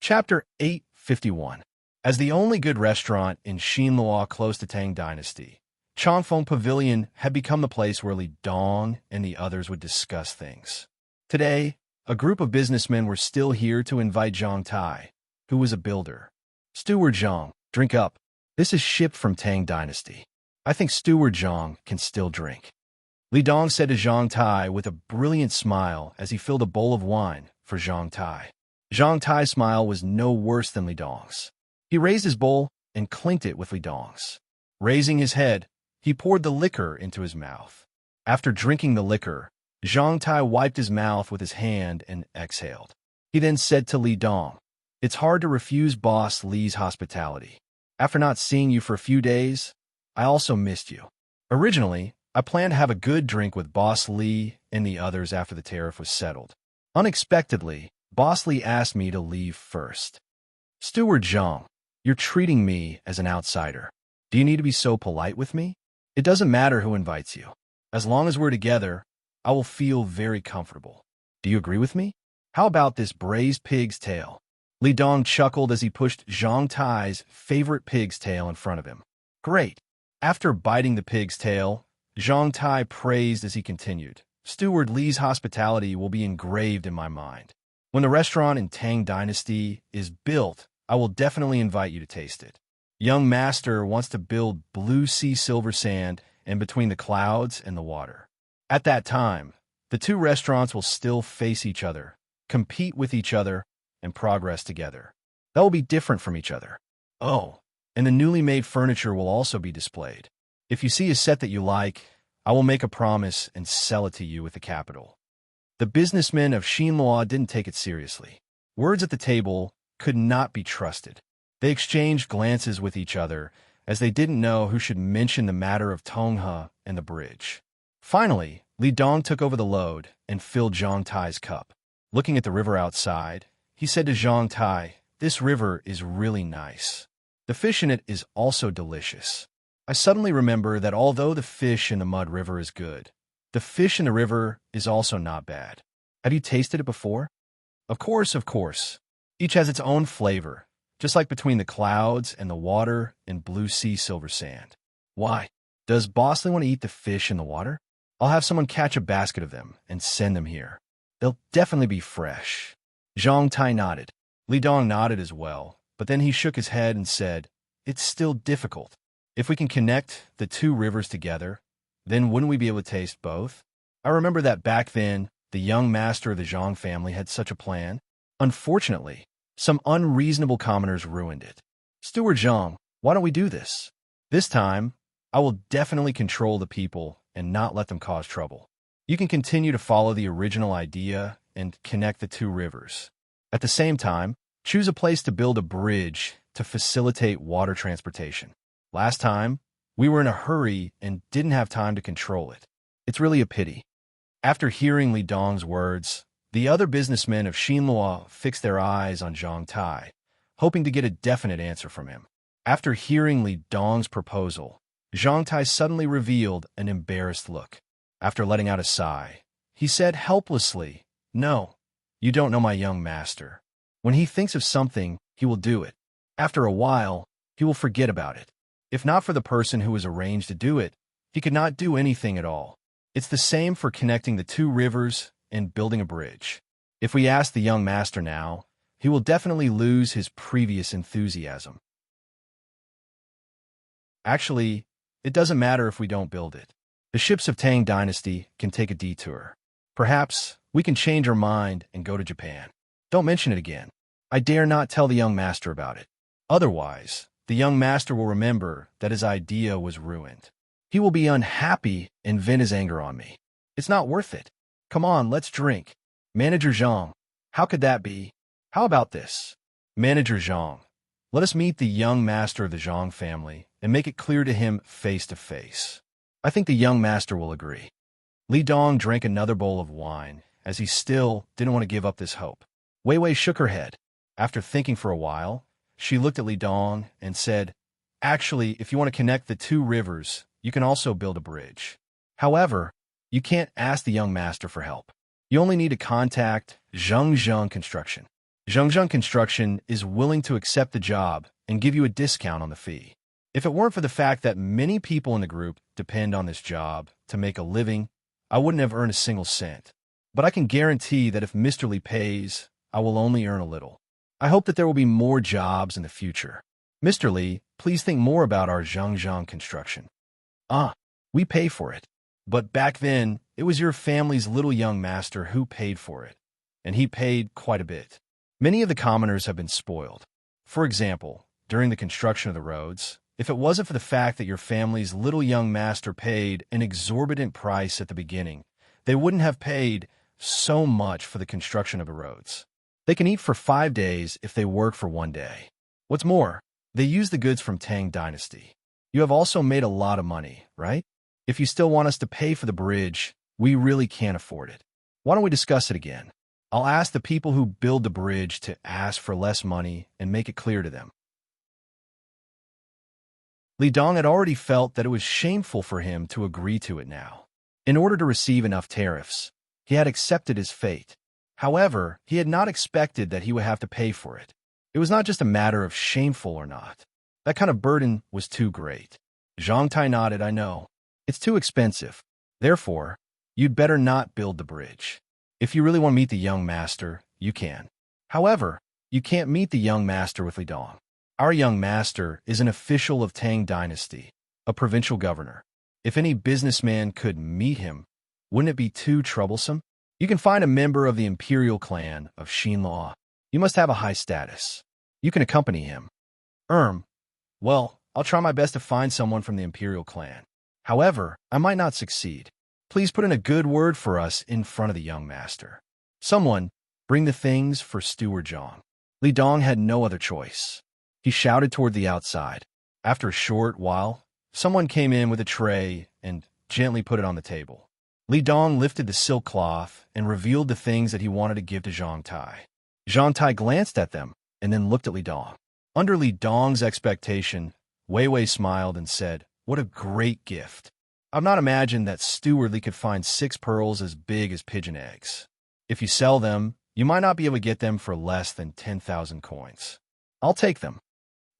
Chapter 851. As the only good restaurant in Xinlua close to Tang Dynasty, Changfeng Pavilion had become the place where Li Dong and the others would discuss things. Today, a group of businessmen were still here to invite Zhang Tai, who was a builder. Steward Zhang, drink up. This is shipped from Tang Dynasty. I think Steward Zhang can still drink. Li Dong said to Zhang Tai with a brilliant smile as he filled a bowl of wine for Zhang Tai. Zhang Tai's smile was no worse than Li Dong's. He raised his bowl and clinked it with Li Dong's. Raising his head, he poured the liquor into his mouth. After drinking the liquor, Zhang Tai wiped his mouth with his hand and exhaled. He then said to Li Dong, "It's hard to refuse Boss Li's hospitality. After not seeing you for a few days, I also missed you. Originally, I planned to have a good drink with Boss Li and the others after the tariff was settled. Unexpectedly, Boss Li asked me to leave first. Steward Zhang, you're treating me as an outsider. Do you need to be so polite with me? It doesn't matter who invites you. As long as we're together, I will feel very comfortable. Do you agree with me? How about this braised pig's tail?" Li Dong chuckled as he pushed Zhang Tai's favorite pig's tail in front of him. "Great." After biting the pig's tail, Zhang Tai praised as he continued, "Steward Li's hospitality will be engraved in my mind. When the restaurant in Tang Dynasty is built, I will definitely invite you to taste it. Young Master wants to build blue sea silver sand in between the clouds and the water. At that time, the two restaurants will still face each other, compete with each other, and progress together. That will be different from each other. Oh, and the newly made furniture will also be displayed. If you see a set that you like, I will make a promise and sell it to you with the capital." The businessmen of Xinlua didn't take it seriously. Words at the table could not be trusted. They exchanged glances with each other, as they didn't know who should mention the matter of Tonghe and the bridge. Finally, Li Dong took over the load and filled Zhang Tai's cup. Looking at the river outside, he said to Zhang Tai, "This river is really nice. The fish in it is also delicious. I suddenly remember that although the fish in the mud river is good, the fish in the river is also not bad. Have you tasted it before?" Of course. Each has its own flavor, just like between the clouds and the water and blue sea silver sand. Why? Does Boss Li want to eat the fish in the water? I'll have someone catch a basket of them and send them here. They'll definitely be fresh." Zhang Tai nodded. Li Dong nodded as well, but then he shook his head and said, "It's still difficult. If we can connect the two rivers together, then wouldn't we be able to taste both? I remember that back then, the young master of the Zhang family had such a plan. Unfortunately, some unreasonable commoners ruined it. Steward Zhang, why don't we do this? This time, I will definitely control the people and not let them cause trouble. You can continue to follow the original idea and connect the two rivers. At the same time, choose a place to build a bridge to facilitate water transportation. Last time, we were in a hurry and didn't have time to control it. It's really a pity." After hearing Li Dong's words, the other businessmen of Xinlua fixed their eyes on Zhang Tai, hoping to get a definite answer from him. After hearing Li Dong's proposal, Zhang Tai suddenly revealed an embarrassed look. After letting out a sigh, he said helplessly, "No, you don't know my young master. When he thinks of something, he will do it. After a while, he will forget about it. If not for the person who was arranged to do it, he could not do anything at all. It's the same for connecting the two rivers and building a bridge. If we ask the young master now, he will definitely lose his previous enthusiasm. Actually, it doesn't matter if we don't build it. The ships of Tang Dynasty can take a detour. Perhaps we can change our mind and go to Japan. Don't mention it again. I dare not tell the young master about it. Otherwise, the young master will remember that his idea was ruined. He will be unhappy and vent his anger on me. It's not worth it. Come on, let's drink. Manager Zhang, how could that be? How about this? Manager Zhang, let us meet the young master of the Zhang family and make it clear to him face to face. I think the young master will agree." Li Dong drank another bowl of wine, as he still didn't want to give up this hope. Wei Wei shook her head. After thinking for a while, she looked at Li Dong and said, "Actually, if you want to connect the two rivers, you can also build a bridge. However, you can't ask the young master for help. You only need to contact Zheng Construction. Zhangzheng Construction is willing to accept the job and give you a discount on the fee. If it weren't for the fact that many people in the group depend on this job to make a living, I wouldn't have earned a single cent. But I can guarantee that if Mr. Li pays, I will only earn a little. I hope that there will be more jobs in the future. Mr. Li, please think more about our Zhangzheng Construction. We pay for it. But back then, it was your family's little young master who paid for it, and he paid quite a bit. Many of the commoners have been spoiled. For example, during the construction of the roads, if it wasn't for the fact that your family's little young master paid an exorbitant price at the beginning, they wouldn't have paid so much for the construction of the roads. They can eat for 5 days if they work for 1 day. What's more, they use the goods from Tang Dynasty. You have also made a lot of money, right? If you still want us to pay for the bridge, we really can't afford it. Why don't we discuss it again? I'll ask the people who build the bridge to ask for less money and make it clear to them. Li Dong had already felt that it was shameful for him to agree to it now. In order to receive enough tariffs, he had accepted his fate. However, he had not expected that he would have to pay for it. It was not just a matter of shameful or not. That kind of burden was too great. Zhang Tai nodded. I know. It's too expensive. Therefore, you'd better not build the bridge. If you really want to meet the young master, you can. However, you can't meet the young master with Li Dong. Our young master is an official of Tang Dynasty, a provincial governor. If any businessman could meet him, wouldn't it be too troublesome? You can find a member of the imperial clan of Xinluo. You must have a high status. You can accompany him. Well, I'll try my best to find someone from the imperial clan. However, I might not succeed. Please put in a good word for us in front of the young master. Someone, bring the things for Steward Zhang. Li Dong had no other choice. He shouted toward the outside. After a short while, someone came in with a tray and gently put it on the table. Li Dong lifted the silk cloth and revealed the things that he wanted to give to Zhang Tai. Zhang Tai glanced at them and then looked at Li Dong. Under Li Dong's expectation, Wei Wei smiled and said, "What a great gift. I've not imagined that Steward Li could find 6 pearls as big as pigeon eggs. If you sell them, you might not be able to get them for less than 10,000 coins. I'll take them."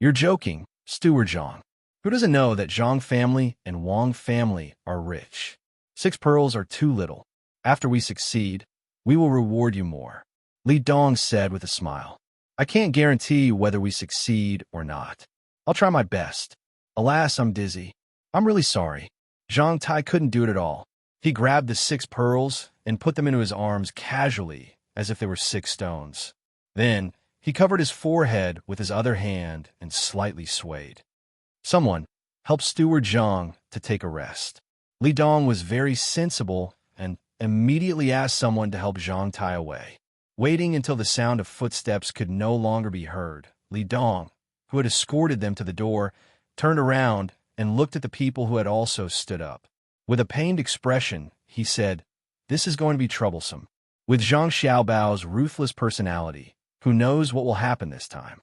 "You're joking, Steward Zhang. Who doesn't know that Zhang family and Wang family are rich? 6 pearls are too little. After we succeed, we will reward you more," Li Dong said with a smile. "I can't guarantee whether we succeed or not. I'll try my best. Alas, I'm dizzy. I'm really sorry." Zhang Tai couldn't do it at all. He grabbed the 6 pearls and put them into his arms casually, as if they were 6 stones. Then, he covered his forehead with his other hand and slightly swayed. Someone helped Steward Zhang to take a rest. Li Dong was very sensible and immediately asked someone to help Zhang Tai away. Waiting until the sound of footsteps could no longer be heard, Li Dong, who had escorted them to the door, turned around and looked at the people who had also stood up. With a pained expression, he said, "This is going to be troublesome. With Zhang Xiaobao's ruthless personality, who knows what will happen this time?"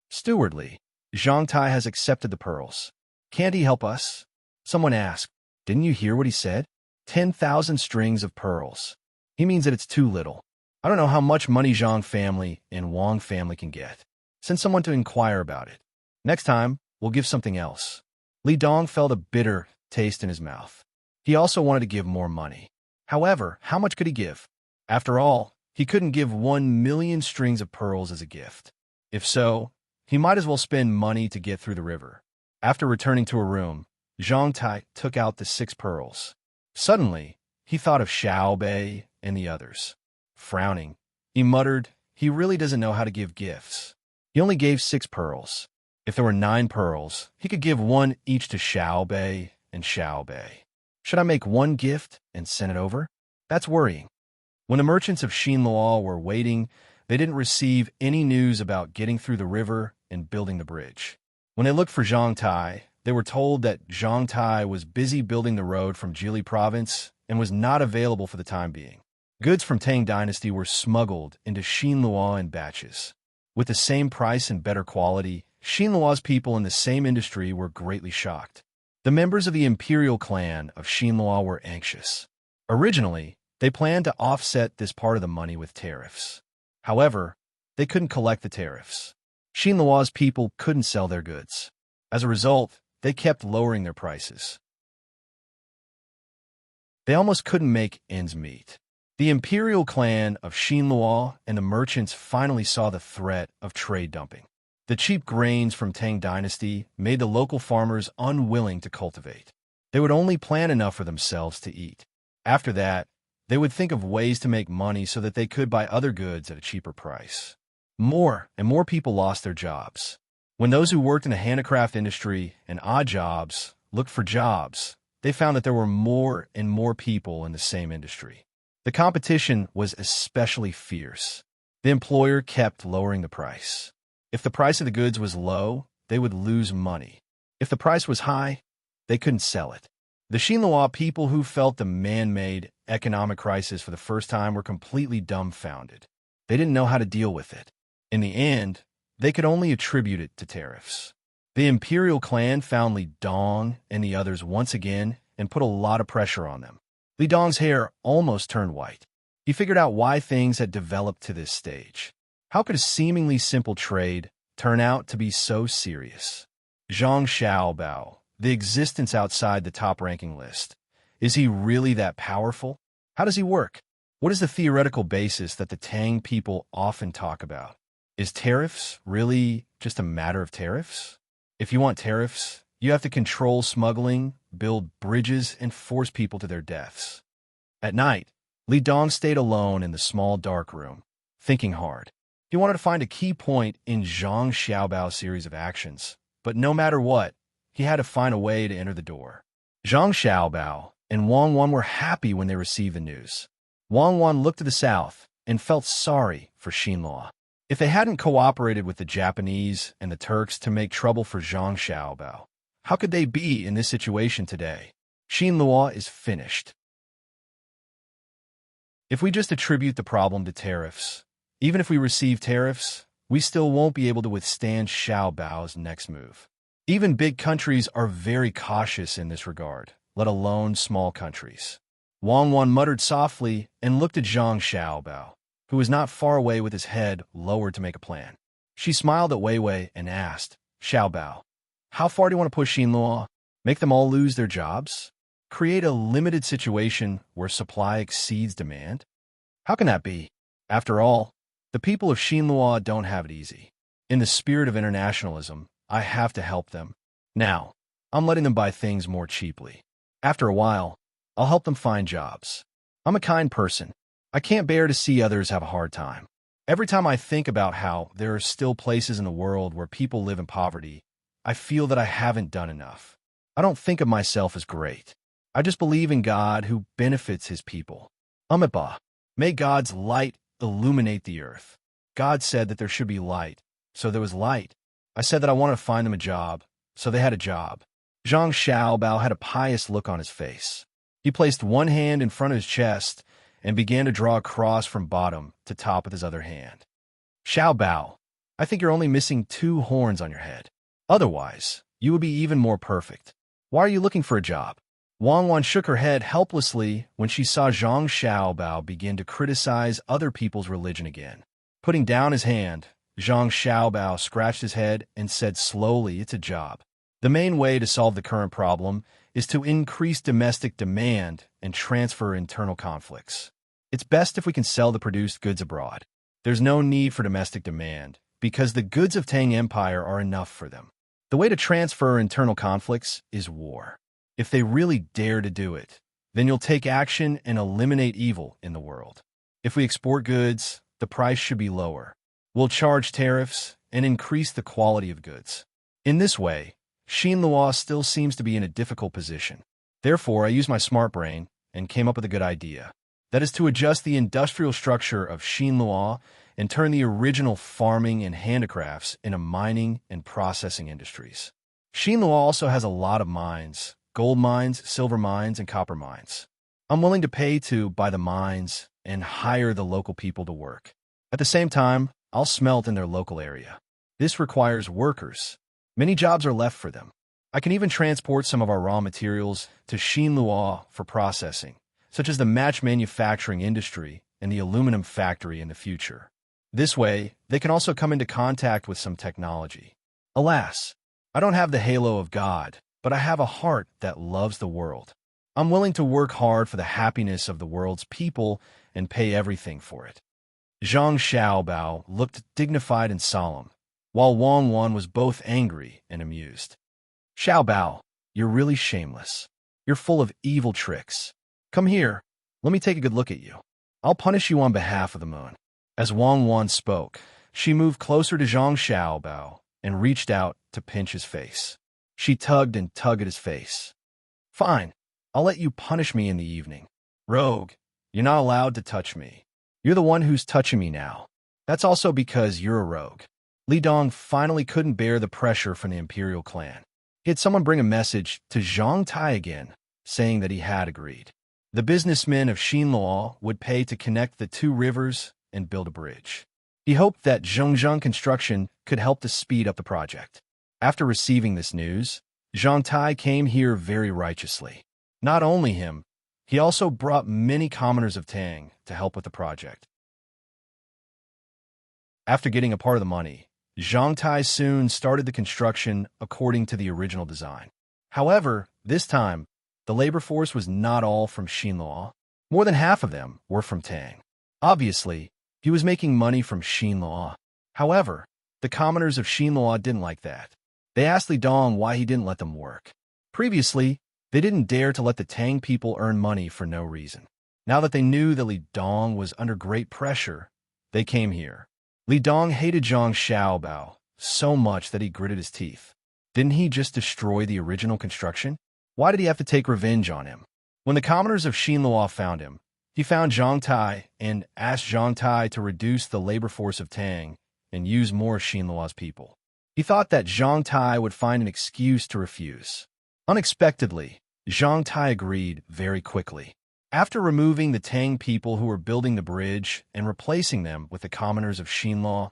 "Steward Li, Zhang Tai has accepted the pearls. Can't he help us?" Someone asked. "Didn't you hear what he said? 10,000 strings of pearls. He means that it's too little. I don't know how much money Zhang family and Wang family can get. Send someone to inquire about it. Next time, we'll give something else." Li Dong felt a bitter taste in his mouth. He also wanted to give more money. However, how much could he give? After all, he couldn't give 1,000,000 strings of pearls as a gift. If so, he might as well spend money to get through the river. After returning to a room, Zhang Tai took out the 6 pearls. Suddenly, he thought of Xiao Bei and the others. Frowning, he muttered, he really doesn't know how to give gifts. He only gave 6 pearls. If there were 9 pearls, he could give 1 each to Xiao Bei and Xiao Bei. Should I make 1 gift and send it over? That's worrying. When the merchants of Xinluo were waiting, they didn't receive any news about getting through the river and building the bridge. When they looked for Zhang Tai, they were told that Zhang Tai was busy building the road from Jili province and was not available for the time being. Goods from Tang Dynasty were smuggled into Xinluo in batches. With the same price and better quality, Xinluo's people in the same industry were greatly shocked. The members of the imperial clan of Xinluo were anxious. Originally, they planned to offset this part of the money with tariffs. However, they couldn't collect the tariffs. Xinluo's people couldn't sell their goods. As a result, they kept lowering their prices. They almost couldn't make ends meet. The imperial clan of Xinluo and the merchants finally saw the threat of trade dumping. The cheap grains from Tang Dynasty made the local farmers unwilling to cultivate. They would only plant enough for themselves to eat. After that, they would think of ways to make money so that they could buy other goods at a cheaper price. More and more people lost their jobs. When those who worked in the handicraft industry and odd jobs looked for jobs, they found that there were more and more people in the same industry. The competition was especially fierce. The employer kept lowering the price. If the price of the goods was low, they would lose money. If the price was high, they couldn't sell it. The Xinluo people who felt the man-made economic crisis for the first time were completely dumbfounded. They didn't know how to deal with it. In the end, they could only attribute it to tariffs. The imperial clan found Li Dong and the others once again and put a lot of pressure on them. Li Dong's hair almost turned white. He figured out why things had developed to this stage. How could a seemingly simple trade turn out to be so serious? Zhang Xiaobao, the existence outside the top-ranking list. Is he really that powerful? How does he work? What is the theoretical basis that the Tang people often talk about? Is tariffs really just a matter of tariffs? If you want tariffs, you have to control smuggling, build bridges, and force people to their deaths. At night, Li Dong stayed alone in the small dark room, thinking hard. He wanted to find a key point in Zhang Xiaobao's series of actions, but no matter what, he had to find a way to enter the door. Zhang Xiaobao and Wang Wan were happy when they received the news. Wang Wan looked to the south and felt sorry for Xinluo. If they hadn't cooperated with the Japanese and the Turks to make trouble for Zhang Xiaobao, how could they be in this situation today? Xinluo is finished. If we just attribute the problem to tariffs, even if we receive tariffs, we still won't be able to withstand Xiaobao's next move. Even big countries are very cautious in this regard, let alone small countries. Wang Wan muttered softly and looked at Zhang Xiaobao, who was not far away with his head lowered to make a plan. She smiled at Wei Wei and asked, Xiaobao, how far do you want to push Xinluo? Make them all lose their jobs? Create a limited situation where supply exceeds demand? How can that be? After all, the people of Xinluo don't have it easy. In the spirit of internationalism, I have to help them. Now, I'm letting them buy things more cheaply. After a while, I'll help them find jobs. I'm a kind person. I can't bear to see others have a hard time. Every time I think about how there are still places in the world where people live in poverty, I feel that I haven't done enough. I don't think of myself as great. I just believe in God who benefits his people. Amitabha, may God's light illuminate the earth. God said that there should be light, so there was light. I said that I wanted to find them a job, so they had a job. Zhang Xiaobao had a pious look on his face. He placed one hand in front of his chest and began to draw a cross from bottom to top with his other hand. Xiaobao, I think you're only missing 2 horns on your head. Otherwise, you would be even more perfect. Why are you looking for a job? Wang Wan shook her head helplessly when she saw Zhang Xiaobao begin to criticize other people's religion again. Putting down his hand, Zhang Xiaobao scratched his head and said slowly, it's a job. The main way to solve the current problem is to increase domestic demand and transfer internal conflicts. It's best if we can sell the produced goods abroad. There's no need for domestic demand, because the goods of Tang Empire are enough for them. The way to transfer internal conflicts is war. If they really dare to do it, then you'll take action and eliminate evil in the world. If we export goods, the price should be lower. We'll charge tariffs and increase the quality of goods. In this way, Xinluo still seems to be in a difficult position. Therefore, I used my smart brain and came up with a good idea. That is to adjust the industrial structure of Xinluo and turn the original farming and handicrafts into mining and processing industries. Xinluo also has a lot of mines, gold mines, silver mines, and copper mines. I'm willing to pay to buy the mines and hire the local people to work. At the same time, I'll smelt in their local area. This requires workers. Many jobs are left for them. I can even transport some of our raw materials to Xinluo for processing, such as the match manufacturing industry and the aluminum factory in the future. This way, they can also come into contact with some technology. Alas, I don't have the halo of God, but I have a heart that loves the world. I'm willing to work hard for the happiness of the world's people and pay everything for it. Zhang Xiaobao looked dignified and solemn, while Wang Wan was both angry and amused. Xiaobao, you're really shameless. You're full of evil tricks. Come here, let me take a good look at you. I'll punish you on behalf of the moon. As Wang Wan spoke, she moved closer to Zhang Xiaobao and reached out to pinch his face. She tugged and tugged at his face. Fine, I'll let you punish me in the evening. Rogue, you're not allowed to touch me. You're the one who's touching me now. That's also because you're a rogue. Li Dong finally couldn't bear the pressure from the imperial clan. He had someone bring a message to Zhang Tai again, saying that he had agreed. The businessmen of Xinluo would pay to connect the two rivers and build a bridge. He hoped that Zhongzheng Construction could help to speed up the project. After receiving this news, Zhang Tai came here very righteously. Not only him, he also brought many commoners of Tang to help with the project. After getting a part of the money, Zhang Tai soon started the construction according to the original design. However, this time, the labor force was not all from Xinluo. More than half of them were from Tang. Obviously, he was making money from Xinluo. However, the commoners of Xinluo didn't like that. They asked Li Dong why he didn't let them work. Previously, they didn't dare to let the Tang people earn money for no reason. Now that they knew that Li Dong was under great pressure, they came here. Li Dong hated Zhang Xiaobao so much that he gritted his teeth. Didn't he just destroy the original construction? Why did he have to take revenge on him? When the commoners of Xinluo found him, he found Zhang Tai and asked Zhang Tai to reduce the labor force of Tang and use more Xinluo's people. He thought that Zhang Tai would find an excuse to refuse. Unexpectedly, Zhang Tai agreed very quickly. After removing the Tang people who were building the bridge and replacing them with the commoners of Xinluo,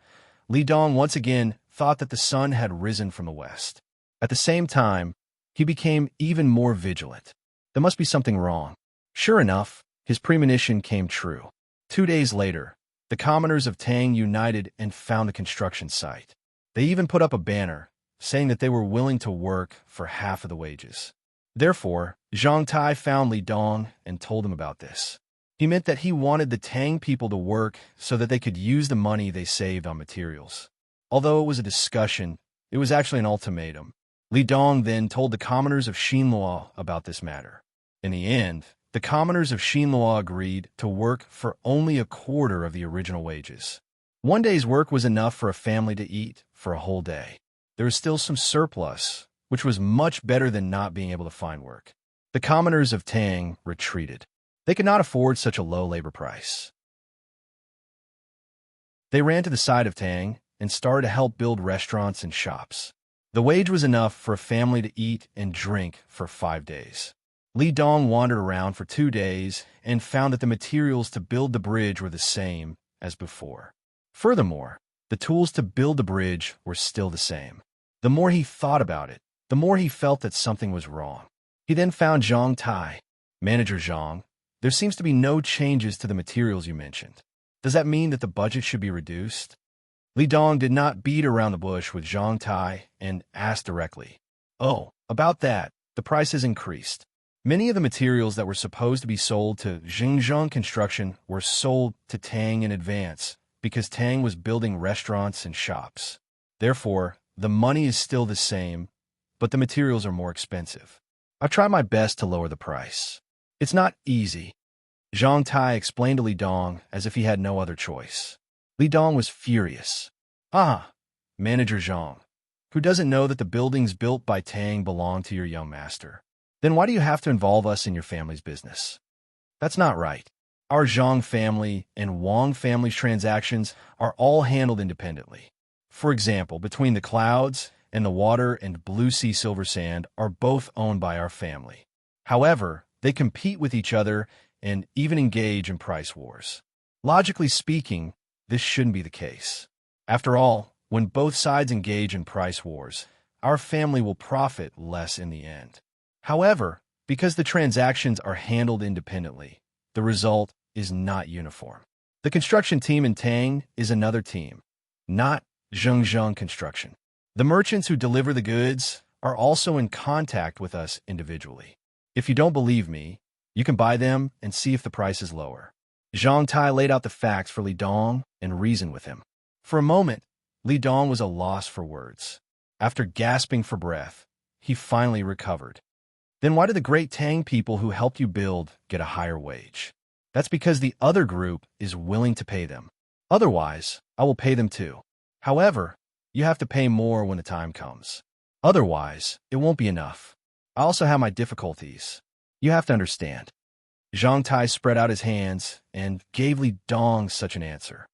Li Dong once again thought that the sun had risen from the west. At the same time, he became even more vigilant. There must be something wrong. Sure enough, his premonition came true. 2 days later, the commoners of Tang united and found the construction site. They even put up a banner, saying that they were willing to work for half of the wages. Therefore, Zhang Tai found Li Dong and told him about this. He meant that he wanted the Tang people to work so that they could use the money they saved on materials. Although it was a discussion, it was actually an ultimatum. Li Dong then told the commoners of Xinluo about this matter. In the end, the commoners of Xinluo agreed to work for only a quarter of the original wages. 1 day's work was enough for a family to eat for a whole day. There was still some surplus, which was much better than not being able to find work. The commoners of Tang retreated. They could not afford such a low labor price. They ran to the side of Tang and started to help build restaurants and shops. The wage was enough for a family to eat and drink for 5 days. Li Dong wandered around for 2 days and found that the materials to build the bridge were the same as before. Furthermore, the tools to build the bridge were still the same. The more he thought about it, the more he felt that something was wrong. He then found Zhang Tai. Manager Zhang, there seems to be no changes to the materials you mentioned. Does that mean that the budget should be reduced? Li Dong did not beat around the bush with Zhang Tai and asked directly. Oh, about that, the price has increased. Many of the materials that were supposed to be sold to Xinjiang Construction were sold to Tang in advance because Tang was building restaurants and shops. Therefore, the money is still the same, but the materials are more expensive. I've tried my best to lower the price. It's not easy. Zhang Tai explained to Li Dong as if he had no other choice. Li Dong was furious. Ah, Manager Zhang, who doesn't know that the buildings built by Tang belong to your young master? Then why do you have to involve us in your family's business? That's not right. Our Zhang family and Wang family's transactions are all handled independently. For example, between the clouds and the water and blue sea silver sand are both owned by our family. However, they compete with each other and even engage in price wars. Logically speaking, this shouldn't be the case. After all, when both sides engage in price wars, our family will profit less in the end. However, because the transactions are handled independently, the result is not uniform. The construction team in Tang is another team, not Zhengzheng Construction. The merchants who deliver the goods are also in contact with us individually. If you don't believe me, you can buy them and see if the price is lower. Zhang Tai laid out the facts for Li Dong and reasoned with him. For a moment, Li Dong was a loss for words. After gasping for breath, he finally recovered. Then why did the great Tang people who helped you build get a higher wage? That's because the other group is willing to pay them. Otherwise, I will pay them too. However, you have to pay more when the time comes. Otherwise, it won't be enough. I also have my difficulties. You have to understand. Zhang Tai spread out his hands and gave Li Dong such an answer.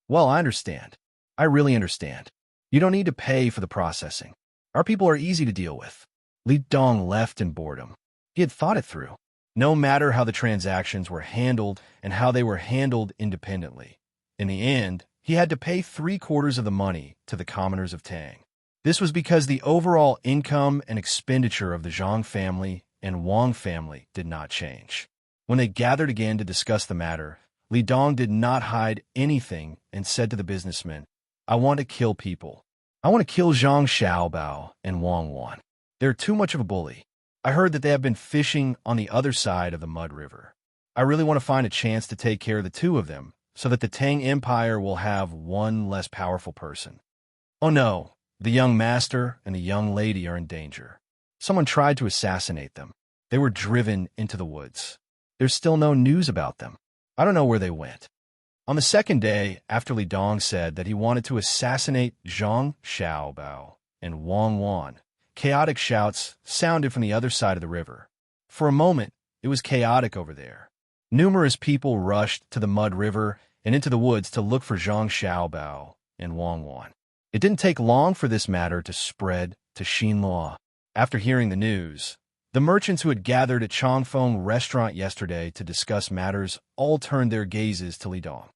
Well, I understand. I really understand. You don't need to pay for the processing. Our people are easy to deal with. Li Dong left in boredom. He had thought it through. No matter how the transactions were handled and how they were handled independently, in the end, he had to pay 3/4 of the money to the commoners of Tang. This was because the overall income and expenditure of the Zhang family and Wang family did not change. When they gathered again to discuss the matter, Li Dong did not hide anything and said to the businessman, I want to kill people. I want to kill Zhang Xiaobao and Wang Wan. They're too much of a bully. I heard that they have been fishing on the other side of the Mud River. I really want to find a chance to take care of the two of them so that the Tang Empire will have one less powerful person. Oh no, the young master and the young lady are in danger. Someone tried to assassinate them. They were driven into the woods. There's still no news about them. I don't know where they went. On the second day, after Li Dong said that he wanted to assassinate Zhang Xiaobao and Wang Wan, chaotic shouts sounded from the other side of the river. For a moment, it was chaotic over there. Numerous people rushed to the Mud River and into the woods to look for Zhang Xiaobao and Wang Wan. It didn't take long for this matter to spread to Xinluo. After hearing the news, the merchants who had gathered at Changfeng restaurant yesterday to discuss matters all turned their gazes to Li Dong.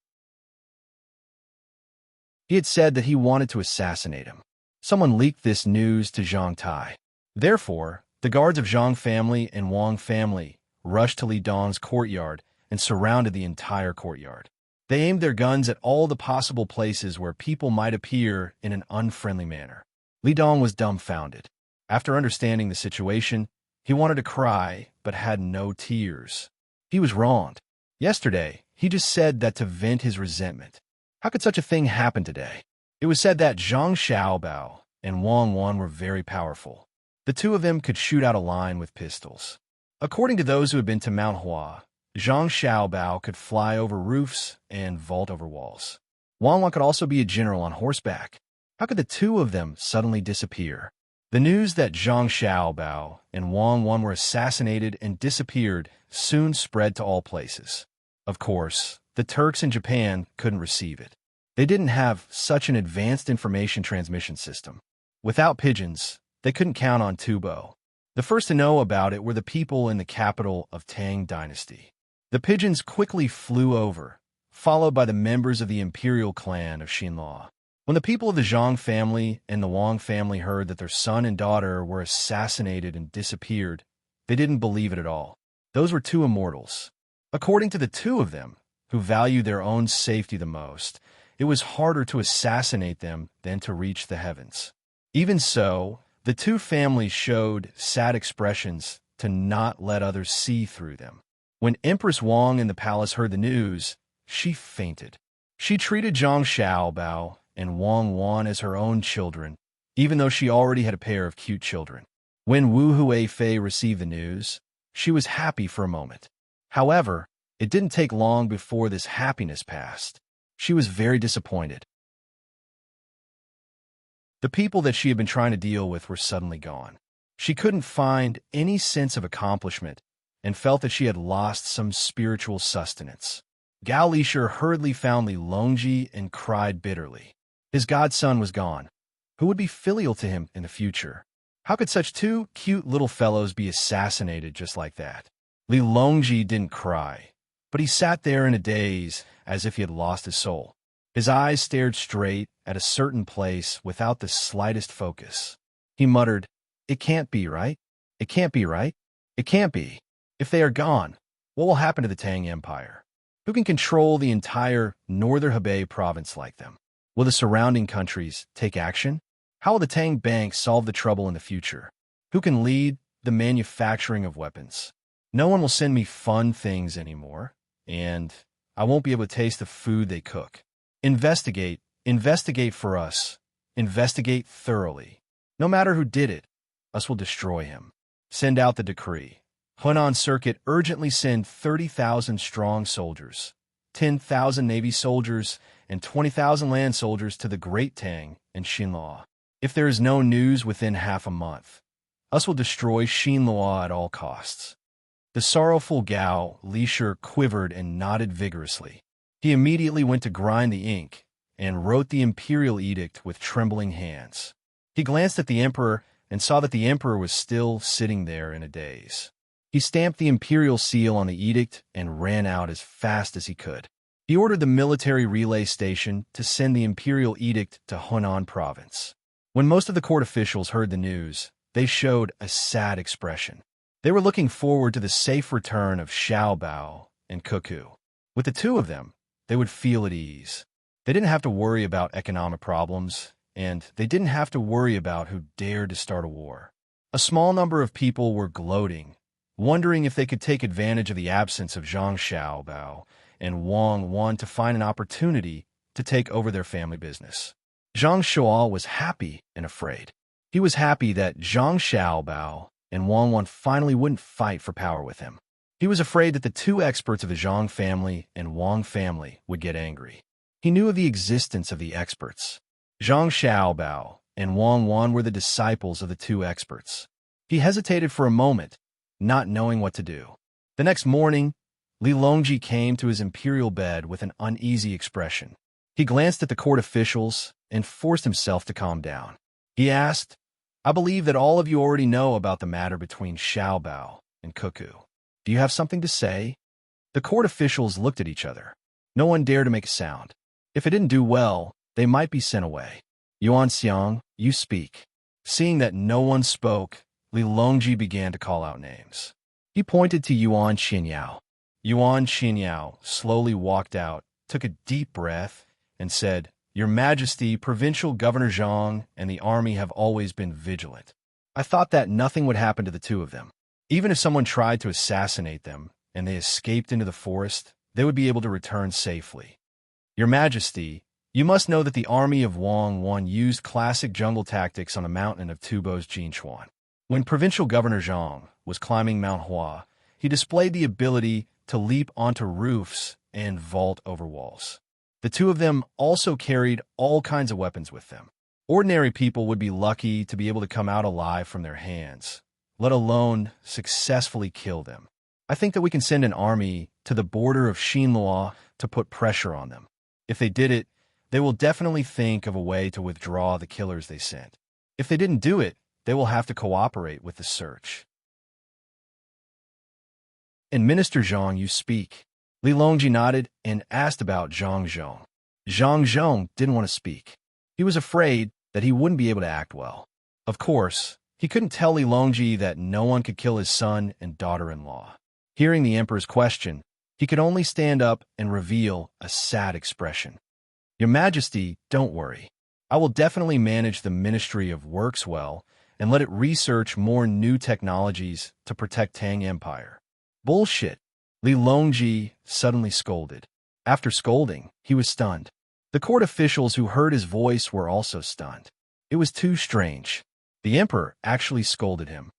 He had said that he wanted to assassinate him. Someone leaked this news to Zhang Tai. Therefore, the guards of Zhang family and Wang family rushed to Li Dong's courtyard and surrounded the entire courtyard. They aimed their guns at all the possible places where people might appear in an unfriendly manner. Li Dong was dumbfounded. After understanding the situation, he wanted to cry, but had no tears. He was wronged. Yesterday, he just said that to vent his resentment. How could such a thing happen today? It was said that Zhang Xiaobao and Wang Wan were very powerful. The two of them could shoot out a line with pistols. According to those who had been to Mount Hua, Zhang Xiaobao could fly over roofs and vault over walls. Wang Wan could also be a general on horseback. How could the two of them suddenly disappear? The news that Zhang Xiaobao and Wang Wan were assassinated and disappeared soon spread to all places. Of course, the Turks in Japan couldn't receive it. They didn't have such an advanced information transmission system. Without pigeons, they couldn't count on Tubo. The first to know about it were the people in the capital of Tang Dynasty. The pigeons quickly flew over, followed by the members of the imperial clan of Xinluo. When the people of the Zhang family and the Wang family heard that their son and daughter were assassinated and disappeared, they didn't believe it at all. Those were two immortals. According to the two of them, who valued their own safety the most, it was harder to assassinate them than to reach the heavens. Even so, the two families showed sad expressions to not let others see through them. When Empress Wang in the palace heard the news, she fainted. She treated Zhang Xiaobao and Wang Wan as her own children, even though she already had a pair of cute children. When Wu Huifei received the news, she was happy for a moment. However, it didn't take long before this happiness passed. She was very disappointed. The people that she had been trying to deal with were suddenly gone. She couldn't find any sense of accomplishment and felt that she had lost some spiritual sustenance. Gao Lisher hurriedly found Li Longji and cried bitterly. His godson was gone. Who would be filial to him in the future? How could such two cute little fellows be assassinated just like that? Li Longji didn't cry, but he sat there in a daze as if he had lost his soul. His eyes stared straight at a certain place without the slightest focus. He muttered, "It can't be, right? It can't be, right? It can't be. If they are gone, what will happen to the Tang Empire? Who can control the entire northern Hebei province like them? Will the surrounding countries take action? How will the Tang Bank solve the trouble in the future? Who can lead the manufacturing of weapons? No one will send me fun things anymore, and I won't be able to taste the food they cook. Investigate. Investigate for us. Investigate thoroughly. No matter who did it, us will destroy him. Send out the decree. Hunan Circuit urgently send 30,000 strong soldiers, 10,000 Navy soldiers, and 20,000 land soldiers to the Great Tang and Xinhua. If there is no news within half a month, us will destroy Xinhua at all costs. The sorrowful Gao Lisher quivered and nodded vigorously. He immediately went to grind the ink and wrote the imperial edict with trembling hands. He glanced at the emperor and saw that the emperor was still sitting there in a daze. He stamped the imperial seal on the edict and ran out as fast as he could. He ordered the military relay station to send the imperial edict to Hunan province. When most of the court officials heard the news, they showed a sad expression. They were looking forward to the safe return of Xiao Bao and Cuckoo. With the two of them, they would feel at ease. They didn't have to worry about economic problems, and they didn't have to worry about who dared to start a war. A small number of people were gloating, wondering if they could take advantage of the absence of Zhang Xiaobao and Wang Wan to find an opportunity to take over their family business. Zhang Shuo was happy and afraid. He was happy that Zhang Xiaobao and Wang Wan finally wouldn't fight for power with him. He was afraid that the two experts of the Zhang family and Wang family would get angry. He knew of the existence of the experts. Zhang Xiaobao and Wang Wan were the disciples of the two experts. He hesitated for a moment, not knowing what to do. The next morning, Li Longji came to his imperial bed with an uneasy expression. He glanced at the court officials and forced himself to calm down. He asked, "I believe that all of you already know about the matter between Xiao Bao and Cuckoo. Do you have something to say?" The court officials looked at each other. No one dared to make a sound. If it didn't do well, they might be sent away. "Yuan Xiang, you speak." Seeing that no one spoke, Li Longji began to call out names. He pointed to Yuan Xinyao. Yuan Xinyao slowly walked out, took a deep breath, and said, "Your Majesty, Provincial Governor Zhang and the army have always been vigilant. I thought that nothing would happen to the two of them. Even if someone tried to assassinate them and they escaped into the forest, they would be able to return safely. Your Majesty, you must know that the army of Wang Wan used classic jungle tactics on the mountain of Tubo's Jinchuan. When Provincial Governor Zhang was climbing Mount Hua, he displayed the ability to leap onto roofs and vault over walls. The two of them also carried all kinds of weapons with them. Ordinary people would be lucky to be able to come out alive from their hands, let alone successfully kill them. I think that we can send an army to the border of Xinhua to put pressure on them. If they did it, they will definitely think of a way to withdraw the killers they sent. If they didn't do it, they will have to cooperate with the search." "And Minister Zhang, you speak." Li Longji nodded and asked about Zhang Zhong. Zhang Zhong didn't want to speak. He was afraid that he wouldn't be able to act well. Of course, he couldn't tell Li Longji that no one could kill his son and daughter-in-law. Hearing the emperor's question, he could only stand up and reveal a sad expression. "Your Majesty, don't worry. I will definitely manage the Ministry of Works well and let it research more new technologies to protect Tang Empire." "Bullshit," Li Longji suddenly scolded. After scolding, he was stunned. The court officials who heard his voice were also stunned. It was too strange. The emperor actually scolded him.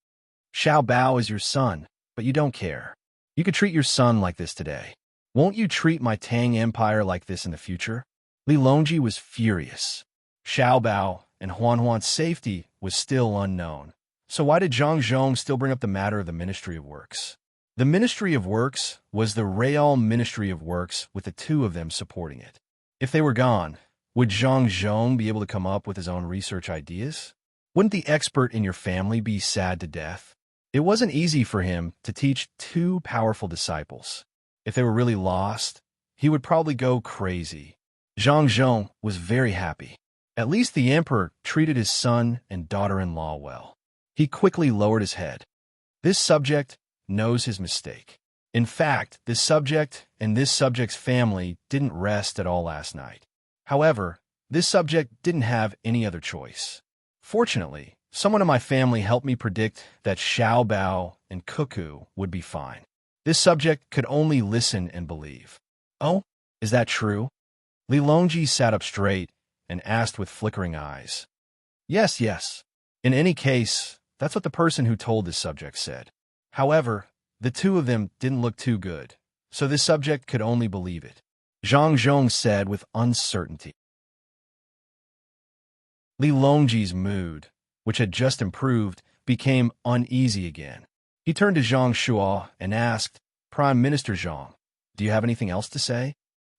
"Xiao Bao is your son, but you don't care. You could treat your son like this today. Won't you treat my Tang Empire like this in the future?" Li Longji was furious. Xiao Bao and Huan's safety was still unknown. So why did Zhang Zhong still bring up the matter of the Ministry of Works? The Ministry of Works was the Real Ministry of Works with the two of them supporting it. If they were gone, would Zhang Zhong be able to come up with his own research ideas? Wouldn't the expert in your family be sad to death? It wasn't easy for him to teach two powerful disciples. If they were really lost, he would probably go crazy. Zhang Zhong was very happy. At least the emperor treated his son and daughter-in-law well. He quickly lowered his head. This subject knows his mistake. In fact, this subject and this subject's family didn't rest at all last night. However, this subject didn't have any other choice. Fortunately, someone in my family helped me predict that Xiao Bao and Cuckoo would be fine. This subject could only listen and believe. Oh, is that true? Li Longji sat up straight and asked with flickering eyes. Yes, yes. In any case, that's what the person who told this subject said. However, the two of them didn't look too good, so this subject could only believe it. Zhang Zhong said with uncertainty. Li Longji's mood, which had just improved, became uneasy again. He turned to Zhang Shuo and asked, Prime Minister Zhang, do you have anything else to say?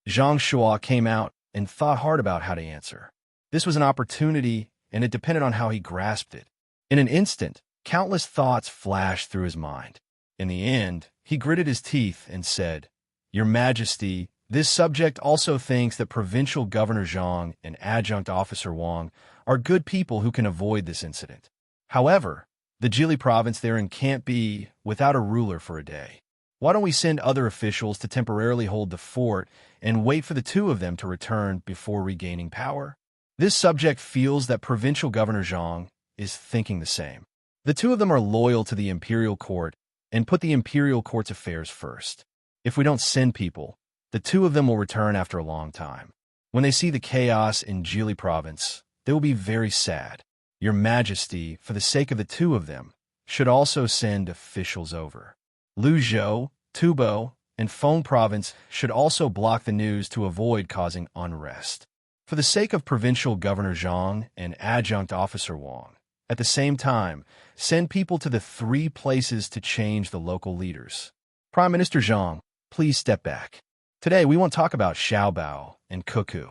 Zhang Shuo came out and thought hard about how to answer. This was an opportunity, and it depended on how he grasped it. In an instant, countless thoughts flashed through his mind. In the end, he gritted his teeth and said, Your Majesty, this subject also thinks that Provincial Governor Zhang and Adjunct Officer Wang are good people who can avoid this incident. However, the Jili province therein can't be without a ruler for a day. Why don't we send other officials to temporarily hold the fort and wait for the two of them to return before regaining power? This subject feels that Provincial Governor Zhang is thinking the same. The two of them are loyal to the imperial court and put the imperial court's affairs first. If we don't send people, the two of them will return after a long time. When they see the chaos in Jili province, they will be very sad. Your Majesty, for the sake of the two of them, should also send officials over. Luzhou, Tubo, and Feng province should also block the news to avoid causing unrest. For the sake of Provincial Governor Zhang and Adjunct Officer Wang, at the same time, send people to the 3 places to change the local leaders. Prime Minister Zhang, please step back. Today, we won't talk about Xiao Bao and Cuckoo.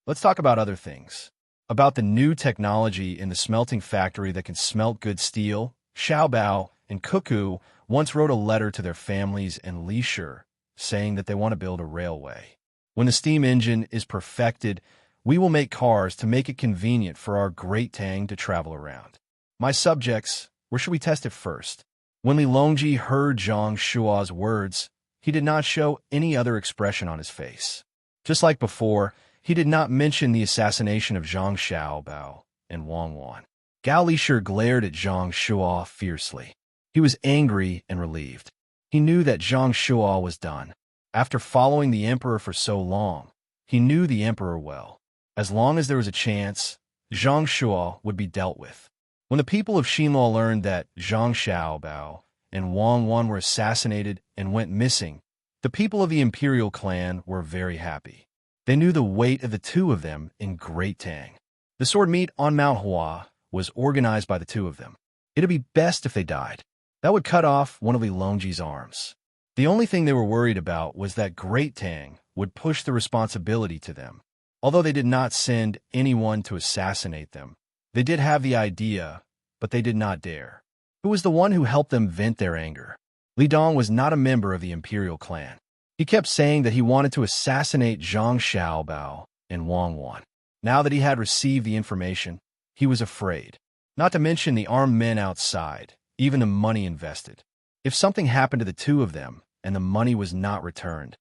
Let's talk about other things. About the new technology in the smelting factory that can smelt good steel. Xiao Bao and Cuckoo once wrote a letter to their families in Lisher saying that they want to build a railway. When the steam engine is perfected, we will make cars to make it convenient for our great Tang to travel around. My subjects, where should we test it first? When Li Longji heard Zhang Shuo's words, he did not show any other expression on his face. Just like before, he did not mention the assassination of Zhang Xiaobao and Wang Wan. Gao Lisher glared at Zhang Shuo fiercely. He was angry and relieved. He knew that Zhang Shuo was done. After following the emperor for so long, he knew the emperor well. As long as there was a chance, Zhang Shuo would be dealt with. When the people of Xinluo learned that Zhang Xiaobao and Wang Wan were assassinated and went missing, the people of the imperial clan were very happy. They knew the weight of the two of them in Great Tang. The sword meet on Mount Hua was organized by the two of them. It'd be best if they died. That would cut off one of Li Longji's arms. The only thing they were worried about was that Great Tang would push the responsibility to them. Although they did not send anyone to assassinate them, they did have the idea, but they did not dare. Who was the one who helped them vent their anger? Li Dong was not a member of the imperial clan. He kept saying that he wanted to assassinate Zhang Xiaobao and Wang Wan. Now that he had received the information, he was afraid. Not to mention the armed men outside, even the money invested. If something happened to the two of them and the money was not returned,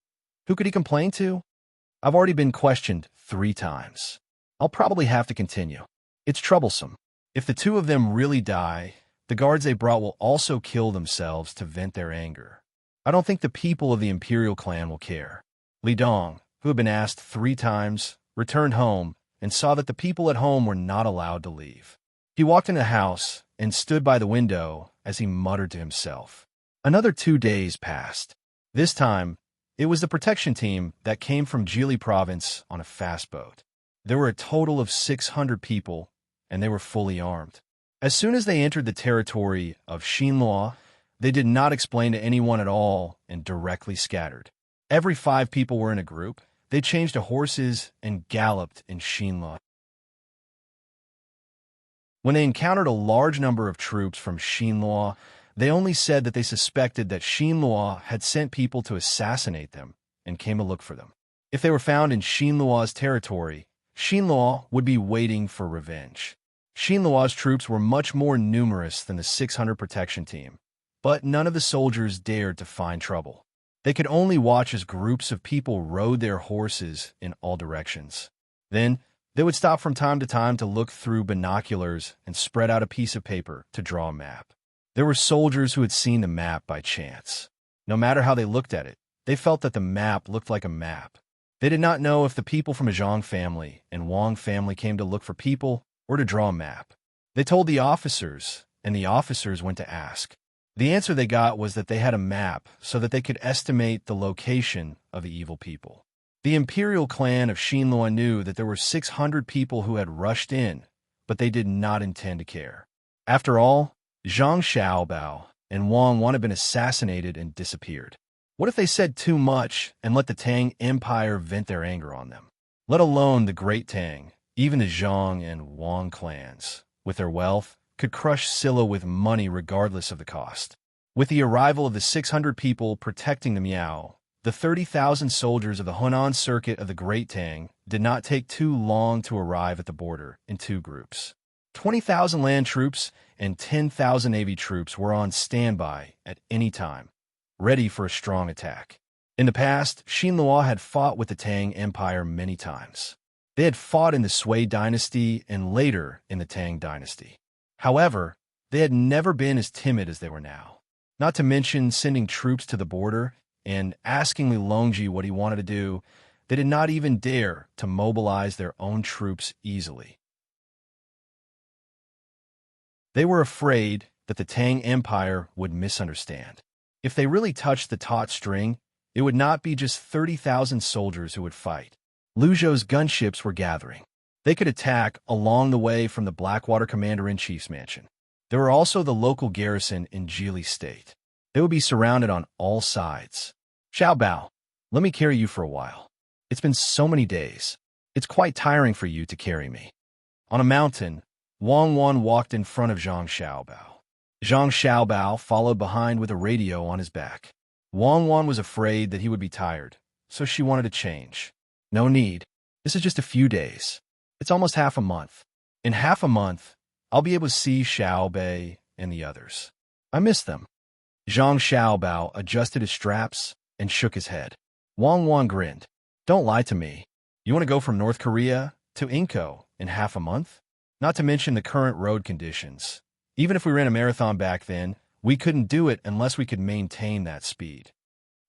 who could he complain to? I've already been questioned 3 times. I'll probably have to continue. It's troublesome. If the two of them really die, the guards they brought will also kill themselves to vent their anger. I don't think the people of the imperial clan will care. Li Dong, who had been asked 3 times, returned home and saw that the people at home were not allowed to leave. He walked in the house and stood by the window as he muttered to himself. Another 2 days passed. This time, it was the protection team that came from Jili province on a fast boat. There were a total of 600 people, and they were fully armed. As soon as they entered the territory of Xinluo, they did not explain to anyone at all and directly scattered. Every 5 people were in a group. They changed to horses and galloped in Xinluo. When they encountered a large number of troops from Xinluo, they only said that they suspected that Xinluo had sent people to assassinate them and came to look for them. If they were found in Xinluo's territory, Xinluo would be waiting for revenge. Xinluo's troops were much more numerous than the 600 protection team, but none of the soldiers dared to find trouble. They could only watch as groups of people rode their horses in all directions. Then, they would stop from time to time to look through binoculars and spread out a piece of paper to draw a map. There were soldiers who had seen the map by chance. No matter how they looked at it, they felt that the map looked like a map. They did not know if the people from a Zhang family and Wang family came to look for people or to draw a map. They told the officers, and the officers went to ask. The answer they got was that they had a map so that they could estimate the location of the evil people. The imperial clan of Xinluo knew that there were 600 people who had rushed in, but they did not intend to care. After all, Zhang Xiaobao and Wang Wan had been assassinated and disappeared. What if they said too much and let the Tang Empire vent their anger on them? Let alone the Great Tang, even the Zhang and Wang clans, with their wealth, could crush Silla with money regardless of the cost. With the arrival of the 600 people protecting the Miao, the 30,000 soldiers of the Hunan Circuit of the Great Tang did not take too long to arrive at the border in two groups. 20,000 land troops and 10,000 navy troops were on standby at any time, ready for a strong attack. In the past, Xinluo had fought with the Tang Empire many times. They had fought in the Sui Dynasty and later in the Tang Dynasty. However, they had never been as timid as they were now. Not to mention sending troops to the border and asking Li Longji what he wanted to do, they did not even dare to mobilize their own troops easily. They were afraid that the Tang Empire would misunderstand. If they really touched the taut string, it would not be just 30,000 soldiers who would fight. Lu Zhou's gunships were gathering. They could attack along the way from the Blackwater Commander-in-Chief's mansion. There were also the local garrison in Jili State. They would be surrounded on all sides. Xiaobao, let me carry you for a while. It's been so many days. It's quite tiring for you to carry me. On a mountain, Wang Wan walked in front of Zhang Xiaobao. Zhang Xiaobao followed behind with a radio on his back. Wang Wan was afraid that he would be tired, so she wanted to change. No need. This is just a few days. It's almost half a month. In half a month, I'll be able to see Xiao Bei and the others. I miss them. Zhang Xiaobao adjusted his straps and shook his head. Wang Wan grinned. Don't lie to me. You want to go from North Korea to Inko in half a month? Not to mention the current road conditions. Even if we ran a marathon back then, we couldn't do it unless we could maintain that speed.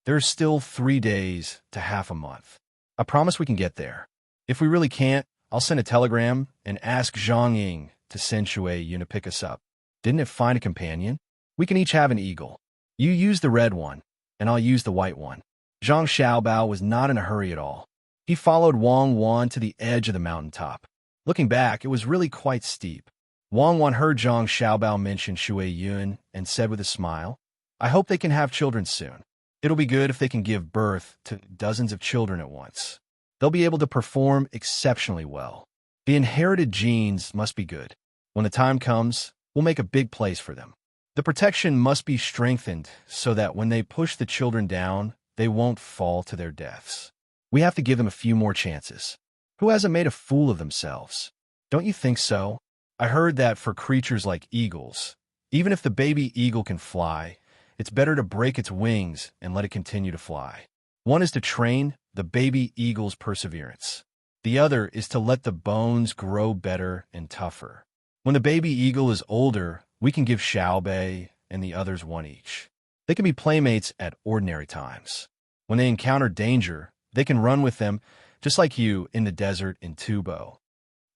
There's still 3 days to half a month. I promise we can get there. If we really can't, I'll send a telegram and ask Zhang Ying to send Shui Yun to pick us up. Didn't it find a companion? We can each have an eagle. You use the red one, and I'll use the white one. Zhang Xiaobao was not in a hurry at all. He followed Wang Wan to the edge of the mountaintop. Looking back, it was really quite steep. Wang Wan heard Zhang Xiaobao mention Shui Yun and said with a smile, I hope they can have children soon. It'll be good if they can give birth to dozens of children at once. They'll be able to perform exceptionally well. The inherited genes must be good. When the time comes, we'll make a big place for them. The protection must be strengthened so that when they push the children down, they won't fall to their deaths. We have to give them a few more chances. Who hasn't made a fool of themselves? Don't you think so? I heard that for creatures like eagles, even if the baby eagle can fly, it's better to break its wings and let it continue to fly. One is to train the baby eagle's perseverance. The other is to let the bones grow better and tougher. When the baby eagle is older, we can give Xiao Bei and the others one each. They can be playmates at ordinary times. When they encounter danger, they can run with them, just like you in the desert in Tubo.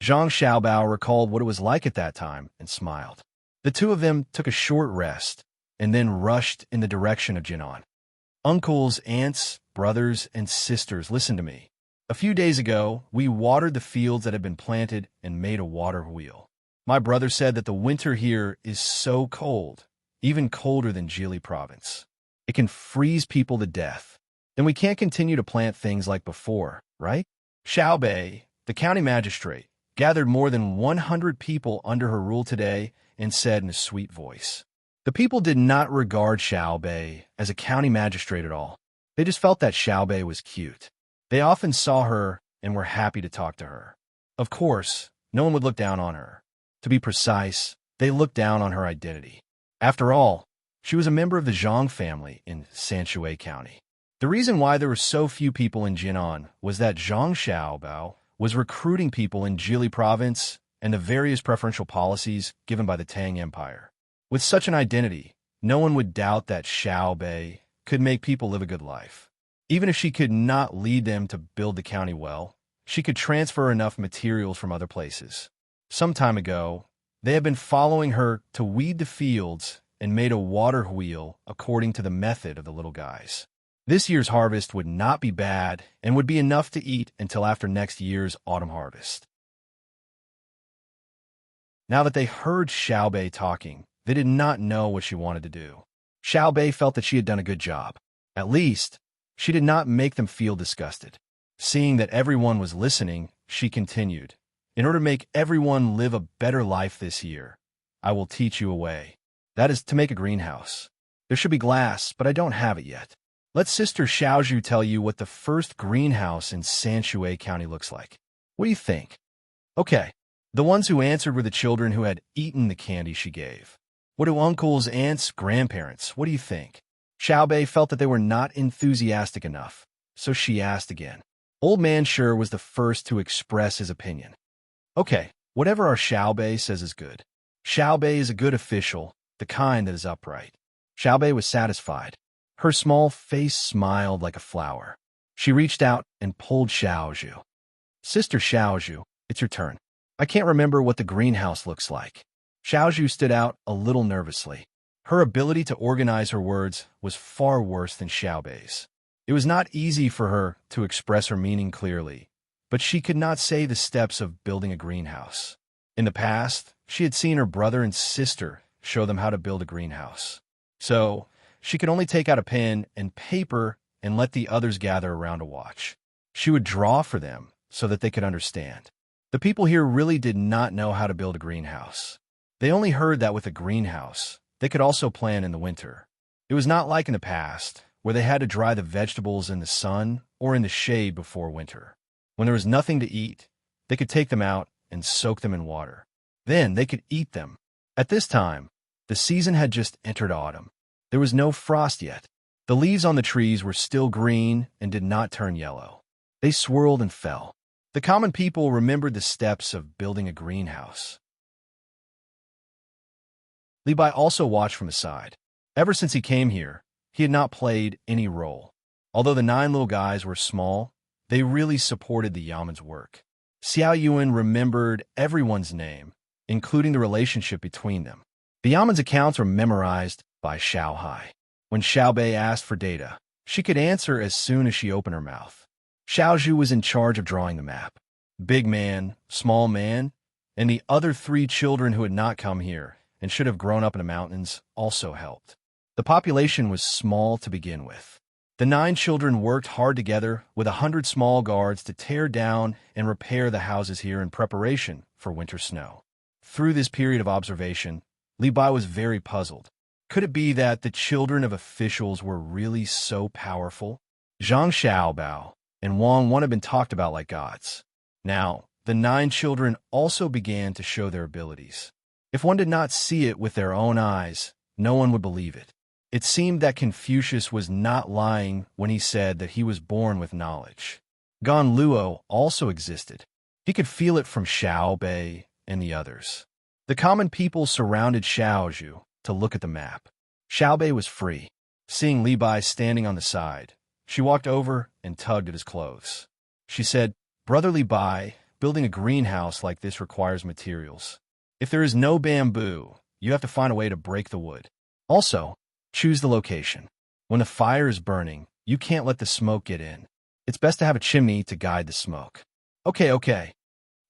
Zhang Xiaobao recalled what it was like at that time and smiled. The two of them took a short rest and then rushed in the direction of Jinan. Uncles, aunts, brothers, and sisters, listen to me. A few days ago, we watered the fields that had been planted and made a water wheel. My brother said that the winter here is so cold, even colder than Jili province. It can freeze people to death. Then we can't continue to plant things like before, right? Xiao Bei, the county magistrate, gathered more than 100 people under her rule today and said in a sweet voice. The people did not regard Xiao Bei as a county magistrate at all. They just felt that Xiao Bei was cute. They often saw her and were happy to talk to her. Of course, no one would look down on her. To be precise, they looked down on her identity. After all, she was a member of the Zhang family in Sanshui County. The reason why there were so few people in Jinan was that Zhang Xiaobao was recruiting people in Jili province and the various preferential policies given by the Tang Empire. With such an identity, no one would doubt that Xiaobei could make people live a good life. Even if she could not lead them to build the county well, she could transfer enough materials from other places. Some time ago, they had been following her to weed the fields and made a water wheel according to the method of the little guys. This year's harvest would not be bad and would be enough to eat until after next year's autumn harvest. Now that they heard Xiaobei talking, they did not know what she wanted to do. Xiaobei felt that she had done a good job. At least, she did not make them feel disgusted. Seeing that everyone was listening, she continued, "In order to make everyone live a better life this year, I will teach you a way. That is to make a greenhouse. There should be glass, but I don't have it yet. Let Sister Xiaozhu tell you what the first greenhouse in Sanshui County looks like. What do you think?" Okay. The ones who answered were the children who had eaten the candy she gave. What do uncles, aunts, grandparents, what do you think? Xiaobei felt that they were not enthusiastic enough, so she asked again. Old Man Sure was the first to express his opinion. Okay, whatever our Xiaobei says is good. Xiaobei is a good official, the kind that is upright. Xiaobei was satisfied. Her small face smiled like a flower. She reached out and pulled Xiaozhu. Sister Xiaozhu, it's your turn. I can't remember what the greenhouse looks like. Xiaozhu stood out a little nervously. Her ability to organize her words was far worse than Xiaobei's. It was not easy for her to express her meaning clearly, but she could not say the steps of building a greenhouse. In the past, she had seen her brother and sister show them how to build a greenhouse. So, she could only take out a pen and paper and let the others gather around to watch. She would draw for them so that they could understand. The people here really did not know how to build a greenhouse. They only heard that with a greenhouse, they could also plant in the winter. It was not like in the past, where they had to dry the vegetables in the sun or in the shade before winter. When there was nothing to eat, they could take them out and soak them in water. Then they could eat them. At this time, the season had just entered autumn. There was no frost yet. The leaves on the trees were still green and did not turn yellow. They swirled and fell. The common people remembered the steps of building a greenhouse. Li Bai also watched from the side. Ever since he came here, he had not played any role. Although the 9 little guys were small, they really supported the Yaman's work. Xiao Yuan remembered everyone's name, including the relationship between them. The Yaman's accounts were memorized by Xiao Hai. When Xiaobei asked for data, she could answer as soon as she opened her mouth. Xiaozhu was in charge of drawing the map. Big Man, Small Man, and the other 3 children who had not come here and should have grown up in the mountains also helped. The population was small to begin with. The 9 children worked hard together with 100 small guards to tear down and repair the houses here in preparation for winter snow. Through this period of observation, Li Bai was very puzzled. Could it be that the children of officials were really so powerful? Zhang Xiaobao and Wang Wan had been talked about like gods. Now, the 9 children also began to show their abilities. If one did not see it with their own eyes, no one would believe it. It seemed that Confucius was not lying when he said that he was born with knowledge. Gan Luo also existed. He could feel it from Xiaobei and the others. The common people surrounded Xiaozhu to look at the map. Xiaobei was free. Seeing Li Bai standing on the side, she walked over and tugged at his clothes. She said, "Brother Li Bai, building a greenhouse like this requires materials. If there is no bamboo, you have to find a way to break the wood. Also, choose the location. When the fire is burning, you can't let the smoke get in. It's best to have a chimney to guide the smoke." Okay.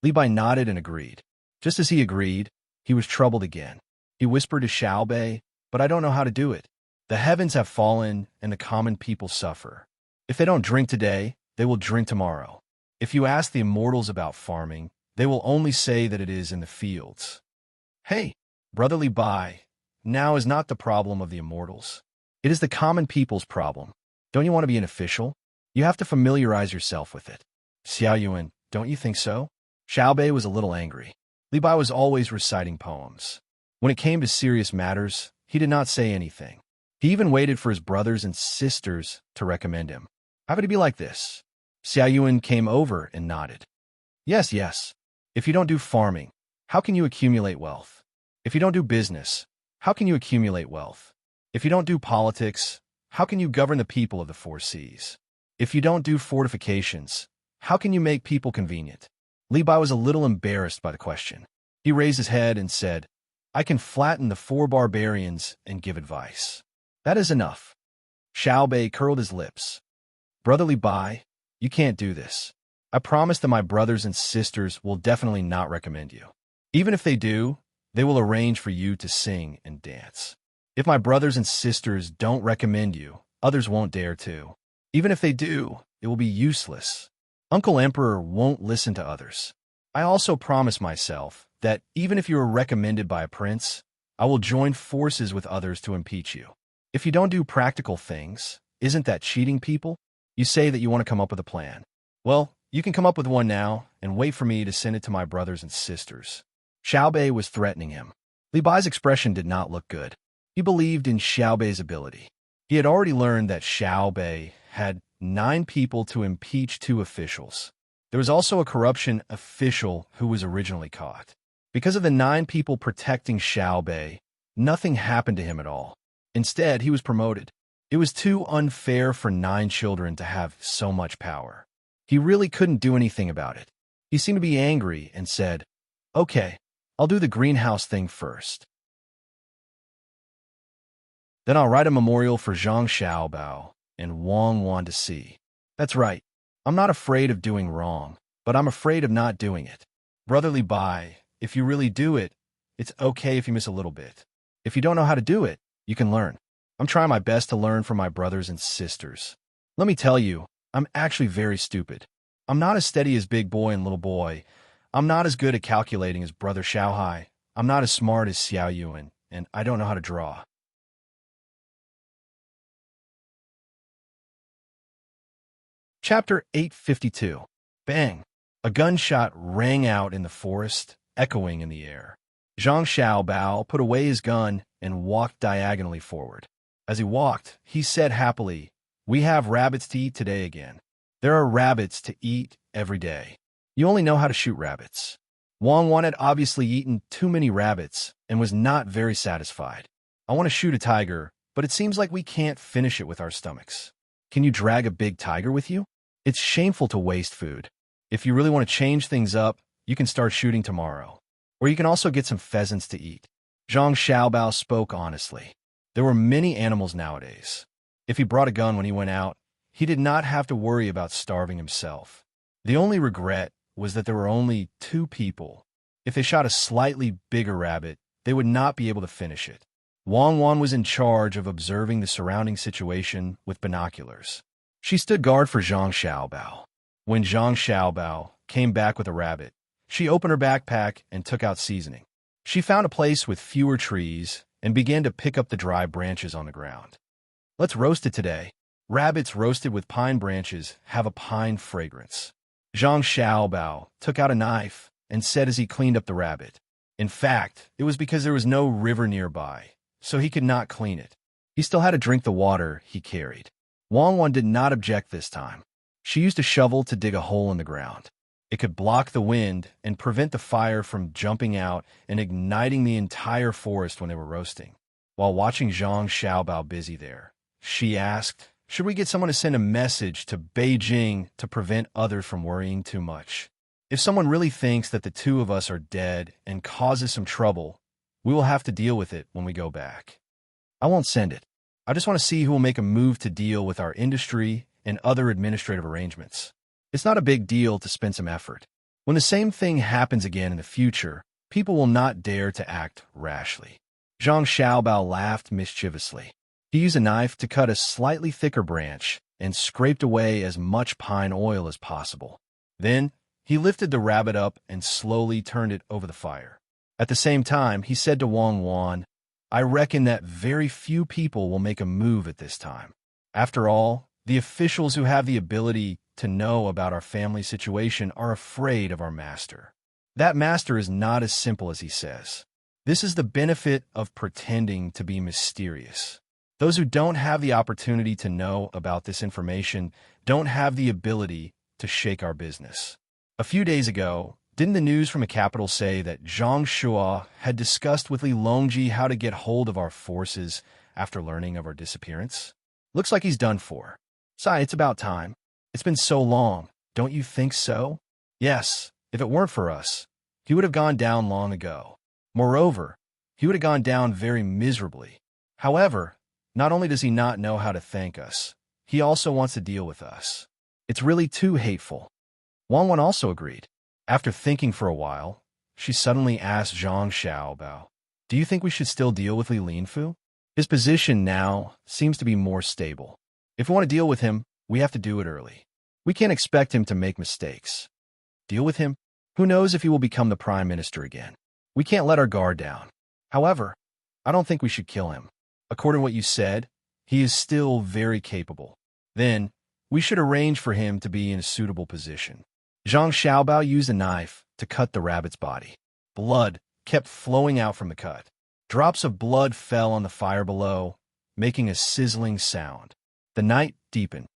Li Bai nodded and agreed. Just as he agreed, he was troubled again. He whispered to Xiaobei, "But I don't know how to do it. The heavens have fallen and the common people suffer. If they don't drink today, they will drink tomorrow. If you ask the immortals about farming, they will only say that it is in the fields." Hey, Brother Li Bai, now is not the problem of the immortals. It is the common people's problem. Don't you want to be an official? You have to familiarize yourself with it. Xiao Yuan, don't you think so? Xiaobei was a little angry. Li Bai was always reciting poems. When it came to serious matters, he did not say anything. He even waited for his brothers and sisters to recommend him. How could he be like this? Xiao Yuan came over and nodded. Yes, yes. If you don't do farming, how can you accumulate wealth? If you don't do business, how can you accumulate wealth? If you don't do politics, how can you govern the people of the four seas? If you don't do fortifications, how can you make people convenient? Li Bai was a little embarrassed by the question. He raised his head and said, I can flatten the four barbarians and give advice. That is enough. Xiao Bei curled his lips. Brother Li Bai, you can't do this. I promise that my brothers and sisters will definitely not recommend you. Even if they do, they will arrange for you to sing and dance. If my brothers and sisters don't recommend you, others won't dare to. Even if they do, it will be useless. Uncle Emperor won't listen to others. I also promise myself that even if you are recommended by a prince, I will join forces with others to impeach you. If you don't do practical things, isn't that cheating people? You say that you want to come up with a plan. Well, you can come up with one now and wait for me to send it to my brothers and sisters. Xiao Bei was threatening him. Li Bai's expression did not look good. He believed in Xiao Bei's ability. He had already learned that Xiao Bei had 9 people to impeach 2 officials. There was also a corruption official who was originally caught. Because of the 9 people protecting Xiao Bei, nothing happened to him at all. Instead, he was promoted. It was too unfair for 9 children to have so much power. He really couldn't do anything about it. He seemed to be angry and said, Okay, I'll do the greenhouse thing first. Then I'll write a memorial for Zhang Xiaobao and Wang Wan to see. That's right. I'm not afraid of doing wrong, but I'm afraid of not doing it. Brother Li Bai, if you really do it, it's okay if you miss a little bit. If you don't know how to do it, you can learn. I'm trying my best to learn from my brothers and sisters. Let me tell you, I'm actually very stupid. I'm not as steady as Big Boy and Little Boy. I'm not as good at calculating as Brother Xiaohai. I'm not as smart as Xiao Yuan, and I don't know how to draw. Chapter 852. Bang! A gunshot rang out in the forest, echoing in the air. Zhang Xiaobao put away his gun and walked diagonally forward. As he walked, he said happily, We have rabbits to eat today again. There are rabbits to eat every day. You only know how to shoot rabbits. Wang Wan had obviously eaten too many rabbits and was not very satisfied. I want to shoot a tiger, but it seems like we can't finish it with our stomachs. Can you drag a big tiger with you? It's shameful to waste food. If you really want to change things up, you can start shooting tomorrow. Or you can also get some pheasants to eat. Zhang Xiaobao spoke honestly. There were many animals nowadays. If he brought a gun when he went out, he did not have to worry about starving himself. The only regret was that there were only 2 people. If they shot a slightly bigger rabbit, they would not be able to finish it. Wang Wan was in charge of observing the surrounding situation with binoculars. She stood guard for Zhang Xiaobao. When Zhang Xiaobao came back with a rabbit, she opened her backpack and took out seasoning. She found a place with fewer trees and began to pick up the dry branches on the ground. Let's roast it today. Rabbits roasted with pine branches have a pine fragrance. Zhang Xiaobao took out a knife and said as he cleaned up the rabbit. In fact, it was because there was no river nearby, so he could not clean it. He still had to drink the water he carried. Wang Wan did not object this time. She used a shovel to dig a hole in the ground. It could block the wind and prevent the fire from jumping out and igniting the entire forest when they were roasting. While watching Zhang Xiaobao busy there, she asked, Should we get someone to send a message to Beijing to prevent others from worrying too much? If someone really thinks that the 2 of us are dead and causes some trouble, we will have to deal with it when we go back. I won't send it. I just want to see who will make a move to deal with our industry and other administrative arrangements. It's not a big deal to spend some effort. When the same thing happens again in the future, people will not dare to act rashly. Zhang Xiaobao laughed mischievously. He used a knife to cut a slightly thicker branch and scraped away as much pine oil as possible. Then, he lifted the rabbit up and slowly turned it over the fire. At the same time, he said to Wang Wan, I reckon that very few people will make a move at this time. After all, the officials who have the ability to know about our family situation are afraid of our master. That master is not as simple as he says. This is the benefit of pretending to be mysterious. Those who don't have the opportunity to know about this information don't have the ability to shake our business. A few days ago, didn't the news from the capital say that Zhang Shua had discussed with Li Longji how to get hold of our forces after learning of our disappearance? Looks like he's done for. Sai, it's about time. It's been so long, don't you think so? Yes, if it weren't for us, he would have gone down long ago. Moreover, he would have gone down very miserably. However, not only does he not know how to thank us, he also wants to deal with us. It's really too hateful. Wang Wen also agreed. After thinking for a while, she suddenly asked Zhang Xiaobao, "Do you think we should still deal with Li Linfu? His position now seems to be more stable. If we want to deal with him, we have to do it early. We can't expect him to make mistakes. Deal with him? Who knows if he will become the prime minister again? We can't let our guard down. However, I don't think we should kill him. According to what you said, he is still very capable. Then, we should arrange for him to be in a suitable position." Zhang Xiaobao used a knife to cut the rabbit's body. Blood kept flowing out from the cut. Drops of blood fell on the fire below, making a sizzling sound. The night deepened.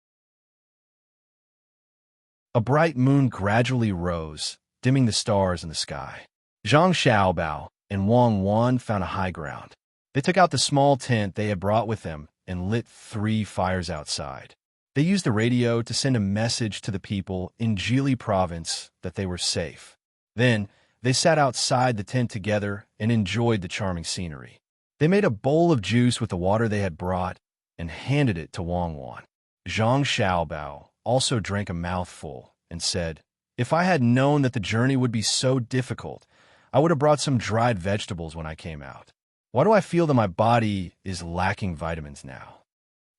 A bright moon gradually rose, dimming the stars in the sky. Zhang Xiaobao and Wang Wan found a high ground. They took out the small tent they had brought with them and lit 3 fires outside. They used the radio to send a message to the people in Jili province that they were safe. Then, they sat outside the tent together and enjoyed the charming scenery. They made a bowl of juice with the water they had brought and handed it to Wang Wan. Zhang Xiaobao also drank a mouthful and said, "If I had known that the journey would be so difficult, I would have brought some dried vegetables when I came out. Why do I feel that my body is lacking vitamins now?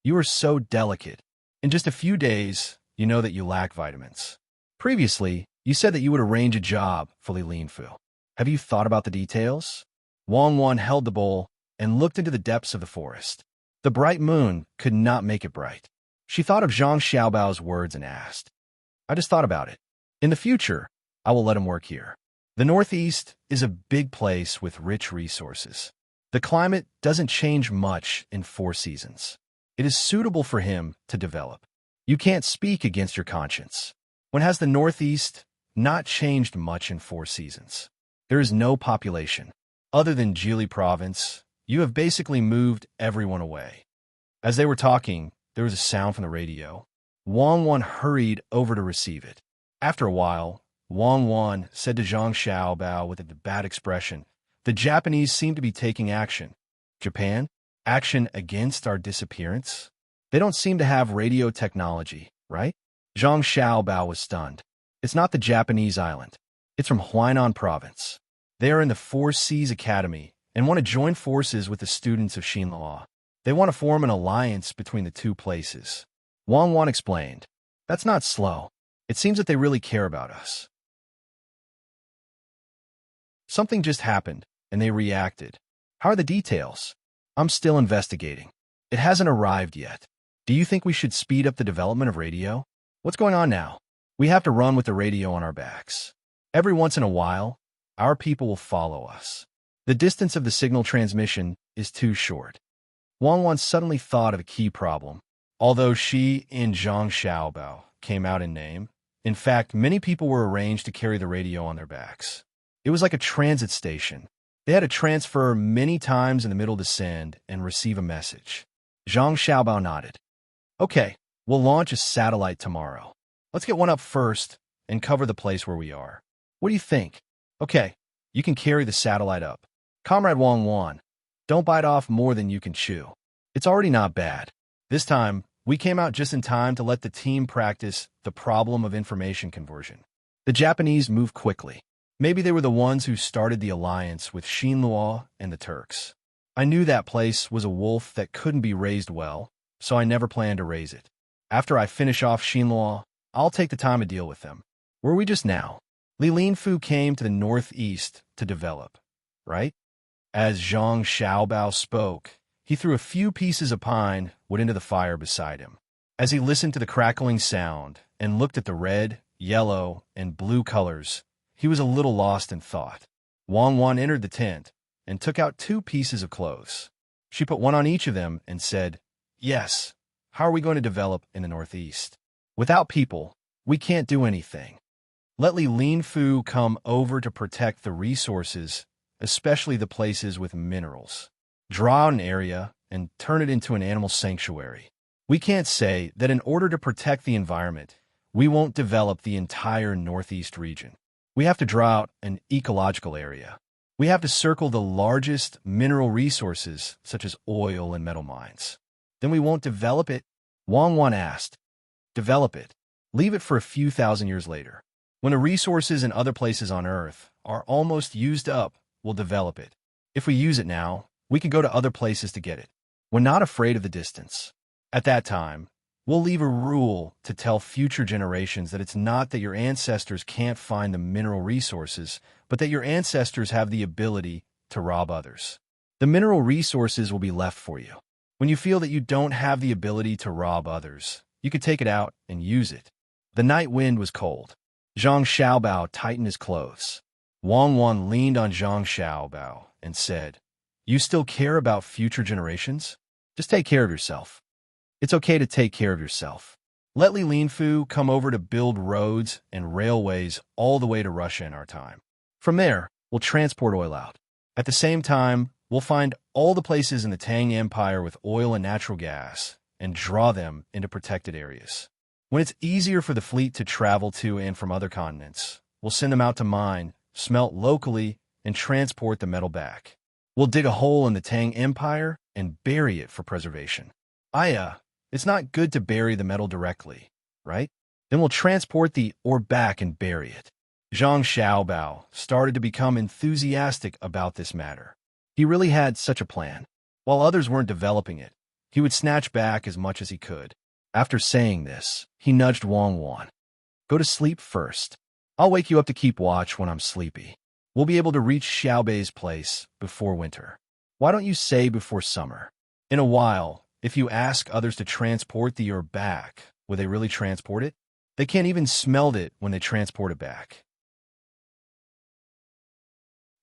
You are so delicate. In just a few days, you know that you lack vitamins. Previously, you said that you would arrange a job for Li Linfu. Have you thought about the details?" Wang Wan held the bowl and looked into the depths of the forest. The bright moon could not make it bright. She thought of Zhang Xiaobao's words and asked, "I just thought about it. In the future, I will let him work here. The Northeast is a big place with rich resources. The climate doesn't change much in 4 seasons. It is suitable for him to develop. You can't speak against your conscience. When has the Northeast not changed much in 4 seasons? There is no population. Other than Jili province, you have basically moved everyone away." As they were talking, there was a sound from the radio. Wang Wan hurried over to receive it. After a while, Wang Wan said to Zhang Xiaobao with a bad expression, "The Japanese seem to be taking action." "Japan? Action against our disappearance? They don't seem to have radio technology, right?" Zhang Xiaobao was stunned. "It's not the Japanese island. It's from Huainan province. They are in the 4 Seas Academy and want to join forces with the students of Xinhua. They want to form an alliance between the 2 places." Wang Wan explained, "That's not slow. It seems that they really care about us. Something just happened, and they reacted. How are the details? I'm still investigating. It hasn't arrived yet. Do you think we should speed up the development of radio? What's going on now? We have to run with the radio on our backs. Every once in a while, our people will follow us. The distance of the signal transmission is too short." Wang Wan suddenly thought of a key problem. Although she and Zhang Xiaobao came out in name, in fact, many people were arranged to carry the radio on their backs. It was like a transit station. They had to transfer many times in the middle to send and receive a message. Zhang Xiaobao nodded. "Okay, we'll launch a satellite tomorrow. Let's get one up first and cover the place where we are. What do you think? Okay, you can carry the satellite up. Comrade Wang Wan, don't bite off more than you can chew. It's already not bad. This time, we came out just in time to let the team practice the problem of information conversion. The Japanese moved quickly. Maybe they were the ones who started the alliance with Xinhua and the Turks. I knew that place was a wolf that couldn't be raised well, so I never planned to raise it. After I finish off Xinhua, I'll take the time to deal with them. Were we just now? Li Linfu came to the northeast to develop, right?" As Zhang Xiaobao spoke, he threw a few pieces of pine wood into the fire beside him. As he listened to the crackling sound and looked at the red, yellow, and blue colors, he was a little lost in thought. Wang Wan entered the tent and took out 2 pieces of clothes. She put one on each of them and said, "Yes, how are we going to develop in the Northeast? Without people, we can't do anything. Let Li Linfu come over to protect the resources, especially the places with minerals. Draw out an area and turn it into an animal sanctuary. We can't say that in order to protect the environment, we won't develop the entire Northeast region. We have to draw out an ecological area. We have to circle the largest mineral resources, such as oil and metal mines. Then we won't develop it?" Wang Wan asked. "Develop it. Leave it for a few thousand years later. When the resources in other places on Earth are almost used up, we'll develop it. If we use it now, we can go to other places to get it. We're not afraid of the distance. At that time, we'll leave a rule to tell future generations that it's not that your ancestors can't find the mineral resources, but that your ancestors have the ability to rob others. The mineral resources will be left for you. When you feel that you don't have the ability to rob others, you could take it out and use it." The night wind was cold. Zhang Xiaobao tightened his clothes. Wang Wan leaned on Zhang Xiaobao and said, "You still care about future generations? Just take care of yourself. It's okay to take care of yourself. Let Li Linfu come over to build roads and railways all the way to Russia in our time. From there, we'll transport oil out. At the same time, we'll find all the places in the Tang Empire with oil and natural gas and draw them into protected areas. When it's easier for the fleet to travel to and from other continents, we'll send them out to mine, smelt locally, and transport the metal back. We'll dig a hole in the Tang Empire and bury it for preservation. It's not good to bury the metal directly, right? Then we'll transport the ore back and bury it." Zhang Xiaobao started to become enthusiastic about this matter. He really had such a plan. While others weren't developing it, he would snatch back as much as he could. After saying this, he nudged Wang Wan. "Go to sleep first. I'll wake you up to keep watch when I'm sleepy. We'll be able to reach Xiaobei's place before winter. Why don't you say before summer? In a while, if you ask others to transport the ore back, will they really transport it? They can't even smelt it when they transport it back.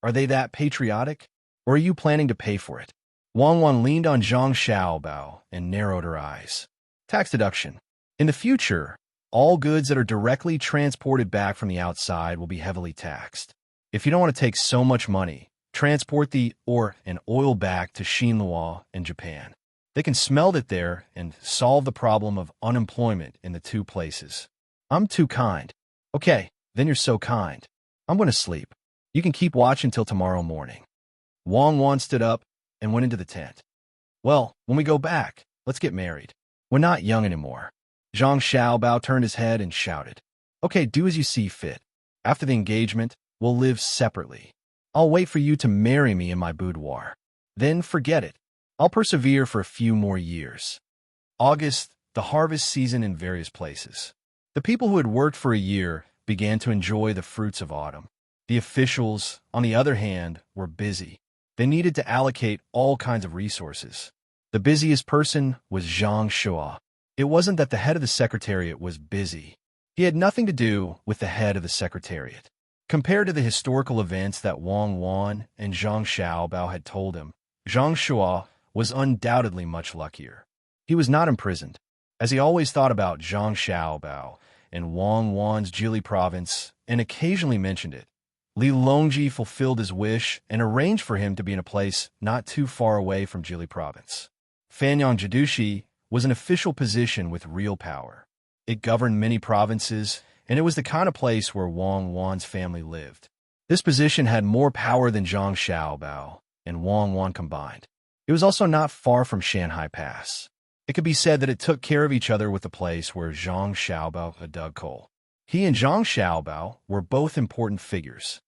Are they that patriotic? Or are you planning to pay for it?" Wang Wan leaned on Zhang Xiaobao and narrowed her eyes. "Tax deduction. In the future, all goods that are directly transported back from the outside will be heavily taxed. If you don't want to take so much money, transport the ore and oil back to Xinhua in Japan. They can smelt it there and solve the problem of unemployment in the two places." "I'm too kind." "Okay, then you're so kind. I'm going to sleep. You can keep watch until tomorrow morning." Wang Wan stood up and went into the tent. "Well, when we go back, let's get married. We're not young anymore." Zhang Xiaobao turned his head and shouted, "Okay, do as you see fit. After the engagement, we'll live separately. I'll wait for you to marry me in my boudoir. Then forget it. I'll persevere for a few more years." August, the harvest season in various places. The people who had worked for a year began to enjoy the fruits of autumn. The officials, on the other hand, were busy. They needed to allocate all kinds of resources. The busiest person was Zhang Shua. It wasn't that the head of the secretariat was busy. He had nothing to do with the head of the secretariat. Compared to the historical events that Wang Wan and Zhang Xiaobao had told him, Zhang Shua was undoubtedly much luckier. He was not imprisoned. As he always thought about Zhang Xiaobao and Wang Wan's Jili province and occasionally mentioned it, Li Longji fulfilled his wish and arranged for him to be in a place not too far away from Jili province. Fanyang Jidushi was an official position with real power. It governed many provinces, and it was the kind of place where Wang Wan's family lived. This position had more power than Zhang Xiaobao and Wang Wan combined. It was also not far from Shanhai Pass. It could be said that it took care of each other with the place where Zhang Xiaobao had dug coal. He and Zhang Xiaobao were both important figures.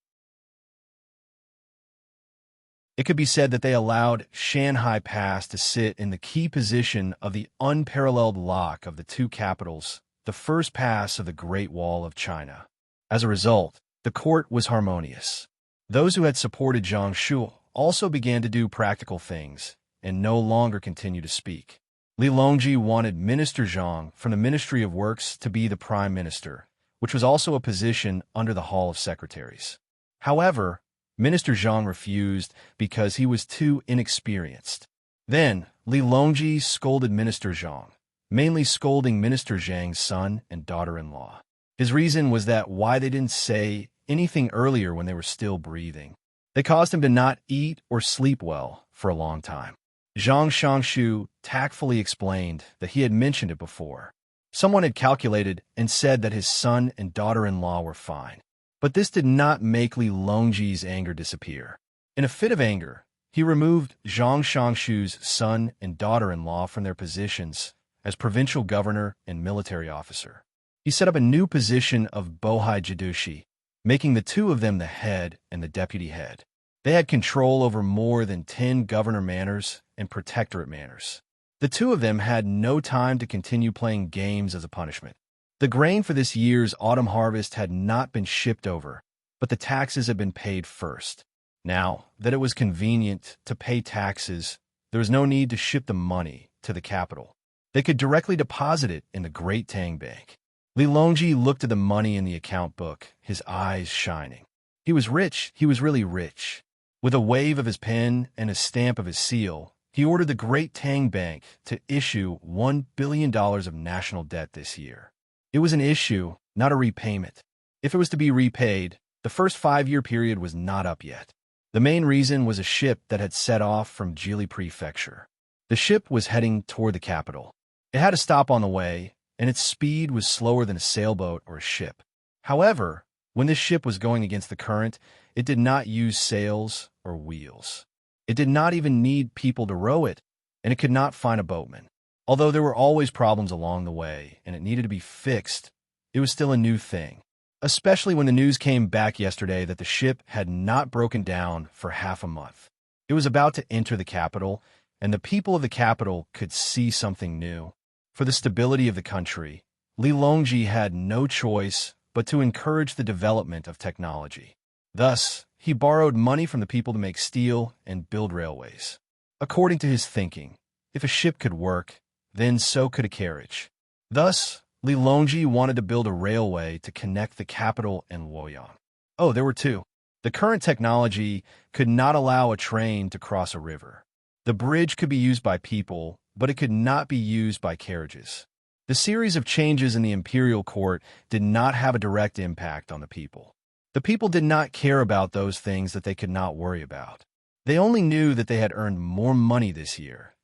It could be said that they allowed Shanhai Pass to sit in the key position of the unparalleled lock of the two capitals, the first pass of the Great Wall of China. As a result, the court was harmonious. Those who had supported Zhang Shu also began to do practical things and no longer continue to speak. Li Longji wanted Minister Zhang from the Ministry of Works to be the Prime Minister, which was also a position under the Hall of Secretaries. However, Minister Zhang refused because he was too inexperienced. Then, Li Longji scolded Minister Zhang, mainly scolding Minister Zhang's son and daughter-in-law. His reason was that why they didn't say anything earlier when they were still breathing. They caused him to not eat or sleep well for a long time. Zhang Shangshu tactfully explained that he had mentioned it before. Someone had calculated and said that his son and daughter-in-law were fine. But this did not make Li Longji's anger disappear. In a fit of anger, he removed Zhang Shangshu's son and daughter-in-law from their positions as provincial governor and military officer. He set up a new position of Bohai Jidushi, making the two of them the head and the deputy head. They had control over more than 10 governor manors and protectorate manors. The two of them had no time to continue playing games as a punishment. The grain for this year's autumn harvest had not been shipped over, but the taxes had been paid first. Now that it was convenient to pay taxes, there was no need to ship the money to the capital. They could directly deposit it in the Great Tang Bank. Li Longji looked at the money in the account book, his eyes shining. He was rich, he was really rich. With a wave of his pen and a stamp of his seal, he ordered the Great Tang Bank to issue $1 billion of national debt this year. It was an issue, not a repayment. If it was to be repaid, the first 5-year period was not up yet. The main reason was a ship that had set off from Jili Prefecture. The ship was heading toward the capital. It had to stop on the way, and its speed was slower than a sailboat or a ship. However, when this ship was going against the current, it did not use sails or wheels. It did not even need people to row it, and it could not find a boatman. Although there were always problems along the way, and it needed to be fixed, it was still a new thing. Especially when the news came back yesterday that the ship had not broken down for half a month. It was about to enter the capital, and the people of the capital could see something new. For the stability of the country, Li Longji had no choice but to encourage the development of technology. Thus, he borrowed money from the people to make steel and build railways. According to his thinking, if a ship could work, then so could a carriage. Thus, Li Longji wanted to build a railway to connect the capital and Luoyang. Oh, there were two. The current technology could not allow a train to cross a river. The bridge could be used by people, but it could not be used by carriages. The series of changes in the imperial court did not have a direct impact on the people. The people did not care about those things that they could not worry about. They only knew that they had earned more money this year.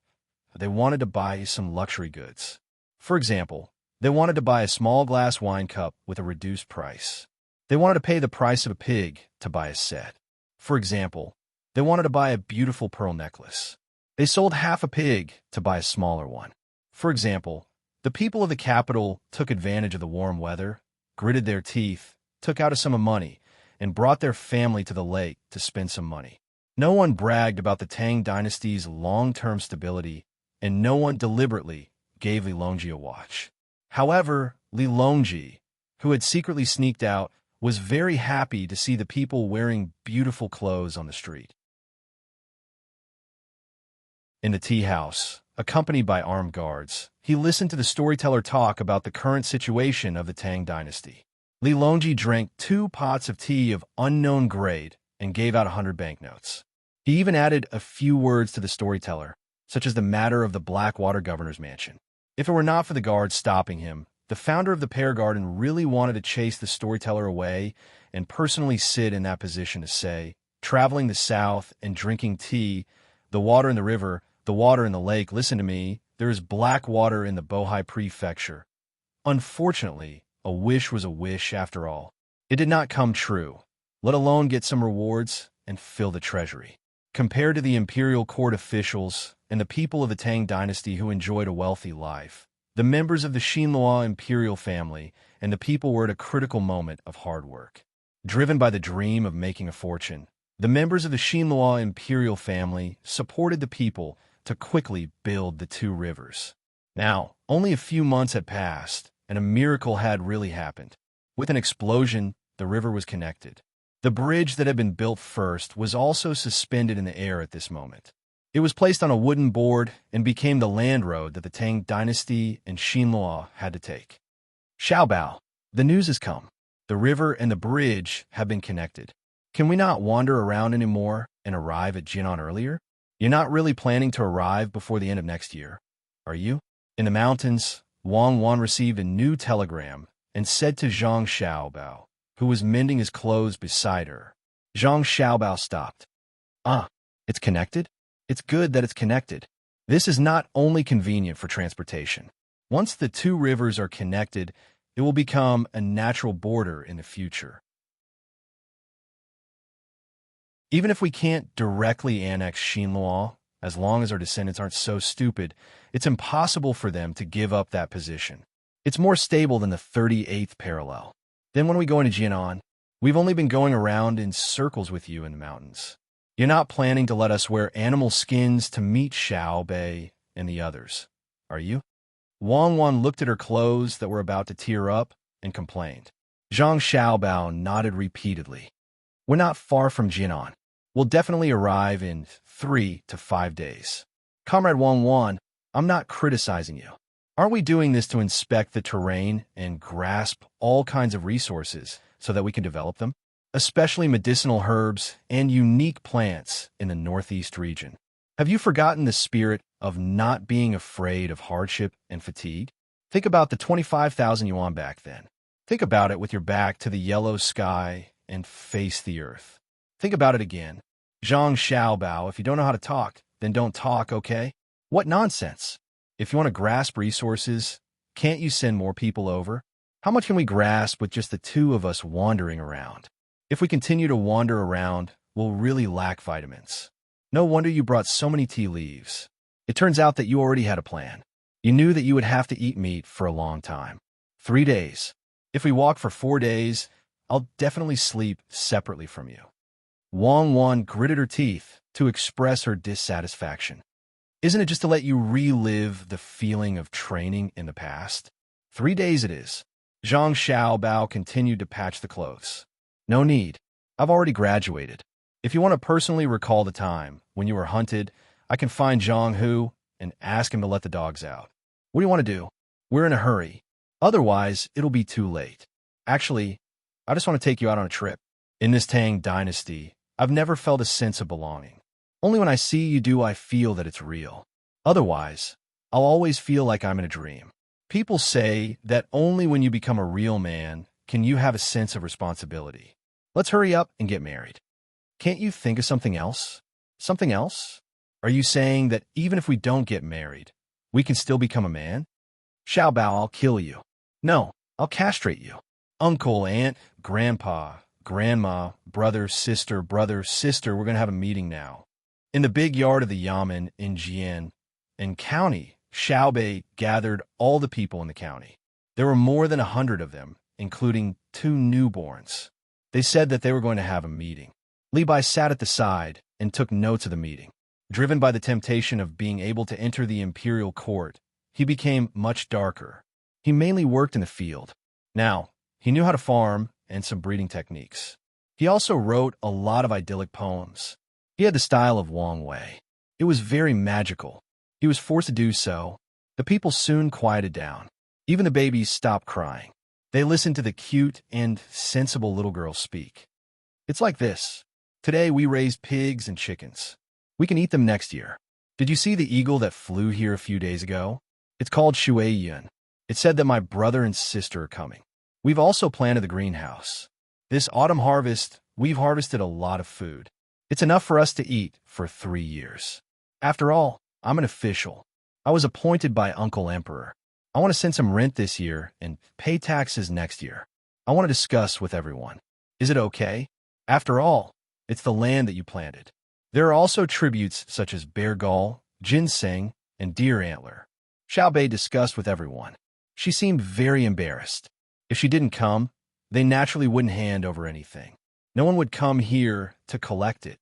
They wanted to buy some luxury goods. For example, they wanted to buy a small glass wine cup with a reduced price. They wanted to pay the price of a pig to buy a set. For example, they wanted to buy a beautiful pearl necklace. They sold half a pig to buy a smaller one. For example, the people of the capital took advantage of the warm weather, gritted their teeth, took out a sum of money, and brought their family to the lake to spend some money. No one bragged about the Tang dynasty's long-term stability, and no one deliberately gave Li Longji a watch. However, Li Longji, who had secretly sneaked out, was very happy to see the people wearing beautiful clothes on the street. In the tea house, accompanied by armed guards, he listened to the storyteller talk about the current situation of the Tang dynasty. Li Longji drank 2 pots of tea of unknown grade and gave out 100 banknotes. He even added a few words to the storyteller, such as the matter of the Blackwater governor's mansion. If it were not for the guards stopping him, the founder of the Pear Garden really wanted to chase the storyteller away and personally sit in that position to say, traveling the south and drinking tea, the water in the river, the water in the lake, listen to me, there is black water in the Bohai Prefecture. Unfortunately, a wish was a wish after all. It did not come true, let alone get some rewards and fill the treasury. Compared to the imperial court officials and the people of the Tang dynasty who enjoyed a wealthy life, the members of the Xinhua imperial family and the people were at a critical moment of hard work. Driven by the dream of making a fortune, the members of the Xinhua imperial family supported the people to quickly build the 2 rivers. Now, only a few months had passed, and a miracle had really happened. With an explosion, the river was connected. The bridge that had been built first was also suspended in the air at this moment. It was placed on a wooden board and became the land road that the Tang dynasty and Xinhua had to take. Xiaobao, the news has come. The river and the bridge have been connected. Can we not wander around anymore and arrive at Jinan earlier? You're not really planning to arrive before the end of next year, are you? In the mountains, Wang Wan received a new telegram and said to Zhang Xiaobao, who was mending his clothes beside her. Zhang Xiaobao stopped. Ah, it's connected? It's good that it's connected. This is not only convenient for transportation. Once the two rivers are connected, it will become a natural border in the future. Even if we can't directly annex Xinluo, as long as our descendants aren't so stupid, it's impossible for them to give up that position. It's more stable than the 38th parallel. Then when we go into Jianan, we've only been going around in circles with you in the mountains. You're not planning to let us wear animal skins to meet Xiao Bei and the others, are you? Wang Wan looked at her clothes that were about to tear up and complained. Zhang Xiaobao nodded repeatedly. We're not far from Jianan. We'll definitely arrive in 3 to 5 days. Comrade Wang Wan, I'm not criticizing you. Aren't we doing this to inspect the terrain and grasp all kinds of resources so that we can develop them? Especially medicinal herbs and unique plants in the northeast region. Have you forgotten the spirit of not being afraid of hardship and fatigue? Think about the 25,000 yuan back then. Think about it with your back to the yellow sky and face the earth. Think about it again. Zhang Xiaobao, if you don't know how to talk, then don't talk, okay? What nonsense. If you want to grasp resources, can't you send more people over? How much can we grasp with just the two of us wandering around? If we continue to wander around, we'll really lack vitamins. No wonder you brought so many tea leaves. It turns out that you already had a plan. You knew that you would have to eat meat for a long time. 3 days. If we walk for 4 days, I'll definitely sleep separately from you. Wang Wan gritted her teeth to express her dissatisfaction. Isn't it just to let you relive the feeling of training in the past? 3 days it is. Zhang Xiaobao continued to patch the clothes. No need. I've already graduated. If you want to personally recall the time when you were hunted, I can find Zhang Hu and ask him to let the dogs out. What do you want to do? We're in a hurry. Otherwise, it'll be too late. Actually, I just want to take you out on a trip. In this Tang Dynasty, I've never felt a sense of belonging. Only when I see you do I feel that it's real. Otherwise, I'll always feel like I'm in a dream. People say that only when you become a real man can you have a sense of responsibility. Let's hurry up and get married. Can't you think of something else? Something else? Are you saying that even if we don't get married, we can still become a man? Xiaobao, I'll kill you. No, I'll castrate you. Uncle, aunt, grandpa, grandma, brother, sister, we're going to have a meeting now. In the big yard of the Yamen in Jian and county, Xiaobei gathered all the people in the county. There were more than 100 of them, including 2 newborns. They said that they were going to have a meeting. Li Bai sat at the side and took notes of the meeting. Driven by the temptation of being able to enter the imperial court, he became much darker. He mainly worked in the field. Now, he knew how to farm and some breeding techniques. He also wrote a lot of idyllic poems. He had the style of Wang Wei. It was very magical. He was forced to do so. The people soon quieted down. Even the babies stopped crying. They listened to the cute and sensible little girl speak. It's like this. Today we raised pigs and chickens. We can eat them next year. Did you see the eagle that flew here a few days ago? It's called Shui Yun. It said that my brother and sister are coming. We've also planted the greenhouse. This autumn harvest, we've harvested a lot of food. It's enough for us to eat for 3 years. After all, I'm an official. I was appointed by Uncle Emperor. I want to send some rent this year and pay taxes next year. I want to discuss with everyone. Is it okay? After all, it's the land that you planted. There are also tributes such as bear gall, ginseng, and deer antler. Xiao Bei discussed with everyone. She seemed very embarrassed. If she didn't come, they naturally wouldn't hand over anything. No one would come here to collect it.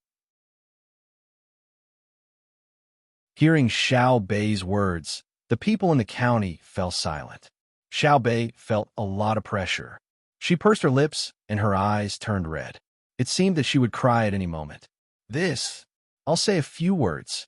Hearing Xiao Bei's words, the people in the county fell silent. Xiao Bei felt a lot of pressure. She pursed her lips and her eyes turned red. It seemed that she would cry at any moment. I'll say a few words.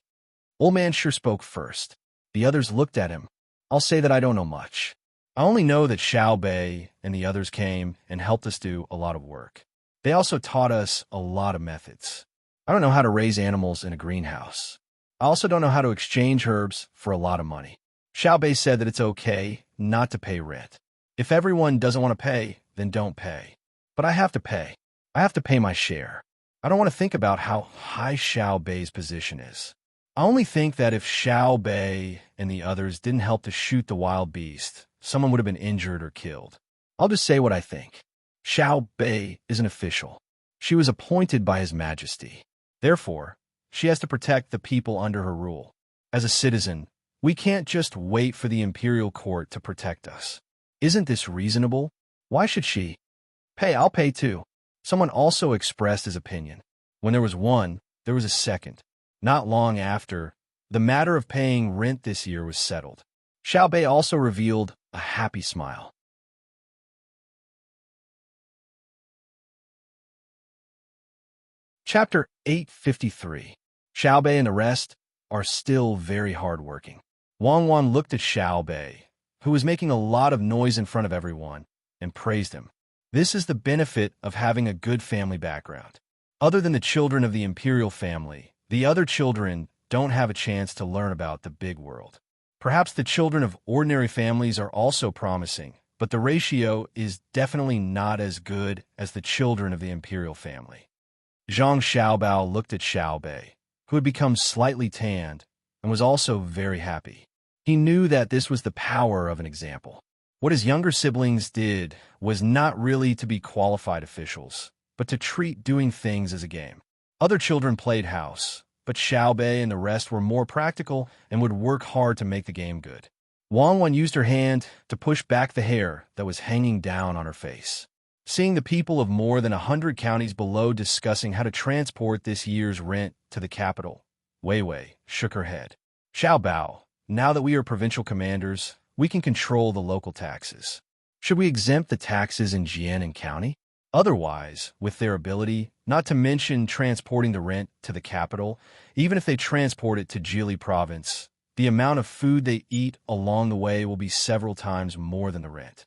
Old man sure spoke first. The others looked at him. I'll say that I don't know much. I only know that Xiao Bei and the others came and helped us do a lot of work. They also taught us a lot of methods. I don't know how to raise animals in a greenhouse. I also don't know how to exchange herbs for a lot of money. Xiao Bei said that it's okay not to pay rent. If everyone doesn't want to pay, then don't pay. But I have to pay. I have to pay my share. I don't want to think about how high Xiao Bei's position is. I only think that if Xiao Bei and the others didn't help to shoot the wild beast, someone would have been injured or killed. I'll just say what I think. Xiao Bei is an official. She was appointed by His Majesty. Therefore, she has to protect the people under her rule. As a citizen, we can't just wait for the imperial court to protect us. Isn't this reasonable? Why should she pay? I'll pay too. Someone also expressed his opinion. When there was one, there was a second. Not long after, the matter of paying rent this year was settled. Xiao Bei also revealed a happy smile. Chapter 853. Xiao Bei and the rest are still very hardworking. Wang Wan looked at Xiao Bei, who was making a lot of noise in front of everyone, and praised him. This is the benefit of having a good family background. Other than the children of the imperial family, the other children don't have a chance to learn about the big world. Perhaps the children of ordinary families are also promising, but the ratio is definitely not as good as the children of the imperial family. Zhang Xiaobao looked at Xiao Bei, who had become slightly tanned, and was also very happy. He knew that this was the power of an example. What his younger siblings did was not really to be qualified officials, but to treat doing things as a game. Other children played house, but Xiao Bei and the rest were more practical and would work hard to make the game good. Wang Wan used her hand to push back the hair that was hanging down on her face. Seeing the people of more than 100 counties below discussing how to transport this year's rent to the capital, Wei Wei shook her head. Xiao Bao, now that we are provincial commanders, we can control the local taxes. Should we exempt the taxes in Jian County? Otherwise, with their ability, not to mention transporting the rent to the capital, even if they transport it to Jili province, the amount of food they eat along the way will be several times more than the rent.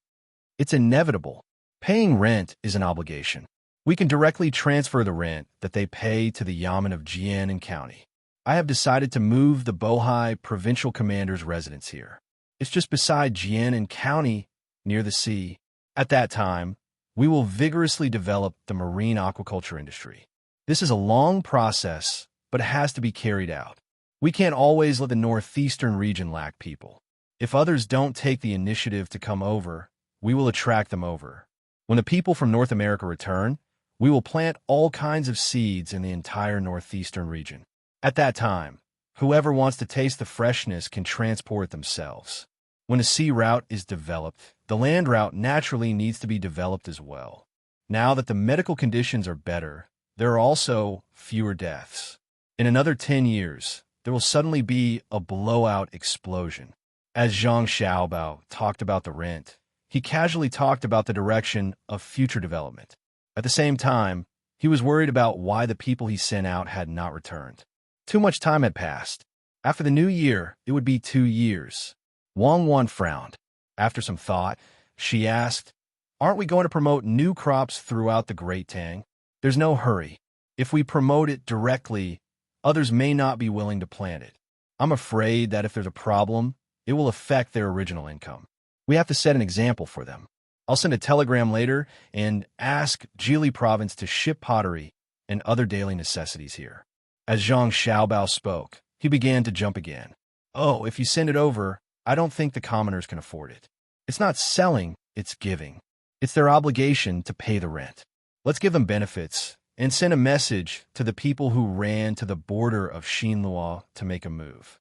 It's inevitable. Paying rent is an obligation. We can directly transfer the rent that they pay to the Yamen of Jian County. I have decided to move the Bohai provincial commander's residence here. It's just beside Jian County, near the sea. At that time, we will vigorously develop the marine aquaculture industry. This is a long process, but it has to be carried out. We can't always let the northeastern region lack people. If others don't take the initiative to come over, we will attract them over. When the people from North America return, we will plant all kinds of seeds in the entire northeastern region. At that time, whoever wants to taste the freshness can transport themselves. When a sea route is developed, the land route naturally needs to be developed as well. Now that the medical conditions are better, there are also fewer deaths. In another 10 years, there will suddenly be a blowout explosion. As Zhang Xiaobao talked about the rent, he casually talked about the direction of future development. At the same time, he was worried about why the people he sent out had not returned. Too much time had passed. After the new year, it would be 2 years. Wang Wan frowned. After some thought, she asked, "Aren't we going to promote new crops throughout the Great Tang? There's no hurry. If we promote it directly, others may not be willing to plant it. I'm afraid that if there's a problem, it will affect their original income. We have to set an example for them. I'll send a telegram later and ask Jili province to ship pottery and other daily necessities here." As Zhang Xiaobao spoke, he began to jump again. "Oh, if you send it over, I don't think the commoners can afford it. It's not selling, it's giving. It's their obligation to pay the rent. Let's give them benefits and send a message to the people who ran to the border of Xinluo to make a move."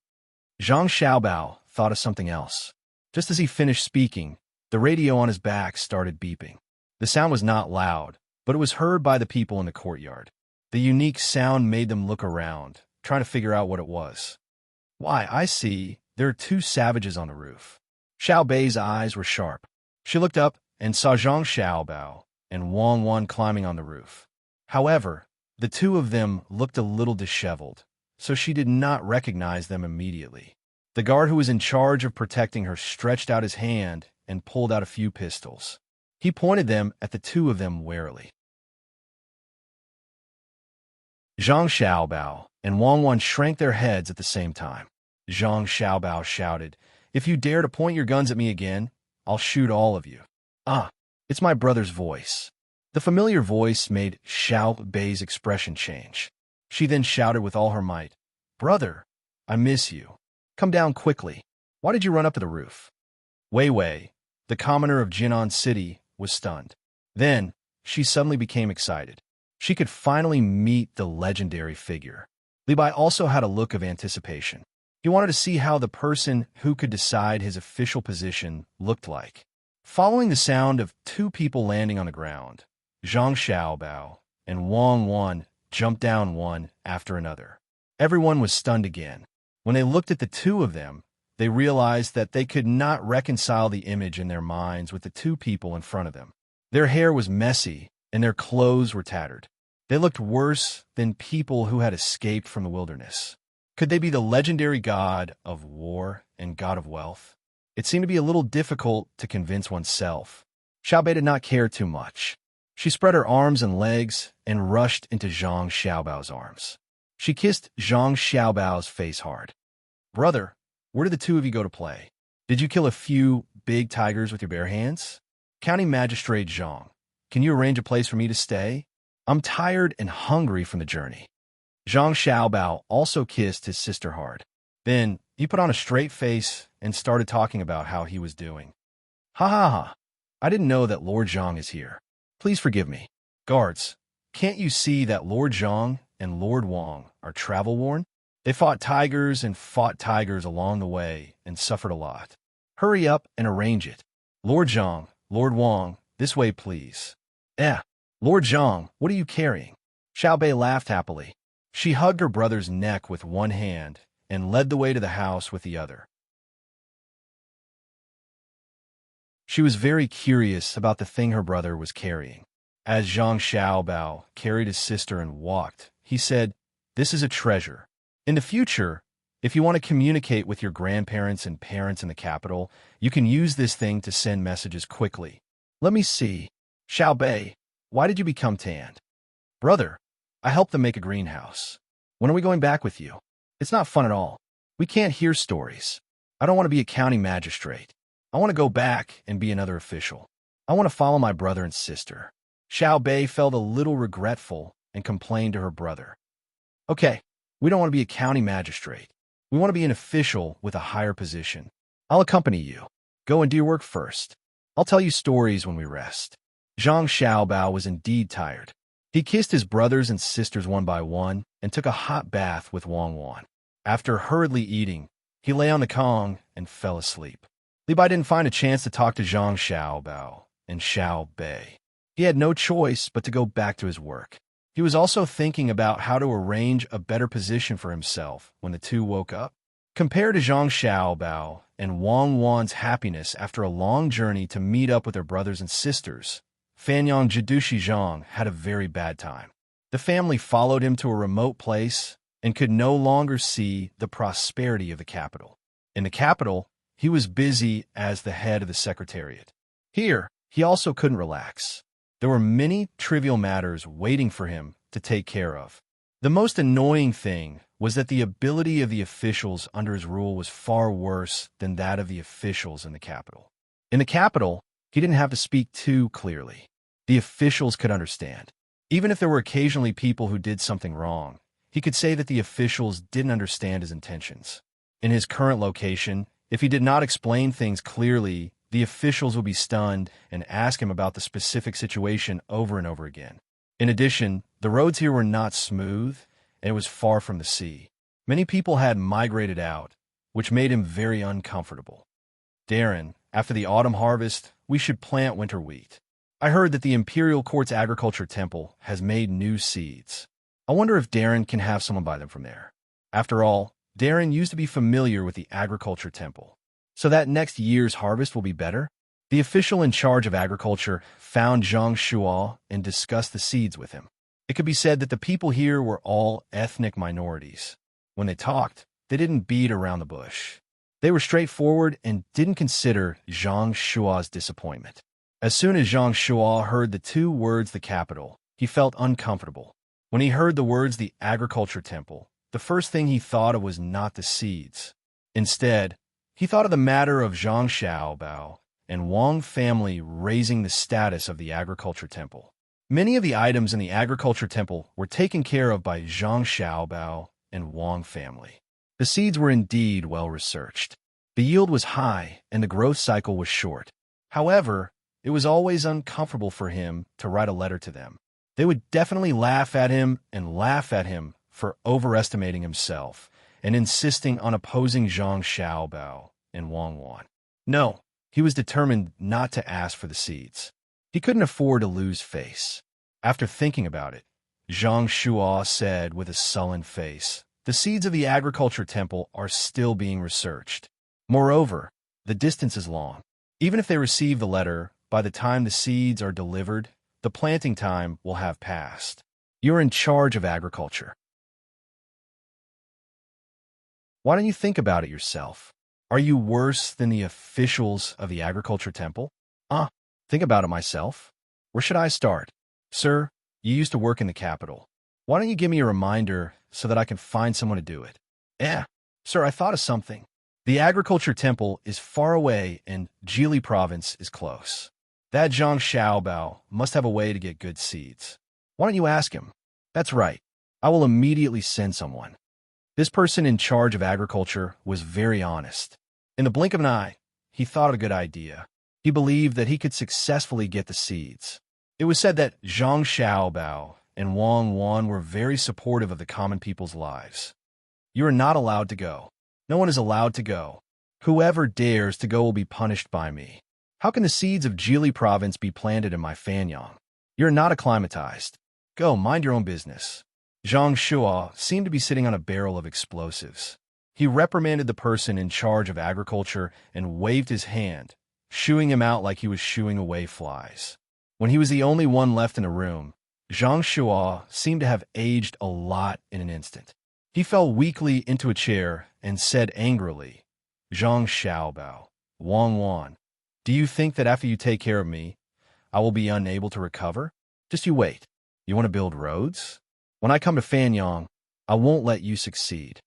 Zhang Xiaobao thought of something else. Just as he finished speaking, the radio on his back started beeping. The sound was not loud, but it was heard by the people in the courtyard. The unique sound made them look around, trying to figure out what it was. "Why, I see. There are 2 savages on the roof." Xiao Bei's eyes were sharp. She looked up and saw Zhang Xiaobao and Wang Wan climbing on the roof. However, the 2 of them looked a little disheveled, so she did not recognize them immediately. The guard who was in charge of protecting her stretched out his hand and pulled out a few pistols. He pointed them at the 2 of them warily. Zhang Xiaobao and Wang Wan shrank their heads at the same time. Zhang Xiaobao shouted, "If you dare to point your guns at me again, I'll shoot all of you." "Ah, it's my brother's voice." The familiar voice made Xiao Bei's expression change. She then shouted with all her might, "Brother, I miss you. Come down quickly. Why did you run up to the roof?" Wei Wei, the commoner of Jinan City, was stunned. Then, she suddenly became excited. She could finally meet the legendary figure. Li Bai also had a look of anticipation. He wanted to see how the person who could decide his official position looked like. Following the sound of two people landing on the ground, Zhang Xiaobao and Wang Wan jumped down one after another. Everyone was stunned again. When they looked at the two of them, they realized that they could not reconcile the image in their minds with the two people in front of them. Their hair was messy, and their clothes were tattered. They looked worse than people who had escaped from the wilderness. Could they be the legendary god of war and god of wealth? It seemed to be a little difficult to convince oneself. Xiao Bei did not care too much. She spread her arms and legs and rushed into Zhang Xiaobao's arms. She kissed Zhang Xiaobao's face hard. "Brother, where did the two of you go to play? Did you kill a few big tigers with your bare hands?" "County Magistrate Zhang, can you arrange a place for me to stay? I'm tired and hungry from the journey." Zhang Xiaobao also kissed his sister hard. Then he put on a straight face and started talking about how he was doing. "Ha ha ha. I didn't know that Lord Zhang is here. Please forgive me. Guards, can't you see that Lord Zhang and Lord Wang are travel-worn? They fought tigers along the way and suffered a lot. Hurry up and arrange it. Lord Zhang, Lord Wang, this way please." Lord Zhang, what are you carrying?" Xiao Bei laughed happily. She hugged her brother's neck with one hand and led the way to the house with the other. She was very curious about the thing her brother was carrying. As Zhang Xiaobao carried his sister and walked, he said, "This is a treasure. In the future, if you want to communicate with your grandparents and parents in the capital, you can use this thing to send messages quickly." "Let me see. Xiao Bei, why did you become tanned?" "Brother, I helped them make a greenhouse. When are we going back with you? It's not fun at all. We can't hear stories. I don't want to be a county magistrate. I want to go back and be another official. I want to follow my brother and sister." Xiao Bei felt a little regretful and complained to her brother. "Okay, we don't want to be a county magistrate. We want to be an official with a higher position. I'll accompany you. Go and do your work first. I'll tell you stories when we rest." Zhang Xiaobao was indeed tired. He kissed his brothers and sisters one by one and took a hot bath with Wang Wan. After hurriedly eating, he lay on the Kong and fell asleep. Li Bai didn't find a chance to talk to Zhang Xiaobao and Xiao Bei. He had no choice but to go back to his work. He was also thinking about how to arrange a better position for himself when the two woke up. Compared to Zhang Xiaobao and Wang Wan's happiness after a long journey to meet up with their brothers and sisters, Fanyang Jidushi Zhang had a very bad time. The family followed him to a remote place and could no longer see the prosperity of the capital. In the capital, he was busy as the head of the secretariat. Here, he also couldn't relax. There were many trivial matters waiting for him to take care of. The most annoying thing was that the ability of the officials under his rule was far worse than that of the officials in the capital. In the capital, he didn't have to speak too clearly. The officials could understand. Even if there were occasionally people who did something wrong, he could say that the officials didn't understand his intentions. In his current location, if he did not explain things clearly, the officials would be stunned and ask him about the specific situation over and over again. In addition, the roads here were not smooth, and it was far from the sea. Many people had migrated out, which made him very uncomfortable. "Darren, after the autumn harvest, we should plant winter wheat. I heard that the Imperial Court's Agriculture Temple has made new seeds. I wonder if Darren can have someone buy them from there." After all, Darren used to be familiar with the Agriculture Temple. So that next year's harvest will be better? The official in charge of agriculture found Zhang Shuo and discussed the seeds with him. It could be said that the people here were all ethnic minorities. When they talked, they didn't beat around the bush. They were straightforward and didn't consider Zhang Shuo's disappointment. As soon as Zhang Shuo heard the two words "the capital," he felt uncomfortable. When he heard the words "the agriculture temple," the first thing he thought of was not the seeds. Instead, he thought of the matter of Zhang Xiaobao and Wang family raising the status of the agriculture temple. Many of the items in the agriculture temple were taken care of by Zhang Xiaobao and Wang family. The seeds were indeed well researched. The yield was high and the growth cycle was short. However, it was always uncomfortable for him to write a letter to them. They would definitely laugh at him for overestimating himself and insisting on opposing Zhang Xiaobao and Wang Wan. No, he was determined not to ask for the seeds. He couldn't afford to lose face. After thinking about it, Zhang Shuo said with a sullen face, "The seeds of the agriculture temple are still being researched. Moreover, the distance is long. Even if they receive the letter, by the time the seeds are delivered, the planting time will have passed. You're in charge of agriculture. Why don't you think about it yourself? Are you worse than the officials of the agriculture temple?" Think about it myself. Where should I start? Sir, you used to work in the capital. Why don't you give me a reminder so that I can find someone to do it? Sir, I thought of something. The agriculture temple is far away and Jili province is close. That Zhang Xiaobao must have a way to get good seeds. Why don't you ask him? That's right. I will immediately send someone. This person in charge of agriculture was very honest. In the blink of an eye, he thought of a good idea. He believed that he could successfully get the seeds. It was said that Zhang Xiaobao and Wang Wan were very supportive of the common people's lives. You are not allowed to go. No one is allowed to go. Whoever dares to go will be punished by me. How can the seeds of Jili province be planted in my Fanyang? You're not acclimatized. Go, mind your own business. Zhang Shuo seemed to be sitting on a barrel of explosives. He reprimanded the person in charge of agriculture and waved his hand, shooing him out like he was shooing away flies. When he was the only one left in the room, Zhang Shuo seemed to have aged a lot in an instant. He fell weakly into a chair and said angrily, "Zhang Xiaobao, Wang Wan, do you think that after you take care of me, I will be unable to recover? Just you wait. You want to build roads? When I come to Fanyang, I won't let you succeed."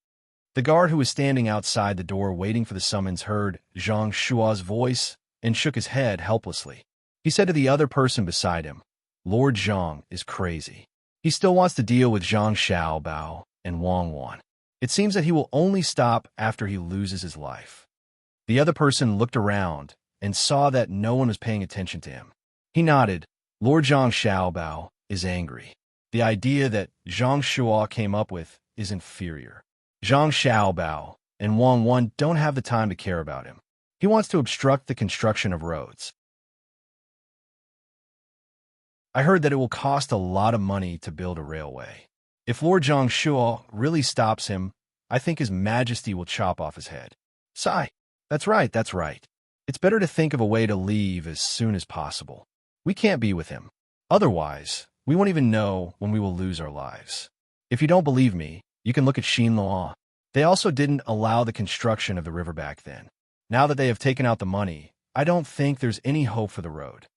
The guard who was standing outside the door waiting for the summons heard Zhang Shuo's voice and shook his head helplessly. He said to the other person beside him, "Lord Zhang is crazy. He still wants to deal with Zhang Xiaobao and Wang Wan. It seems that he will only stop after he loses his life." The other person looked around and saw that no one was paying attention to him. He nodded. Lord Zhang Xiaobao is angry. The idea that Zhang Shuo came up with is inferior. Zhang Xiaobao and Wang Wan don't have the time to care about him. He wants to obstruct the construction of roads. I heard that it will cost a lot of money to build a railway. If Lord Zhang Shuo really stops him, I think His Majesty will chop off his head. Sigh. That's right. It's better to think of a way to leave as soon as possible. We can't be with him. Otherwise, we won't even know when we will lose our lives. If you don't believe me, you can look at Xinluo. They also didn't allow the construction of the river back then. Now that they have taken out the money, I don't think there's any hope for the road.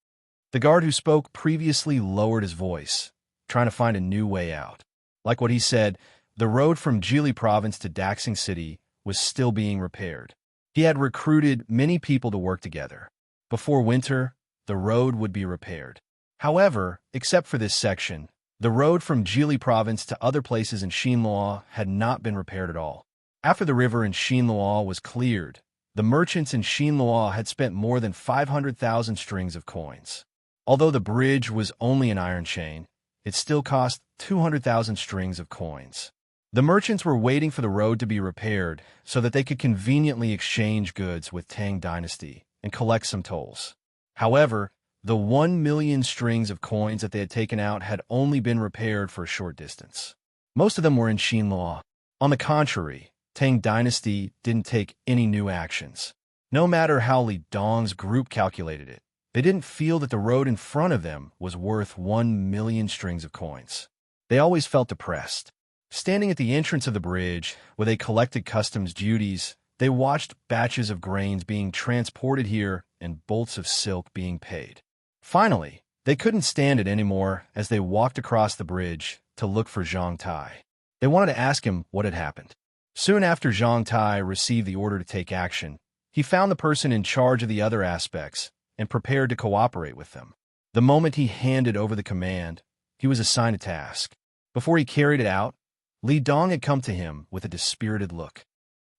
The guard who spoke previously lowered his voice, trying to find a new way out. Like what he said, the road from Jili province to Daxing City was still being repaired. He had recruited many people to work together. Before winter, the road would be repaired. However, except for this section, the road from Jili province to other places in Xinluo had not been repaired at all. After the river in Xinluo was cleared, the merchants in Xinluo had spent more than 500,000 strings of coins. Although the bridge was only an iron chain, it still cost 200,000 strings of coins. The merchants were waiting for the road to be repaired so that they could conveniently exchange goods with Tang Dynasty and collect some tolls. However, the 1 million strings of coins that they had taken out had only been repaired for a short distance. Most of them were in Xinluo. On the contrary, Tang Dynasty didn't take any new actions. No matter how Li Dong's group calculated it, they didn't feel that the road in front of them was worth 1 million strings of coins. They always felt depressed. Standing at the entrance of the bridge, where they collected customs duties, they watched batches of grains being transported here and bolts of silk being paid. Finally, they couldn't stand it anymore as they walked across the bridge to look for Zhang Tai. They wanted to ask him what had happened. Soon after Zhang Tai received the order to take action, he found the person in charge of the other aspects and prepared to cooperate with them. The moment he handed over the command, he was assigned a task. Before he carried it out, Li Dong had come to him with a dispirited look.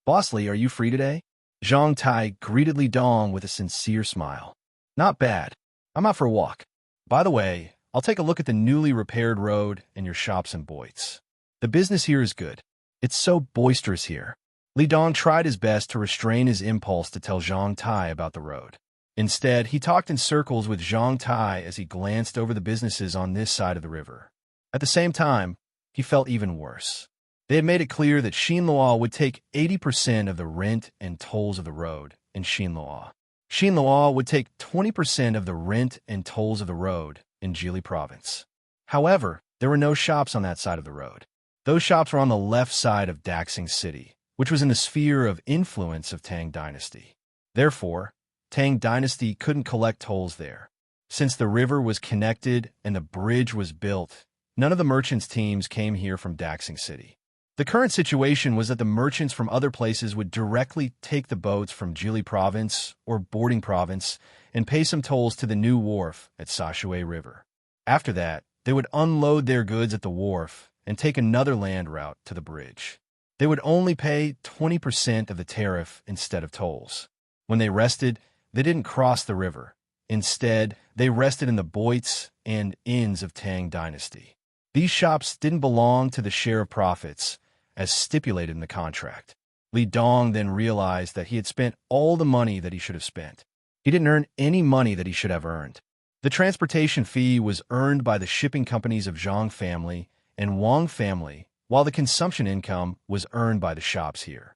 "Boss Li, are you free today?" Zhang Tai greeted Li Dong with a sincere smile. "Not bad. I'm out for a walk. By the way, I'll take a look at the newly repaired road and your shops and boits. The business here is good. It's so boisterous here." Li Dong tried his best to restrain his impulse to tell Zhang Tai about the road. Instead, he talked in circles with Zhang Tai as he glanced over the businesses on this side of the river. At the same time, he felt even worse. They had made it clear that Xinlua would take 80% of the rent and tolls of the road in Xinlua. Xinlua would take 20% of the rent and tolls of the road in Jili province. However, there were no shops on that side of the road. Those shops were on the left side of Daxing City, which was in the sphere of influence of Tang Dynasty. Therefore, Tang Dynasty couldn't collect tolls there. Since the river was connected and the bridge was built, none of the merchants' teams came here from Daxing City. The current situation was that the merchants from other places would directly take the boats from Jili province or Boarding province and pay some tolls to the new wharf at Sashui River. After that, they would unload their goods at the wharf and take another land route to the bridge. They would only pay 20% of the tariff instead of tolls. When they rested, they didn't cross the river. Instead, they rested in the boits and inns of Tang Dynasty. These shops didn't belong to the share of profits, as stipulated in the contract. Li Dong then realized that he had spent all the money that he should have spent. He didn't earn any money that he should have earned. The transportation fee was earned by the shipping companies of Zhang family and Wang family, while the consumption income was earned by the shops here.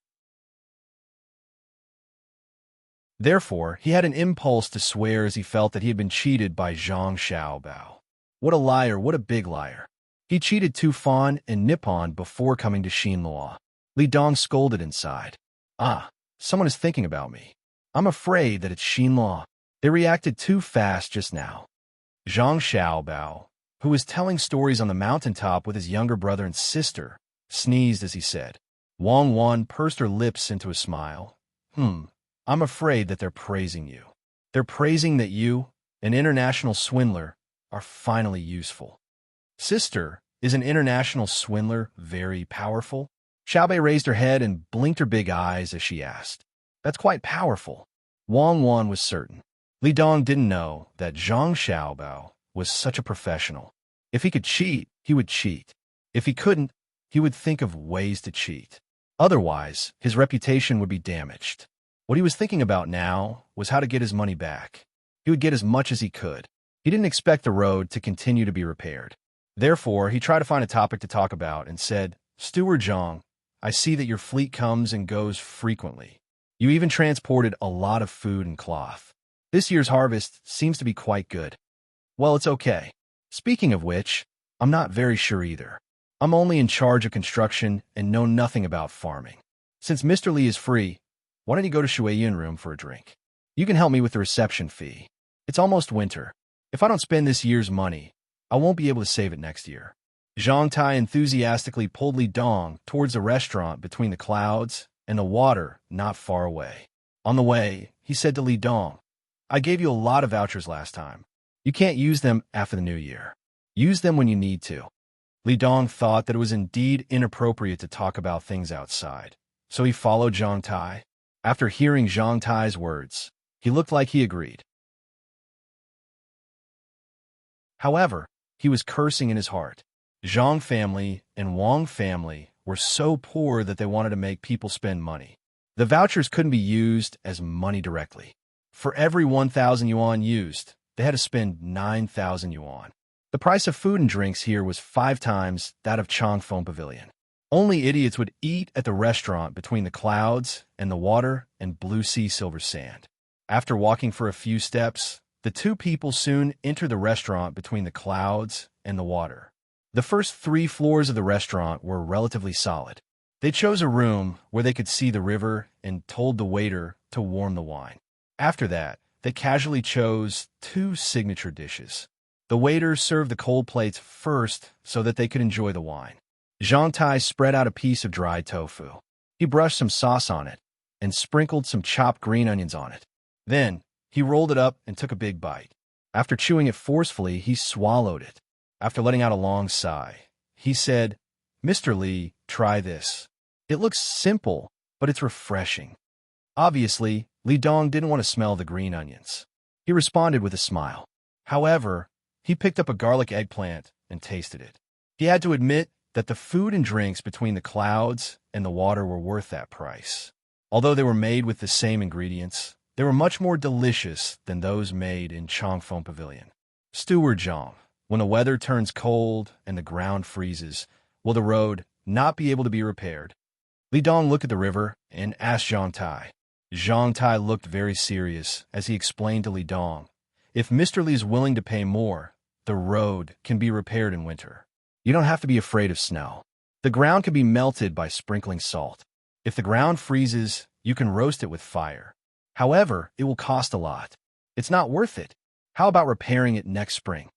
Therefore, he had an impulse to swear as he felt that he had been cheated by Zhang Xiaobao. What a liar, what a big liar. He cheated Tufan and Nippon before coming to Xinlua. Li Dong scolded inside. Someone is thinking about me. I'm afraid that it's Xinlua. They reacted too fast just now. Zhang Xiaobao, who was telling stories on the mountaintop with his younger brother and sister, sneezed as he said. Wang Wan pursed her lips into a smile. I'm afraid that they're praising you. They're praising that you, an international swindler, are finally useful. Sister, is an international swindler very powerful? Xiaobei raised her head and blinked her big eyes as she asked. That's quite powerful. Wang Wan was certain. Li Dong didn't know that Zhang Xiaobao was such a professional. If he could cheat, he would cheat. If he couldn't, he would think of ways to cheat. Otherwise, his reputation would be damaged. What he was thinking about now was how to get his money back. He would get as much as he could. He didn't expect the road to continue to be repaired. Therefore, he tried to find a topic to talk about and said, Steward Zhang, I see that your fleet comes and goes frequently. You even transported a lot of food and cloth. This year's harvest seems to be quite good. Well, it's okay. Speaking of which, I'm not very sure either. I'm only in charge of construction and know nothing about farming. Since Mr. Li is free, why don't you go to Shuiyun room for a drink? You can help me with the reception fee. It's almost winter. If I don't spend this year's money, I won't be able to save it next year. Zhang Tai enthusiastically pulled Li Dong towards a restaurant between the clouds and the water not far away. On the way, he said to Li Dong, I gave you a lot of vouchers last time. You can't use them after the new year. Use them when you need to. Li Dong thought that it was indeed inappropriate to talk about things outside, so he followed Zhang Tai. After hearing Zhang Tai's words, he looked like he agreed. However, he was cursing in his heart. Zhang family and Wang family were so poor that they wanted to make people spend money. The vouchers couldn't be used as money directly. For every 1,000 yuan used, they had to spend 9,000 yuan. The price of food and drinks here was 5 times that of Changfeng Pavilion. Only idiots would eat at the restaurant between the clouds and the water and blue sea silver sand. After walking for a few steps, the two people soon entered the restaurant between the clouds and the water. The first 3 floors of the restaurant were relatively solid. They chose a room where they could see the river and told the waiter to warm the wine. After that, they casually chose 2 signature dishes. The waiter served the cold plates first so that they could enjoy the wine. Zhang Tai spread out a piece of dried tofu. He brushed some sauce on it and sprinkled some chopped green onions on it. Then, he rolled it up and took a big bite. After chewing it forcefully, he swallowed it. After letting out a long sigh, he said, "Mr. Li, try this. It looks simple, but it's refreshing." Obviously, Li Dong didn't want to smell the green onions. He responded with a smile. However, he picked up a garlic eggplant and tasted it. He had to admit that the food and drinks between the clouds and the water were worth that price. Although they were made with the same ingredients, they were much more delicious than those made in Changfeng Pavilion. Steward Zhang, when the weather turns cold and the ground freezes, will the road not be able to be repaired? Li Dong looked at the river and asked Zhang Tai. Zhang Tai looked very serious as he explained to Li Dong, "If Mr. Li is willing to pay more, the road can be repaired in winter. You don't have to be afraid of snow. The ground can be melted by sprinkling salt. If the ground freezes, you can roast it with fire. However, it will cost a lot. It's not worth it. How about repairing it next spring?"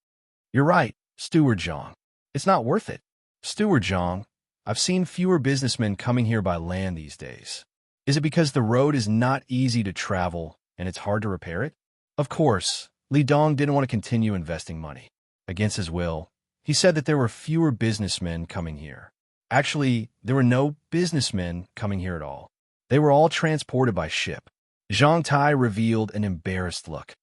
"You're right, Steward Zhang. It's not worth it." "Steward Zhang, I've seen fewer businessmen coming here by land these days. Is it because the road is not easy to travel and it's hard to repair it?" Of course, Li Dong didn't want to continue investing money. Against his will, he said that there were fewer businessmen coming here. Actually, there were no businessmen coming here at all. They were all transported by ship. Zhang Tai revealed an embarrassed look.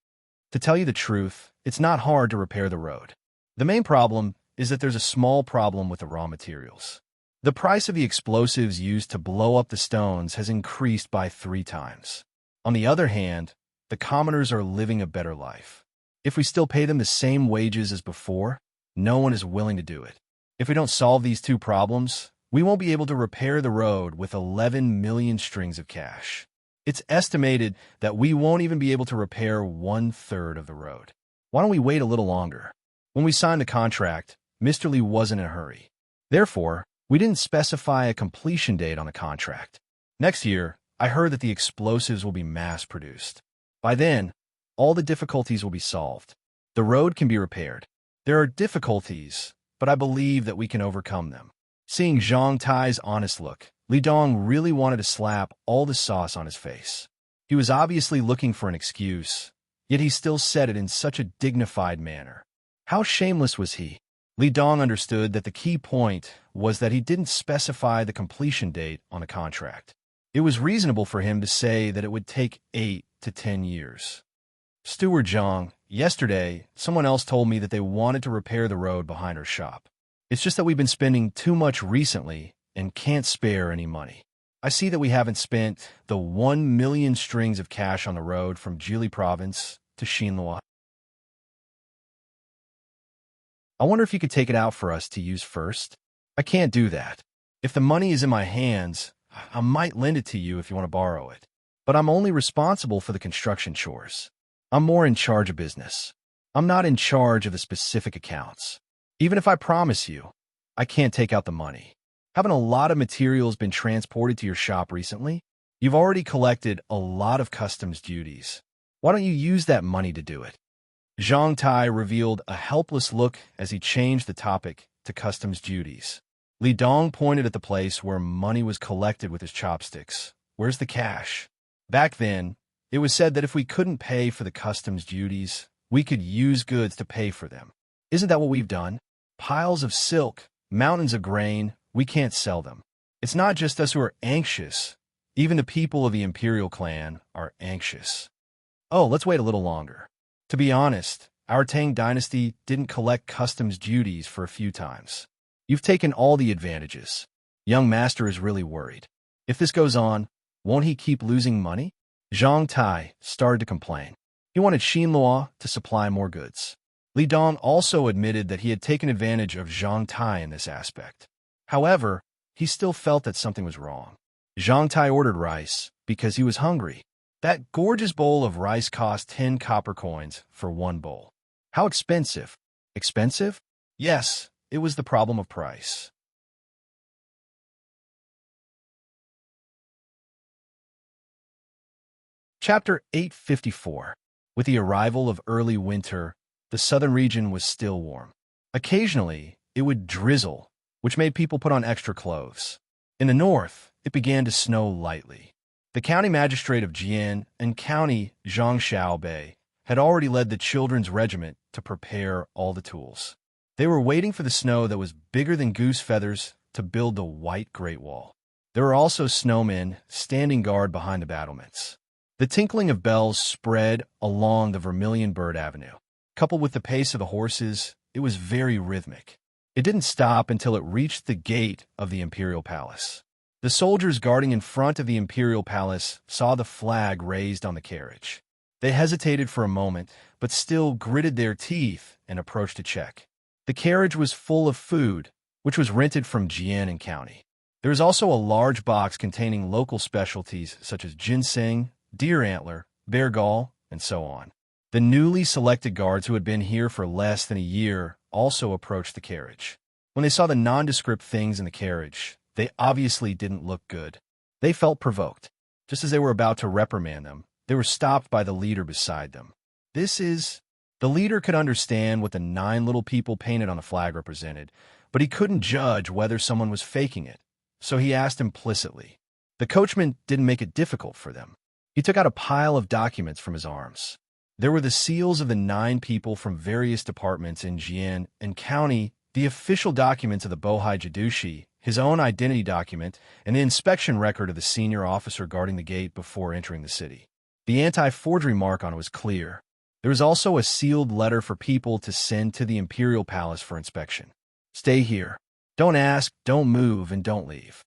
"To tell you the truth, it's not hard to repair the road. The main problem is that there's a small problem with the raw materials. The price of the explosives used to blow up the stones has increased by 3 times. On the other hand, the commoners are living a better life. If we still pay them the same wages as before, no one is willing to do it. If we don't solve these 2 problems, we won't be able to repair the road with 11 million strings of cash. It's estimated that we won't even be able to repair 1/3 of the road. Why don't we wait a little longer?" When we signed the contract, Mr. Li wasn't in a hurry. Therefore, we didn't specify a completion date on the contract. Next year, I heard that the explosives will be mass-produced. By then, all the difficulties will be solved. The road can be repaired. There are difficulties, but I believe that we can overcome them. Seeing Zhang Tai's honest look, Li Dong really wanted to slap all the sauce on his face. He was obviously looking for an excuse, yet he still said it in such a dignified manner. How shameless was he? Li Dong understood that the key point was that he didn't specify the completion date on the contract. It was reasonable for him to say that it would take 8 to 10 years. "Steward Zhang, yesterday, someone else told me that they wanted to repair the road behind our shop. It's just that we've been spending too much recently and can't spare any money. I see that we haven't spent the 1 million strings of cash on the road from Jili Province to Xinhua. I wonder if you could take it out for us to use first?" "I can't do that. If the money is in my hands, I might lend it to you if you want to borrow it. But I'm only responsible for the construction chores. I'm more in charge of business. I'm not in charge of the specific accounts. Even if I promise you, I can't take out the money. Haven't a lot of materials been transported to your shop recently? You've already collected a lot of customs duties. Why don't you use that money to do it?" Zhang Tai revealed a helpless look as he changed the topic to customs duties. Li Dong pointed at the place where money was collected with his chopsticks. "Where's the cash?" Back then, it was said that if we couldn't pay for the customs duties, we could use goods to pay for them. Isn't that what we've done? Piles of silk, mountains of grain, we can't sell them. It's not just us who are anxious. Even the people of the imperial clan are anxious. Oh, let's wait a little longer. To be honest, our Tang Dynasty didn't collect customs duties for a few times. You've taken all the advantages. Young master is really worried. If this goes on, won't he keep losing money? Zhang Tai started to complain. He wanted Xinhua to supply more goods. Li Dong also admitted that he had taken advantage of Zhang Tai in this aspect. However, he still felt that something was wrong. Zhang Tai ordered rice because he was hungry. That gorgeous bowl of rice cost 10 copper coins for 1 bowl. How expensive? Expensive? Yes, it was the problem of price. Chapter 854. With the arrival of early winter, the southern region was still warm. Occasionally, it would drizzle, which made people put on extra clothes. In the north, it began to snow lightly. The county magistrate of Jian and county Zhang Xiaobei had already led the children's regiment to prepare all the tools. They were waiting for the snow that was bigger than goose feathers to build the White Great Wall. There were also snowmen standing guard behind the battlements. The tinkling of bells spread along the Vermilion Bird Avenue. Coupled with the pace of the horses, it was very rhythmic. It didn't stop until it reached the gate of the Imperial Palace. The soldiers guarding in front of the Imperial Palace saw the flag raised on the carriage. They hesitated for a moment, but still gritted their teeth and approached to check. The carriage was full of food, which was rented from Jian and County. There was also a large box containing local specialties such as ginseng, deer antler, bear gall, and so on. The newly selected guards who had been here for less than a year also approached the carriage. When they saw the nondescript things in the carriage, they obviously didn't look good. They felt provoked. Just as they were about to reprimand them, they were stopped by the leader beside them. The leader could understand what the 9 little people painted on the flag represented, but he couldn't judge whether someone was faking it, so he asked implicitly. The coachman didn't make it difficult for them. He took out a pile of documents from his arms. There were the seals of the 9 people from various departments in Jian and County, the official documents of the Bohai Jadushi, his own identity document, and the inspection record of the senior officer guarding the gate before entering the city. The anti-forgery mark on it was clear. There was also a sealed letter for people to send to the Imperial Palace for inspection. Stay here. Don't ask, don't move, and don't leave.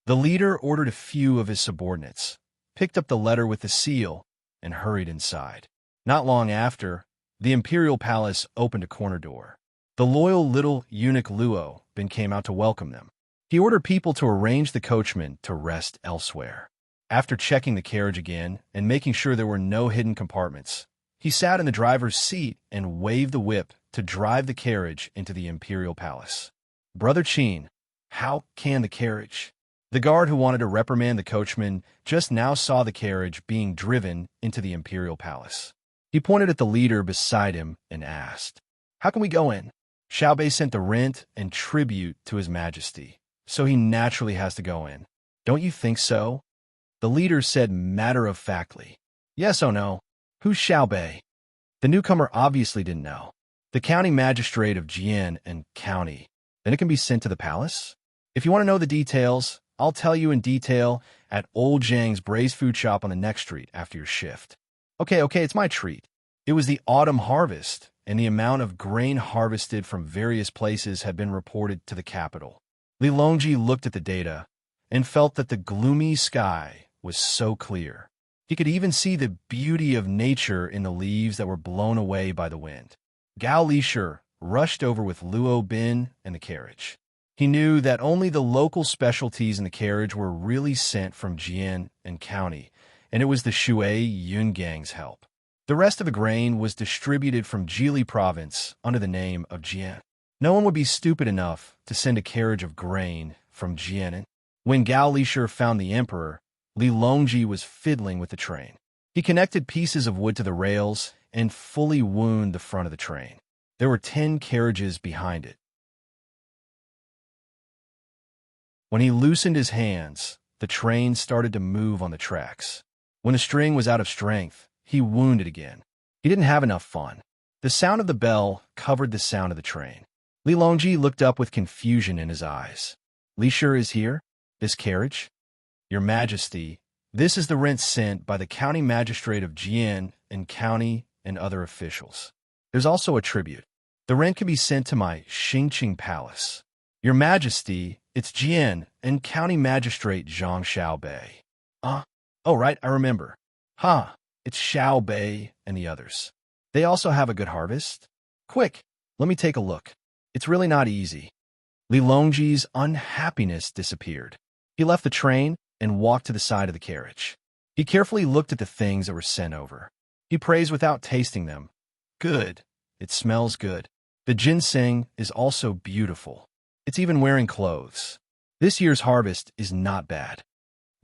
The leader ordered a few of his subordinates, picked up the letter with the seal, and hurried inside. Not long after, the Imperial Palace opened a corner door. The loyal little eunuch Luo Bin came out to welcome them. He ordered people to arrange the coachman to rest elsewhere. After checking the carriage again and making sure there were no hidden compartments, he sat in the driver's seat and waved the whip to drive the carriage into the Imperial Palace. Brother Qin, how can the carriage? The guard who wanted to reprimand the coachman just now saw the carriage being driven into the Imperial Palace. He pointed at the leader beside him and asked, "How can we go in?" Xiaobei sent the rent and tribute to His Majesty, so he naturally has to go in. Don't you think so? The leader said matter-of-factly. Yes, oh no. Who's Xiaobei? The newcomer obviously didn't know. The county magistrate of Jian and County. Then it can be sent to the palace? If you want to know the details, I'll tell you in detail at Old Zhang's braised food shop on the next street after your shift. Okay, it's my treat. It was the autumn harvest, and the amount of grain harvested from various places had been reported to the capital. Li Longji looked at the data and felt that the gloomy sky was so clear. He could even see the beauty of nature in the leaves that were blown away by the wind. Gao Lisher rushed over with Luo Bin and the carriage. He knew that only the local specialties in the carriage were really sent from Jian and County, and it was the Shui Yungang's help. The rest of the grain was distributed from Jili province under the name of Jian. No one would be stupid enough to send a carriage of grain from Jian. When Gao Lisher found the emperor, Li Longji was fiddling with the train. He connected pieces of wood to the rails and fully wound the front of the train. There were 10 carriages behind it. When he loosened his hands, the train started to move on the tracks. When the string was out of strength, he wounded again. He didn't have enough fun. The sound of the bell covered the sound of the train. Li Longji looked up with confusion in his eyes. Lisher is here? This carriage? Your Majesty, this is the rent sent by the county magistrate of Jian and County and other officials. There's also a tribute. The rent can be sent to my Xingqing Palace. Your Majesty, it's Jian and County Magistrate Zhang Xiaobei. Oh, right, I remember. It's Xiaobei and the others. They also have a good harvest? Quick, let me take a look. It's really not easy. Li Longji's unhappiness disappeared. He left the train and walked to the side of the carriage. He carefully looked at the things that were sent over. He praised without tasting them. Good. It smells good. The ginseng is also beautiful. It's even wearing clothes. This year's harvest is not bad.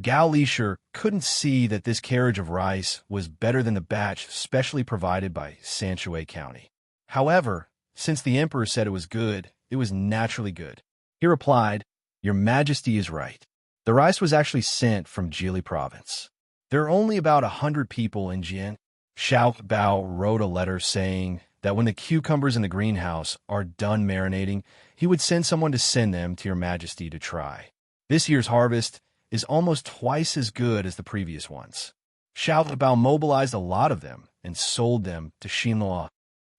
Gao Lisher couldn't see that this carriage of rice was better than the batch specially provided by Sanshui County. However, since the emperor said it was good, it was naturally good. He replied, "Your Majesty is right. The rice was actually sent from Jili province. There are only about 100 people in Jian." Xiao Bao wrote a letter saying that when the cucumbers in the greenhouse are done marinating, he would send someone to send them to your Majesty to try. This year's harvest is almost twice as good as the previous ones. Xiao Bao mobilized a lot of them and sold them to Xinhua.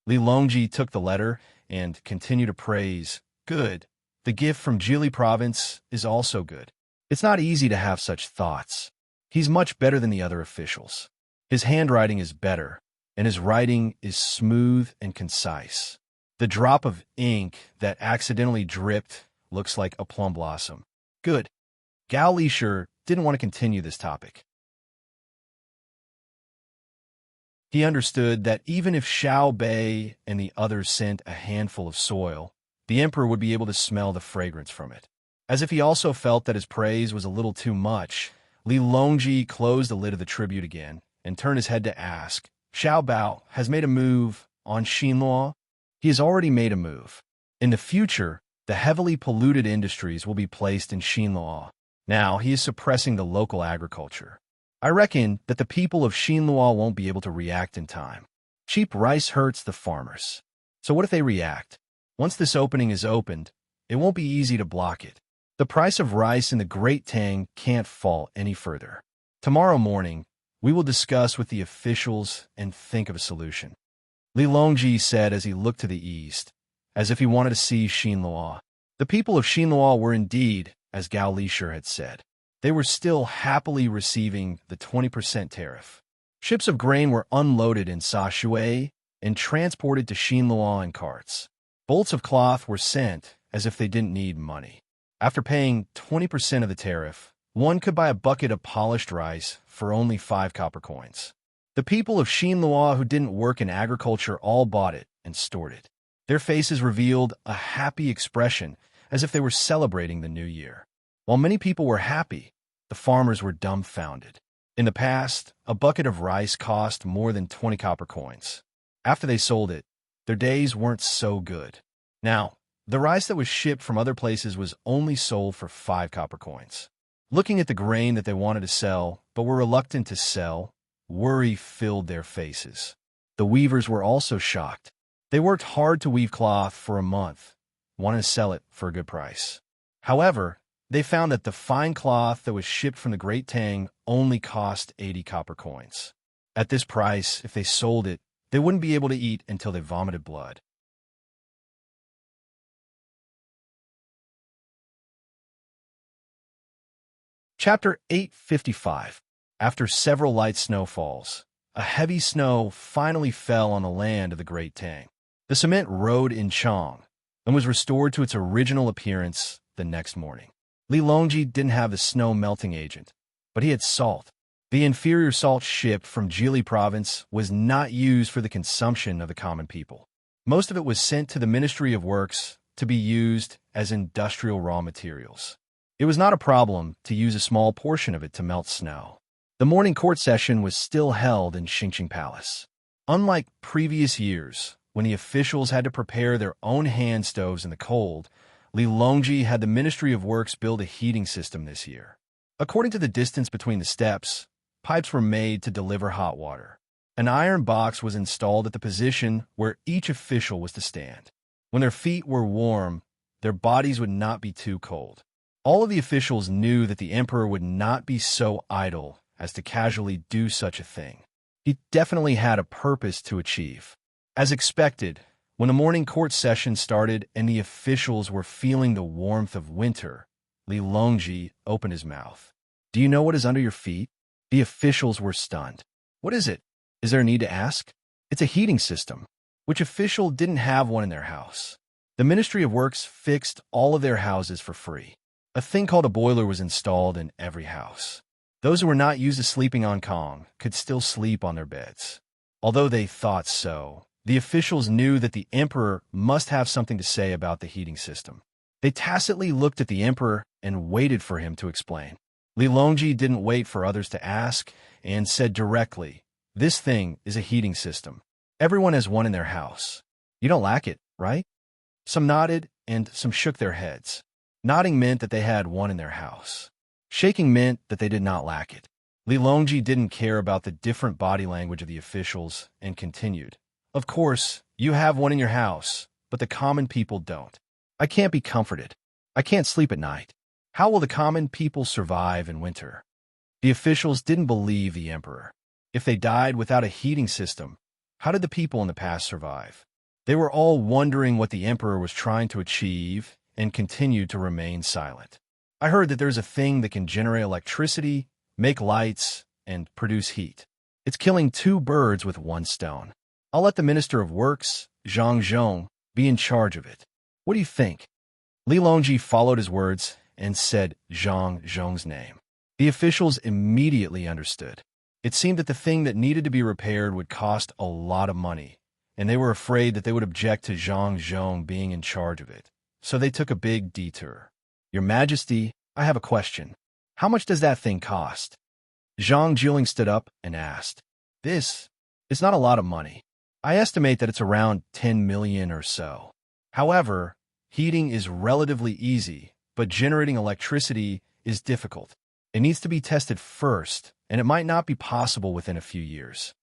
Li Longji took the letter and continued to praise, "Good. The gift from Jili province is also good. It's not easy to have such thoughts. He's much better than the other officials. His handwriting is better, and his writing is smooth and concise. The drop of ink that accidentally dripped looks like a plum blossom. Good." Gao Lishur didn't want to continue this topic. He understood that even if Xiao Bei and the others sent a handful of soil, the emperor would be able to smell the fragrance from it. As if he also felt that his praise was a little too much, Li Longji closed the lid of the tribute again and turned his head to ask, "Xiao Bao has made a move on Xinhua?" "He has already made a move. In the future, the heavily polluted industries will be placed in Xinhua. Now he is suppressing the local agriculture. I reckon that the people of Xinhua won't be able to react in time. Cheap rice hurts the farmers. So what if they react? Once this opening is opened, it won't be easy to block it. The price of rice in the Great Tang can't fall any further. Tomorrow morning, we will discuss with the officials and think of a solution." Li Longji said as he looked to the east, as if he wanted to see Xinhua. The people of Xinhua were indeed, as Gao Lishur had said. They were still happily receiving the 20% tariff. Ships of grain were unloaded in Sashui and transported to Xinhua in carts. Bolts of cloth were sent as if they didn't need money. After paying 20% of the tariff, one could buy a bucket of polished rice for only 5 copper coins. The people of Xinhua who didn't work in agriculture all bought it and stored it. Their faces revealed a happy expression as if they were celebrating the new year. While many people were happy, the farmers were dumbfounded. In the past, a bucket of rice cost more than 20 copper coins. After they sold it, their days weren't so good. Now, the rice that was shipped from other places was only sold for 5 copper coins. Looking at the grain that they wanted to sell, but were reluctant to sell, worry filled their faces. The weavers were also shocked. They worked hard to weave cloth for a month, wanting to sell it for a good price. However, they found that the fine cloth that was shipped from the Great Tang only cost 80 copper coins. At this price, if they sold it, they wouldn't be able to eat until they vomited blood. Chapter 855. After several light snowfalls, a heavy snow finally fell on the land of the Great Tang. The cement rode in Chang and was restored to its original appearance the next morning. Li Longji didn't have the snow melting agent, but he had salt. The inferior salt shipped from Jili province was not used for the consumption of the common people. Most of it was sent to the Ministry of Works to be used as industrial raw materials. It was not a problem to use a small portion of it to melt snow. The morning court session was still held in Xingqing Palace. Unlike previous years, when the officials had to prepare their own hand stoves in the cold, Li Longji had the Ministry of Works build a heating system this year. According to the distance between the steps, pipes were made to deliver hot water. An iron box was installed at the position where each official was to stand. When their feet were warm, their bodies would not be too cold. All of the officials knew that the emperor would not be so idle as to casually do such a thing. He definitely had a purpose to achieve. As expected, when the morning court session started and the officials were feeling the warmth of winter, Li Longji opened his mouth. "Do you know what is under your feet?" The officials were stunned. "What is it? Is there a need to ask?" "It's a heating system." Which official didn't have one in their house? The Ministry of Works fixed all of their houses for free. A thing called a boiler was installed in every house. Those who were not used to sleeping on Kong could still sleep on their beds. Although they thought so, the officials knew that the emperor must have something to say about the heating system. They tacitly looked at the emperor and waited for him to explain. Li Longji didn't wait for others to ask and said directly, "This thing is a heating system. Everyone has one in their house. You don't lack it, right?" Some nodded and some shook their heads. Nodding meant that they had one in their house. Shaking meant that they did not lack it. Li Longji didn't care about the different body language of the officials and continued. Of course, you have one in your house, but the common people don't. I can't be comforted. I can't sleep at night. How will the common people survive in winter? The officials didn't believe the emperor. If they died without a heating system, how did the people in the past survive? They were all wondering what the emperor was trying to achieve and continued to remain silent. I heard that there's a thing that can generate electricity, make lights, and produce heat. It's killing two birds with one stone. I'll let the Minister of Works, Zhang Zhong, be in charge of it. What do you think? Li Longji followed his words and said Zhang Zhong's name. The officials immediately understood. It seemed that the thing that needed to be repaired would cost a lot of money, and they were afraid that they would object to Zhang Zhong being in charge of it. So they took a big detour. Your Majesty, I have a question. How much does that thing cost? Zhang Jiling stood up and asked. This is not a lot of money. I estimate that it's around 10 million or so. However, heating is relatively easy, but generating electricity is difficult. It needs to be tested first, and it might not be possible within a few years.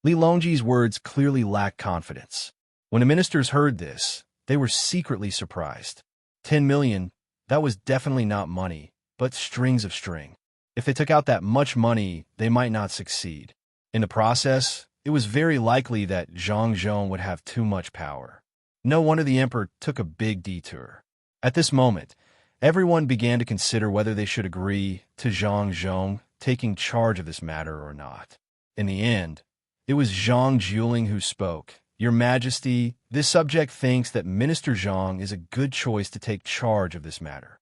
Li Longji's words clearly lacked confidence. When the ministers heard this, they were secretly surprised. 10 million, that was definitely not money, but strings of string. If they took out that much money, they might not succeed. In the process, it was very likely that Zhang Zhong would have too much power. No wonder the emperor took a big detour. At this moment, everyone began to consider whether they should agree to Zhang Zhong taking charge of this matter or not. In the end, it was Zhang Jiling who spoke. Your Majesty, this subject thinks that Minister Zhang is a good choice to take charge of this matter.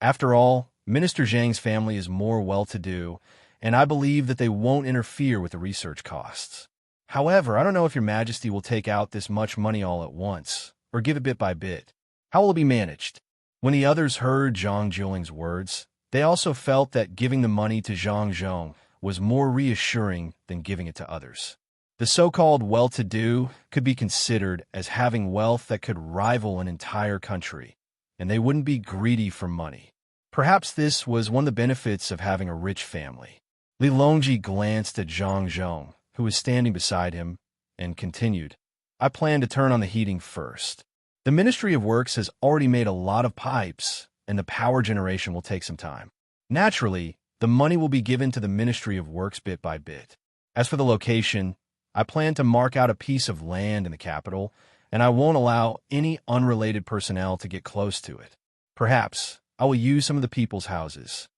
After all, Minister Zhang's family is more well-to-do, and I believe that they won't interfere with the research costs. However, I don't know if Your Majesty will take out this much money all at once, or give it bit by bit. How will it be managed? When the others heard Zhang Jiling's words, they also felt that giving the money to Zhang Zhong was more reassuring than giving it to others. The so-called well-to-do could be considered as having wealth that could rival an entire country, and they wouldn't be greedy for money. Perhaps this was one of the benefits of having a rich family. Li Longji glanced at Zhang Zhong, who was standing beside him, and continued, I plan to turn on the heating first. The Ministry of Works has already made a lot of pipes, and the power generation will take some time. Naturally, the money will be given to the Ministry of Works bit by bit. As for the location, I plan to mark out a piece of land in the capital, and I won't allow any unrelated personnel to get close to it. Perhaps I will use some of the people's houses.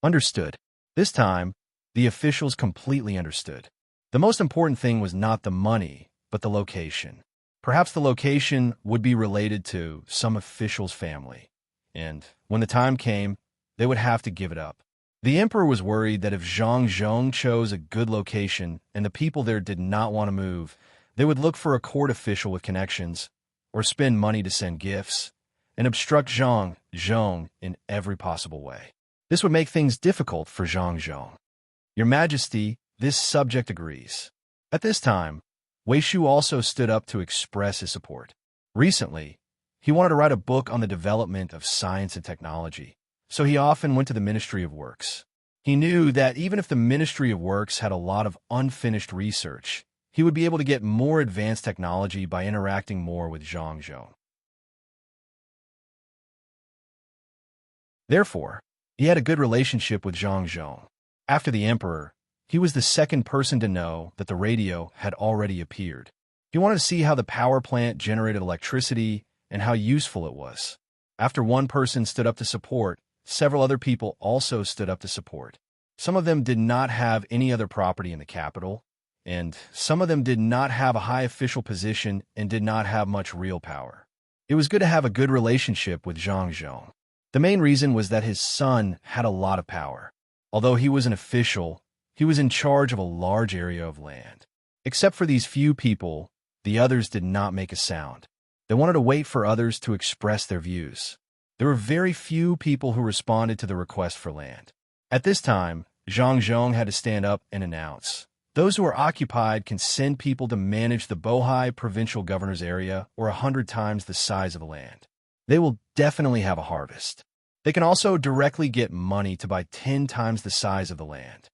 Understood. This time, the officials completely understood. The most important thing was not the money, but the location. Perhaps the location would be related to some official's family, and when the time came, they would have to give it up. The emperor was worried that if Zhang Zhong chose a good location and the people there did not want to move, they would look for a court official with connections, or spend money to send gifts, and obstruct Zhang Zhong in every possible way. This would make things difficult for Zhang Zhong. Your Majesty, this subject agrees. At this time, Wei Shu also stood up to express his support. Recently, he wanted to write a book on the development of science and technology, so he often went to the Ministry of Works. He knew that even if the Ministry of Works had a lot of unfinished research, he would be able to get more advanced technology by interacting more with Zhang Zhong. Therefore, he had a good relationship with Zhang Zhong. After the emperor, he was the second person to know that the radio had already appeared. He wanted to see how the power plant generated electricity and how useful it was. After one person stood up to support, several other people also stood up to support. Some of them did not have any other property in the capital, and some of them did not have a high official position and did not have much real power. It was good to have a good relationship with Zhang Zhong. The main reason was that his son had a lot of power. Although he was an official, he was in charge of a large area of land. Except for these few people, the others did not make a sound. They wanted to wait for others to express their views. There were very few people who responded to the request for land. At this time, Zhang Zhong had to stand up and announce, Those who are occupied can send people to manage the Bohai provincial governor's area or 100 times the size of the land. They will definitely have a harvest. They can also directly get money to buy 10 times the size of the land.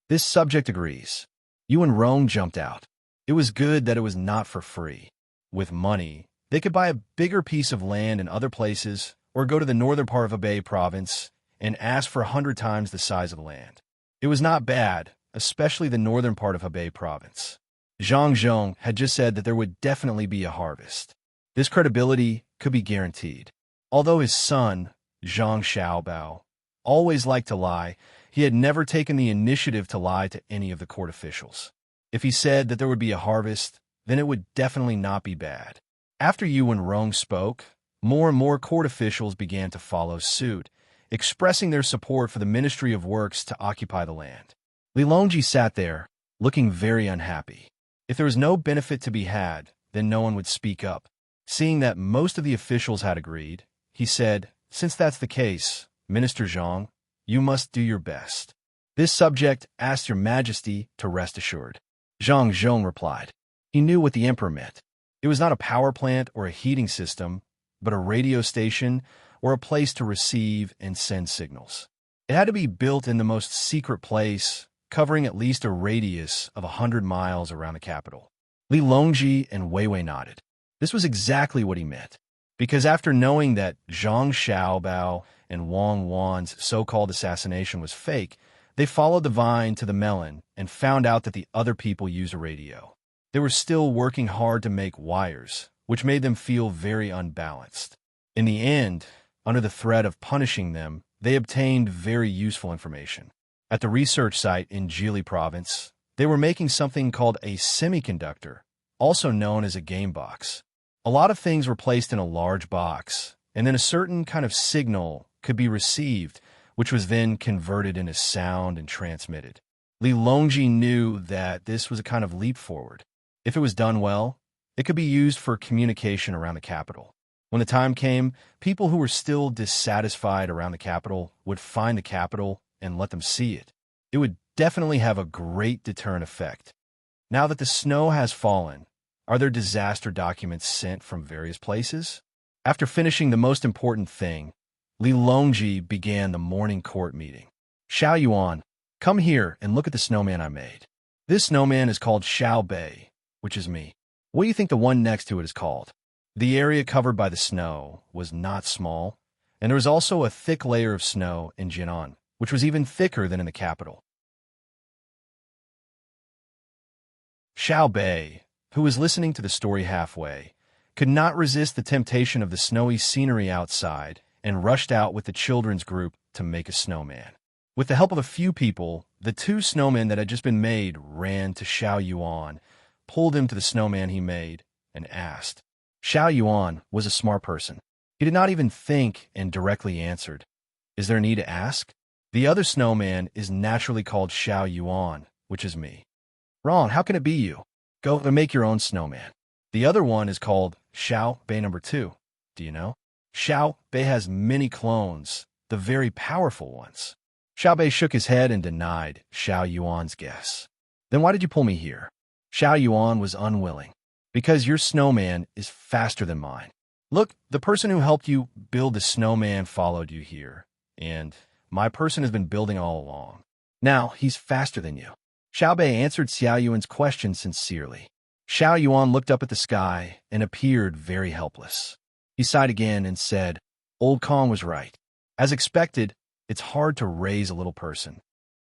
This subject agrees. You and Rome jumped out. It was good that it was not for free. With money, they could buy a bigger piece of land in other places or go to the northern part of Hebei province and ask for 100 times the size of the land. It was not bad, especially the northern part of Hebei province. Zhang Zhong had just said that there would definitely be a harvest. This credibility could be guaranteed. Although his son, Zhang Xiaobao, always liked to lie, he had never taken the initiative to lie to any of the court officials. If he said that there would be a harvest, then it would definitely not be bad. After Yu and Rong spoke, more and more court officials began to follow suit, expressing their support for the Ministry of Works to occupy the land. Li Longji sat there, looking very unhappy. If there was no benefit to be had, then no one would speak up. Seeing that most of the officials had agreed, he said, "Since that's the case, Minister Zhang, you must do your best. This subject asks your majesty to rest assured." Zhang Zhong replied. He knew what the emperor meant. It was not a power plant or a heating system, but a radio station or a place to receive and send signals. It had to be built in the most secret place, covering at least a radius of 100 miles around the capital. Li Longji and Wei Wei nodded. This was exactly what he meant, because after knowing that Zhang Xiaobao and Wang Wan's so-called assassination was fake, they followed the vine to the melon and found out that the other people used a radio. They were still working hard to make wires, which made them feel very unbalanced. In the end, under the threat of punishing them, they obtained very useful information. At the research site in Jili province, they were making something called a semiconductor, also known as a game box. A lot of things were placed in a large box, and then a certain kind of signal could be received, which was then converted into sound and transmitted. Li Longji knew that this was a kind of leap forward. If it was done well, it could be used for communication around the capital. When the time came, people who were still dissatisfied around the capital would find the capital and let them see it. It would definitely have a great deterrent effect. Now that the snow has fallen, are there disaster documents sent from various places? After finishing the most important thing, Li Longji began the morning court meeting. Xiao Yuan, come here and look at the snowman I made. This snowman is called Xiao Bei, which is me. What do you think the one next to it is called? The area covered by the snow was not small, and there was also a thick layer of snow in Jinan, which was even thicker than in the capital. Xiao Bei, who was listening to the story halfway, could not resist the temptation of the snowy scenery outside and rushed out with the children's group to make a snowman. With the help of a few people, the two snowmen that had just been made ran to Xiao Yuan, pulled him to the snowman he made, and asked. Xiao Yuan was a smart person. He did not even think and directly answered, "Is there a need to ask?" The other snowman is naturally called Xiao Yuan, which is me. Ron, how can it be you? Go and make your own snowman. The other one is called Xiao Bei number 2. Do you know? Xiao Bei has many clones, the very powerful ones. Xiao Bei shook his head and denied Xiao Yuan's guess. Then why did you pull me here? Xiao Yuan was unwilling. Because your snowman is faster than mine. Look, the person who helped you build the snowman followed you here, and my person has been building all along. Now, he's faster than you. Xiao Bei answered Xiao Yuan's question sincerely. Xiao Yuan looked up at the sky and appeared very helpless. He sighed again and said, Old Kong was right. As expected, it's hard to raise a little person.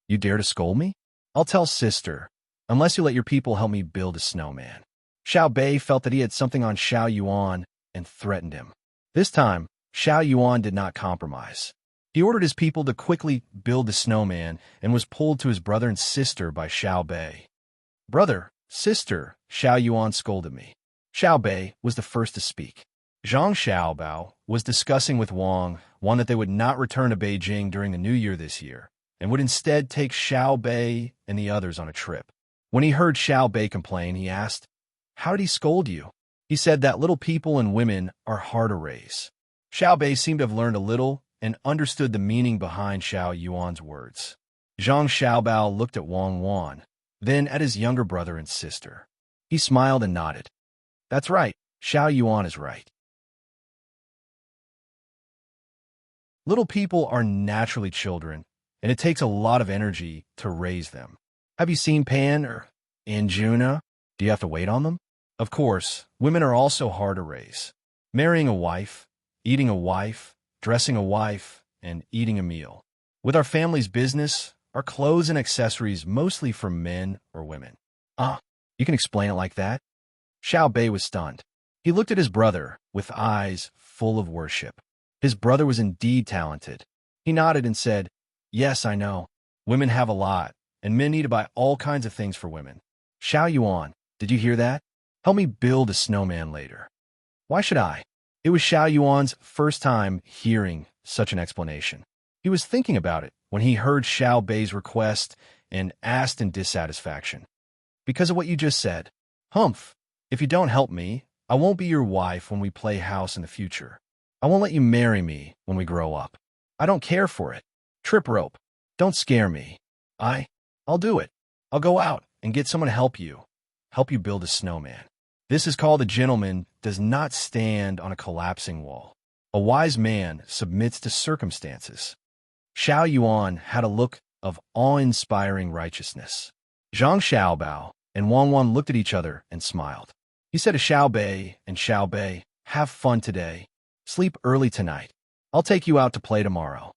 You dare to scold me? I'll tell sister, unless you let your people help me build a snowman. Xiao Bei felt that he had something on Xiao Yuan and threatened him. This time, Xiao Yuan did not compromise. He ordered his people to quickly build the snowman and was pulled to his brother and sister by Xiao Bei. Brother, sister, Xiao Yuan scolded me. Xiao Bei was the first to speak. Zhang Xiaobao was discussing with Wang that they would not return to Beijing during the New Year this year, and would instead take Xiao Bei and the others on a trip. When he heard Xiao Bei complain, he asked, How did he scold you? He said that little people and women are hard to raise. Xiao Bei seemed to have learned a little and understood the meaning behind Xiao Yuan's words. Zhang Xiaobao looked at Wang Wan. then at his younger brother and sister. He smiled and nodded. That's right, Xiao Yuan is right. Little people are naturally children, and it takes a lot of energy to raise them. Have you seen Pan or Anjuna? Do you have to wait on them? Of course, women are also hard to raise. Marrying a wife, eating a wife, dressing a wife, and eating a meal. With our family's business, our clothes and accessories mostly for men or women. You can explain it like that? Xiao Bei was stunned. He looked at his brother with eyes full of worship. His brother was indeed talented. He nodded and said, Yes, I know. Women have a lot, and men need to buy all kinds of things for women. Xiao Yuan, did you hear that? Help me build a snowman later. Why should I? It was Xiao Yuan's first time hearing such an explanation. He was thinking about it when he heard Xiao Bei's request and asked in dissatisfaction. Because of what you just said. Humph, if you don't help me, I won't be your wife when we play house in the future. I won't let you marry me when we grow up. I don't care for it. Trip rope. Don't scare me. I'll do it. I'll go out and get someone to help you build a snowman. This is called a gentleman does not stand on a collapsing wall. A wise man submits to circumstances. Xiao Yuan had a look of awe-inspiring righteousness. Zhang Xiaobao and Wang Wan looked at each other and smiled. He said to Xiao Bei and Xiao Bei, have fun today. Sleep early tonight. I'll take you out to play tomorrow.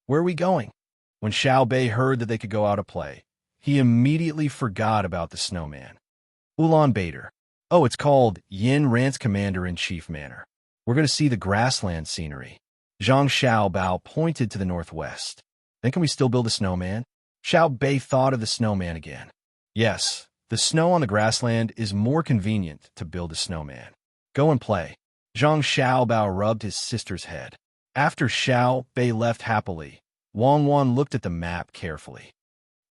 Where are we going? When Xiao Bei heard that they could go out to play, he immediately forgot about the snowman. Ulaanbaatar. Oh, it's called Yin Rant's Commander-in-Chief Manor. We're going to see the grassland scenery. Zhang Xiaobao pointed to the northwest. Then can we still build a snowman? Xiao Bei thought of the snowman again. Yes, the snow on the grassland is more convenient to build a snowman. Go and play. Zhang Xiaobao rubbed his sister's head. After Xiao Bei left happily, Wang Wan looked at the map carefully.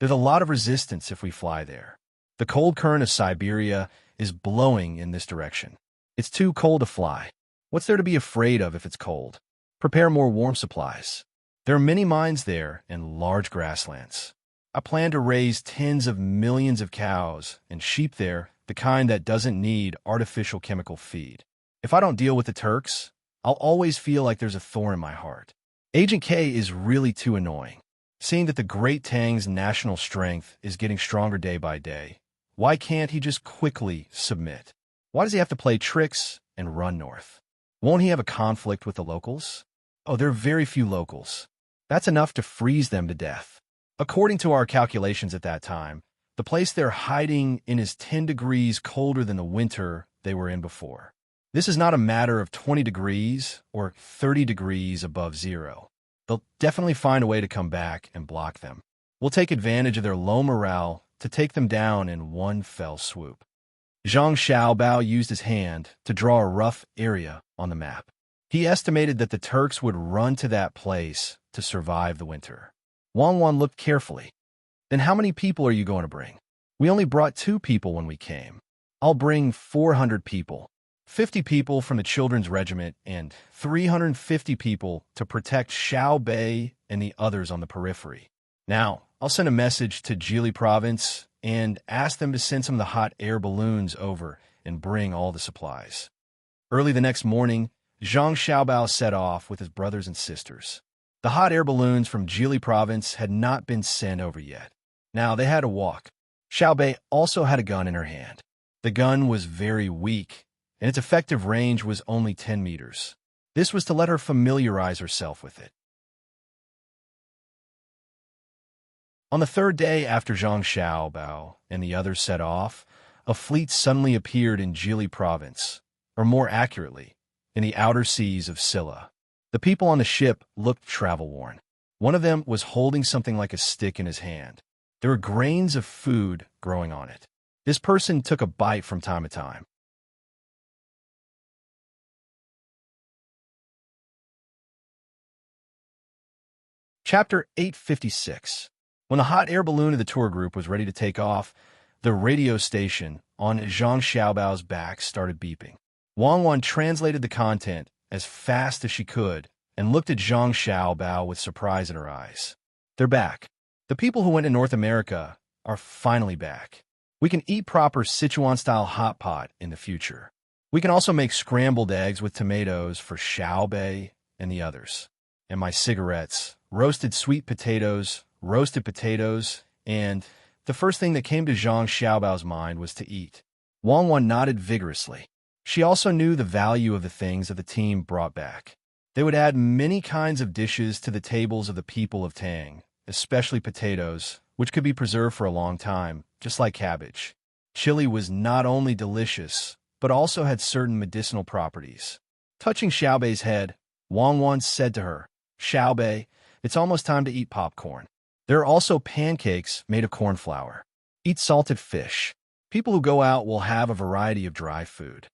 There's a lot of resistance if we fly there. The cold current of Siberia is blowing in this direction. It's too cold to fly. What's there to be afraid of if it's cold? Prepare more warm supplies. There are many mines there and large grasslands. I plan to raise tens of millions of cows and sheep there, the kind that doesn't need artificial chemical feed. If I don't deal with the Turks, I'll always feel like there's a thorn in my heart. Agent K is really too annoying. Seeing that the Great Tang's national strength is getting stronger day by day, why can't he just quickly submit? Why does he have to play tricks and run north? Won't he have a conflict with the locals? Oh, there are very few locals. That's enough to freeze them to death. According to our calculations at that time, the place they're hiding in is 10 degrees colder than the winter they were in before. This is not a matter of 20 degrees or 30 degrees above zero. They'll definitely find a way to come back and block them. We'll take advantage of their low morale to take them down in one fell swoop. Zhang Xiaobao used his hand to draw a rough area on the map. He estimated that the Turks would run to that place to survive the winter. Wang Wan looked carefully. Then how many people are you going to bring? We only brought 2 people when we came. I'll bring 400 people. 50 people from the children's regiment and 350 people to protect Xiao Bei and the others on the periphery. Now, I'll send a message to Jili province and ask them to send some of the hot air balloons over and bring all the supplies. Early the next morning, Zhang Xiaobao set off with his brothers and sisters. The hot air balloons from Jili province had not been sent over yet. Now they had to walk. Xiao Bei also had a gun in her hand. The gun was very weak, and its effective range was only 10 meters. This was to let her familiarize herself with it. On the 3rd day after Zhang Xiaobao and the others set off, a fleet suddenly appeared in Jili province, or more accurately, in the outer seas of Silla. The people on the ship looked travel-worn. One of them was holding something like a stick in his hand. There were grains of food growing on it. This person took a bite from time to time. Chapter 856. When the hot air balloon of the tour group was ready to take off, the radio station on Zhang Xiaobao's back started beeping. Wang Wan translated the content as fast as she could and looked at Zhang Xiaobao with surprise in her eyes. They're back. The people who went to North America are finally back. We can eat proper Sichuan-style hot pot in the future. We can also make scrambled eggs with tomatoes for Xiaobei and the others. And my cigarettes, roasted sweet potatoes, and the first thing that came to Zhang Xiaobao's mind was to eat. Wang Wan nodded vigorously. She also knew the value of the things that the team brought back. They would add many kinds of dishes to the tables of the people of Tang, especially potatoes, which could be preserved for a long time, just like cabbage. Chili was not only delicious, but also had certain medicinal properties. Touching Xiaobei's head, Wang Wan said to her, "Xiaobei, it's almost time to eat popcorn. There are also pancakes made of corn flour. Eat salted fish. People who go out will have a variety of dry food."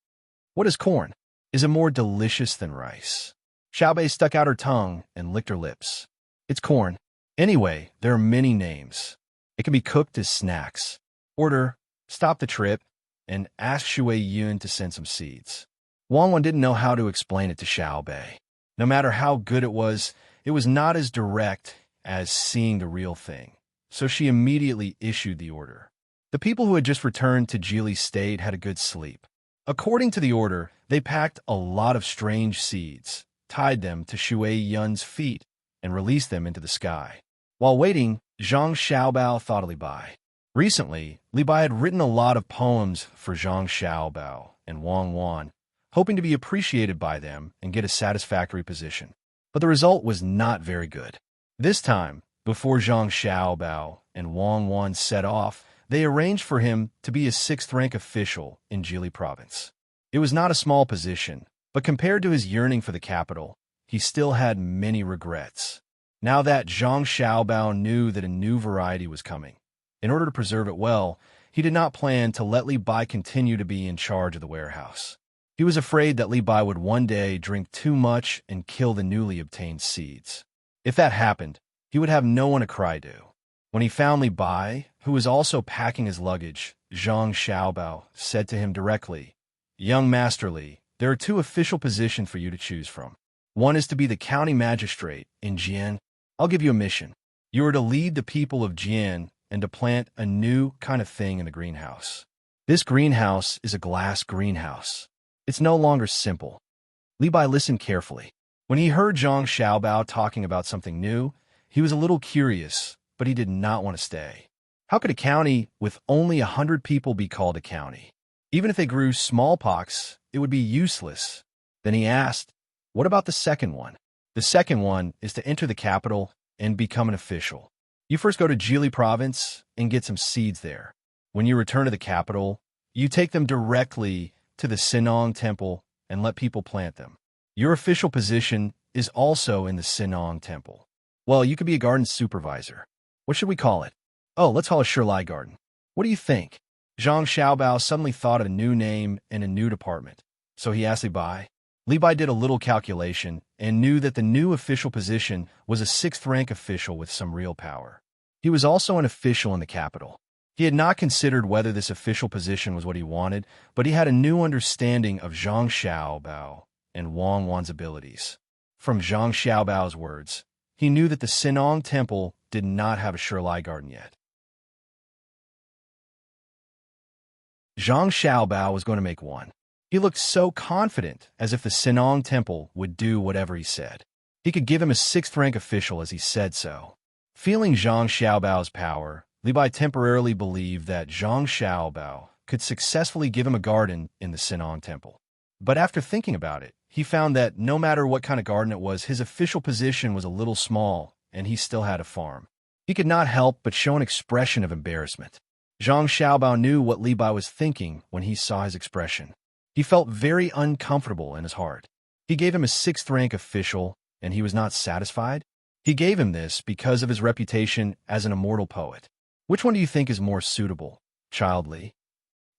What is corn? Is it more delicious than rice? Xiaobei stuck out her tongue and licked her lips. It's corn. Anyway, there are many names. It can be cooked as snacks. Order, stop the trip, and ask Shui Yun to send some seeds. Wang Wan didn't know how to explain it to Xiaobei. No matter how good it was not as direct as seeing the real thing. So she immediately issued the order. The people who had just returned to Geely State had a good sleep. According to the order, they packed a lot of strange seeds, tied them to Shui Yun's feet, and released them into the sky. While waiting, Zhang Xiaobao thought of Li Bai. Recently, Li Bai had written a lot of poems for Zhang Xiaobao and Wang Wan, hoping to be appreciated by them and get a satisfactory position. But the result was not very good. This time, before Zhang Xiaobao and Wang Wan set off, they arranged for him to be a 6th-rank official in Geely Province. It was not a small position, but compared to his yearning for the capital, he still had many regrets. Now that Zhang Xiaobao knew that a new variety was coming, in order to preserve it well, he did not plan to let Li Bai continue to be in charge of the warehouse. He was afraid that Li Bai would one day drink too much and kill the newly obtained seeds. If that happened, he would have no one to cry to. When he found Li Bai, who was also packing his luggage, Zhang Xiaobao said to him directly, "Young Master Li, there are 2 official positions for you to choose from. One is to be the county magistrate in Jian. I'll give you a mission. You are to lead the people of Jian and to plant a new kind of thing in the greenhouse. This greenhouse is a glass greenhouse. It's no longer simple." Li Bai listened carefully. When he heard Zhang Xiaobao talking about something new, he was a little curious, but he did not want to stay. How could a county with only 100 people be called a county? Even if they grew smallpox, it would be useless. Then he asked, "What about the second one?" "The second one is to enter the capital and become an official. You first go to Geely Province and get some seeds there. When you return to the capital, you take them directly to the Sinong Temple and let people plant them. Your official position is also in the Sinong Temple. Well, you could be a garden supervisor. What should we call it? Oh, let's call it Shirlai Garden. What do you think?" Zhang Xiaobao suddenly thought of a new name and a new department, so he asked Li Bai. Li Bai did a little calculation and knew that the new official position was a 6th-rank official with some real power. He was also an official in the capital. He had not considered whether this official position was what he wanted, but he had a new understanding of Zhang Xiaobao and Wang Wan's abilities. From Zhang Xiaobao's words, he knew that the Sinong Temple did not have a Shirlai Garden yet. Zhang Xiaobao was going to make one. He looked so confident, as if the Sinong Temple would do whatever he said. He could give him a 6th-rank official as he said so. Feeling Zhang Xiaobao's power, Li Bai temporarily believed that Zhang Xiaobao could successfully give him a garden in the Sinong Temple. But after thinking about it, he found that no matter what kind of garden it was, his official position was a little small, and he still had a farm. He could not help but show an expression of embarrassment. Zhang Xiaobao knew what Li Bai was thinking when he saw his expression. He felt very uncomfortable in his heart. He gave him a 6th-rank official, and he was not satisfied. He gave him this because of his reputation as an immortal poet. Which one do you think is more suitable, Child Li?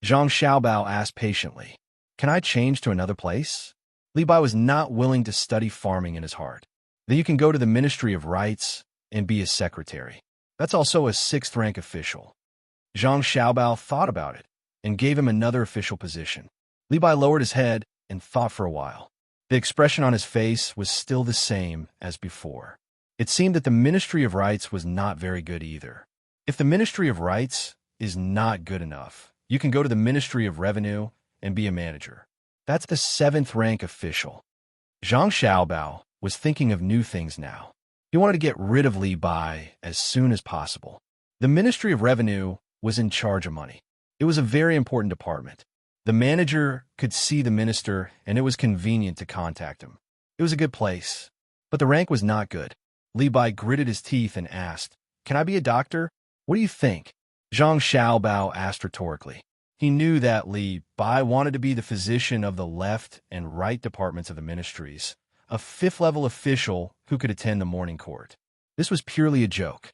Zhang Xiaobao asked patiently. Can I change to another place? Li Bai was not willing to study farming in his heart. Then you can go to the Ministry of Rights and be a secretary. That's also a 6th-rank official. Zhang Xiaobao thought about it and gave him another official position. Li Bai lowered his head and thought for a while. The expression on his face was still the same as before. It seemed that the Ministry of Rights was not very good either. If the Ministry of Rights is not good enough, you can go to the Ministry of Revenue and be a manager. That's the 7th rank official. Zhang Xiaobao was thinking of new things now. He wanted to get rid of Li Bai as soon as possible. The Ministry of Revenue was in charge of money. It was a very important department. The manager could see the minister, and it was convenient to contact him. It was a good place, but the rank was not good. Li Bai gritted his teeth and asked, "Can I be a doctor? What do you think?" Zhang Xiaobao asked rhetorically. He knew that Li Bai wanted to be the physician of the left and right departments of the ministries, a 5th-level official who could attend the morning court. This was purely a joke.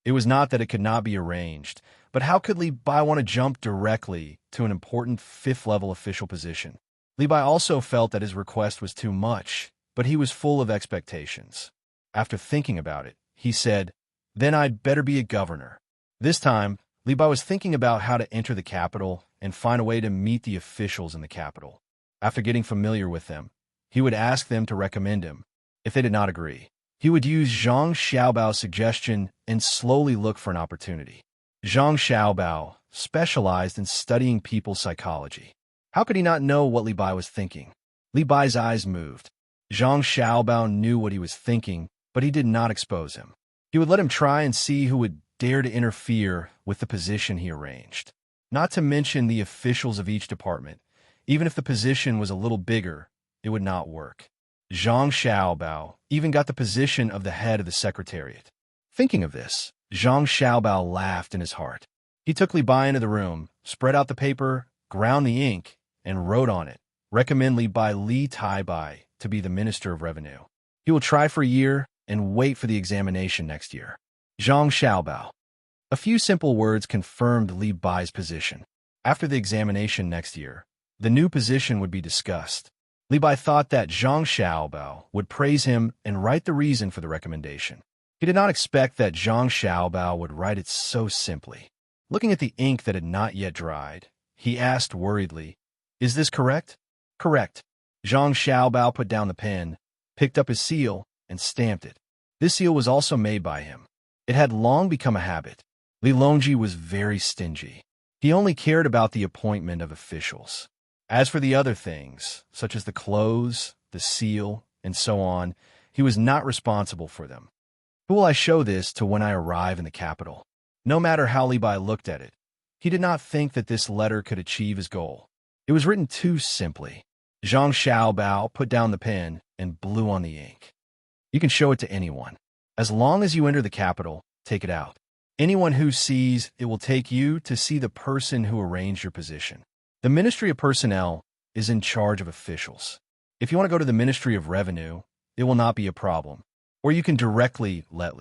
It was not that it could not be arranged, but how could Li Bai want to jump directly to an important 5th-level official position? Li Bai also felt that his request was too much, but he was full of expectations. After thinking about it, he said, "Then I'd better be a governor." This time, Li Bai was thinking about how to enter the capital and find a way to meet the officials in the capital. After getting familiar with them, he would ask them to recommend him. If they did not agree, he would use Zhang Xiaobao's suggestion and slowly look for an opportunity. Zhang Xiaobao specialized in studying people's psychology. How could he not know what Li Bai was thinking? Li Bai's eyes moved. Zhang Xiaobao knew what he was thinking, but he did not expose him. He would let him try and see who would dare to interfere with the position he arranged. Not to mention the officials of each department. Even if the position was a little bigger, it would not work. Zhang Xiaobao even got the position of the head of the secretariat. Thinking of this, Zhang Xiaobao laughed in his heart. He took Li Bai into the room, spread out the paper, ground the ink, and wrote on it, "Recommend Li Bai Li Tai Bai to be the Minister of Revenue. He will try for a year and wait for the examination next year." Zhang Xiaobao. A few simple words confirmed Li Bai's position. After the examination next year, the new position would be discussed. Li Bai thought that Zhang Xiaobao would praise him and write the reason for the recommendation. He did not expect that Zhang Xiaobao would write it so simply. Looking at the ink that had not yet dried, he asked worriedly, "Is this correct?" "Correct." Zhang Xiaobao put down the pen, picked up his seal, and stamped it. This seal was also made by him. It had long become a habit. Li Longji was very stingy. He only cared about the appointment of officials. As for the other things, such as the clothes, the seal, and so on, he was not responsible for them. Who will I show this to when I arrive in the capital? No matter how Li Bai looked at it, he did not think that this letter could achieve his goal. It was written too simply. Zhang Xiaobao put down the pen and blew on the ink. "You can show it to anyone. As long as you enter the capital, take it out. Anyone who sees it will take you to see the person who arranged your position. The Ministry of Personnel is in charge of officials. If you want to go to the Ministry of Revenue, it will not be a problem. Or you can directly let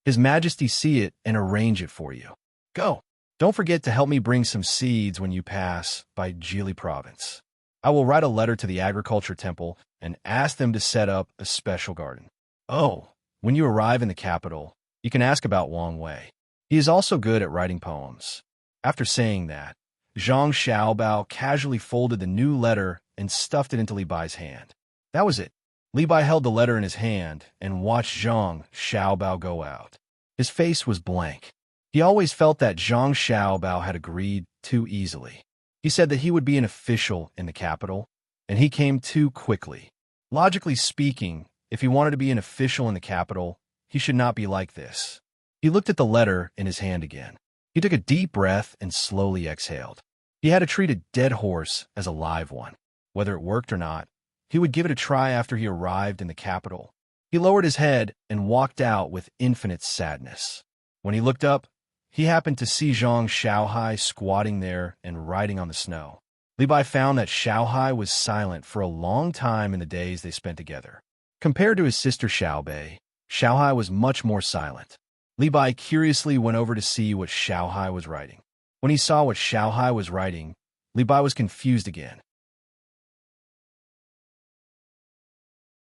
His Majesty see it and arrange it for you. Go. Don't forget to help me bring some seeds when you pass by Jili Province. I will write a letter to the Agriculture Temple and ask them to set up a special garden. Oh, when you arrive in the capital, you can ask about Wang Wei. He is also good at writing poems." After saying that, Zhang Xiaobao casually folded the new letter and stuffed it into Li Bai's hand. That was it. Li Bai held the letter in his hand and watched Zhang Xiaobao go out. His face was blank. He always felt that Zhang Xiaobao had agreed too easily. He said that he would be an official in the capital, and he came too quickly. Logically speaking, if he wanted to be an official in the capital, he should not be like this. He looked at the letter in his hand again. He took a deep breath and slowly exhaled. He had to treat a dead horse as a live one. Whether it worked or not, he would give it a try after he arrived in the capital. He lowered his head and walked out with infinite sadness. When he looked up, he happened to see Zhang Xiaohai squatting there and writing on the snow. Li Bai found that Xiaohai was silent for a long time in the days they spent together. Compared to his sister Xiaobei, Xiaohai was much more silent. Li Bai curiously went over to see what Xiaohai was writing. When he saw what Xiaohai was writing, Li Bai was confused again.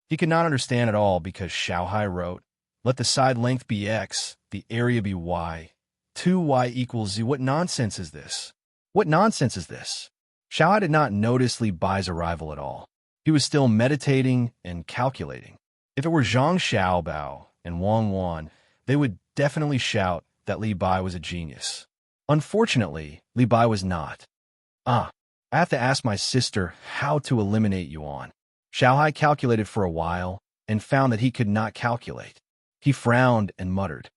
He could not understand at all because Xiaohai wrote, "Let the side length be x, the area be y. 2y equals z. What nonsense is this? What nonsense is this?" Xiaohai did not notice Li Bai's arrival at all. He was still meditating and calculating. If it were Zhang Xiaobao, and Wang Wan, they would definitely shout that Li Bai was a genius. Unfortunately, Li Bai was not. I have to ask my sister how to eliminate Yuan. Xiao Hai calculated for a while and found that he could not calculate. He frowned and muttered.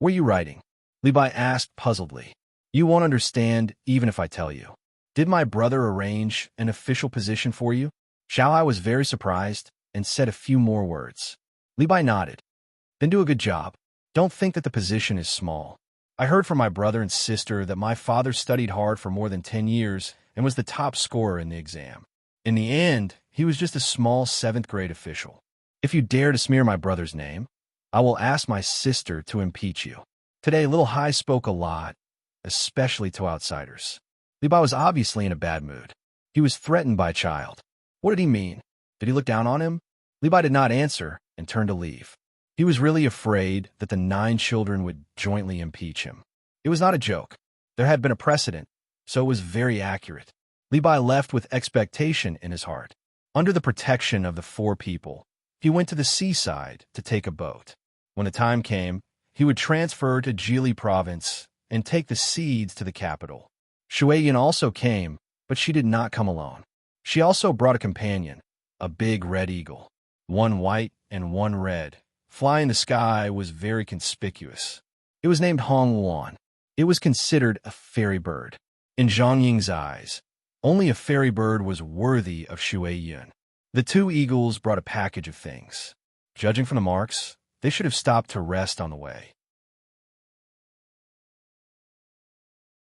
What are you writing? Li Bai asked puzzledly. You won't understand even if I tell you. Did my brother arrange an official position for you? Xiao Hai was very surprised and said a few more words. Li Bai nodded. Then do a good job. Don't think that the position is small. I heard from my brother and sister that my father studied hard for more than 10 years and was the top scorer in the exam. In the end, he was just a small 7th grade official. If you dare to smear my brother's name, I will ask my sister to impeach you. Today, Little Hai spoke a lot, especially to outsiders. Li Bai was obviously in a bad mood. He was threatened by a child. What did he mean? Did he look down on him? Li Bai did not answer and turned to leave. He was really afraid that the 9 children would jointly impeach him. It was not a joke. There had been a precedent, so it was very accurate. Li Bai left with expectation in his heart. Under the protection of the 4 people, he went to the seaside to take a boat. When the time came, he would transfer to Jili province and take the seeds to the capital. Shuiyin also came, but she did not come alone. She also brought a companion, a big red eagle. 1 white and 1 red. Flying in the sky was very conspicuous. It was named Hong Wan. It was considered a fairy bird. In Zhang Ying's eyes, only a fairy bird was worthy of Shuiyin. The 2 eagles brought a package of things. Judging from the marks, they should have stopped to rest on the way.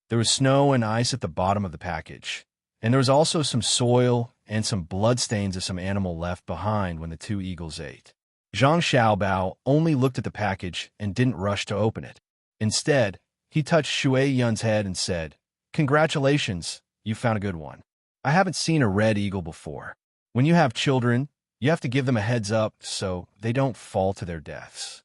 There was snow and ice at the bottom of the package, and there was also some soil and some bloodstains of some animal left behind when the 2 eagles ate. Zhang Xiaobao only looked at the package and didn't rush to open it. Instead, he touched Shui Yun's head and said, Congratulations, you found a good one. I haven't seen a red eagle before. When you have children, you have to give them a heads up so they don't fall to their deaths.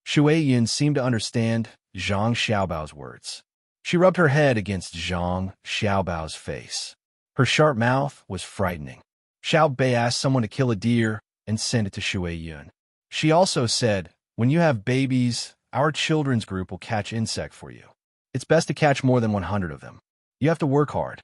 Shui Yun seemed to understand Zhang Xiaobao's words. She rubbed her head against Zhang Xiaobao's face. Her sharp mouth was frightening. Xiao Bei asked someone to kill a deer and send it to Shui Yun. She also said, when you have babies, our children's group will catch insect for you. It's best to catch more than 100 of them. You have to work hard.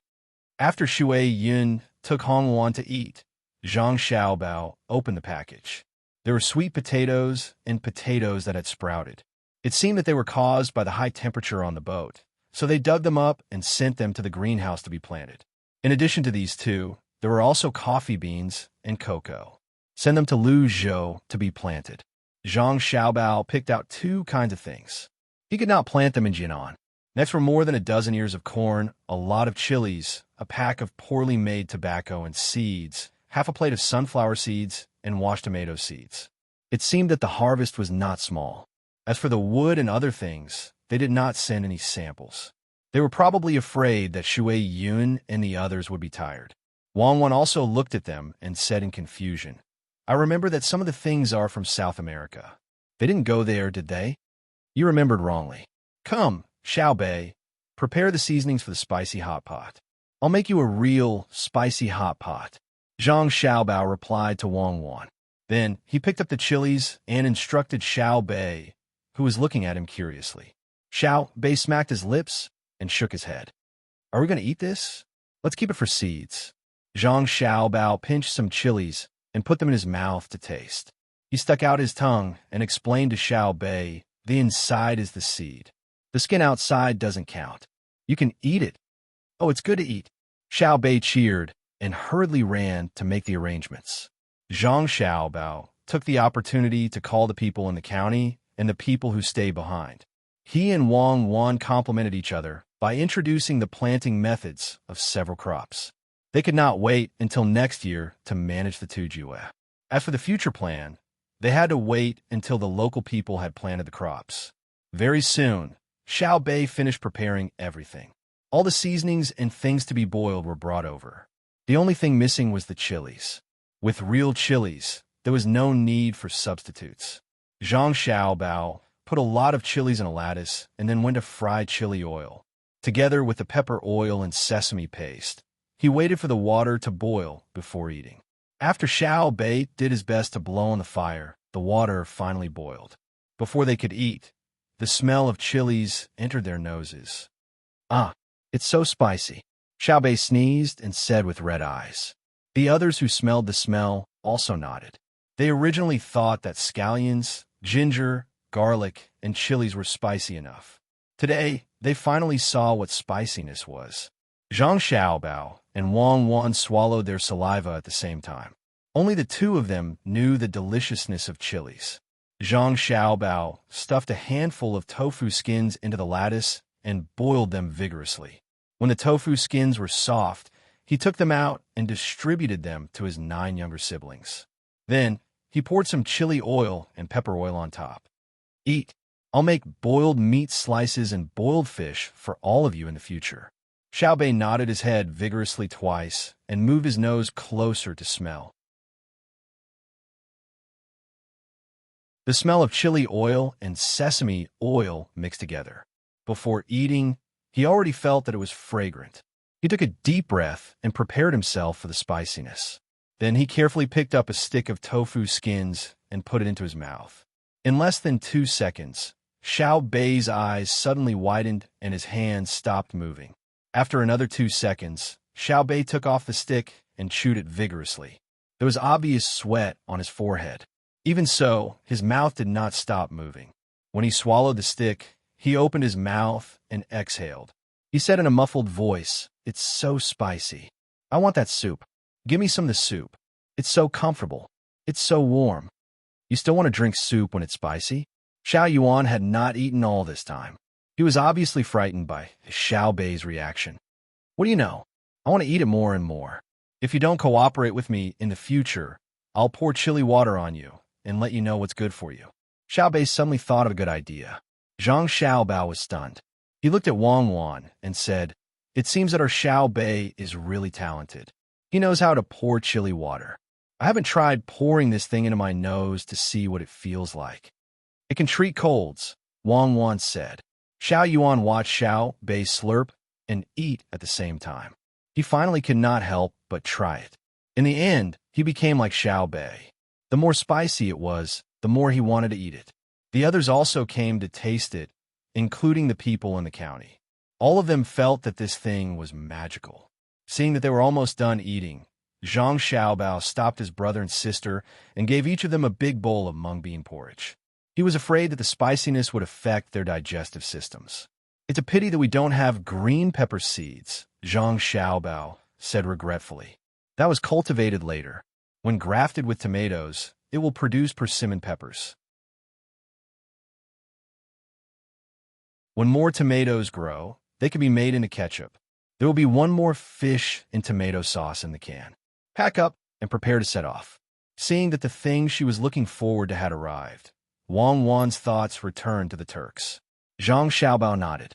After Shui Yun took Hong Wan to eat, Zhang Xiaobao opened the package. There were sweet potatoes and potatoes that had sprouted. It seemed that they were caused by the high temperature on the boat, so they dug them up and sent them to the greenhouse to be planted. In addition to these 2, there were also coffee beans and cocoa. Send them to Luzhou to be planted. Zhang Xiaobao picked out 2 kinds of things. He could not plant them in Jinan. Next were more than a dozen ears of corn, a lot of chilies, a pack of poorly made tobacco and seeds, half a plate of sunflower seeds, and washed tomato seeds. It seemed that the harvest was not small. As for the wood and other things, they did not send any samples. They were probably afraid that Shui Yun and the others would be tired. Wang Wan also looked at them and said in confusion, I remember that some of the things are from South America. They didn't go there, did they? You remembered wrongly. Come, Xiao Bei, prepare the seasonings for the spicy hot pot. I'll make you a real spicy hot pot. Zhang Xiaobao replied to Wang Wan. Then he picked up the chilies and instructed Xiao Bei, who was looking at him curiously. Xiao Bei smacked his lips and shook his head. Are we going to eat this? Let's keep it for seeds. Zhang Xiaobao pinched some chilies and put them in his mouth to taste. He stuck out his tongue and explained to Xiao Bei, the inside is the seed. The skin outside doesn't count. You can eat it. Oh, it's good to eat. Xiao Bei cheered and hurriedly ran to make the arrangements. Zhang Xiaobao took the opportunity to call the people in the county and the people who stayed behind. He and Wang Wan complimented each other by introducing the planting methods of several crops. They could not wait until next year to manage the Tujue. As for the future plan, they had to wait until the local people had planted the crops. Very soon, Xiao Bei finished preparing everything. All the seasonings and things to be boiled were brought over. The only thing missing was the chilies. With real chilies, there was no need for substitutes. Zhang Xiaobao put a lot of chilies in a lattice and then went to fry chili oil. Together with the pepper oil and sesame paste, he waited for the water to boil before eating. After Xiao Bei did his best to blow on the fire, the water finally boiled. Before they could eat, the smell of chilies entered their noses. "Ah, it's so spicy," Xiaobei sneezed and said with red eyes. The others who smelled the smell also nodded. They originally thought that scallions, ginger, garlic, and chilies were spicy enough. Today, they finally saw what spiciness was. Zhang Xiaobao and Wang Wan swallowed their saliva at the same time. Only the two of them knew the deliciousness of chilies. Zhang Xiaobao stuffed a handful of tofu skins into the lattice and boiled them vigorously. When the tofu skins were soft, he took them out and distributed them to his 9 younger siblings. Then, he poured some chili oil and pepper oil on top. "Eat. I'll make boiled meat slices and boiled fish for all of you in the future." Xiaobei nodded his head vigorously twice and moved his nose closer to smell. The smell of chili oil and sesame oil mixed together. Before eating, he already felt that it was fragrant. He took a deep breath and prepared himself for the spiciness. Then he carefully picked up a stick of tofu skins and put it into his mouth. In less than 2 seconds, Xiao Bei's eyes suddenly widened and his hands stopped moving. After another 2 seconds, Xiao Bei took off the stick and chewed it vigorously. There was obvious sweat on his forehead. Even so, his mouth did not stop moving. When he swallowed the stick, he opened his mouth and exhaled. He said in a muffled voice, "It's so spicy. I want that soup. Give me some of the soup. It's so comfortable. It's so warm." "You still want to drink soup when it's spicy?" Xiao Yuan had not eaten all this time. He was obviously frightened by Xiao Bei's reaction. "What do you know? I want to eat it more and more. If you don't cooperate with me in the future, I'll pour chili water on you and let you know what's good for you." Xiao Bei suddenly thought of a good idea. Zhang Xiaobao was stunned. He looked at Wang Wan and said, "It seems that our Xiao Bei is really talented. He knows how to pour chili water. I haven't tried pouring this thing into my nose to see what it feels like." "It can treat colds," Wang Wan said. Xiao Yuan watched Xiao Bei slurp and eat at the same time. He finally could not help but try it. In the end, he became like Xiao Bei. The more spicy it was, the more he wanted to eat it. The others also came to taste it, including the people in the county. All of them felt that this thing was magical. Seeing that they were almost done eating, Zhang Xiaobao stopped his brother and sister and gave each of them a big bowl of mung bean porridge. He was afraid that the spiciness would affect their digestive systems. "It's a pity that we don't have green pepper seeds," Zhang Xiaobao said regretfully. "That was cultivated later. When grafted with tomatoes, it will produce persimmon peppers. When more tomatoes grow, they can be made into ketchup. There will be one more fish and tomato sauce in the can. Pack up and prepare to set off." Seeing that the thing she was looking forward to had arrived, Wang Wan's thoughts returned to the Turks. Zhang Xiaobao nodded.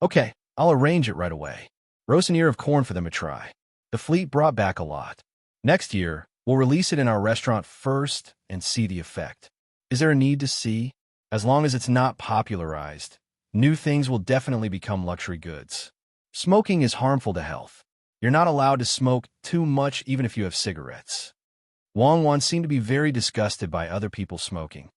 "Okay, I'll arrange it right away. Roast an ear of corn for them to try. The fleet brought back a lot. Next year, we'll release it in our restaurant first and see the effect. Is there a need to see? As long as it's not popularized, new things will definitely become luxury goods. Smoking is harmful to health. You're not allowed to smoke too much even if you have cigarettes." Wang Wan seemed to be very disgusted by other people smoking.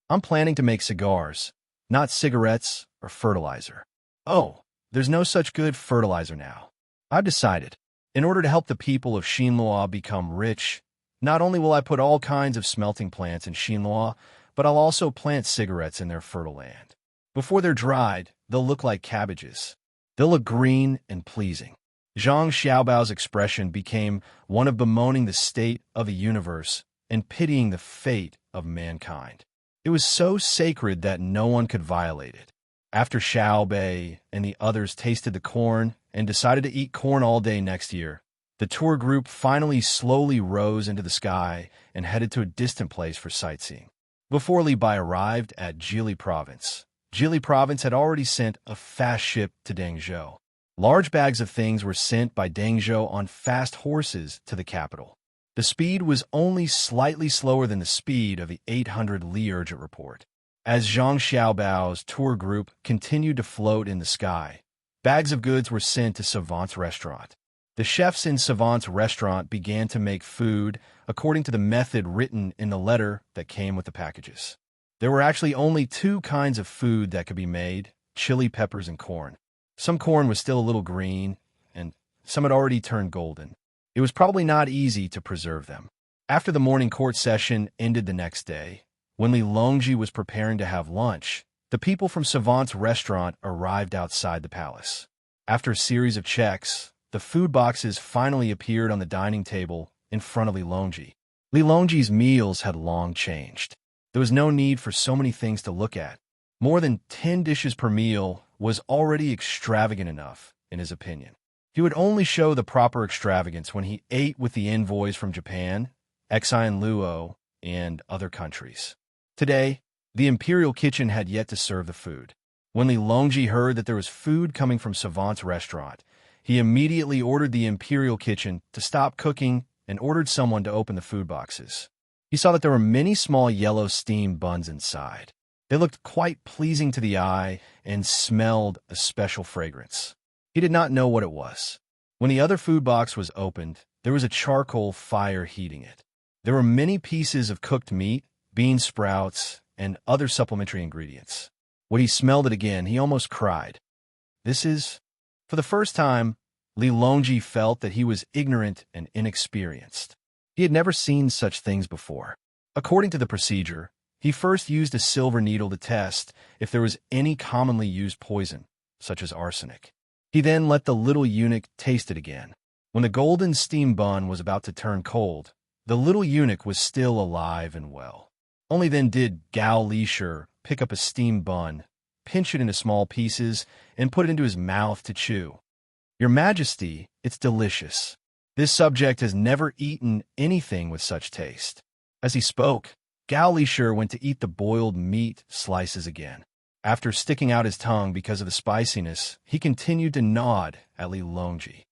"I'm planning to make cigars, not cigarettes or fertilizer." "Oh, there's no such good fertilizer now. I've decided. In order to help the people of Xinlua become rich, not only will I put all kinds of smelting plants in Xinlua, but I'll also plant cigarettes in their fertile land. Before they're dried, they'll look like cabbages. They'll look green and pleasing." Zhang Xiaobao's expression became one of bemoaning the state of the universe and pitying the fate of mankind. It was so sacred that no one could violate it. After Xiao Bei and the others tasted the corn and decided to eat corn all day next year, the tour group finally slowly rose into the sky and headed to a distant place for sightseeing. Before Li Bai arrived at Jili Province, Jili Province had already sent a fast ship to Dangzhou. Large bags of things were sent by Dangzhou on fast horses to the capital. The speed was only slightly slower than the speed of the 800 Li Urgent report. As Zhang Xiaobao's tour group continued to float in the sky, bags of goods were sent to Savant's restaurant. The chefs in Savant's restaurant began to make food according to the method written in the letter that came with the packages. There were actually only two kinds of food that could be made: chili peppers and corn. Some corn was still a little green, and some had already turned golden. It was probably not easy to preserve them. After the morning court session ended the next day, when Li Longji was preparing to have lunch, the people from Savant's restaurant arrived outside the palace. After a series of checks, the food boxes finally appeared on the dining table in front of Li Longji. Li Longji's meals had long changed. There was no need for so many things to look at. More than 10 dishes per meal was already extravagant enough, in his opinion. He would only show the proper extravagance when he ate with the envoys from Japan, Exile Luo, and other countries. Today, the imperial kitchen had yet to serve the food. When Li Longji heard that there was food coming from Savant's restaurant, he immediately ordered the imperial kitchen to stop cooking and ordered someone to open the food boxes. He saw that there were many small yellow steamed buns inside. They looked quite pleasing to the eye and smelled a special fragrance. He did not know what it was. When the other food box was opened, there was a charcoal fire heating it. There were many pieces of cooked meat, bean sprouts, and other supplementary ingredients. When he smelled it again, he almost cried. For the first time, Li Longji felt that he was ignorant and inexperienced. He had never seen such things before. According to the procedure, he first used a silver needle to test if there was any commonly used poison, such as arsenic. He then let the little eunuch taste it again. When the golden steam bun was about to turn cold, the little eunuch was still alive and well. Only then did Gao Lisher pick up a steamed bun, pinch it into small pieces, and put it into his mouth to chew. "Your Majesty, it's delicious. This subject has never eaten anything with such taste." As he spoke, Gao Lisher went to eat the boiled meat slices again. After sticking out his tongue because of the spiciness, he continued to nod at Li Longji.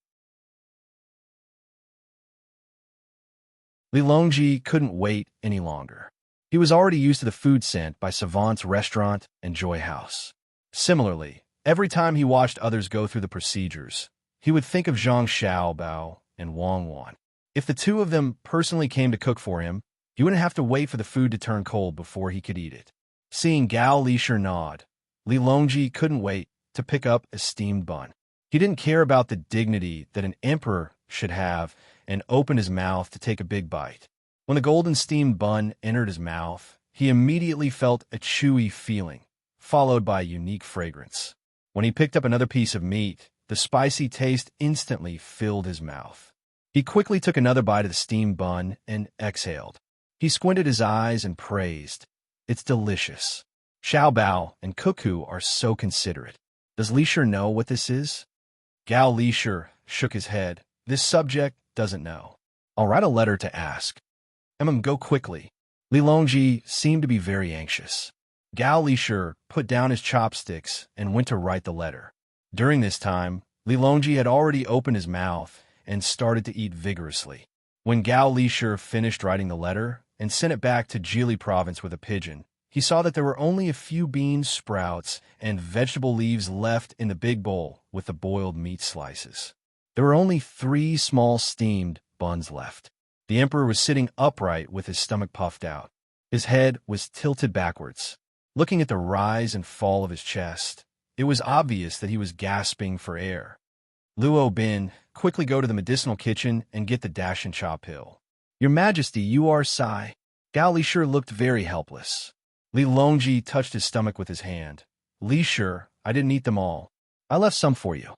Li Longji couldn't wait any longer. He was already used to the food sent by Savant's restaurant and Joy House. Similarly, every time he watched others go through the procedures, he would think of Zhang Xiaobao and Wang Wan. If the two of them personally came to cook for him, he wouldn't have to wait for the food to turn cold before he could eat it. Seeing Gao Lisher nod, Li Longji couldn't wait to pick up a steamed bun. He didn't care about the dignity that an emperor should have and opened his mouth to take a big bite. When the golden steamed bun entered his mouth, he immediately felt a chewy feeling, followed by a unique fragrance. When he picked up another piece of meat, the spicy taste instantly filled his mouth. He quickly took another bite of the steamed bun and exhaled. He squinted his eyes and praised, "It's delicious. Xiaobao and Cuckoo are so considerate. Does Lisher know what this is?" Gao Lisher shook his head. "This subject doesn't know. I'll write a letter to ask. Go quickly." Li Longji seemed to be very anxious. Gao Lisher put down his chopsticks and went to write the letter. During this time, Li Longji had already opened his mouth and started to eat vigorously. When Gao Lisher finished writing the letter and sent it back to Jili province with a pigeon, he saw that there were only a few bean sprouts and vegetable leaves left in the big bowl with the boiled meat slices. There were only 3 small steamed buns left. The emperor was sitting upright with his stomach puffed out. His head was tilted backwards. Looking at the rise and fall of his chest, it was obvious that he was gasping for air. "Luo Bin, quickly go to the medicinal kitchen and get the dash and cha pill." "Your Majesty, you are Sai." Gao Lisher looked very helpless. Li Longji touched his stomach with his hand. "Lisher, I didn't eat them all. I left some for you."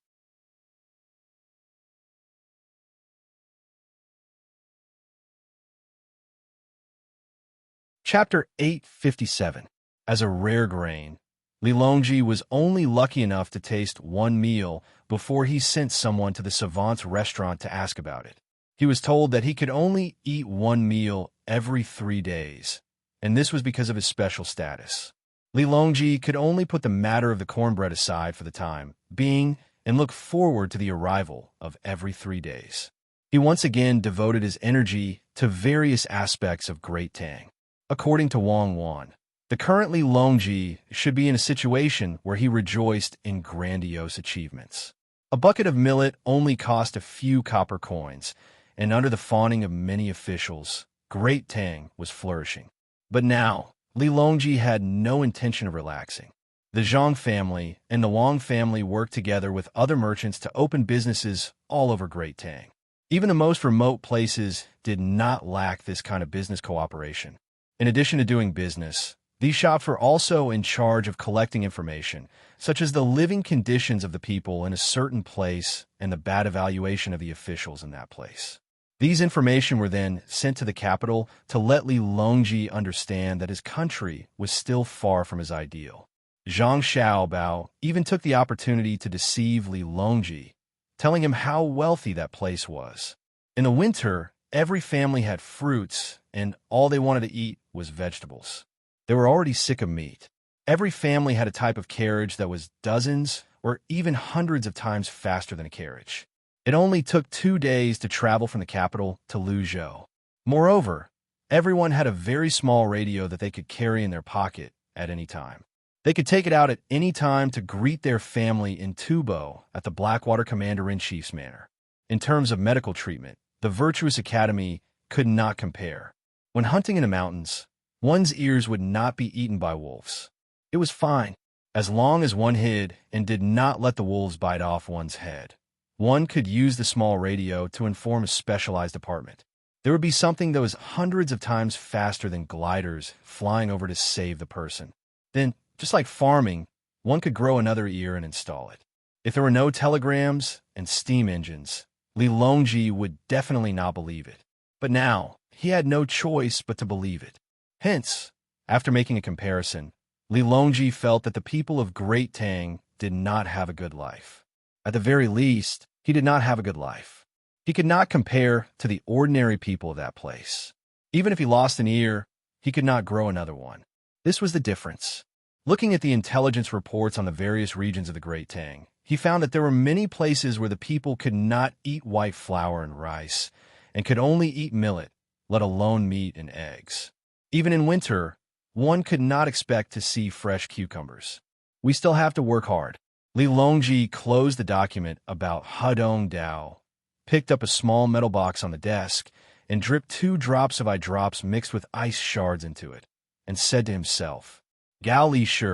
Chapter 857. As a rare grain, Li Longji was only lucky enough to taste one meal before he sent someone to the savant's restaurant to ask about it. He was told that he could only eat one meal every 3 days, and this was because of his special status. Li Longji could only put the matter of the cornbread aside for the time being and look forward to the arrival of every 3 days. He once again devoted his energy to various aspects of Great Tang. According to Wang Wan, the current Li Longji should be in a situation where he rejoiced in grandiose achievements. A bucket of millet only cost a few copper coins, and under the fawning of many officials, Great Tang was flourishing. But now, Li Longji had no intention of relaxing. The Zhang family and the Wang family worked together with other merchants to open businesses all over Great Tang. Even the most remote places did not lack this kind of business cooperation. In addition to doing business, these shops were also in charge of collecting information, such as the living conditions of the people in a certain place and the bad evaluation of the officials in that place. These information were then sent to the capital to let Li Longji understand that his country was still far from his ideal. Zhang Xiaobao even took the opportunity to deceive Li Longji, telling him how wealthy that place was. In the winter, every family had fruits, and all they wanted to eat was vegetables. They were already sick of meat. Every family had a type of carriage that was dozens or even hundreds of times faster than a carriage. It only took 2 days to travel from the capital to Luzhou. Moreover, everyone had a very small radio that they could carry in their pocket at any time. They could take it out at any time to greet their family in Tubo at the Blackwater Commander-in-Chief's manor. In terms of medical treatment, the Virtuous Academy could not compare. When hunting in the mountains, one's ears would not be eaten by wolves. It was fine, as long as one hid and did not let the wolves bite off one's head. One could use the small radio to inform a specialized department. There would be something that was hundreds of times faster than gliders flying over to save the person. Then, just like farming, one could grow another ear and install it. If there were no telegrams and steam engines, Li Longji would definitely not believe it. But now, he had no choice but to believe it. Hence, after making a comparison, Li Longji felt that the people of Great Tang did not have a good life. At the very least, he did not have a good life. He could not compare to the ordinary people of that place. Even if he lost an ear, he could not grow another one. This was the difference. Looking at the intelligence reports on the various regions of the Great Tang, he found that there were many places where the people could not eat white flour and rice, and could only eat millet, let alone meat and eggs. Even in winter, one could not expect to see fresh cucumbers. We still have to work hard. Li Longji closed the document about Hudong Dao, picked up a small metal box on the desk, and dripped 2 drops of eye drops mixed with ice shards into it, and said to himself, Gao Li Shi,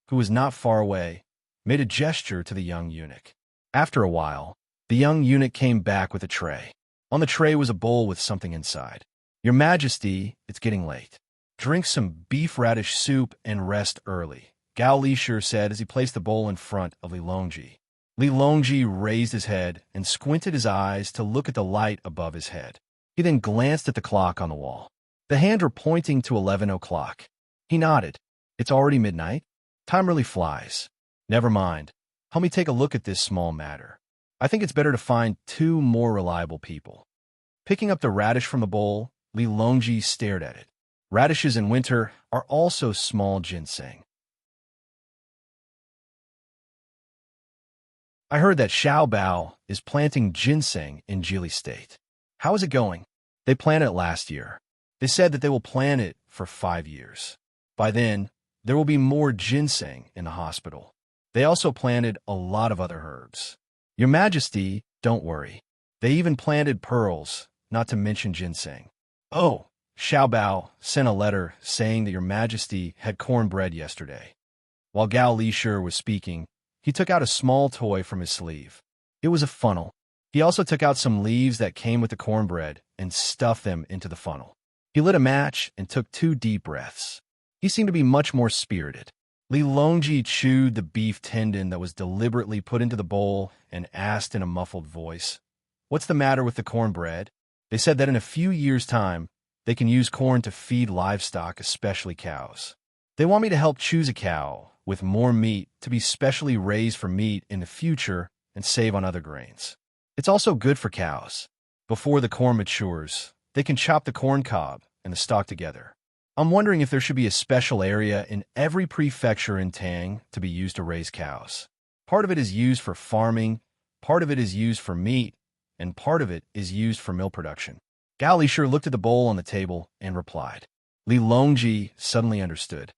who was not far away, made a gesture to the young eunuch. After a while, the young eunuch came back with a tray. On the tray was a bowl with something inside. Your Majesty, it's getting late. Drink some beef radish soup and rest early, Gao Li Shi said as he placed the bowl in front of Li Longji. Li Longji raised his head and squinted his eyes to look at the light above his head. He then glanced at the clock on the wall. The hands were pointing to 11 o'clock. He nodded. It's already midnight. Time really flies. Never mind. Help me take a look at this small matter. I think it's better to find 2 more reliable people. Picking up the radish from the bowl, Li Longji stared at it. Radishes in winter are also small ginseng. I heard that Xiaobao is planting ginseng in Jili State. How is it going? They planted it last year. They said that they will plant it for 5 years. By then, there will be more ginseng in the hospital. They also planted a lot of other herbs. Your Majesty, don't worry. They even planted pearls, not to mention ginseng. Oh, Xiaobao sent a letter saying that Your Majesty had cornbread yesterday. While Gao Li Shi was speaking, he took out a small toy from his sleeve. It was a funnel. He also took out some leaves that came with the cornbread and stuffed them into the funnel. He lit a match and took 2 deep breaths. He seemed to be much more spirited. Li Longji chewed the beef tendon that was deliberately put into the bowl and asked in a muffled voice, What's the matter with the cornbread? They said that in a few years' time, they can use corn to feed livestock, especially cows. They want me to help choose a cow with more meat to be specially raised for meat in the future and save on other grains. It's also good for cows. Before the corn matures, they can chop the corn cob and the stalk together. I'm wondering if there should be a special area in every prefecture in Tang to be used to raise cows. Part of it is used for farming, part of it is used for meat, and part of it is used for milk production. Gao Li Shi looked at the bowl on the table and replied. Li Longji suddenly understood.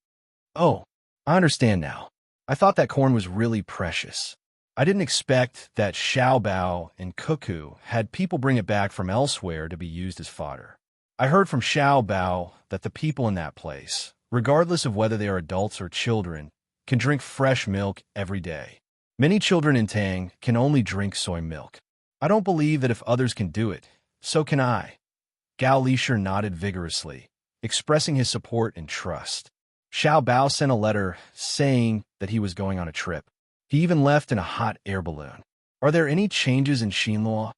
Oh, I understand now. I thought that corn was really precious. I didn't expect that Xiaobao and Cuckoo had people bring it back from elsewhere to be used as fodder. I heard from Xiaobao that the people in that place, regardless of whether they are adults or children, can drink fresh milk every day. Many children in Tang can only drink soy milk. I don't believe that if others can do it, so can I. Gao Lisher nodded vigorously, expressing his support and trust. Xiao Bao sent a letter saying that he was going on a trip. He even left in a hot air balloon. Are there any changes in Xinluo?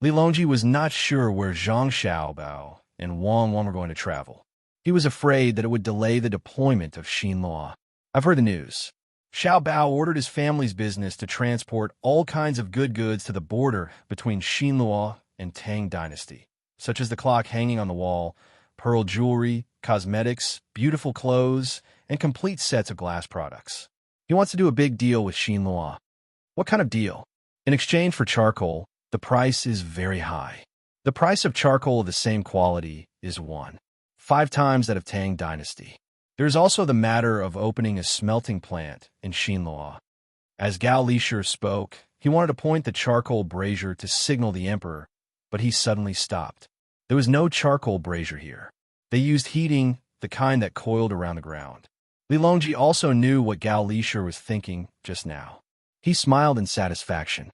Li Longji was not sure where Zhang Xiaobao and Wang Wan were going to travel. He was afraid that it would delay the deployment of Xinluo. I've heard the news. Xiao Bao ordered his family's business to transport all kinds of good goods to the border between Xinluo and Tang Dynasty, such as the clock hanging on the wall, pearl jewelry, cosmetics, beautiful clothes, and complete sets of glass products. He wants to do a big deal with Xinluo. What kind of deal? In exchange for charcoal, the price is very high. The price of charcoal of the same quality is 5 times that of Tang Dynasty. There is also the matter of opening a smelting plant in Xinluo. As Gao Lisher spoke, he wanted to point the charcoal brazier to signal the emperor, but he suddenly stopped. There was no charcoal brazier here. They used heating, the kind that coiled around the ground. Li Longji also knew what Gao Lisher was thinking just now. He smiled in satisfaction.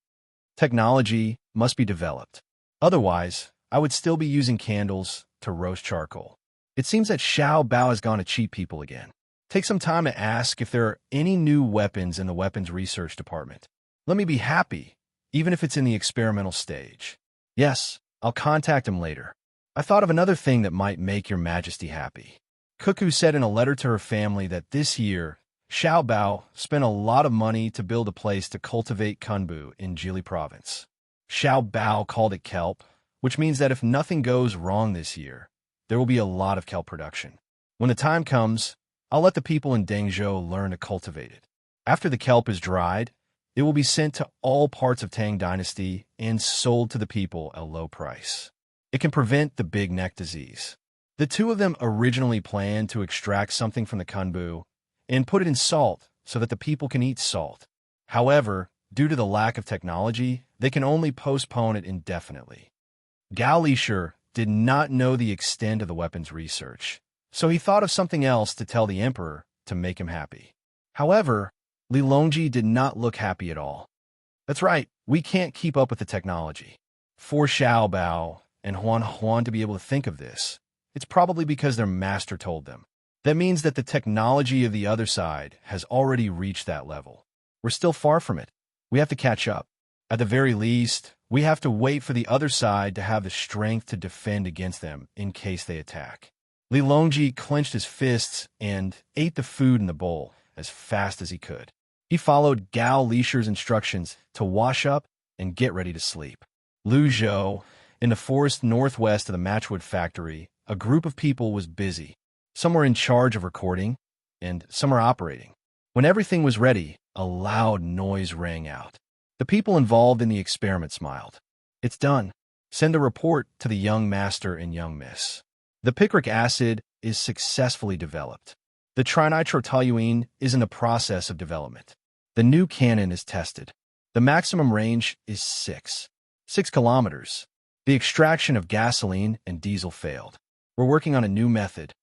Technology must be developed. Otherwise, I would still be using candles to roast charcoal. It seems that Xiao Bao has gone to cheat people again. Take some time to ask if there are any new weapons in the weapons research department. Let me be happy, even if it's in the experimental stage. Yes, I'll contact him later. I thought of another thing that might make your majesty happy. Cuckoo said in a letter to her family that this year, Xiao Bao spent a lot of money to build a place to cultivate kunbu in Jili province. Xiao Bao called it kelp, which means that if nothing goes wrong this year, there will be a lot of kelp production. When the time comes, I'll let the people in Dengzhou learn to cultivate it. After the kelp is dried, it will be sent to all parts of Tang Dynasty and sold to the people at a low price. It can prevent the big neck disease. The two of them originally planned to extract something from the kunbu and put it in salt so that the people can eat salt. However, due to the lack of technology, they can only postpone it indefinitely. Gao Lisher did not know the extent of the weapons research, so he thought of something else to tell the emperor to make him happy. However, Li Longji did not look happy at all. That's right, we can't keep up with the technology. For Xiao Bao and Huan to be able to think of this, it's probably because their master told them. That means that the technology of the other side has already reached that level. We're still far from it. We have to catch up. At the very least, we have to wait for the other side to have the strength to defend against them in case they attack. Li Longji clenched his fists and ate the food in the bowl as fast as he could. He followed Gao Lisher's instructions to wash up and get ready to sleep. Luzhou, in the forest northwest of the matchwood factory, a group of people was busy. Some were in charge of recording, and some were operating. When everything was ready, a loud noise rang out. The people involved in the experiment smiled. It's done. Send a report to the young master and young miss. The picric acid is successfully developed. The trinitrotoluene is in the process of development. The new cannon is tested. The maximum range is 6 kilometers. The extraction of gasoline and diesel failed. We're working on a new method.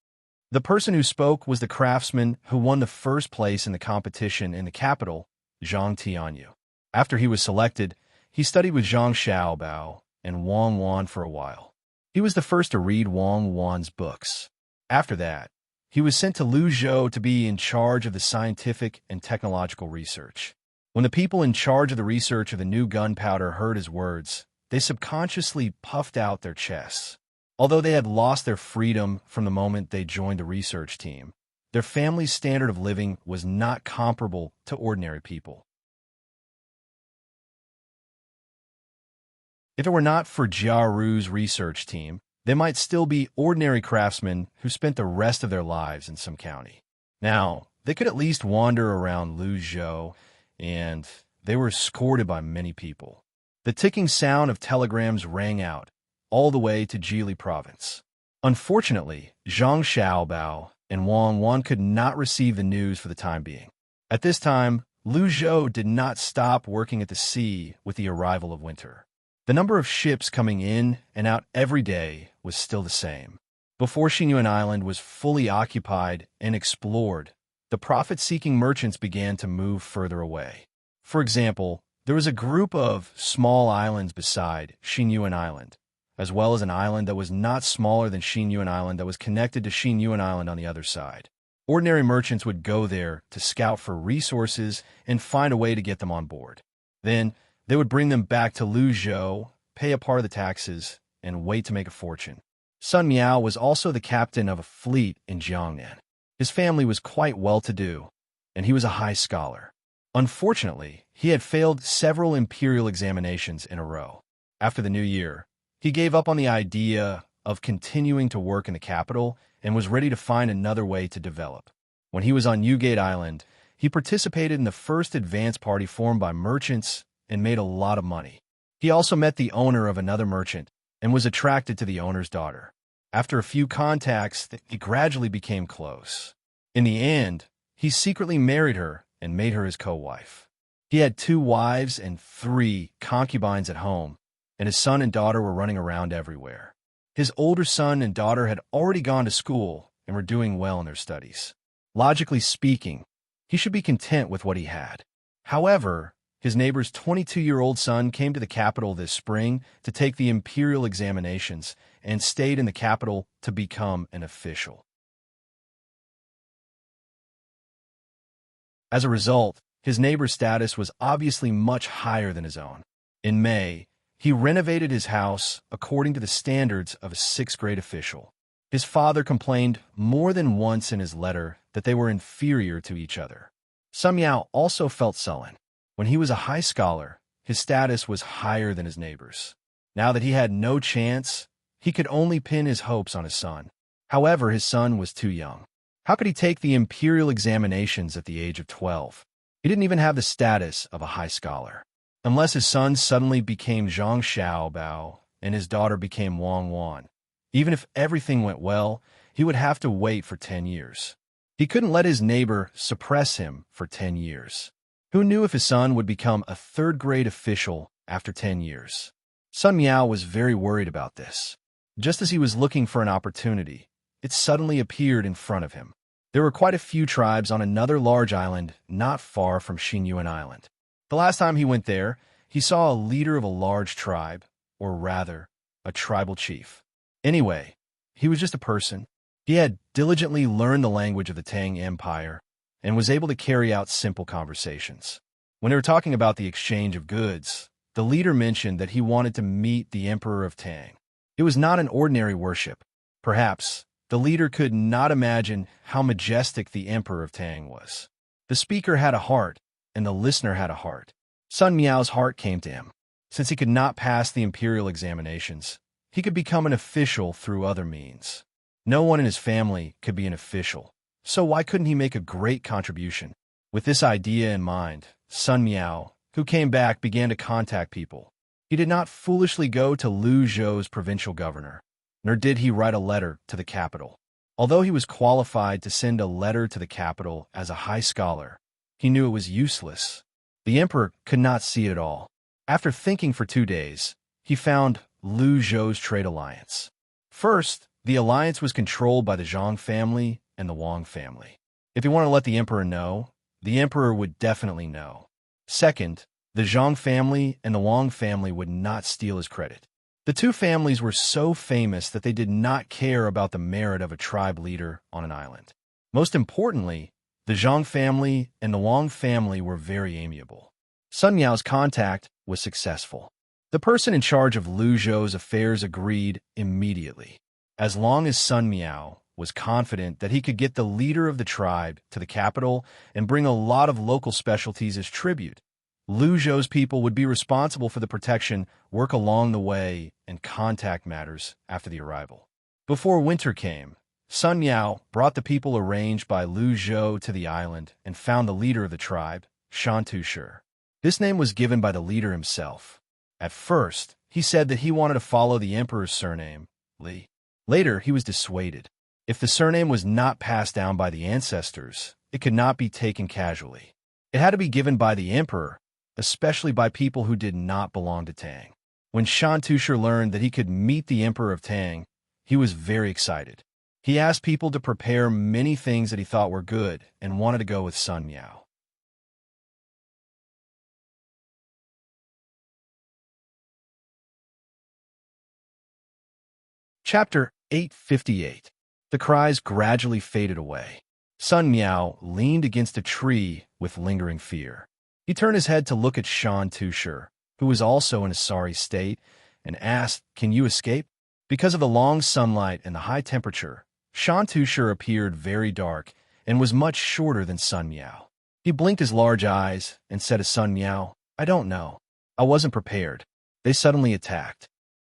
The person who spoke was the craftsman who won the first place in the competition in the capital, Zhang Tianyu. After he was selected, he studied with Zhang Xiaobao and Wang Wan for a while. He was the first to read Wang Wan's books. After that, he was sent to Luzhou to be in charge of the scientific and technological research. When the people in charge of the research of the new gunpowder heard his words, they subconsciously puffed out their chests. Although they had lost their freedom from the moment they joined the research team, their family's standard of living was not comparable to ordinary people. If it were not for Jiaru's research team, they might still be ordinary craftsmen who spent the rest of their lives in some county. Now, they could at least wander around Luzhou, and they were escorted by many people. The ticking sound of telegrams rang out, all the way to Jili province. Unfortunately, Zhang Xiaobao and Wang could not receive the news for the time being. At this time, Lu Zhou did not stop working at the sea with the arrival of winter. The number of ships coming in and out every day was still the same. Before Xinyuan Island was fully occupied and explored, the profit-seeking merchants began to move further away. For example, there was a group of small islands beside Xinyuan Island, as well as an island that was not smaller than Xinyuan Island that was connected to Xinyuan Island on the other side. Ordinary merchants would go there to scout for resources and find a way to get them on board. Then, they would bring them back to Luzhou, pay a part of the taxes, and wait to make a fortune. Sun Miao was also the captain of a fleet in Jiangnan. His family was quite well-to-do, and he was a high scholar. Unfortunately, he had failed several imperial examinations in a row. After the new year, he gave up on the idea of continuing to work in the capital and was ready to find another way to develop. When he was on Yugate Island, he participated in the first advance party formed by merchants and made a lot of money. He also met the owner of another merchant and was attracted to the owner's daughter. After a few contacts, he gradually became close. In the end, he secretly married her and made her his co-wife. He had 2 wives and 3 concubines at home, and his son and daughter were running around everywhere. His older son and daughter had already gone to school and were doing well in their studies. Logically speaking, he should be content with what he had. However, his neighbor's 22-year-old son came to the capital this spring to take the imperial examinations and stayed in the capital to become an official. As a result, his neighbor's status was obviously much higher than his own. In May, he renovated his house according to the standards of a 6th-grade official. His father complained more than once in his letter that they were inferior to each other. Sun Miao also felt sullen. When he was a high scholar, his status was higher than his neighbor's. Now that he had no chance, he could only pin his hopes on his son. However, his son was too young. How could he take the imperial examinations at the age of 12? He didn't even have the status of a high scholar. Unless his son suddenly became Zhang Xiaobao and his daughter became Wang Wan. Even if everything went well, he would have to wait for 10 years. He couldn't let his neighbor suppress him for 10 years. Who knew if his son would become a 3rd-grade official after 10 years? Sun Miao was very worried about this. Just as he was looking for an opportunity, it suddenly appeared in front of him. There were quite a few tribes on another large island not far from Xinyuan Island. The last time he went there, he saw a leader of a large tribe, or rather, a tribal chief. Anyway, he was just a person. He had diligently learned the language of the Tang Empire and was able to carry out simple conversations. When they were talking about the exchange of goods, the leader mentioned that he wanted to meet the Emperor of Tang. It was not an ordinary worship. Perhaps, the leader could not imagine how majestic the Emperor of Tang was. The speaker had a heart, and the listener had a heart. Sun Miao's heart came to him. Since he could not pass the imperial examinations, he could become an official through other means. No one in his family could be an official, so why couldn't he make a great contribution? With this idea in mind, Sun Miao, who came back, began to contact people. He did not foolishly go to Lu Zhou's provincial governor, nor did he write a letter to the capital. Although he was qualified to send a letter to the capital as a high scholar, he knew it was useless. The emperor could not see it at all. After thinking for 2 days, he found Lu Zhou's trade alliance. First, the alliance was controlled by the Zhang family and the Wang family. If he wanted to let the emperor know, the emperor would definitely know. Second, the Zhang family and the Wang family would not steal his credit. The 2 families were so famous that they did not care about the merit of a tribe leader on an island. Most importantly, the Zhang family and the Wang family were very amiable. Sun Miao's contact was successful. The person in charge of Lu Zhou's affairs agreed immediately. As long as Sun Miao was confident that he could get the leader of the tribe to the capital and bring a lot of local specialties as tribute, Lu Zhou's people would be responsible for the protection, work along the way, and contact matters after the arrival. Before winter came, Sun Miao brought the people arranged by Lu Zhou to the island and found the leader of the tribe, Shantu Shi. This name was given by the leader himself. At first, he said that he wanted to follow the emperor's surname, Li. Later, he was dissuaded. If the surname was not passed down by the ancestors, it could not be taken casually. It had to be given by the emperor, especially by people who did not belong to Tang. When Shan Tushar learned that he could meet the emperor of Tang, he was very excited. He asked people to prepare many things that he thought were good and wanted to go with Sun Miao. Chapter 858. The cries gradually faded away. Sun Miao leaned against a tree with lingering fear. He turned his head to look at Shan Tushar, who was also in a sorry state, and asked, "Can you escape?" Because of the long sunlight and the high temperature, Shan Tushar appeared very dark and was much shorter than Sun Miao. He blinked his large eyes and said to Sun Miao, "I don't know. I wasn't prepared. They suddenly attacked."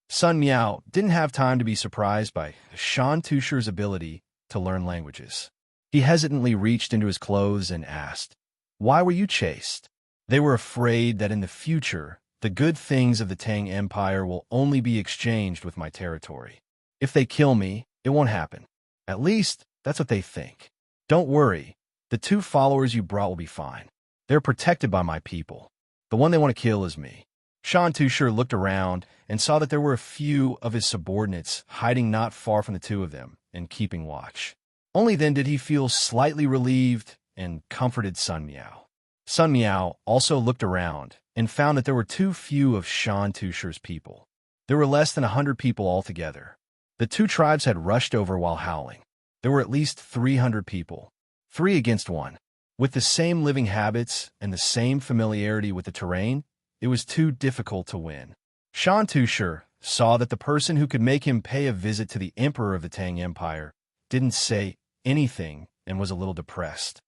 Sun Miao didn't have time to be surprised by Shan Tushar's ability to learn languages. He hesitantly reached into his clothes and asked, "Why were you chased?" They were afraid that in the future, the good things of the Tang Empire will only be exchanged with my territory. If they kill me, it won't happen. At least, that's what they think. Don't worry, the 2 followers you brought will be fine. They're protected by my people. The one they want to kill is me. Shan Tushar looked around and saw that there were a few of his subordinates hiding not far from the 2 of them and keeping watch. Only then did he feel slightly relieved and comforted Sun Miao. Sun Miao also looked around and found that there were too few of Shan Tushar's people. There were less than 100 people altogether. The 2 tribes had rushed over while howling. There were at least 300 people, 3 against 1. With the same living habits and the same familiarity with the terrain, it was too difficult to win. Shan Tushar saw that the person who could make him pay a visit to the emperor of the Tang Empire didn't say anything and was a little depressed.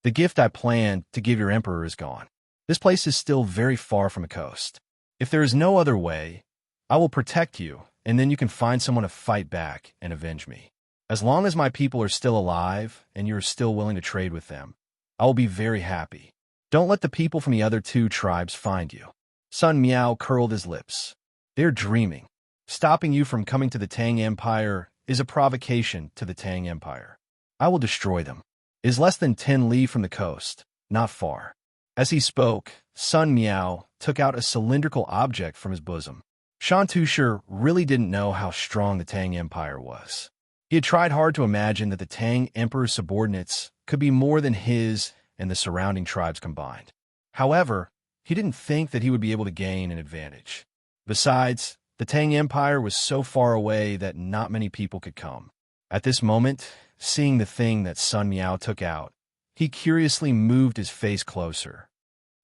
"The gift I planned to give your emperor is gone. This place is still very far from the coast. If there is no other way, I will protect you, and then you can find someone to fight back and avenge me. As long as my people are still alive and you are still willing to trade with them, I will be very happy. Don't let the people from the other 2 tribes find you." Sun Miao curled his lips. "They're dreaming. Stopping you from coming to the Tang Empire is a provocation to the Tang Empire. I will destroy them. It is less than 10 li from the coast, not far." As he spoke, Sun Miao took out a cylindrical object from his bosom. Shan Tushar really didn't know how strong the Tang Empire was. He had tried hard to imagine that the Tang Emperor's subordinates could be more than his and the surrounding tribes combined. However, he didn't think that he would be able to gain an advantage. Besides, the Tang Empire was so far away that not many people could come. At this moment, seeing the thing that Sun Miao took out, he curiously moved his face closer.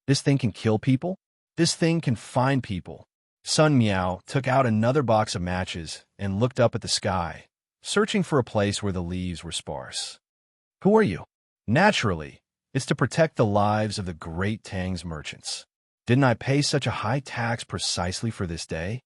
"This thing can kill people? This thing can find people." Sun Miao took out another box of matches and looked up at the sky, searching for a place where the leaves were sparse. "Who are you?" "Naturally, it's to protect the lives of the great Tang's merchants. Didn't I pay such a high tax precisely for this day?"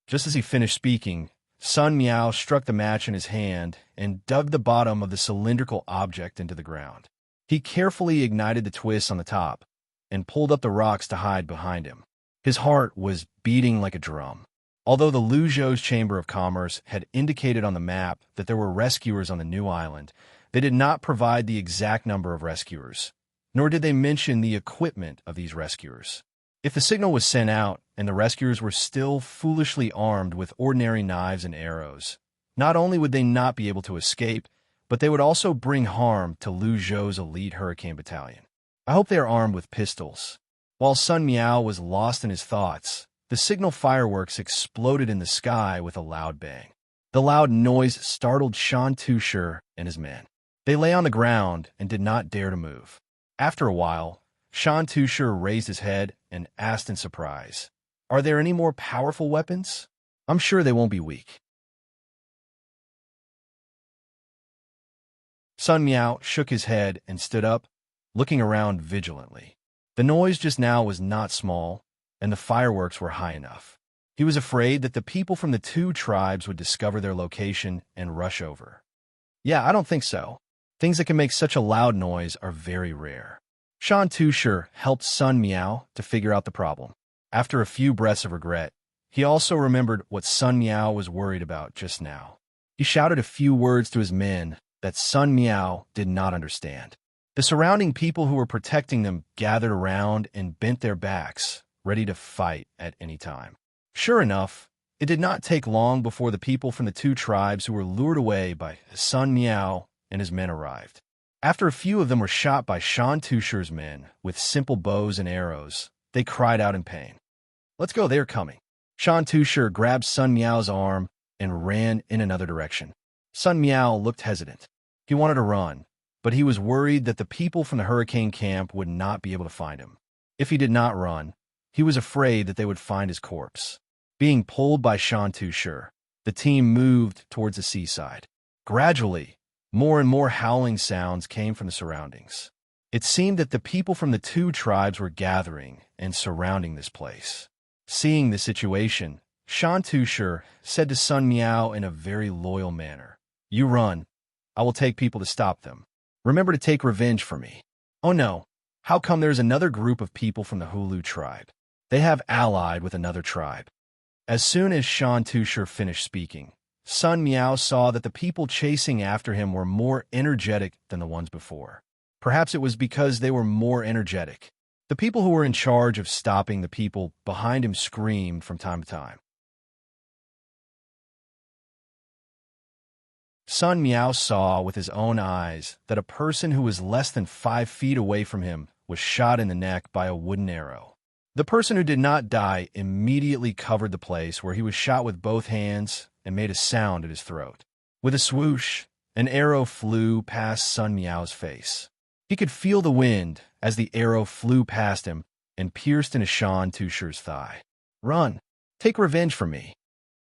Just as he finished speaking, Sun Miao struck the match in his hand and dug the bottom of the cylindrical object into the ground. He carefully ignited the twists on the top and pulled up the rocks to hide behind him. His heart was beating like a drum. Although the Luzhou's Chamber of Commerce had indicated on the map that there were rescuers on the new island, they did not provide the exact number of rescuers, nor did they mention the equipment of these rescuers. If the signal was sent out and the rescuers were still foolishly armed with ordinary knives and arrows, not only would they not be able to escape, but they would also bring harm to Luzhou's elite hurricane battalion. "I hope they are armed with pistols." While Sun Miao was lost in his thoughts, the signal fireworks exploded in the sky with a loud bang. The loud noise startled Shan Tushar and his men. They lay on the ground and did not dare to move. After a while, Shan Tushar raised his head and asked in surprise, "Are there any more powerful weapons? I'm sure they won't be weak." Sun Miao shook his head and stood up, looking around vigilantly. The noise just now was not small, and the fireworks were high enough. He was afraid that the people from the 2 tribes would discover their location and rush over. "Yeah, I don't think so. Things that can make such a loud noise are very rare." Shan Tushar helped Sun Miao to figure out the problem. After a few breaths of regret, he also remembered what Sun Miao was worried about just now. He shouted a few words to his men that Sun Miao did not understand. The surrounding people who were protecting them gathered around and bent their backs, ready to fight at any time. Sure enough, it did not take long before the people from the two tribes who were lured away by Sun Miao and his men arrived. After a few of them were shot by Shan Tusher's men with simple bows and arrows, they cried out in pain. "Let's go, they're coming." Shan Tusher grabbed Sun Miao's arm and ran in another direction. Sun Miao looked hesitant. He wanted to run, but he was worried that the people from the hurricane camp would not be able to find him. If he did not run, he was afraid that they would find his corpse. Being pulled by Shan Tusher, the team moved towards the seaside. Gradually, more and more howling sounds came from the surroundings. It seemed that the people from the two tribes were gathering and surrounding this place. Seeing the situation, Shan Tusher said to Sun Miao in a very loyal manner, "You run. I will take people to stop them. Remember to take revenge for me." "Oh no, how come there's another group of people from the Hulu tribe? They have allied with another tribe." As soon as Shan Tusher finished speaking, Sun Miao saw that the people chasing after him were more energetic than the ones before. Perhaps it was because they were more energetic. The people who were in charge of stopping the people behind him screamed from time to time. Sun Miao saw with his own eyes that a person who was less than 5 feet away from him was shot in the neck by a wooden arrow. The person who did not die immediately covered the place where he was shot with both hands and made a sound at his throat. With a swoosh, an arrow flew past Sun Miao's face. He could feel the wind as the arrow flew past him and pierced into Shan Tusher's thigh. "Run! Take revenge for me."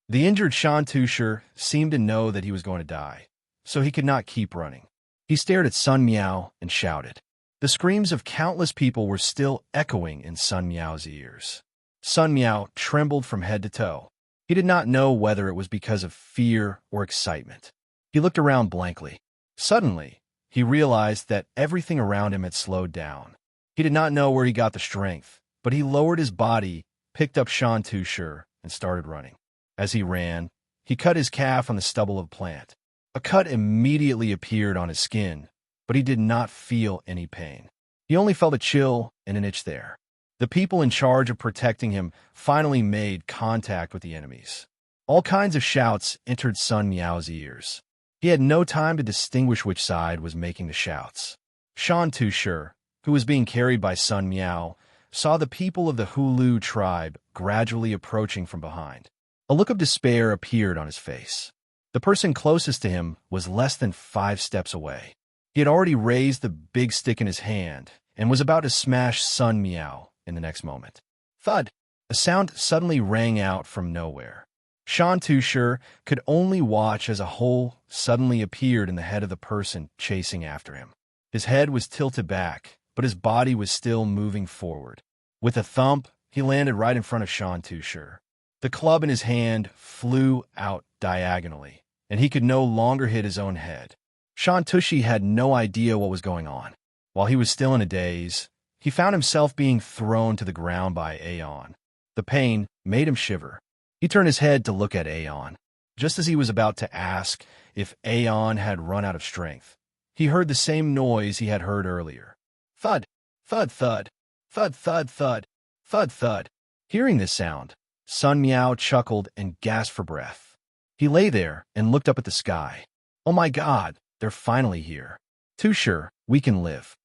The injured Shan Tusher seemed to know that he was going to die, so he could not keep running. He stared at Sun Miao and shouted. The screams of countless people were still echoing in Sun Miao's ears. Sun Miao trembled from head to toe. He did not know whether it was because of fear or excitement. He looked around blankly. Suddenly, he realized that everything around him had slowed down. He did not know where he got the strength, but he lowered his body, picked up Shan Tusher, and started running. As he ran, he cut his calf on the stubble of a plant. A cut immediately appeared on his skin, but he did not feel any pain. He only felt a chill and an itch there. The people in charge of protecting him finally made contact with the enemies. All kinds of shouts entered Sun Miao's ears. He had no time to distinguish which side was making the shouts. Shan Tusher, who was being carried by Sun Miao, saw the people of the Hulu tribe gradually approaching from behind. A look of despair appeared on his face. The person closest to him was less than 5 steps away. He had already raised the big stick in his hand and was about to smash Sun Miao in the next moment. Thud! A sound suddenly rang out from nowhere. Shan Tusher could only watch as a hole suddenly appeared in the head of the person chasing after him. His head was tilted back, but his body was still moving forward. With a thump, he landed right in front of Shan Tusher. The club in his hand flew out diagonally, and he could no longer hit his own head. Shan Tusher had no idea what was going on. While he was still in a daze, he found himself being thrown to the ground by Aeon. The pain made him shiver. He turned his head to look at Aeon. Just as he was about to ask if Aeon had run out of strength, he heard the same noise he had heard earlier. Thud, thud, thud, thud, thud, thud, thud, thud. Hearing this sound, Sun Miao chuckled and gasped for breath. He lay there and looked up at the sky. Oh my God, they're finally here. Tusher, we can live.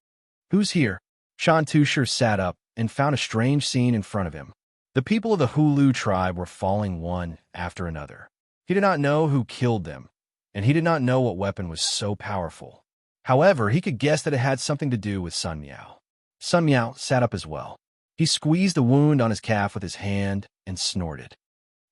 Who's here? Shan Tusher sat up and found a strange scene in front of him. The people of the Hulu tribe were falling one after another. He did not know who killed them, and he did not know what weapon was so powerful. However, he could guess that it had something to do with Sun Miao. Sun Miao sat up as well. He squeezed the wound on his calf with his hand and snorted.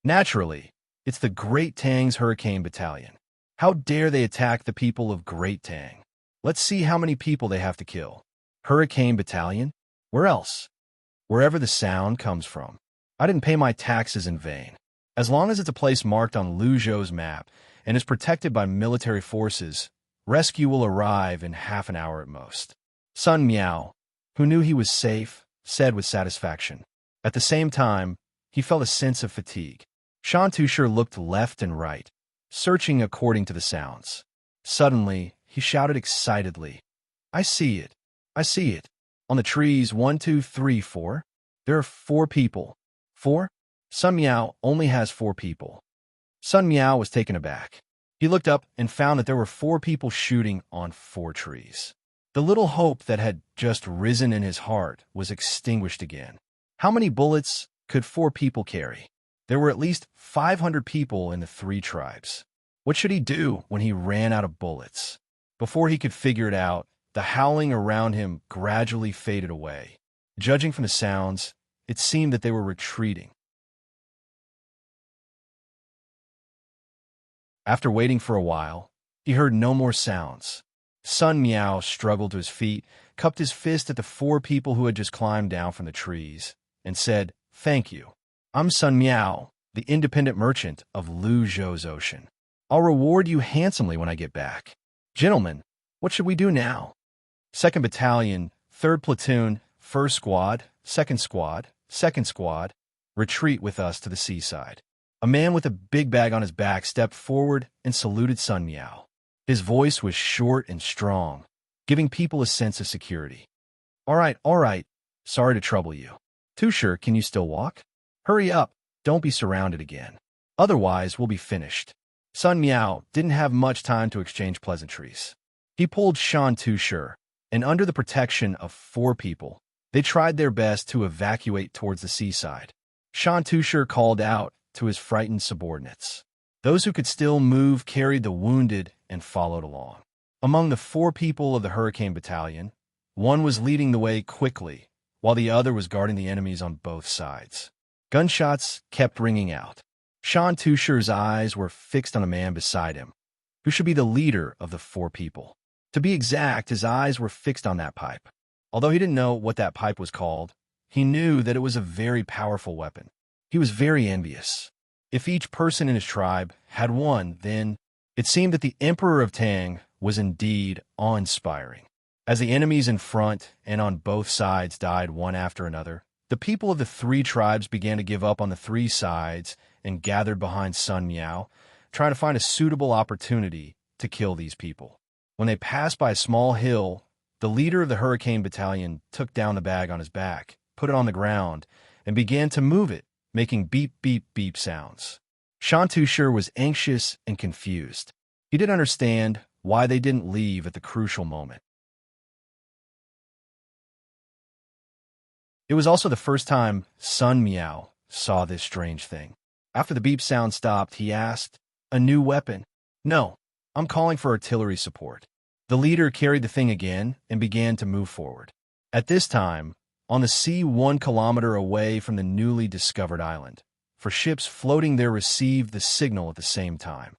Naturally, it's the Great Tang's Hurricane Battalion. How dare they attack the people of Great Tang? Let's see how many people they have to kill. Hurricane Battalion? Where else? Wherever the sound comes from. I didn't pay my taxes in vain. As long as it's a place marked on Lu Zhou's map and is protected by military forces, rescue will arrive in half an hour at most. Sun Miao, who knew he was safe, said with satisfaction. At the same time, he felt a sense of fatigue. Shan Tusher looked left and right, searching according to the sounds. Suddenly, he shouted excitedly, "I see it! I see it! On the trees, 1, 2, 3, 4. There are 4 people. 4? Sun Miao only has 4 people." Sun Miao was taken aback. He looked up and found that there were 4 people shooting on 4 trees. The little hope that had just risen in his heart was extinguished again. How many bullets could 4 people carry? There were at least 500 people in the 3 tribes. What should he do when he ran out of bullets? Before he could figure it out, the howling around him gradually faded away. Judging from the sounds, it seemed that they were retreating. After waiting for a while, he heard no more sounds. Sun Miao struggled to his feet, cupped his fist at the 4 people who had just climbed down from the trees, and said, "Thank you. I'm Sun Miao, the independent merchant of Lu Zhou's Ocean. I'll reward you handsomely when I get back. Gentlemen, what should we do now?" 2nd Battalion, 3rd Platoon, 1st Squad, 2nd Squad, 2nd Squad, retreat with us to the seaside. A man with a big bag on his back stepped forward and saluted Sun Miao. His voice was short and strong, giving people a sense of security. All right. Sorry to trouble you. Tusher, can you still walk? Hurry up, don't be surrounded again. Otherwise, we'll be finished." Sun Miao didn't have much time to exchange pleasantries. He pulled Shan Tusher, and under the protection of 4 people, they tried their best to evacuate towards the seaside. Shan Tusher called out to his frightened subordinates. Those who could still move carried the wounded and followed along. Among the 4 people of the Hurricane Battalion, one was leading the way quickly, while the other was guarding the enemies on both sides. Gunshots kept ringing out. Shan Tusher's eyes were fixed on a man beside him, who should be the leader of the 4 people. To be exact, his eyes were fixed on that pipe. Although he didn't know what that pipe was called, he knew that it was a very powerful weapon. He was very envious. If each person in his tribe had one, then it seemed that the Emperor of Tang was indeed awe-inspiring. As the enemies in front and on both sides died one after another, the people of the 3 tribes began to give up on the 3 sides and gathered behind Sun Miao, trying to find a suitable opportunity to kill these people. When they passed by a small hill, the leader of the Hurricane Battalion took down the bag on his back, put it on the ground, and began to move it, making beep, beep, beep sounds. Shan Tusher was anxious and confused. He didn't understand why they didn't leave at the crucial moment. It was also the first time Sun Miao saw this strange thing. After the beep sound stopped, he asked, "A new weapon?" "No, I'm calling for artillery support." The leader carried the thing again and began to move forward. At this time, on the sea 1 kilometer away from the newly discovered island, for ships floating there received the signal at the same time.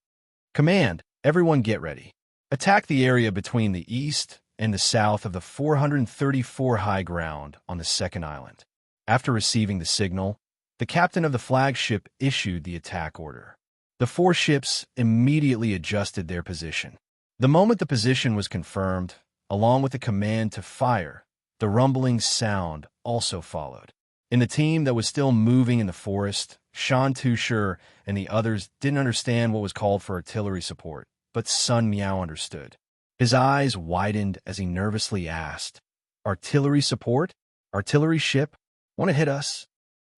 "Command, everyone get ready. Attack the area between the east and the south of the 434 high ground on the 2nd island." After receiving the signal, the captain of the flagship issued the attack order. The 4 ships immediately adjusted their position. The moment the position was confirmed, along with the command to fire, the rumbling sound also followed. In the team that was still moving in the forest, Shan Tusher and the others didn't understand what was called for artillery support, but Sun Miao understood. His eyes widened as he nervously asked, "Artillery support? Artillery ship? Want to hit us?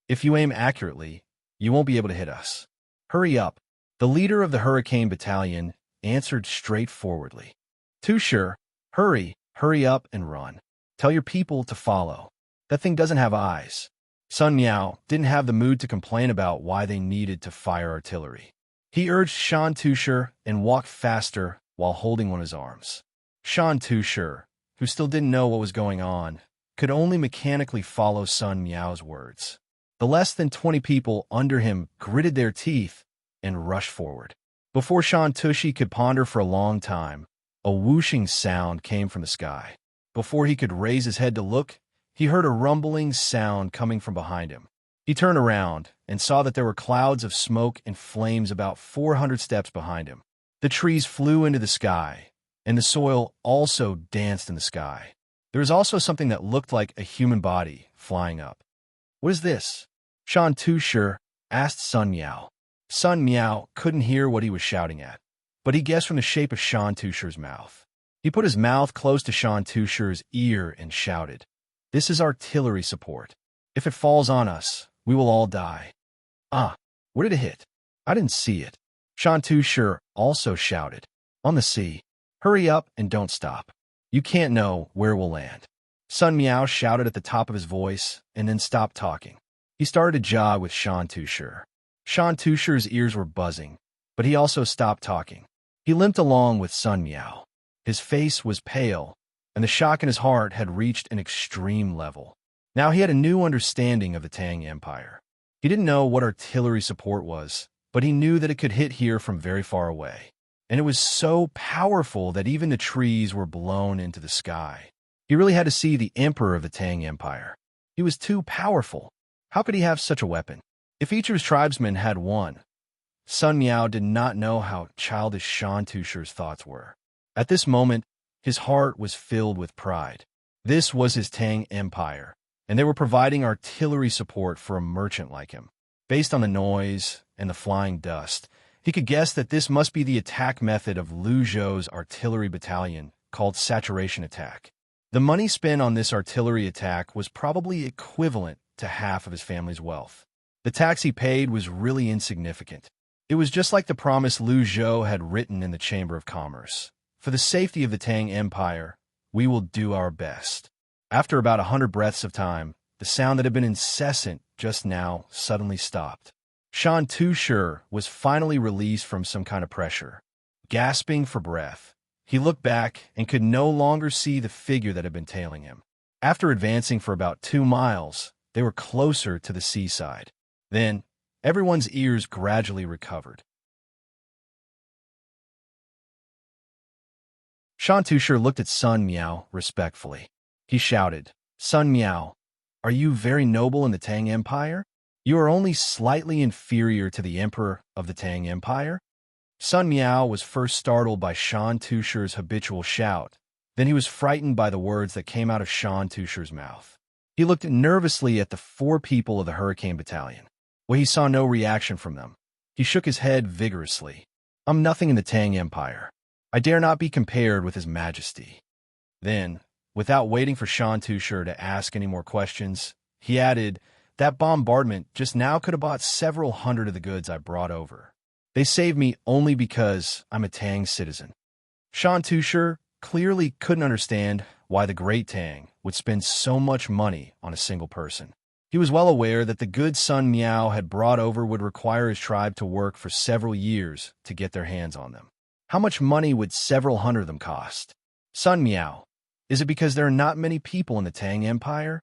If you aim accurately, you won't be able to hit us. Hurry up." The leader of the Hurricane Battalion answered straightforwardly. "Tusher, hurry up and run. Tell your people to follow. That thing doesn't have eyes." Sun Miao didn't have the mood to complain about why they needed to fire artillery. He urged Shan Tusher and walked faster while holding one of his arms. Shan Tusher, who still didn't know what was going on, could only mechanically follow Sun Miao's words. The less than 20 people under him gritted their teeth and rushed forward. Before Shan Tushy could ponder for a long time, a whooshing sound came from the sky. Before he could raise his head to look, he heard a rumbling sound coming from behind him. He turned around and saw that there were clouds of smoke and flames about 400 steps behind him. The trees flew into the sky, and the soil also danced in the sky. There was also something that looked like a human body flying up. "What is this?" Shan Tusher asked Sun Miao. Sun Miao couldn't hear what he was shouting at, but he guessed from the shape of Shan Tusher's mouth. He put his mouth close to Shan Tusher's ear and shouted, "This is artillery support. If it falls on us, we will all die." "Ah, where did it hit? I didn't see it." Shan Tusher also shouted, "On the sea. Hurry up and don't stop. You can't know where we'll land." Sun Miao shouted at the top of his voice and then stopped talking. He started to jog with Shan Tusher. Shan Tusher's ears were buzzing, but he also stopped talking. He limped along with Sun Miao. His face was pale, and the shock in his heart had reached an extreme level. Now he had a new understanding of the Tang Empire. He didn't know what artillery support was, but he knew that it could hit here from very far away. And it was so powerful that even the trees were blown into the sky. He really had to see the emperor of the Tang Empire. He was too powerful. How could he have such a weapon? If each of his tribesmen had one, Sun Miao did not know how childish Shan Tusher's thoughts were. At this moment, his heart was filled with pride. This was his Tang Empire, and they were providing artillery support for a merchant like him. Based on the noise and the flying dust, he could guess that this must be the attack method of Lu Zhou's artillery battalion, called saturation attack. The money spent on this artillery attack was probably equivalent to half of his family's wealth. The tax he paid was really insignificant. It was just like the promise Lu Zhou had written in the Chamber of Commerce. "For the safety of the Tang Empire, we will do our best." After about 100 breaths of time, the sound that had been incessant just now suddenly stopped. Shan Tusher was finally released from some kind of pressure. Gasping for breath, he looked back and could no longer see the figure that had been tailing him. After advancing for about 2 miles, they were closer to the seaside. Then, everyone's ears gradually recovered. Shan Tusher looked at Sun Miao respectfully. He shouted, "Sun Miao, are you very noble in the Tang Empire? You are only slightly inferior to the emperor of the Tang Empire?" Sun Miao was first startled by Shan Tusher's habitual shout. Then he was frightened by the words that came out of Shan Tusher's mouth. He looked nervously at the 4 people of the Hurricane Battalion. Well, he saw no reaction from them. He shook his head vigorously. "I'm nothing in the Tang Empire. I dare not be compared with His Majesty." Then, without waiting for Shan Tusher to ask any more questions, he added, "That bombardment just now could have bought several hundred of the goods I brought over. They saved me only because I'm a Tang citizen." Shan Tusher clearly couldn't understand why the Great Tang would spend so much money on a single person. He was well aware that the goods Sun Miao had brought over would require his tribe to work for several years to get their hands on them. How much money would several hundred of them cost? "Sun Miao, is it because there are not many people in the Tang Empire?"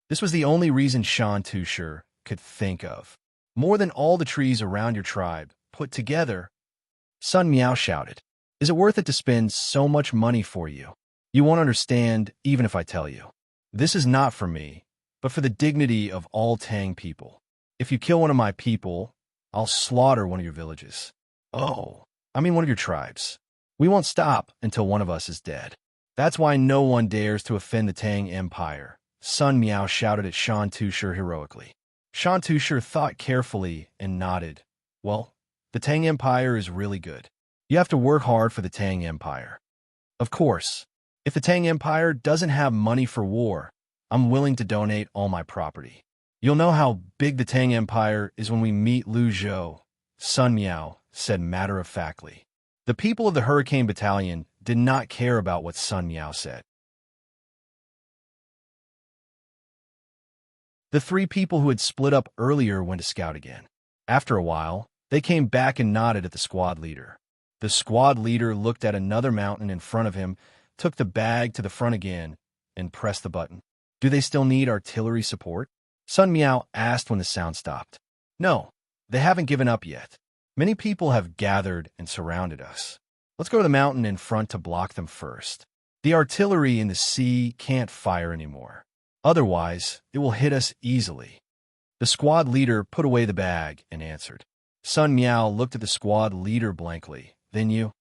This was the only reason Shan Tusher could think of. "More than all the trees around your tribe put together." Sun Miao shouted, "Is it worth it to spend so much money for you? You won't understand even if I tell you. This is not for me, but for the dignity of all Tang people. If you kill one of my people, I'll slaughter one of your villages. Oh, I mean one of your tribes. We won't stop until one of us is dead. That's why no one dares to offend the Tang Empire." Sun Miao shouted at Shan Tusher heroically. Shan Tusher thought carefully and nodded. "Well, the Tang Empire is really good. You have to work hard for the Tang Empire. Of course, if the Tang Empire doesn't have money for war, I'm willing to donate all my property. You'll know how big the Tang Empire is when we meet Lu Zhou," Sun Miao said matter-of-factly. The people of the Hurricane Battalion did not care about what Sun Miao said. The 3 people who had split up earlier went to scout again. After a while, they came back and nodded at the squad leader. The squad leader looked at another mountain in front of him, took the bag to the front again, and pressed the button. "Do they still need artillery support?" Sun Miao asked when the sound stopped. "No, they haven't given up yet. Many people have gathered and surrounded us. Let's go to the mountain in front to block them first. The artillery in the sea can't fire anymore. Otherwise, it will hit us easily." The squad leader put away the bag and answered. Sun Miao looked at the squad leader blankly. "Then you?"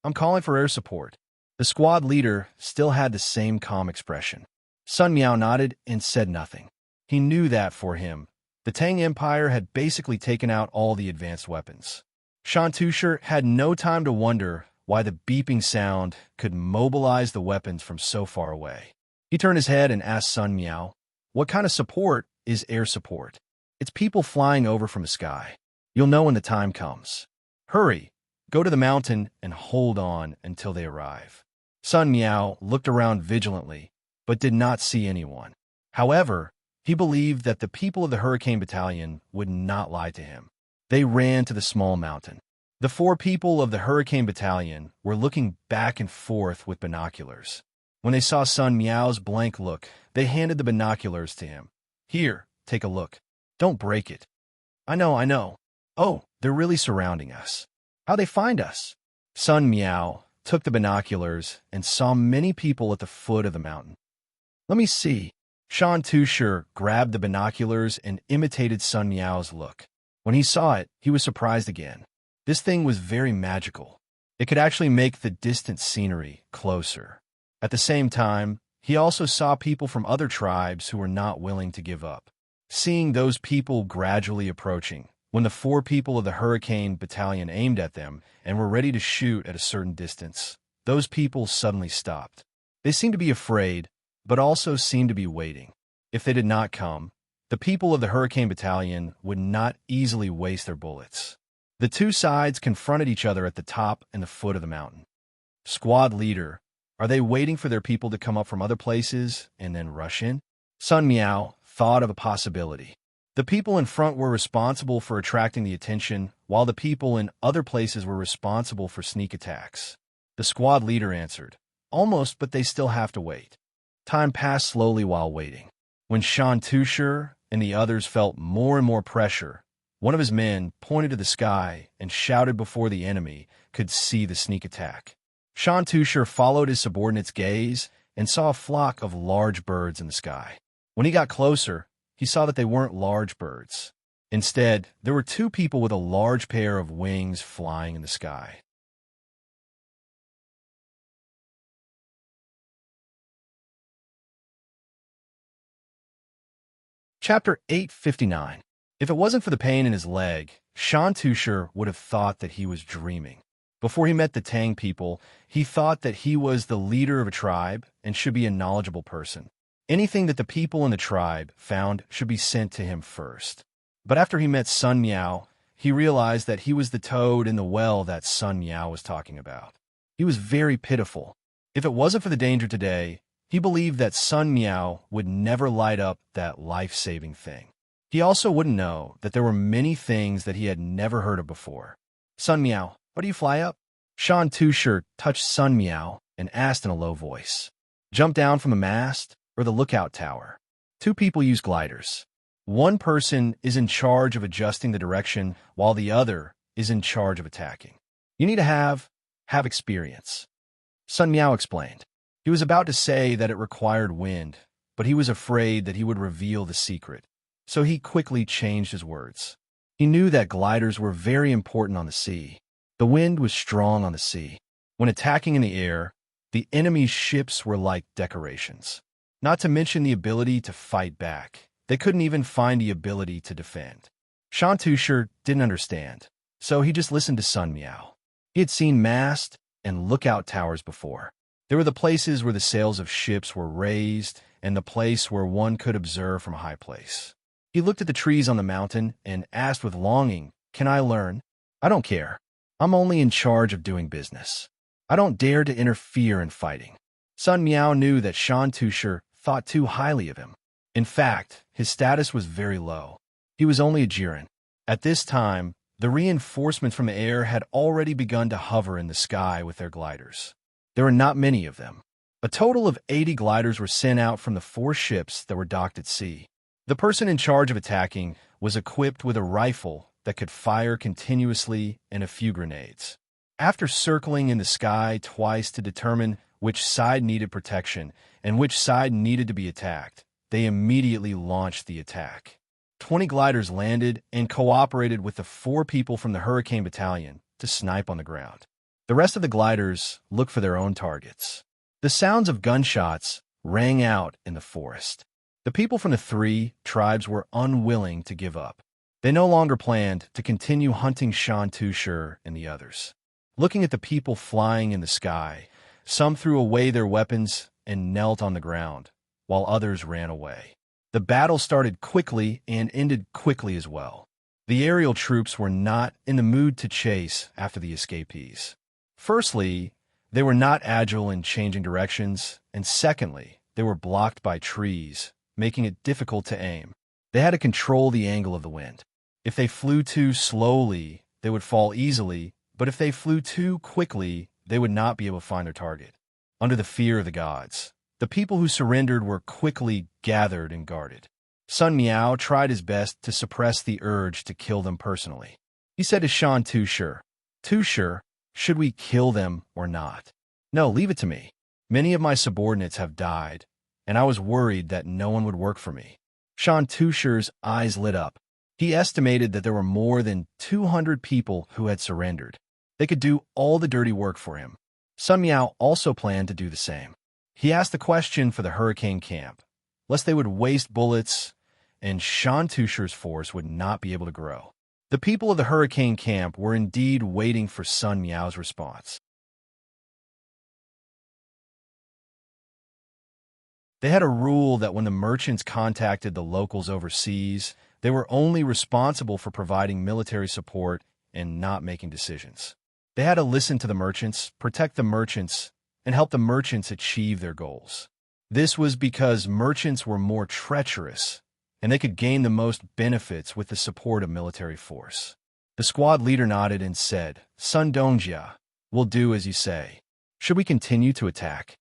"I'm calling for air support." The squad leader still had the same calm expression. Sun Miao nodded and said nothing. He knew that for him, The Tang Empire had basically taken out all the advanced weapons. Shantusher had no time to wonder why the beeping sound could mobilize the weapons from so far away. He turned his head and asked Sun Miao, "What kind of support is air support?" "It's people flying over from the sky. You'll know when the time comes. Hurry, go to the mountain and hold on until they arrive." Sun Miao looked around vigilantly, but did not see anyone. However, he believed that the people of the Hurricane Battalion would not lie to him. They ran to the small mountain. The 4 people of the Hurricane Battalion were looking back and forth with binoculars. When they saw Sun Miao's blank look, they handed the binoculars to him. "Here, take a look. Don't break it." I know. "Oh, they're really surrounding us. How'd they find us?" Sun Miao took the binoculars and saw many people at the foot of the mountain. "Let me see." Shantusher grabbed the binoculars and imitated Sun Miao's look. When he saw it, he was surprised again. This thing was very magical. It could actually make the distant scenery closer. At the same time, he also saw people from other tribes who were not willing to give up. Seeing those people gradually approaching, when the 4 people of the Hurricane Battalion aimed at them and were ready to shoot at a certain distance, those people suddenly stopped. They seemed to be afraid, but also seemed to be waiting. If they did not come, the people of the Hurricane Battalion would not easily waste their bullets. The 2 sides confronted each other at the top and the foot of the mountain. Squad leader, are they waiting for their people to come up from other places and then rush in? Sun Miao thought of a possibility. The people in front were responsible for attracting the attention, while the people in other places were responsible for sneak attacks. The squad leader answered, "Almost, but they still have to wait." Time passed slowly while waiting. When Shantusher and the others felt more and more pressure, one of his men pointed to the sky and shouted before the enemy could see the sneak attack. Shantusher followed his subordinate's gaze and saw a flock of large birds in the sky. When he got closer, he saw that they weren't large birds. Instead, there were 2 people with a large pair of wings flying in the sky. Chapter 859. If it wasn't for the pain in his leg, Shantusher would have thought that he was dreaming. Before he met the Tang people, he thought that he was the leader of a tribe and should be a knowledgeable person. Anything that the people in the tribe found should be sent to him first. But after he met Sun Miao, he realized that he was the toad in the well that Sun Miao was talking about. He was very pitiful. If it wasn't for the danger today, he believed that Sun Miao would never light up that life-saving thing. He also wouldn't know that there were many things that he had never heard of before. "Sun Miao, how do you fly up?" Shantusher touched Sun Miao and asked in a low voice. "Jump down from the mast or the lookout tower?" 2 people use gliders. One person is in charge of adjusting the direction, while the other is in charge of attacking. You need to have experience. Sun Miao explained. He was about to say that it required wind, but he was afraid that he would reveal the secret, so he quickly changed his words. He knew that gliders were very important on the sea. The wind was strong on the sea. When attacking in the air, the enemy's ships were like decorations. Not to mention the ability to fight back. They couldn't even find the ability to defend. Shantusher didn't understand, so he just listened to Sun Miao. He had seen mast and lookout towers before. There were the places where the sails of ships were raised and the place where one could observe from a high place. He looked at the trees on the mountain and asked with longing, "Can I learn?" "I don't care. I'm only in charge of doing business. I don't dare to interfere in fighting." Sun Miao knew that Shantusher thought too highly of him. In fact, his status was very low. He was only a Jiren. At this time, the reinforcements from the air had already begun to hover in the sky with their gliders. There were not many of them. A total of 80 gliders were sent out from the 4 ships that were docked at sea. The person in charge of attacking was equipped with a rifle that could fire continuously and a few grenades. After circling in the sky twice to determine which side needed protection and which side needed to be attacked, they immediately launched the attack. 20 gliders landed and cooperated with the 4 people from the Hurricane Battalion to snipe on the ground. The rest of the gliders looked for their own targets. The sounds of gunshots rang out in the forest. The people from the three tribes were unwilling to give up. They no longer planned to continue hunting Shan Tushur and the others. Looking at the people flying in the sky, some threw away their weapons and knelt on the ground, while others ran away. The battle started quickly and ended quickly as well. The aerial troops were not in the mood to chase after the escapees. Firstly, they were not agile in changing directions, and secondly, they were blocked by trees, making it difficult to aim. They had to control the angle of the wind. If they flew too slowly, they would fall easily, but if they flew too quickly, they would not be able to find their target. Under the fear of the gods, the people who surrendered were quickly gathered and guarded. Sun Miao tried his best to suppress the urge to kill them personally. He said to Shan Tushur, "Tushur, should we kill them or not?" "No, leave it to me. Many of my subordinates have died, and I was worried that no one would work for me." Shan Tushur's eyes lit up. He estimated that there were more than 200 people who had surrendered. They could do all the dirty work for him. Sun Miao also planned to do the same. He asked the question for the hurricane camp, lest they would waste bullets and Shan Tushur's force would not be able to grow. The people of the hurricane camp were indeed waiting for Sun Miao's response. They had a rule that when the merchants contacted the locals overseas, they were only responsible for providing military support and not making decisions. They had to listen to the merchants, protect the merchants, and help the merchants achieve their goals. This was because merchants were more treacherous, and they could gain the most benefits with the support of military force. The squad leader nodded and said, "Sun Dongjia, we'll do as you say. Should we continue to attack?"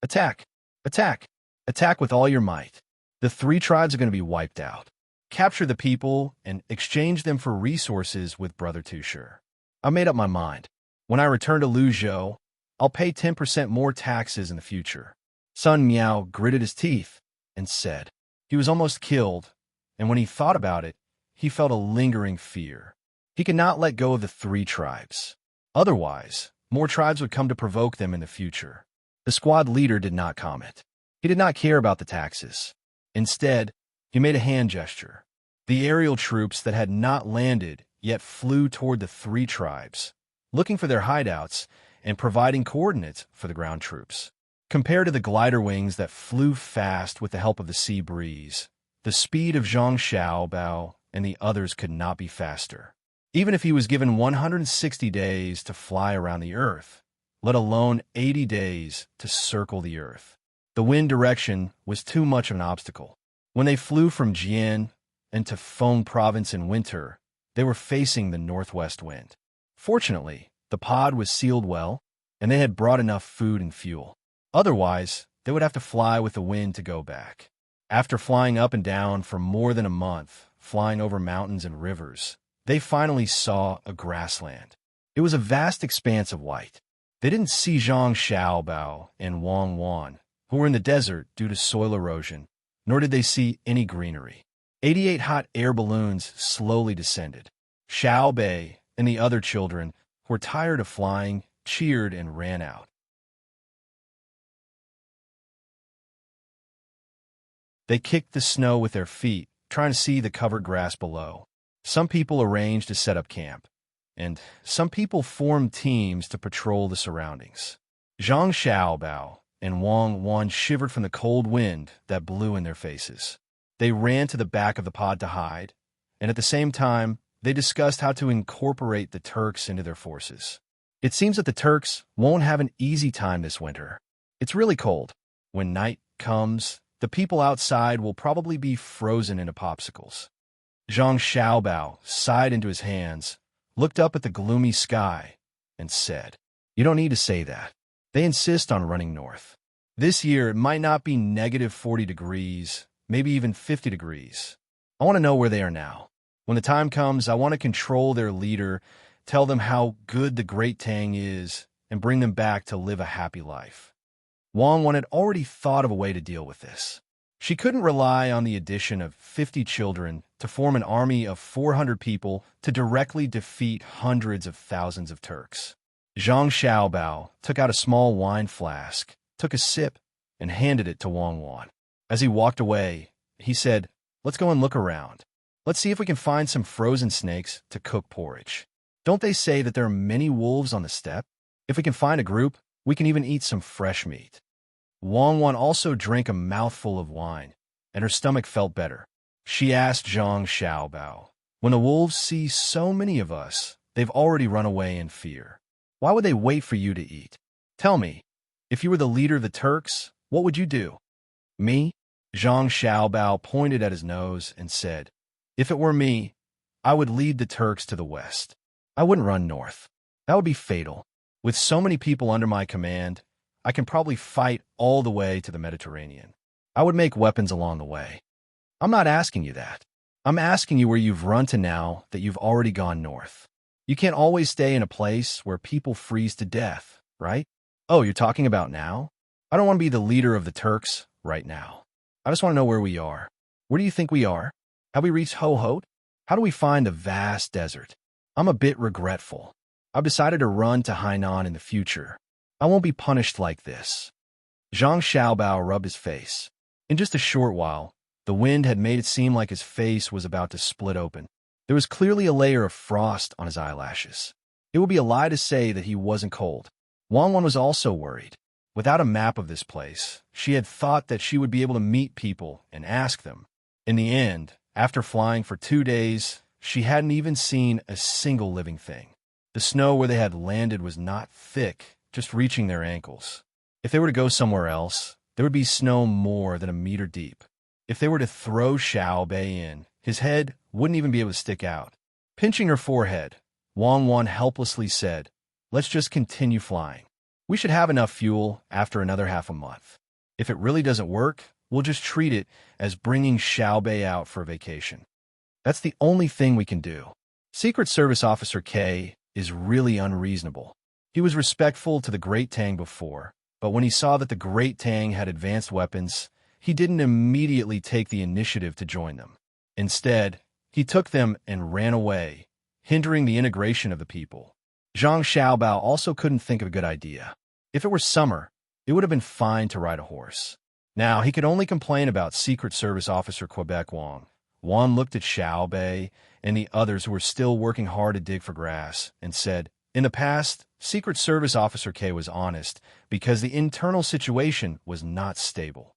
"Attack! Attack! Attack with all your might. The three tribes are going to be wiped out. Capture the people and exchange them for resources with Brother Tushur." I made up my mind. When I return to Luzhou, I'll pay 10% more taxes in the future. Sun Miao gritted his teeth and said he was almost killed, and when he thought about it, he felt a lingering fear. He could not let go of the three tribes. Otherwise, more tribes would come to provoke them in the future. The squad leader did not comment. He did not care about the taxes. Instead, he made a hand gesture. The aerial troops that had not landed yet flew toward the three tribes, looking for their hideouts and providing coordinates for the ground troops. Compared to the glider wings that flew fast with the help of the sea breeze, the speed of Zhang Xiaobao and the others could not be faster. Even if he was given 160 days to fly around the Earth, let alone 80 days to circle the Earth, the wind direction was too much of an obstacle. When they flew from Jian into Feng province in winter, they were facing the northwest wind. Fortunately, the pod was sealed well, and they had brought enough food and fuel. Otherwise, they would have to fly with the wind to go back. After flying up and down for more than a month, flying over mountains and rivers, they finally saw a grassland. It was a vast expanse of white. They didn't see Zhang Xiaobao and Wang Wan, who were in the desert due to soil erosion, nor did they see any greenery. 88 hot air balloons slowly descended. Xiao Bei and the other children, who were tired of flying, cheered and ran out. They kicked the snow with their feet, trying to see the covered grass below. Some people arranged to set up camp, and some people formed teams to patrol the surroundings. Zhang Xiaobao and Wang Wan shivered from the cold wind that blew in their faces. They ran to the back of the pod to hide, and at the same time, they discussed how to incorporate the Turks into their forces. It seems that the Turks won't have an easy time this winter. It's really cold. When night comes, the people outside will probably be frozen into popsicles. Zhang Xiaobao sighed into his hands, looked up at the gloomy sky, and said, "You don't need to say that. They insist on running north. This year, it might not be negative 40 degrees, maybe even 50 degrees. I want to know where they are now. When the time comes, I want to control their leader, tell them how good the great Tang is, and bring them back to live a happy life." Wang Wan had already thought of a way to deal with this. She couldn't rely on the addition of 50 children to form an army of 400 people to directly defeat hundreds of thousands of Turks. Zhang Xiaobao took out a small wine flask, took a sip, and handed it to Wang Wan. As he walked away, he said, "Let's go and look around. Let's see if we can find some frozen snakes to cook porridge. Don't they say that there are many wolves on the steppe? If we can find a group, we can even eat some fresh meat." Wang Wan also drank a mouthful of wine, and her stomach felt better. She asked Zhang Xiaobao, "When the wolves see so many of us, they've already run away in fear. Why would they wait for you to eat? Tell me, if you were the leader of the Turks, what would you do?" "Me?" Zhang Xiaobao pointed at his nose and said, "If it were me, I would lead the Turks to the west. I wouldn't run north. That would be fatal. With so many people under my command, I can probably fight all the way to the Mediterranean. I would make weapons along the way." "I'm not asking you that. I'm asking you where you've run to now that you've already gone north. You can't always stay in a place where people freeze to death, right?" "Oh, you're talking about now? I don't want to be the leader of the Turks right now. I just want to know where we are. Where do you think we are? Have we reached Ho-Hot? How do we find the vast desert? I'm a bit regretful. I've decided to run to Hainan in the future. I won't be punished like this." Zhang Xiaobao rubbed his face. In just a short while, the wind had made it seem like his face was about to split open. There was clearly a layer of frost on his eyelashes. It would be a lie to say that he wasn't cold. Wang Wan was also worried. Without a map of this place, she had thought that she would be able to meet people and ask them. In the end, after flying for 2 days, she hadn't even seen a single living thing. The snow where they had landed was not thick, just reaching their ankles. If they were to go somewhere else, there would be snow more than a meter deep. If they were to throw Xiao Bei in, his head wouldn't even be able to stick out. Pinching her forehead, Wang Wan helplessly said, "Let's just continue flying. We should have enough fuel after another half a month. If it really doesn't work, we'll just treat it as bringing Xiao Bei out for a vacation. That's the only thing we can do." Secret Service Officer K is really unreasonable. He was respectful to the Great Tang before, but when he saw that the Great Tang had advanced weapons, he didn't immediately take the initiative to join them. Instead, he took them and ran away, hindering the integration of the people. Zhang Xiaobao also couldn't think of a good idea. If it were summer, it would have been fine to ride a horse. Now, he could only complain about Secret Service Officer Quebec Wang. Wang looked at Xiao Bei and the others who were still working hard to dig for grass and said, "In the past, Secret Service Officer K was honest because the internal situation was not stable.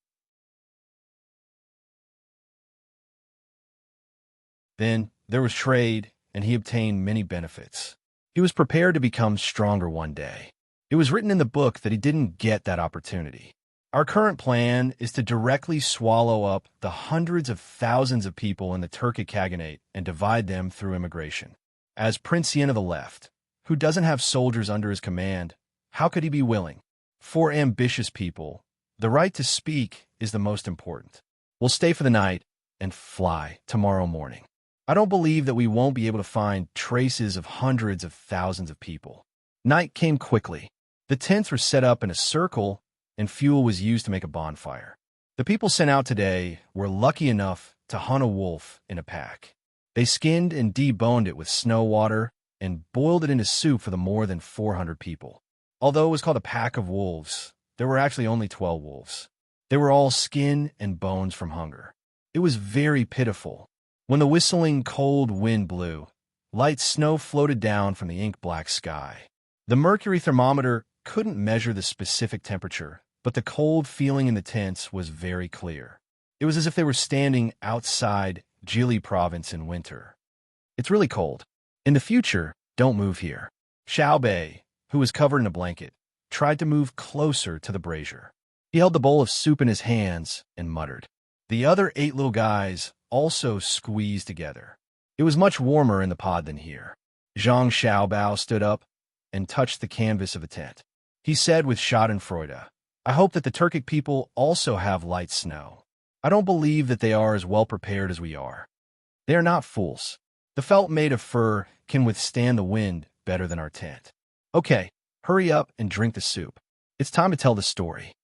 Then there was trade, and he obtained many benefits. He was prepared to become stronger one day. It was written in the book that he didn't get that opportunity. Our current plan is to directly swallow up the hundreds of thousands of people in the Turkic Khaganate and divide them through immigration. As Prince Yin of the left, who doesn't have soldiers under his command, how could he be willing? For ambitious people, the right to speak is the most important. We'll stay for the night and fly tomorrow morning. I don't believe that we won't be able to find traces of hundreds of thousands of people." Night came quickly. The tents were set up in a circle, and fuel was used to make a bonfire. The people sent out today were lucky enough to hunt a wolf in a pack. They skinned and deboned it with snow water and boiled it into soup for the more than 400 people. Although it was called a pack of wolves, there were actually only 12 wolves. They were all skin and bones from hunger. It was very pitiful. When the whistling cold wind blew, light snow floated down from the ink-black sky. The mercury thermometer couldn't measure the specific temperature, but the cold feeling in the tents was very clear. It was as if they were standing outside Jili province in winter. "It's really cold. In the future, don't move here." Xiao Bei, who was covered in a blanket, tried to move closer to the brazier. He held the bowl of soup in his hands and muttered. The other 8 little guys also squeezed together. It was much warmer in the pod than here. Zhang Xiaobao stood up and touched the canvas of a tent. He said with schadenfreude, "I hope that the Turkic people also have light snow. I don't believe that they are as well prepared as we are. They are not fools. The felt made of fur can withstand the wind better than our tent. Okay, hurry up and drink the soup. It's time to tell the story."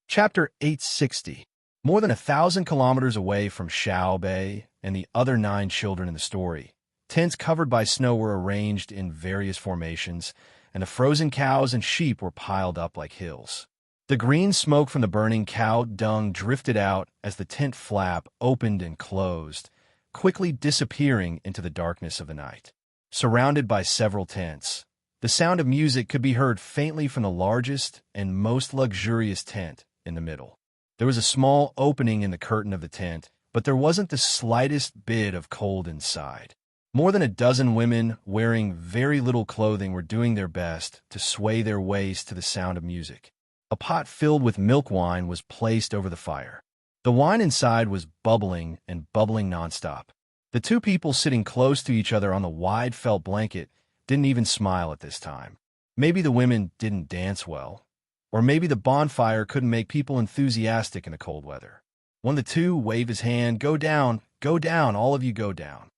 Chapter 860. More than 1,000 kilometers away from Xiao Bei and the other 9 children in the story, Tents covered by snow were arranged in various formations, and the frozen cows and sheep were piled up like hills. The green smoke from the burning cow dung drifted out as the tent flap opened and closed, quickly disappearing into the darkness of the night. Surrounded by several tents, the sound of music could be heard faintly from the largest and most luxurious tent in the middle. There was a small opening in the curtain of the tent, but there wasn't the slightest bit of cold inside. More than a dozen women wearing very little clothing were doing their best to sway their waist to the sound of music. A pot filled with milk wine was placed over the fire. The wine inside was bubbling and bubbling nonstop. The two people sitting close to each other on the wide felt blanket didn't even smile at this time. Maybe the women didn't dance well, or maybe the bonfire couldn't make people enthusiastic in the cold weather. One of the two waved his hand, go down, all of you go down.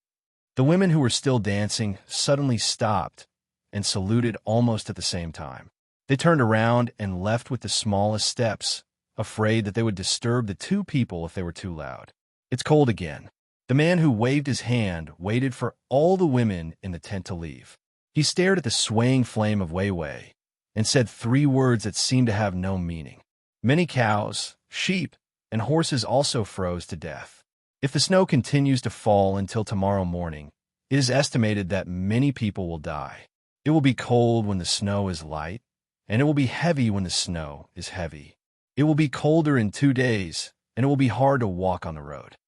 The women who were still dancing suddenly stopped and saluted almost at the same time. They turned around and left with the smallest steps, afraid that they would disturb the two people if they were too loud. It's cold again. The man who waved his hand waited for all the women in the tent to leave. He stared at the swaying flame of Weiwei and said 3 words that seemed to have no meaning. Many cows, sheep, and horses also froze to death. If the snow continues to fall until tomorrow morning, it is estimated that many people will die. It will be cold when the snow is light, and it will be heavy when the snow is heavy. It will be colder in 2 days, and it will be hard to walk on the road.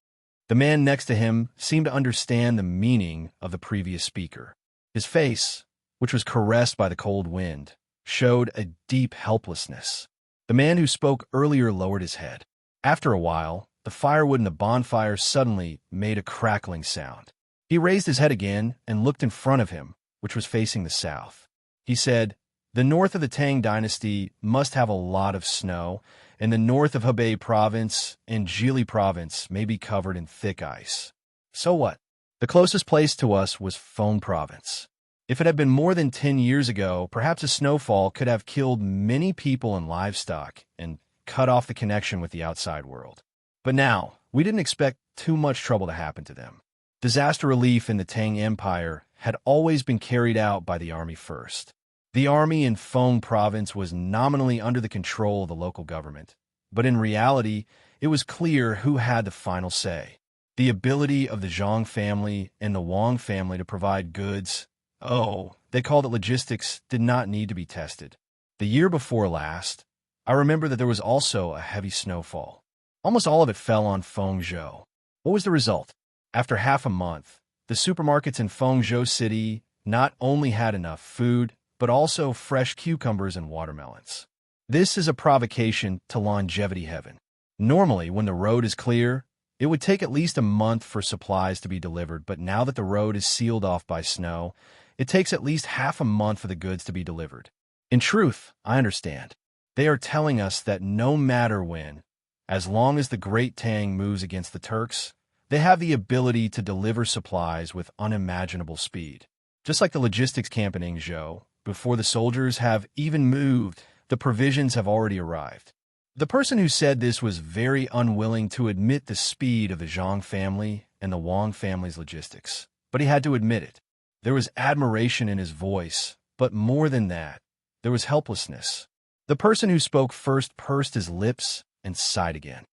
The man next to him seemed to understand the meaning of the previous speaker. His face, which was caressed by the cold wind, showed a deep helplessness. The man who spoke earlier lowered his head. After a while, the firewood in the bonfire suddenly made a crackling sound. He raised his head again and looked in front of him, which was facing the south. He said, "The north of the Tang Dynasty must have a lot of snow, and the north of Hebei Province and Jili Province may be covered in thick ice. So what? The closest place to us was Feng Province. If it had been more than 10 years ago, perhaps a snowfall could have killed many people and livestock and cut off the connection with the outside world. But now, we didn't expect too much trouble to happen to them. Disaster relief in the Tang Empire had always been carried out by the army first. The army in Feng Province was nominally under the control of the local government, but in reality, it was clear who had the final say. The ability of the Zhang family and the Wang family to provide goods, they called it logistics, did not need to be tested. The year before last, I remember that there was also a heavy snowfall. Almost all of it fell on Fengzhou. What was the result? After half a month, the supermarkets in Fengzhou City not only had enough food, but also fresh cucumbers and watermelons. This is a provocation to longevity heaven. Normally, when the road is clear, it would take at least a month for supplies to be delivered, but now that the road is sealed off by snow, it takes at least half a month for the goods to be delivered. In truth, I understand. They are telling us that no matter when, as long as the Great Tang moves against the Turks, they have the ability to deliver supplies with unimaginable speed. Just like the logistics camp in Yingzhou, before the soldiers have even moved, the provisions have already arrived. The person who said this was very unwilling to admit the speed of the Zhang family and the Wang family's logistics, but he had to admit it. There was admiration in his voice, but more than that, there was helplessness. The person who spoke first pursed his lips and sighed again.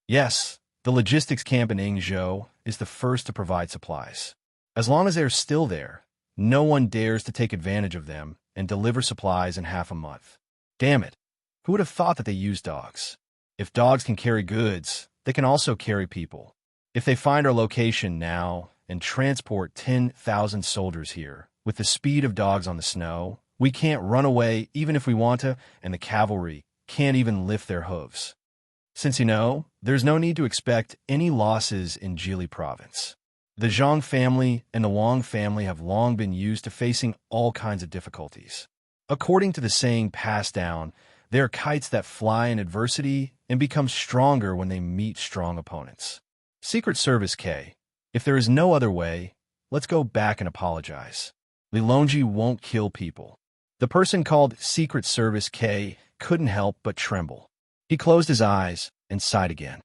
Yes, the logistics camp in Yingzhou is the first to provide supplies. As long as they're still there, no one dares to take advantage of them and deliver supplies in half a month. Damn it, who would have thought that they use dogs? If dogs can carry goods, they can also carry people. If they find our location now and transport 10,000 soldiers here, with the speed of dogs on the snow, we can't run away even if we want to, and the cavalry can't even lift their hooves. Since there's no need to expect any losses in Jili Province. The Zhang family and the Wang family have long been used to facing all kinds of difficulties. According to the saying passed down, they are kites that fly in adversity and become stronger when they meet strong opponents. Secret Service K, if there is no other way, let's go back and apologize. Lilongji won't kill people. The person called Secret Service K couldn't help but tremble. He closed his eyes and sighed again.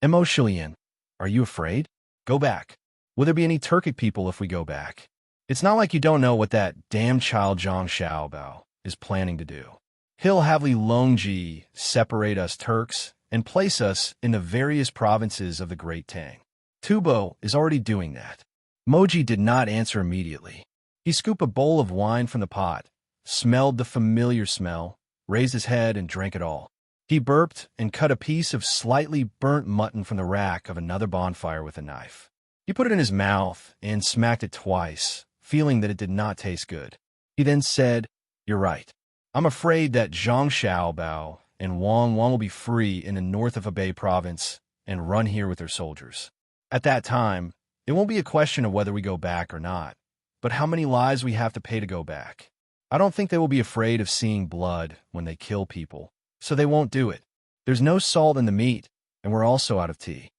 Emotion, are you afraid? Go back. Will there be any Turkic people if we go back? It's not like you don't know what that damn child Zhang Xiaobao is planning to do. He'll have Li Longji separate us Turks and place us in the various provinces of the Great Tang. Tubo is already doing that. Moji did not answer immediately. He scooped a bowl of wine from the pot, smelled the familiar smell, raised his head and drank it all. He burped and cut a piece of slightly burnt mutton from the rack of another bonfire with a knife. He put it in his mouth and smacked it twice, feeling that it did not taste good. He then said, "You're right. I'm afraid that Zhang Xiaobao and Wang will be free in the north of Hebei province and run here with their soldiers. At that time, it won't be a question of whether we go back or not, but how many lives we have to pay to go back. I don't think they will be afraid of seeing blood when they kill people, so they won't do it. There's no salt in the meat, and we're also out of tea."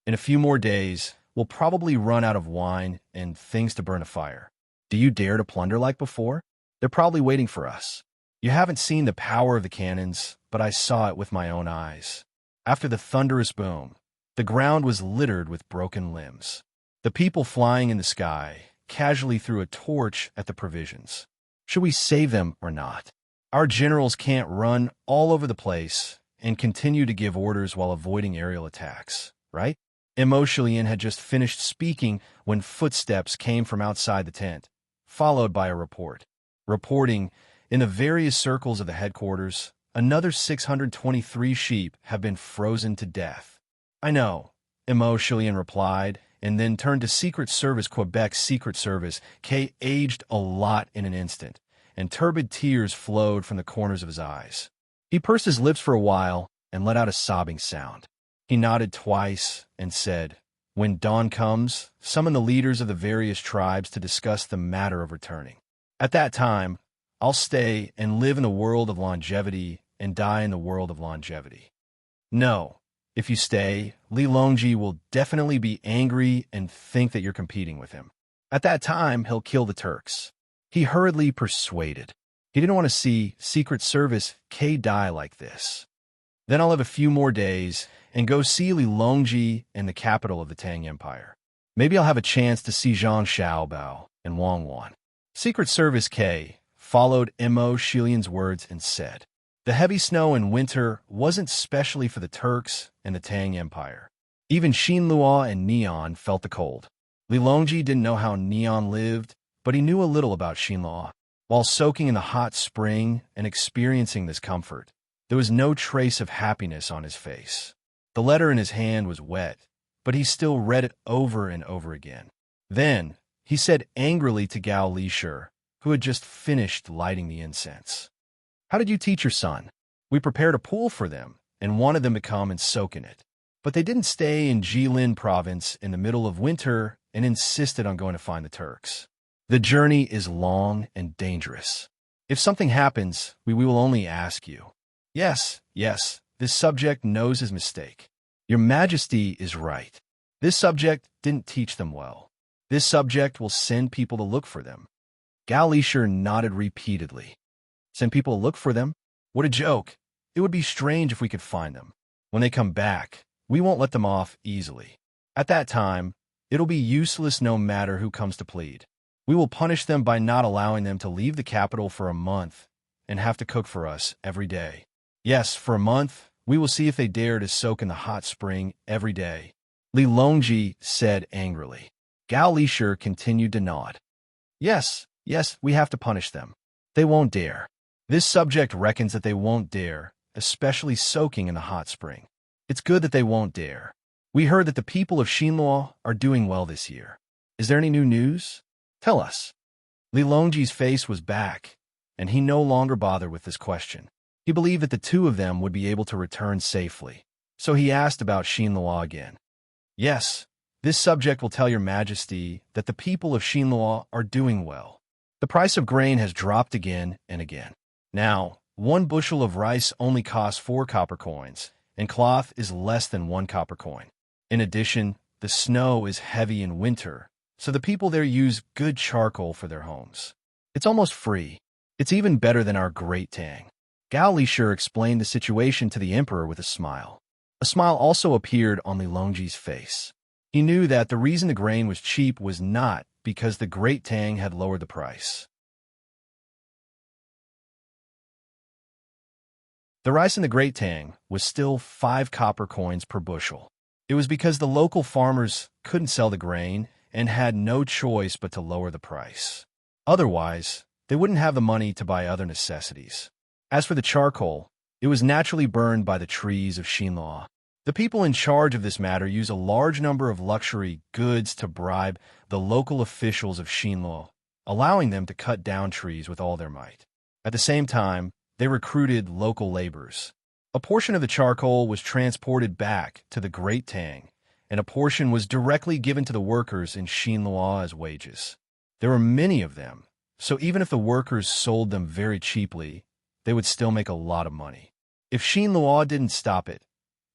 In a few more days, we'll probably run out of wine and things to burn a fire. Do you dare to plunder like before? They're probably waiting for us. You haven't seen the power of the cannons, but I saw it with my own eyes. After the thunderous boom, the ground was littered with broken limbs. The people flying in the sky casually threw a torch at the provisions. Should we save them or not? Our generals can't run all over the place and continue to give orders while avoiding aerial attacks, right? Emotion had just finished speaking when footsteps came from outside the tent, followed by a report. Reporting, in the various circles of the headquarters, another 623 sheep have been frozen to death. "I know," Emotion replied, and then turned to Secret Service. Quebec's Secret Service K aged a lot in an instant, and turbid tears flowed from the corners of his eyes. He pursed his lips for a while and let out a sobbing sound. He nodded twice and said, "When dawn comes, summon the leaders of the various tribes to discuss the matter of returning. At that time, I'll stay and live in the world of longevity and die in the world of longevity. No, if you stay, Li Longji will definitely be angry and think that you're competing with him. At that time, he'll kill the Turks." He hurriedly persuaded. He didn't want to see Secret Service K die like this. "Then I'll have a few more days and go see Li Longji in the capital of the Tang Empire. Maybe I'll have a chance to see Zhang Xiaobao and Wang Wan." Secret Service K followed Emotion's words and said, "The heavy snow in winter wasn't specially for the Turks and the Tang Empire. Even Xinlua and Neon felt the cold. Li Longji didn't know how Neon lived, but he knew a little about Xinlua. While soaking in the hot spring and experiencing this comfort, there was no trace of happiness on his face. The letter in his hand was wet, but he still read it over and over again. Then, he said angrily to Gao Lisher, who had just finished lighting the incense, "How did you teach your son? We prepared a pool for them and wanted them to come and soak in it. But they didn't stay in Jilin province in the middle of winter and insisted on going to find the Turks. The journey is long and dangerous. If something happens, we will only ask you." Yes, this subject knows his mistake. Your Majesty is right. This subject didn't teach them well. This subject will send people to look for them. Gao Lisher nodded repeatedly. Send people to look for them? What a joke. It would be strange if we could find them. When they come back, we won't let them off easily. At that time, it'll be useless no matter who comes to plead. We will punish them by not allowing them to leave the capital for a month and have to cook for us every day. Yes, for a month, we will see if they dare to soak in the hot spring every day." Li Longji said angrily. Gao Lisher continued to nod. Yes, we have to punish them. They won't dare. This subject reckons that they won't dare, especially soaking in the hot spring. It's good that they won't dare. We heard that the people of Xinlua are doing well this year. Is there any new news? Tell us. Li Longji's face was back, and he no longer bothered with this question. He believed that the two of them would be able to return safely, so he asked about Xinlua again. Yes, this subject will tell your Majesty that the people of Xinlua are doing well. The price of grain has dropped again and again. Now, 1 bushel of rice only costs 4 copper coins, and cloth is less than 1 copper coin. In addition, the snow is heavy in winter, so the people there use good charcoal for their homes. It's almost free. It's even better than our Great Tang. Gao Lishur explained the situation to the emperor with a smile. A smile also appeared on Li Longji's face. He knew that the reason the grain was cheap was not because the great Tang had lowered the price. The rice in the great Tang was still 5 copper coins per bushel. It was because the local farmers couldn't sell the grain and had no choice but to lower the price. Otherwise, they wouldn't have the money to buy other necessities. As for the charcoal, it was naturally burned by the trees of Xinluo. The people in charge of this matter use a large number of luxury goods to bribe the local officials of Xinluo, allowing them to cut down trees with all their might. At the same time, they recruited local laborers. A portion of the charcoal was transported back to the Great Tang, and a portion was directly given to the workers in Xinluo as wages. There were many of them, so even if the workers sold them very cheaply, they would still make a lot of money. If Xinluo didn't stop it,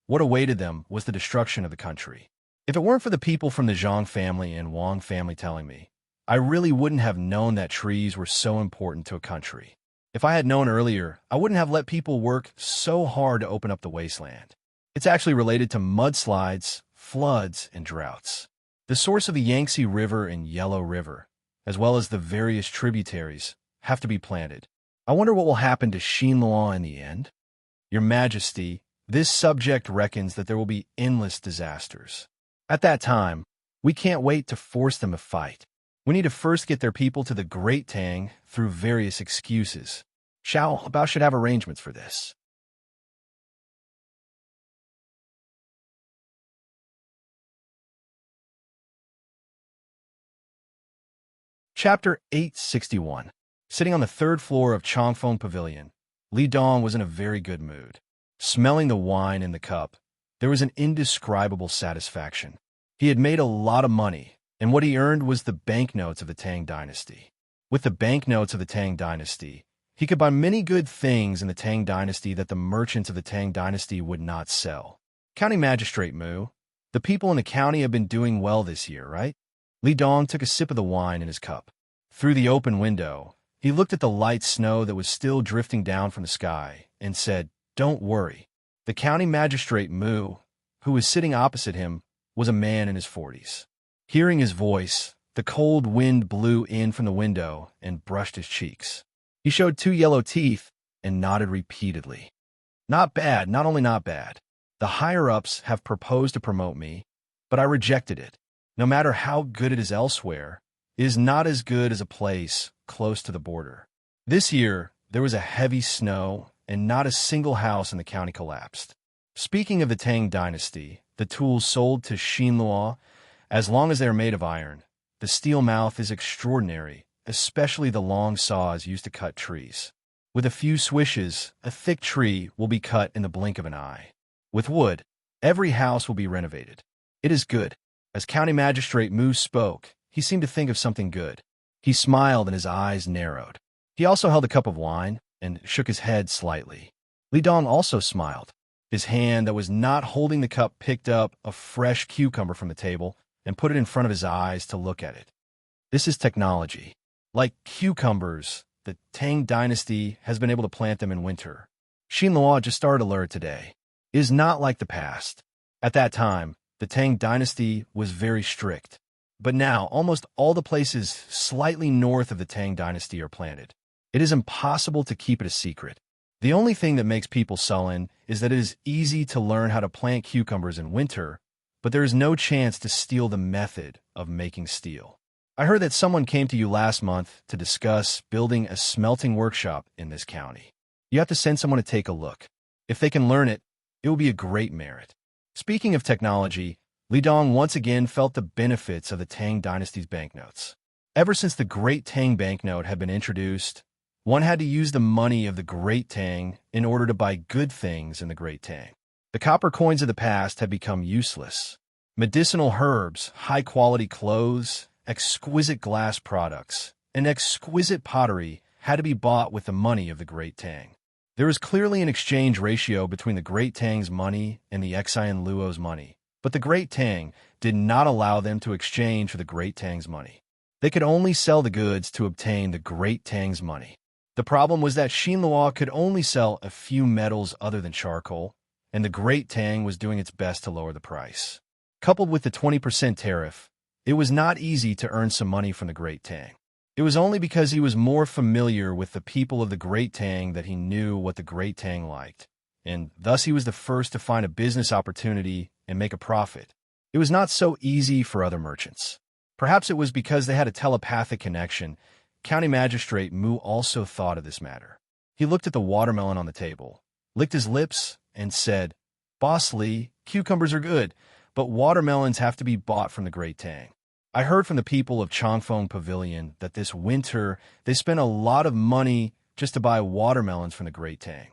what awaited them was the destruction of the country. If it weren't for the people from the Zhang family and Wang family telling me, I really wouldn't have known that trees were so important to a country. If I had known earlier, I wouldn't have let people work so hard to open up the wasteland. It's actually related to mudslides, floods, and droughts. The source of the Yangtze River and Yellow River, as well as the various tributaries, have to be planted. I wonder what will happen to Xinluo in the end? Your Majesty, this subject reckons that there will be endless disasters. At that time, we can't wait to force them to fight. We need to first get their people to the Great Tang through various excuses. Xiao Bao should have arrangements for this. Chapter 861. Sitting on the 3rd floor of Changfeng Pavilion, Li Dong was in a very good mood. Smelling the wine in the cup, there was an indescribable satisfaction. He had made a lot of money, and what he earned was the banknotes of the Tang Dynasty. With the banknotes of the Tang Dynasty, he could buy many good things in the Tang Dynasty that the merchants of the Tang Dynasty would not sell. County Magistrate Mu, the people in the county have been doing well this year, right? Li Dong took a sip of the wine in his cup. Through the open window, he looked at the light snow that was still drifting down from the sky and said, Don't worry. The county magistrate Mu, who was sitting opposite him, was a man in his 40s. Hearing his voice, the cold wind blew in from the window and brushed his cheeks. He showed 2 yellow teeth and nodded repeatedly. Not bad, not only not bad. The higher-ups have proposed to promote me, but I rejected it. No matter how good it is elsewhere, it is not as good as a place close to the border. This year, there was a heavy snow, and not a single house in the county collapsed. Speaking of the Tang Dynasty, the tools sold to Xinluo, as long as they are made of iron, the steel mouth is extraordinary, especially the long saws used to cut trees. With a few swishes, a thick tree will be cut in the blink of an eye. With wood, every house will be renovated. It is good. As County Magistrate Mu spoke, he seemed to think of something good. He smiled and his eyes narrowed. He also held a cup of wine and shook his head slightly. Li Dong also smiled. His hand that was not holding the cup picked up a fresh cucumber from the table and put it in front of his eyes to look at it. This is technology. Like cucumbers, the Tang Dynasty has been able to plant them in winter. Xinluo just started to learn today. It is not like the past. At that time, the Tang Dynasty was very strict. But now, almost all the places slightly north of the Tang Dynasty are planted. It is impossible to keep it a secret. The only thing that makes people sullen is that it is easy to learn how to plant cucumbers in winter, but there is no chance to steal the method of making steel. I heard that someone came to you last month to discuss building a smelting workshop in this county. You have to send someone to take a look. If they can learn it, it will be a great merit. Speaking of technology, Li Dong once again felt the benefits of the Tang Dynasty's banknotes. Ever since the Great Tang banknote had been introduced, one had to use the money of the Great Tang in order to buy good things in the Great Tang. The copper coins of the past had become useless. Medicinal herbs, high-quality clothes, exquisite glass products, and exquisite pottery had to be bought with the money of the Great Tang. There was clearly an exchange ratio between the Great Tang's money and the Xian Luo's money, but the Great Tang did not allow them to exchange for the Great Tang's money. They could only sell the goods to obtain the Great Tang's money. The problem was that Xinlua could only sell a few metals other than charcoal, and the Great Tang was doing its best to lower the price. Coupled with the 20% tariff, it was not easy to earn some money from the Great Tang. It was only because he was more familiar with the people of the Great Tang that he knew what the Great Tang liked, and thus he was the first to find a business opportunity and make a profit. It was not so easy for other merchants. Perhaps it was because they had a telepathic connection. County Magistrate Mu also thought of this matter. He looked at the watermelon on the table, licked his lips, and said, "Boss Lee, cucumbers are good, but watermelons have to be bought from the Great Tang. I heard from the people of Changfeng Pavilion that this winter they spent a lot of money just to buy watermelons from the Great Tang."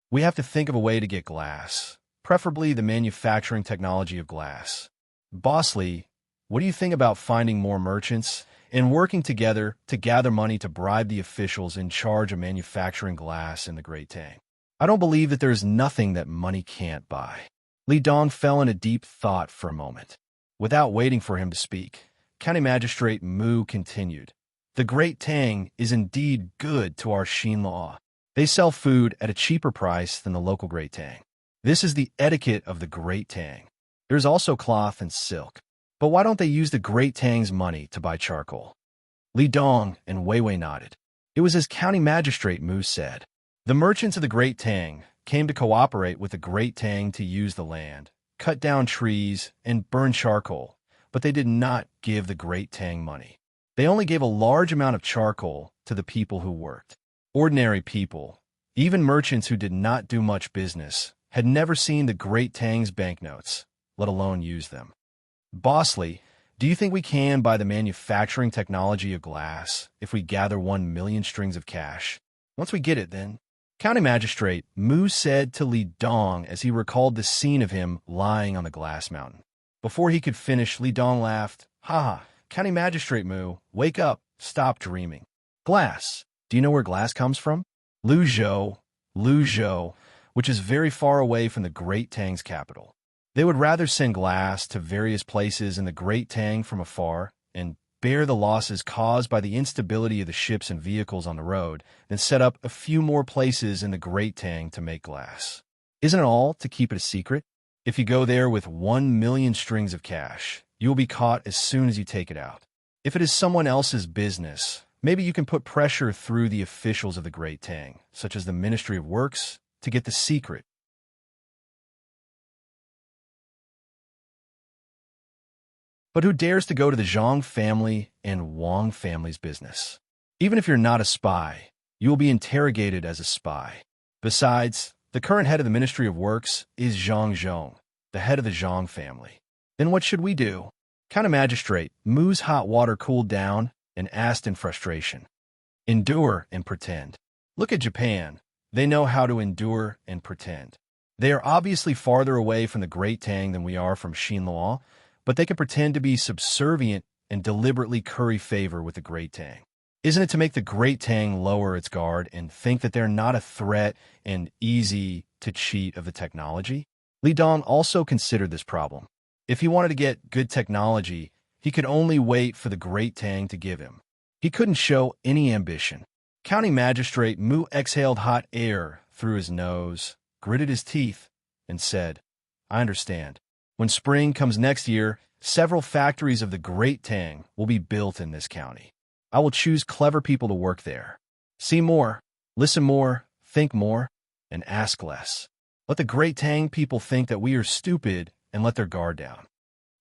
We have to think of a way to get glass, preferably the manufacturing technology of glass. Boss Lee, what do you think about finding more merchants and working together to gather money to bribe the officials in charge of manufacturing glass in the Great Tang? I don't believe that there is nothing that money can't buy. Li Dong fell in a deep thought for a moment. Without waiting for him to speak, County Magistrate Mu continued. The Great Tang is indeed good to our Xinlua. They sell food at a cheaper price than the local Great Tang. This is the etiquette of the Great Tang. There's also cloth and silk. But why don't they use the Great Tang's money to buy charcoal? Li Dong and Wei Wei nodded. It was as County Magistrate Mu said. The merchants of the Great Tang came to cooperate with the Great Tang to use the land, cut down trees, and burn charcoal, but they did not give the Great Tang money. They only gave a large amount of charcoal to the people who worked. Ordinary people, even merchants who did not do much business, had never seen the Great Tang's banknotes, let alone use them. Boss Lee, do you think we can buy the manufacturing technology of glass if we gather 1 million strings of cash? Once we get it, then. County Magistrate Mu said to Li Dong as he recalled the scene of him lying on the glass mountain. Before he could finish, Li Dong laughed. "Ha! County Magistrate Mu, wake up, stop dreaming. Glass. Do you know where glass comes from? Luzhou, which is very far away from the Great Tang's capital. They would rather send glass to various places in the Great Tang from afar and bear the losses caused by the instability of the ships and vehicles on the road than set up a few more places in the Great Tang to make glass. Isn't it all to keep it a secret? If you go there with 1 million strings of cash, you will be caught as soon as you take it out. If it is someone else's business, maybe you can put pressure through the officials of the Great Tang, such as the Ministry of Works, to get the secret. But who dares to go to the Zhang family and Wang family's business? Even if you're not a spy, you will be interrogated as a spy. Besides, the current head of the Ministry of Works is Zhang Zhong, the head of the Zhang family. Then what should we do? County Magistrate Mu's hot water cooled down and asked in frustration. Endure and pretend. Look at Japan. They know how to endure and pretend. They are obviously farther away from the Great Tang than we are from Xinlua, but they can pretend to be subservient and deliberately curry favor with the Great Tang. Isn't it to make the Great Tang lower its guard and think that they're not a threat and easy to cheat of the technology? Li Dong also considered this problem. If he wanted to get good technology, he could only wait for the Great Tang to give him. He couldn't show any ambition. County Magistrate Mu exhaled hot air through his nose, gritted his teeth, and said, "I understand. When spring comes next year, several factories of the Great Tang will be built in this county. I will choose clever people to work there. See more, listen more, think more, and ask less. Let the Great Tang people think that we are stupid and let their guard down.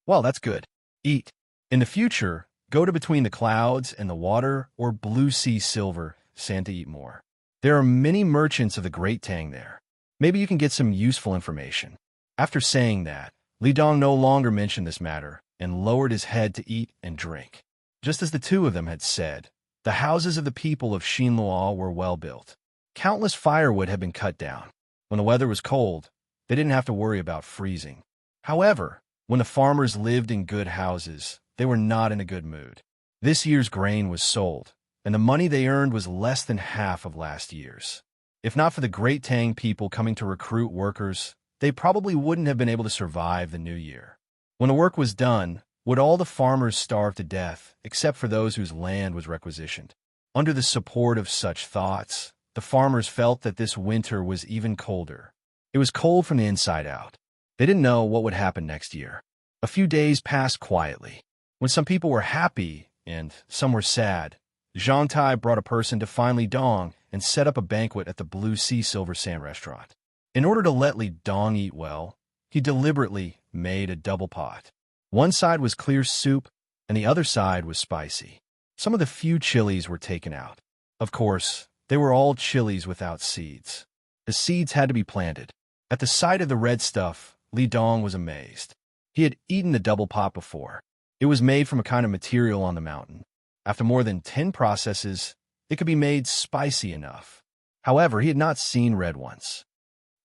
Well, that's good. Eat. In the future, go to between the clouds and the water or blue sea silver, sand to eat more. There are many merchants of the Great Tang there. Maybe you can get some useful information." After saying that, Li Dong no longer mentioned this matter and lowered his head to eat and drink. Just as the two of them had said, the houses of the people of Xinlua were well built. Countless firewood had been cut down. When the weather was cold, they didn't have to worry about freezing. However, when the farmers lived in good houses, they were not in a good mood. This year's grain was sold, and the money they earned was less than half of last year's. If not for the Great Tang people coming to recruit workers, they probably wouldn't have been able to survive the new year. When the work was done, Would all the farmers starve to death, except for those whose land was requisitioned? Under the support of such thoughts, the farmers felt that this winter was even colder. It was cold from the inside out. They didn't know what would happen next year. A few days passed quietly. When some people were happy and some were sad, Zhang Tai brought a person to find Li Dong and set up a banquet at the Blue Sea Silver Sand restaurant. In order to let Li Dong eat well, he deliberately made a double pot. One side was clear soup, and the other side was spicy. Some of the few chilies were taken out. Of course, they were all chilies without seeds. The seeds had to be planted. At the sight of the red stuff, Li Dong was amazed. He had eaten the double pot before. It was made from a kind of material on the mountain. After more than 10 processes, it could be made spicy enough. However, he had not seen red once.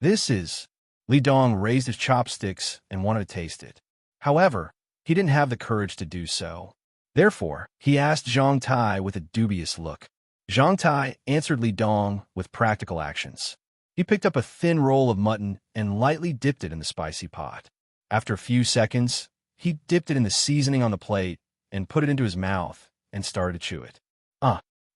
Li Dong raised his chopsticks and wanted to taste it. However, he didn't have the courage to do so. Therefore, he asked Zhang Tai with a dubious look. Zhang Tai answered Li Dong with practical actions. He picked up a thin roll of mutton and lightly dipped it in the spicy pot. After a few seconds, he dipped it in the seasoning on the plate and put it into his mouth and started to chew it.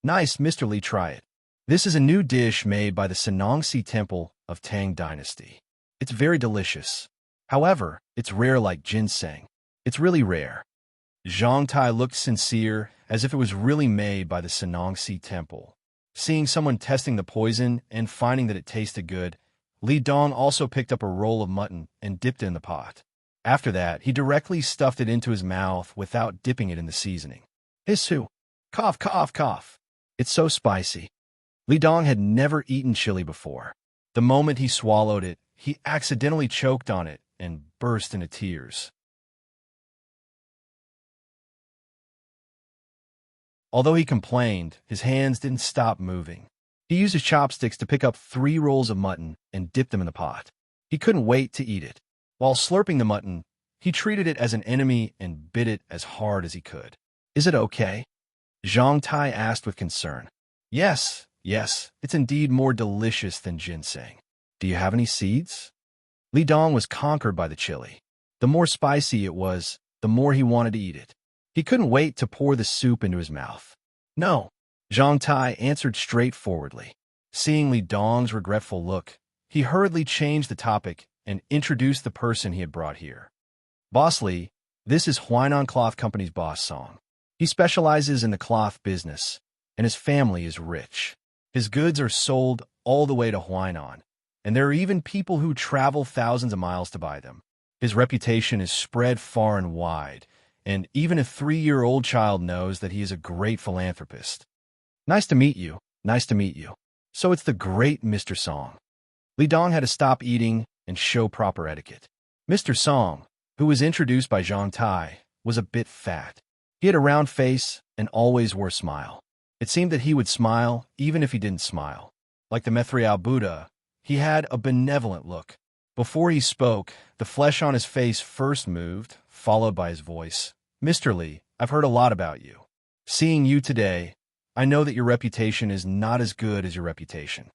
Nice, Mr. Li, try it. This is a new dish made by the Sanongxi Temple of Tang Dynasty. It's very delicious. However, it's rare like ginseng. It's really rare. Zhang Tai looked sincere, as if it was really made by the Sanongxi Temple. Seeing someone testing the poison and finding that it tasted good, Li Dong also picked up a roll of mutton and dipped it in the pot. After that, he directly stuffed it into his mouth without dipping it in the seasoning. Hissu. Cough, cough, cough. It's so spicy. Li Dong had never eaten chili before. The moment he swallowed it, he accidentally choked on it and burst into tears. Although he complained, his hands didn't stop moving. He used his chopsticks to pick up 3 rolls of mutton and dip them in the pot. He couldn't wait to eat it. While slurping the mutton, he treated it as an enemy and bit it as hard as he could. Is it okay? Zhang Tai asked with concern. Yes, it's indeed more delicious than ginseng. Do you have any seeds? Li Dong was conquered by the chili. The more spicy it was, the more he wanted to eat it. He couldn't wait to pour the soup into his mouth. No, Zhang Tai answered straightforwardly. Seeing Li Dong's regretful look, he hurriedly changed the topic and introduced the person he had brought here. Boss Li, this is Huainan Cloth Company's boss Song. He specializes in the cloth business, and his family is rich. His goods are sold all the way to Huainan, and there are even people who travel thousands of miles to buy them. His reputation is spread far and wide, and even a 3-year-old child knows that he is a great philanthropist. Nice to meet you. Nice to meet you. So it's the great Mr. Song. Li Dong had to stop eating and show proper etiquette. Mr. Song, who was introduced by Zhang Tai, was a bit fat. He had a round face and always wore a smile. It seemed that he would smile even if he didn't smile. Like the Methriel Buddha, he had a benevolent look. Before he spoke, the flesh on his face first moved, followed by his voice. Mr. Li, I've heard a lot about you. Seeing you today, I know that your reputation is not as good as your reputation.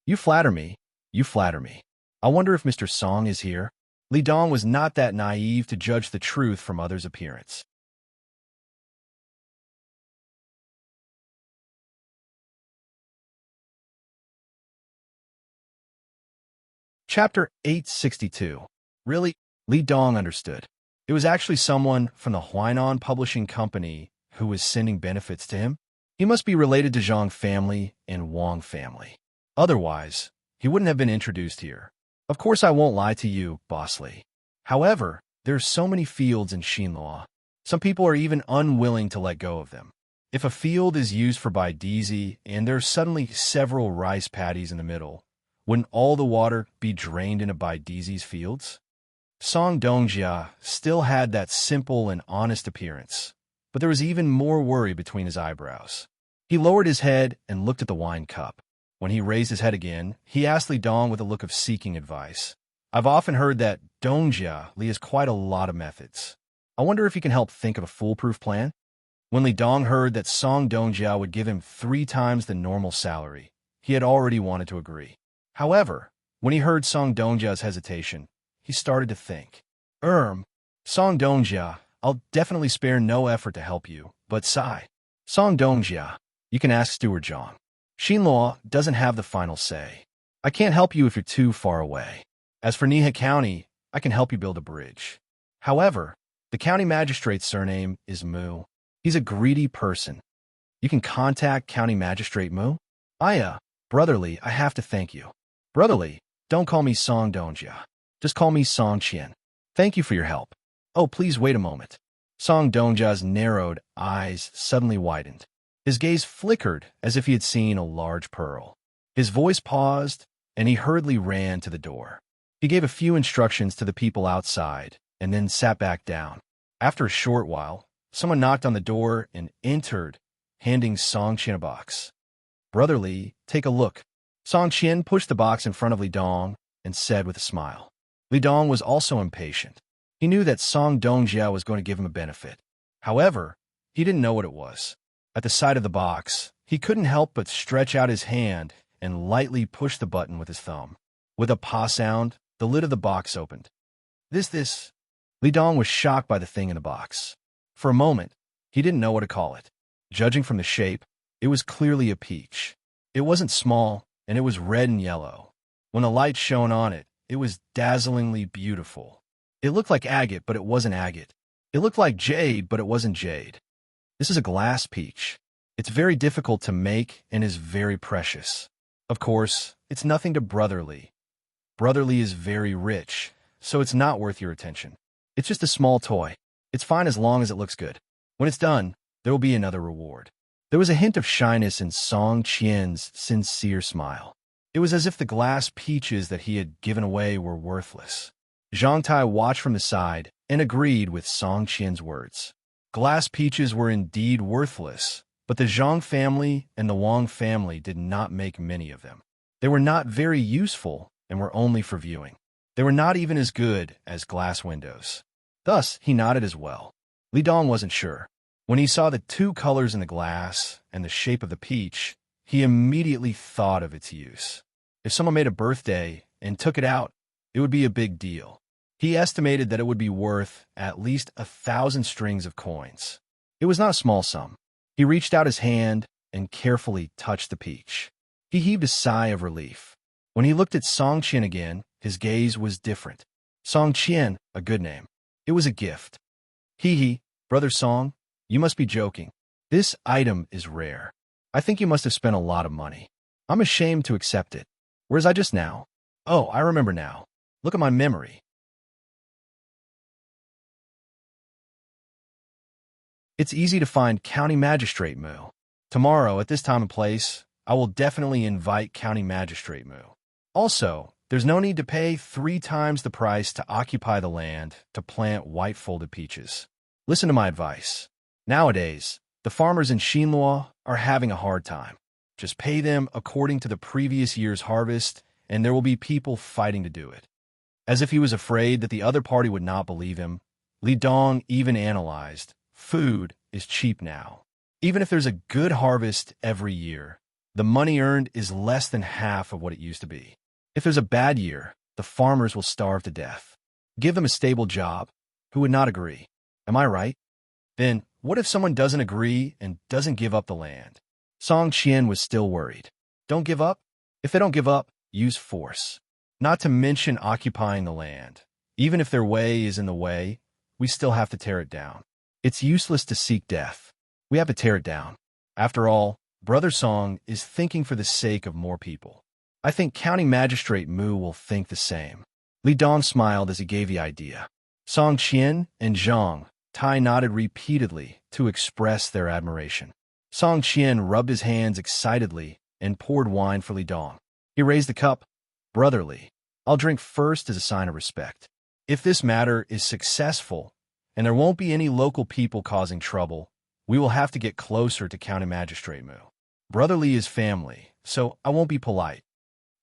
You flatter me. You flatter me. I wonder if Mr. Song is here. Li Dong was not that naive to judge the truth from others' appearance. Chapter 862. Really? Li Dong understood. It was actually someone from the Huainan Publishing Company who was sending benefits to him. He must be related to Zhang family and Wang family. Otherwise, he wouldn't have been introduced here. Of course, I won't lie to you, Boss Li. However, there are so many fields in Xinhua. Some people are even unwilling to let go of them. If a field is used for baidizi and there are suddenly several rice paddies in the middle, wouldn't all the water be drained into baidizi's fields? Song Dongjia still had that simple and honest appearance, but there was even more worry between his eyebrows. He lowered his head and looked at the wine cup. When he raised his head again, he asked Li Dong with a look of seeking advice. I've often heard that Dongjia Li has quite a lot of methods. I wonder if he can help think of a foolproof plan? When Li Dong heard that Song Dongjia would give him 3 times the normal salary, he had already wanted to agree. However, when he heard Song Dongjia's hesitation, he started to think. Song Dongjia, I'll definitely spare no effort to help you, but sigh. Song Dongjia, you can ask Steward Zhang. Xinluo doesn't have the final say. I can't help you if you're too far away. As for Niha County, I can help you build a bridge. However, the county magistrate's surname is Mu. He's a greedy person. You can contact County Magistrate Mu. Aya, Brotherly, I have to thank you. Brotherly, don't call me Song Dongjia. Just call me Song Qian. Thank you for your help. Oh, please wait a moment. Song Dongjia's narrowed eyes suddenly widened. His gaze flickered as if he had seen a large pearl. His voice paused, and he hurriedly ran to the door. He gave a few instructions to the people outside, and then sat back down. After a short while, someone knocked on the door and entered, handing Song Qian a box. Brotherly, take a look. Song Qian pushed the box in front of Li Dong and said with a smile. Li Dong was also impatient. He knew that Song Dongjia was going to give him a benefit. However, he didn't know what it was. At the sight of the box, he couldn't help but stretch out his hand and lightly push the button with his thumb. With a pa sound, the lid of the box opened. This. Li Dong was shocked by the thing in the box. For a moment, he didn't know what to call it. Judging from the shape, it was clearly a peach. It wasn't small, and it was red and yellow. When the light shone on it, it was dazzlingly beautiful. It looked like agate, but it wasn't agate. It looked like jade, but it wasn't jade. This is a glass peach. It's very difficult to make and is very precious. Of course, it's nothing to Brotherly. Brotherly is very rich, so it's not worth your attention. It's just a small toy. It's fine as long as it looks good. When it's done, there will be another reward. There was a hint of shyness in Song Qian's sincere smile. It was as if the glass peaches that he had given away were worthless. Zhang Tai watched from the side and agreed with Song Qian's words. Glass peaches were indeed worthless, but the Zhang family and the Wang family did not make many of them. They were not very useful and were only for viewing. They were not even as good as glass windows. Thus, he nodded as well. Li Dong wasn't sure. When he saw the two colors in the glass and the shape of the peach, he immediately thought of its use. If someone made a birthday and took it out, it would be a big deal. He estimated that it would be worth at least 1,000 strings of coins. It was not a small sum. He reached out his hand and carefully touched the peach. He heaved a sigh of relief. When he looked at Song Qian again, his gaze was different. Song Qian, a good name. It was a gift. Hee, Brother Song, you must be joking. This item is rare. I think you must have spent a lot of money. I'm ashamed to accept it. Whereas I just now? Oh, I remember now. Look at my memory. It's easy to find County Magistrate Mu. Tomorrow, at this time and place, I will definitely invite County Magistrate Mu. Also, there's no need to pay 3 times the price to occupy the land to plant white-folded peaches. Listen to my advice. Nowadays, the farmers in Xinluo are having a hard time. Just pay them according to the previous year's harvest, and there will be people fighting to do it. As if he was afraid that the other party would not believe him, Li Dong even analyzed, food is cheap now. Even if there's a good harvest every year, the money earned is less than half of what it used to be. If there's a bad year, the farmers will starve to death. Give them a stable job. Who would not agree? Am I right? Then, what if someone doesn't agree and doesn't give up the land? Song Qian was still worried. Don't give up? If they don't give up, use force. Not to mention occupying the land. Even if their way is in the way, we still have to tear it down. It's useless to seek death. We have to tear it down. After all, Brother Song is thinking for the sake of more people. I think County Magistrate Mu will think the same. Li Dong smiled as he gave the idea. Song Qian and Zhang Tai nodded repeatedly to express their admiration. Song Qian rubbed his hands excitedly and poured wine for Li Dong. He raised the cup. Brotherly, I'll drink first as a sign of respect. If this matter is successful, and there won't be any local people causing trouble, we will have to get closer to County Magistrate Mu. Brotherly is family, so I won't be polite.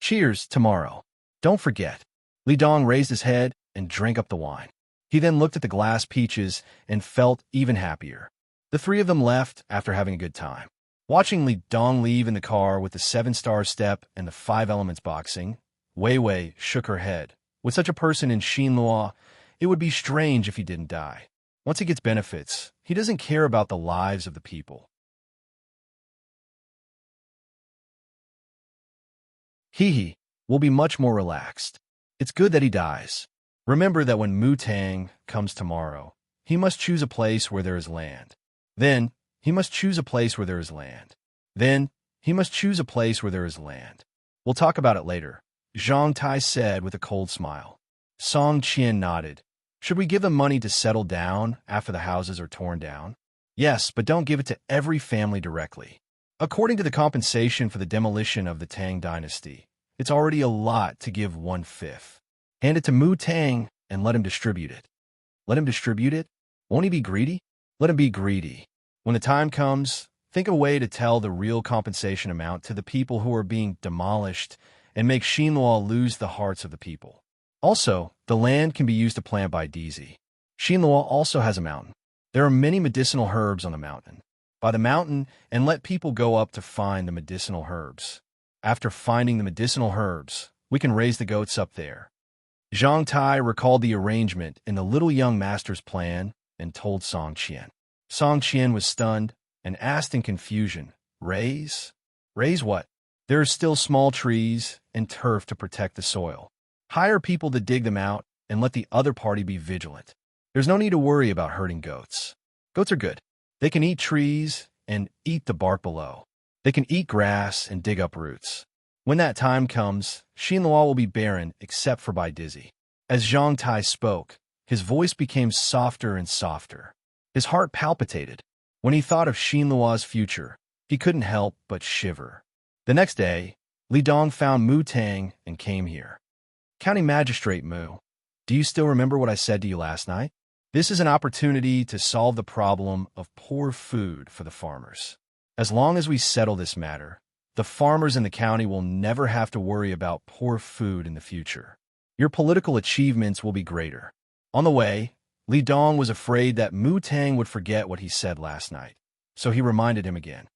Cheers tomorrow. Don't forget. Li Dong raised his head and drank up the wine. He then looked at the glass peaches and felt even happier. The 3 of them left after having a good time. Watching Li Dong leave in the car with the 7-star step and the 5 elements boxing, Wei Wei shook her head. With such a person in Xinluo, it would be strange if he didn't die. Once he gets benefits, he doesn't care about the lives of the people. He will be much more relaxed. It's good that he dies. Remember that when Tang comes tomorrow, he must choose a place where there is land. Then, he must choose a place where there is land. Then, he must choose a place where there is land. We'll talk about it later, Zhang Tai said with a cold smile. Song Qian nodded. Should we give them money to settle down after the houses are torn down? Yes, but don't give it to every family directly. According to the compensation for the demolition of the Tang Dynasty, it's already a lot to give 1/5. Hand it to Tang and let him distribute it. Let him distribute it? Won't he be greedy? Let him be greedy. When the time comes, think of a way to tell the real compensation amount to the people who are being demolished and make Xinluo lose the hearts of the people. Also, the land can be used to plant by DZ. Xinluo also has a mountain. There are many medicinal herbs on the mountain. Buy the mountain and let people go up to find the medicinal herbs. After finding the medicinal herbs, we can raise the goats up there. Zhang Tai recalled the arrangement in the little young master's plan and told Song Qian. Song Qian was stunned and asked in confusion, Raise? Raise what? There are still small trees and turf to protect the soil. Hire people to dig them out and let the other party be vigilant. There's no need to worry about hurting goats. Goats are good. They can eat trees and eat the bark below. They can eat grass and dig up roots. When that time comes, Xinluo will be barren except for by Dizzy. As Zhang Tai spoke, his voice became softer and softer. His heart palpitated. When he thought of Xinluo's future, he couldn't help but shiver. The next day, Li Dong found Tang and came here. County Magistrate Mu, do you still remember what I said to you last night? This is an opportunity to solve the problem of poor food for the farmers. As long as we settle this matter, the farmers in the county will never have to worry about poor food in the future. Your political achievements will be greater. On the way, Li Dong was afraid that Tang would forget what he said last night, so he reminded him again.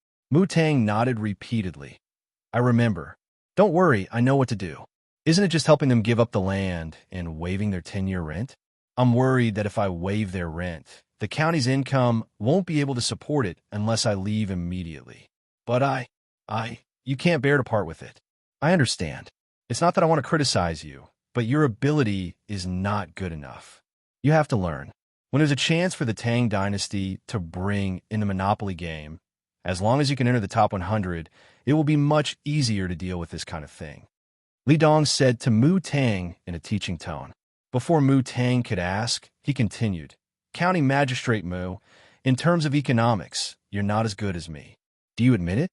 Tang nodded repeatedly. I remember. Don't worry, I know what to do. Isn't it just helping them give up the land and waiving their 10-year rent? I'm worried that if I waive their rent, the county's income won't be able to support it unless I leave immediately. But you can't bear to part with it. I understand. It's not that I want to criticize you, but your ability is not good enough. You have to learn. When there's a chance for the Tang Dynasty to bring in the Monopoly game, as long as you can enter the top 100, it will be much easier to deal with this kind of thing. Li Dong said to Tang in a teaching tone. Before Tang could ask, he continued, County Magistrate Mu, in terms of economics, you're not as good as me. Do you admit it?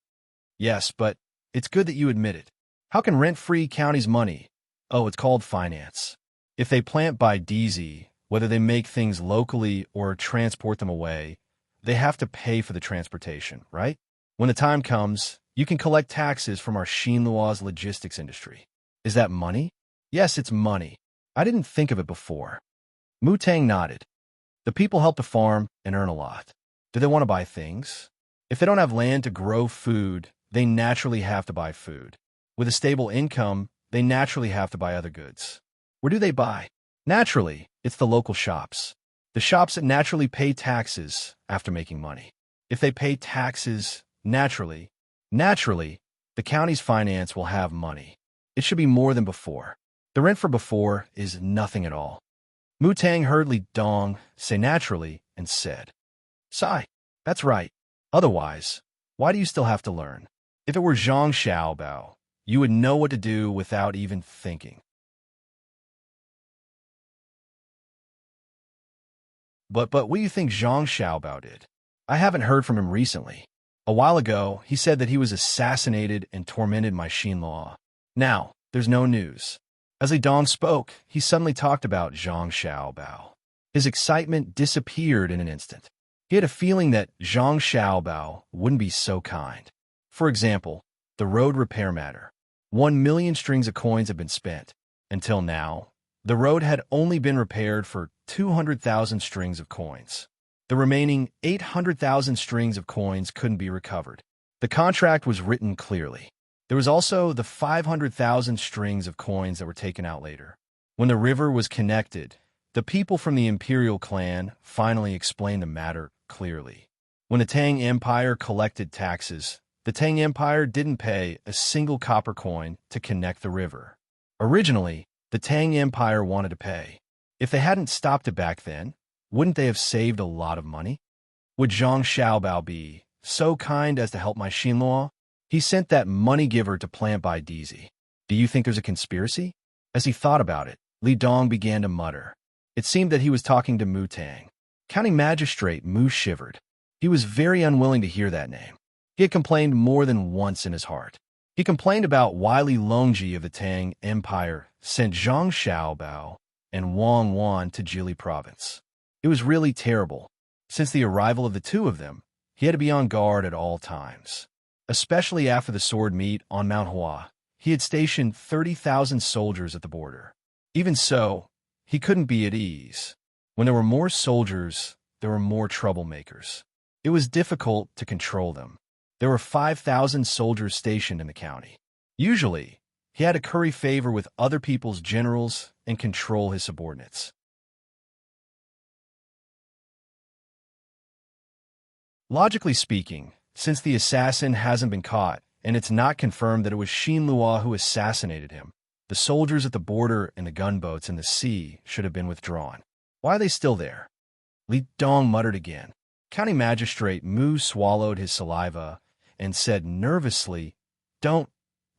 Yes, but it's good that you admit it. How can rent-free counties money? Oh, it's called finance. If they plant by DZ, whether they make things locally or transport them away, they have to pay for the transportation, right? When the time comes, you can collect taxes from our Xinluo's logistics industry. Is that money? Yes, it's money. I didn't think of it before. Tang nodded. The people help to farm and earn a lot. Do they want to buy things? If they don't have land to grow food, they naturally have to buy food. With a stable income, they naturally have to buy other goods. Where do they buy? Naturally, it's the local shops. The shops that naturally pay taxes after making money. If they pay taxes naturally, the county's finance will have money. It should be more than before. The rent for before is nothing at all. Tang heard Li Dong say naturally and said, Sigh, that's right. Otherwise, why do you still have to learn? If it were Zhang Xiaobao, you would know what to do without even thinking. But what do you think Zhang Xiaobao did? I haven't heard from him recently. A while ago, he said that he was assassinated and tormented my Xinluo. Now, there's no news. As Li Dong spoke, he suddenly talked about Zhang Xiaobao. His excitement disappeared in an instant. He had a feeling that Zhang Xiaobao wouldn't be so kind. For example, the road repair matter. 1 million strings of coins have been spent. Until now, the road had only been repaired for 200,000 strings of coins. The remaining 800,000 strings of coins couldn't be recovered. The contract was written clearly. There was also the 500,000 strings of coins that were taken out later. When the river was connected, The people from the imperial clan finally explained the matter clearly. When the Tang Empire collected taxes, the Tang Empire didn't pay a single copper coin to connect the river. Originally, the Tang Empire wanted to pay. If they hadn't stopped it back then, wouldn't they have saved a lot of money? Would Zhang Xiaobao be so kind as to help my Xinluo? He sent that money giver to plant by Dizi. Do you think there's a conspiracy? As he thought about it, Li Dong began to mutter. It seemed that he was talking to Mu Tang. County Magistrate Mu shivered. He was very unwilling to hear that name. He had complained more than once in his heart. He complained about why Li Longji of the Tang Empire sent Zhang Xiaobao and Wang Wan to Jili Province. It was really terrible. Since the arrival of the two of them, he had to be on guard at all times. Especially after the sword meet on Mount Hua, he had stationed 30,000 soldiers at the border. Even so, he couldn't be at ease. When there were more soldiers, there were more troublemakers. It was difficult to control them. There were 5,000 soldiers stationed in the county. Usually, he had to curry favor with other people's generals and control his subordinates. Logically speaking, since the assassin hasn't been caught, and it's not confirmed that it was Xinluo who assassinated him, the soldiers at the border and the gunboats in the sea should have been withdrawn. Why are they still there? Li Dong muttered again. County Magistrate Mu swallowed his saliva and said nervously, Don't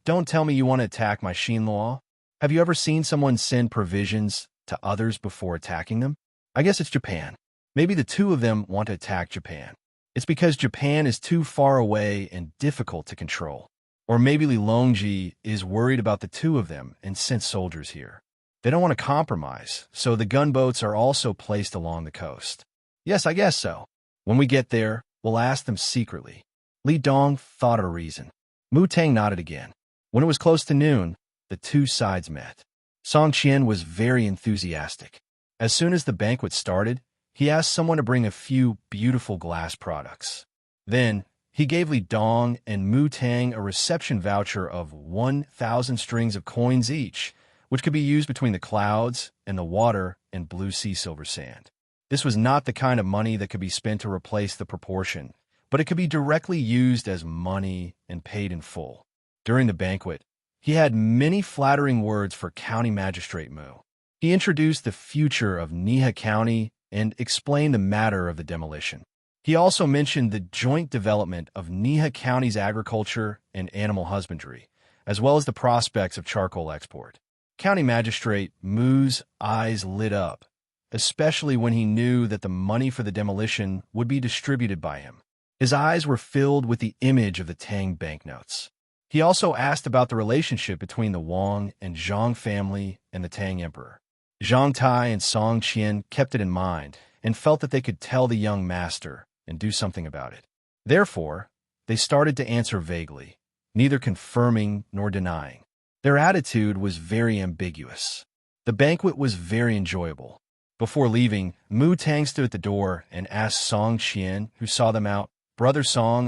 tell me you want to attack my Xinluo. Have you ever seen someone send provisions to others before attacking them? I guess it's Japan. Maybe the two of them want to attack Japan. It's because Japan is too far away and difficult to control. Or maybe Li Longji is worried about the two of them and sent soldiers here. They don't want to compromise, so the gunboats are also placed along the coast. Yes, I guess so. When we get there, we'll ask them secretly. Li Dong thought of a reason. Mu Tang nodded again. When it was close to noon, the two sides met. Song Qian was very enthusiastic. As soon as the banquet started, he asked someone to bring a few beautiful glass products. Then, he gave Li Dong and Mu Tang a reception voucher of 1,000 strings of coins each, which could be used between the clouds and the water and blue sea silver sand. This was not the kind of money that could be spent to replace the proportion, but it could be directly used as money and paid in full. During the banquet, he had many flattering words for County Magistrate Mu. He introduced the future of Niha County and explained the matter of the demolition. He also mentioned the joint development of Niha County's agriculture and animal husbandry, as well as the prospects of charcoal export. County Magistrate Mu's eyes lit up, especially when he knew that the money for the demolition would be distributed by him. His eyes were filled with the image of the Tang banknotes. He also asked about the relationship between the Wang and Zhang family and the Tang Emperor. Zhang Tai and Song Qian kept it in mind and felt that they could tell the young master and do something about it. Therefore, they started to answer vaguely, neither confirming nor denying. Their attitude was very ambiguous. The banquet was very enjoyable. Before leaving, Mu Tang stood at the door and asked Song Qian, who saw them out, Brother Song,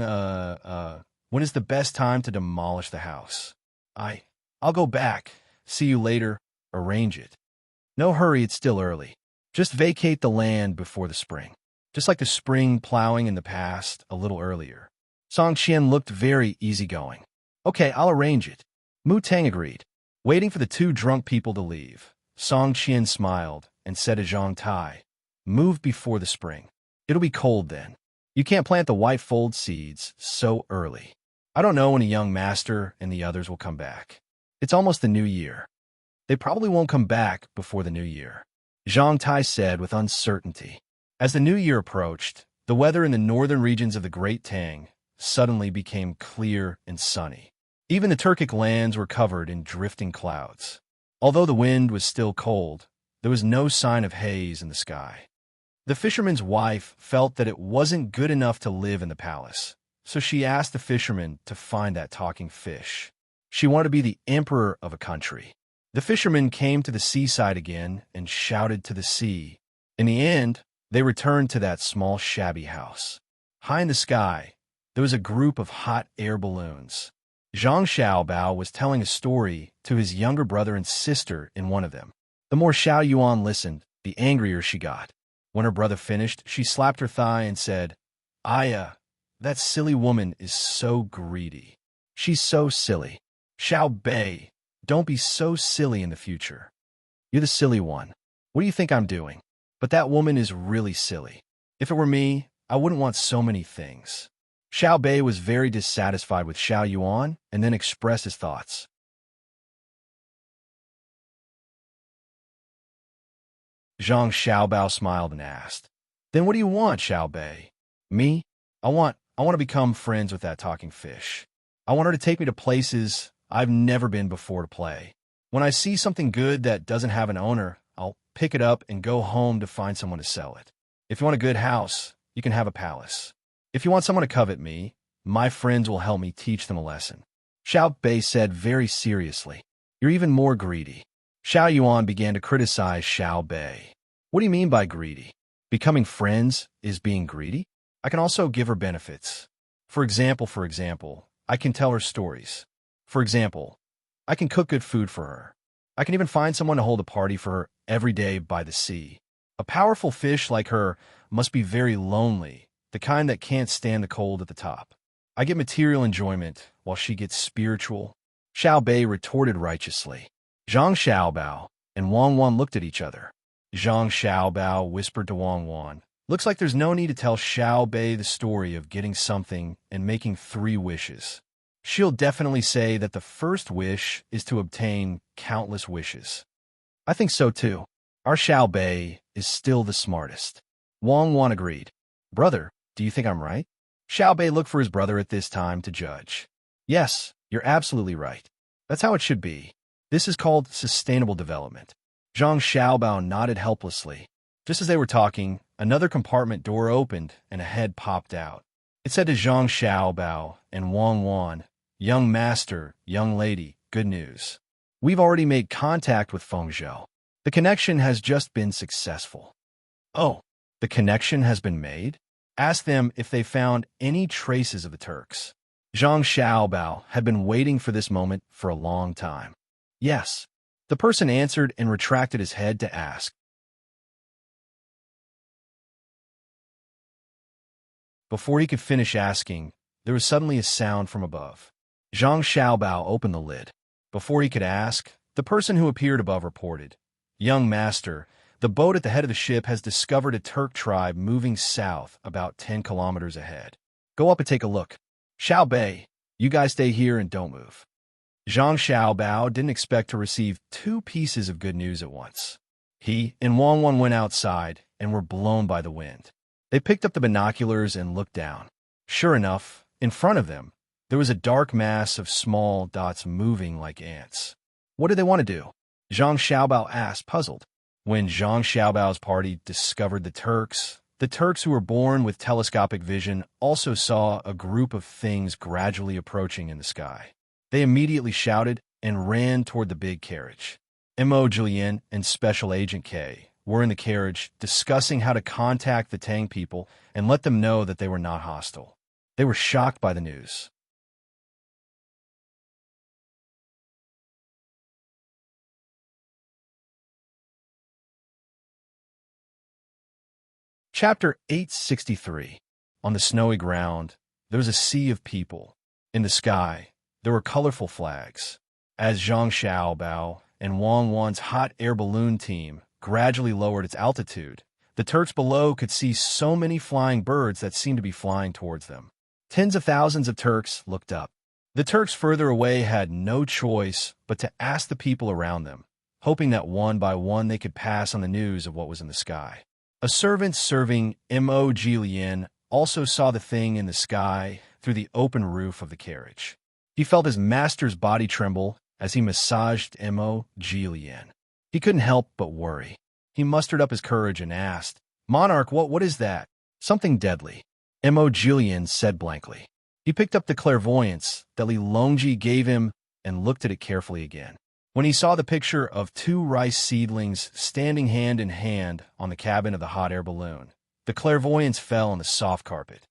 when is the best time to demolish the house? I'll go back. See you later. Arrange it. No hurry, it's still early. Just vacate the land before the spring. Just like the spring plowing in the past, a little earlier. Song Qian looked very easygoing. Okay, I'll arrange it. Mu Tang agreed. Waiting for the two drunk people to leave, Song Qian smiled and said to Zhang Tai, Move before the spring. It'll be cold then. You can't plant the white fold seeds so early. I don't know when a young master and the others will come back. It's almost the new year. They probably won't come back before the new year, Zhang Tai said with uncertainty. As the new year approached, the weather in the northern regions of the Great Tang suddenly became clear and sunny. Even the Turkic lands were covered in drifting clouds. Although the wind was still cold, there was no sign of haze in the sky. The fisherman's wife felt that it wasn't good enough to live in the palace, so she asked the fisherman to find that talking fish. She wanted to be the emperor of a country. The fisherman came to the seaside again and shouted to the sea. In the end, they returned to that small shabby house. High in the sky, there was a group of hot air balloons. Zhang Xiaobao was telling a story to his younger brother and sister in one of them. The more Xiao Yuan listened, the angrier she got. When her brother finished, she slapped her thigh and said, Aya, that silly woman is so greedy. She's so silly. Xiao Bei, don't be so silly in the future. You're the silly one. What do you think I'm doing? But that woman is really silly. If it were me, I wouldn't want so many things. Xiao Bei was very dissatisfied with Xiao Yuan and then expressed his thoughts. Zhang Xiaobao smiled and asked, Then what do you want, Xiao Bei? Me? I want to become friends with that talking fish. I want her to take me to places I've never been before to play. When I see something good that doesn't have an owner, I'll pick it up and go home to find someone to sell it. If you want a good house, you can have a palace. If you want someone to covet me, my friends will help me teach them a lesson. Xiao Bei said very seriously, You're even more greedy. Xiao Yuan began to criticize Xiao Bei. What do you mean by greedy? Becoming friends is being greedy? I can also give her benefits. For example, I can tell her stories. For example, I can cook good food for her. I can even find someone to hold a party for her every day by the sea. A powerful fish like her must be very lonely, the kind that can't stand the cold at the top. I get material enjoyment while she gets spiritual. Xiao Bei retorted righteously. Zhang Xiaobao and Wang Wan looked at each other. Zhang Xiaobao whispered to Wang Wan, Looks like there's no need to tell Xiao Bei the story of getting something and making 3 wishes. She'll definitely say that the first wish is to obtain countless wishes. I think so too. Our Xiao Bei is still the smartest. Wang Wan agreed. Brother, do you think I'm right? Xiao Bei looked for his brother at this time to judge. Yes, you're absolutely right. That's how it should be. This is called sustainable development. Zhang Xiaobao nodded helplessly. Just as they were talking, another compartment door opened and a head popped out. It said to Zhang Xiaobao and Wang Wan, Young master, young lady, good news. We've already made contact with Fengzhou. The connection has just been successful. Oh, the connection has been made? Ask them if they found any traces of the Turks. Zhang Xiaobao had been waiting for this moment for a long time. Yes. The person answered and retracted his head to ask. Before he could finish asking, there was suddenly a sound from above. Zhang Xiaobao opened the lid. Before he could ask, the person who appeared above reported, Young master, the boat at the head of the ship has discovered a Turk tribe moving south about 10 kilometers ahead. Go up and take a look. Xiao Bei, you guys stay here and don't move. Zhang Xiaobao didn't expect to receive 2 pieces of good news at once. He and Wang Wan went outside and were blown by the wind. They picked up the binoculars and looked down. Sure enough, in front of them, there was a dark mass of small dots moving like ants. What did they want to do? Zhang Xiaobao asked, puzzled. When Zhang Xiaobao's party discovered the Turks who were born with telescopic vision also saw a group of things gradually approaching in the sky. They immediately shouted and ran toward the big carriage. Mo Julian and Special Agent K were in the carriage discussing how to contact the Tang people and let them know that they were not hostile. They were shocked by the news. Chapter 863. On the snowy ground, there was a sea of people. In the sky, there were colorful flags. As Zhang Xiaobao and Wang Wan's hot air balloon team gradually lowered its altitude, the Turks below could see so many flying birds that seemed to be flying towards them. Tens of thousands of Turks looked up. The Turks further away had no choice but to ask the people around them, hoping that one by one they could pass on the news of what was in the sky. A servant serving Mo Jilian also saw the thing in the sky through the open roof of the carriage. He felt his master's body tremble as he massaged Mo Jilian. He couldn't help but worry. He mustered up his courage and asked, Monarch, what is that? Something deadly. Mo Jilian said blankly. He picked up the clairvoyance that Li Longji gave him and looked at it carefully again. When he saw the picture of 2 rice seedlings standing hand in hand on the cabin of the hot air balloon, the clairvoyance fell on the soft carpet.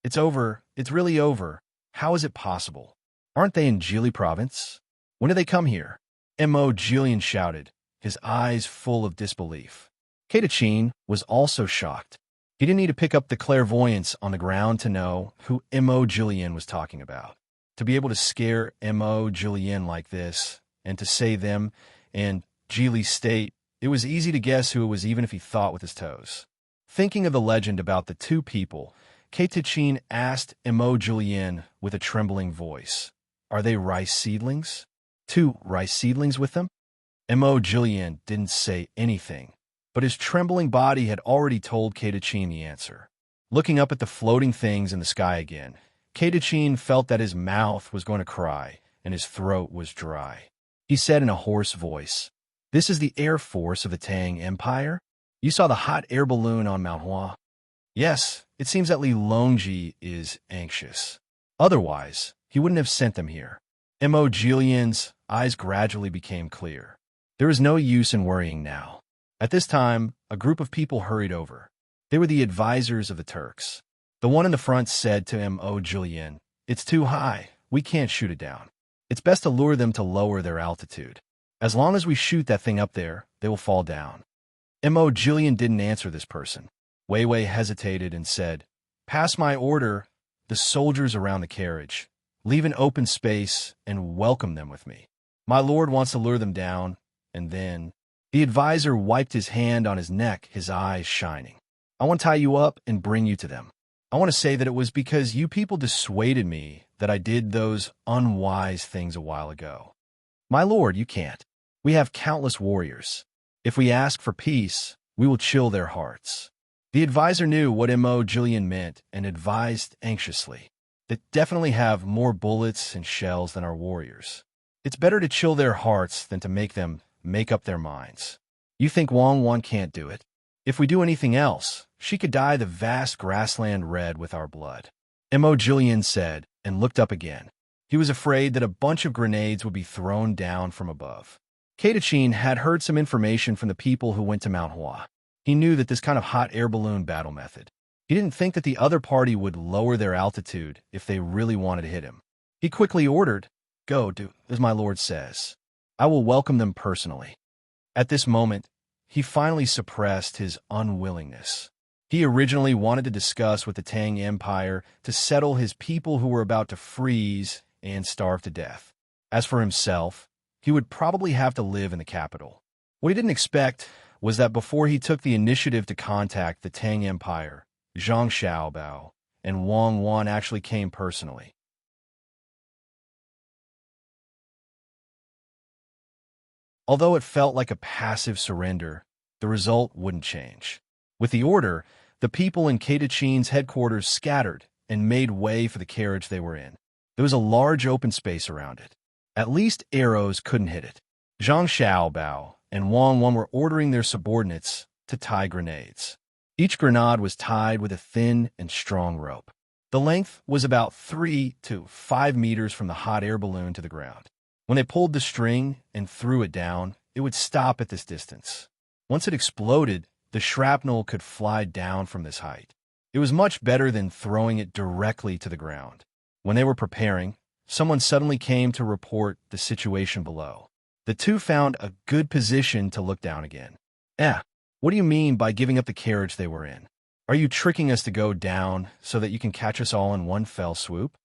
It's over. It's really over. How is it possible? Aren't they in Jili province? When did they come here? Mo Jilian shouted, his eyes full of disbelief. Katachin was also shocked. He didn't need to pick up the clairvoyance on the ground to know who Mo Jillian was talking about. To be able to scare Mo Jillian like this, and to say them in Geely's state, it was easy to guess who it was even if he thought with his toes. Thinking of the legend about the two people, Katachin asked Mo Jillian with a trembling voice, "Are they rice seedlings? Two rice seedlings with them?" Mo Jillian didn't say anything, but his trembling body had already told Katachin the answer. Looking up at the floating things in the sky again, Katachin felt that his mouth was going to cry and his throat was dry. He said in a hoarse voice, "This is the Air Force of the Tang Empire? You saw the hot air balloon on Mount Hua?" "Yes, it seems that Li Longji is anxious. Otherwise, he wouldn't have sent them here." Mo Jillian's eyes gradually became clear. There was no use in worrying now. At this time, a group of people hurried over. They were the advisors of the Turks. The one in the front said to Mo Jillian, "It's too high. We can't shoot it down. It's best to lure them to lower their altitude. As long as we shoot that thing up there, they will fall down." Mo Jillian didn't answer this person. Wei Wei hesitated and said, "Pass my order, the soldiers around the carriage. Leave an open space and welcome them with me. My lord wants to lure them down, and then..." The advisor wiped his hand on his neck, his eyes shining. "I want to tie you up and bring you to them. I want to say that it was because you people dissuaded me that I did those unwise things a while ago. My lord, you can't. We have countless warriors. If we ask for peace, we will chill their hearts." The advisor knew what Mo Jillian meant and advised anxiously. "They definitely have more bullets and shells than our warriors. It's better to chill their hearts than to make them make up their minds. You think Wang Wan can't do it? If we do anything else, she could dye the vast grassland red with our blood." Mo Jillian said, and looked up again. He was afraid that a bunch of grenades would be thrown down from above. Katachin had heard some information from the people who went to Mount Hua. He knew that this kind of hot air balloon battle method. He didn't think that the other party would lower their altitude if they really wanted to hit him. He quickly ordered, "Go, do as my lord says. I will welcome them personally." At this moment, he finally suppressed his unwillingness. He originally wanted to discuss with the Tang Empire to settle his people who were about to freeze and starve to death. As for himself, he would probably have to live in the capital. What he didn't expect was that before he took the initiative to contact the Tang Empire, Zhang Xiaobao and Wang Wan actually came personally. Although it felt like a passive surrender, the result wouldn't change. With the order, the people in Katachin's headquarters scattered and made way for the carriage they were in. There was a large open space around it. At least arrows couldn't hit it. Zhang Xiaobao and Wang Wan were ordering their subordinates to tie grenades. Each grenade was tied with a thin and strong rope. The length was about 3 to 5 meters from the hot air balloon to the ground. When they pulled the string and threw it down, it would stop at this distance. Once it exploded, the shrapnel could fly down from this height. It was much better than throwing it directly to the ground. When they were preparing, someone suddenly came to report the situation below. The two found a good position to look down again. What do you mean by giving up the carriage they were in? Are you tricking us to go down so that you can catch us all in one fell swoop?"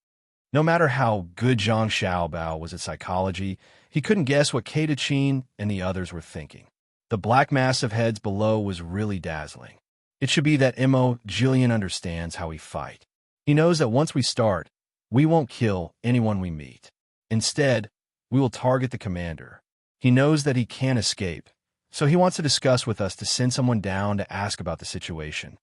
No matter how good Zhang Xiaobao was at psychology, he couldn't guess what Katachin and the others were thinking. The black mass of heads below was really dazzling. It should be that Mo Jillian understands how we fight. He knows that once we start, we won't kill anyone we meet. Instead, we will target the commander. He knows that he can't escape, so he wants to discuss with us to send someone down to ask about the situation.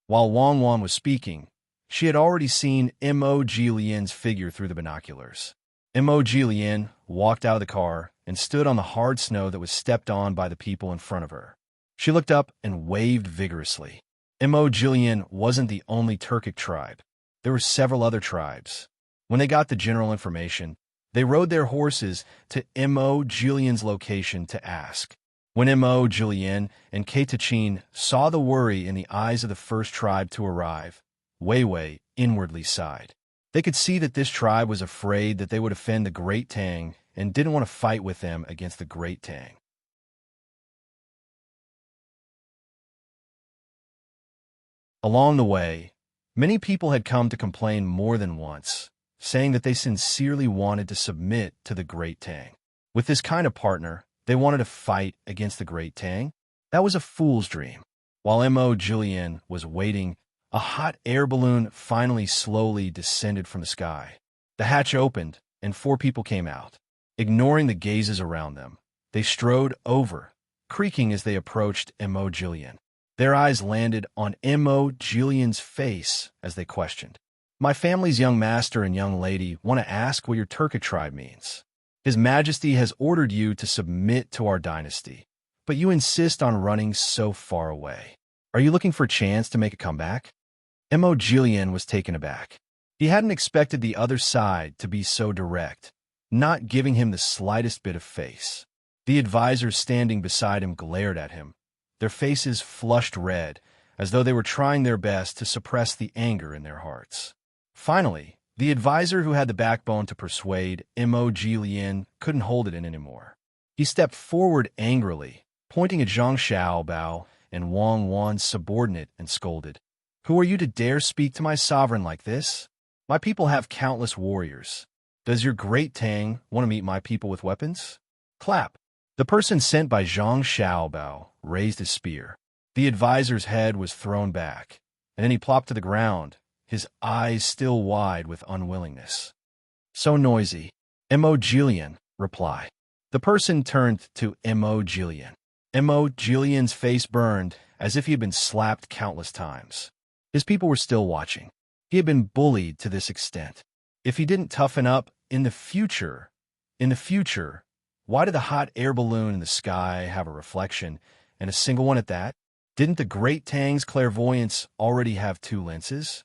While Wang Wan was speaking, she had already seen Mo Jillian's figure through the binoculars. Mo Jillian walked out of the car and stood on the hard snow that was stepped on by the people in front of her. She looked up and waved vigorously. Mo Jillian wasn't the only Turkic tribe. There were several other tribes. When they got the general information, they rode their horses to Mo Jillian's location to ask. When Mo Jillian and Katachin saw the worry in the eyes of the first tribe to arrive, Wei Wei inwardly sighed. They could see that this tribe was afraid that they would offend the Great Tang and didn't want to fight with them against the Great Tang. Along the way, many people had come to complain more than once, saying that they sincerely wanted to submit to the Great Tang. With this kind of partner, they wanted to fight against the Great Tang. That was a fool's dream. While M.O. Julian was waiting, a hot air balloon finally slowly descended from the sky. The hatch opened, and 4 people came out. Ignoring the gazes around them, they strode over, creaking as they approached M.O. Julian. Their eyes landed on M.O. Julian's face as they questioned. "My family's young master and young lady want to ask what your Turkic tribe means. His Majesty has ordered you to submit to our dynasty, but you insist on running so far away. Are you looking for a chance to make a comeback?" M.O. Julian was taken aback. He hadn't expected the other side to be so direct, not giving him the slightest bit of face. The advisors standing beside him glared at him, their faces flushed red, as though they were trying their best to suppress the anger in their hearts. Finally, the advisor who had the backbone to persuade M.O. Julian couldn't hold it in anymore. He stepped forward angrily, pointing at Zhang Xiaobao and Wang Wan's subordinate, and scolded, "Who are you to dare speak to my sovereign like this? My people have countless warriors. Does your Great Tang want to meet my people with weapons?" Clap. The person sent by Zhang Xiaobao raised his spear. The advisor's head was thrown back, and then he plopped to the ground, his eyes still wide with unwillingness. "So noisy." M.O. Julian, reply. The person turned to M.O. Julian. M.O. Julian's face burned as if he had been slapped countless times. His people were still watching. He had been bullied to this extent. If he didn't toughen up in the future, why did the hot air balloon in the sky have a reflection, and a single one at that? Didn't the Great Tang's clairvoyance already have 2 lenses?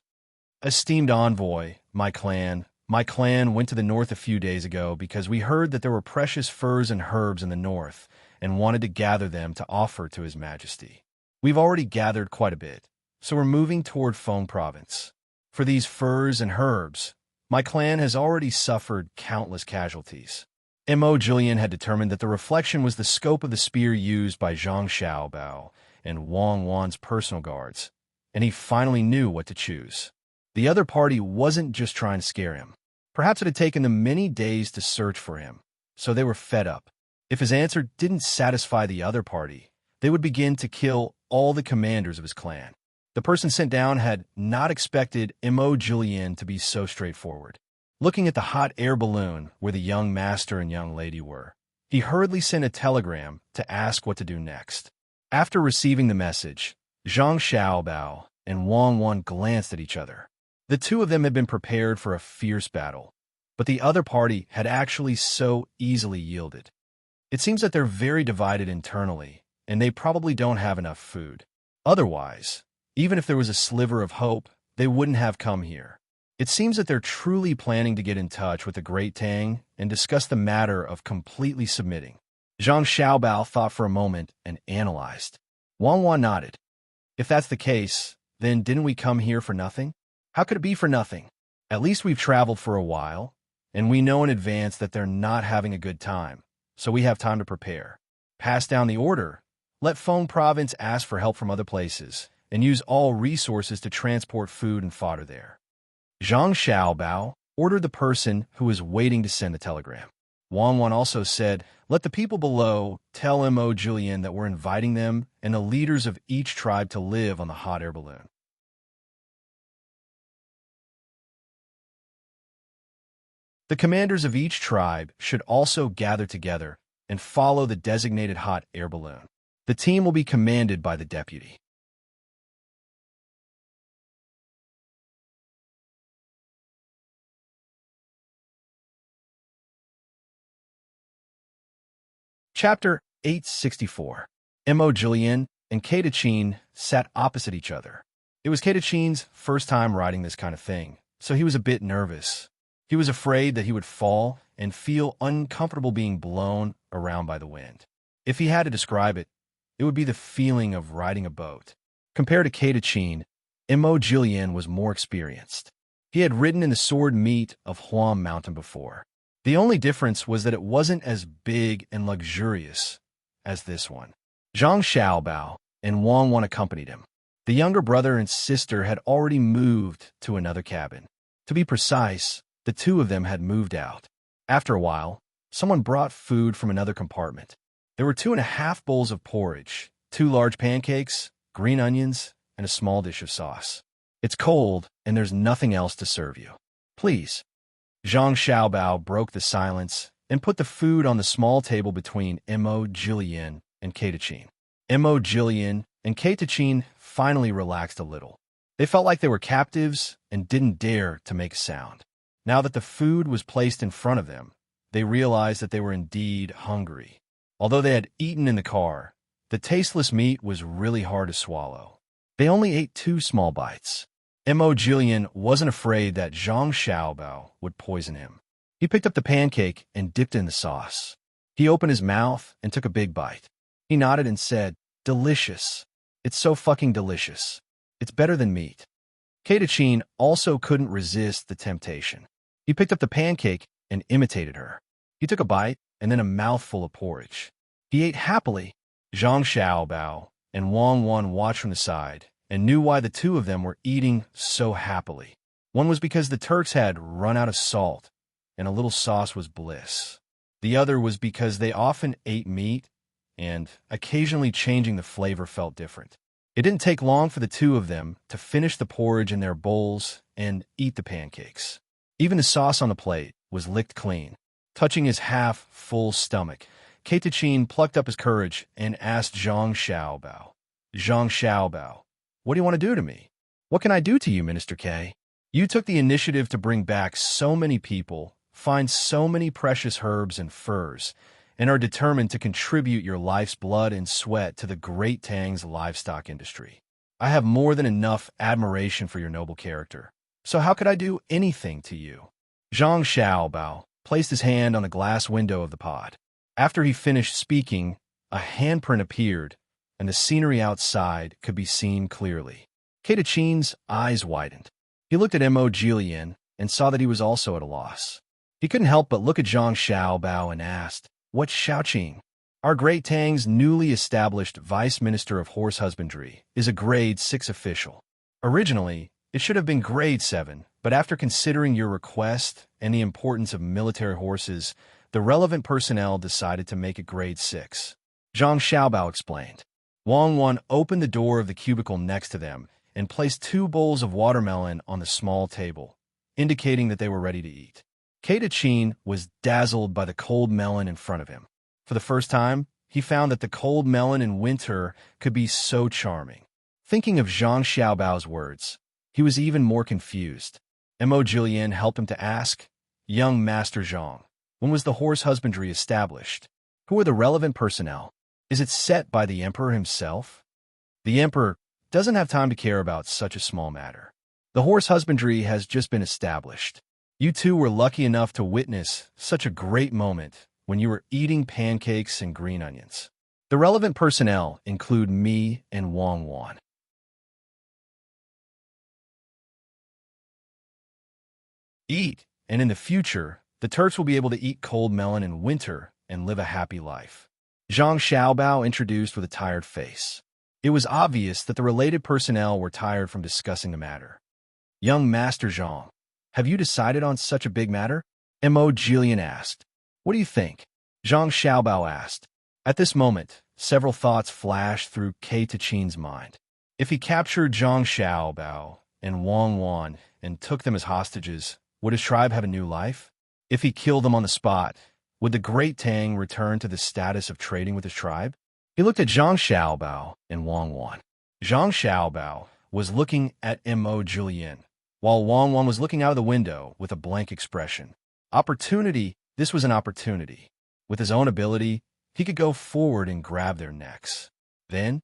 "Esteemed envoy, my clan went to the north a few days ago because we heard that there were precious furs and herbs in the north and wanted to gather them to offer to His Majesty. We've already gathered quite a bit, so we're moving toward Feng Province. For these furs and herbs, my clan has already suffered countless casualties." M.O. Julian had determined that the reflection was the scope of the spear used by Zhang Xiaobao and Wang Wan's personal guards, and he finally knew what to choose. The other party wasn't just trying to scare him. Perhaps it had taken them many days to search for him, so they were fed up. If his answer didn't satisfy the other party, they would begin to kill all the commanders of his clan. The person sent down had not expected M.O. Julian to be so straightforward. Looking at the hot air balloon where the young master and young lady were, he hurriedly sent a telegram to ask what to do next. After receiving the message, Zhang Xiaobao and Wang Wan glanced at each other. The 2 of them had been prepared for a fierce battle, but the other party had actually so easily yielded. It seems that they're very divided internally, and they probably don't have enough food. Otherwise, even if there was a sliver of hope, they wouldn't have come here. It seems that they're truly planning to get in touch with the Great Tang and discuss the matter of completely submitting. Zhang Xiaobao thought for a moment and analyzed. Wang Wan nodded. "If that's the case, then didn't we come here for nothing? How could it be for nothing? At least we've traveled for a while, and we know in advance that they're not having a good time, so we have time to prepare. Pass down the order. Let Feng Province ask for help from other places, and use all resources to transport food and fodder there." Zhang Xiaobao ordered the person who was waiting to send the telegram. Wang Wan also said, "Let the people below tell M.O. Julian that we're inviting them and the leaders of each tribe to live on the hot air balloon." The commanders of each tribe should also gather together and follow the designated hot air balloon. The team will be commanded by the deputy. Chapter 864. M.O. Julian and Katachin sat opposite each other. It was Katachin's first time writing this kind of thing, so he was a bit nervous. He was afraid that he would fall and feel uncomfortable being blown around by the wind. If he had to describe it, it would be the feeling of riding a boat. Compared to Katachin, M.O. Julian was more experienced. He had ridden in the sword meat of Huam Mountain before. The only difference was that it wasn't as big and luxurious as this one. Zhang Xiaobao and Wang Wan accompanied him. The younger brother and sister had already moved to another cabin. To be precise, the two of them had moved out. After a while, someone brought food from another compartment. There were 2.5 bowls of porridge, 2 large pancakes, green onions, and a small dish of sauce. It's cold, and there's nothing else to serve you. Please. Zhang Xiaobao broke the silence and put the food on the small table between Mo Jillian and Katachin. Mo Jillian and Katachin finally relaxed a little. They felt like they were captives and didn't dare to make a sound. Now that the food was placed in front of them, they realized that they were indeed hungry. Although they had eaten in the car, the tasteless meat was really hard to swallow. They only ate 2 small bites. Mo Jillian wasn't afraid that Zhang Xiaobao would poison him. He picked up the pancake and dipped it in the sauce. He opened his mouth and took a big bite. He nodded and said, "Delicious. It's so fucking delicious. It's better than meat." Katachin also couldn't resist the temptation. He picked up the pancake and imitated her. He took a bite and then a mouthful of porridge. He ate happily. Zhang Xiaobao and Wang Wan watched from the side and knew why the two of them were eating so happily. One was because the Turks had run out of salt, and a little sauce was bliss. The other was because they often ate meat, and occasionally changing the flavor felt different. It didn't take long for the two of them to finish the porridge in their bowls and eat the pancakes. Even the sauce on the plate was licked clean. Touching his half-full stomach, Katachin plucked up his courage and asked Zhang Xiaobao, "Zhang Xiaobao, what do you want to do to me? What can I do to you, Minister K? You took the initiative to bring back so many people, find so many precious herbs and furs, and are determined to contribute your life's blood and sweat to the great Tang's livestock industry. I have more than enough admiration for your noble character. So how could I do anything to you?" Zhang Xiaobao placed his hand on the glass window of the pod. After he finished speaking, a handprint appeared, and the scenery outside could be seen clearly. Katachin's eyes widened. He looked at Mo Jillian and saw that he was also at a loss. He couldn't help but look at Zhang Xiaobao and asked, "What's Xiaoqing?" Our great Tang's newly established Vice Minister of Horse Husbandry is a Grade 6 official. Originally, it should have been Grade 7, but after considering your request and the importance of military horses, the relevant personnel decided to make it Grade 6. Zhang Xiaobao explained. Wang Wan opened the door of the cubicle next to them and placed 2 bowls of watermelon on the small table, indicating that they were ready to eat. Katachin was dazzled by the cold melon in front of him. For the first time, he found that the cold melon in winter could be so charming. Thinking of Zhang Xiaobao's words, he was even more confused. Mo Jillian helped him to ask, "Young Master Zhang, when was the horse husbandry established? Who are the relevant personnel? Is it set by the emperor himself?" The emperor doesn't have time to care about such a small matter. The horse husbandry has just been established. You two were lucky enough to witness such a great moment when you were eating pancakes and green onions. The relevant personnel include me and Wang Wan. Eat, and in the future, the Turks will be able to eat cold melon in winter and live a happy life. Zhang Xiaobao introduced with a tired face. It was obvious that the related personnel were tired from discussing the matter. "Young Master Zhang, have you decided on such a big matter?" Mo Jillian asked. "What do you think?" Zhang Xiaobao asked. At this moment, several thoughts flashed through Katachin's mind. If he captured Zhang Xiaobao and Wang Wan and took them as hostages, would his tribe have a new life? If he killed them on the spot, would the Great Tang return to the status of trading with his tribe? He looked at Zhang Xiaobao and Wang Wan. Zhang Xiaobao was looking at Mo Jillian, while Wang Wan was looking out of the window with a blank expression. This was an opportunity. With his own ability, he could go forward and grab their necks. Then,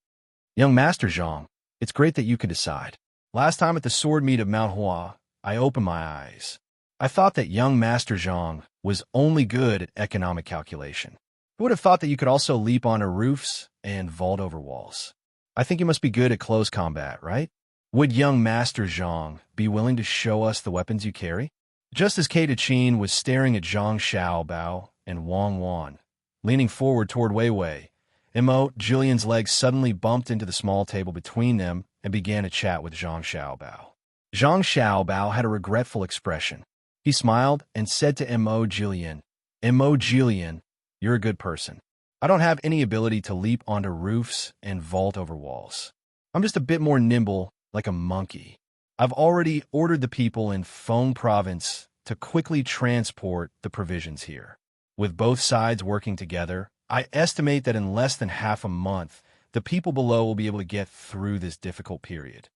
"Young Master Zhang, it's great that you can decide. Last time at the sword meet of Mount Hua, I opened my eyes. I thought that young Master Zhang was only good at economic calculation. Who would have thought that you could also leap onto roofs and vault over walls? I think you must be good at close combat, right? Would young Master Zhang be willing to show us the weapons you carry?" Just as Katachin was staring at Zhang Xiaobao and Wang Wan, leaning forward toward Wei Wei, Mo Jillian's legs suddenly bumped into the small table between them and began a chat with Zhang Xiaobao. Zhang Xiaobao had a regretful expression. He smiled and said to Mo Jillian, "Mo Jillian, you're a good person. I don't have any ability to leap onto roofs and vault over walls. I'm just a bit more nimble, like a monkey. I've already ordered the people in Feng Province to quickly transport the provisions here. With both sides working together, I estimate that in less than half a month, the people below will be able to get through this difficult period."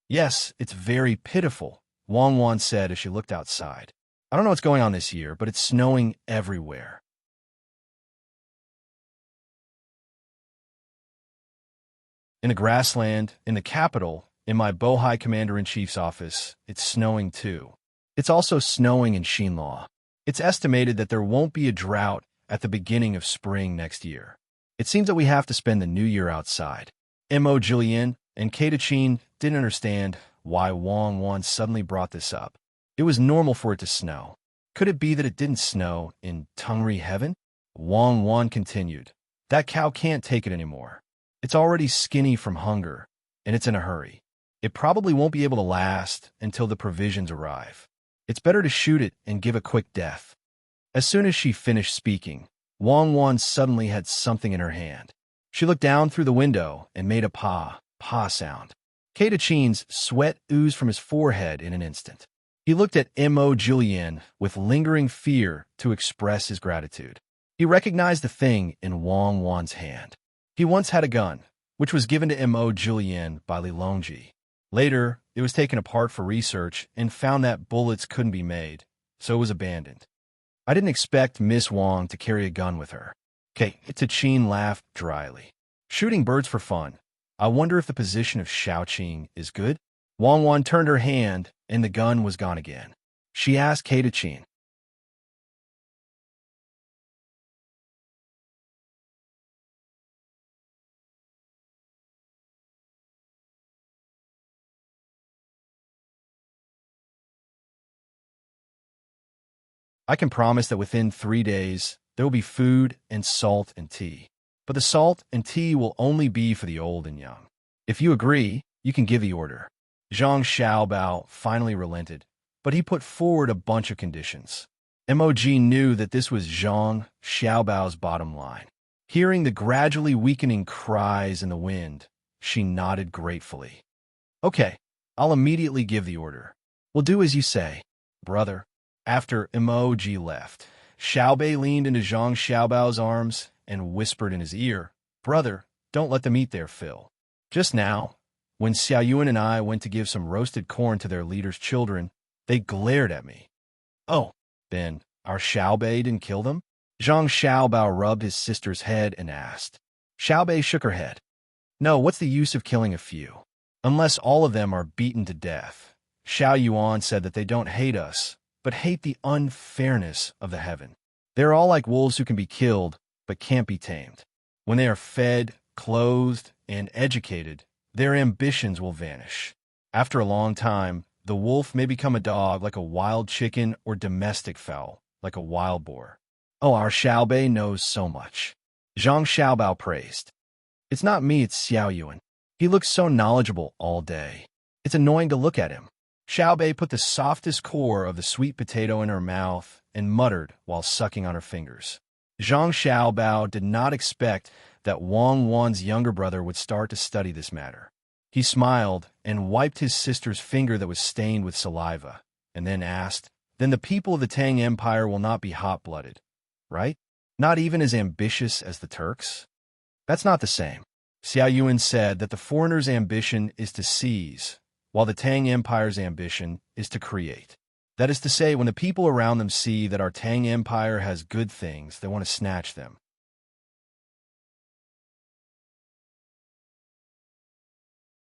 "Yes, it's very pitiful," Wang Wan said as she looked outside. "I don't know what's going on this year, but it's snowing everywhere." In the grassland, in the capital, in my Bohai Commander-in-Chief's office, it's snowing too. It's also snowing in Xinhua. It's estimated that there won't be a drought at the beginning of spring next year. It seems that we have to spend the new year outside. Mo Jillian and Katachin didn't understand why Wang Wan suddenly brought this up. It was normal for it to snow. Could it be that it didn't snow in Tungri heaven? Wang Wan continued. "That cow can't take it anymore. It's already skinny from hunger, and it's in a hurry. It probably won't be able to last until the provisions arrive. It's better to shoot it and give a quick death." As soon as she finished speaking, Wang Wan suddenly had something in her hand. She looked down through the window and made a pa sound. Katachin's sweat oozed from his forehead in an instant. He looked at Mo Jillian with lingering fear to express his gratitude. He recognized the thing in Wang Wan's hand. He once had a gun, which was given to Mo Jillian by Li Longji. Later, it was taken apart for research and found that bullets couldn't be made, so it was abandoned. "I didn't expect Miss Wang to carry a gun with her." Katachin laughed dryly. "Shooting birds for fun. I wonder if the position of Shaoqing is good?" Wang Wan turned her hand, and the gun was gone again. She asked Katachin, "I can promise that within 3 days, there will be food and salt and tea. But the salt and tea will only be for the old and young. If you agree, you can give the order." Zhang Xiaobao finally relented, but he put forward a bunch of conditions. MOG knew that this was Zhang Xiaobao's bottom line. Hearing the gradually weakening cries in the wind, she nodded gratefully. "Okay, I'll immediately give the order. We'll do as you say, brother." After Emoji left, Xiaobei leaned into Zhang Xiaobao's arms and whispered in his ear, "Brother, don't let them eat their fill. Just now, when Xiaoyuan and I went to give some roasted corn to their leader's children, they glared at me." "Oh, then our Xiaobei didn't kill them?" Zhang Xiaobao rubbed his sister's head and asked. Xiaobei shook her head. "No, what's the use of killing a few? Unless all of them are beaten to death." Xiao Yuan said that they don't hate us, but hate the unfairness of the heaven. They're all like wolves who can be killed, but can't be tamed. When they are fed, clothed, and educated, their ambitions will vanish. After a long time, the wolf may become a dog like a wild chicken or domestic fowl like a wild boar. "Oh, our Xiaobei knows so much." Zhang Xiaobao praised. "It's not me, it's Xiao Yuan. He looks so knowledgeable all day. It's annoying to look at him." Xiaobei put the softest core of the sweet potato in her mouth and muttered while sucking on her fingers. Zhang Xiaobao did not expect that Wang Wan's younger brother would start to study this matter. He smiled and wiped his sister's finger that was stained with saliva, and then asked, "Then the people of the Tang Empire will not be hot-blooded, right? Not even as ambitious as the Turks?" "That's not the same." Xiao Yuan said that the foreigner's ambition is to seize, while the Tang Empire's ambition is to create. That is to say, when the people around them see that our Tang Empire has good things, they want to snatch them.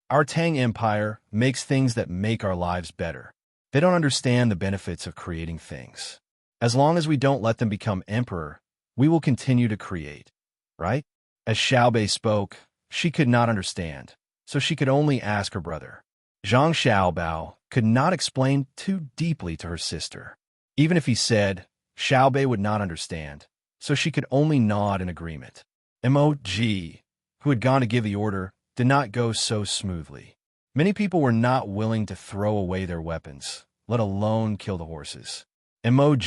Our Tang Empire makes things that make our lives better. They don't understand the benefits of creating things. As long as we don't let them become emperor, we will continue to create, right? As Xiaobei spoke, she could not understand, so she could only ask her brother. Zhang Xiaobao could not explain too deeply to her sister. Even if he said, Xiaobei would not understand, so she could only nod in agreement. Mog, who had gone to give the order, did not go so smoothly. Many people were not willing to throw away their weapons, let alone kill the horses. Mog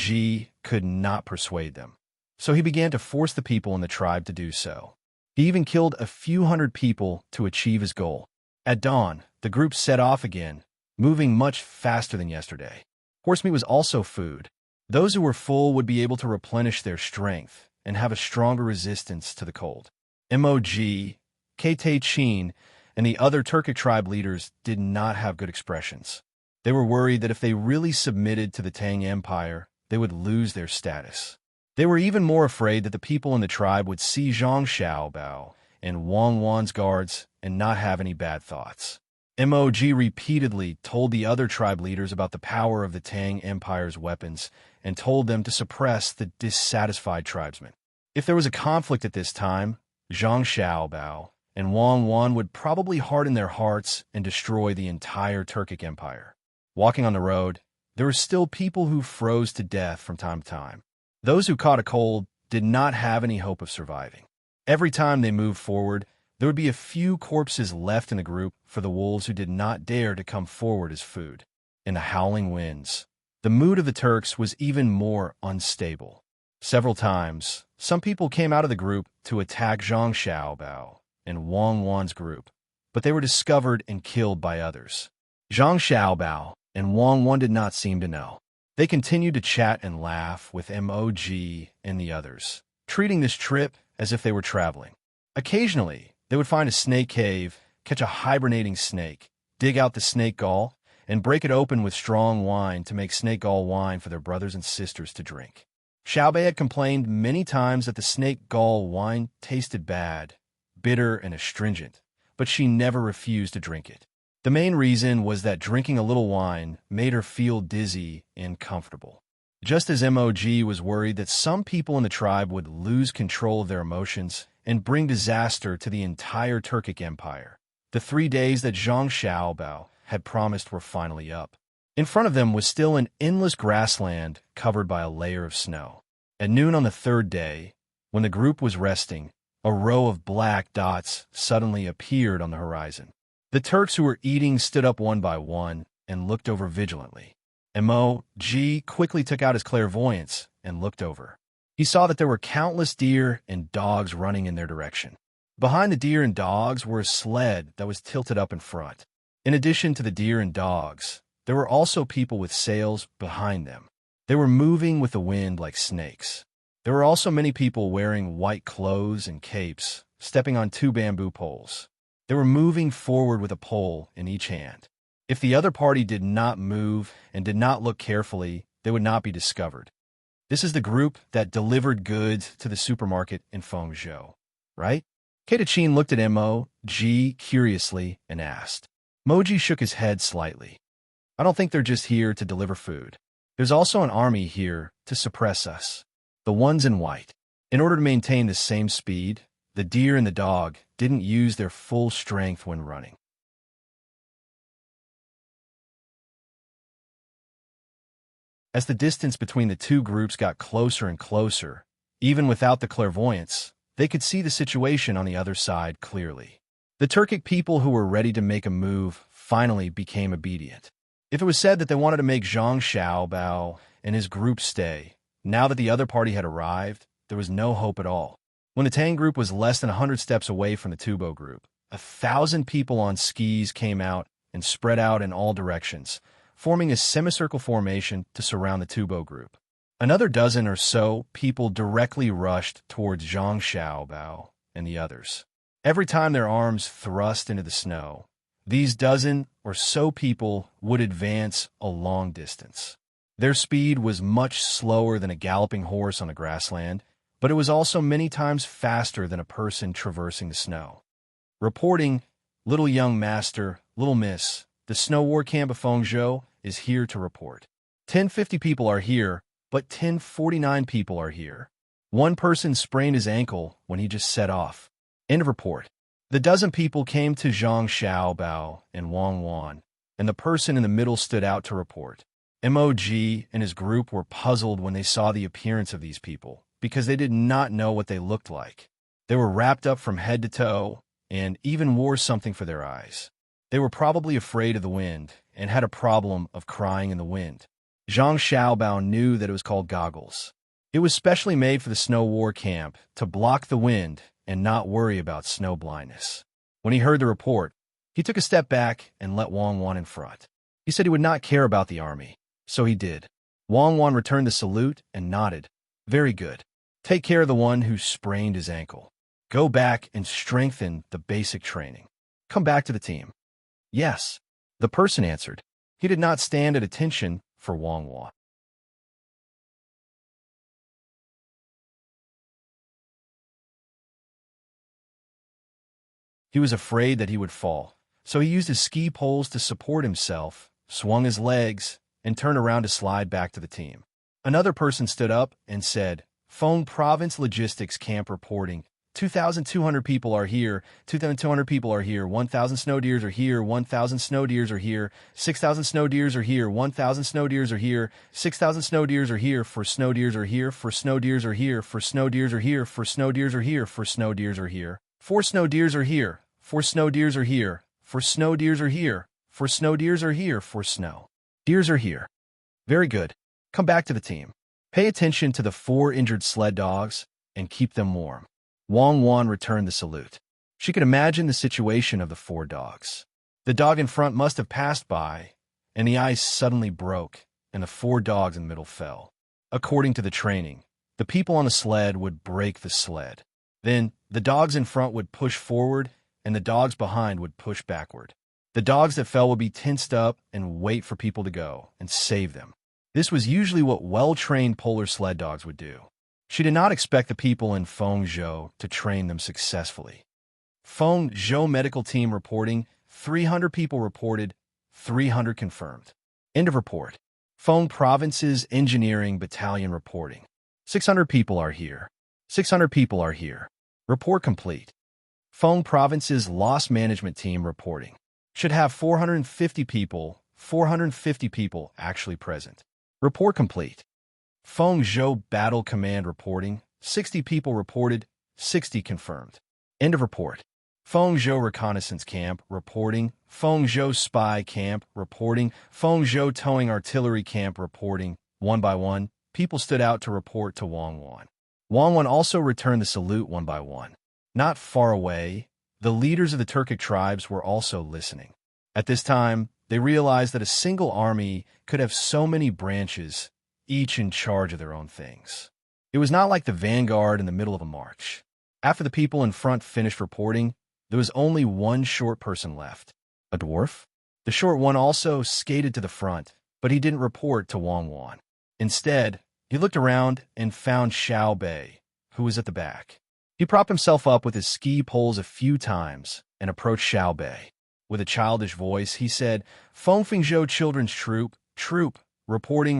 could not persuade them, so he began to force the people in the tribe to do so. He even killed a few hundred people to achieve his goal. At dawn, the group set off again, moving much faster than yesterday. Horse meat was also food. Those who were full would be able to replenish their strength and have a stronger resistance to the cold. Mog, Chin, and the other Turkic tribe leaders did not have good expressions. They were worried that if they really submitted to the Tang Empire, they would lose their status. They were even more afraid that the people in the tribe would see Zhang Xiaobao and Wang Wan's guards and not have any bad thoughts. Mog repeatedly told the other tribe leaders about the power of the Tang Empire's weapons and told them to suppress the dissatisfied tribesmen. If there was a conflict at this time, Zhang Xiaobao and Wang Wan would probably harden their hearts and destroy the entire Turkic Empire. Walking on the road, there were still people who froze to death from time to time. Those who caught a cold did not have any hope of surviving. Every time they moved forward, there would be a few corpses left in the group for the wolves who did not dare to come forward as food. In the howling winds, the mood of the Turks was even more unstable. Several times, some people came out of the group to attack Zhang Xiaobao and Wang Wan's group, but they were discovered and killed by others. Zhang Xiaobao and Wang Wan did not seem to know. They continued to chat and laugh with Mog and the others, treating this trip as if they were traveling. Occasionally, they would find a snake cave, catch a hibernating snake, dig out the snake gall, and break it open with strong wine to make snake gall wine for their brothers and sisters to drink. Xiaobei had complained many times that the snake gall wine tasted bad, bitter, and astringent, but she never refused to drink it. The main reason was that drinking a little wine made her feel dizzy and comfortable. Just as Mog was worried that some people in the tribe would lose control of their emotions and bring disaster to the entire Turkic Empire, the 3 days that Zhang Xiaobao had promised were finally up. In front of them was still an endless grassland covered by a layer of snow. At noon on the 3rd day, when the group was resting, a row of black dots suddenly appeared on the horizon. The Turks who were eating stood up one by one and looked over vigilantly. Mog quickly took out his clairvoyance and looked over. He saw that there were countless deer and dogs running in their direction. Behind the deer and dogs were a sled that was tilted up in front. In addition to the deer and dogs, there were also people with sails behind them. They were moving with the wind like snakes. There were also many people wearing white clothes and capes, stepping on 2 bamboo poles. They were moving forward with a pole in each hand. If the other party did not move and did not look carefully, they would not be discovered. This is the group that delivered goods to the supermarket in Fengzhou, right? Chin looked at Mog curiously and asked. Moji shook his head slightly. I don't think they're just here to deliver food. There's also an army here to suppress us. The ones in white. In order to maintain the same speed, the deer and the dog didn't use their full strength when running. As the distance between the two groups got closer and closer, even without the clairvoyance, they could see the situation on the other side clearly. The Turkic people who were ready to make a move finally became obedient. If it was said that they wanted to make Zhang Xiaobao and his group stay, now that the other party had arrived, there was no hope at all. When the Tang group was less than 100 steps away from the Tubo group, 1,000 people on skis came out and spread out in all directions, forming a semicircle formation to surround the Tubo group. Another dozen or so people directly rushed towards Zhang Xiaobao and the others. Every time their arms thrust into the snow, these dozen or so people would advance a long distance. Their speed was much slower than a galloping horse on the grassland, but it was also many times faster than a person traversing the snow. Reporting, Little Young Master, Little Miss, the Snow War Camp of Fengzhou is here to report. 1050 people are here, but 1049 people are here. One person sprained his ankle when he just set off. End of report. The dozen people came to Zhang Xiaobao and Wang Wan, and the person in the middle stood out to report. Mog and his group were puzzled when they saw the appearance of these people, because they did not know what they looked like. They were wrapped up from head to toe, and even wore something for their eyes. They were probably afraid of the wind and had a problem of crying in the wind. Zhang Xiaobao knew that it was called goggles. It was specially made for the snow war camp to block the wind and not worry about snow blindness. When he heard the report, he took a step back and let Wang Wan in front. He said he would not care about the army, so he did. Wang Wan returned the salute and nodded. Very good. Take care of the one who sprained his ankle. Go back and strengthen the basic training. Come back to the team. Yes, the person answered. He did not stand at attention for Wang Wan. He was afraid that he would fall, so he used his ski poles to support himself, swung his legs, and turned around to slide back to the team. Another person stood up and said, Phone Province Logistics Camp reporting. 2,200 people are here, 2,200 people are here, 1,000 snow deers are here, 1,000 snow deers are here, 6,000 snow deers are here, 1,000 snow deers are here, 6,000 snow deers are here, for snow deers are here, for snow deers are here, for snow deers are here, for snow deers are here, for snow deers are here, for snow deers are here, for snow deers are here, for snow deers are here, for snow deers are here, for snow deers are here. Very good. Come back to the team. Pay attention to the 4 injured sled dogs and keep them warm. Wang Wan returned the salute. She could imagine the situation of the 4 dogs. The dog in front must have passed by, and the ice suddenly broke, and the 4 dogs in the middle fell. According to the training, the people on the sled would break the sled. Then, the dogs in front would push forward, and the dogs behind would push backward. The dogs that fell would be tensed up and wait for people to go and save them. This was usually what well-trained polar sled dogs would do. She did not expect the people in Fengzhou to train them successfully. Fengzhou medical team reporting, 300 people reported, 300 confirmed. End of report. Feng Province's Engineering Battalion reporting. 600 people are here. 600 people are here. Report complete. Feng Province's Loss Management Team reporting. Should have 450 people actually present. Report complete. Fengzhou Battle Command reporting, 60 people reported, 60 confirmed. End of report. Fengzhou Reconnaissance Camp reporting, Fengzhou Spy Camp reporting, Fengzhou Towing Artillery Camp reporting. One by one, people stood out to report to Wang Wan. Wang Wan also returned the salute one by one. Not far away, the leaders of the Turkic tribes were also listening. At this time, they realized that a single army could have so many branches, each in charge of their own things. It was not like the vanguard in the middle of a march. After the people in front finished reporting, there was only one short person left. A dwarf? The short one also skated to the front, but he didn't report to Wang Wan. Instead, he looked around and found Xiao Bei, who was at the back. He propped himself up with his ski poles a few times and approached Xiao Bei. With a childish voice, he said, Fengzhou Children's Troop, reporting.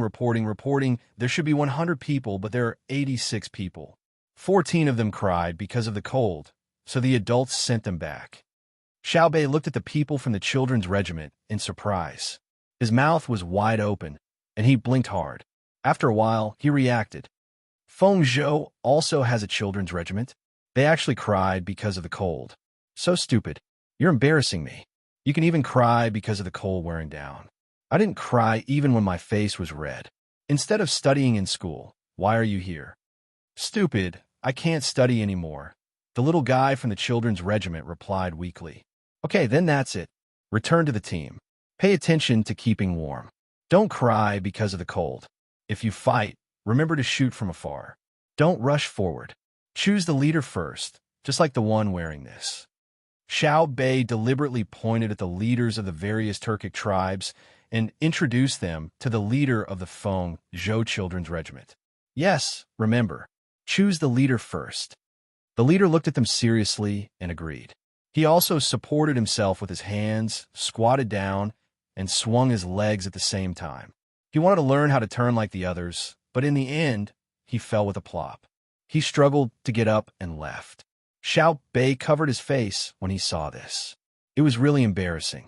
There should be 100 people, but there are 86 people. 14 of them cried because of the cold, so the adults sent them back. Xiao Bei looked at the people from the children's regiment in surprise. His mouth was wide open, and he blinked hard. After a while, he reacted. Fengzhou also has a children's regiment. They actually cried because of the cold. So stupid. You're embarrassing me. You can even cry because of the cold wearing down. I didn't cry even when my face was red. Instead of studying in school, why are you here? Stupid, I can't study anymore. The little guy from the children's regiment replied weakly. Okay, then that's it. Return to the team. Pay attention to keeping warm. Don't cry because of the cold. If you fight, remember to shoot from afar. Don't rush forward. Choose the leader first, just like the one wearing this. Xiao Bei deliberately pointed at the leaders of the various Turkic tribes and introduced them to the leader of the Fengzhou Children's Regiment. Yes, remember, choose the leader first. The leader looked at them seriously and agreed. He also supported himself with his hands, squatted down, and swung his legs at the same time. He wanted to learn how to turn like the others, but in the end, he fell with a plop. He struggled to get up and left. Xiao Bei covered his face when he saw this. It was really embarrassing.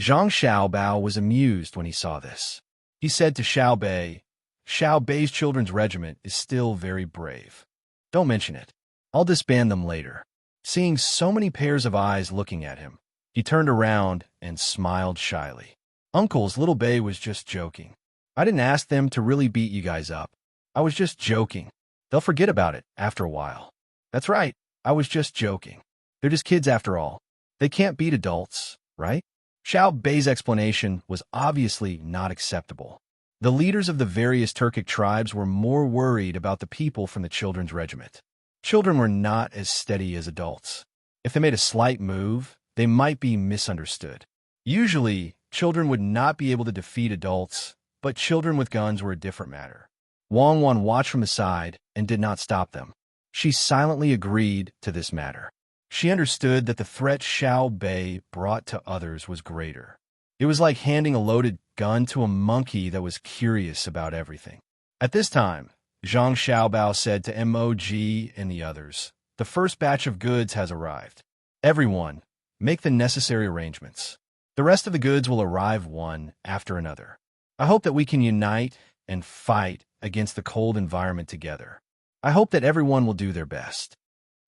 Zhang Xiaobao was amused when he saw this. He said to Xiao Bei, Xiao Bei's children's regiment is still very brave. Don't mention it. I'll disband them later. Seeing so many pairs of eyes looking at him, he turned around and smiled shyly. Uncle's little Bay was just joking. I didn't ask them to really beat you guys up. I was just joking. They'll forget about it after a while. That's right, I was just joking. They're just kids after all. They can't beat adults, right? Xiao Bei's explanation was obviously not acceptable. The leaders of the various Turkic tribes were more worried about the people from the children's regiment. Children were not as steady as adults. If they made a slight move, they might be misunderstood. Usually, children would not be able to defeat adults, but children with guns were a different matter. Wang Wan watched from the side and did not stop them. She silently agreed to this matter. She understood that the threat Xiao Bei brought to others was greater. It was like handing a loaded gun to a monkey that was curious about everything. At this time, Zhang Xiaobao said to Mog and the others, "The first batch of goods has arrived. Everyone, make the necessary arrangements. The rest of the goods will arrive one after another. I hope that we can unite and fight against the cold environment together. I hope that everyone will do their best."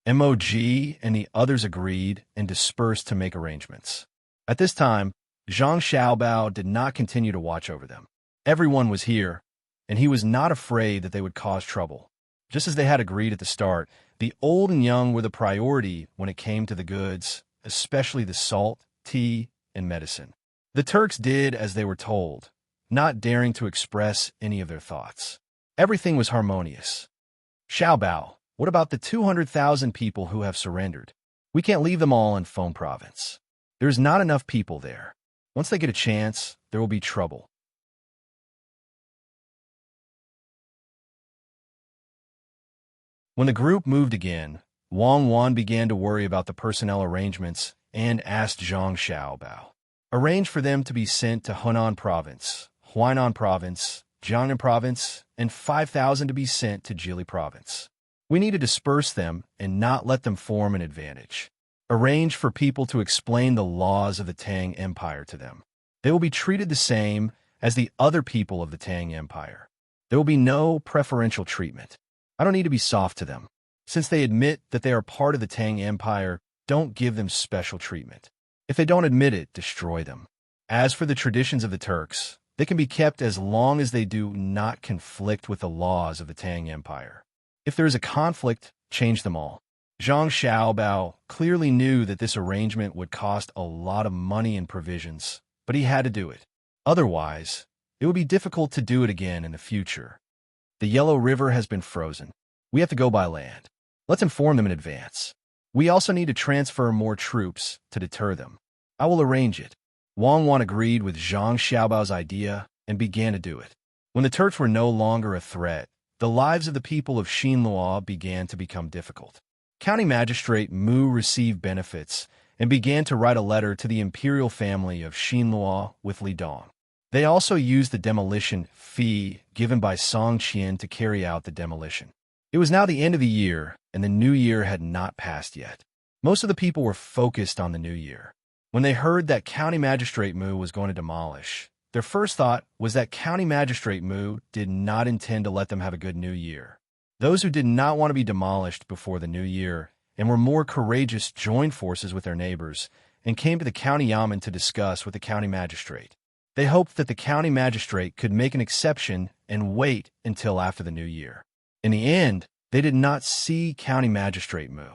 Mog and the others agreed and dispersed to make arrangements. At this time, Zhang Xiaobao did not continue to watch over them. Everyone was here, and he was not afraid that they would cause trouble. Just as they had agreed at the start, the old and young were the priority when it came to the goods, especially the salt, tea, and medicine. The Turks did as they were told, not daring to express any of their thoughts. Everything was harmonious. "Xiaobao, what about the 200,000 people who have surrendered? We can't leave them all in Feng Province. There's not enough people there. Once they get a chance, there will be trouble." When the group moved again, Wang Wan began to worry about the personnel arrangements and asked Zhang Xiaobao. "Arrange for them to be sent to Hunan Province, Huainan Province, Jiangnan Province, and 5,000 to be sent to Jili Province. We need to disperse them and not let them form an advantage. Arrange for people to explain the laws of the Tang Empire to them. They will be treated the same as the other people of the Tang Empire. There will be no preferential treatment. I don't need to be soft to them. Since they admit that they are part of the Tang Empire, don't give them special treatment. If they don't admit it, destroy them. As for the traditions of the Turks, they can be kept as long as they do not conflict with the laws of the Tang Empire. If there is a conflict, change them all." Zhang Xiaobao clearly knew that this arrangement would cost a lot of money and provisions, but he had to do it. Otherwise, it would be difficult to do it again in the future. "The Yellow River has been frozen. We have to go by land. Let's inform them in advance. We also need to transfer more troops to deter them. I will arrange it." Wang Wan agreed with Zhang Xiaobao's idea and began to do it. When the Turks were no longer a threat, the lives of the people of Xinlua began to become difficult. County Magistrate Mu received benefits and began to write a letter to the imperial family of Xinlua with Li Dong. They also used the demolition fee given by Song Qian to carry out the demolition. It was now the end of the year, and the new year had not passed yet. Most of the people were focused on the new year. When they heard that County Magistrate Mu was going to demolish, their first thought was that County Magistrate Mu did not intend to let them have a good new year. Those who did not want to be demolished before the new year and were more courageous joined forces with their neighbors and came to the county yamen to discuss with the county magistrate. They hoped that the county magistrate could make an exception and wait until after the new year. In the end, they did not see County Magistrate Mu.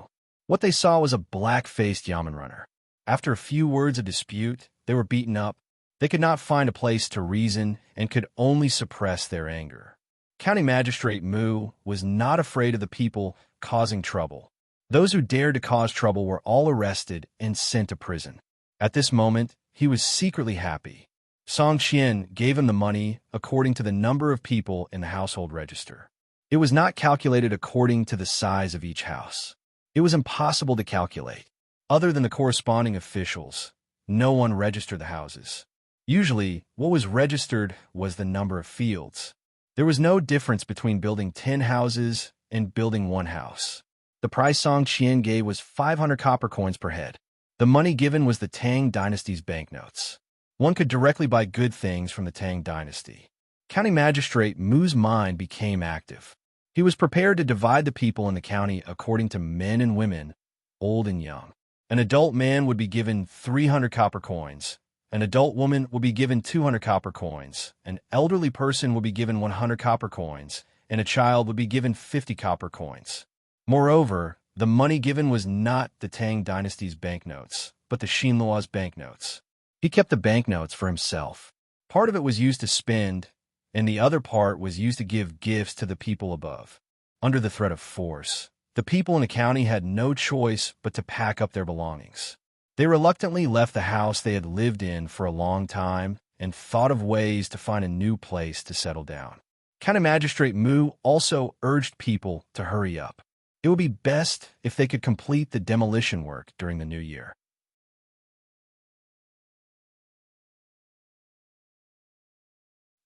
What they saw was a black-faced yamen runner. After a few words of dispute, they were beaten up. They could not find a place to reason and could only suppress their anger. County Magistrate Mu was not afraid of the people causing trouble. Those who dared to cause trouble were all arrested and sent to prison. At this moment, he was secretly happy. Song Qian gave him the money according to the number of people in the household register. It was not calculated according to the size of each house. It was impossible to calculate. Other than the corresponding officials, no one registered the houses. Usually, what was registered was the number of fields. There was no difference between building 10 houses and building one house. The price Song Qian gave was 500 copper coins per head. The money given was the Tang Dynasty's banknotes. One could directly buy good things from the Tang Dynasty. County Magistrate Mu's mind became active. He was prepared to divide the people in the county according to men and women, old and young. An adult man would be given 300 copper coins. An adult woman would be given 200 copper coins. An elderly person would be given 100 copper coins, and a child would be given 50 copper coins. Moreover, the money given was not the Tang Dynasty's banknotes, but the Xinluo's banknotes. He kept the banknotes for himself. Part of it was used to spend, and the other part was used to give gifts to the people above. Under the threat of force, the people in the county had no choice but to pack up their belongings. They reluctantly left the house they had lived in for a long time and thought of ways to find a new place to settle down. County Magistrate Mu also urged people to hurry up. It would be best if they could complete the demolition work during the new year.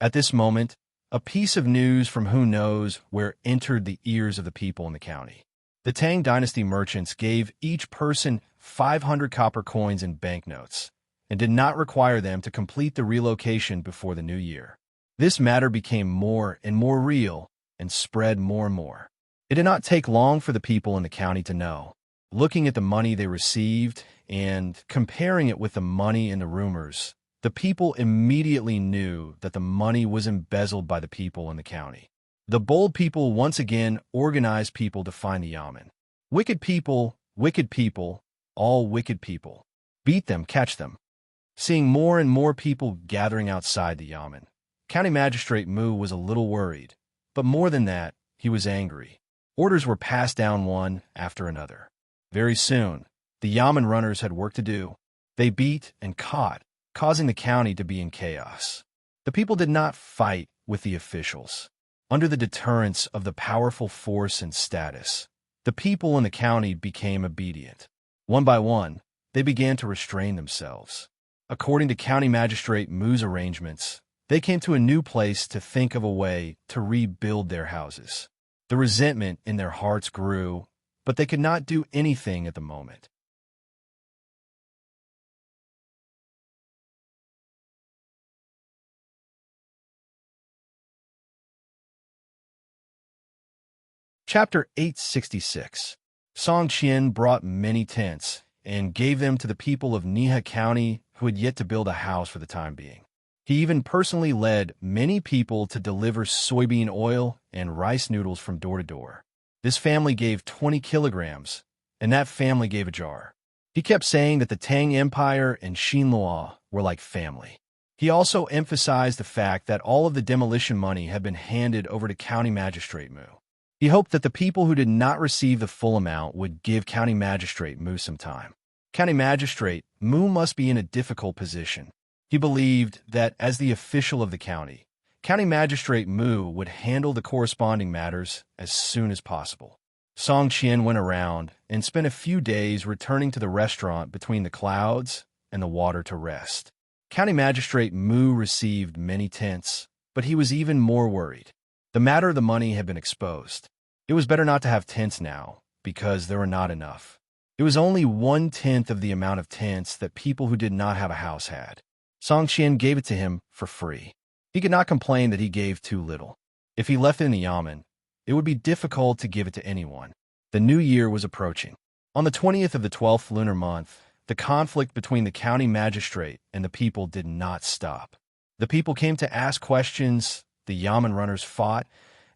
At this moment, a piece of news from who knows where entered the ears of the people in the county. The Tang Dynasty merchants gave each person 500 copper coins in banknotes and did not require them to complete the relocation before the new year. This matter became more and more real and spread more and more. It did not take long for the people in the county to know. Looking at the money they received and comparing it with the money in the rumors, the people immediately knew that the money was embezzled by the people in the county. The bold people once again organized people to find the yamen. Wicked people, all wicked people. Beat them, catch them. Seeing more and more people gathering outside the yamen, County Magistrate Mu was a little worried, but more than that, he was angry. Orders were passed down one after another. Very soon, the yamen runners had work to do. They beat and caught, causing the county to be in chaos. The people did not fight with the officials. Under the deterrence of the powerful force and status, the people in the county became obedient. One by one, they began to restrain themselves. According to County Magistrate Mu's arrangements, they came to a new place to think of a way to rebuild their houses. The resentment in their hearts grew, but they could not do anything at the moment. Chapter 866. Song Qian brought many tents and gave them to the people of Niha County who had yet to build a house for the time being. He even personally led many people to deliver soybean oil and rice noodles from door to door. This family gave 20 kilograms, and that family gave a jar. He kept saying that the Tang Empire and Xinluo were like family. He also emphasized the fact that all of the demolition money had been handed over to County Magistrate Mu. He hoped that the people who did not receive the full amount would give County Magistrate Mu some time. County Magistrate Mu must be in a difficult position. He believed that as the official of the county, County Magistrate Mu would handle the corresponding matters as soon as possible. Song Qian went around and spent a few days returning to the restaurant between the clouds and the water to rest. County Magistrate Mu received many tents, but he was even more worried. The matter of the money had been exposed. It was better not to have tents now, because there were not enough. It was only 1/10 of the amount of tents that people who did not have a house had. Song Qian gave it to him for free. He could not complain that he gave too little. If he left it in the yamen, it would be difficult to give it to anyone. The new year was approaching. On the 20th of the 12th lunar month, the conflict between the county magistrate and the people did not stop. The people came to ask questions, the yamen runners fought,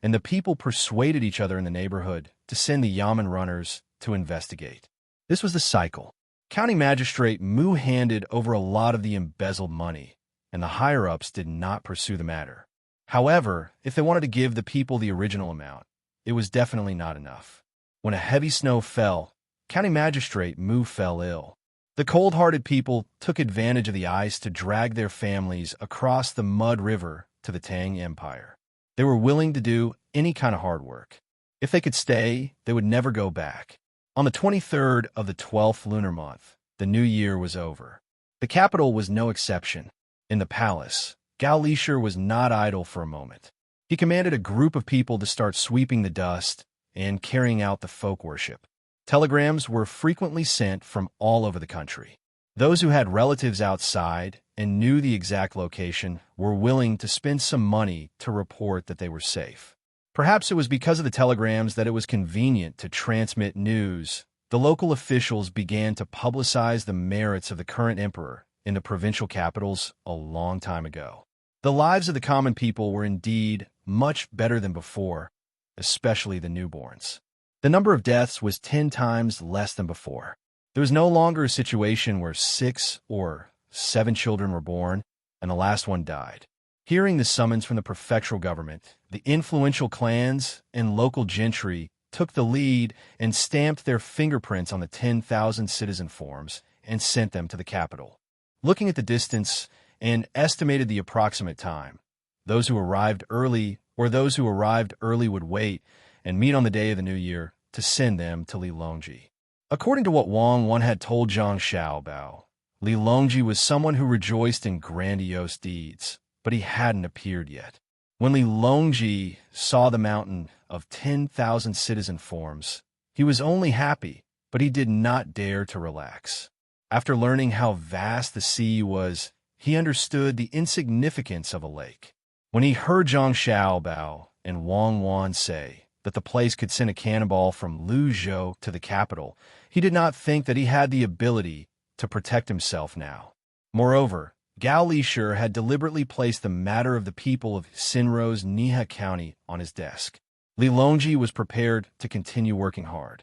and the people persuaded each other in the neighborhood to send the yamen runners to investigate. This was the cycle. County Magistrate Mu handed over a lot of the embezzled money, and the higher-ups did not pursue the matter. However, if they wanted to give the people the original amount, it was definitely not enough. When a heavy snow fell, County Magistrate Mu fell ill. The cold-hearted people took advantage of the ice to drag their families across the mud river to the Tang Empire. They were willing to do any kind of hard work. If they could stay, they would never go back. On the 23rd of the 12th lunar month, the new year was over. The capital was no exception. In the palace, Gao Lishir was not idle for a moment. He commanded a group of people to start sweeping the dust and carrying out the folk worship. Telegrams were frequently sent from all over the country. Those who had relatives outside and knew the exact location were willing to spend some money to report that they were safe. Perhaps it was because of the telegrams that it was convenient to transmit news. The local officials began to publicize the merits of the current emperor in the provincial capitals a long time ago. The lives of the common people were indeed much better than before, especially the newborns. The number of deaths was 10 times less than before. There was no longer a situation where 6 or 7 children were born and the last one died. Hearing the summons from the prefectural government, the influential clans and local gentry took the lead and stamped their fingerprints on the 10,000 citizen forms and sent them to the capital. Looking at the distance and estimated the approximate time, those who arrived early would wait and meet on the day of the new year to send them to Li Longji. According to what Wang Wan had told Zhang Xiaobao, Li Longji was someone who rejoiced in grandiose deeds, but he hadn't appeared yet. When Li Longji saw the mountain of 10,000 citizen forms, he was only happy, but he did not dare to relax. After learning how vast the sea was, he understood the insignificance of a lake. When he heard Zhang Xiaobao and Wang Wan say that the place could send a cannonball from Luzhou to the capital, he did not think that he had the ability to protect himself now. Moreover, Gao Lishur had deliberately placed the matter of the people of Sinro's Niha County on his desk. Li Longji was prepared to continue working hard.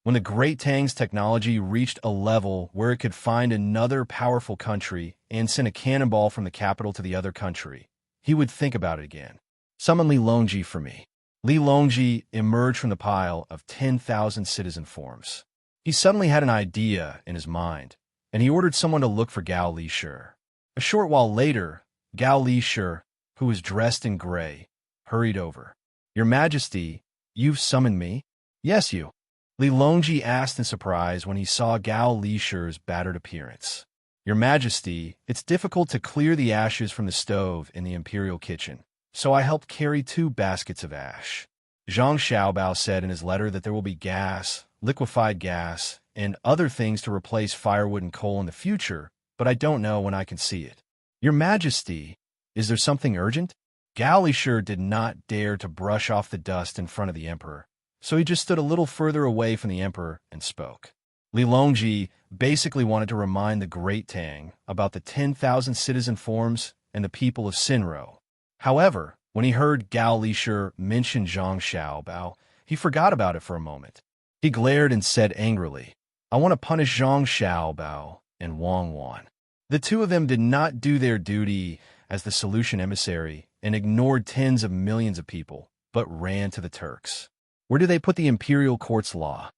When the Great Tang's technology reached a level where it could find another powerful country and send a cannonball from the capital to the other country, he would think about it again. Summon Li Longji for me. Li Longji emerged from the pile of 10,000 citizen forms. He suddenly had an idea in his mind, and he ordered someone to look for Gao Lishur. A short while later, Gao Lishur, who was dressed in gray, hurried over. "Your Majesty, you've summoned me?" "Yes, you." Li Longji asked in surprise when he saw Gao Lishur's battered appearance. "Your Majesty, it's difficult to clear the ashes from the stove in the imperial kitchen, so I helped carry 2 baskets of ash." Zhang Xiaobao said in his letter that there will be gas, liquefied gas, and other things to replace firewood and coal in the future, but I don't know when I can see it. "Your Majesty, is there something urgent?" Gao Lishur did not dare to brush off the dust in front of the emperor, so he just stood a little further away from the emperor and spoke. Li Longji basically wanted to remind the Great Tang about the 10,000 citizen forms and the people of Sinro. However, when he heard Gao Lishur mention Zhang Xiaobao, he forgot about it for a moment. He glared and said angrily, "I want to punish Zhang Xiaobao and Wang Wan." The 2 of them did not do their duty as the solution emissary and ignored tens of millions of people, but ran to the Turks. Where do they put the imperial court's law?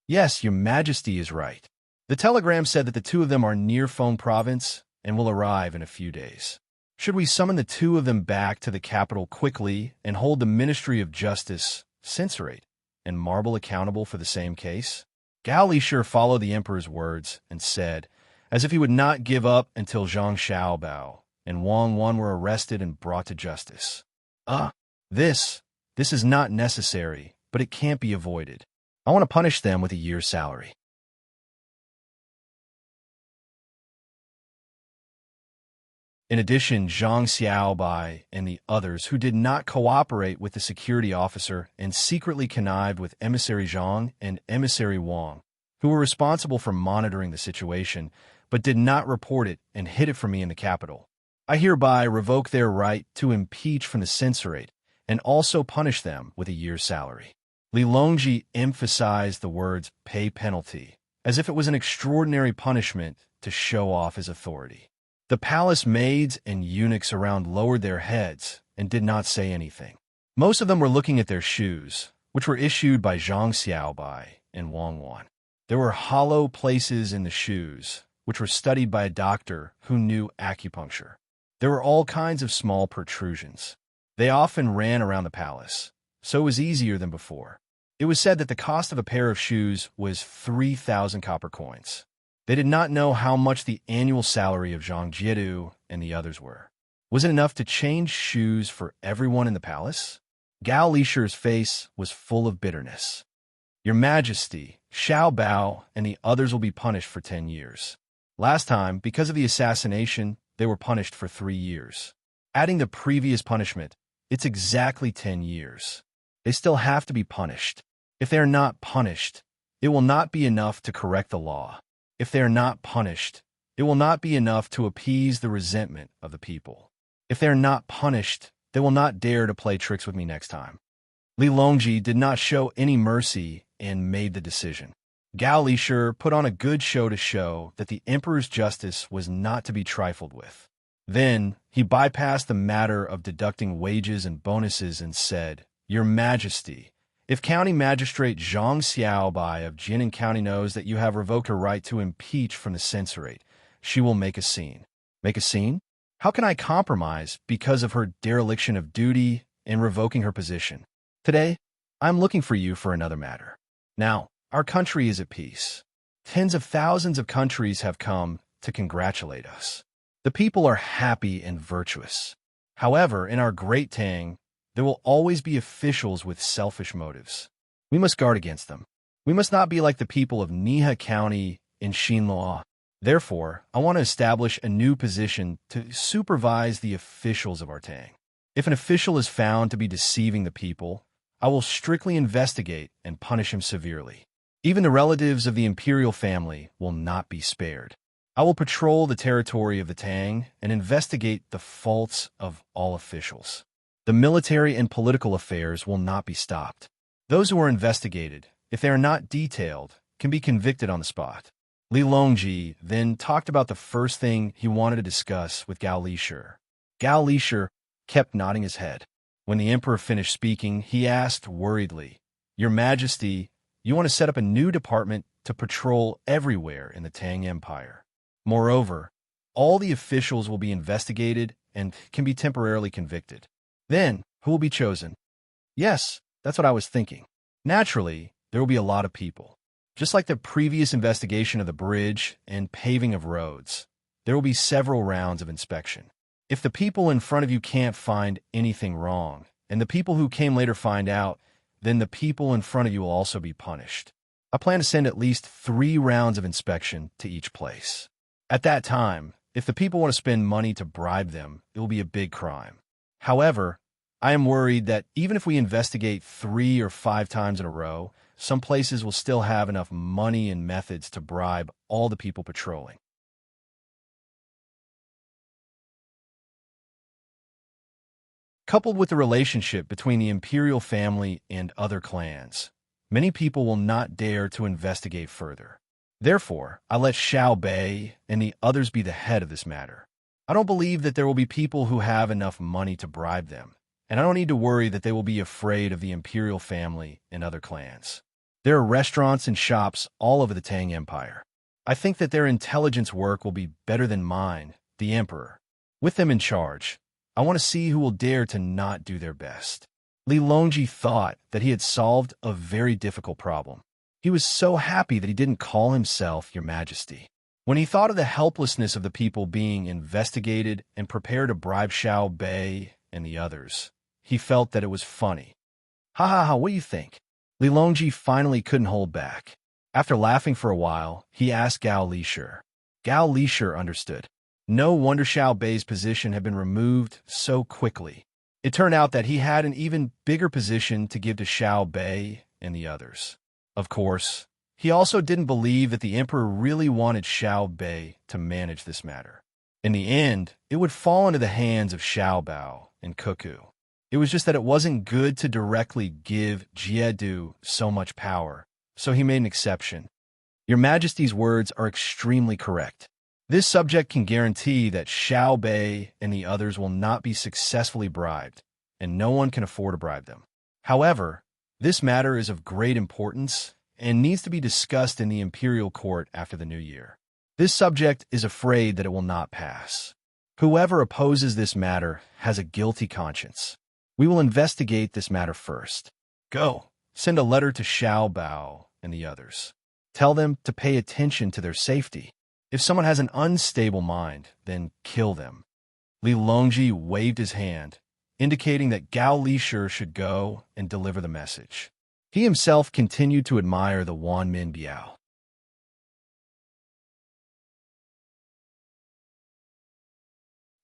"Yes, your Majesty is right." The telegram said that the 2 of them are near Feng province and will arrive in a few days. Should we summon the 2 of them back to the capital quickly and hold the Ministry of Justice, censorate, and Marble accountable for the same case? Gao Lishur followed the emperor's words and said, as if he would not give up until Zhang Xiaobao and Wang Wan were arrested and brought to justice. This is not necessary, but it can't be avoided. I want to punish them with a year's salary." In addition, Zhang Xiaobai and the others who did not cooperate with the security officer and secretly connived with Emissary Zhang and Emissary Wang, who were responsible for monitoring the situation, but did not report it and hid it from me in the capital. I hereby revoke their right to impeach from the censorate and also punish them with a year's salary. Li Longji emphasized the words "pay penalty," as if it was an extraordinary punishment to show off his authority. The palace maids and eunuchs around lowered their heads and did not say anything. Most of them were looking at their shoes, which were issued by Zhang Xiaobai and Wang Wan. There were hollow places in the shoes, which were studied by a doctor who knew acupuncture. There were all kinds of small protrusions. They often ran around the palace, so it was easier than before. It was said that the cost of a pair of shoes was 3,000 copper coins. They did not know how much the annual salary of Zhang Jiedu and the others were. Was it enough to change shoes for everyone in the palace? Gao Lishur's face was full of bitterness. "Your Majesty, Xiao Bao and the others will be punished for 10 years. Last time, because of the assassination, they were punished for 3 years. Adding the previous punishment, it's exactly 10 years. They still have to be punished. If they are not punished, it will not be enough to correct the law. If they are not punished, it will not be enough to appease the resentment of the people. If they are not punished, they will not dare to play tricks with me next time. Li Longji did not show any mercy and made the decision. Gao Lishur put on a good show to show that the emperor's justice was not to be trifled with. Then, he bypassed the matter of deducting wages and bonuses and said, "Your Majesty, if County Magistrate Zhang Xiaobai of Jinan County knows that you have revoked her right to impeach from the censorate, she will make a scene." Make a scene? How can I compromise because of her dereliction of duty and revoking her position? Today, I'm looking for you for another matter. Now, our country is at peace. Tens of thousands of countries have come to congratulate us. The people are happy and virtuous. However, in our great Tang, there will always be officials with selfish motives. We must guard against them. We must not be like the people of Niha County in Xinhua. Therefore, I want to establish a new position to supervise the officials of our Tang. If an official is found to be deceiving the people, I will strictly investigate and punish him severely. Even the relatives of the imperial family will not be spared. I will patrol the territory of the Tang and investigate the faults of all officials. The military and political affairs will not be stopped. Those who are investigated, if they are not detailed, can be convicted on the spot. Li Longji then talked about the first thing he wanted to discuss with Gao Lishur. Gao Lishur kept nodding his head. When the emperor finished speaking, he asked worriedly, "Your Majesty, you want to set up a new department to patrol everywhere in the Tang Empire. Moreover, all the officials will be investigated and can be temporarily convicted. Then, who will be chosen?" "Yes, that's what I was thinking. Naturally, there will be a lot of people. Just like the previous investigation of the bridge and paving of roads, there will be several rounds of inspection. If the people in front of you can't find anything wrong, and the people who came later find out, then the people in front of you will also be punished. I plan to send at least 3 rounds of inspection to each place. At that time, if the people want to spend money to bribe them, it will be a big crime. However, I am worried that even if we investigate 3 or 5 times in a row, some places will still have enough money and methods to bribe all the people patrolling." Coupled with the relationship between the imperial family and other clans, many people will not dare to investigate further. Therefore, I let Xiao Bei and the others be the head of this matter. I don't believe that there will be people who have enough money to bribe them, and I don't need to worry that they will be afraid of the imperial family and other clans. There are restaurants and shops all over the Tang Empire. I think that their intelligence work will be better than mine, the emperor. With them in charge, I want to see who will dare to not do their best. Li Longji thought that he had solved a very difficult problem. He was so happy that he didn't call himself Your Majesty. When he thought of the helplessness of the people being investigated and prepared to bribe Xiao Bei and the others, he felt that it was funny. "Ha ha ha, what do you think?" Li Longji finally couldn't hold back. After laughing for a while, he asked Gao Lishur. Gao Lishur understood. No wonder Xiao Bei's position had been removed so quickly. It turned out that he had an even bigger position to give to Xiao Bei and the others. Of course, he also didn't believe that the emperor really wanted Xiao Bei to manage this matter. In the end, it would fall into the hands of Xiao Bao and Cuckoo. It was just that it wasn't good to directly give Jiedu so much power, so he made an exception. Your Majesty's words are extremely correct. This subject can guarantee that Xiao Bei and the others will not be successfully bribed, and no one can afford to bribe them. However, this matter is of great importance and needs to be discussed in the imperial court after the new year. This subject is afraid that it will not pass. Whoever opposes this matter has a guilty conscience. We will investigate this matter first. Go, send a letter to Xiao Bao and the others. Tell them to pay attention to their safety. If someone has an unstable mind, then kill them. Li Longji waved his hand, indicating that Gao Lishur should go and deliver the message. He himself continued to admire the Wanmin Biao.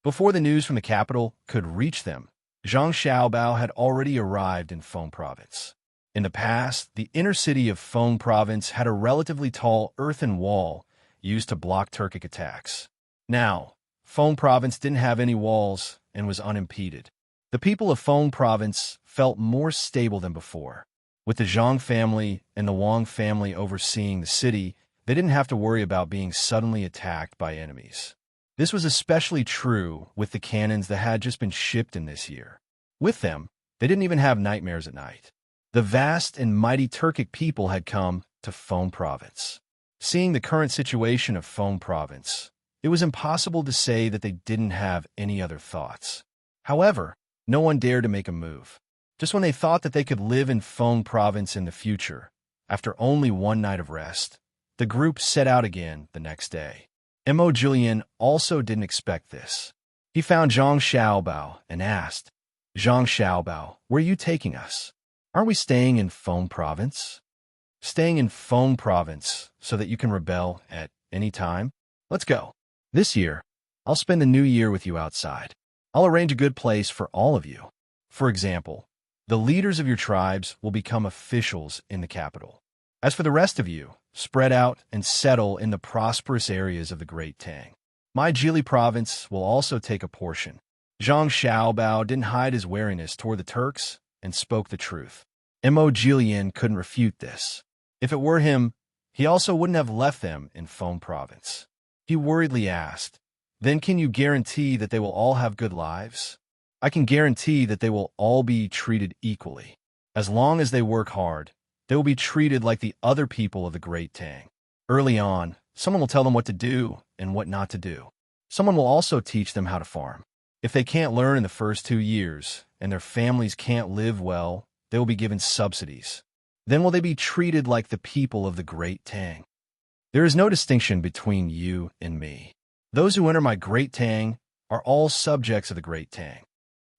Before the news from the capital could reach them, Zhang Xiaobao had already arrived in Feng Province. In the past, the inner city of Feng Province had a relatively tall earthen wall used to block Turkic attacks. Now, Feng Province didn't have any walls and was unimpeded. The people of Feng Province felt more stable than before. With the Zhang family and the Wang family overseeing the city, they didn't have to worry about being suddenly attacked by enemies. This was especially true with the cannons that had just been shipped in this year. With them, they didn't even have nightmares at night. The vast and mighty Turkic people had come to Feng Province. Seeing the current situation of Feng Province, it was impossible to say that they didn't have any other thoughts. However, no one dared to make a move. Just when they thought that they could live in Feng Province in the future, after only one night of rest, the group set out again the next day. Mo Julian also didn't expect this. He found Zhang Xiaobao and asked, "Zhang Xiaobao, where are you taking us? Aren't we staying in Feng Province?" "Staying in Feng Province so that you can rebel at any time? Let's go. This year, I'll spend the new year with you outside. I'll arrange a good place for all of you. For example, the leaders of your tribes will become officials in the capital. As for the rest of you, spread out and settle in the prosperous areas of the Great Tang. My Jili province will also take a portion." Zhang Xiaobao didn't hide his wariness toward the Turks and spoke the truth. Mo Jilian couldn't refute this. If it were him, he also wouldn't have left them in Feng Province. He worriedly asked, "Then can you guarantee that they will all have good lives?" "I can guarantee that they will all be treated equally. As long as they work hard, they will be treated like the other people of the Great Tang. Early on, someone will tell them what to do and what not to do. Someone will also teach them how to farm. If they can't learn in the first 2 years and their families can't live well, they will be given subsidies. Then will they be treated like the people of the Great Tang. There is no distinction between you and me. Those who enter my Great Tang are all subjects of the Great Tang.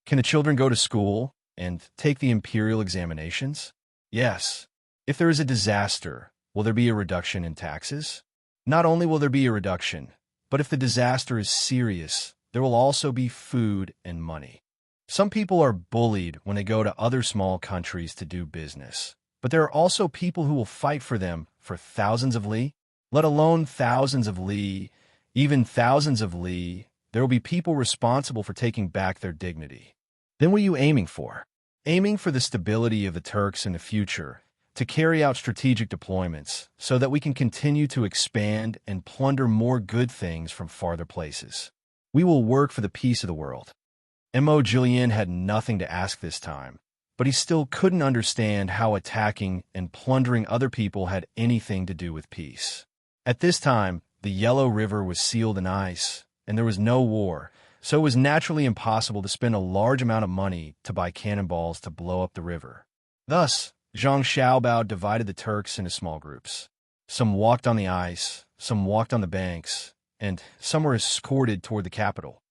Can the children go to school and take the imperial examinations? Yes. If there is a disaster, will there be a reduction in taxes? Not only will there be a reduction, but if the disaster is serious, there will also be food and money. Some people are bullied when they go to other small countries to do business, but there are also people who will fight for them for thousands of li, let alone thousands of li, even thousands of li. There will be people responsible for taking back their dignity. Then what are you aiming for? Aiming for the stability of the Turks in the future, to carry out strategic deployments so that we can continue to expand and plunder more good things from farther places. We will work for the peace of the world." Mo Julian had nothing to ask this time, but he still couldn't understand how attacking and plundering other people had anything to do with peace. At this time, the Yellow River was sealed in ice, and there was no war, so it was naturally impossible to spend a large amount of money to buy cannonballs to blow up the river. Thus, Zhang Xiaobao divided the Turks into small groups. Some walked on the ice, some walked on the banks, and some were escorted toward the capital.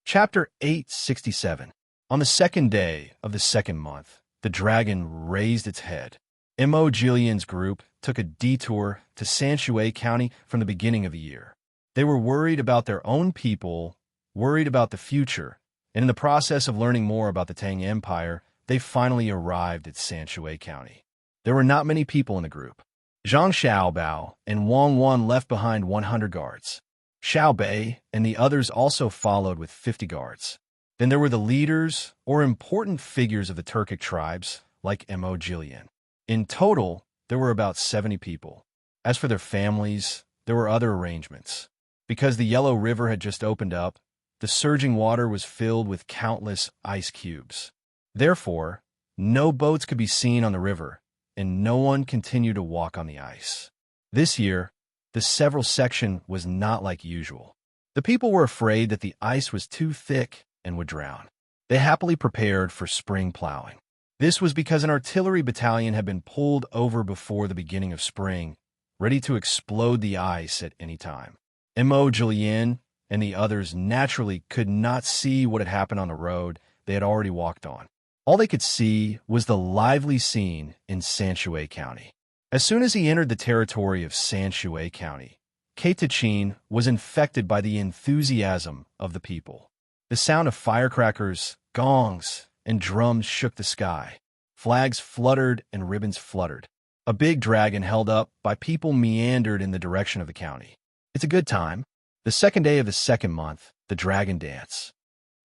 Chapter 867. On the second day of the second month, the dragon raised its head. Mo Jilian's group took a detour to Sanshui County from the beginning of the year. They were worried about their own people, worried about the future, and in the process of learning more about the Tang Empire, they finally arrived at Sanshui County. There were not many people in the group. Zhang Xiaobao and Wang Wan left behind 100 guards. Xiao Bei and the others also followed with 50 guards. Then there were the leaders or important figures of the Turkic tribes, like Mo Jilian. In total, there were about 70 people. As for their families, there were other arrangements. Because the Yellow River had just opened up, the surging water was filled with countless ice cubes. Therefore, no boats could be seen on the river, and no one continued to walk on the ice. This year, the several section was not like usual. The people were afraid that the ice was too thick and would drown. They happily prepared for spring plowing. This was because an artillery battalion had been pulled over before the beginning of spring, ready to explode the ice at any time. Mo Julian and the others naturally could not see what had happened on the road they had already walked on. All they could see was the lively scene in Sanshue County. As soon as he entered the territory of Sanshue County, Keitachin was infected by the enthusiasm of the people. The sound of firecrackers, gongs, and drums shook the sky. Flags fluttered and ribbons fluttered. A big dragon held up by people meandered in the direction of the county. It's a good time. The second day of the second month, the dragon dance.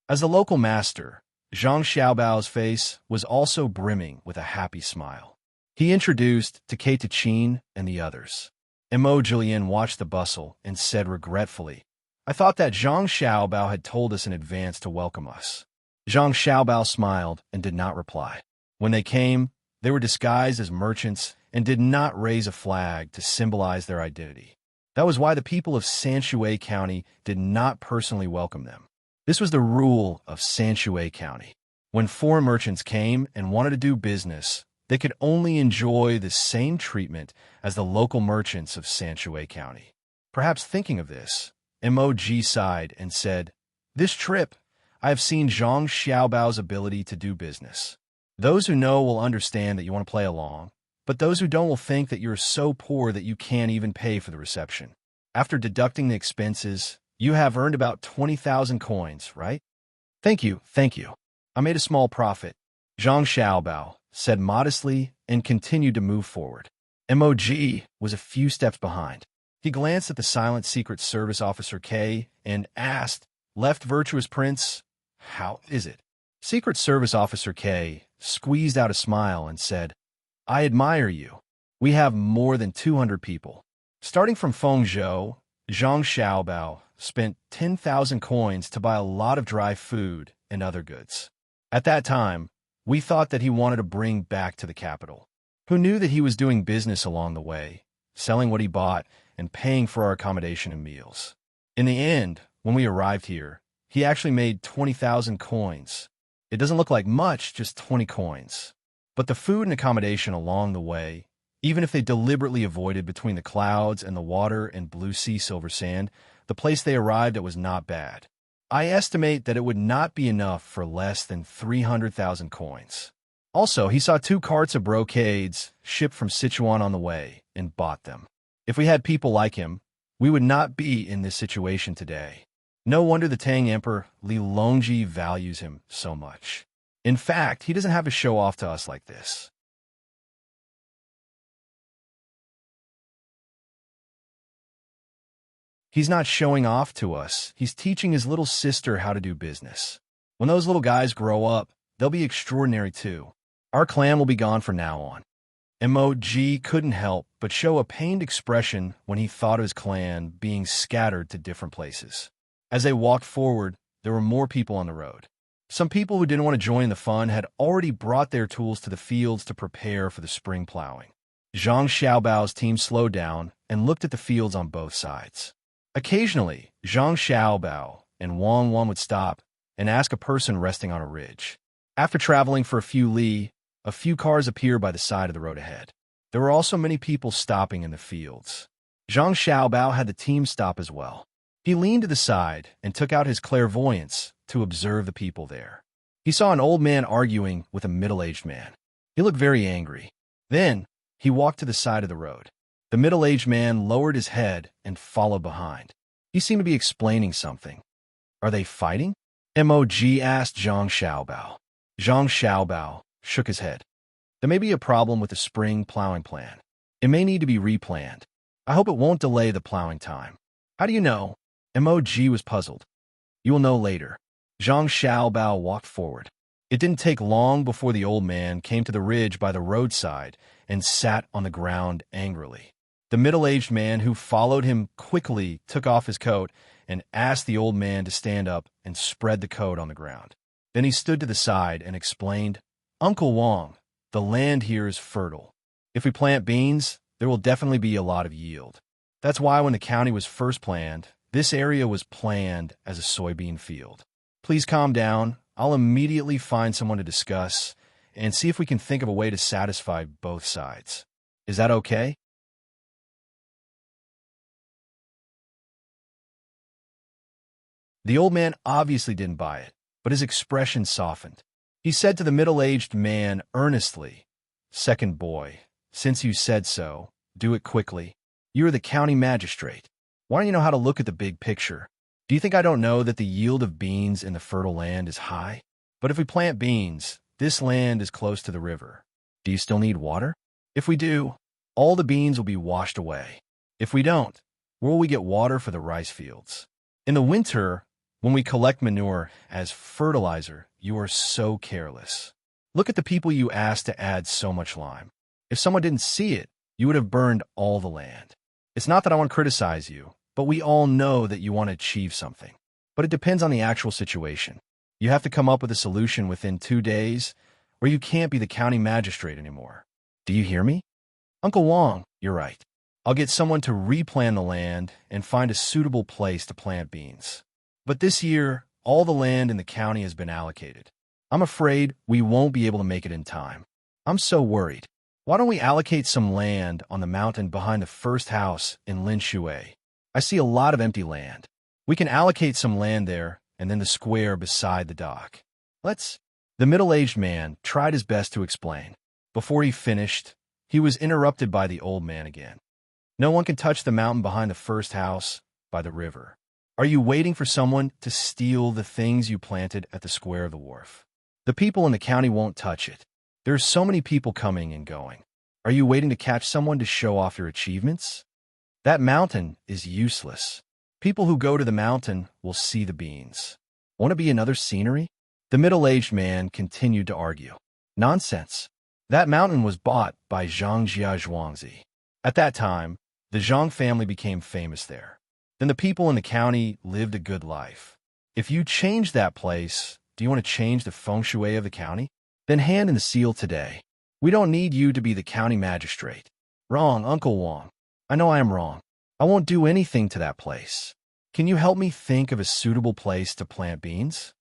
As the local master, Zhang Xiaobao's face was also brimming with a happy smile. He introduced to Keitachin and the others. Mo Julian watched the bustle and said regretfully, "I thought that Zhang Xiaobao had told us in advance to welcome us." Zhang Xiaobao smiled and did not reply. When they came, they were disguised as merchants and did not raise a flag to symbolize their identity. That was why the people of Sanshue County did not personally welcome them. This was the rule of Sanshue County. When foreign merchants came and wanted to do business, they could only enjoy the same treatment as the local merchants of Sanshue County. Perhaps thinking of this, MOG sighed and said, "This trip, I have seen Zhang Xiaobao's ability to do business. Those who know will understand that you want to play along, but those who don't will think that you're so poor that you can't even pay for the reception. After deducting the expenses, you have earned about 20,000 coins, right?" Thank you. I made a small profit," Zhang Xiaobao said modestly and continued to move forward. MOG was a few steps behind. He glanced at the silent Secret Service officer K and asked, "Left Virtuous Prince, how is it?" Secret Service officer K squeezed out a smile and said, "I admire you. We have more than 200 people." Starting from Fengzhou, Zhang Xiaobao spent 10,000 coins to buy a lot of dry food and other goods. At that time, we thought that he wanted to bring back to the capital. Who knew that he was doing business along the way, selling what he bought and paying for our accommodation and meals. In the end, when we arrived here, he actually made 20,000 coins. It doesn't look like much, just 20 coins. But the food and accommodation along the way, even if they deliberately avoided between the clouds and the water and blue sea silver sand, the place they arrived at was not bad. I estimate that it would not be enough for less than 300,000 coins. Also, he saw 2 carts of brocades shipped from Sichuan on the way and bought them. If we had people like him, we would not be in this situation today. No wonder the Tang Emperor Li Longji values him so much. In fact, he doesn't have to show off to us like this. He's not showing off to us. He's teaching his little sister how to do business. When those little guys grow up, they'll be extraordinary too. Our clan will be gone from now on. MOG couldn't help but show a pained expression when he thought of his clan being scattered to different places. As they walked forward, there were more people on the road. Some people who didn't want to join the fun had already brought their tools to the fields to prepare for the spring plowing. Zhang Xiaobao's team slowed down and looked at the fields on both sides. Occasionally, Zhang Xiaobao and Wang Wan would stop and ask a person resting on a ridge. After traveling for a few li, a few cars appeared by the side of the road ahead. There were also many people stopping in the fields. Zhang Xiaobao had the team stop as well. He leaned to the side and took out his clairvoyance to observe the people there. He saw an old man arguing with a middle-aged man. He looked very angry. Then, he walked to the side of the road. The middle-aged man lowered his head and followed behind. He seemed to be explaining something. "Are they fighting?" MOG asked Zhang Xiaobao. Zhang Xiaobao shook his head. "There may be a problem with the spring plowing plan. It may need to be replanned. I hope it won't delay the plowing time." "How do you know?" MOG was puzzled. "You will know later." Zhang Xiaobao walked forward. It didn't take long before the old man came to the ridge by the roadside and sat on the ground angrily. The middle-aged man who followed him quickly took off his coat and asked the old man to stand up and spread the coat on the ground. Then he stood to the side and explained, "Uncle Wang, the land here is fertile. If we plant beans, there will definitely be a lot of yield. That's why when the county was first planned, this area was planned as a soybean field. Please calm down. I'll immediately find someone to discuss and see if we can think of a way to satisfy both sides. Is that okay?" The old man obviously didn't buy it, but his expression softened. He said to the middle-aged man earnestly, "Second boy, since you said so, do it quickly. You are the county magistrate. Why don't you know how to look at the big picture? Do you think I don't know that the yield of beans in the fertile land is high? But if we plant beans, this land is close to the river. Do you still need water? If we do, all the beans will be washed away. If we don't, where will we get water for the rice fields? In the winter, when we collect manure as fertilizer, you are so careless. Look at the people you asked to add so much lime. If someone didn't see it, you would have burned all the land. It's not that I want to criticize you, but we all know that you want to achieve something. But it depends on the actual situation. You have to come up with a solution within 2 days, or you can't be the county magistrate anymore. Do you hear me? Uncle Wong, you're right. I'll get someone to replan the land and find a suitable place to plant beans. But this year, all the land in the county has been allocated. I'm afraid we won't be able to make it in time. I'm so worried. Why don't we allocate some land on the mountain behind the first house in Lin Shui? I see a lot of empty land. We can allocate some land there and then the square beside the dock. Let's... The middle-aged man tried his best to explain. Before he finished, he was interrupted by the old man again. No one can touch the mountain behind the first house by the river. Are you waiting for someone to steal the things you planted at the square of the wharf? The people in the county won't touch it. There's so many people coming and going. Are you waiting to catch someone to show off your achievements? That mountain is useless. People who go to the mountain will see the beans. Want to be another scenery? The middle-aged man continued to argue. Nonsense. That mountain was bought by Zhang Zhuangzi. At that time, the Zhang family became famous there. Then the people in the county lived a good life. If you change that place, do you want to change the feng shui of the county? Then hand in the seal today. We don't need you to be the county magistrate. Wrong, Uncle Wong. I know I am wrong. I won't do anything to that place. Can you help me think of a suitable place to plant beans?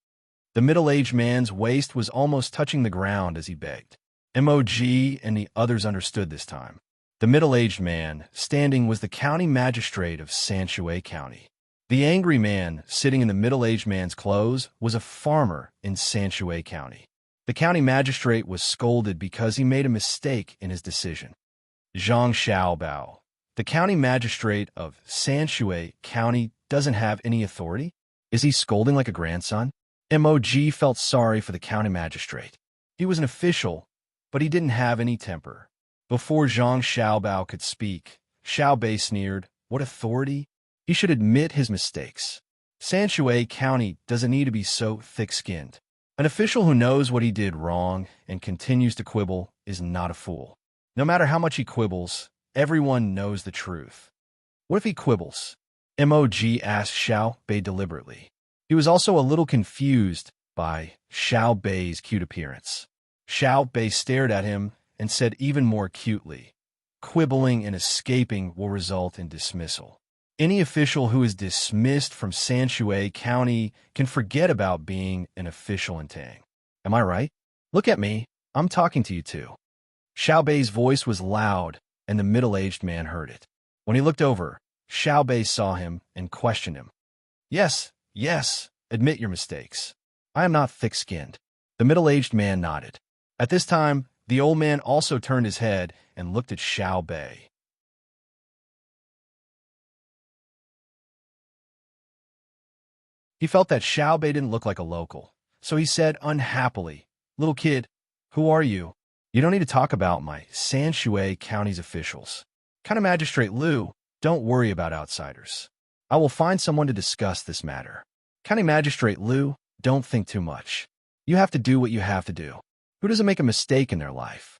The middle-aged man's waist was almost touching the ground as he begged. MOG and the others understood this time. The middle-aged man standing was the county magistrate of Sanshui County. The angry man sitting in the middle-aged man's clothes was a farmer in Sanshui County. The county magistrate was scolded because he made a mistake in his decision. Zhang Xiaobao, the county magistrate of Sanshui County, doesn't have any authority? Is he scolding like a grandson? MOG felt sorry for the county magistrate. He was an official, but he didn't have any temper. Before Zhang Xiaobao could speak, Xiaobei sneered, "What authority? He should admit his mistakes. Sanshui County doesn't need to be so thick-skinned. An official who knows what he did wrong and continues to quibble is not a fool. No matter how much he quibbles, everyone knows the truth." What if he quibbles? MOG asked Xiaobei deliberately. He was also a little confused by Xiaobei's cute appearance. Xiaobei stared at him and said even more cutely, "Quibbling and escaping will result in dismissal. Any official who is dismissed from Sanshui County can forget about being an official in Tang. Am I right? Look at me. I'm talking to you too." Xiaobei's voice was loud, and the middle-aged man heard it. When he looked over, Xiaobei saw him and questioned him. Yes, admit your mistakes. I am not thick-skinned." The middle-aged man nodded. At this time, the old man also turned his head and looked at Xiaobei. He felt that Xiaobei didn't look like a local, so he said unhappily, "Little kid, who are you? You don't need to talk about my Sanshui County's officials. County Magistrate Liu, don't worry about outsiders. I will find someone to discuss this matter. County Magistrate Liu, don't think too much. You have to do what you have to do. Who doesn't make a mistake in their life?"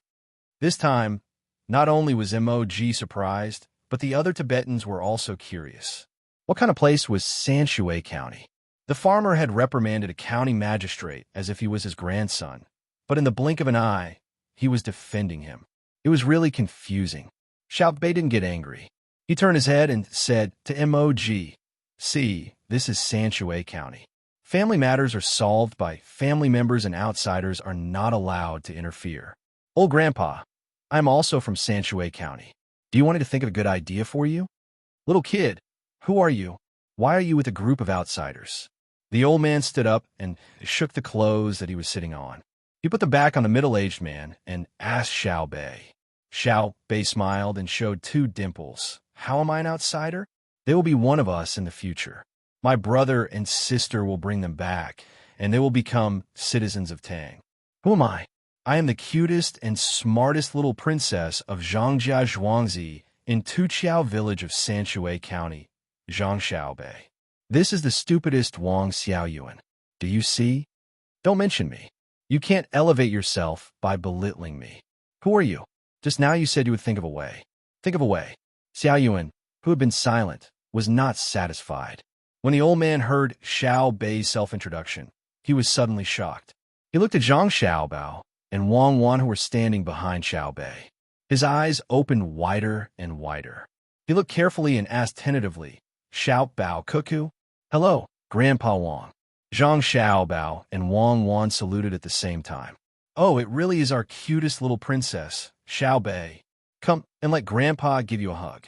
This time, not only was MOG surprised, but the other Tibetans were also curious. What kind of place was Sanshui County? The farmer had reprimanded a county magistrate as if he was his grandson, but in the blink of an eye, he was defending him. It was really confusing. Xiaobei didn't get angry. He turned his head and said to MOG, "See, this is Sanshui County. Family matters are solved by family members and outsiders are not allowed to interfere. Old Grandpa, I'm also from Sanshui County. Do you want me to think of a good idea for you? Little kid, who are you? Why are you with a group of outsiders?" The old man stood up and shook the clothes that he was sitting on. He put the back on the middle-aged man and asked Xiao Bei. Xiao Bei smiled and showed two dimples. How am I an outsider? They will be one of us in the future. My brother and sister will bring them back, and they will become citizens of Tang. Who am I? I am the cutest and smartest little princess of Zhangjia Zhuangzi in Tuqiao village of Sanshui County, Zhang Xiaobei. This is the stupidest Wang Xiaoyuan. Do you see? Don't mention me. You can't elevate yourself by belittling me. Who are you? Just now you said you would think of a way. Think of a way. Xiaoyuan, who had been silent, was not satisfied. When the old man heard Xiao Bei's self-introduction, he was suddenly shocked. He looked at Zhang Xiaobao and Wang Wan who were standing behind Xiao Bei. His eyes opened wider and wider. He looked carefully and asked tentatively, Xiao Bao Cuckoo? Hello, Grandpa Wang. Zhang Xiaobao and Wang Wan saluted at the same time. Oh, it really is our cutest little princess, Xiao Bei. Come and let Grandpa give you a hug.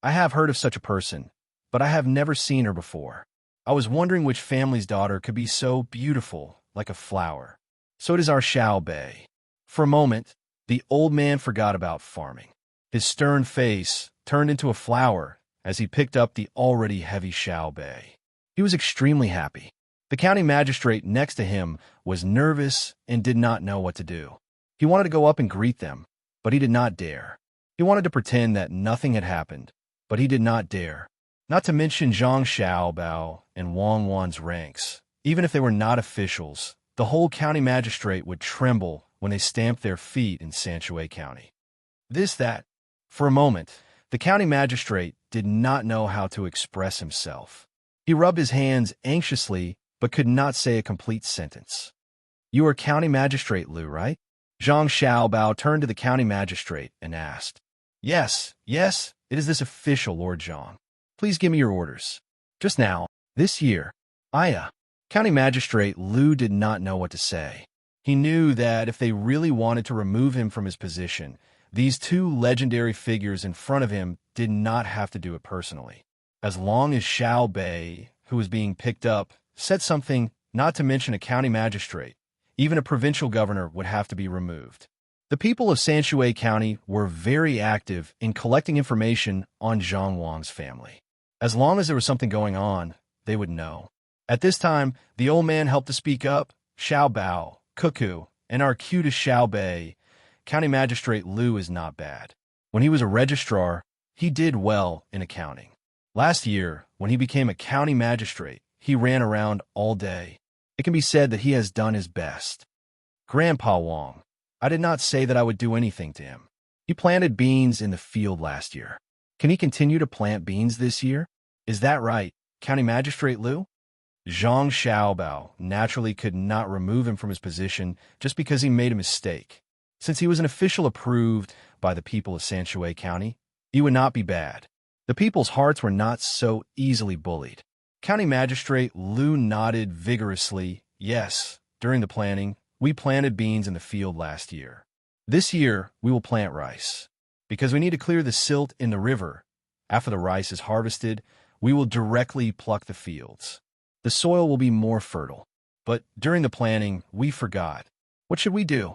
I have heard of such a person, but I have never seen her before. I was wondering which family's daughter could be so beautiful, like a flower. So it is our Xiao Bei. For a moment, the old man forgot about farming. His stern face turned into a flower as he picked up the already heavy Xiao Bei. He was extremely happy. The county magistrate next to him was nervous and did not know what to do. He wanted to go up and greet them, but he did not dare. He wanted to pretend that nothing had happened, but he did not dare. Not to mention Zhang Xiaobao and Wang Wan's ranks. Even if they were not officials, the whole county magistrate would tremble when they stamped their feet in Sanshui County. That. For a moment, the county magistrate did not know how to express himself. He rubbed his hands anxiously, but could not say a complete sentence. You are County Magistrate Liu, right? Zhang Xiaobao turned to the county magistrate and asked. Yes, it is this official, Lord Zhang. Please give me your orders. Just now, this year, County Magistrate Liu did not know what to say. He knew that if they really wanted to remove him from his position, these two legendary figures in front of him did not have to do it personally. As long as Xiao Bei, who was being picked up, said something, not to mention a county magistrate, even a provincial governor would have to be removed. The people of Sanshui County were very active in collecting information on Zhang Wang's family. As long as there was something going on, they would know. At this time, the old man helped to speak up, Xiao Bao, Cuckoo, and our cutest Xiao Bei. County Magistrate Liu is not bad. When he was a registrar, he did well in accounting. Last year, when he became a county magistrate, he ran around all day. It can be said that he has done his best. Grandpa Wang, I did not say that I would do anything to him. He planted beans in the field last year. Can he continue to plant beans this year? Is that right, County Magistrate Liu? Zhang Xiaobao naturally could not remove him from his position just because he made a mistake. Since he was an official approved by the people of Sanshui County, he would not be bad. The people's hearts were not so easily bullied. County Magistrate Liu nodded vigorously. Yes, during the planting, we planted beans in the field last year. This year, we will plant rice. Because we need to clear the silt in the river. After the rice is harvested, we will directly pluck the fields. The soil will be more fertile. But during the planting, we forgot. What should we do?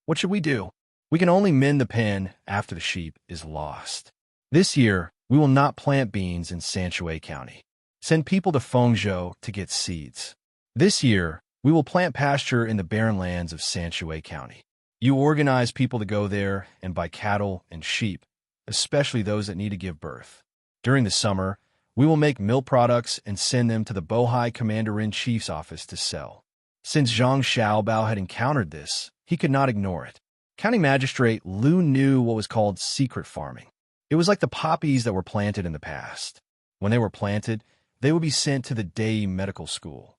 What should we do? We can only mend the pen after the sheep is lost. This year, we will not plant beans in Sanshui County. Send people to Fengzhou to get seeds. This year, we will plant pasture in the barren lands of Sanshui County. You organize people to go there and buy cattle and sheep, especially those that need to give birth. During the summer, we will make milk products and send them to the Bohai Commander-in-Chief's office to sell. Since Zhang Xiaobao had encountered this, he could not ignore it. County Magistrate Liu knew what was called secret farming. It was like the poppies that were planted in the past. When they were planted, they would be sent to the Dei Medical School.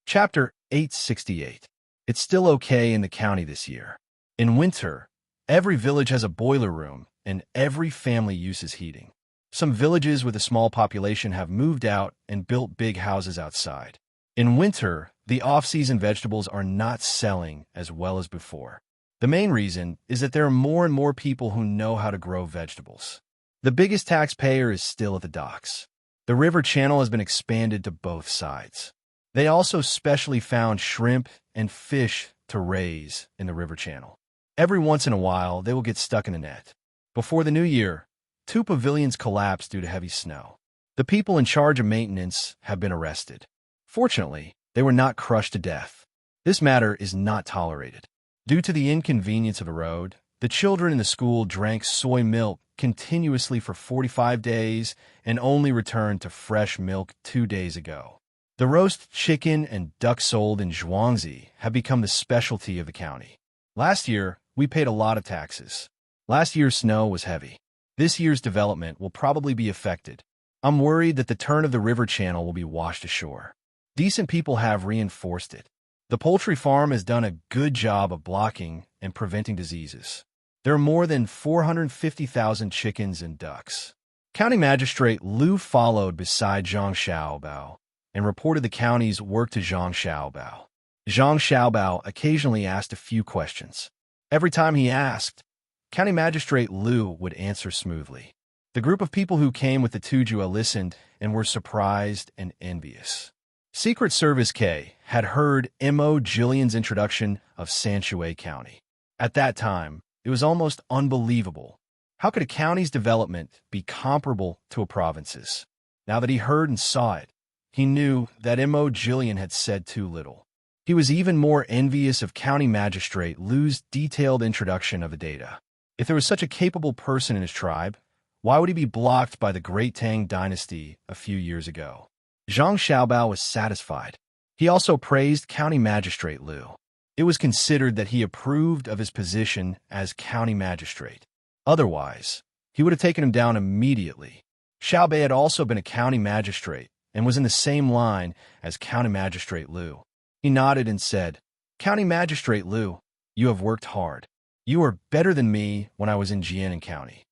Chapter 868. It's still okay in the county this year. In winter, every village has a boiler room, and every family uses heating. Some villages with a small population have moved out and built big houses outside. In winter, The off-season vegetables are not selling as well as before. The main reason is that there are more and more people who know how to grow vegetables. The biggest taxpayer is still at the docks. The river channel has been expanded to both sides. They also specially found shrimp and fish to raise in the river channel. Every once in a while, they will get stuck in a net. Before the new year, 2 pavilions collapsed due to heavy snow. The people in charge of maintenance have been arrested. Fortunately, they were not crushed to death. This matter is not tolerated. Due to the inconvenience of the road, the children in the school drank soy milk continuously for 45 days and only returned to fresh milk 2 days ago. The roast chicken and duck sold in Zhuangzi have become the specialty of the county. Last year, we paid a lot of taxes. Last year's snow was heavy. This year's development will probably be affected. I'm worried that the turn of the river channel will be washed ashore. Decent people have reinforced it. The poultry farm has done a good job of blocking and preventing diseases. There are more than 450,000 chickens and ducks. County Magistrate Liu followed beside Zhang Xiaobao and reported the county's work to Zhang Xiaobao. Zhang Xiaobao occasionally asked a few questions. Every time he asked, County Magistrate Liu would answer smoothly. The group of people who came with the Tujua listened and were surprised and envious. Secret Service K had heard Mo Jillian's introduction of Sanshui County. At that time, it was almost unbelievable. How could a county's development be comparable to a province's? Now that he heard and saw it, he knew that Mo Jillian had said too little. He was even more envious of County Magistrate Liu's detailed introduction of the data. If there was such a capable person in his tribe, why would he be blocked by the great Tang Dynasty a few years ago? Zhang Xiaobao was satisfied. He also praised County Magistrate Liu. It was considered that he approved of his position as County Magistrate. Otherwise, he would have taken him down immediately. Xiaobei had also been a County Magistrate and was in the same line as County Magistrate Liu. He nodded and said, County Magistrate Liu, you have worked hard. You were better than me when I was in Jianan County.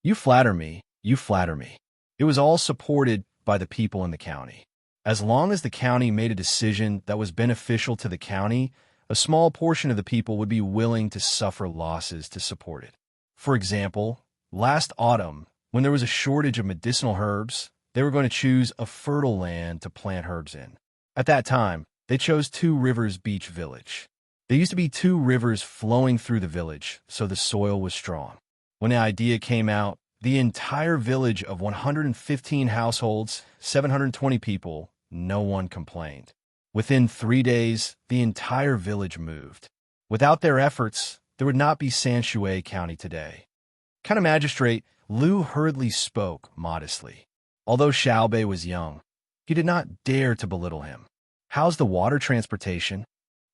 You flatter me, you flatter me. It was all supported by the people in the county. As long as the county made a decision that was beneficial to the county, a small portion of the people would be willing to suffer losses to support it. For example, last autumn, when there was a shortage of medicinal herbs, they were going to choose a fertile land to plant herbs in. At that time, they chose Two Rivers Beach Village. There used to be 2 rivers flowing through the village, so the soil was strong. When the idea came out, the entire village of 115 households, 720 people, no one complained. Within 3 days, the entire village moved. Without their efforts, there would not be Sanshui County today. County Magistrate Liu hurriedly spoke modestly. Although Xiaobei was young, he did not dare to belittle him. How's the water transportation?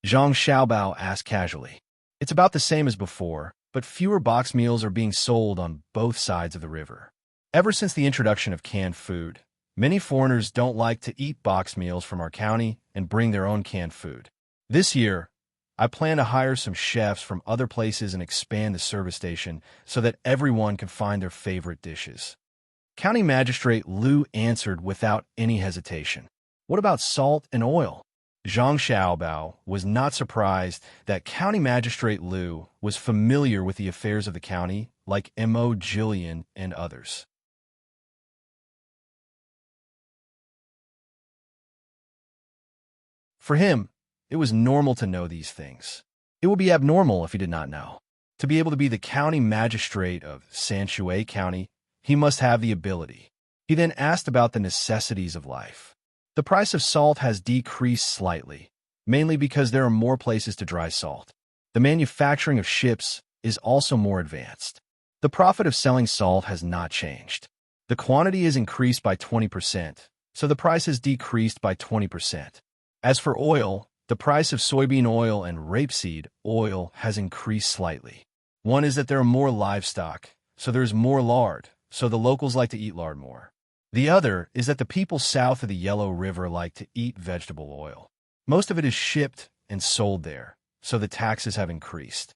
Zhang Xiaobao asked casually. It's about the same as before, but fewer box meals are being sold on both sides of the river. Ever since the introduction of canned food, many foreigners don't like to eat box meals from our county and bring their own canned food. This year, I plan to hire some chefs from other places and expand the service station so that everyone can find their favorite dishes. County Magistrate Liu answered without any hesitation. What about salt and oil? Zhang Xiaobao was not surprised that County Magistrate Liu was familiar with the affairs of the county, like Mo Jillian and others. For him, it was normal to know these things. It would be abnormal if he did not know. To be able to be the county magistrate of Sanshui County, he must have the ability. He then asked about the necessities of life. The price of salt has decreased slightly, mainly because there are more places to dry salt. The manufacturing of ships is also more advanced. The profit of selling salt has not changed. The quantity is increased by 20%, so the price has decreased by 20%. As for oil, the price of soybean oil and rapeseed oil has increased slightly. One is that there are more livestock, so there is more lard, so the locals like to eat lard more. The other is that the people south of the Yellow River like to eat vegetable oil. Most of it is shipped and sold there, so the taxes have increased.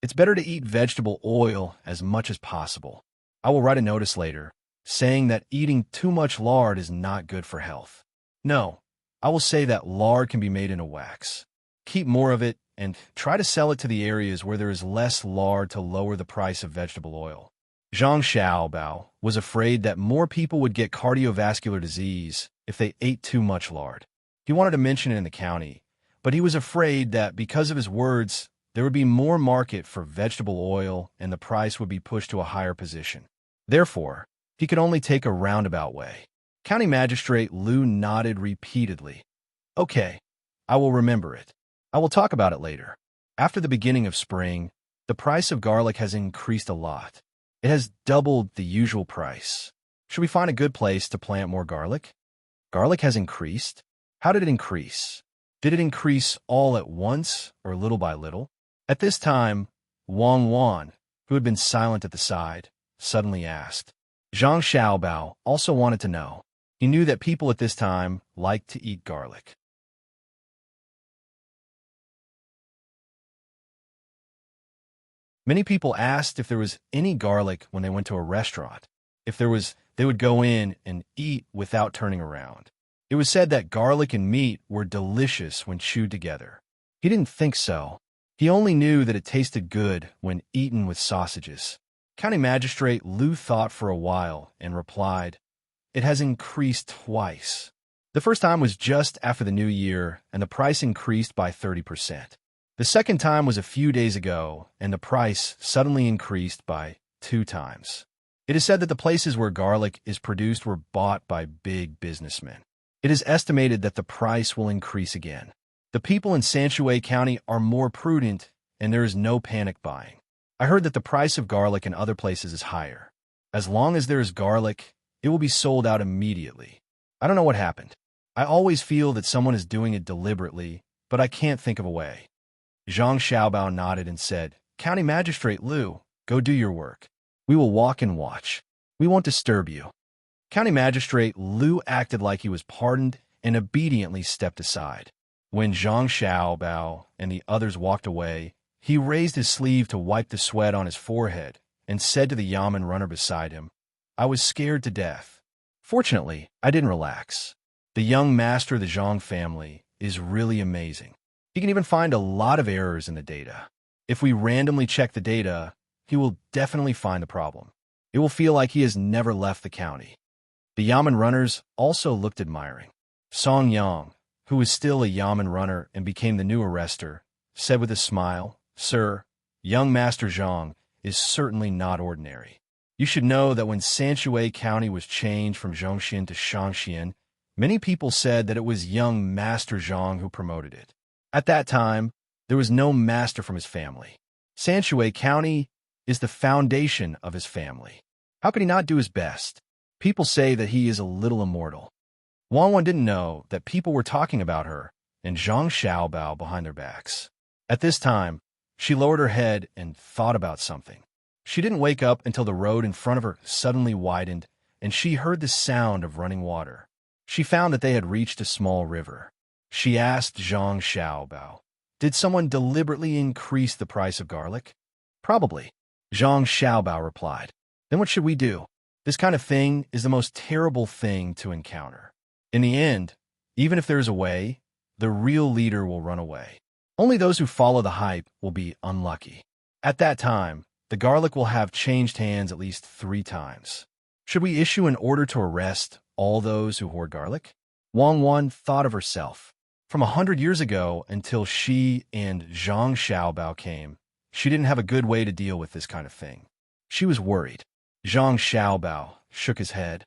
It's better to eat vegetable oil as much as possible. I will write a notice later, saying that eating too much lard is not good for health. No, I will say that lard can be made into wax. Keep more of it and try to sell it to the areas where there is less lard to lower the price of vegetable oil. Zhang Xiaobao was afraid that more people would get cardiovascular disease if they ate too much lard. He wanted to mention it in the county, but he was afraid that because of his words, there would be more market for vegetable oil and the price would be pushed to a higher position. Therefore, he could only take a roundabout way. County Magistrate Liu nodded repeatedly. Okay, I will remember it. I will talk about it later. After the beginning of spring, the price of garlic has increased a lot. It has doubled the usual price. Should we find a good place to plant more garlic? Garlic has increased? How did it increase? Did it increase all at once or little by little? At this time, Wang Wan, who had been silent at the side, suddenly asked. Zhang Xiaobao also wanted to know. He knew that people at this time liked to eat garlic. Many people asked if there was any garlic when they went to a restaurant. If there was, they would go in and eat without turning around. It was said that garlic and meat were delicious when chewed together. He didn't think so. He only knew that it tasted good when eaten with sausages. County Magistrate Liu thought for a while and replied, "It has increased twice. The first time was just after the new year, and the price increased by 30%. The second time was a few days ago, and the price suddenly increased by 2 times. It is said that the places where garlic is produced were bought by big businessmen. It is estimated that the price will increase again. The people in Sanshui County are more prudent, and there is no panic buying. I heard that the price of garlic in other places is higher. As long as there is garlic, it will be sold out immediately. I don't know what happened. I always feel that someone is doing it deliberately, but I can't think of a way." Zhang Xiaobao nodded and said, "County Magistrate Liu, go do your work. We will walk and watch. We won't disturb you." County Magistrate Liu acted like he was pardoned and obediently stepped aside. When Zhang Xiaobao and the others walked away, he raised his sleeve to wipe the sweat on his forehead and said to the yamen runner beside him, "I was scared to death. Fortunately, I didn't relax. The young master of the Zhang family is really amazing. He can even find a lot of errors in the data. If we randomly check the data, he will definitely find the problem. It will feel like he has never left the county." The yamen runners also looked admiring. Song Yang, who was still a yamen runner and became the new arrestor, said with a smile, "Sir, young Master Zhang is certainly not ordinary. You should know that when Sanshui County was changed from Zhongxian to Shangxian, many people said that it was young Master Zhang who promoted it. At that time, there was no master from his family. Sanshui County is the foundation of his family. How could he not do his best? People say that he is a little immortal." Wang Wan didn't know that people were talking about her and Zhang Xiaobao behind their backs. At this time, she lowered her head and thought about something. She didn't wake up until the road in front of her suddenly widened and she heard the sound of running water. She found that they had reached a small river. She asked Zhang Xiaobao, "Did someone deliberately increase the price of garlic?" "Probably," Zhang Xiaobao replied. "Then what should we do? This kind of thing is the most terrible thing to encounter. In the end, even if there is a way, the real leader will run away. Only those who follow the hype will be unlucky. At that time, the garlic will have changed hands at least 3 times. Should we issue an order to arrest all those who hoard garlic?" Wang Wan thought of herself. From 100 years ago until she and Zhang Xiaobao came, she didn't have a good way to deal with this kind of thing. She was worried. Zhang Xiaobao shook his head.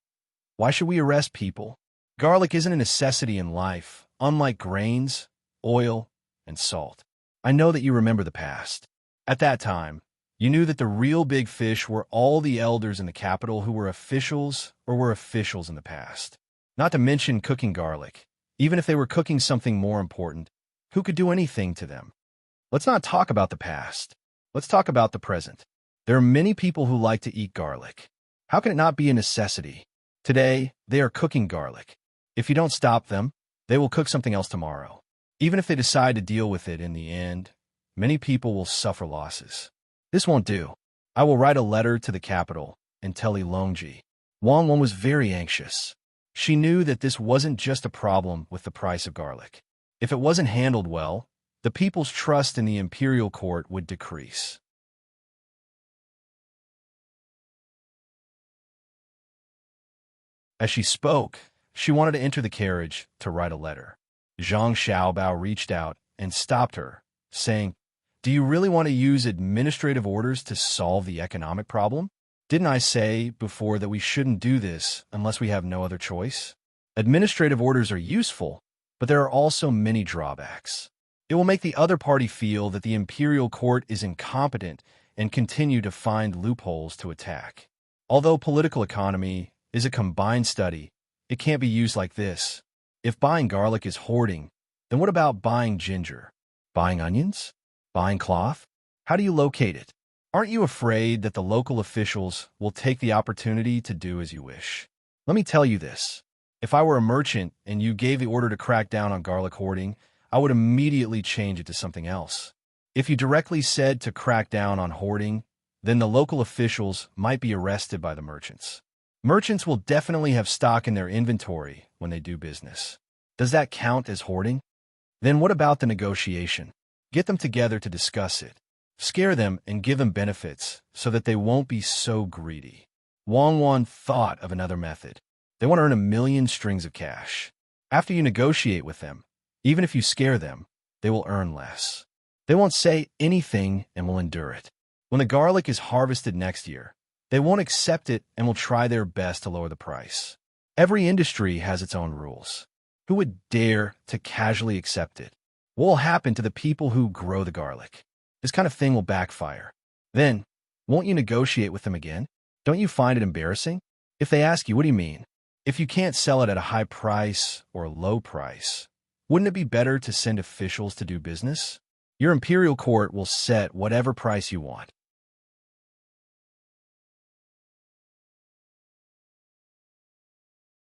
"Why should we arrest people? Garlic isn't a necessity in life, unlike grains, oil, and salt. I know that you remember the past. At that time, you knew that the real big fish were all the elders in the capital who were officials or were officials in the past. Not to mention cooking garlic. Even if they were cooking something more important, who could do anything to them? Let's not talk about the past. Let's talk about the present. There are many people who like to eat garlic. How can it not be a necessity? Today, they are cooking garlic. If you don't stop them, they will cook something else tomorrow. Even if they decide to deal with it in the end, many people will suffer losses. This won't do. I will write a letter to the capital and tell Ilongji." Wang Wan was very anxious. She knew that this wasn't just a problem with the price of garlic. If it wasn't handled well, the people's trust in the imperial court would decrease. As she spoke, she wanted to enter the carriage to write a letter. Zhang Xiaobao reached out and stopped her, saying, "Do you really want to use administrative orders to solve the economic problem? Didn't I say before that we shouldn't do this unless we have no other choice? Administrative orders are useful, but there are also many drawbacks. It will make the other party feel that the imperial court is incompetent and continue to find loopholes to attack. Although political economy is a combined study, it can't be used like this. If buying garlic is hoarding, then what about buying ginger? Buying onions? Buying cloth? How do you locate it? Aren't you afraid that the local officials will take the opportunity to do as you wish? Let me tell you this. If I were a merchant and you gave the order to crack down on garlic hoarding, I would immediately change it to something else. If you directly said to crack down on hoarding, then the local officials might be arrested by the merchants. Merchants will definitely have stock in their inventory when they do business. Does that count as hoarding? Then what about the negotiation? Get them together to discuss it. Scare them and give them benefits so that they won't be so greedy." Wang Wan thought of another method. They want to earn 1,000,000 strings of cash. After you negotiate with them, even if you scare them, they will earn less. They won't say anything and will endure it. When the garlic is harvested next year, they won't accept it and will try their best to lower the price. Every industry has its own rules. Who would dare to casually accept it? What will happen to the people who grow the garlic? This kind of thing will backfire. Then, won't you negotiate with them again? Don't you find it embarrassing? If they ask you, what do you mean? If you can't sell it at a high price or a low price, wouldn't it be better to send officials to do business? Your imperial court will set whatever price you want.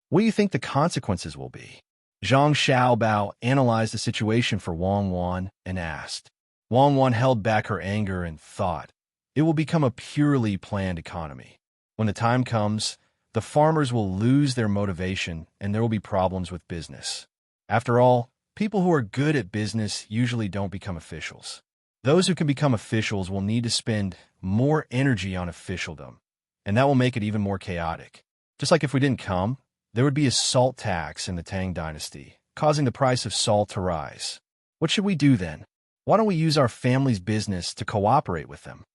What do you think the consequences will be? Zhang Xiaobao analyzed the situation for Wang Wan and asked. Wang Wan held back her anger and thought, it will become a purely planned economy. When the time comes, the farmers will lose their motivation and there will be problems with business. After all, people who are good at business usually don't become officials. Those who can become officials will need to spend more energy on officialdom, and that will make it even more chaotic. Just like if we didn't come, there would be a salt tax in the Tang Dynasty, causing the price of salt to rise. What should we do then? Why don't we use our family's business to cooperate with them?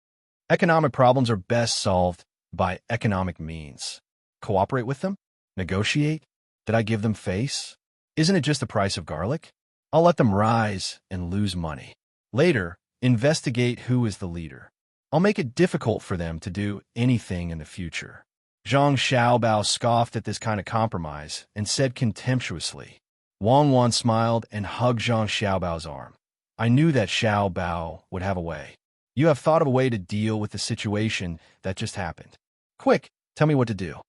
Economic problems are best solved by economic means. Cooperate with them? Negotiate? Did I give them face? Isn't it just the price of garlic? I'll let them rise and lose money. Later, investigate who is the leader. I'll make it difficult for them to do anything in the future. Zhang Xiaobao scoffed at this kind of compromise and said contemptuously. Wang Wan smiled and hugged Zhang Xiaobao's arm. I knew that Xiaobao would have a way. You have thought of a way to deal with the situation that just happened. Quick, tell me what to do.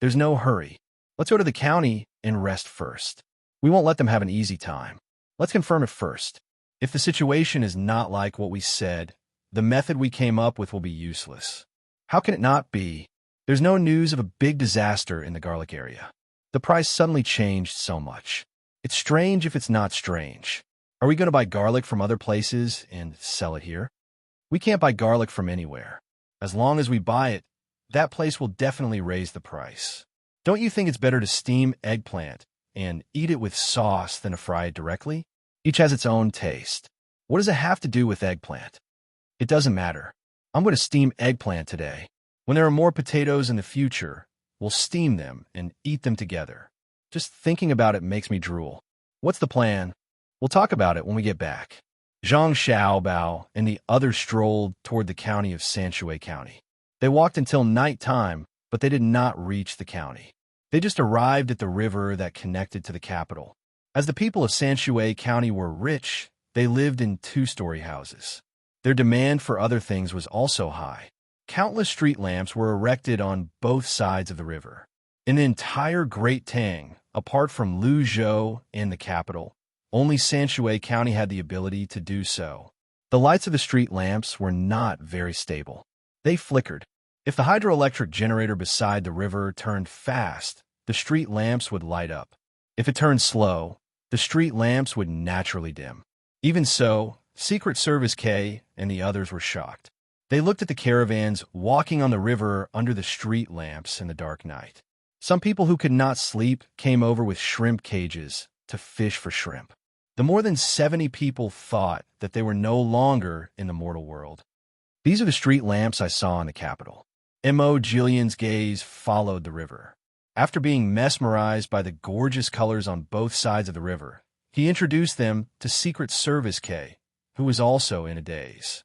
There's no hurry. Let's go to the county and rest first. We won't let them have an easy time. Let's confirm it first. If the situation is not like what we said, the method we came up with will be useless. How can it not be? There's no news of a big disaster in the garlic area. The price suddenly changed so much. It's strange if it's not strange. Are we going to buy garlic from other places and sell it here? We can't buy garlic from anywhere. As long as we buy it, that place will definitely raise the price. Don't you think it's better to steam eggplant and eat it with sauce than to fry it directly? Each has its own taste. What does it have to do with eggplant? It doesn't matter. I'm going to steam eggplant today. When there are more potatoes in the future, we'll steam them and eat them together. Just thinking about it makes me drool. What's the plan? We'll talk about it when we get back. Zhang Xiaobao and the others strolled toward the county of Sanshui County. They walked until night time, but they did not reach the county. They just arrived at the river that connected to the capital. As the people of Sanshui County were rich, they lived in two-story houses. Their demand for other things was also high. Countless street lamps were erected on both sides of the river. In the entire Great Tang, apart from Luzhou and the capital, only Sanshui County had the ability to do so. The lights of the street lamps were not very stable. They flickered. If the hydroelectric generator beside the river turned fast, the street lamps would light up. If it turned slow, the street lamps would naturally dim. Even so, Secret Service K and the others were shocked. They looked at the caravans walking on the river under the street lamps in the dark night. Some people who could not sleep came over with shrimp cages to fish for shrimp. The more than 70 people thought that they were no longer in the mortal world. These are the street lamps I saw in the capital. M.O. Jillian's gaze followed the river. After being mesmerized by the gorgeous colors on both sides of the river, he introduced them to Secret Service K, who was also in a daze.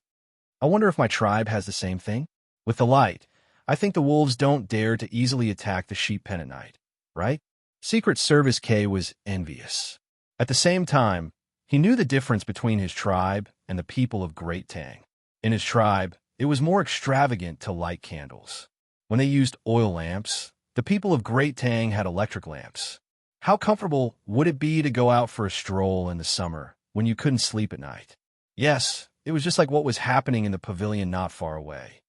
I wonder if my tribe has the same thing? With the light, I think the wolves don't dare to easily attack the sheep pen at night, right? Secret Service K was envious. At the same time, he knew the difference between his tribe and the people of Great Tang. In his tribe, it was more extravagant to light candles. When they used oil lamps, the people of Great Tang had electric lamps. How comfortable would it be to go out for a stroll in the summer when you couldn't sleep at night? Yes, it was just like what was happening in the pavilion not far away.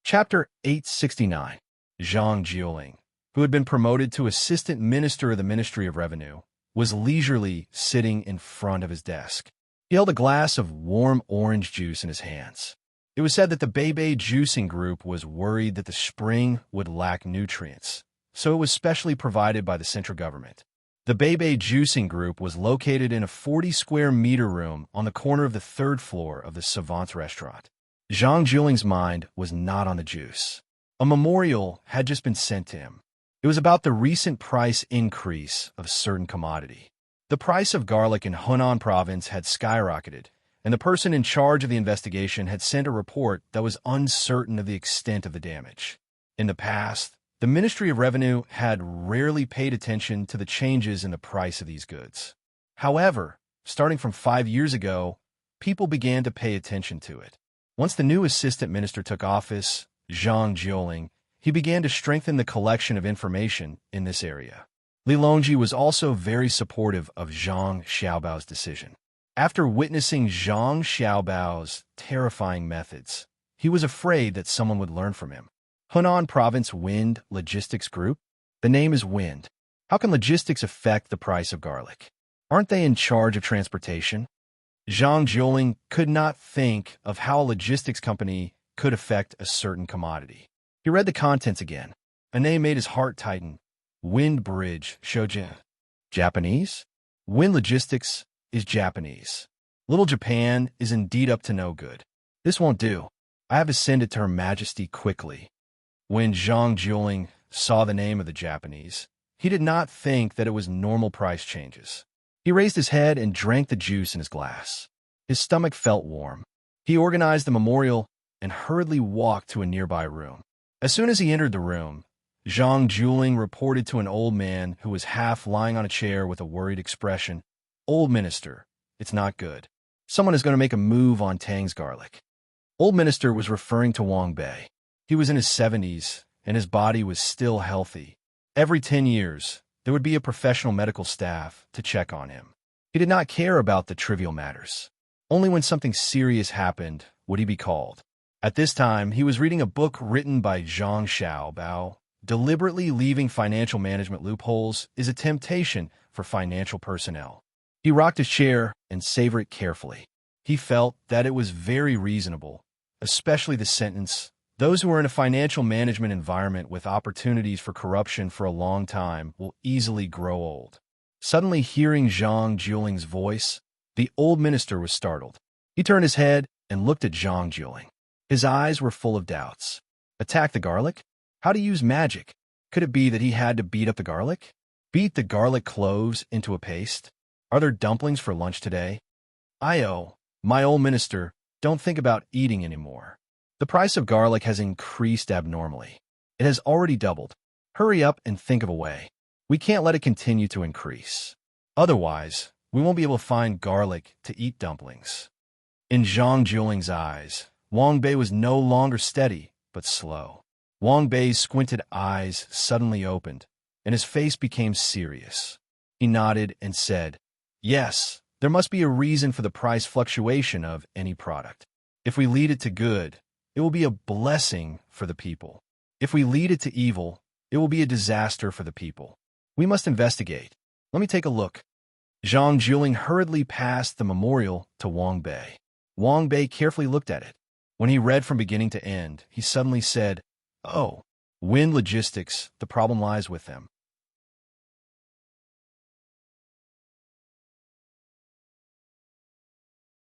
Chapter 869. Zhang Jiuling, who had been promoted to Assistant Minister of the Ministry of Revenue, was leisurely sitting in front of his desk. He held a glass of warm orange juice in his hands. It was said that the Bebe Juicing Group was worried that the spring would lack nutrients, so it was specially provided by the central government. The Bebe Juicing Group was located in a 40-square-meter room on the corner of the third floor of the Savant's restaurant. Zhang Jiuling's mind was not on the juice. A memorial had just been sent to him. It was about the recent price increase of a certain commodity. The price of garlic in Hunan province had skyrocketed, and the person in charge of the investigation had sent a report that was uncertain of the extent of the damage. In the past, the Ministry of Revenue had rarely paid attention to the changes in the price of these goods. However, starting from 5 years ago, people began to pay attention to it. Once the new assistant minister took office, Zhang Jiuling, he began to strengthen the collection of information in this area. Li Longji was also very supportive of Zhang Xiaobao's decision. After witnessing Zhang Xiaobao's terrifying methods, he was afraid that someone would learn from him. Hunan Province Wind Logistics Group? The name is Wind. How can logistics affect the price of garlic? Aren't they in charge of transportation? Zhang Jiuling could not think of how a logistics company could affect a certain commodity. He read the contents again. A name made his heart tighten. Wind Bridge Shojin. Japanese? Wind Logistics is Japanese. Little Japan is indeed up to no good. This won't do. I have to send it to Her Majesty quickly. When Zhang Jiuling saw the name of the Japanese, he did not think that it was normal price changes. He raised his head and drank the juice in his glass. His stomach felt warm. He organized the memorial and hurriedly walked to a nearby room. As soon as he entered the room, Zhang Jiuling reported to an old man who was half lying on a chair with a worried expression, "Old Minister, it's not good. Someone is going to make a move on Tang's garlic." Old Minister was referring to Wang Bei. He was in his 70s, and his body was still healthy. Every 10 years, there would be a professional medical staff to check on him. He did not care about the trivial matters. Only when something serious happened would he be called. At this time, he was reading a book written by Zhang Xiaobao. Deliberately leaving financial management loopholes is a temptation for financial personnel. He rocked his chair and savored it carefully. He felt that it was very reasonable, especially the sentence, "Those who are in a financial management environment with opportunities for corruption for a long time will easily grow old." Suddenly hearing Zhang Jiuling's voice, the old minister was startled. He turned his head and looked at Zhang Jiuling. His eyes were full of doubts. Attack the garlic? How to use magic? Could it be that he had to beat up the garlic? Beat the garlic cloves into a paste? Are there dumplings for lunch today? My old minister, don't think about eating anymore. The price of garlic has increased abnormally. It has already doubled. Hurry up and think of a way. We can't let it continue to increase. Otherwise, we won't be able to find garlic to eat dumplings. In Zhang Jiuling's eyes, Wang Bei was no longer steady, but slow. Wang Bei's squinted eyes suddenly opened, and his face became serious. He nodded and said, "Yes, there must be a reason for the price fluctuation of any product. If we lead it to good, it will be a blessing for the people. If we lead it to evil, it will be a disaster for the people. We must investigate. Let me take a look." Zhang Juling hurriedly passed the memorial to Wang Bei. Wang Bei carefully looked at it. When he read from beginning to end, he suddenly said, "Oh, wind logistics, the problem lies with them."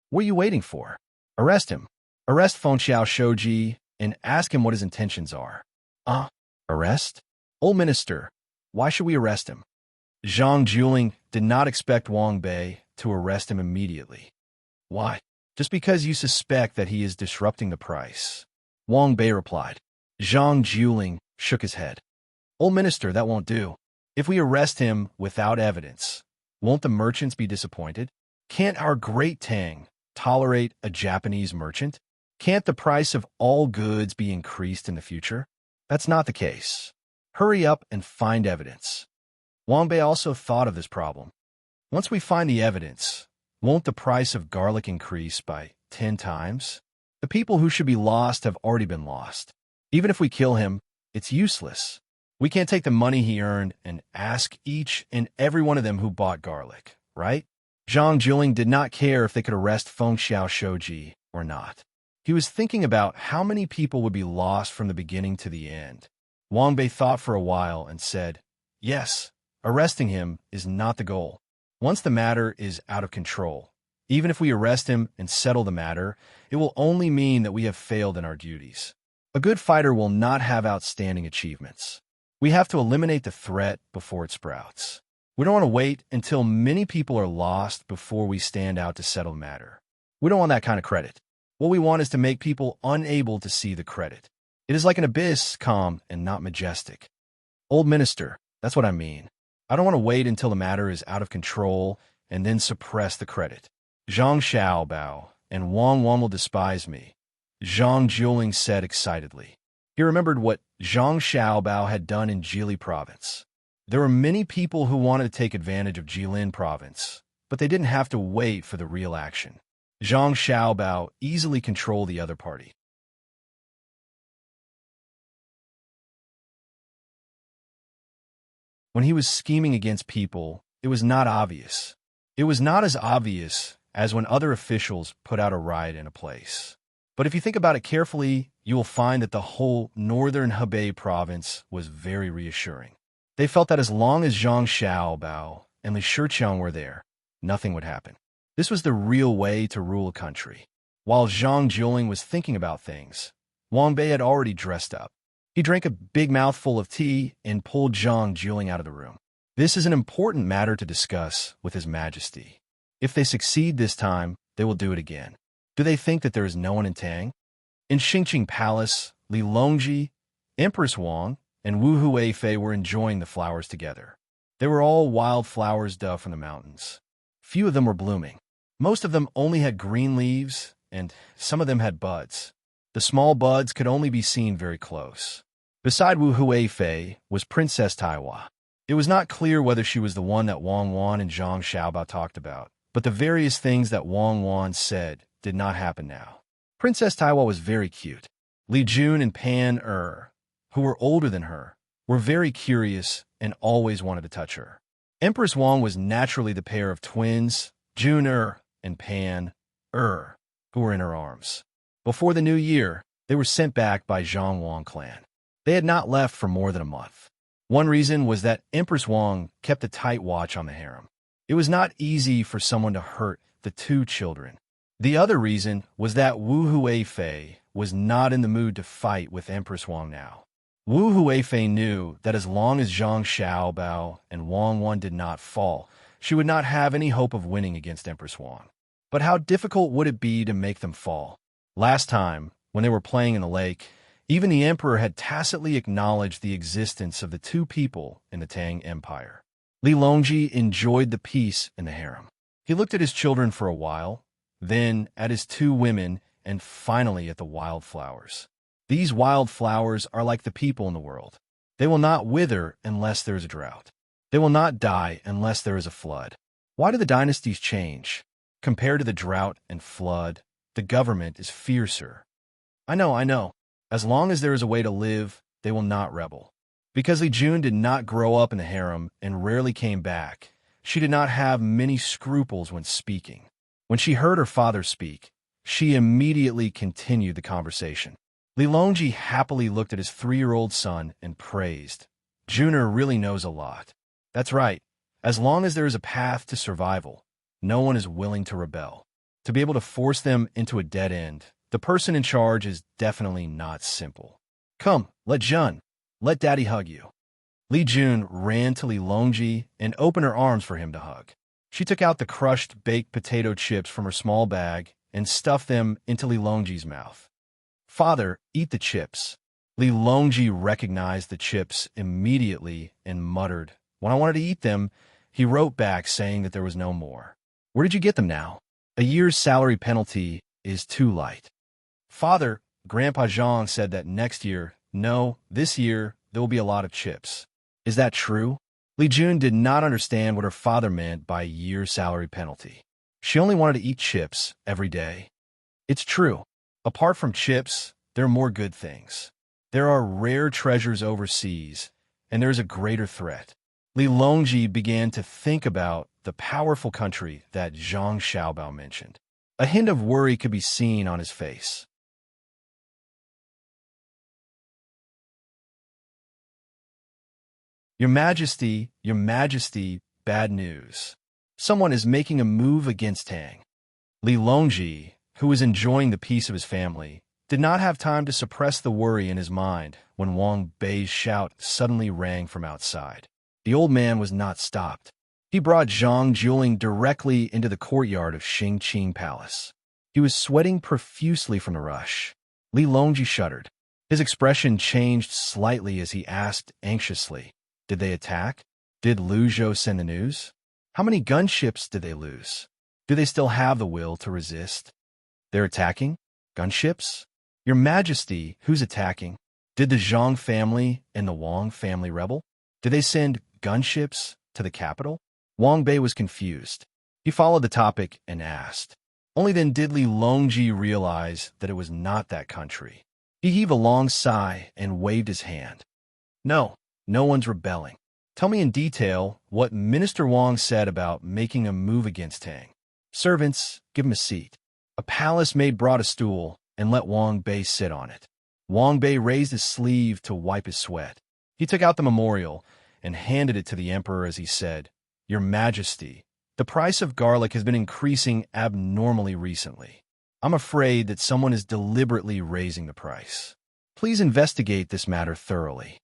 "What are you waiting for? Arrest him. Arrest Fengxiao Shouji and ask him what his intentions are." Arrest? Old minister, why should we arrest him?" Zhang Juling did not expect Wang Bei to arrest him immediately. "Why? Just because you suspect that he is disrupting the price," Wang Bei replied. Zhang Juling shook his head. "Old minister, that won't do. If we arrest him without evidence, won't the merchants be disappointed? Can't our great Tang tolerate a Japanese merchant? Can't the price of all goods be increased in the future? That's not the case. Hurry up and find evidence." Wang Bei also thought of this problem. Once we find the evidence, won't the price of garlic increase by 10 times? The people who should be lost have already been lost. Even if we kill him, it's useless. We can't take the money he earned and ask each and every one of them who bought garlic, right? Zhang Juling did not care if they could arrest Fengxiao Shouji or not. He was thinking about how many people would be lost from the beginning to the end. Wang Bei thought for a while and said, "Yes, arresting him is not the goal. Once the matter is out of control, even if we arrest him and settle the matter, it will only mean that we have failed in our duties. A good fighter will not have outstanding achievements. We have to eliminate the threat before it sprouts. We don't want to wait until many people are lost before we stand out to settle the matter. We don't want that kind of credit. What we want is to make people unable to see the credit. It is like an abyss, calm and not majestic." "Old minister, that's what I mean. I don't want to wait until the matter is out of control and then suppress the credit. Zhang Xiaobao and Wang Wan will despise me," Zhang Juling said excitedly. He remembered what Zhang Xiaobao had done in Jili province. There were many people who wanted to take advantage of Jilin province, but they didn't have to wait for the real action. Zhang Xiaobao easily controlled the other party. When he was scheming against people, it was not obvious. It was not as obvious as when other officials put out a riot in a place. But if you think about it carefully, you will find that the whole northern Hebei province was very reassuring. They felt that as long as Zhang Xiaobao and Li Shiqiang were there, nothing would happen. This was the real way to rule a country. While Zhang Juling was thinking about things, Wang Bei had already dressed up. He drank a big mouthful of tea and pulled Zhang Juling out of the room. This is an important matter to discuss with His Majesty. If they succeed this time, they will do it again. Do they think that there is no one in Tang? In Xingqing Palace, Li Longji, Empress Wang, and Wu Huifei were enjoying the flowers together. They were all wild flowers dug from the mountains. Few of them were blooming. Most of them only had green leaves, and some of them had buds. The small buds could only be seen very close. Beside Wu Huifei was Princess Taiwa. It was not clear whether she was the one that Wang Wan and Zhang Xiaobao talked about, but the various things that Wang Wan said did not happen now. Princess Taiwa was very cute. Li Jun and Pan who were older than her, were very curious and always wanted to touch her. Empress Wang was naturally the pair of twins, Jun and Pan who were in her arms. Before the new year, they were sent back by Zhang Wang clan. They had not left for more than a month. One reason was that Empress Wang kept a tight watch on the harem. It was not easy for someone to hurt the two children. The other reason was that Wu Huifei was not in the mood to fight with Empress Wang now. Wu Huifei knew that as long as Zhang Xiaobao and Wang Wan did not fall, she would not have any hope of winning against Empress Wang. But how difficult would it be to make them fall? Last time, when they were playing in the lake, even the emperor had tacitly acknowledged the existence of the two people in the Tang Empire. Li Longji enjoyed the peace in the harem. He looked at his children for a while, then at his two women, and finally at the wildflowers. These wildflowers are like the people in the world. They will not wither unless there is a drought. They will not die unless there is a flood. Why do the dynasties change? Compared to the drought and flood, the government is fiercer. I know. As long as there is a way to live, they will not rebel. Because Li Jun did not grow up in the harem and rarely came back, she did not have many scruples when speaking. When she heard her father speak, she immediately continued the conversation. Li Longji happily looked at his 3-year-old son and praised. Junior really knows a lot. That's right. As long as there is a path to survival, no one is willing to rebel. To be able to force them into a dead end, the person in charge is definitely not simple. Come, let Daddy hug you. Li Jun ran to Li Longji and opened her arms for him to hug. She took out the crushed baked potato chips from her small bag and stuffed them into Li Longji's mouth. Father, eat the chips. Li Longji recognized the chips immediately and muttered. When I wanted to eat them, he wrote back saying that there was no more. Where did you get them now? A year's salary penalty is too light. Father, Grandpa Zhang said that next year, no, this year, there will be a lot of chips. Is that true? Li Jun did not understand what her father meant by year's salary penalty. She only wanted to eat chips every day. It's true. Apart from chips, there are more good things. There are rare treasures overseas, and there is a greater threat. Li Longji began to think about the powerful country that Zhang Xiaobao mentioned. A hint of worry could be seen on his face. Your Majesty, bad news. Someone is making a move against Tang. Li Longji, who was enjoying the peace of his family, did not have time to suppress the worry in his mind when Wang Bei's shout suddenly rang from outside. The old man was not stopped. He brought Zhang Juling directly into the courtyard of Xingqing Palace. He was sweating profusely from the rush. Li Longji shuddered. His expression changed slightly as he asked anxiously, did they attack? Did Lu Zhou send the news? How many gunships did they lose? Do they still have the will to resist? They're attacking? Gunships? Your Majesty, who's attacking? Did the Zhang family and the Wang family rebel? Did they send gunships to the capital? Wang Bei was confused. He followed the topic and asked. Only then did Li Longji realize that it was not that country. He heaved a long sigh and waved his hand. No one's rebelling. Tell me in detail what Minister Wang said about making a move against Tang. Servants, give him a seat. A palace maid brought a stool and let Wang Bei sit on it. Wang Bei raised his sleeve to wipe his sweat. He took out the memorial and handed it to the emperor as he said, Your Majesty, the price of garlic has been increasing abnormally recently. I'm afraid that someone is deliberately raising the price. Please investigate this matter thoroughly.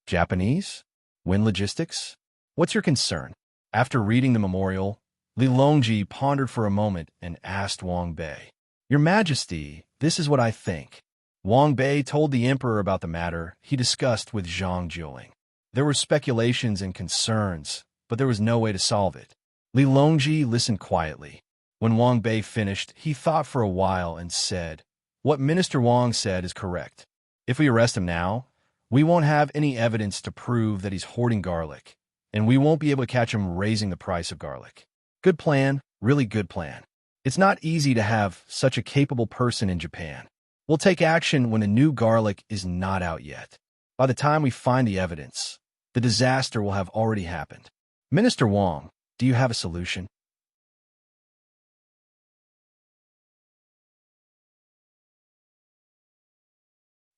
Japanese? Wind logistics? What's your concern? After reading the memorial, Li Longji pondered for a moment and asked Wang Bei. Your Majesty, this is what I think. Wang Bei told the emperor about the matter he discussed with Zhang Juling. There were speculations and concerns, but there was no way to solve it. Li Longji listened quietly. When Wang Bei finished, he thought for a while and said, What Minister Wang said is correct. If we arrest him now, we won't have any evidence to prove that he's hoarding garlic, and we won't be able to catch him raising the price of garlic. Good plan, really good plan. It's not easy to have such a capable person in Japan. We'll take action when the new garlic is not out yet. By the time we find the evidence, the disaster will have already happened. Minister Wang, do you have a solution?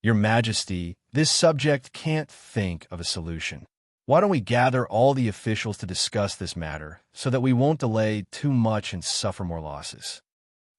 Your Majesty, this subject can't think of a solution. Why don't we gather all the officials to discuss this matter so that we won't delay too much and suffer more losses?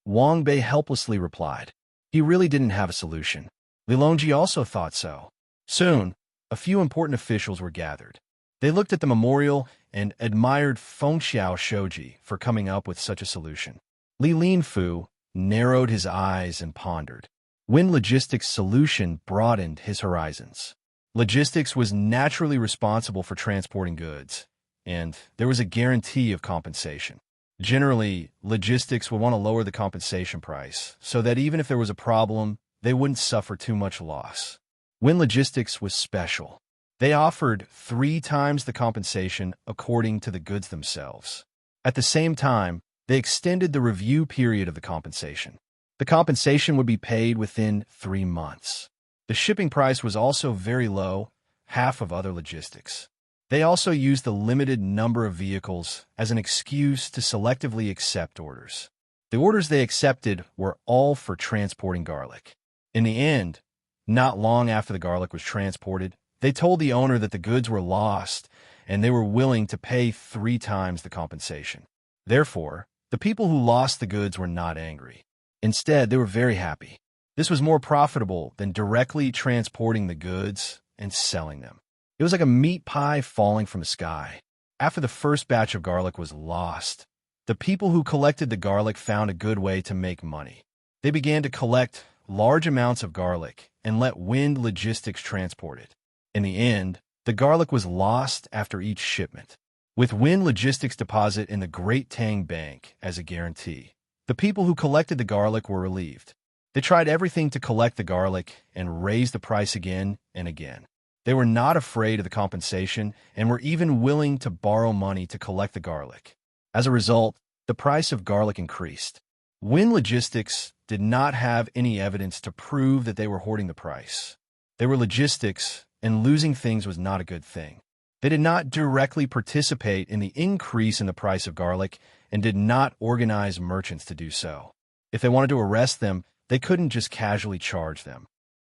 Wang Bei helplessly replied. He really didn't have a solution. Li Longji also thought so. Soon, a few important officials were gathered. They looked at the memorial and admired Fengxiao Shoji for coming up with such a solution. Li Linfu narrowed his eyes and pondered. Wind Logistics' solution broadened his horizons. Logistics was naturally responsible for transporting goods, and there was a guarantee of compensation. Generally, logistics would want to lower the compensation price so that even if there was a problem, they wouldn't suffer too much loss. Wind Logistics was special. They offered 3 times the compensation according to the goods themselves. At the same time, they extended the review period of the compensation. The compensation would be paid within 3 months. The shipping price was also very low, half of other logistics. They also used the limited number of vehicles as an excuse to selectively accept orders. The orders they accepted were all for transporting garlic. In the end, not long after the garlic was transported, they told the owner that the goods were lost and they were willing to pay 3 times the compensation. Therefore, the people who lost the goods were not angry. Instead, they were very happy. This was more profitable than directly transporting the goods and selling them. It was like a meat pie falling from the sky. After the first batch of garlic was lost, the people who collected the garlic found a good way to make money. They began to collect large amounts of garlic and let Wind Logistics transport it. In the end, the garlic was lost after each shipment. With Wind Logistics deposit in the Great Tang Bank as a guarantee, the people who collected the garlic were relieved. They tried everything to collect the garlic and raise the price again and again. They were not afraid of the compensation and were even willing to borrow money to collect the garlic. As a result, the price of garlic increased. Wind Logistics did not have any evidence to prove that they were hoarding the price. They were logistics, and losing things was not a good thing. They did not directly participate in the increase in the price of garlic and did not organize merchants to do so. If they wanted to arrest them, they couldn't just casually charge them.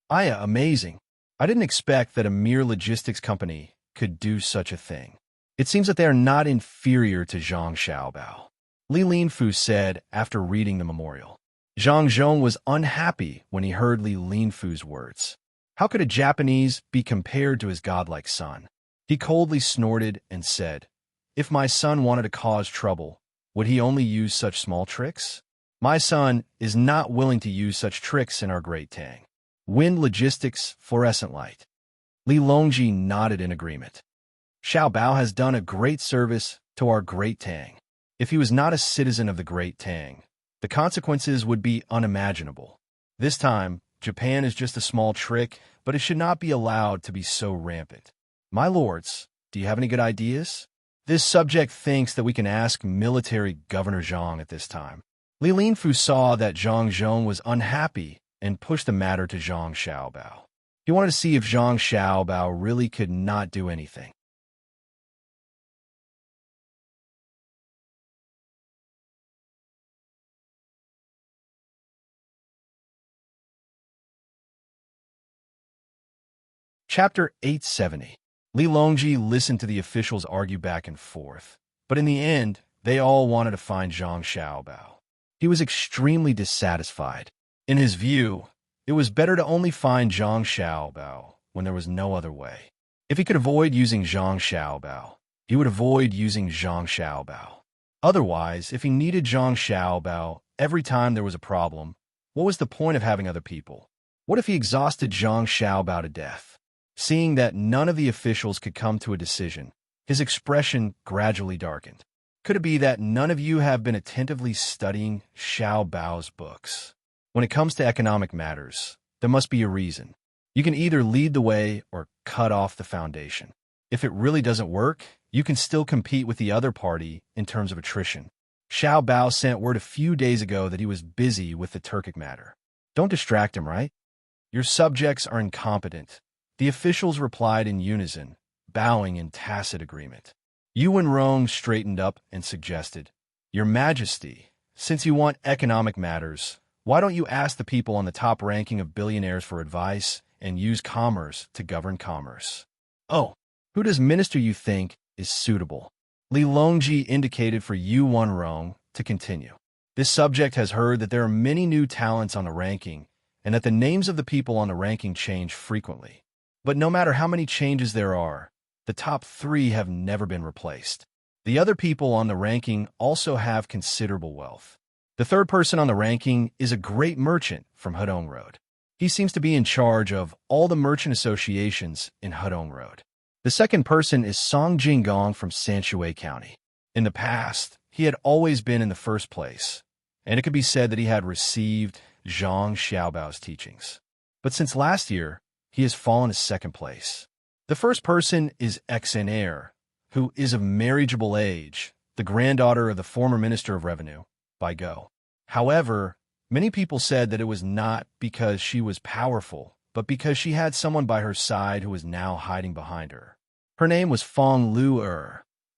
Amazing. I didn't expect that a mere logistics company could do such a thing. It seems that they are not inferior to Zhang Xiaobao, Li Linfu said after reading the memorial. Zhang Zhong was unhappy when he heard Li Linfu's words. How could a Japanese be compared to his godlike son? He coldly snorted and said, "If my son wanted to cause trouble, would he only use such small tricks? My son is not willing to use such tricks in our Great Tang." Wind Logistics fluorescent light. Li Longji nodded in agreement. Xiao Bao has done a great service to our Great Tang. If he was not a citizen of the Great Tang, the consequences would be unimaginable. This time, Japan is just a small trick, but it should not be allowed to be so rampant. My lords, do you have any good ideas? This subject thinks that we can ask military Governor Zhang at this time. Li Linfu saw that Zhang Zhong was unhappy and pushed the matter to Zhang Xiaobao. He wanted to see if Zhang Xiaobao really could not do anything. Chapter 870. Li Longji listened to the officials argue back and forth, but in the end, they all wanted to find Zhang Xiaobao. He was extremely dissatisfied. In his view, it was better to only find Zhang Xiaobao when there was no other way. If he could avoid using Zhang Xiaobao, he would avoid using Zhang Xiaobao. Otherwise, if he needed Zhang Xiaobao every time there was a problem, what was the point of having other people? What if he exhausted Zhang Xiaobao to death? Seeing that none of the officials could come to a decision, his expression gradually darkened. Could it be that none of you have been attentively studying Xiao Bao's books? When it comes to economic matters, there must be a reason. You can either lead the way or cut off the foundation. If it really doesn't work, you can still compete with the other party in terms of attrition. Xiao Bao sent word a few days ago that he was busy with the Turkic matter. Don't distract him, right? Your subjects are incompetent. The officials replied in unison, bowing in tacit agreement. Yuan Rong straightened up and suggested, "Your Majesty, since you want economic matters, why don't you ask the people on the top ranking of billionaires for advice and use commerce to govern commerce?" "Oh, who does minister you think is suitable?" Li Longji indicated for Yuan Rong to continue. This subject has heard that there are many new talents on the ranking and that the names of the people on the ranking change frequently. But no matter how many changes there are, the top 3 have never been replaced. The other people on the ranking also have considerable wealth. The third person on the ranking is a great merchant from Hudong Road. He seems to be in charge of all the merchant associations in Hudong Road. The second person is Song Jinggong from Sanshui County. In the past, he had always been in the first place, and it could be said that he had received Zhang Xiaobao's teachings. But since last year, he has fallen to second place. The first person is Heir, who is of marriageable age, the granddaughter of the former Minister of Revenue, by Go. However, many people said that it was not because she was powerful, but because she had someone by her side who was now hiding behind her. Her name was Fong Lu,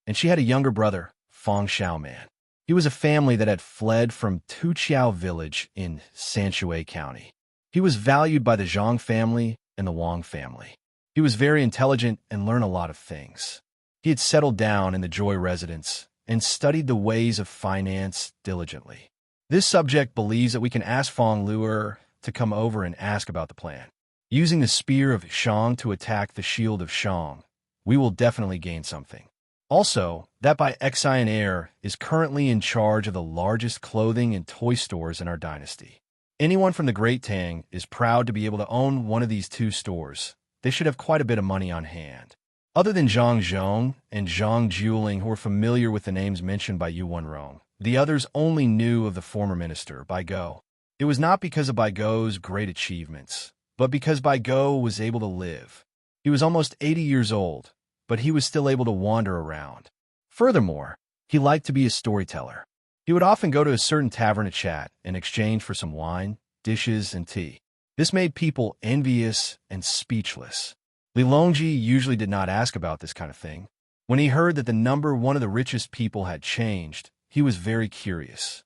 and she had a younger brother, Fong Xiaoman. He was a family that had fled from Tuqiao village in Sanshui County. He was valued by the Zhang family and the Wang family. He was very intelligent and learned a lot of things. He had settled down in the Joy residence and studied the ways of finance diligently. This subject believes that we can ask Fong Lu to come over and ask about the plan. Using the spear of Shang to attack the shield of Shang, we will definitely gain something. Also, that by Heir is currently in charge of the largest clothing and toy stores in our dynasty. Anyone from the Great Tang is proud to be able to own one of these two stores. They should have quite a bit of money on hand. Other than Zhang Zhong and Zhang Juling, who were familiar with the names mentioned by Yu Wenrong, the others only knew of the former minister, Bai Go. It was not because of Bai Go's great achievements, but because Bai Go was able to live. He was almost 80 years old, but he was still able to wander around. Furthermore, he liked to be a storyteller. He would often go to a certain tavern to chat in exchange for some wine, dishes, and tea. This made people envious and speechless. Li Longji usually did not ask about this kind of thing. When he heard that the number one of the richest people had changed, he was very curious.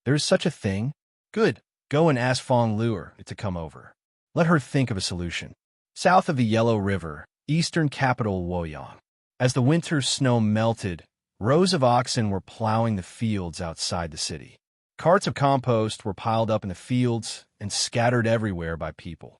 There is such a thing? Good. Go and ask Fong Lu to come over. Let her think of a solution. South of the Yellow River, eastern capital Luoyang. As the winter snow melted, rows of oxen were plowing the fields outside the city. Carts of compost were piled up in the fields and scattered everywhere by people.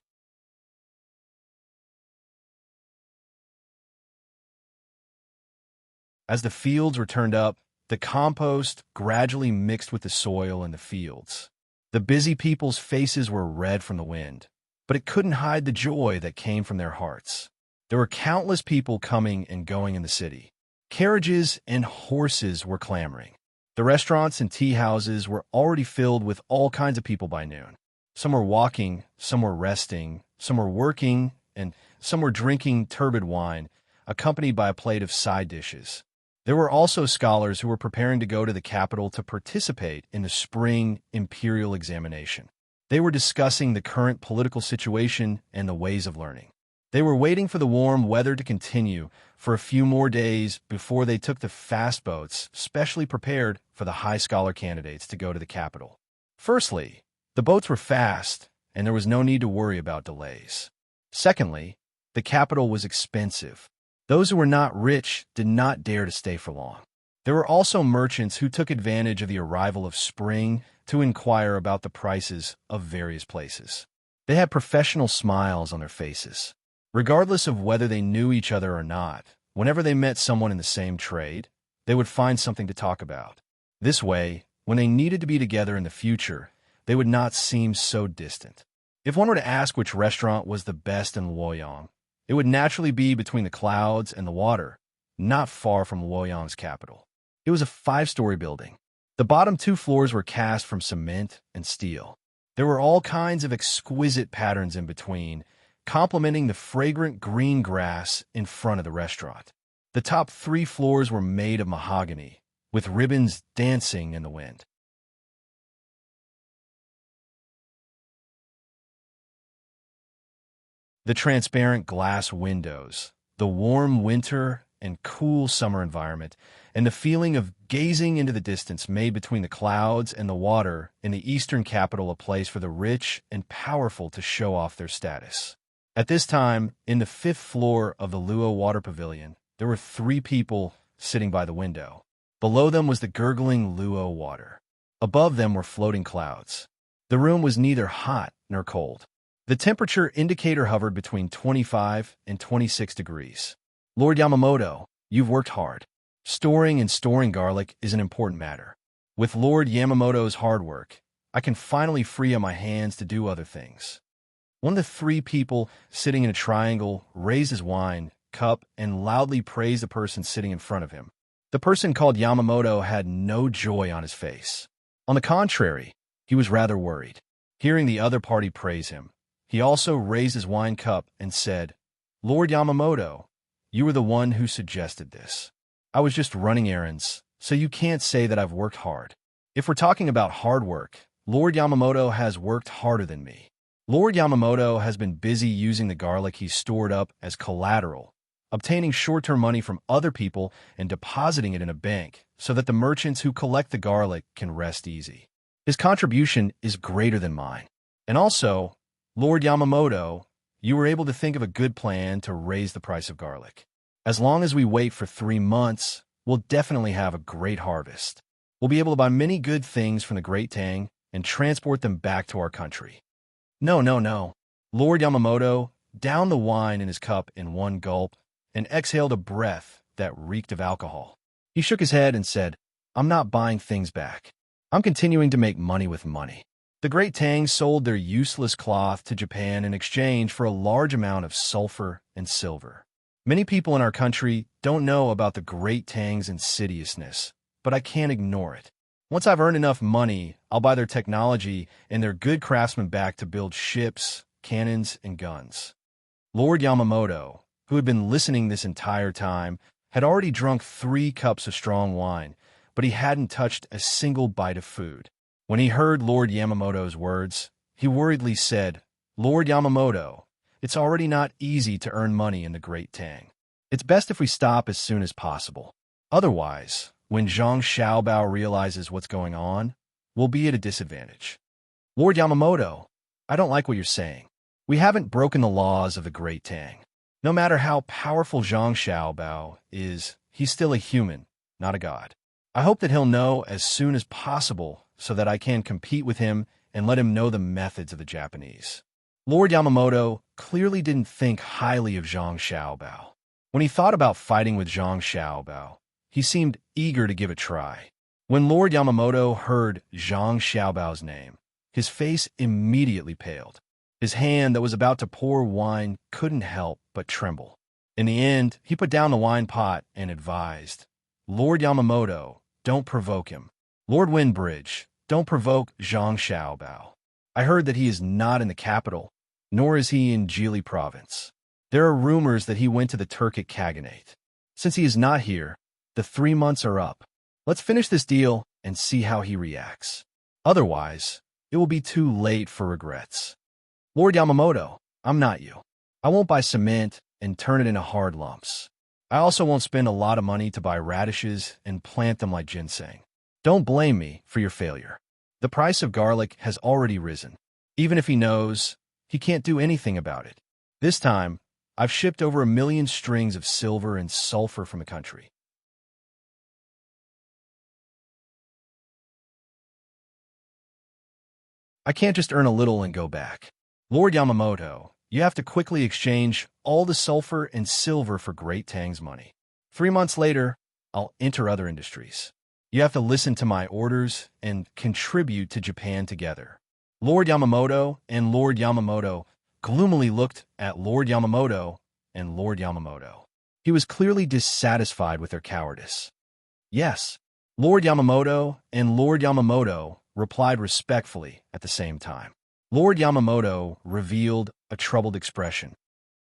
As the fields were turned up, the compost gradually mixed with the soil in the fields. The busy people's faces were red from the wind, but it couldn't hide the joy that came from their hearts. There were countless people coming and going in the city. Carriages and horses were clamoring. The restaurants and tea houses were already filled with all kinds of people by noon. Some were walking, some were resting, some were working, and some were drinking turbid wine, accompanied by a plate of side dishes. There were also scholars who were preparing to go to the capital to participate in the spring imperial examination. They were discussing the current political situation and the ways of learning. They were waiting for the warm weather to continue for a few more days before they took the fast boats specially prepared for the high scholar candidates to go to the capital. Firstly, the boats were fast, and there was no need to worry about delays. Secondly, the capital was expensive. Those who were not rich did not dare to stay for long. There were also merchants who took advantage of the arrival of spring to inquire about the prices of various places. They had professional smiles on their faces. Regardless of whether they knew each other or not, whenever they met someone in the same trade, they would find something to talk about. This way, when they needed to be together in the future, they would not seem so distant. If one were to ask which restaurant was the best in Luoyang, it would naturally be between the clouds and the water, not far from Luoyang's capital. It was a 5-story building. The bottom 2 floors were cast from cement and steel. There were all kinds of exquisite patterns in between, complementing the fragrant green grass in front of the restaurant. The top 3 floors were made of mahogany, with ribbons dancing in the wind. The transparent glass windows, the warm winter and cool summer environment, and the feeling of gazing into the distance made between the clouds and the water in the eastern capital a place for the rich and powerful to show off their status. At this time, in the 5th floor of the Luo Water Pavilion, there were 3 people sitting by the window. Below them was the gurgling Luo water. Above them were floating clouds. The room was neither hot nor cold. The temperature indicator hovered between 25 and 26 degrees. Lord Yamamoto, you've worked hard. Storing and storing garlic is an important matter. With Lord Yamamoto's hard work, I can finally free up my hands to do other things. One of the 3 people sitting in a triangle raised his wine cup and loudly praised the person sitting in front of him. The person called Yamamoto had no joy on his face. On the contrary, he was rather worried. Hearing the other party praise him, he also raised his wine cup and said, Lord Yamamoto, you were the one who suggested this. I was just running errands, so you can't say that I've worked hard. If we're talking about hard work, Lord Yamamoto has worked harder than me. Lord Yamamoto has been busy using the garlic he's stored up as collateral, obtaining short-term money from other people and depositing it in a bank so that the merchants who collect the garlic can rest easy. His contribution is greater than mine. And also, Lord Yamamoto, you were able to think of a good plan to raise the price of garlic. As long as we wait for 3 months, we'll definitely have a great harvest. We'll be able to buy many good things from the Great Tang and transport them back to our country. No, no, no. Lord Yamamoto downed the wine in his cup in one gulp and exhaled a breath that reeked of alcohol. He shook his head and said, I'm not buying things back. I'm continuing to make money with money. The Great Tang sold their useless cloth to Japan in exchange for a large amount of sulfur and silver. Many people in our country don't know about the Great Tang's insidiousness, but I can't ignore it. Once I've earned enough money, I'll buy their technology and their good craftsmen back to build ships, cannons, and guns. Lord Yamamoto, who had been listening this entire time, had already drunk 3 cups of strong wine, but he hadn't touched a single bite of food. When he heard Lord Yamamoto's words, he worriedly said, Lord Yamamoto, it's already not easy to earn money in the Great Tang. It's best if we stop as soon as possible. Otherwise, when Zhang Xiaobao realizes what's going on, we'll be at a disadvantage. Lord Yamamoto, I don't like what you're saying. We haven't broken the laws of the Great Tang. No matter how powerful Zhang Xiaobao is, he's still a human, not a god. I hope that he'll know as soon as possible so that I can compete with him and let him know the methods of the Japanese. Lord Yamamoto clearly didn't think highly of Zhang Xiaobao. When he thought about fighting with Zhang Xiaobao, he seemed eager to give it a try. When Lord Yamamoto heard Zhang Xiaobao's name, his face immediately paled. His hand that was about to pour wine couldn't help but tremble. In the end, he put down the wine pot and advised, Lord Yamamoto, don't provoke him. Lord Windbridge, don't provoke Zhang Xiaobao. I heard that he is not in the capital, nor is he in Jili province. There are rumors that he went to the Turkic Khaganate. Since he is not here, the 3 months are up. Let's finish this deal and see how he reacts. Otherwise, it will be too late for regrets. Lord Yamamoto, I'm not you. I won't buy cement and turn it into hard lumps. I also won't spend a lot of money to buy radishes and plant them like ginseng. Don't blame me for your failure. The price of garlic has already risen. Even if he knows, he can't do anything about it. This time, I've shipped over 1 million strings of silver and sulfur from the country. I can't just earn a little and go back. Lord Yamamoto, you have to quickly exchange all the sulfur and silver for Great Tang's money. 3 months later, I'll enter other industries. You have to listen to my orders and contribute to Japan together. Lord Yamamoto and Lord Yamamoto gloomily looked at Lord Yamamoto and Lord Yamamoto. He was clearly dissatisfied with their cowardice. Yes, Lord Yamamoto and Lord Yamamoto replied respectfully at the same time. Lord Yamamoto revealed a troubled expression.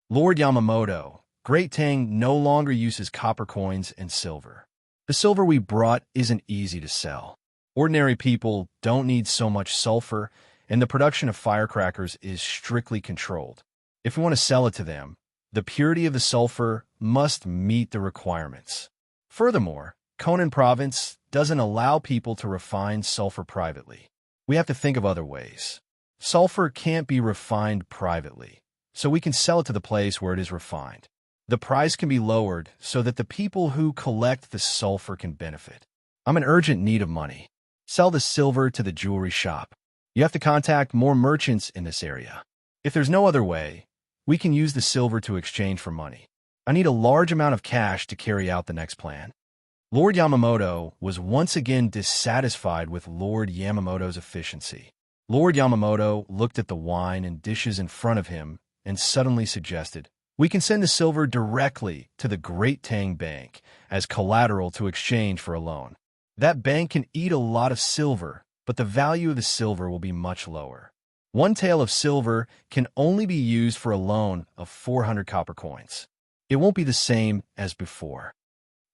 Lord Yamamoto, Great Tang no longer uses copper coins and silver. The silver we brought isn't easy to sell. Ordinary people don't need so much sulfur, and the production of firecrackers is strictly controlled. If we want to sell it to them, the purity of the sulfur must meet the requirements. Furthermore, Conan Province doesn't allow people to refine sulfur privately. We have to think of other ways. Sulfur can't be refined privately, so we can sell it to the place where it is refined. The price can be lowered so that the people who collect the sulfur can benefit. I'm in urgent need of money. Sell the silver to the jewelry shop. You have to contact more merchants in this area. If there's no other way, we can use the silver to exchange for money. I need a large amount of cash to carry out the next plan. Lord Yamamoto was once again dissatisfied with Lord Yamamoto's efficiency. Lord Yamamoto looked at the wine and dishes in front of him and suddenly suggested, we can send the silver directly to the Great Tang Bank as collateral to exchange for a loan. That bank can eat a lot of silver, but the value of the silver will be much lower. One tael of silver can only be used for a loan of 400 copper coins. It won't be the same as before.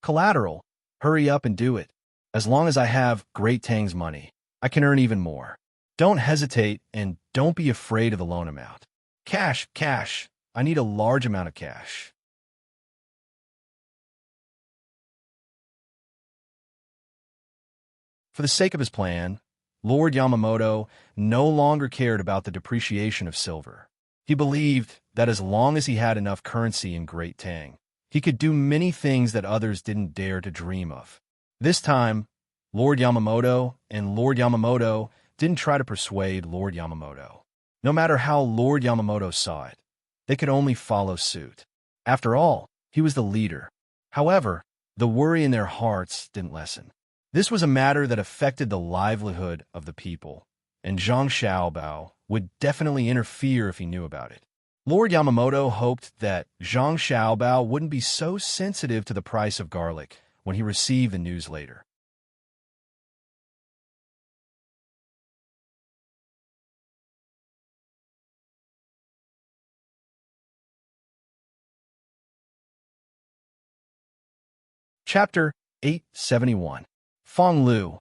Collateral, hurry up and do it. As long as I have Great Tang's money, I can earn even more. Don't hesitate and don't be afraid of the loan amount. Cash, cash. I need a large amount of cash. For the sake of his plan, Lord Yamamoto no longer cared about the depreciation of silver. He believed that as long as he had enough currency in Great Tang, he could do many things that others didn't dare to dream of. This time, Lord Yamamoto didn't try to persuade Lord Yamamoto. No matter how Lord Yamamoto saw it, they could only follow suit. After all, he was the leader. However, the worry in their hearts didn't lessen. This was a matter that affected the livelihood of the people, and Zhang Xiaobao would definitely interfere if he knew about it. Lord Yamamoto hoped that Zhang Xiaobao wouldn't be so sensitive to the price of garlic when he received the news later. Chapter 871. Fong Lu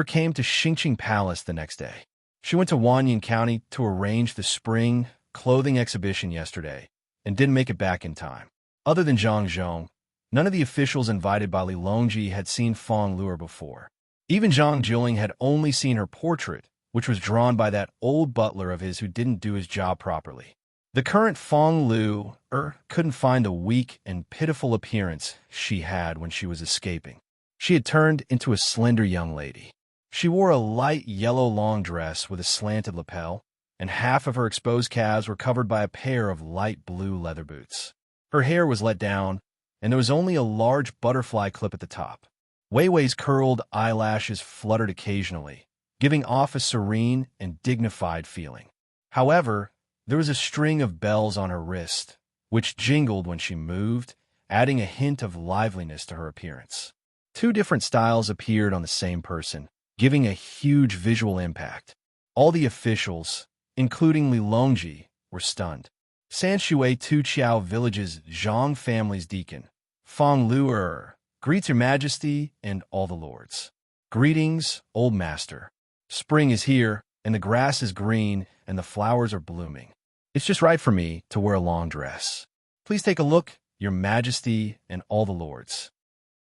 came to Xingqing Palace the next day. She went to Wanyan County to arrange the spring clothing exhibition yesterday and didn't make it back in time. Other than Zhang Zhong, none of the officials invited by Li Longji had seen Fong Lu before. Even Zhang Jiling had only seen her portrait, which was drawn by that old butler of his who didn't do his job properly. The current Fong Lu couldn't find the weak and pitiful appearance she had when she was escaping. She had turned into a slender young lady. She wore a light yellow long dress with a slanted lapel, and half of her exposed calves were covered by a pair of light blue leather boots. Her hair was let down, and there was only a large butterfly clip at the top. Wei Wei's curled eyelashes fluttered occasionally, giving off a serene and dignified feeling. However, there was a string of bells on her wrist, which jingled when she moved, adding a hint of liveliness to her appearance. Two different styles appeared on the same person, giving a huge visual impact. All the officials, including Li Longji, were stunned. Sanshui Tuqiao Village's Zhang family's deacon, Fong Lu greets Your Majesty and all the lords. Greetings, old master. Spring is here, and the grass is green, and the flowers are blooming. It's just right for me to wear a long dress. Please take a look, Your Majesty and all the lords.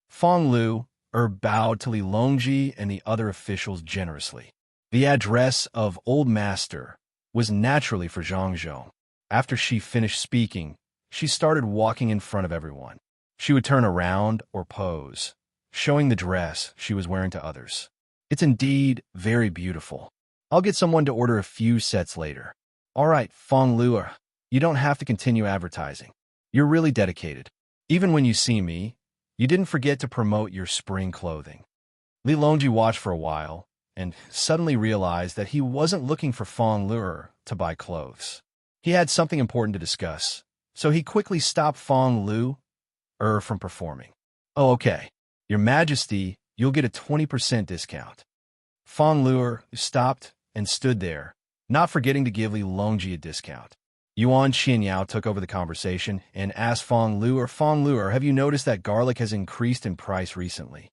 Fong Lu bowed to Li Longji and the other officials generously. The address of Old Master was naturally for Zhang Zhong. After she finished speaking, she started walking in front of everyone. She would turn around or pose, showing the dress she was wearing to others. It's indeed very beautiful. I'll get someone to order a few sets later. All right, Fong Lu, you don't have to continue advertising. You're really dedicated. Even when you see me, you didn't forget to promote your spring clothing. Li Longji watched for a while and suddenly realized that he wasn't looking for Fong Lu to buy clothes. He had something important to discuss, so he quickly stopped Fong Lu from performing. Oh, okay. Your Majesty, you'll get a 20% discount. Fong Lu stopped and stood there, not forgetting to give Li Longji a discount. Yuan Xinyao took over the conversation and asked Fong Lu, have you noticed that garlic has increased in price recently?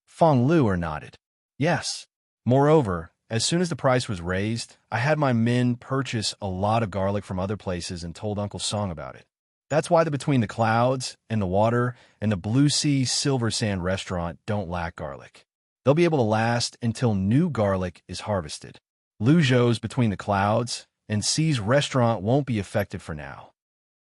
Fong Lu nodded. Yes. Moreover, as soon as the price was raised, I had my men purchase a lot of garlic from other places and told Uncle Song about it. That's why the Between the Clouds and the Water and the Blue Sea Silver Sand restaurant don't lack garlic. They'll be able to last until new garlic is harvested. Lu Zhou's Between the Clouds and Sea's restaurant won't be affected for now.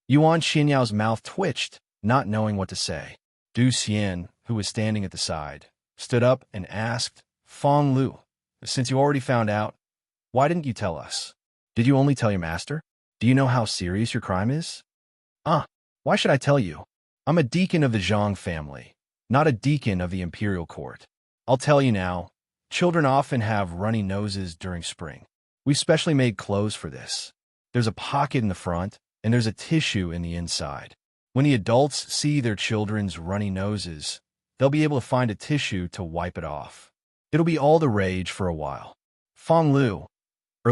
Yuan Xinyao's mouth twitched, not knowing what to say. Du Xian, who was standing at the side, stood up and asked, Fong Lu, since you already found out, why didn't you tell us? Did you only tell your master? Do you know how serious your crime is? Why should I tell you? I'm a deacon of the Zhang family, not a deacon of the imperial court. I'll tell you now, children often have runny noses during spring. We've specially made clothes for this. There's a pocket in the front, and there's a tissue in the inside. When the adults see their children's runny noses, they'll be able to find a tissue to wipe it off. It'll be all the rage for a while. Fong Lu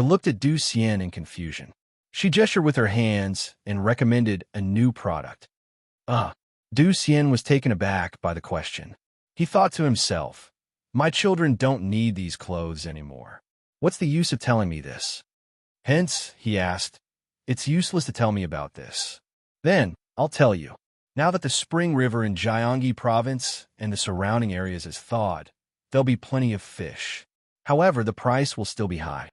looked at Du Xian in confusion. She gestured with her hands and recommended a new product. Du Xian was taken aback by the question. He thought to himself, my children don't need these clothes anymore. What's the use of telling me this? Hence, he asked, it's useless to tell me about this. Then, I'll tell you. Now that the spring river in Jiangyi province and the surrounding areas is thawed, there'll be plenty of fish. However, the price will still be high.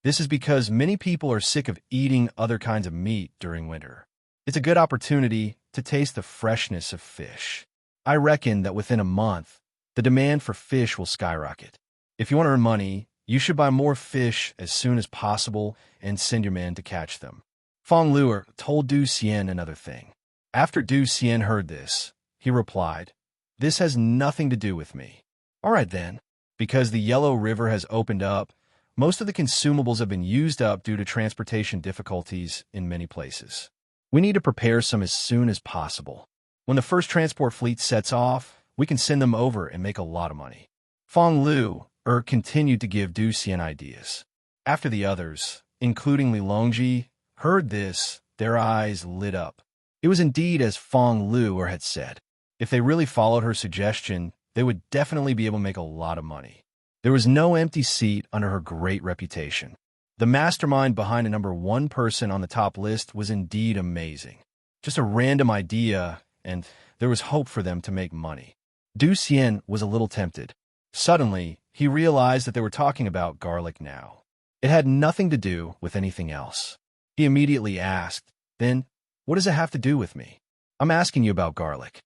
This is because many people are sick of eating other kinds of meat during winter. It's a good opportunity to taste the freshness of fish. I reckon that within a month, the demand for fish will skyrocket. If you want to earn money, you should buy more fish as soon as possible and send your men to catch them. Fong Luer told Du Xian another thing. After Du Xian heard this, he replied, this has nothing to do with me. All right then, because the Yellow River has opened up, most of the consumables have been used up due to transportation difficulties in many places. We need to prepare some as soon as possible. When the first transport fleet sets off, we can send them over and make a lot of money. Fong Luer continued to give Du Xian ideas. After the others, including Li Longji, heard this, their eyes lit up. It was indeed as Fong Luer had said. If they really followed her suggestion, they would definitely be able to make a lot of money. There was no empty seat under her great reputation. The mastermind behind a number one person on the top list was indeed amazing. Just a random idea, and there was hope for them to make money. Du Xian was a little tempted. Suddenly, he realized that they were talking about garlic now. It had nothing to do with anything else. He immediately asked, then, what does it have to do with me? I'm asking you about garlic.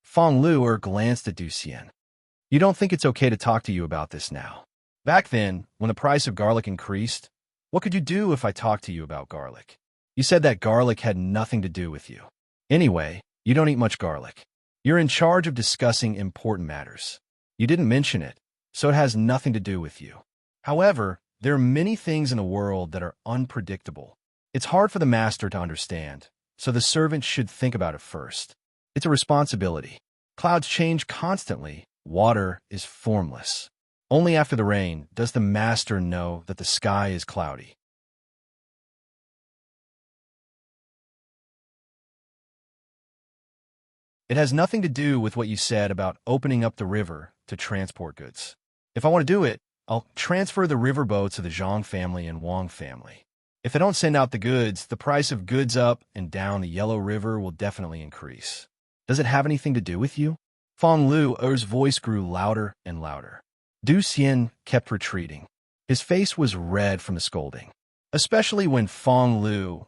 Fong Luer glanced at Du Xian. You don't think it's okay to talk to you about this now? Back then, when the price of garlic increased, what could you do if I talked to you about garlic? You said that garlic had nothing to do with you. Anyway, you don't eat much garlic. You're in charge of discussing important matters. You didn't mention it, so it has nothing to do with you. However, there are many things in the world that are unpredictable. It's hard for the master to understand, so the servant should think about it first. It's a responsibility. Clouds change constantly. Water is formless. Only after the rain does the master know that the sky is cloudy. It has nothing to do with what you said about opening up the river to transport goods. If I want to do it, I'll transfer the river boats to the Zhang family and Wang family. If they don't send out the goods, the price of goods up and down the Yellow River will definitely increase. Does it have anything to do with you? Fong Luer's voice grew louder and louder. Du Xian kept retreating. His face was red from the scolding. Especially when Fong Luer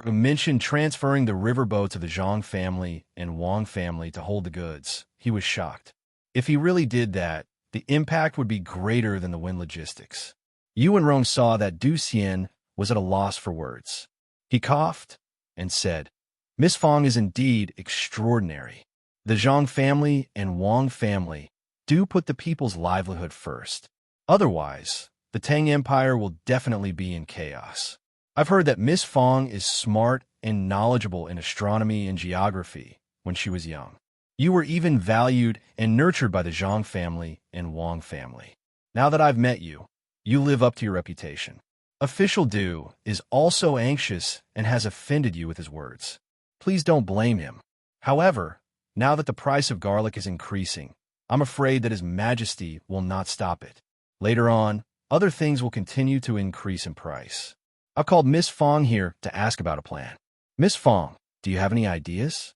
mentioned transferring the riverboat to the Zhang family and Wang family to hold the goods, he was shocked. If he really did that, the impact would be greater than the wind logistics. Yu and Rong saw that Du Xian was at a loss for words. He coughed and said, Miss Fong is indeed extraordinary. The Zhang family and Wang family do put the people's livelihood first. Otherwise, the Tang Empire will definitely be in chaos. I've heard that Miss Fong is smart and knowledgeable in astronomy and geography when she was young. You were even valued and nurtured by the Zhang family and Wang family. Now that I've met you, you live up to your reputation. Official Du is also anxious and has offended you with his words. Please don't blame him. However, now that the price of garlic is increasing, I'm afraid that His Majesty will not stop it. Later on, other things will continue to increase in price. I've called Miss Fong here to ask about a plan. Miss Fong, do you have any ideas?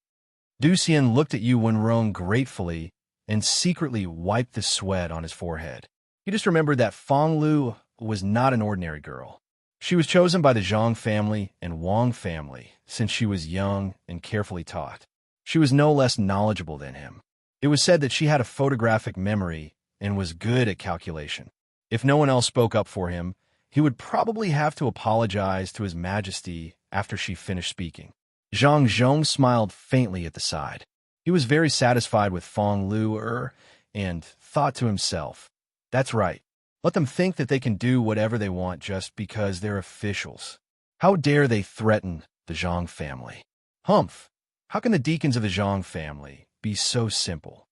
Du Xian looked at Yu Wenrong gratefully and secretly wiped the sweat on his forehead. He just remembered that Fong Lu was not an ordinary girl. She was chosen by the Zhang family and Wang family since she was young and carefully taught. She was no less knowledgeable than him. It was said that she had a photographic memory and was good at calculation. If no one else spoke up for him, he would probably have to apologize to His Majesty after she finished speaking. Zhang Zhong smiled faintly at the side. He was very satisfied with Fong Luer and thought to himself, that's right. Let them think that they can do whatever they want just because they're officials. How dare they threaten the Zhang family? Humph! How can the deacons of the Zhang family be so simple?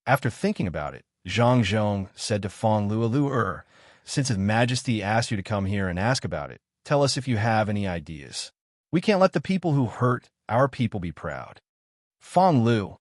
After thinking about it, Zhang Zhong said to Fong Luo, since His Majesty asked you to come here and ask about it, tell us if you have any ideas. We can't let the people who hurt our people be proud. Fong Lu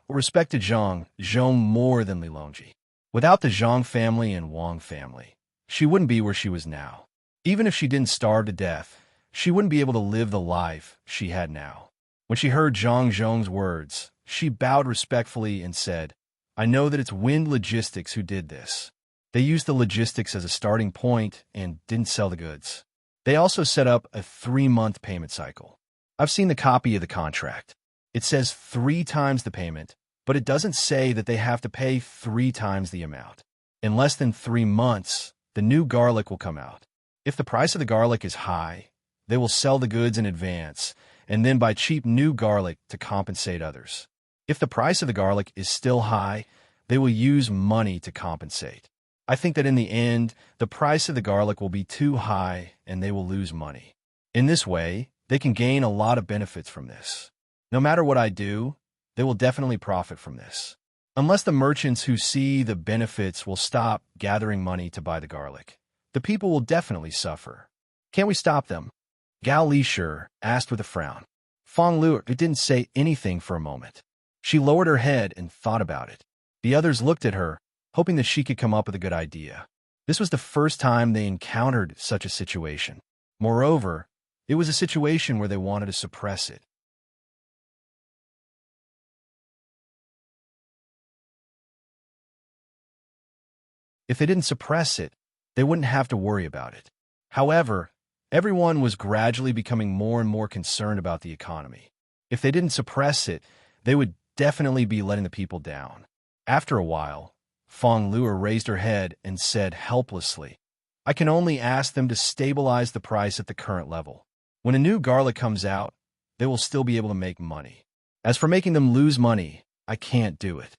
respected Zhang Zhong more than Li Longji. Without the Zhang family and Wang family, she wouldn't be where she was now. Even if she didn't starve to death, she wouldn't be able to live the life she had now. When she heard Zhang Zhong's words, she bowed respectfully and said, I know that it's Wind Logistics who did this. They used the logistics as a starting point and didn't sell the goods. They also set up a 3-month payment cycle. I've seen the copy of the contract. It says 3 times the payment, but it doesn't say that they have to pay 3 times the amount. In less than 3 months, the new garlic will come out. If the price of the garlic is high, they will sell the goods in advance and then buy cheap new garlic to compensate others. If the price of the garlic is still high, they will use money to compensate. I think that in the end, the price of the garlic will be too high and they will lose money. In this way, they can gain a lot of benefits from this. No matter what I do, they will definitely profit from this. Unless the merchants who see the benefits will stop gathering money to buy the garlic, the people will definitely suffer. Can't we stop them? Gao Lishur asked with a frown. Fong Lu didn't say anything for a moment. She lowered her head and thought about it. The others looked at her, hoping that she could come up with a good idea. This was the first time they encountered such a situation. Moreover, it was a situation where they wanted to suppress it. If they didn't suppress it, they wouldn't have to worry about it. However, everyone was gradually becoming more and more concerned about the economy. If they didn't suppress it, they would definitely be letting the people down. After a while, Fong Luo raised her head and said helplessly, I can only ask them to stabilize the price at the current level. When a new garlic comes out, they will still be able to make money. As for making them lose money, I can't do it.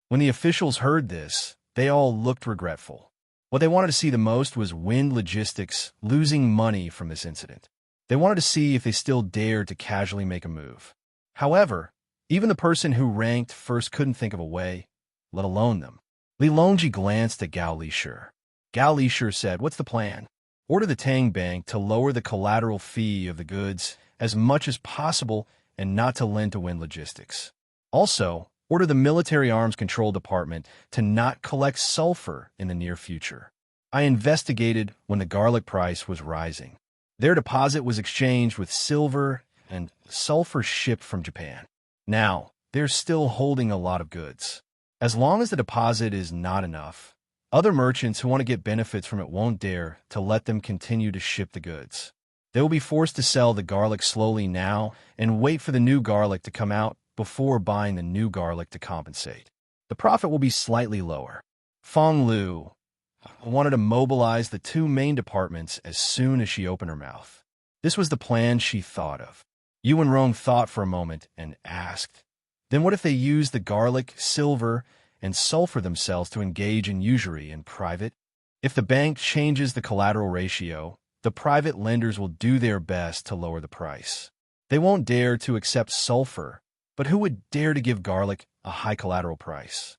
When the officials heard this, they all looked regretful. What they wanted to see the most was Wind Logistics losing money from this incident. They wanted to see if they still dared to casually make a move. However, even the person who ranked first couldn't think of a way, let alone them. Li Longji glanced at Gao Lishur. Gao Lishur said, what's the plan? Order the Tang Bank to lower the collateral fee of the goods as much as possible and not to lend to Wind Logistics. Also, order the Military Arms Control Department to not collect sulfur in the near future. I investigated when the garlic price was rising. Their deposit was exchanged with silver and sulfur shipped from Japan. Now, they're still holding a lot of goods. As long as the deposit is not enough, other merchants who want to get benefits from it won't dare to let them continue to ship the goods. They will be forced to sell the garlic slowly now and wait for the new garlic to come out before buying the new garlic to compensate. The profit will be slightly lower. Fong Lu wanted to mobilize the 2 main departments as soon as she opened her mouth. This was the plan she thought of. Yuan Rong thought for a moment and asked, then what if they use the garlic, silver, and sulfur themselves to engage in usury in private? If the bank changes the collateral ratio, the private lenders will do their best to lower the price. They won't dare to accept sulfur, but who would dare to give garlic a high collateral price?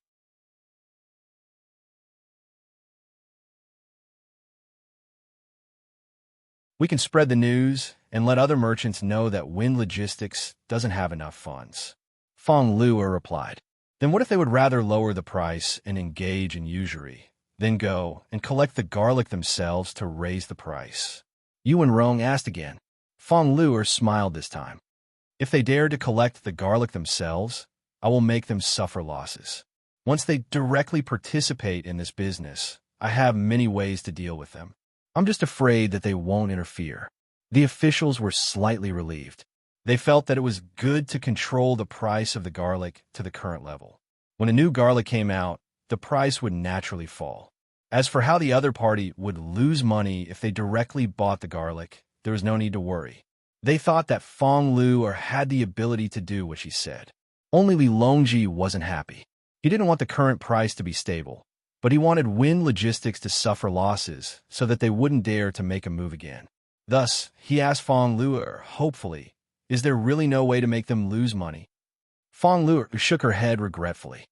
We can spread the news and let other merchants know that Wind Logistics doesn't have enough funds. Fong Luo replied, then what if they would rather lower the price and engage in usury, then go and collect the garlic themselves to raise the price? Yuan Rong asked again. Fong Luo smiled this time. If they dare to collect the garlic themselves, I will make them suffer losses. Once they directly participate in this business, I have many ways to deal with them. I'm just afraid that they won't interfere. The officials were slightly relieved. They felt that it was good to control the price of the garlic to the current level. When a new garlic came out, the price would naturally fall. As for how the other party would lose money if they directly bought the garlic, there was no need to worry. They thought that Fong Lu had the ability to do what she said. Only Li Longji wasn't happy. He didn't want the current price to be stable, but he wanted Wind Logistics to suffer losses so that they wouldn't dare to make a move again. Thus, he asked Fong Lu, hopefully, is there really no way to make them lose money? Fong Lu shook her head regretfully.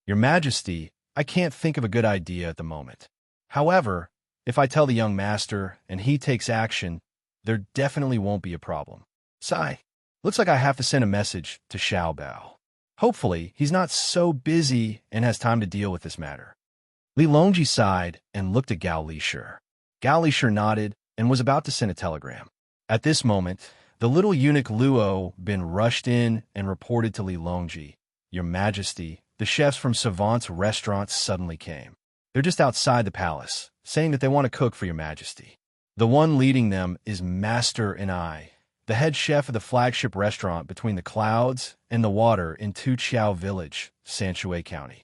Your Majesty, I can't think of a good idea at the moment. However, if I tell the young master and he takes action, there definitely won't be a problem. Sigh. Looks like I have to send a message to Xiao Bao. Hopefully, he's not so busy and has time to deal with this matter. Li Longji sighed and looked at Gao Lisher. Gao Lisher nodded and was about to send a telegram. At this moment, the little eunuch Luo Bin rushed in and reported to Li Longji, "Your Majesty, the chefs from Savant's restaurant suddenly came. They're just outside the palace, saying that they want to cook for your Majesty. The one leading them is Master and I, the head chef of the flagship restaurant between the clouds and the water in Tuqiao Village, Sanshui County."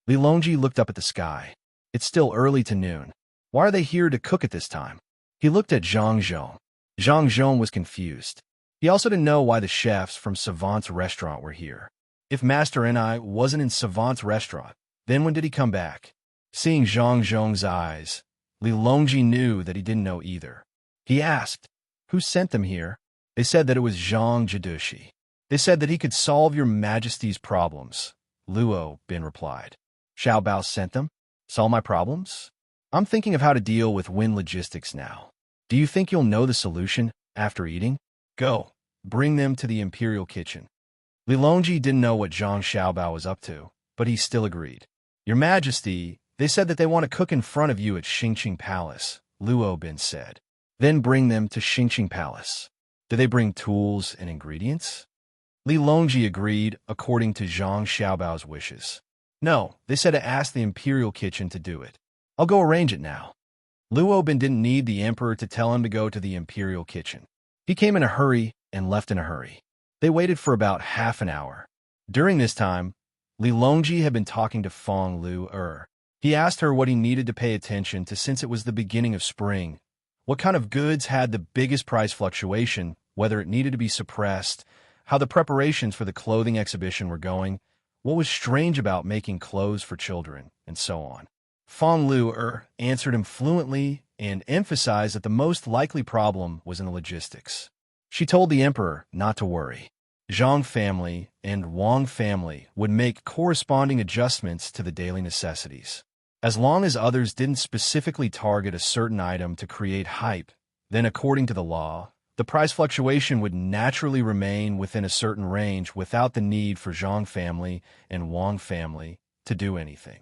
Li Longji looked up at the sky. It's still early to noon. Why are they here to cook at this time? He looked at Zhang Zhong. Zhang Zhong was confused. He also didn't know why the chefs from Savant's restaurant were here. If Master and I wasn't in Savant's restaurant, then when did he come back? Seeing Zhang Zhong's eyes, Li Longji knew that he didn't know either. He asked, "Who sent them here?" They said that it was Zhang Jidushi. They said that he could solve your Majesty's problems. Luo Bin replied. Xiao Bao sent them? Solve my problems? I'm thinking of how to deal with wind logistics now. Do you think you'll know the solution after eating? Go, bring them to the imperial kitchen. Li Longji didn't know what Zhang Xiaobao was up to, but he still agreed. Your Majesty, they said that they want to cook in front of you at Xingqing Palace, Luo Bin said. Then bring them to Xingqing Palace. Do they bring tools and ingredients? Li Longji agreed according to Zhang Xiaobao's wishes. No, they said to ask the imperial kitchen to do it. I'll go arrange it now. Luo Bin didn't need the emperor to tell him to go to the imperial kitchen. He came in a hurry and left in a hurry. They waited for about half an hour. During this time, Li Longji had been talking to Fong Lu. He asked her what he needed to pay attention to since it was the beginning of spring, what kind of goods had the biggest price fluctuation, whether it needed to be suppressed, how the preparations for the clothing exhibition were going, what was strange about making clothes for children, and so on. Fong Lu answered him fluently and emphasized that the most likely problem was in the logistics. She told the emperor not to worry. Zhang family and Wang family would make corresponding adjustments to the daily necessities. As long as others didn't specifically target a certain item to create hype, then according to the law, the price fluctuation would naturally remain within a certain range without the need for Zhang family and Wang family to do anything.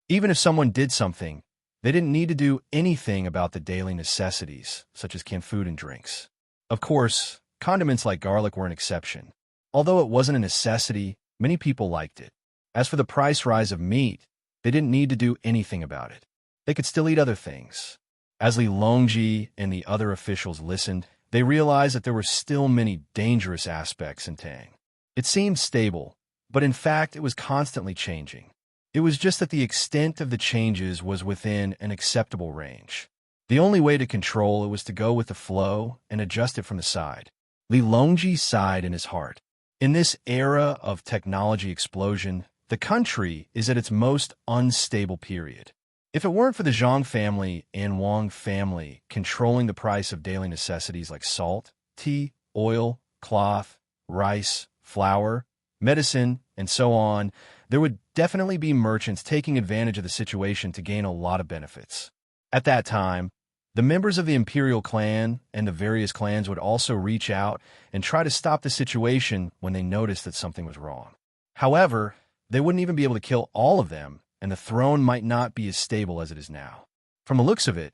Even if someone did something, they didn't need to do anything about the daily necessities, such as canned food and drinks. Of course, condiments like garlic were an exception. Although it wasn't a necessity, many people liked it. As for the price rise of meat, they didn't need to do anything about it. They could still eat other things. As Li Longji and the other officials listened, they realized that there were still many dangerous aspects in Tang. It seemed stable, but in fact it was constantly changing. It was just that the extent of the changes was within an acceptable range. The only way to control it was to go with the flow and adjust it from the side. Li Longji sighed in his heart. In this era of technology explosion, the country is at its most unstable period. If it weren't for the Zhang family and Wang family controlling the price of daily necessities like salt, tea, oil, cloth, rice, flour, medicine, and so on, there would definitely be merchants taking advantage of the situation to gain a lot of benefits. At that time, the members of the imperial clan and the various clans would also reach out and try to stop the situation when they noticed that something was wrong. However, they wouldn't even be able to kill all of them, and the throne might not be as stable as it is now. From the looks of it,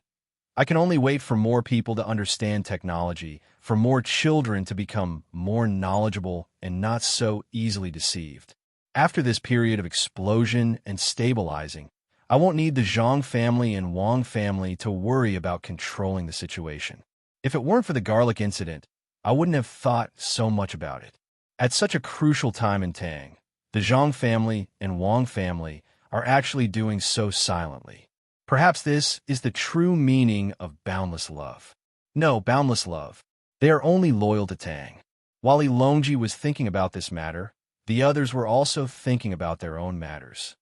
I can only wait for more people to understand technology, for more children to become more knowledgeable and not so easily deceived. After this period of explosion and stabilizing, I won't need the Zhang family and Wang family to worry about controlling the situation. If it weren't for the garlic incident, I wouldn't have thought so much about it. At such a crucial time in Tang, the Zhang family and Wang family are actually doing so silently. Perhaps this is the true meaning of boundless love. No, boundless love. They are only loyal to Tang. While Li Longji was thinking about this matter, the others were also thinking about their own matters.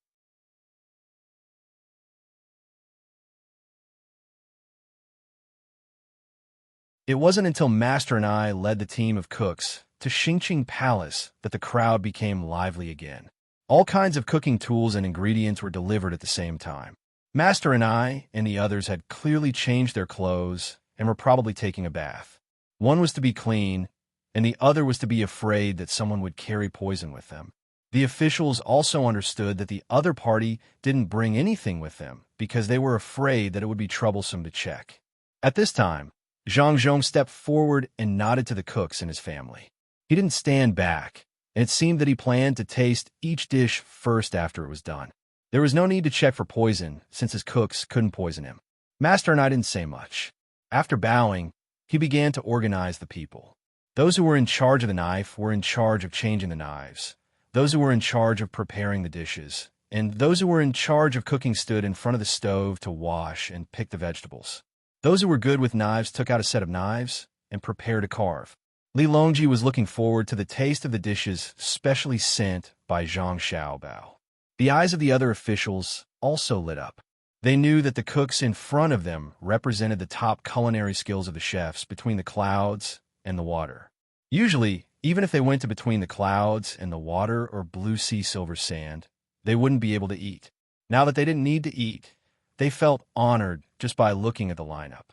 It wasn't until Master and I led the team of cooks to Xingqing Palace that the crowd became lively again. All kinds of cooking tools and ingredients were delivered at the same time. Master and I and the others had clearly changed their clothes and were probably taking a bath. One was to be clean, and the other was to be afraid that someone would carry poison with them. The officials also understood that the other party didn't bring anything with them because they were afraid that it would be troublesome to check. At this time, Zhang Zhong stepped forward and nodded to the cooks and his family. He didn't stand back, and it seemed that he planned to taste each dish first after it was done. There was no need to check for poison, since his cooks couldn't poison him. Master and I didn't say much. After bowing, he began to organize the people. Those who were in charge of the knife were in charge of changing the knives. Those who were in charge of preparing the dishes, and those who were in charge of cooking stood in front of the stove to wash and pick the vegetables. Those who were good with knives took out a set of knives and prepared to carve. Li Longji was looking forward to the taste of the dishes specially sent by Zhang Xiaobao. The eyes of the other officials also lit up. They knew that the cooks in front of them represented the top culinary skills of the chefs between the clouds and the water. Usually, even if they went to between the clouds and the water or blue sea silver sand, they wouldn't be able to eat. Now that they didn't need to eat, they felt honored just by looking at the lineup.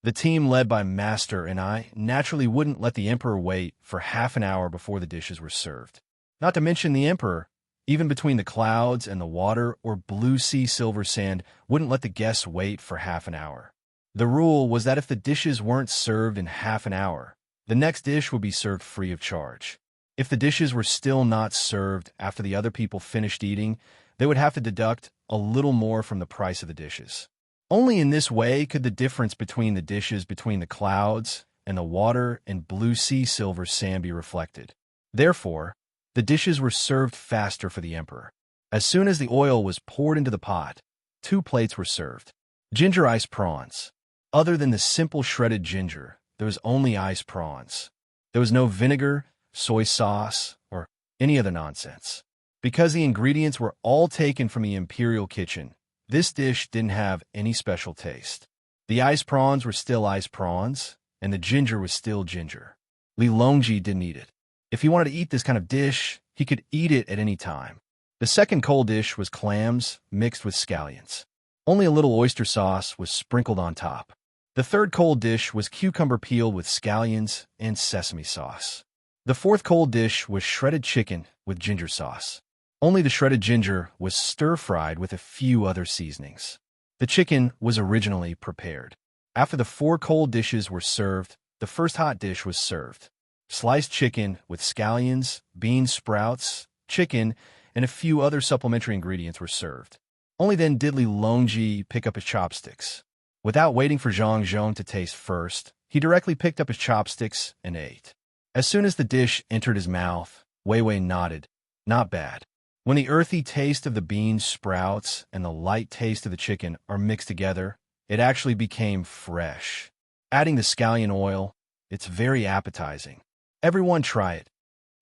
The team led by Master and I naturally wouldn't let the Emperor wait for half an hour before the dishes were served. Not to mention the Emperor, even between the clouds and the water or blue sea silver sand, wouldn't let the guests wait for half an hour. The rule was that if the dishes weren't served in half an hour, the next dish would be served free of charge. If the dishes were still not served after the other people finished eating, they would have to deduct a little more from the price of the dishes. Only in this way could the difference between the dishes between the clouds and the water and blue sea silver sand be reflected. Therefore, the dishes were served faster for the Emperor. As soon as the oil was poured into the pot, 2 plates were served. Ginger ice prawns. Other than the simple shredded ginger, there was only ice prawns. There was no vinegar, soy sauce, or any other nonsense. Because the ingredients were all taken from the imperial kitchen, this dish didn't have any special taste. The ice prawns were still ice prawns, and the ginger was still ginger. Li Longji didn't eat it. If he wanted to eat this kind of dish, he could eat it at any time. The second cold dish was clams mixed with scallions. Only a little oyster sauce was sprinkled on top. The third cold dish was cucumber peel with scallions and sesame sauce. The fourth cold dish was shredded chicken with ginger sauce. Only the shredded ginger was stir-fried with a few other seasonings. The chicken was originally prepared. After the 4 cold dishes were served, the first hot dish was served. Sliced chicken with scallions, bean sprouts, chicken, and a few other supplementary ingredients were served. Only then did Li Longji pick up his chopsticks. Without waiting for Zhang Zhong to taste first, he directly picked up his chopsticks and ate. As soon as the dish entered his mouth, Wei Wei nodded. Not bad. When the earthy taste of the bean sprouts and the light taste of the chicken are mixed together, it actually became fresh. Adding the scallion oil, it's very appetizing. Everyone try it.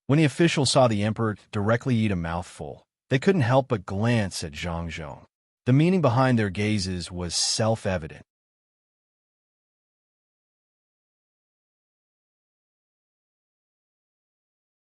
When the officials saw the Emperor directly eat a mouthful, they couldn't help but glance at Zhang Zhong. The meaning behind their gazes was self-evident.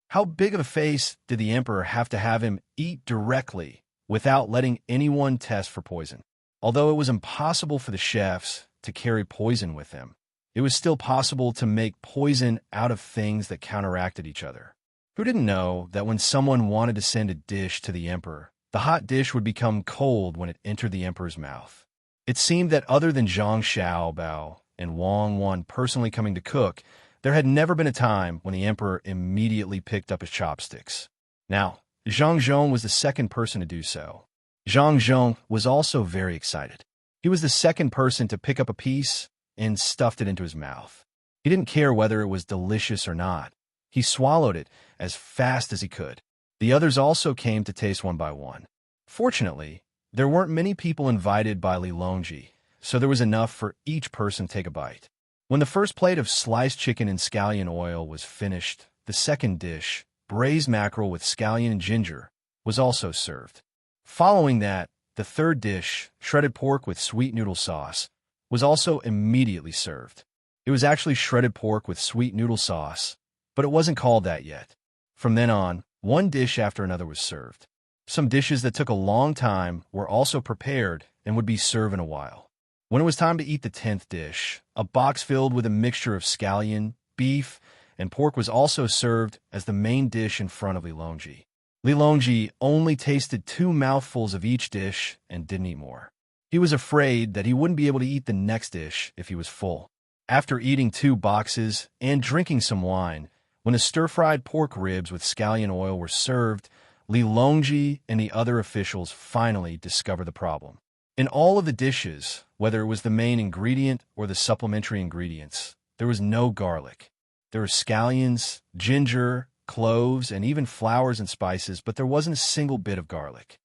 How big of a face did the Emperor have to have him eat directly without letting anyone test for poison? Although it was impossible for the chefs to carry poison with them, it was still possible to make poison out of things that counteracted each other. Who didn't know that when someone wanted to send a dish to the Emperor, the hot dish would become cold when it entered the Emperor's mouth? It seemed that other than Zhang Xiaobao and Wang Wan personally coming to cook, there had never been a time when the Emperor immediately picked up his chopsticks. Now, Zhang Zhong was the second person to do so. Zhang Zhong was also very excited. He was the second person to pick up a piece and stuffed it into his mouth. He didn't care whether it was delicious or not. He swallowed it as fast as he could. The others also came to taste one by one. Fortunately, there weren't many people invited by Li Longji, so there was enough for each person to take a bite. When the first plate of sliced chicken and scallion oil was finished, the second dish, braised mackerel with scallion and ginger, was also served. Following that, the third dish, shredded pork with sweet noodle sauce, was also immediately served. It It was actually shredded pork with sweet noodle sauce, but it wasn't called that yet. From then on, one dish after another was served. Some dishes that took a long time were also prepared and would be served in a while. When it was time to eat the 10th dish, a box filled with a mixture of scallion, beef, and pork was also served as the main dish in front of Lilongji. Lilongji only tasted 2 mouthfuls of each dish and didn't eat more. He was afraid that he wouldn't be able to eat the next dish if he was full. After eating 2 boxes and drinking some wine, when the stir-fried pork ribs with scallion oil were served, Lilongji and the other officials finally discovered the problem. In all of the dishes, whether it was the main ingredient or the supplementary ingredients, there was no garlic. There were scallions, ginger, cloves, and even flowers and spices, but there wasn't a single bit of garlic.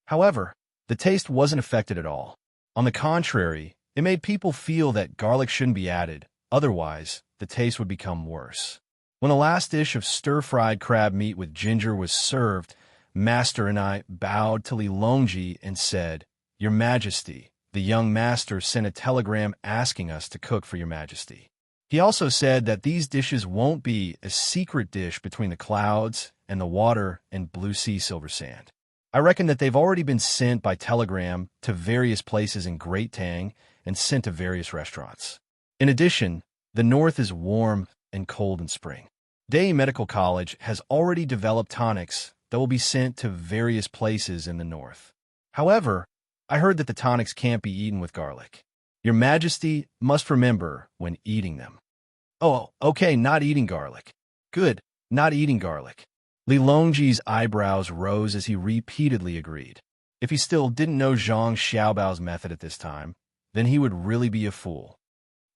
However, the taste wasn't affected at all. On the contrary, it made people feel that garlic shouldn't be added, otherwise, the taste would become worse. When the last dish of stir-fried crab meat with ginger was served, Master and I bowed to Lilongji and said, "Your Majesty, the young master sent a telegram asking us to cook for Your Majesty." He also said that these dishes won't be a secret dish between the clouds and the water and blue sea silver sand. I reckon that they've already been sent by telegram to various places in Great Tang and sent to various restaurants. In addition, the north is warm and cold in spring. Day Medical College has already developed tonics that will be sent to various places in the north. However, I heard that the tonics can't be eaten with garlic. Your Majesty must remember when eating them. Oh, okay, not eating garlic. Good, not eating garlic. Lilongji's eyebrows rose as he repeatedly agreed. If he still didn't know Zhang Xiaobao's method at this time, then he would really be a fool.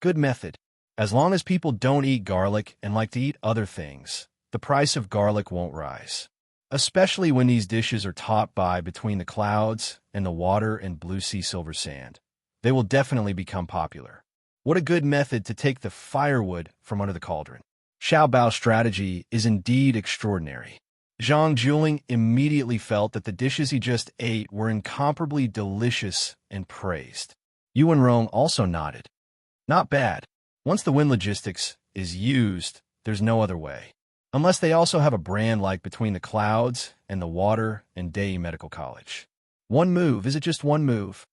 Good method. As long as people don't eat garlic and like to eat other things, the price of garlic won't rise. Especially when these dishes are topped by between the clouds and the water and blue sea silver sand. They will definitely become popular. What a good method to take the firewood from under the cauldron. Xiao Bao's strategy is indeed extraordinary. Zhang Juling immediately felt that the dishes he just ate were incomparably delicious and praised. Yuan Rong also nodded. Not bad. Once the wind logistics is used, there's no other way. Unless they also have a brand like Between the Clouds and the Water and Day Medical College. One move, is it just one move?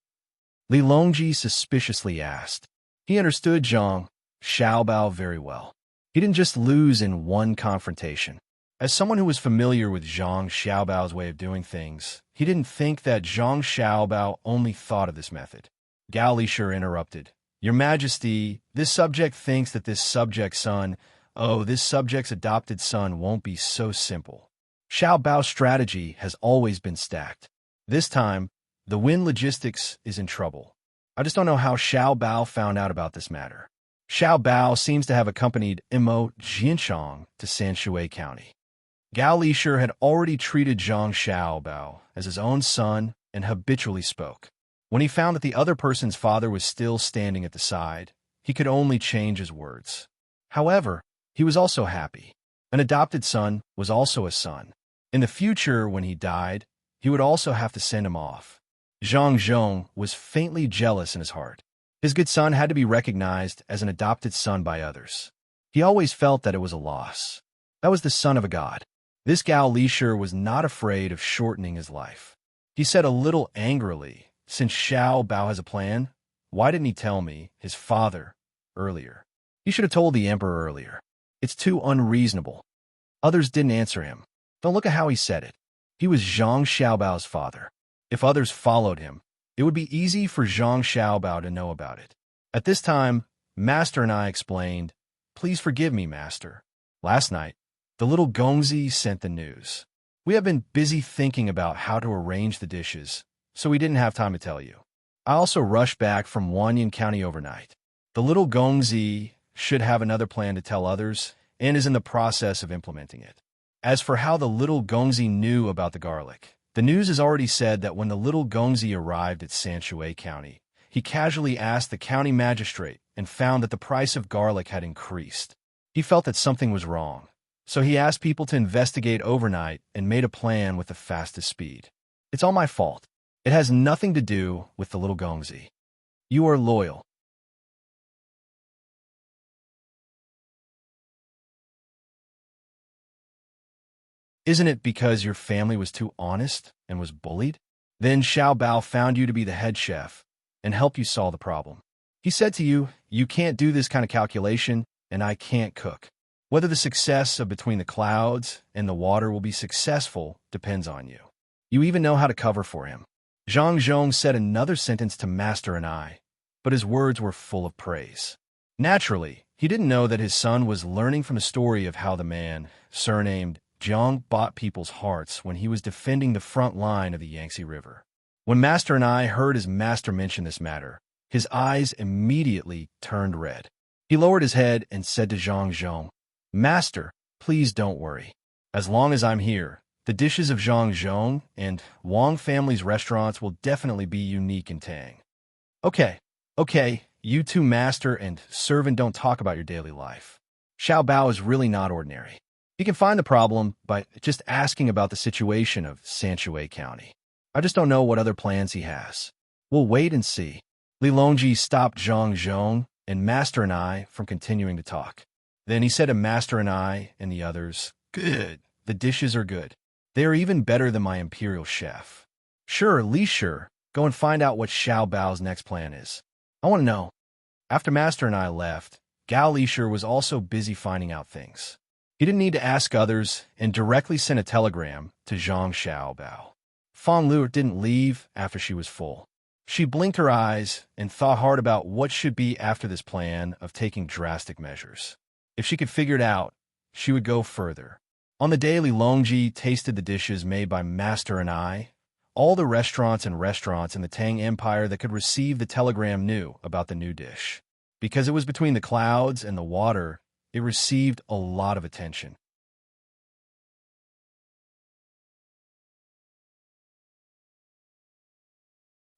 Lilongji suspiciously asked. He understood Zhang Xiaobao very well. He didn't just lose in one confrontation. As someone who was familiar with Zhang Xiaobao's way of doing things, he didn't think that Zhang Xiaobao only thought of this method. Gao Lishur interrupted. Your Majesty, this subject thinks that this subject's adopted son won't be so simple. Xiao Bao's strategy has always been stacked. This time, the Wind Logistics is in trouble. I just don't know how Xiao Bao found out about this matter. Xiao Bao seems to have accompanied Imo Jianshang to Sanshui County. Gao Lishur had already treated Zhang Xiaobao as his own son and habitually spoke. When he found that the other person's father was still standing at the side, he could only change his words. However, he was also happy. An adopted son was also a son. In the future, when he died, he would also have to send him off. Zhang Zhong was faintly jealous in his heart. His good son had to be recognized as an adopted son by others. He always felt that it was a loss. That was the son of a god. This Gao Lishur was not afraid of shortening his life. He said a little angrily, since Xiao Bao has a plan, why didn't he tell me, his father, earlier? He should have told the emperor earlier. It's too unreasonable. Others didn't answer him. Don't look at how he said it. He was Zhang Xiaobao's father. If others followed him, it would be easy for Zhang Xiaobao to know about it. At this time, Master and I explained, Please forgive me, Master. Last night, the little Gongzi sent the news. We have been busy thinking about how to arrange the dishes, so we didn't have time to tell you. I also rushed back from Wanyan County overnight. The little Gongzi should have another plan to tell others and is in the process of implementing it. As for how the little Gongzi knew about the garlic, the news has already said that when the little Gongzi arrived at Sanshui County, he casually asked the county magistrate and found that the price of garlic had increased. He felt that something was wrong, so he asked people to investigate overnight and made a plan with the fastest speed. It's all my fault. It has nothing to do with the little Gongzi. You are loyal. Isn't it because your family was too honest and was bullied? Then Xiao Bao found you to be the head chef and helped you solve the problem. He said to you, you can't do this kind of calculation, and I can't cook. Whether the success of Between the Clouds and the Water will be successful depends on you. You even know how to cover for him. Zhang Zhong said another sentence to Master and I, but his words were full of praise. Naturally, he didn't know that his son was learning from the story of how the man, surnamed Jiang, bought people's hearts when he was defending the front line of the Yangtze River. When Master and I heard his master mention this matter, his eyes immediately turned red. He lowered his head and said to Zhang Zhong, Master, please don't worry. As long as I'm here, the dishes of Zhang Zhong and Wang family's restaurants will definitely be unique in Tang. Okay, you two master and servant don't talk about your daily life. Xiao Bao is really not ordinary. He can find the problem by just asking about the situation of Sanshui County. I just don't know what other plans he has. We'll wait and see. Li Longji stopped Zhang Zhong and Master and I from continuing to talk. Then he said to Master and I and the others, Good, the dishes are good. They are even better than my imperial chef. Sure, Li Shi, go and find out what Xiao Bao's next plan is. I want to know. After Master and I left, Gao Li Shi was also busy finding out things. He didn't need to ask others and directly sent a telegram to Zhang Xiao Bao. Fang Lu didn't leave after she was full. She blinked her eyes and thought hard about what should be after this plan of taking drastic measures. If she could figure it out, she would go further. On the day Li Longji tasted the dishes made by Master and I, all the restaurants in the Tang Empire that could receive the telegram knew about the new dish. Because it was Between the Clouds and the Water, it received a lot of attention.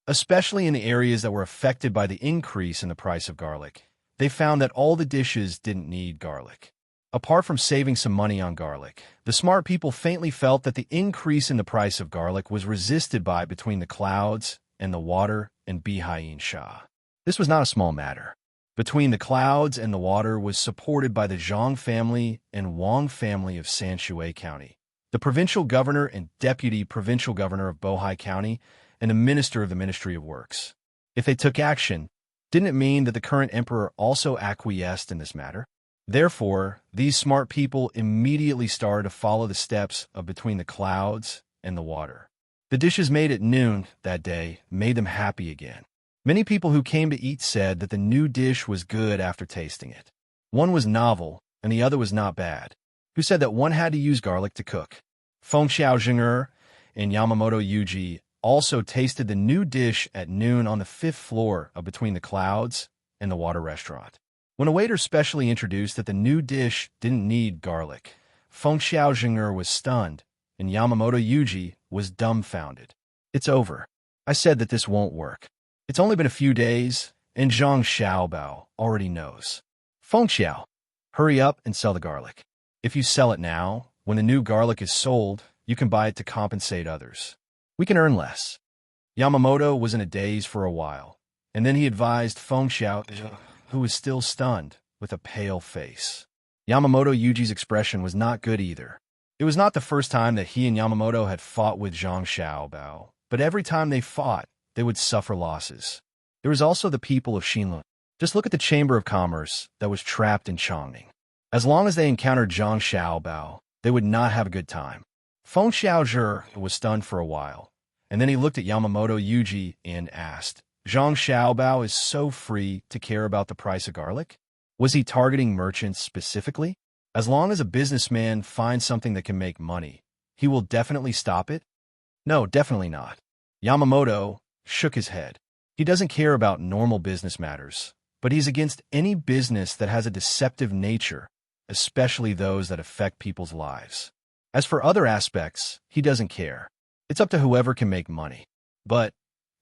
Especially in the areas that were affected by the increase in the price of garlic. They found that all the dishes didn't need garlic. Apart from saving some money on garlic, the smart people faintly felt that the increase in the price of garlic was resisted by Between the Clouds and the Water and Bihayin Sha. This was not a small matter. Between the Clouds and the Water was supported by the Zhang family and Wang family of Sanshui County, the provincial governor and deputy provincial governor of Bohai County, and a minister of the Ministry of Works. If they took action, didn't it mean that the current emperor also acquiesced in this matter? Therefore, these smart people immediately started to follow the steps of Between the Clouds and the Water. The dishes made at noon that day made them happy again. Many people who came to eat said that the new dish was good after tasting it. One was novel, and the other was not bad. Who said that one had to use garlic to cook? Feng Xiaojing'er and Yamamoto Yuji also tasted the new dish at noon on the 5th floor of Between the Clouds and the Water restaurant. When a waiter specially introduced that the new dish didn't need garlic, Feng Xiaojing'er was stunned, and Yamamoto Yuji was dumbfounded. It's over. I said that this won't work. It's only been a few days, and Zhang Xiaobao already knows. Feng Xiao, hurry up and sell the garlic. If you sell it now, when the new garlic is sold, you can buy it to compensate others. We can earn less. Yamamoto was in a daze for a while, and then he advised Feng Xiao, who was still stunned, with a pale face. Yamamoto Yuji's expression was not good either. It was not the first time that he and Yamamoto had fought with Zhang Xiaobao, but every time they fought, they would suffer losses. There was also the people of Xinlu. Just look at the Chamber of Commerce that was trapped in Chongning. As long as they encountered Zhang Xiaobao, they would not have a good time. Feng Xiaozhi was stunned for a while, and then he looked at Yamamoto Yuji and asked, Zhang Xiaobao is so free to care about the price of garlic? Was he targeting merchants specifically? As long as a businessman finds something that can make money, he will definitely stop it? No, definitely not. Yamamoto shook his head. He doesn't care about normal business matters, but he's against any business that has a deceptive nature, especially those that affect people's lives. As for other aspects, he doesn't care. It's up to whoever can make money. But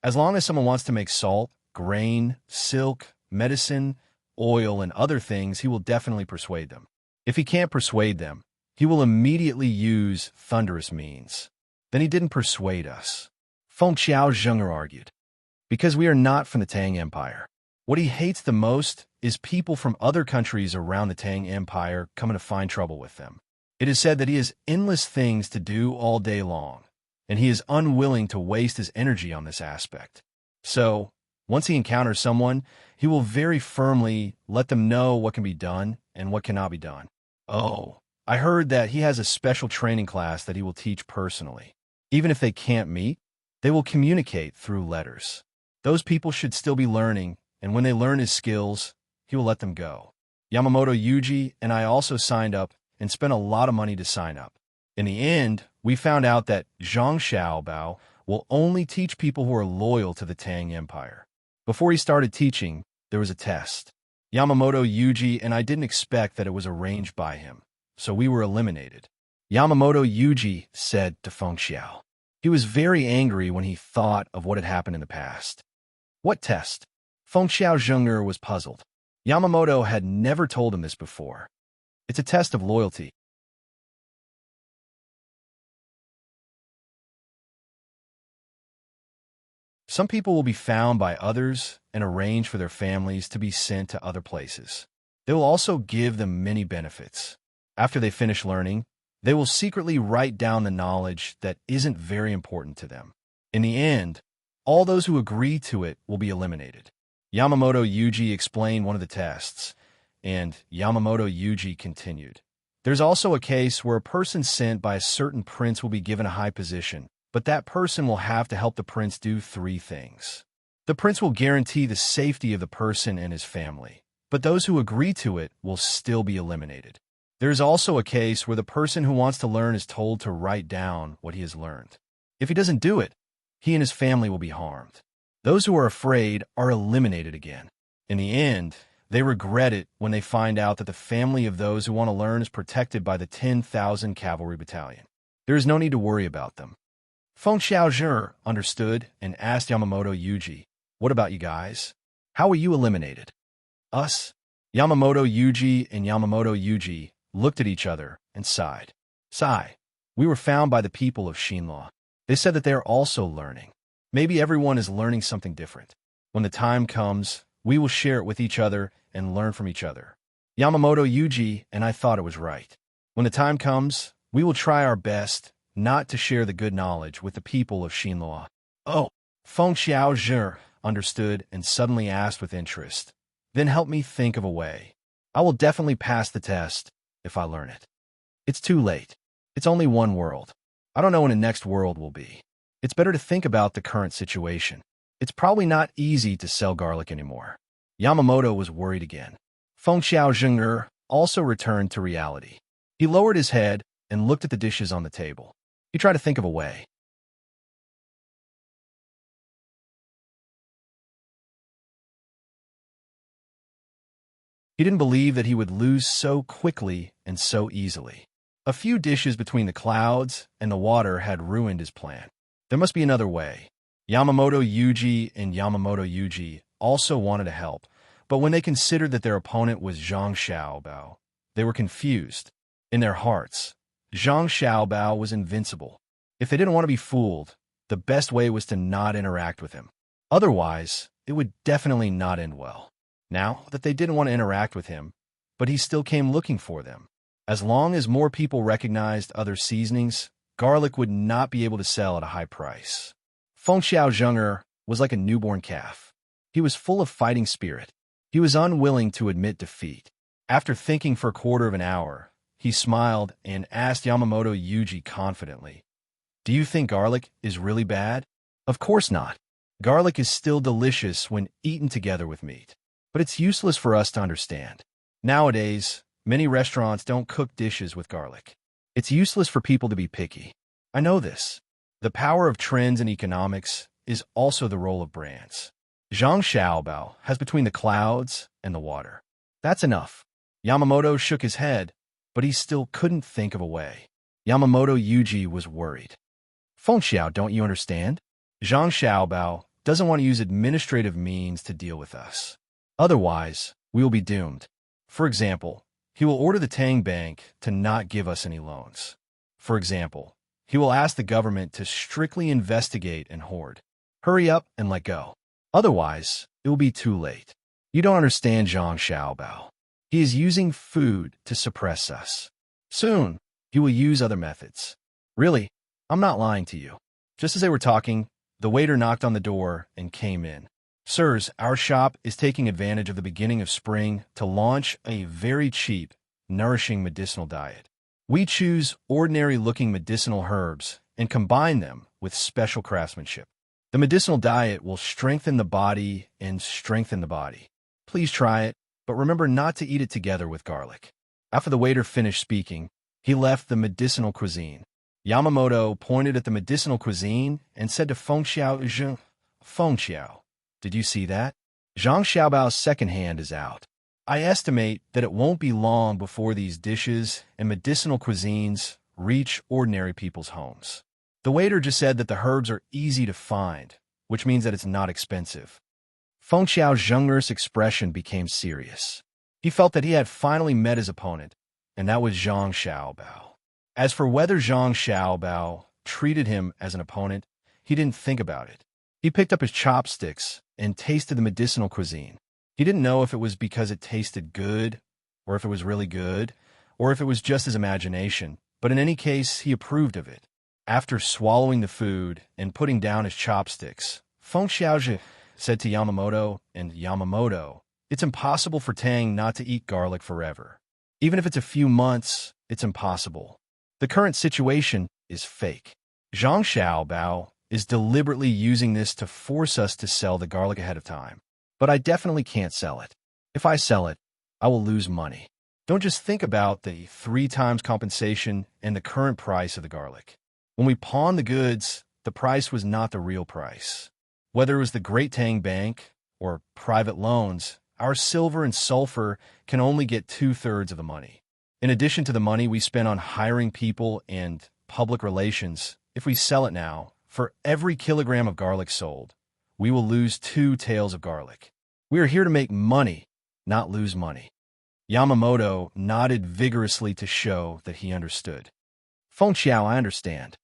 as long as someone wants to make salt, grain, silk, medicine, oil, and other things, he will definitely persuade them. If he can't persuade them, he will immediately use thunderous means. Then he didn't persuade us. Feng Xiao Zheng'er argued. Because we are not from the Tang Empire. What he hates the most is people from other countries around the Tang Empire coming to find trouble with them. It is said that he has endless things to do all day long, and he is unwilling to waste his energy on this aspect. So, once he encounters someone, he will very firmly let them know what can be done and what cannot be done. Oh, I heard that he has a special training class that he will teach personally. Even if they can't meet, they will communicate through letters. Those people should still be learning, and when they learn his skills, he will let them go. Yamamoto Yuji and I also signed up and spent a lot of money to sign up. In the end, we found out that Zhang Xiaobao will only teach people who are loyal to the Tang Empire. Before he started teaching, there was a test. Yamamoto Yuji and I didn't expect that it was arranged by him, so we were eliminated. Yamamoto Yuji said to Feng Xiao. He was very angry when he thought of what had happened in the past. What test? Feng Xiao Zheng'er was puzzled. Yamamoto had never told him this before. It's a test of loyalty. Some people will be found by others and arrange for their families to be sent to other places. They will also give them many benefits. After they finish learning, they will secretly write down the knowledge that isn't very important to them. In the end, all those who agree to it will be eliminated. Yamamoto Yuji explained one of the tests, and Yamamoto Yuji continued. There's also a case where a person sent by a certain prince will be given a high position, but that person will have to help the prince do 3 things. The prince will guarantee the safety of the person and his family, but those who agree to it will still be eliminated. There's also a case where the person who wants to learn is told to write down what he has learned. If he doesn't do it, he and his family will be harmed. Those who are afraid are eliminated again. In the end, they regret it when they find out that the family of those who want to learn is protected by the 10,000 cavalry battalion. There is no need to worry about them. Feng Xiaozhi understood and asked Yamamoto Yuji, "What about you guys? How were you eliminated?" "Us?" Yamamoto Yuji and Yamamoto Yuji looked at each other and sighed. "Sigh. We were found by the people of Xinhua. They said that they are also learning. Maybe everyone is learning something different. When the time comes, we will share it with each other and learn from each other." Yamamoto Yuji and I thought it was right. When the time comes, we will try our best not to share the good knowledge with the people of Xinhua. Oh, Feng Xiaozhi understood and suddenly asked with interest, "Then help me think of a way. I will definitely pass the test if I learn it." "It's too late. It's only one world. I don't know when the next world will be. It's better to think about the current situation. It's probably not easy to sell garlic anymore." Yamamoto was worried again. Feng Xiaozhi also returned to reality. He lowered his head and looked at the dishes on the table. He tried to think of a way. He didn't believe that he would lose so quickly and so easily. A few dishes between the clouds and the water had ruined his plan. There must be another way. Yamamoto Yuji and Yamamoto Yuji also wanted to help, but when they considered that their opponent was Zhang Xiaobao, they were confused. In their hearts, Zhang Xiaobao was invincible. If they didn't want to be fooled, the best way was to not interact with him. Otherwise, it would definitely not end well. Now that they didn't want to interact with him, but he still came looking for them. As long as more people recognized other seasonings, garlic would not be able to sell at a high price. Feng Xiaozhi was like a newborn calf. He was full of fighting spirit. He was unwilling to admit defeat. After thinking for a quarter of an hour, he smiled and asked Yamamoto Yuji confidently, "Do you think garlic is really bad?" "Of course not. Garlic is still delicious when eaten together with meat. But it's useless for us to understand. Nowadays, many restaurants don't cook dishes with garlic. It's useless for people to be picky. I know this. The power of trends in economics is also the role of brands. Zhang Xiaobao has between the clouds and the water. That's enough." Yamamoto shook his head, but he still couldn't think of a way. Yamamoto Yuji was worried. "Feng Xiao, don't you understand? Zhang Xiaobao doesn't want to use administrative means to deal with us. Otherwise, we will be doomed. For example, he will order the Tang Bank to not give us any loans. For example, He will ask the government to strictly investigate and hoard. Hurry up and let go. Otherwise, it will be too late. You don't understand Zhang Xiaobao. He is using food to suppress us. Soon, he will use other methods. Really, I'm not lying to you. Just as they were talking, the waiter knocked on the door and came in. Sirs, our shop is taking advantage of the beginning of spring to launch a very cheap, nourishing medicinal diet. We choose ordinary-looking medicinal herbs and combine them with special craftsmanship. The medicinal diet will strengthen the body and strengthen the body. Please try it, but remember not to eat it together with garlic. After the waiter finished speaking, he left the medicinal cuisine. Yamamoto pointed at the medicinal cuisine and said to Feng Xiao, Feng Xiao, did you see that? Zhang Xiaobao's second hand is out. I estimate that it won't be long before these dishes and medicinal cuisines reach ordinary people's homes. The waiter just said that the herbs are easy to find, which means that it's not expensive. Feng Xiao's Zheng'er's expression became serious. He felt that he had finally met his opponent, and that was Zhang Xiaobao. As for whether Zhang Xiaobao treated him as an opponent, he didn't think about it. He picked up his chopsticks and tasted the medicinal cuisine. He didn't know if it was because it tasted good, or if it was really good, or if it was just his imagination, but in any case, he approved of it. After swallowing the food and putting down his chopsticks, Feng Xiaozhi said to Yamamoto, and Yamamoto, it's impossible for Tang not to eat garlic forever. Even if it's a few months, it's impossible. The current situation is fake. Zhang Xiaobao is deliberately using this to force us to sell the garlic ahead of time. But I definitely can't sell it. If I sell it, I will lose money. Don't just think about the 3 times compensation and the current price of the garlic. When we pawned the goods, the price was not the real price. Whether it was the Great Tang Bank or private loans, our silver and sulfur can only get 2/3 of the money. In addition to the money we spend on hiring people and public relations, if we sell it now, for every kilogram of garlic sold, we will lose 2 taels of garlic. We are here to make money, not lose money. Yamamoto nodded vigorously to show that he understood. Feng Xiao, I understand.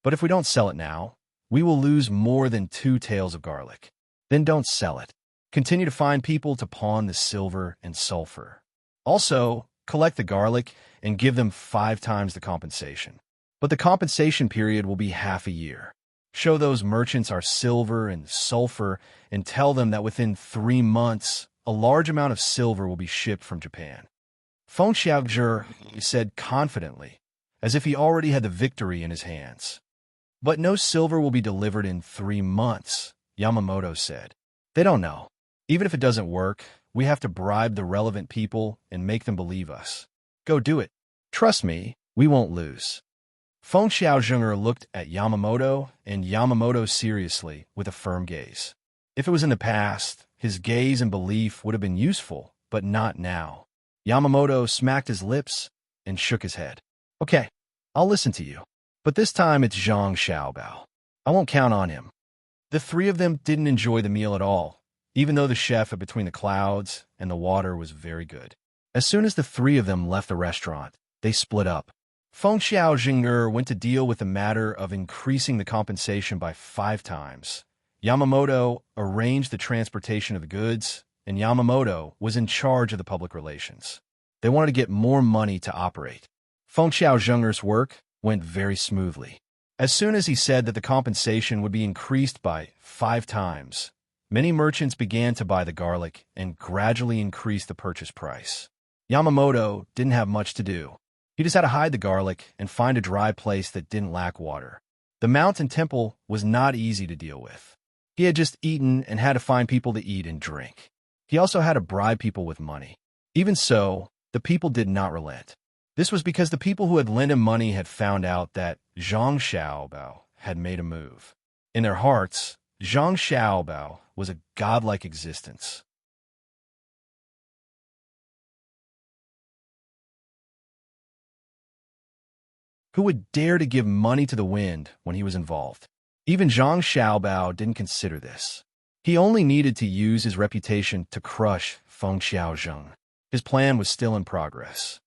But if we don't sell it now, we will lose more than 2 taels of garlic. Then don't sell it. Continue to find people to pawn the silver and sulfur. Also, collect the garlic and give them 5 times the compensation. But the compensation period will be half a year. Show those merchants our silver and sulfur and tell them that within 3 months, a large amount of silver will be shipped from Japan. Feng Xiaozhi said confidently, as if he already had the victory in his hands. But no silver will be delivered in 3 months, Yamamoto said. They don't know. Even if it doesn't work, we have to bribe the relevant people and make them believe us. Go do it. Trust me, we won't lose. Feng Xiaozhi looked at Yamamoto and Yamamoto seriously with a firm gaze. If it was in the past, his gaze and belief would have been useful, but not now. Yamamoto smacked his lips and shook his head. Okay, I'll listen to you. But this time it's Zhang Xiaobao. I won't count on him. The 3 of them didn't enjoy the meal at all, even though the chef at Between the Clouds and the Water was very good. As soon as the 3 of them left the restaurant, they split up. Feng Xiaozhi went to deal with the matter of increasing the compensation by 5 times. Yamamoto arranged the transportation of the goods, and Yamamoto was in charge of the public relations. They wanted to get more money to operate. Feng Xiaozhi's work went very smoothly. As soon as he said that the compensation would be increased by 5 times, many merchants began to buy the garlic and gradually increased the purchase price. Yamamoto didn't have much to do. He just had to hide the garlic and find a dry place that didn't lack water. The mountain temple was not easy to deal with. He had just eaten and had to find people to eat and drink. He also had to bribe people with money. Even so, the people did not relent. This was because the people who had lent him money had found out that Zhang Xiaobao had made a move. In their hearts, Zhang Xiaobao was a godlike existence. Who would dare to give money to the wind when he was involved? Even Zhang Xiaobao didn't consider this. He only needed to use his reputation to crush Feng Xiaozhi. His plan was still in progress.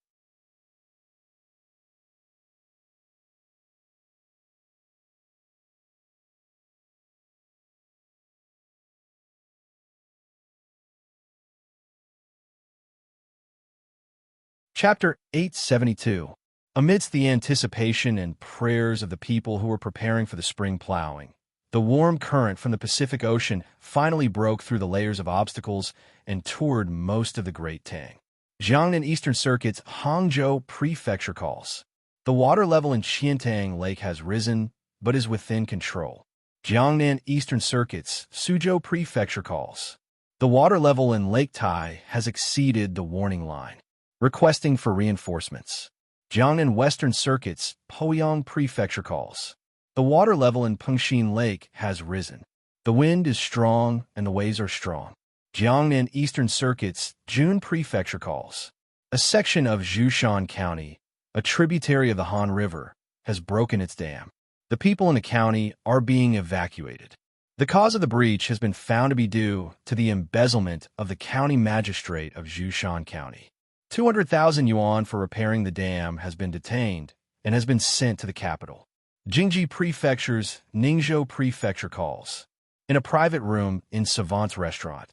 Chapter 872. Amidst the anticipation and prayers of the people who were preparing for the spring plowing, the warm current from the Pacific Ocean finally broke through the layers of obstacles and toured most of the Great Tang. Jiangnan Eastern Circuit's Hangzhou Prefecture calls. The water level in Qiantang Lake has risen, but is within control. Jiangnan Eastern Circuit's Suzhou Prefecture calls. The water level in Lake Tai has exceeded the warning line. Requesting for reinforcements. Jiangnan Western Circuit's Poyang Prefecture calls. The water level in Pengxin Lake has risen. The wind is strong and the waves are strong. Jiangnan Eastern Circuit's Jun Prefecture calls. A section of Zhoushan County, a tributary of the Han River, has broken its dam. The people in the county are being evacuated. The cause of the breach has been found to be due to the embezzlement of the county magistrate of Zhoushan County. 200,000 yuan for repairing the dam has been detained and has been sent to the capital. Jingji Prefecture's Ningzhou Prefecture calls. In a private room in Savant's restaurant,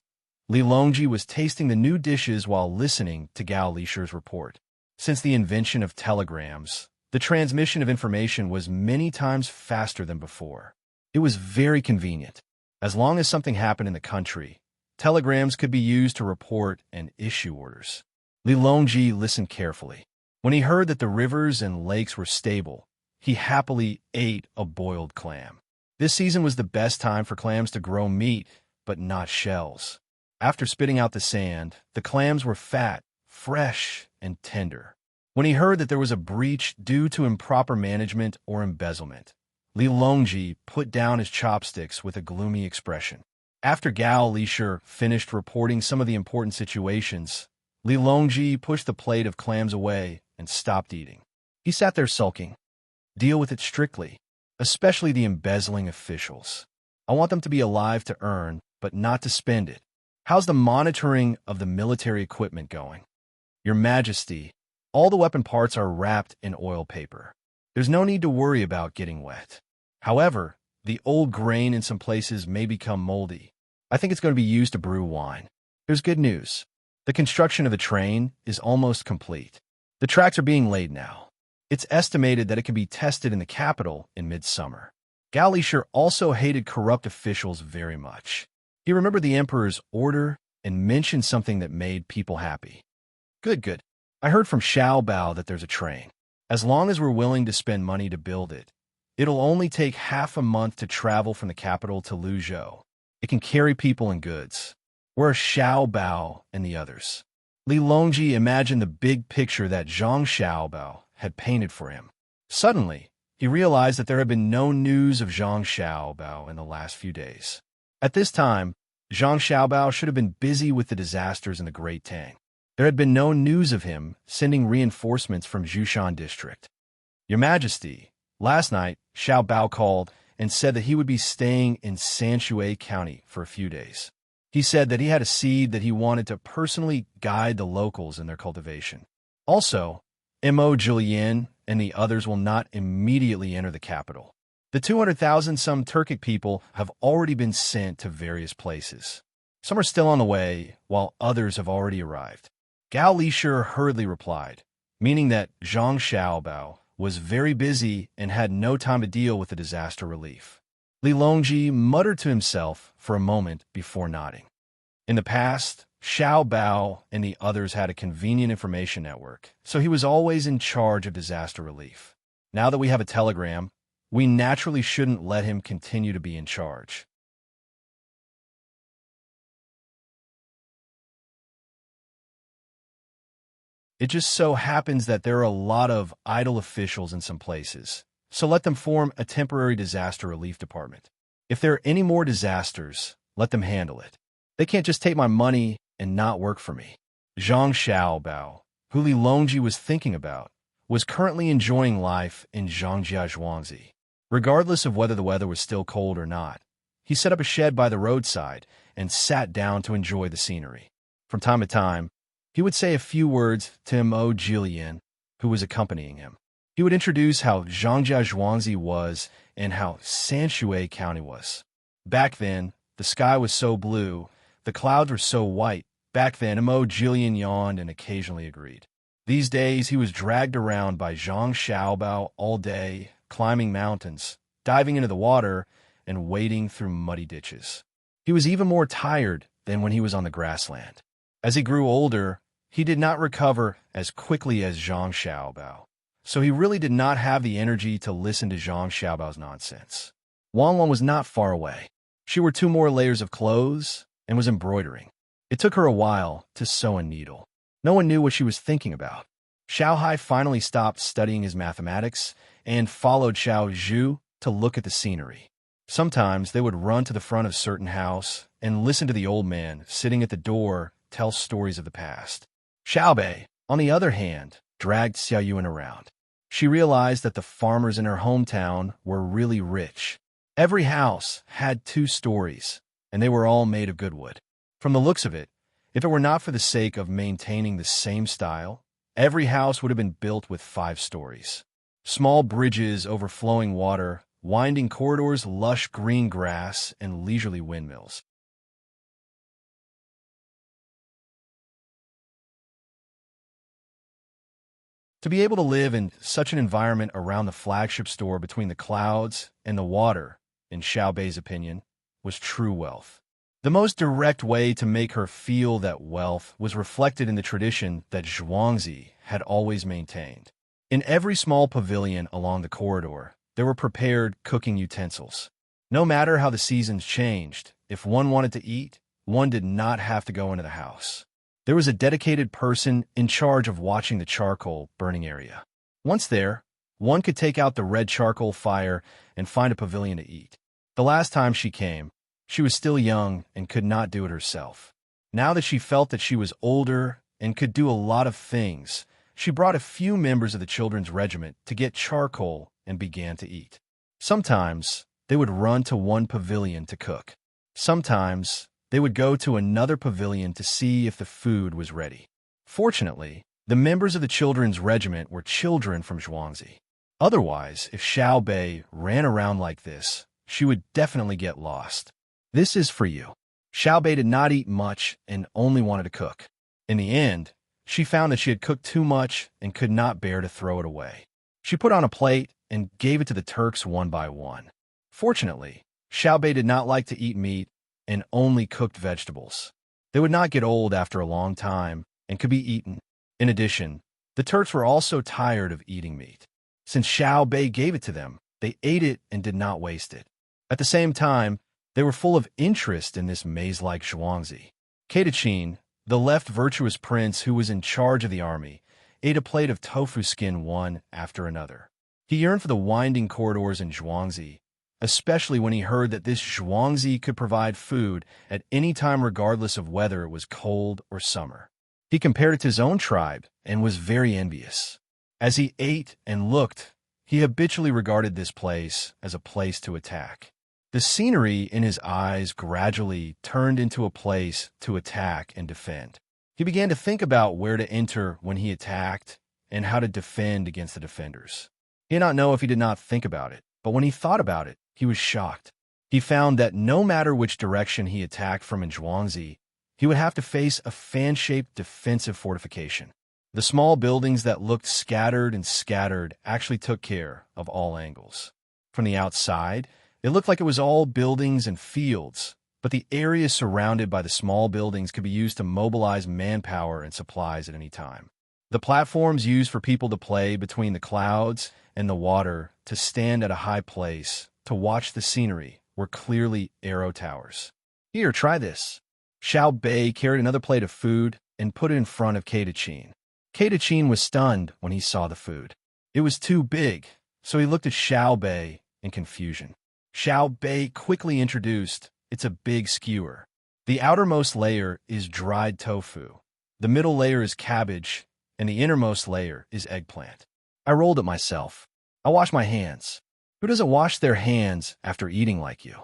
Li Longji was tasting the new dishes while listening to Gao Lisher's report. Since the invention of telegrams, the transmission of information was many times faster than before. It was very convenient. As long as something happened in the country, telegrams could be used to report and issue orders. Li Longji listened carefully. When he heard that the rivers and lakes were stable, he happily ate a boiled clam. This season was the best time for clams to grow meat, but not shells. After spitting out the sand, the clams were fat, fresh, and tender. When he heard that there was a breach due to improper management or embezzlement, Li Longji put down his chopsticks with a gloomy expression. After Gao Lisher finished reporting some of the important situations, Li Longji pushed the plate of clams away and stopped eating. He sat there sulking. Deal with it strictly, especially the embezzling officials. I want them to be alive to earn, but not to spend it. How's the monitoring of the military equipment going? Your Majesty, all the weapon parts are wrapped in oil paper. There's no need to worry about getting wet. However, the old grain in some places may become moldy. I think it's going to be used to brew wine. There's good news. The construction of the train is almost complete. The tracks are being laid now. It's estimated that it can be tested in the capital in midsummer. Gao Lisher also hated corrupt officials very much. He remembered the emperor's order and mentioned something that made people happy. Good. I heard from Xiao Bao that there's a train. As long as we're willing to spend money to build it, it'll only take half a month to travel from the capital to Luzhou. It can carry people and goods. Where are Xiao Bao and the others? Li Longji imagined the big picture that Zhang Xiaobao had painted for him. Suddenly, he realized that there had been no news of Zhang Xiaobao in the last few days. At this time, Zhang Xiaobao should have been busy with the disasters in the Great Tang. There had been no news of him sending reinforcements from Zhoushan District. Your Majesty, last night, Xiao Bao called and said that he would be staying in Sanshui County for a few days. He said that he had a seed that he wanted to personally guide the locals in their cultivation. Also, Mo Julian and the others will not immediately enter the capital. The 200,000-some Turkic people have already been sent to various places. Some are still on the way, while others have already arrived. Gao Lisher hurriedly replied, meaning that Zhang Xiaobao was very busy and had no time to deal with the disaster relief. Li Longji muttered to himself for a moment before nodding. In the past, Xiao Bao and the others had a convenient information network, so he was always in charge of disaster relief. Now that we have a telegram, we naturally shouldn't let him continue to be in charge. It just so happens that there are a lot of idle officials in some places, so let them form a temporary disaster relief department. If there are any more disasters, let them handle it. They can't just take my money and not work for me. Zhang Xiaobao, who Li Longji was thinking about, was currently enjoying life in Zhangjia Zhuangzi. Regardless of whether the weather was still cold or not, he set up a shed by the roadside and sat down to enjoy the scenery. From time to time, He would say a few words to Mo Jillian, who was accompanying him. He would introduce how Zhangjia Zhuangzi was and how Sanshui County was. Back then, the sky was so blue, the clouds were so white. Back then, Mo Jillian yawned and occasionally agreed. These days, he was dragged around by Zhang Xiaobao all day, climbing mountains, diving into the water, and wading through muddy ditches. He was even more tired than when he was on the grassland. As he grew older, he did not recover as quickly as Zhang Xiaobao, so he really did not have the energy to listen to Zhang Xiaobao's nonsense. Wang Wan was not far away. She wore 2 more layers of clothes and was embroidering. It took her a while to sew a needle. No one knew what she was thinking about. Xiao Hai finally stopped studying his mathematics and followed Xiao Zhu to look at the scenery. Sometimes they would run to the front of a certain house and listen to the old man sitting at the door tell stories of the past. Xiao Bei, on the other hand, dragged Xiao Yuan around. She realized that the farmers in her hometown were really rich. Every house had 2 stories, and they were all made of good wood. From the looks of it, if it were not for the sake of maintaining the same style, every house would have been built with 5 stories. Small bridges over flowing water, winding corridors, lush green grass, and leisurely windmills. To be able to live in such an environment around the flagship store between the clouds and the water, in Xiao Bei's opinion, was true wealth. The most direct way to make her feel that wealth was reflected in the tradition that Zhuangzi had always maintained. In every small pavilion along the corridor, there were prepared cooking utensils. No matter how the seasons changed, if one wanted to eat, one did not have to go into the house. There was a dedicated person in charge of watching the charcoal burning area. Once there, one could take out the red charcoal fire and find a pavilion to eat. The last time she came, she was still young and could not do it herself. Now that she felt that she was older and could do a lot of things, she brought a few members of the children's regiment to get charcoal and began to eat. Sometimes they would run to one pavilion to cook. Sometimes they would go to another pavilion to see if the food was ready. Fortunately, the members of the children's regiment were children from Zhuangzi. Otherwise, if Xiao Bei ran around like this, she would definitely get lost. This is for you. Xiao Bei did not eat much and only wanted to cook. In the end, she found that she had cooked too much and could not bear to throw it away. She put on a plate and gave it to the Turks one by one. Fortunately, Xiao Bei did not like to eat meat and only cooked vegetables. They would not get old after a long time and could be eaten. In addition, the Turks were also tired of eating meat. Since Xiao Bei gave it to them, they ate it and did not waste it. At the same time, they were full of interest in this maze-like Zhuangzi. Keitachin, the left virtuous prince who was in charge of the army, ate a plate of tofu skin one after another. He yearned for the winding corridors in Zhuangzi, especially when he heard that this Zhuangzi could provide food at any time regardless of whether it was cold or summer. He compared it to his own tribe and was very envious. As he ate and looked, he habitually regarded this place as a place to attack. The scenery in his eyes gradually turned into a place to attack and defend. He began to think about where to enter when he attacked and how to defend against the defenders. He did not know if he did not think about it, but when he thought about it, he was shocked. He found that no matter which direction he attacked from in Zhuangzi, he would have to face a fan-shaped defensive fortification. The small buildings that looked scattered actually took care of all angles. From the outside, it looked like it was all buildings and fields, but the area surrounded by the small buildings could be used to mobilize manpower and supplies at any time. The platforms used for people to play between the clouds and the water to stand at a high place to watch the scenery were clearly arrow towers. Here, try this. Xiao Bei carried another plate of food and put it in front of Keitachin. Keitachin was stunned when he saw the food. It was too big, so he looked at Xiao Bei in confusion. Xiao Bei quickly introduced, "It's a big skewer. The outermost layer is dried tofu, the middle layer is cabbage, and the innermost layer is eggplant. I rolled it myself. I washed my hands. Who doesn't wash their hands after eating like you?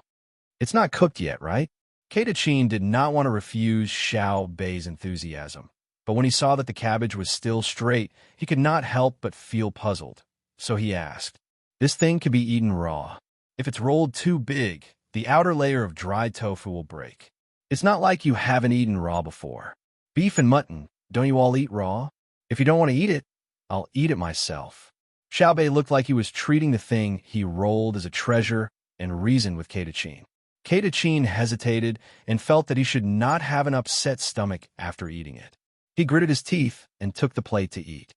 It's not cooked yet, right?" Keitachin did not want to refuse Xiao Bei's enthusiasm, But when he saw that the cabbage was still straight, he could not help but feel puzzled. So he asked, "This thing can be eaten raw. If it's rolled too big, the outer layer of dried tofu will break. It's not like you haven't eaten raw before. Beef and mutton, don't you all eat raw? If you don't want to eat it, I'll eat it myself." Xiaobei looked like he was treating the thing he rolled as a treasure and reasoned with Keitachin. Keitachin hesitated and felt that he should not have an upset stomach after eating it. He gritted his teeth and took the plate to eat.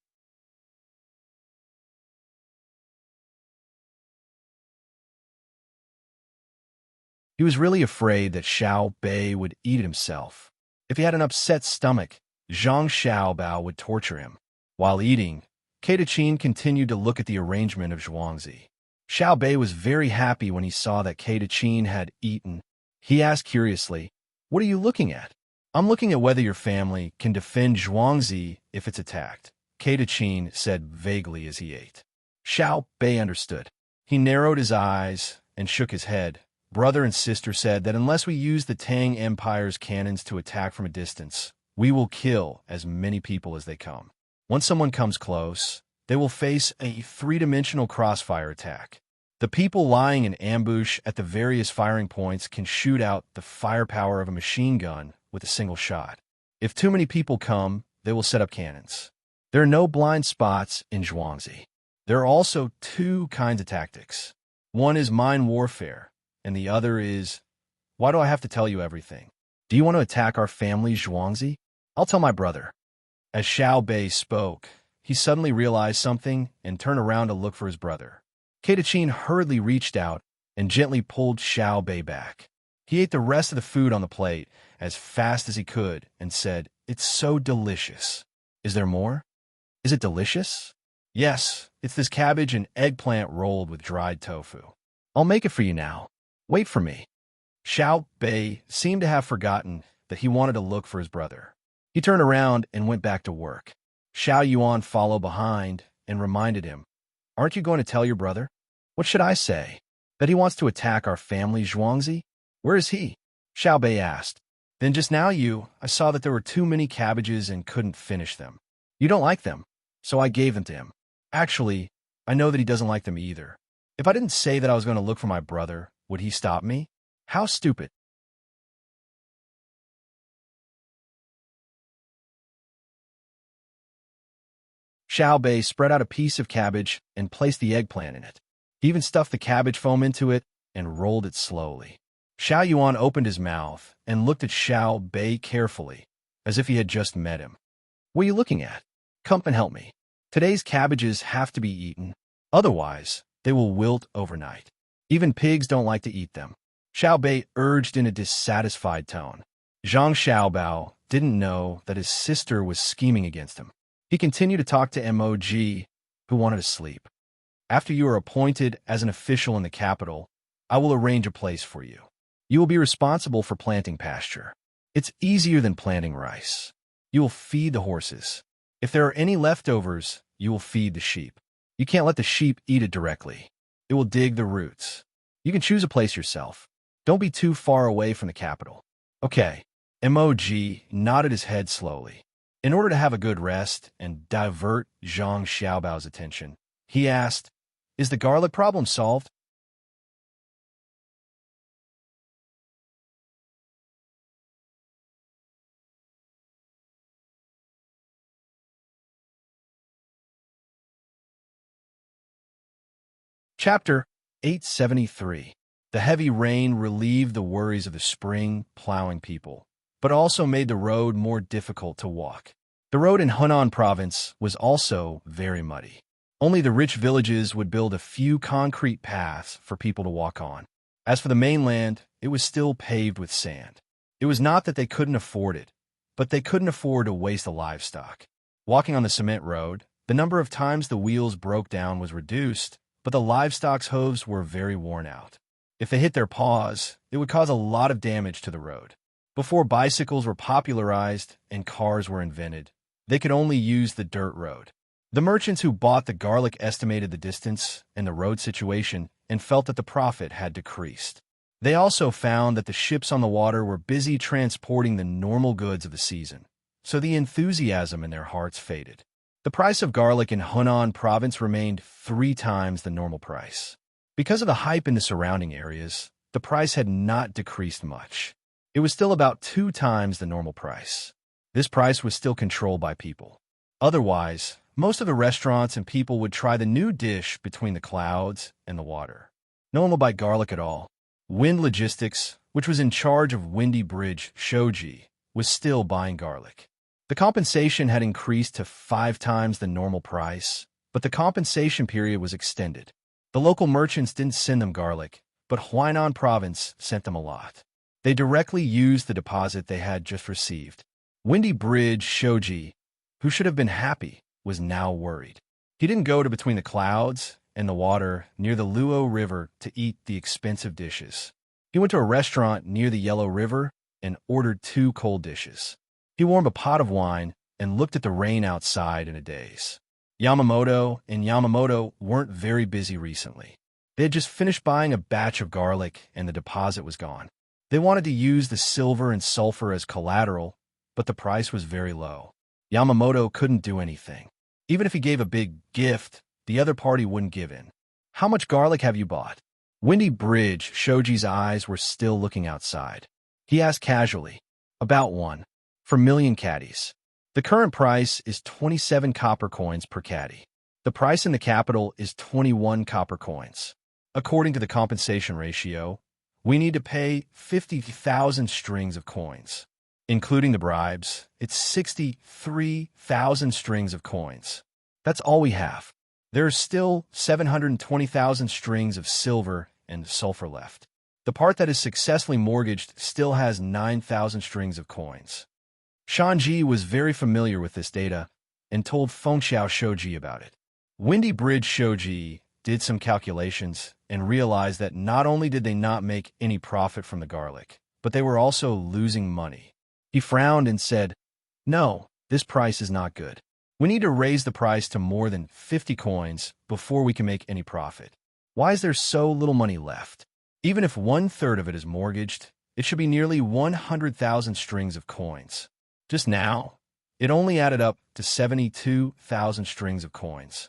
He was really afraid that Xiao Bei would eat it himself. If he had an upset stomach, Zhang Xiaobao would torture him. While eating, Keitachin continued to look at the arrangement of zhuangzi. Xiao Bei was very happy when he saw that Keitachin had eaten. He asked curiously, "What are you looking at?" "I'm looking at whether your family can defend zhuangzi if it's attacked," Keitachin said vaguely as he ate. Xiao Bei understood. He narrowed his eyes and shook his head. Brother and sister said that unless we use the Tang Empire's cannons to attack from a distance, we will kill as many people as they come. Once someone comes close, they will face a three-dimensional crossfire attack. The people lying in ambush at the various firing points can shoot out the firepower of a machine gun with a single shot. If too many people come, they will set up cannons. There are no blind spots in zhuangzi. There are also two kinds of tactics. One is mind warfare, and the other is, why do I have to tell you everything? Do you want to attack our family zhuangzi? I'll tell my brother. As Xiao Bei spoke, he suddenly realized something and turned around to look for his brother. Keitachin hurriedly reached out and gently pulled Xiao Bei back. He ate the rest of the food on the plate as fast as he could and said, "It's so delicious." "Is there more?" "Is it delicious?" "Yes, it's this cabbage and eggplant rolled with dried tofu. I'll make it for you now. Wait for me." Xiao Bei seemed to have forgotten that he wanted to look for his brother. He turned around and went back to work. Xiao Yuan followed behind and reminded him, "Aren't you going to tell your brother?" "What should I say? That he wants to attack our family zhuangzi? Where is he?" Xiao Bei asked. "Then just now I saw that there were too many cabbages and couldn't finish them. You don't like them, so I gave them to him. Actually, I know that he doesn't like them either. If I didn't say that I was going to look for my brother, would he stop me? How stupid." Xiao Bei spread out a piece of cabbage and placed the eggplant in it. He even stuffed the cabbage foam into it and rolled it slowly. Xiao Yuan opened his mouth and looked at Xiao Bei carefully, as if he had just met him. "What are you looking at? Come and help me. Today's cabbages have to be eaten. Otherwise, they will wilt overnight. Even pigs don't like to eat them." Xiao Bei urged in a dissatisfied tone. Zhang Xiaobao didn't know that his sister was scheming against him. He continued to talk to Mog, who wanted to sleep. "After you are appointed as an official in the capital, I will arrange a place for you. You will be responsible for planting pasture. It's easier than planting rice. You will feed the horses. If there are any leftovers, you will feed the sheep. You can't let the sheep eat it directly. It will dig the roots. You can choose a place yourself. Don't be too far away from the capital." "Okay." Mog nodded his head slowly. In order to have a good rest and divert Zhang Xiaobao's attention, he asked, "Is the garlic problem solved?" Chapter 873. The heavy rain relieved the worries of the spring plowing people, but also made the road more difficult to walk. The road in Hunan province was also very muddy. Only the rich villages would build a few concrete paths for people to walk on. As for the mainland, it was still paved with sand. It was not that they couldn't afford it, but they couldn't afford to waste the livestock. Walking on the cement road, the number of times the wheels broke down was reduced, but the livestock's hooves were very worn out. If they hit their paws, it would cause a lot of damage to the road. Before bicycles were popularized and cars were invented, they could only use the dirt road. The merchants who bought the garlic estimated the distance and the road situation and felt that the profit had decreased. They also found that the ships on the water were busy transporting the normal goods of the season. so the enthusiasm in their hearts faded. The price of garlic in Hunan province remained 3 times the normal price. Because of the hype in the surrounding areas, the price had not decreased much. It was still about 2 times the normal price. This price was still controlled by people. Otherwise, most of the restaurants and people would try the new dish between the clouds and the water. No one will buy garlic at all. Wind Logistics, which was in charge of Windy Bridge Shoji, was still buying garlic. The compensation had increased to 5 times the normal price, but the compensation period was extended. The local merchants didn't send them garlic, but Huainan province sent them a lot. They directly used the deposit they had just received. Windy Bridge Shoji, who should have been happy, was now worried. He didn't go to between the clouds and the water near the Luo River to eat the expensive dishes. He went to a restaurant near the Yellow River and ordered 2 cold dishes. He warmed a pot of wine and looked at the rain outside in a daze. Yamamoto and Yamamoto weren't very busy recently. They had just finished buying a batch of garlic and the deposit was gone. They wanted to use the silver and sulfur as collateral, but the price was very low. Yamamoto couldn't do anything. Even if he gave a big gift, the other party wouldn't give in. How much garlic have you bought? Windy Bridge Shoji's eyes were still looking outside. He asked casually, about 1. For million caddies. The current price is 27 copper coins per caddy. The price in the capital is 21 copper coins. According to the compensation ratio, we need to pay 50,000 strings of coins. Including the bribes, it's 63,000 strings of coins. That's all we have. There are still 720,000 strings of silver and sulfur left. The part that is successfully mortgaged still has 9,000 strings of coins. Shanji was very familiar with this data and told Fengxiao Shoji about it. Windy Bridge Shoji did some calculations and realized that not only did they not make any profit from the garlic, but they were also losing money. He frowned and said, "No, this price is not good. We need to raise the price to more than 50 coins before we can make any profit. Why is there so little money left? Even if 1/3 of it is mortgaged, it should be nearly 100,000 strings of coins. Just now, it only added up to 72,000 strings of coins.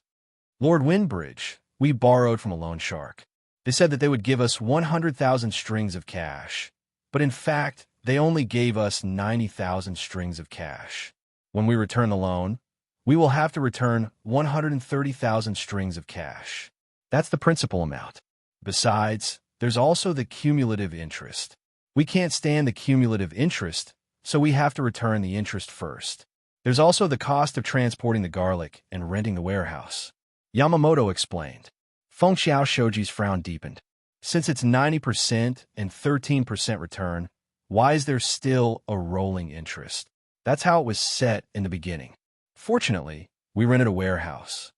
Lord Windbridge, we borrowed from a loan shark. They said that they would give us 100,000 strings of cash, but in fact, they only gave us 90,000 strings of cash. When we return the loan, we will have to return 130,000 strings of cash. That's the principal amount. Besides, there's also the cumulative interest. We can't stand the cumulative interest, so we have to return the interest first. There's also the cost of transporting the garlic and renting the warehouse." Yamamoto explained. Fengxiao Shoji's frown deepened. Since it's 90% and 13% return, why is there still a rolling interest? That's how it was set in the beginning. Fortunately, we rented a warehouse.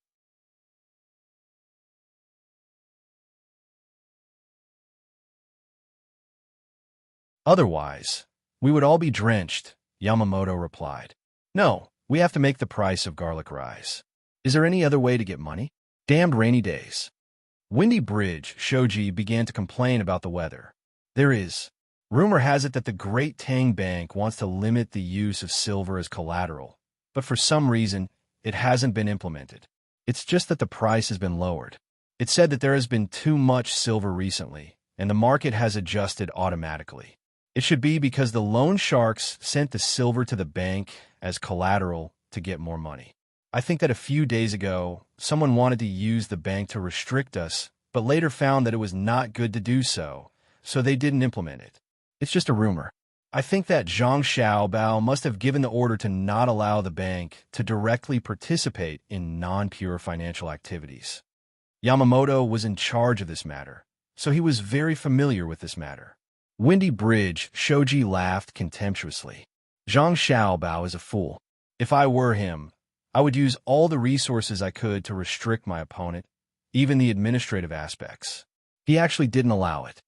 Otherwise, we would all be drenched, Yamamoto replied. No, we have to make the price of garlic rise. Is there any other way to get money? Damned rainy days. Windy Bridge Shoji began to complain about the weather. There is. Rumor has it that the Great Tang Bank wants to limit the use of silver as collateral, but for some reason, it hasn't been implemented. It's just that the price has been lowered. It said that there has been too much silver recently, and the market has adjusted automatically. It should be because the loan sharks sent the silver to the bank as collateral to get more money. I think that a few days ago, someone wanted to use the bank to restrict us, but later found that it was not good to do so, so they didn't implement it. It's just a rumor. I think that Zhang Xiaobao must have given the order to not allow the bank to directly participate in non-pure financial activities. Yamamoto was in charge of this matter, so he was very familiar with this matter. Windy Bridge Shoji laughed contemptuously. Zhang Xiaobao is a fool. If I were him, I would use all the resources I could to restrict my opponent, even the administrative aspects. He actually didn't allow it.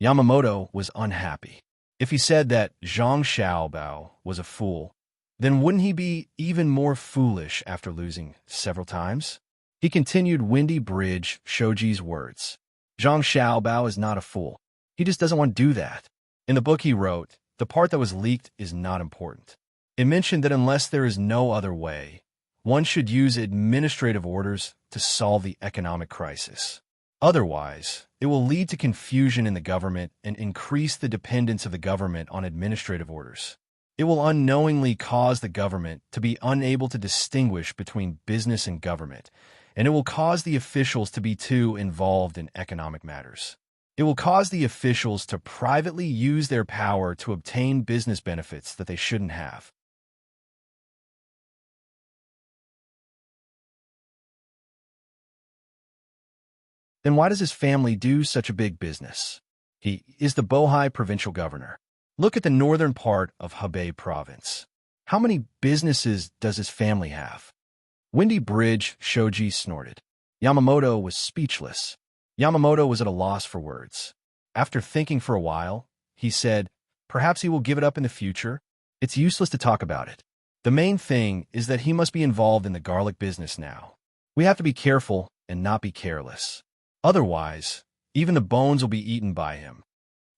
Yamamoto was unhappy. If he said that Zhang Xiaobao was a fool, then wouldn't he be even more foolish after losing several times? He continued Windy Bridge Shoji's words. Zhang Xiaobao is not a fool. He just doesn't want to do that. In the book he wrote, the part that was leaked is not important. It mentioned that unless there is no other way, one should use administrative orders to solve the economic crisis. Otherwise, it will lead to confusion in the government and increase the dependence of the government on administrative orders. It will unknowingly cause the government to be unable to distinguish between business and government, and it will cause the officials to be too involved in economic matters. It will cause the officials to privately use their power to obtain business benefits that they shouldn't have. Then why does his family do such a big business? He is the Bohai provincial governor. Look at the northern part of Hebei province. How many businesses does his family have? Windy Bridge, Shoji snorted. Yamamoto was speechless. Yamamoto was at a loss for words. After thinking for a while, he said, perhaps he will give it up in the future. It's useless to talk about it. The main thing is that he must be involved in the garlic business now. We have to be careful and not be careless. Otherwise, even the bones will be eaten by him.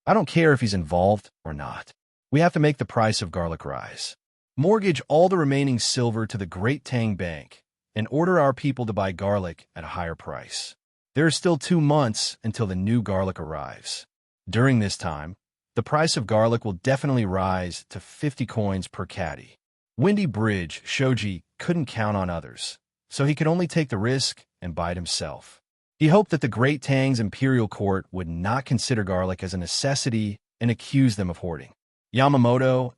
I don't care if he's involved or not. We have to make the price of garlic rise. Mortgage all the remaining silver to the Great Tang Bank and order our people to buy garlic at a higher price. There are still 2 months until the new garlic arrives. During this time, the price of garlic will definitely rise to 50 coins per caddy. Windy Bridge, Shoji couldn't count on others, so he could only take the risk and buy it himself. He hoped that the Great Tang's imperial court would not consider garlic as a necessity and accuse them of hoarding. Yamamoto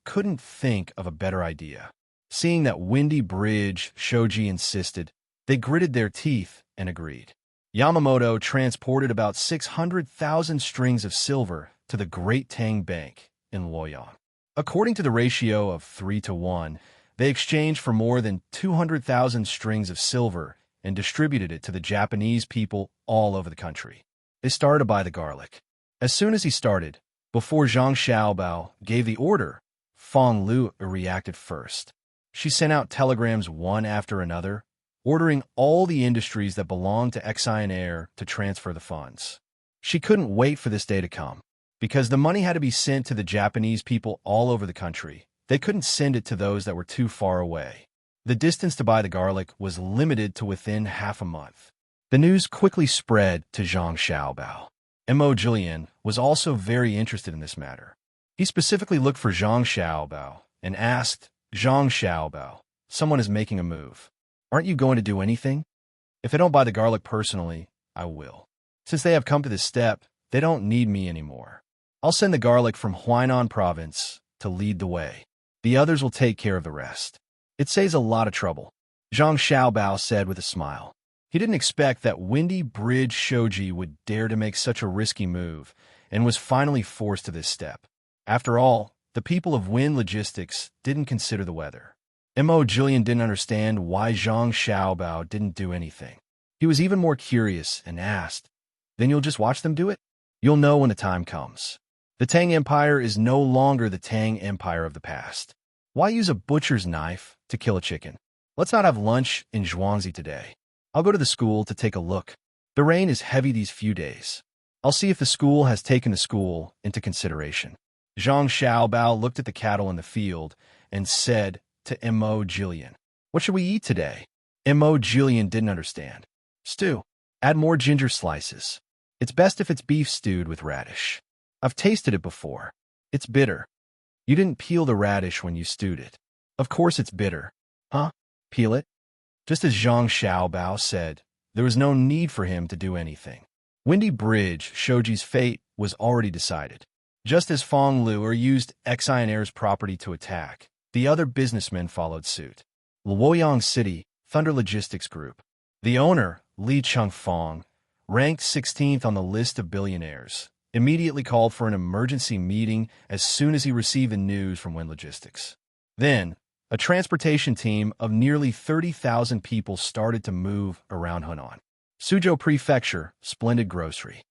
couldn't think of a better idea. Seeing that Windy Bridge, Shoji insisted, they gritted their teeth and agreed. Yamamoto transported about 600,000 strings of silver to the Great Tang Bank in Luoyang. According to the ratio of 3-to-1, they exchanged for more than 200,000 strings of silver and distributed it to the Japanese people all over the country. They started to buy the garlic. As soon as he started, before Zhang Xiaobao gave the order, Feng Lu reacted first. She sent out telegrams one after another, ordering all the industries that belonged to Exionaire to transfer the funds. She couldn't wait for this day to come, because the money had to be sent to the Japanese people all over the country. They couldn't send it to those that were too far away. The distance to buy the garlic was limited to within half a month. The news quickly spread to Zhang Xiaobao. Mo Jillian was also very interested in this matter. He specifically looked for Zhang Xiaobao and asked, Zhang Xiaobao, someone is making a move. Aren't you going to do anything? If they don't buy the garlic personally, I will. Since they have come to this step, they don't need me anymore. I'll send the garlic from Huainan province to lead the way. The others will take care of the rest. It saves a lot of trouble, Zhang Xiaobao said with a smile. He didn't expect that Windy Bridge Shoji would dare to make such a risky move and was finally forced to this step. After all, the people of Wind Logistics didn't consider the weather. Mo Jillian didn't understand why Zhang Xiaobao didn't do anything. He was even more curious and asked, then you'll just watch them do it? You'll know when the time comes. The Tang Empire is no longer the Tang Empire of the past. Why use a butcher's knife to kill a chicken? Let's not have lunch in Zhuangzi today. I'll go to the school to take a look. The rain is heavy these few days. I'll see if the school has taken the school into consideration. Zhang Xiaobao looked at the cattle in the field and said to Mo Jillian, what should we eat today? Mo Jillian didn't understand. Stew. Add more ginger slices. It's best if it's beef stewed with radish. I've tasted it before. It's bitter. You didn't peel the radish when you stewed it. Of course it's bitter. Huh? Peel it? Just as Zhang Xiaobao said, there was no need for him to do anything. Windy Bridge, Shoji's fate was already decided. Just as Feng Lu used Exionaire's property to attack, the other businessmen followed suit. Luoyang City, Thunder Logistics Group. The owner, Li Chengfeng, ranked 16th on the list of billionaires, immediately called for an emergency meeting as soon as he received the news from Wind Logistics. Then, a transportation team of nearly 30,000 people started to move around Hunan. Suzhou Prefecture, splendid grocery.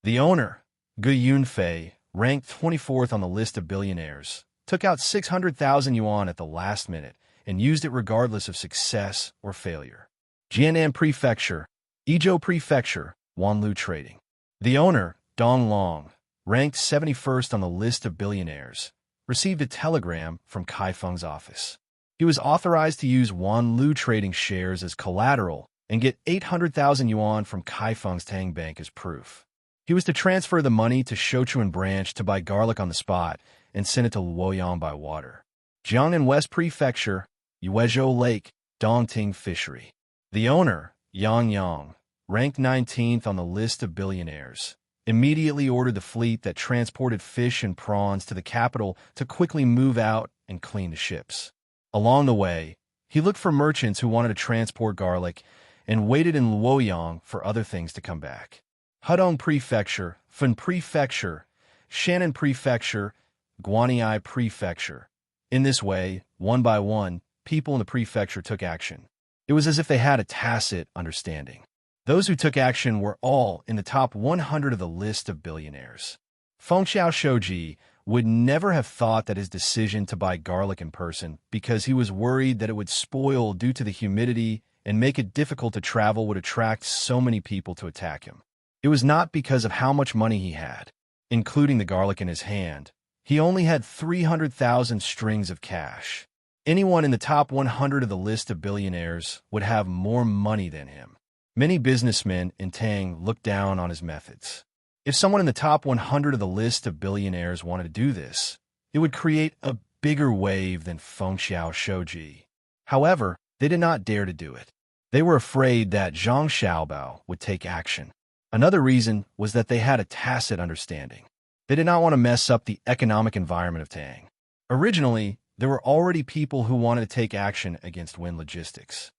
The owner, Gu Yunfei, ranked 24th on the list of billionaires, took out 600,000 yuan at the last minute and used it regardless of success or failure. Jianan Prefecture, Ezhou Prefecture, Wanlu Trading. The owner, Dong Long, ranked 71st on the list of billionaires, received a telegram from Kai Feng's office. He was authorized to use Wanlu Trading shares as collateral and get 800,000 yuan from Kai Feng's Tang Bank as proof. He was to transfer the money to Shouchuan branch to buy garlic on the spot and send it to Luoyang by water. Jiangnan West Prefecture, Yuezhou Lake, Dongting Fishery. The owner, Yang Yang, ranked 19th on the list of billionaires, immediately ordered the fleet that transported fish and prawns to the capital to quickly move out and clean the ships. Along the way, he looked for merchants who wanted to transport garlic and waited in Luoyang for other things to come back. Hudong Prefecture, Fen Prefecture, Shannon Prefecture, Guanyi Prefecture. In this way, one by one, people in the prefecture took action. It was as if they had a tacit understanding. Those who took action were all in the top 100 of the list of billionaires. Fengxiao Shouji would never have thought that his decision to buy garlic in person because he was worried that it would spoil due to the humidity and make it difficult to travel would attract so many people to attack him. It was not because of how much money he had, including the garlic in his hand. He only had 300,000 strings of cash. Anyone in the top 100 of the list of billionaires would have more money than him. Many businessmen in Tang looked down on his methods. If someone in the top 100 of the list of billionaires wanted to do this, it would create a bigger wave than Fengxiao Shouji. However, they did not dare to do it. They were afraid that Zhang Xiaobao would take action. Another reason was that they had a tacit understanding. They did not want to mess up the economic environment of Tang. Originally, there were already people who wanted to take action against Wind Logistics.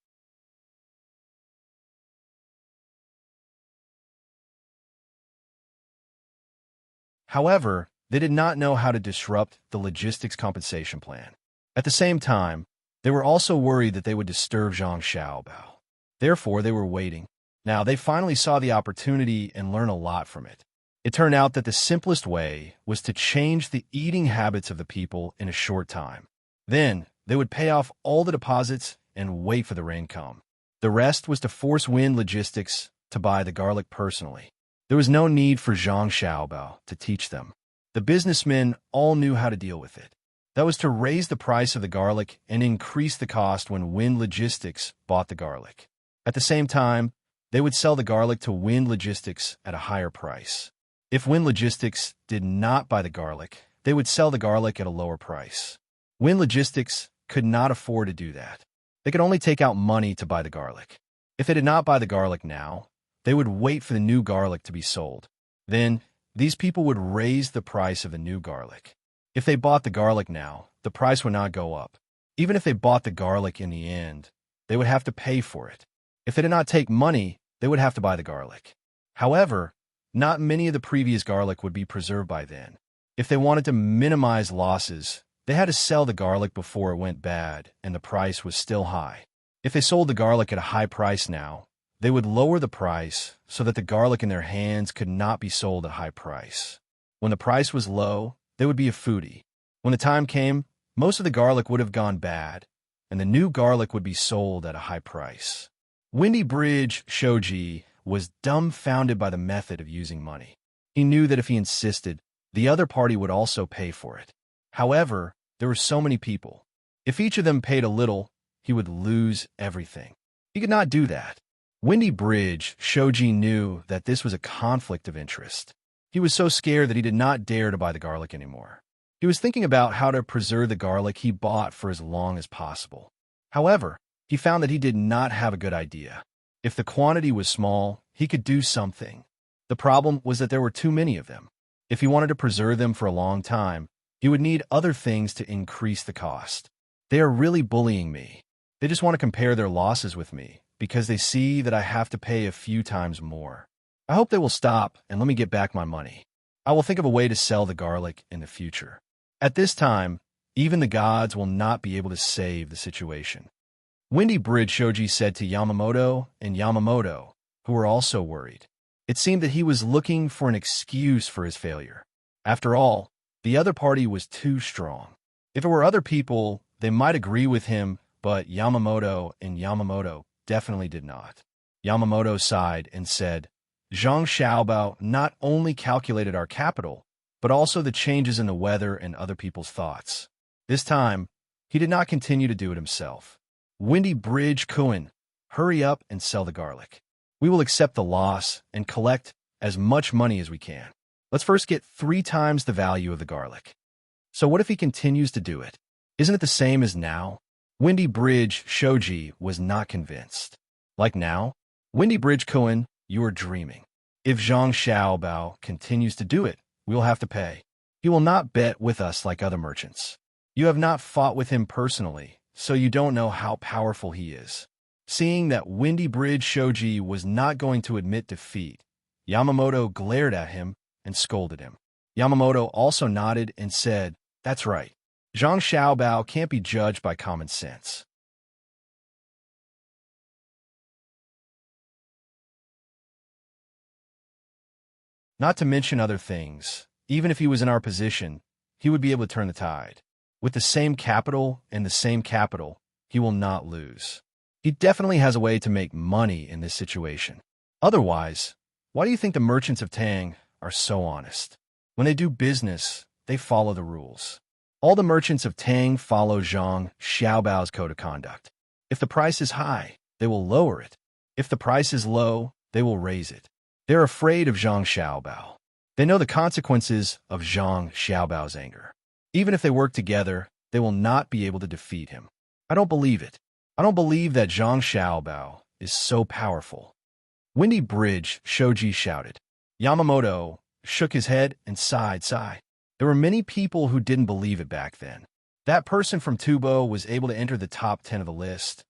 However, they did not know how to disrupt the logistics compensation plan. At the same time, they were also worried that they would disturb Zhang Xiaobao. Therefore, they were waiting. Now, they finally saw the opportunity and learned a lot from it. It turned out that the simplest way was to change the eating habits of the people in a short time. Then, they would pay off all the deposits and wait for the rain come. The rest was to force Wind Logistics to buy the garlic personally. There was no need for Zhang Xiaobao to teach them. The businessmen all knew how to deal with it. That was to raise the price of the garlic and increase the cost when Wind Logistics bought the garlic. At the same time, they would sell the garlic to Wind Logistics at a higher price. If Wind Logistics did not buy the garlic, they would sell the garlic at a lower price. Wind Logistics could not afford to do that. They could only take out money to buy the garlic. If they did not buy the garlic now, they would wait for the new garlic to be sold. Then, these people would raise the price of the new garlic. If they bought the garlic now, the price would not go up. Even if they bought the garlic in the end, they would have to pay for it. If they did not take money, they would have to buy the garlic. However, not many of the previous garlic would be preserved by then. If they wanted to minimize losses, they had to sell the garlic before it went bad and the price was still high. If they sold the garlic at a high price now, they would lower the price so that the garlic in their hands could not be sold at high price. When the price was low, they would be a foodie. When the time came, most of the garlic would have gone bad, and the new garlic would be sold at a high price. Windy Bridge Shoji was dumbfounded by the method of using money. He knew that if he insisted, the other party would also pay for it. However, there were so many people. If each of them paid a little, he would lose everything. He could not do that. Windy Bridge Shoji knew that this was a conflict of interest. He was so scared that he did not dare to buy the garlic anymore. He was thinking about how to preserve the garlic he bought for as long as possible. However, he found that he did not have a good idea. If the quantity was small, he could do something. The problem was that there were too many of them. If he wanted to preserve them for a long time, he would need other things to increase the cost. They are really bullying me. They just want to compare their losses with me because they see that I have to pay a few times more. I hope they will stop and let me get back my money. I will think of a way to sell the garlic in the future. At this time, even the gods will not be able to save the situation. Windy Bridge Shoji said to Yamamoto and Yamamoto, who were also worried. It seemed that he was looking for an excuse for his failure. After all, the other party was too strong. If it were other people, they might agree with him, but Yamamoto and Yamamoto definitely did not. Yamamoto sighed and said, Zhang Xiaobao not only calculated our capital, but also the changes in the weather and other people's thoughts. This time, he did not continue to do it himself. Windy Bridge Kuan, hurry up and sell the garlic. We will accept the loss and collect as much money as we can. Let's first get 3 times the value of the garlic. So what if he continues to do it? Isn't it the same as now? Windy Bridge Shoji was not convinced. Like now? Windy Bridge Kuan, you are dreaming. If Zhang Xiaobao continues to do it, we will have to pay. He will not bet with us like other merchants. You have not fought with him personally, so you don't know how powerful he is. Seeing that Windy Bridge Shoji was not going to admit defeat, Yamamoto glared at him and scolded him. Yamamoto also nodded and said, That's right. Zhang Xiaobao can't be judged by common sense. Not to mention other things, even if he was in our position, he would be able to turn the tide. With the same capital and the same capital, he will not lose. He definitely has a way to make money in this situation. Otherwise, why do you think the merchants of Tang are so honest? When they do business, they follow the rules. All the merchants of Tang follow Zhang Xiaobao's code of conduct. If the price is high, they will lower it. If the price is low, they will raise it. They're afraid of Zhang Xiaobao. They know the consequences of Zhang Xiaobao's anger. Even if they work together, they will not be able to defeat him. I don't believe it. I don't believe that Zhang Xiaobao is so powerful. Windy Bridge Shoji shouted. Yamamoto shook his head and sighed. There were many people who didn't believe it back then. That person from Tubo was able to enter the top 10 of the list,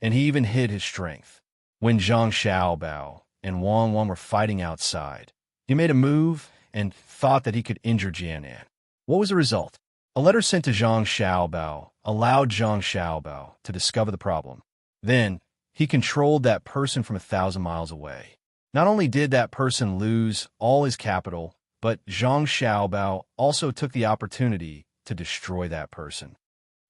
and he even hid his strength. When Zhang Xiaobao and Wang were fighting outside, he made a move and thought that he could injure Jianan. What was the result? A letter sent to Zhang Xiaobao allowed Zhang Xiaobao to discover the problem. Then, he controlled that person from 1,000 miles away. Not only did that person lose all his capital, but Zhang Xiaobao also took the opportunity to destroy that person.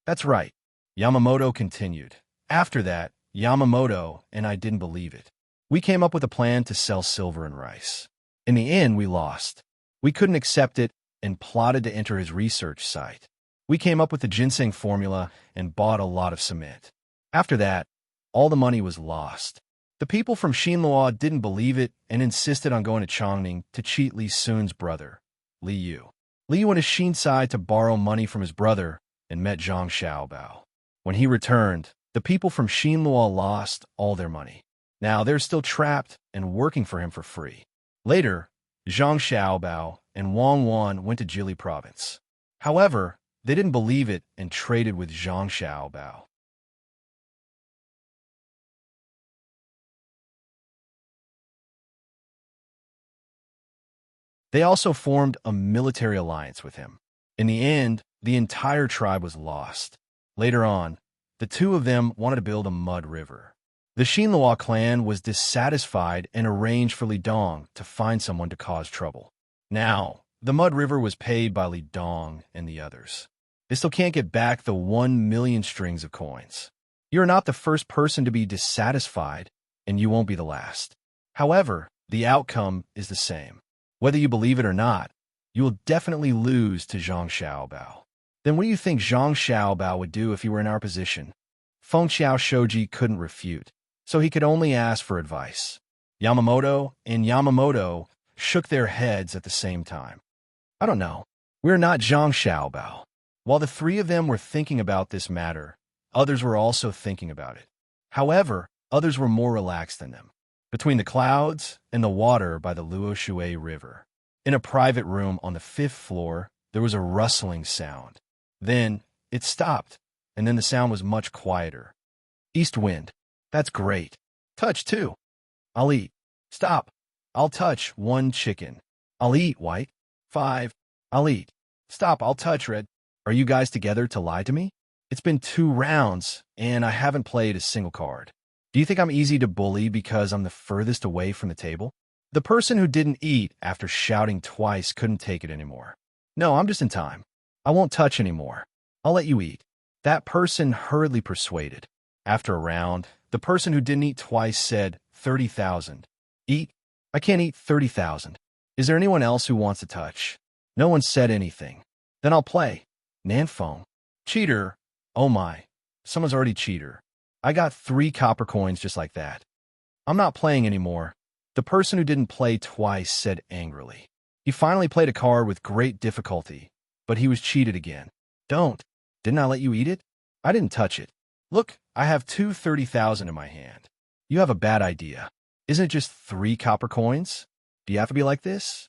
That's right, Yamamoto continued. After that, Yamamoto and I didn't believe it. We came up with a plan to sell silver and rice. In the end, we lost. We couldn't accept it and plotted to enter his research site. We came up with the ginseng formula and bought a lot of cement. After that, all the money was lost. The people from Xinlua didn't believe it and insisted on going to Chongning to cheat Li Sun's brother, Li Yu. Li went to Xin side to borrow money from his brother and met Zhang Xiaobao. When he returned, the people from Xinlua lost all their money. Now they're still trapped and working for him for free. Later, Zhang Xiaobao and Wang went to Jili province. However, they didn't believe it and traded with Zhang Xiaobao. They also formed a military alliance with him. In the end, the entire tribe was lost. Later on, the two of them wanted to build a mud river. The Xinlua clan was dissatisfied and arranged for Li Dong to find someone to cause trouble. Now, the mud river was paid by Li Dong and the others. They still can't get back the 1 million strings of coins. You're not the first person to be dissatisfied, and you won't be the last. However, the outcome is the same. Whether you believe it or not, you will definitely lose to Zhang Xiaobao. Then what do you think Zhang Xiaobao would do if he were in our position? Feng Xiao Shoji couldn't refute, so he could only ask for advice. Yamamoto and Yamamoto shook their heads at the same time. I don't know. We're not Zhang Xiaobao. While the three of them were thinking about this matter, others were also thinking about it. However, others were more relaxed than them. Between the clouds and the water by the Luoshui River, in a private room on the 5th floor, there was a rustling sound. Then it stopped, and then the sound was much quieter. East wind. That's great. Touch, too. I'll eat. Stop. I'll touch 1 chicken. I'll eat, white. 5. I'll eat. Stop. I'll touch, red. Are you guys together to lie to me? It's been 2 rounds, and I haven't played a single card. Do you think I'm easy to bully because I'm the furthest away from the table? The person who didn't eat after shouting twice couldn't take it anymore. No, I'm just in time. I won't touch anymore. I'll let you eat. That person hurriedly persuaded. After a round, the person who didn't eat twice said, 30,000. Eat? I can't eat 30,000. Is there anyone else who wants to touch? No one said anything. Then I'll play. Nanfeng. Cheater. Oh my. Someone's already cheater. I got 3 copper coins just like that. I'm not playing anymore. The person who didn't play twice said angrily. He finally played a card with great difficulty, but he was cheated again. Don't. Didn't I let you eat it? I didn't touch it. Look, I have 2 30,000 in my hand. You have a bad idea. Isn't it just 3 copper coins? Do you have to be like this?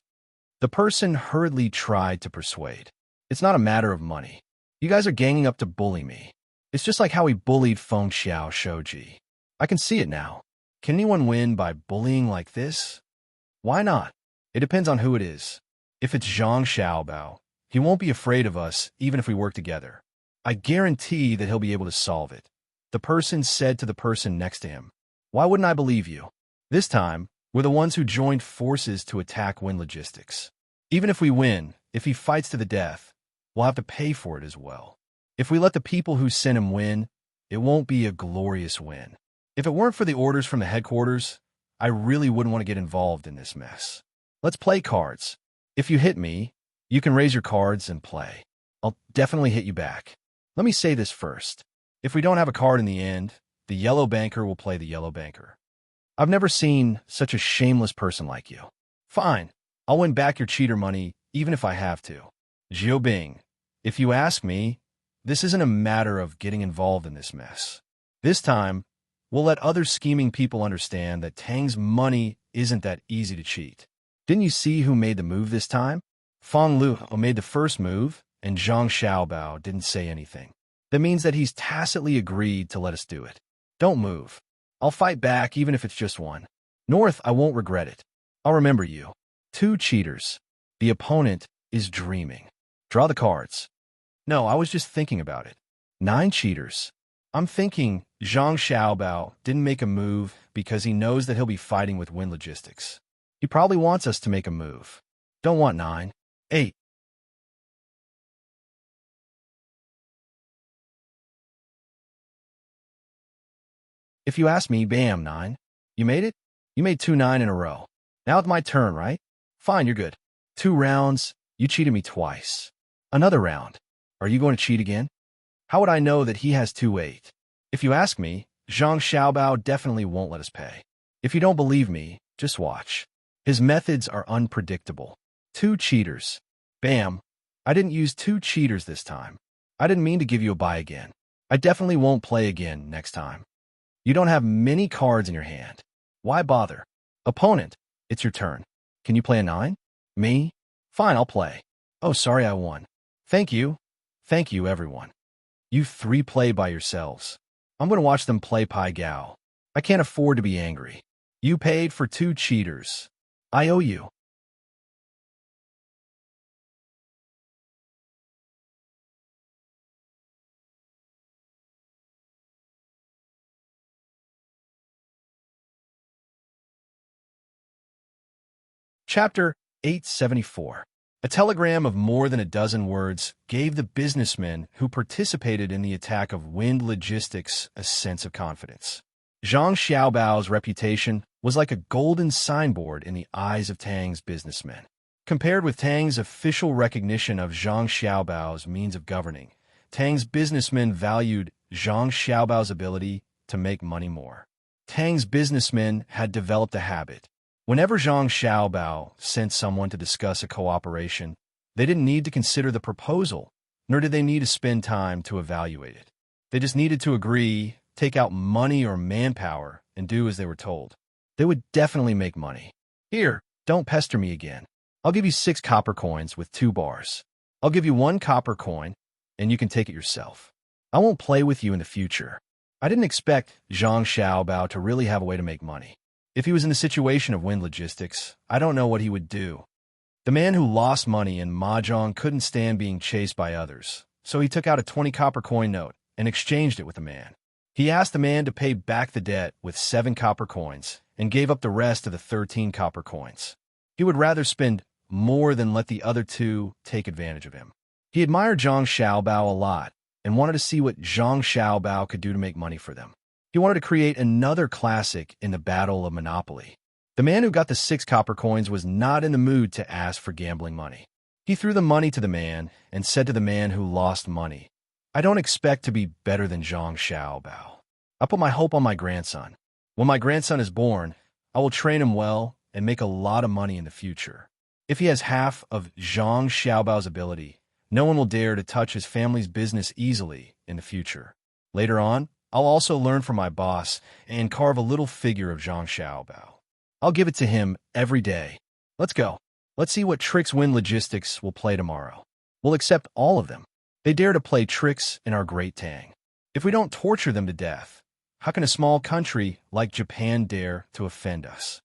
The person hurriedly tried to persuade. It's not a matter of money. You guys are ganging up to bully me. It's just like how he bullied Feng Xiao Shouji. I can see it now. Can anyone win by bullying like this? Why not? It depends on who it is. If it's Zhang Xiaobao, he won't be afraid of us even if we work together. I guarantee that he'll be able to solve it. The person said to the person next to him, why wouldn't I believe you? This time, we're the ones who joined forces to attack Wind Logistics. Even if we win, if he fights to the death, we'll have to pay for it as well. If we let the people who sent him win, it won't be a glorious win. If it weren't for the orders from the headquarters, I really wouldn't want to get involved in this mess. Let's play cards. If you hit me, you can raise your cards and play. I'll definitely hit you back. Let me say this first. If we don't have a card in the end, the yellow banker will play the yellow banker. I've never seen such a shameless person like you. Fine, I'll win back your cheater money even if I have to. Jiu Bing, if you ask me, this isn't a matter of getting involved in this mess. This time, we'll let other scheming people understand that Tang's money isn't that easy to cheat. Didn't you see who made the move this time? Fang Lu made the first move, and Zhang Xiaobao didn't say anything. That means that he's tacitly agreed to let us do it. Don't move. I'll fight back even if it's just one. North, I won't regret it. I'll remember you. 2 cheaters. The opponent is dreaming. Draw the cards. No, I was just thinking about it. 9 cheaters. I'm thinking Zhang Xiaobao didn't make a move because he knows that he'll be fighting with Wind Logistics. He probably wants us to make a move. Don't want 9. 8. If you ask me, bam, 9. You made it? You made 2 9 in a row. Now it's my turn, right? Fine, you're good. 2 rounds, you cheated me twice. Another round. Are you going to cheat again? How would I know that he has 2 8? If you ask me, Zhang Xiaobao definitely won't let us pay. If you don't believe me, just watch. His methods are unpredictable. 2 cheaters. Bam. I didn't use 2 cheaters this time. I didn't mean to give you a buy again. I definitely won't play again next time. You don't have many cards in your hand. Why bother? Opponent, it's your turn. Can you play a 9? Me? Fine, I'll play. Oh, sorry, I won. Thank you. Thank you, everyone. You 3 play by yourselves. I'm going to watch them play Pai Gao. I can't afford to be angry. You paid for 2 cheaters. I owe you. Chapter 874. A telegram of more than a dozen words gave the businessmen who participated in the attack of Wind Logistics a sense of confidence. Zhang Xiaobao's reputation was like a golden signboard in the eyes of Tang's businessmen. Compared with Tang's official recognition of Zhang Xiaobao's means of governing, Tang's businessmen valued Zhang Xiaobao's ability to make money more. Tang's businessmen had developed a habit. Whenever Zhang Xiaobao sent someone to discuss a cooperation, they didn't need to consider the proposal, nor did they need to spend time to evaluate it. They just needed to agree, take out money or manpower, and do as they were told. They would definitely make money. Here, don't pester me again. I'll give you 6 copper coins with 2 bars. I'll give you 1 copper coin, and you can take it yourself. I won't play with you in the future. I didn't expect Zhang Xiaobao to really have a way to make money. If he was in the situation of Wind Logistics, I don't know what he would do. The man who lost money in Mahjong couldn't stand being chased by others, so he took out a 20 copper coin note and exchanged it with the man. He asked the man to pay back the debt with 7 copper coins and gave up the rest of the 13 copper coins. He would rather spend more than let the other 2 take advantage of him. He admired Zhang Xiaobao a lot and wanted to see what Zhang Xiaobao could do to make money for them. He wanted to create another classic in the battle of Monopoly. The man who got the 6 copper coins was not in the mood to ask for gambling money. He threw the money to the man and said to the man who lost money, "I don't expect to be better than Zhang Xiaobao. I put my hope on my grandson. When my grandson is born, I will train him well and make a lot of money in the future. If he has half of Zhang Xiaobao's ability, no one will dare to touch his family's business easily in the future. Later on, I'll also learn from my boss and carve a little figure of Zhang Xiaobao. I'll give it to him every day. Let's go. Let's see what tricks Wind Logistics will play tomorrow. We'll accept all of them. They dare to play tricks in our great Tang. If we don't torture them to death, how can a small country like Japan dare to offend us?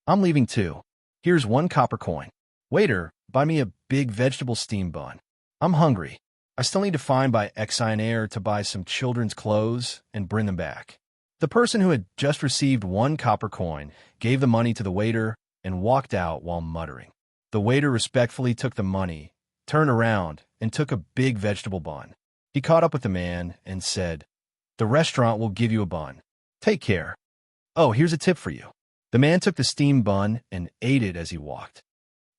I'm leaving too. Here's 1 copper coin. Waiter, buy me a big vegetable steam bun. I'm hungry. I still need to find by Exinair to buy some children's clothes and bring them back." The person who had just received 1 copper coin gave the money to the waiter and walked out while muttering. The waiter respectfully took the money, turned around, and took a big vegetable bun. He caught up with the man and said, "The restaurant will give you a bun. Take care. Oh, here's a tip for you." The man took the steamed bun and ate it as he walked.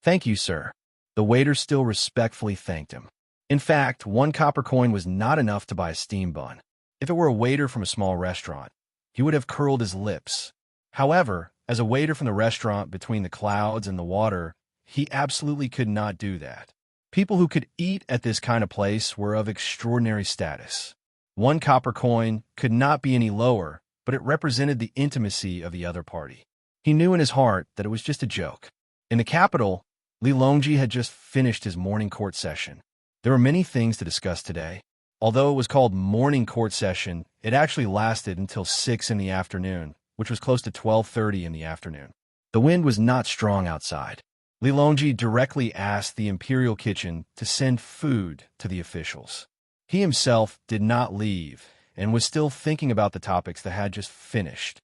"Thank you, sir." The waiter still respectfully thanked him. In fact, 1 copper coin was not enough to buy a steamed bun. If it were a waiter from a small restaurant, he would have curled his lips. However, as a waiter from the restaurant between the clouds and the water, he absolutely could not do that. People who could eat at this kind of place were of extraordinary status. 1 copper coin could not be any lower, but it represented the intimacy of the other party. He knew in his heart that it was just a joke. In the capital, Li Longji had just finished his morning court session. There were many things to discuss today. Although it was called morning court session, it actually lasted until 6 in the afternoon, which was close to 12:30 in the afternoon. The wind was not strong outside. Li Longji directly asked the imperial kitchen to send food to the officials. He himself did not leave and was still thinking about the topics that had just finished.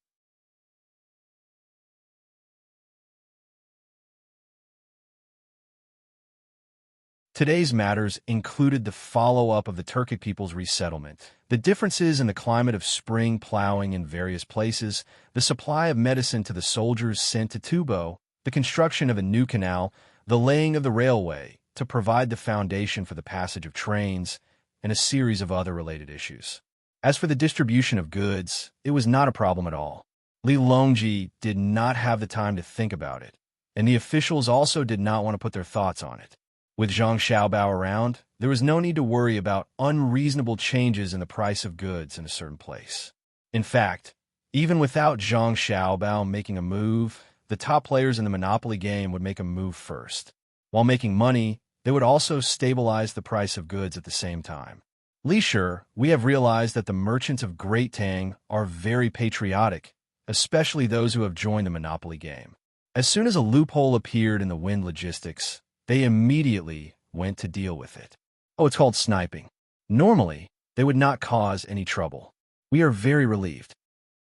Today's matters included the follow-up of the Turkic people's resettlement, the differences in the climate of spring plowing in various places, the supply of medicine to the soldiers sent to Tubo, the construction of a new canal, the laying of the railway to provide the foundation for the passage of trains, and a series of other related issues. As for the distribution of goods, it was not a problem at all. Li Longji did not have the time to think about it, and the officials also did not want to put their thoughts on it. With Zhang Xiaobao around, there was no need to worry about unreasonable changes in the price of goods in a certain place. In fact, even without Zhang Xiaobao making a move, the top players in the Monopoly game would make a move first. While making money, they would also stabilize the price of goods at the same time. Leisure, we have realized that the merchants of Great Tang are very patriotic, especially those who have joined the Monopoly game. As soon as a loophole appeared in the Wind Logistics, they immediately went to deal with it. Oh, it's called sniping. Normally, they would not cause any trouble. We are very relieved.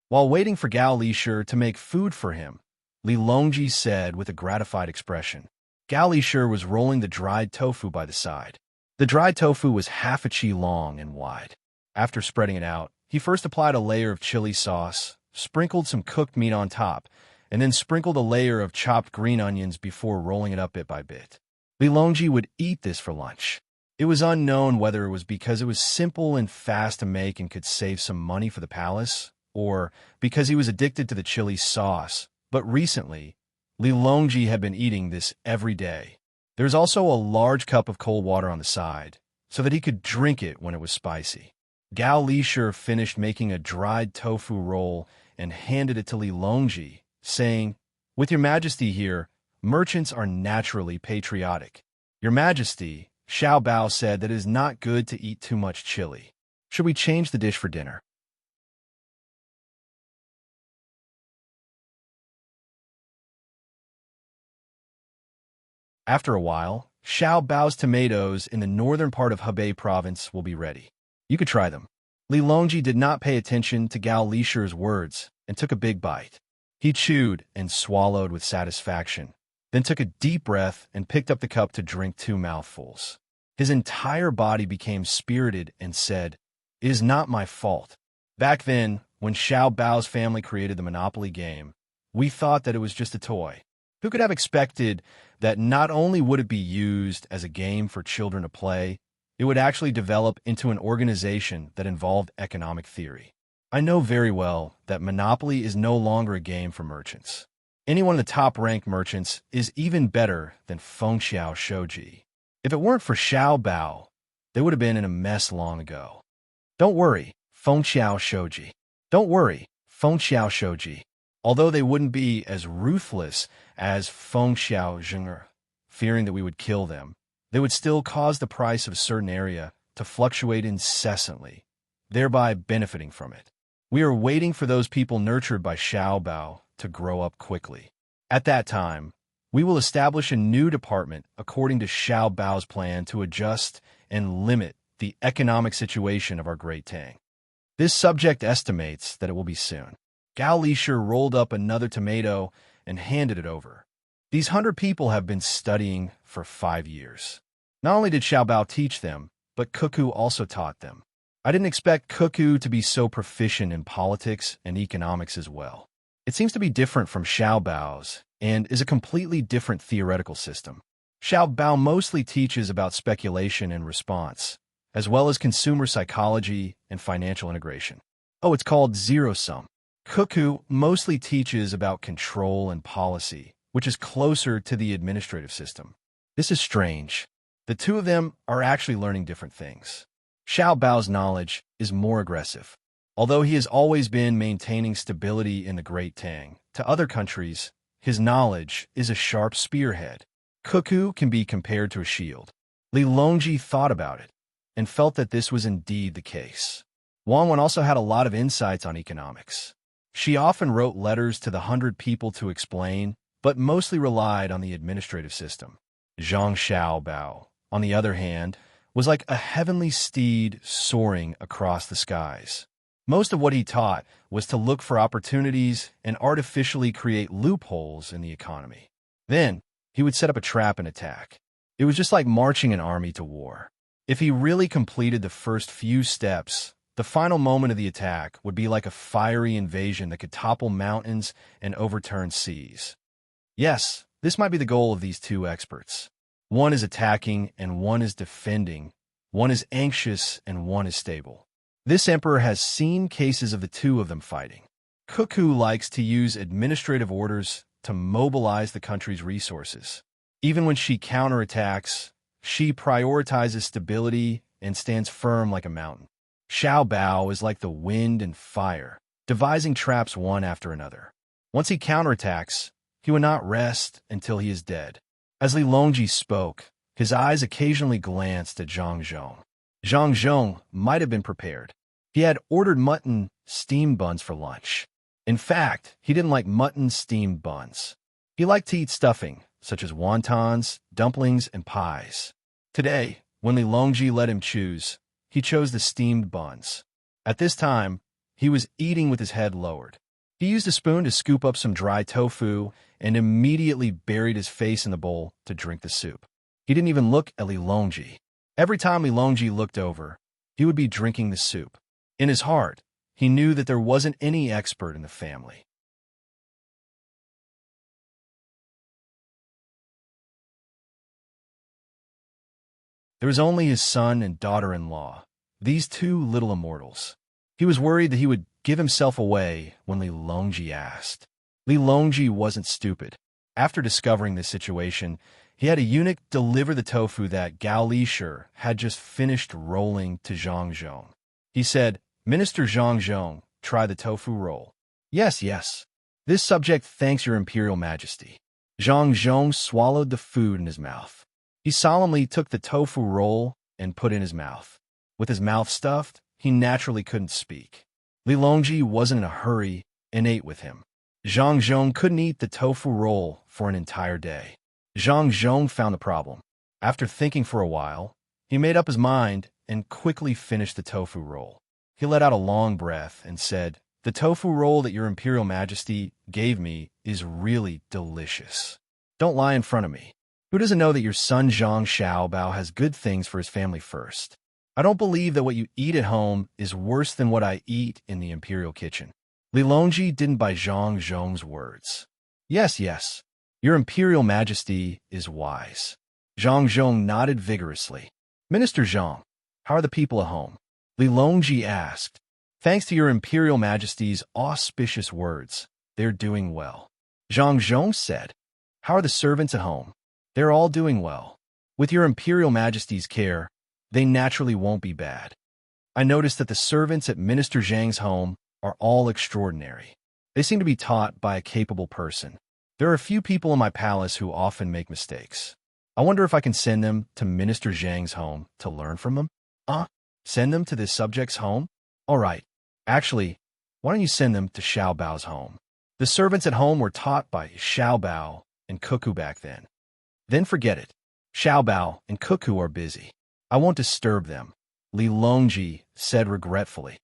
While waiting for Gao Lishur to make food for him, Li Longji said with a gratified expression. Gao Lishur was rolling the dried tofu by the side. The dried tofu was half a chi long and wide. After spreading it out, he first applied a layer of chili sauce, sprinkled some cooked meat on top, and then sprinkled a layer of chopped green onions before rolling it up bit by bit. Li Longji would eat this for lunch. It was unknown whether it was because it was simple and fast to make and could save some money for the palace, or because he was addicted to the chili sauce, but recently, Li Longji had been eating this every day. There's also a large cup of cold water on the side, so that he could drink it when it was spicy. Gao Lishur finished making a dried tofu roll and handed it to Li Longji, saying, "With your majesty here, merchants are naturally patriotic. Your majesty, Xiao Bao said that it is not good to eat too much chili. Should we change the dish for dinner?" After a while, Xiao Bao's tomatoes in the northern part of Hebei province will be ready. You could try them. Li Longji did not pay attention to Gao Lishur's words and took a big bite. He chewed and swallowed with satisfaction, then took a deep breath and picked up the cup to drink 2 mouthfuls. His entire body became spirited and said, "It is not my fault." Back then, when Xiao Bao's family created the Monopoly game, we thought that it was just a toy. Who could have expected that not only would it be used as a game for children to play, it would actually develop into an organization that involved economic theory? I know very well that Monopoly is no longer a game for merchants. Any one of the top-ranked merchants is even better than Fengxiao Shouji. If it weren't for Xiao Bao, they would have been in a mess long ago. Don't worry, Fengxiao Shouji. Don't worry, Fengxiao Shouji. Although they wouldn't be as ruthless as Fengxiao Zheng'er, fearing that we would kill them, they would still cause the price of a certain area to fluctuate incessantly, thereby benefiting from it. We are waiting for those people nurtured by Xiao Bao to grow up quickly. At that time, we will establish a new department according to Xiao Bao's plan to adjust and limit the economic situation of our great Tang. This subject estimates that it will be soon. Gao Lisher rolled up another tomato and handed it over. These 100 people have been studying for 5 years. Not only did Xiao Bao teach them, but Cuckoo also taught them. I didn't expect Cuckoo to be so proficient in politics and economics as well. It seems to be different from Xiao Bao's and is a completely different theoretical system. Xiao Bao mostly teaches about speculation and response, as well as consumer psychology and financial integration. Oh, it's called zero-sum. Cuckoo mostly teaches about control and policy, which is closer to the administrative system. This is strange. The two of them are actually learning different things. Xiao Bao's knowledge is more aggressive. Although he has always been maintaining stability in the Great Tang, to other countries, his knowledge is a sharp spearhead. Cuckoo can be compared to a shield. Li Longji thought about it and felt that this was indeed the case. Wang Wen also had a lot of insights on economics. She often wrote letters to the 100 people to explain, but mostly relied on the administrative system. Zhang Xiao Bao, on the other hand, was like a heavenly steed soaring across the skies. Most of what he taught was to look for opportunities and artificially create loopholes in the economy. Then, he would set up a trap and attack. It was just like marching an army to war. If he really completed the first few steps, the final moment of the attack would be like a fiery invasion that could topple mountains and overturn seas. Yes, this might be the goal of these two experts. One is attacking and one is defending. One is anxious and one is stable. This emperor has seen cases of the two of them fighting. Cuckoo likes to use administrative orders to mobilize the country's resources. Even when she counterattacks, she prioritizes stability and stands firm like a mountain. Xiao Bao is like the wind and fire, devising traps one after another. Once he counterattacks, he will not rest until he is dead. As Li Longji spoke, his eyes occasionally glanced at Zhang Zhong. Zhang Zhong might have been prepared. He had ordered mutton steamed buns for lunch. In fact, he didn't like mutton steamed buns. He liked to eat stuffing, such as wontons, dumplings, and pies. Today, when Li Longji let him choose, he chose the steamed buns. At this time, he was eating with his head lowered. He used a spoon to scoop up some dry tofu and immediately buried his face in the bowl to drink the soup. He didn't even look at Li Longji. Every time Li Longji looked over, he would be drinking the soup. In his heart, he knew that there wasn't any expert in the family. There was only his son and daughter-in-law, these two little immortals. He was worried that he would give himself away when Li Longji asked. Li Longji wasn't stupid. After discovering this situation, he had a eunuch deliver the tofu that Gao Lisher had just finished rolling to Zhang Zhong. He said, "Minister Zhang Zhong, try the tofu roll." "Yes, yes. This subject thanks your imperial majesty." Zhang Zhong swallowed the food in his mouth. He solemnly took the tofu roll and put in his mouth. With his mouth stuffed, he naturally couldn't speak. Li Longji wasn't in a hurry and ate with him. Zhang Zhong couldn't eat the tofu roll for an entire day. Zhang Zhong found the problem. After thinking for a while, he made up his mind and quickly finished the tofu roll. He let out a long breath and said, "The tofu roll that your imperial majesty gave me is really delicious. Don't lie in front of me. Who doesn't know that your son Zhang Xiaobao has good things for his family first? I don't believe that what you eat at home is worse than what I eat in the imperial kitchen. Li Longji didn't buy Zhang Zhong's words. Yes, yes, your imperial majesty is wise. Zhang Zhong nodded vigorously. Minister Zhang, how are the people at home? Li Longji asked. Thanks to your imperial majesty's auspicious words, they're doing well. Zhang Zhong said. How are the servants at home? They're all doing well. With your imperial majesty's care, they naturally won't be bad. I noticed that the servants at Minister Zhang's home are all extraordinary. They seem to be taught by a capable person. There are a few people in my palace who often make mistakes. I wonder if I can send them to Minister Zhang's home to learn from him? Send them to this subject's home? All right. Actually, why don't you send them to Xiao Bao's home? The servants at home were taught by Xiao Bao and Cuckoo back then. Then forget it. Xiao Bao and Cuckoo are busy. I won't disturb them, Li Longji said regretfully.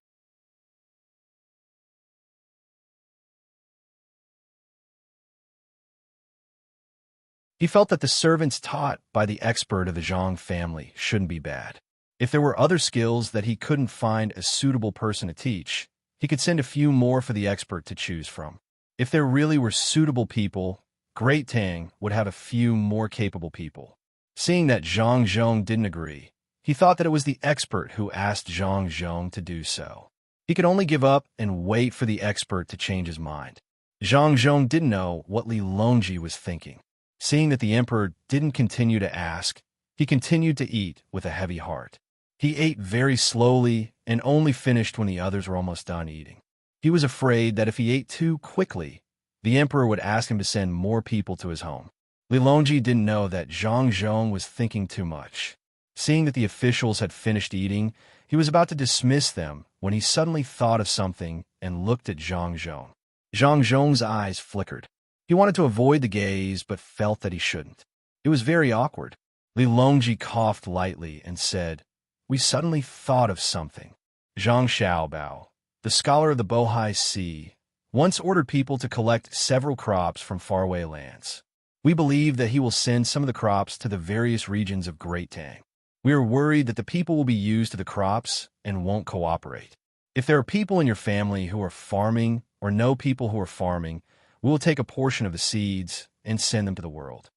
He felt that the servants taught by the expert of the Zhang family shouldn't be bad. If there were other skills that he couldn't find a suitable person to teach, he could send a few more for the expert to choose from. If there really were suitable people, Great Tang would have a few more capable people. Seeing that Zhang Zhong didn't agree, he thought that it was the expert who asked Zhang Zhong to do so. He could only give up and wait for the expert to change his mind. Zhang Zhong didn't know what Li Longji was thinking. Seeing that the emperor didn't continue to ask, he continued to eat with a heavy heart. He ate very slowly and only finished when the others were almost done eating. He was afraid that if he ate too quickly, the emperor would ask him to send more people to his home. Li Longji didn't know that Zhang Zhong was thinking too much. Seeing that the officials had finished eating, he was about to dismiss them when he suddenly thought of something and looked at Zhang Zhong. Zhang Zhong's eyes flickered. He wanted to avoid the gaze but felt that he shouldn't. It was very awkward. Li Longji coughed lightly and said, We suddenly thought of something. Zhang Xiaobao, the scholar of the Bohai Sea, once ordered people to collect several crops from faraway lands. We believe that he will send some of the crops to the various regions of Great Tang. We are worried that the people will be used to the crops and won't cooperate. If there are people in your family who are farming or know people who are farming, we will take a portion of the seeds and send them to the world.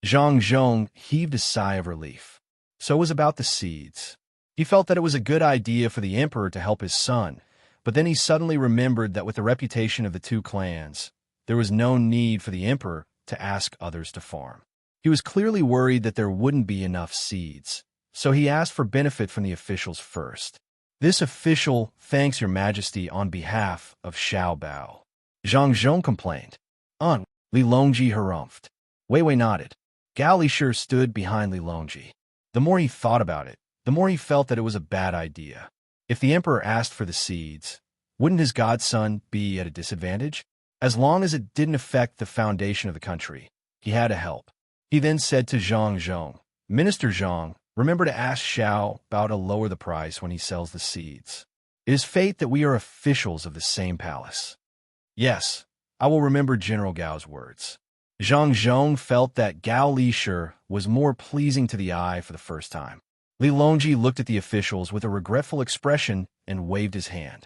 Zhang Zhong heaved a sigh of relief. So it was about the seeds. He felt that it was a good idea for the emperor to help his son, but then he suddenly remembered that with the reputation of the two clans, there was no need for the emperor to ask others to farm. He was clearly worried that there wouldn't be enough seeds, so he asked for benefit from the officials first. This official thanks your majesty on behalf of Xiao Bao. Zhang Zhong complained. Li Longji harumphed. Wei Wei nodded. Gao Lishur stood behind Li Longji. The more he thought about it, the more he felt that it was a bad idea. If the emperor asked for the seeds, wouldn't his godson be at a disadvantage? As long as it didn't affect the foundation of the country, he had to help. He then said to Zhang Zhong, Minister Zhang, remember to ask Xiao Bao to lower the price when he sells the seeds. It is fate that we are officials of the same palace. Yes, I will remember General Gao's words. Zhang Zhong felt that Gao Lishur was more pleasing to the eye for the first time. Li Longji looked at the officials with a regretful expression and waved his hand.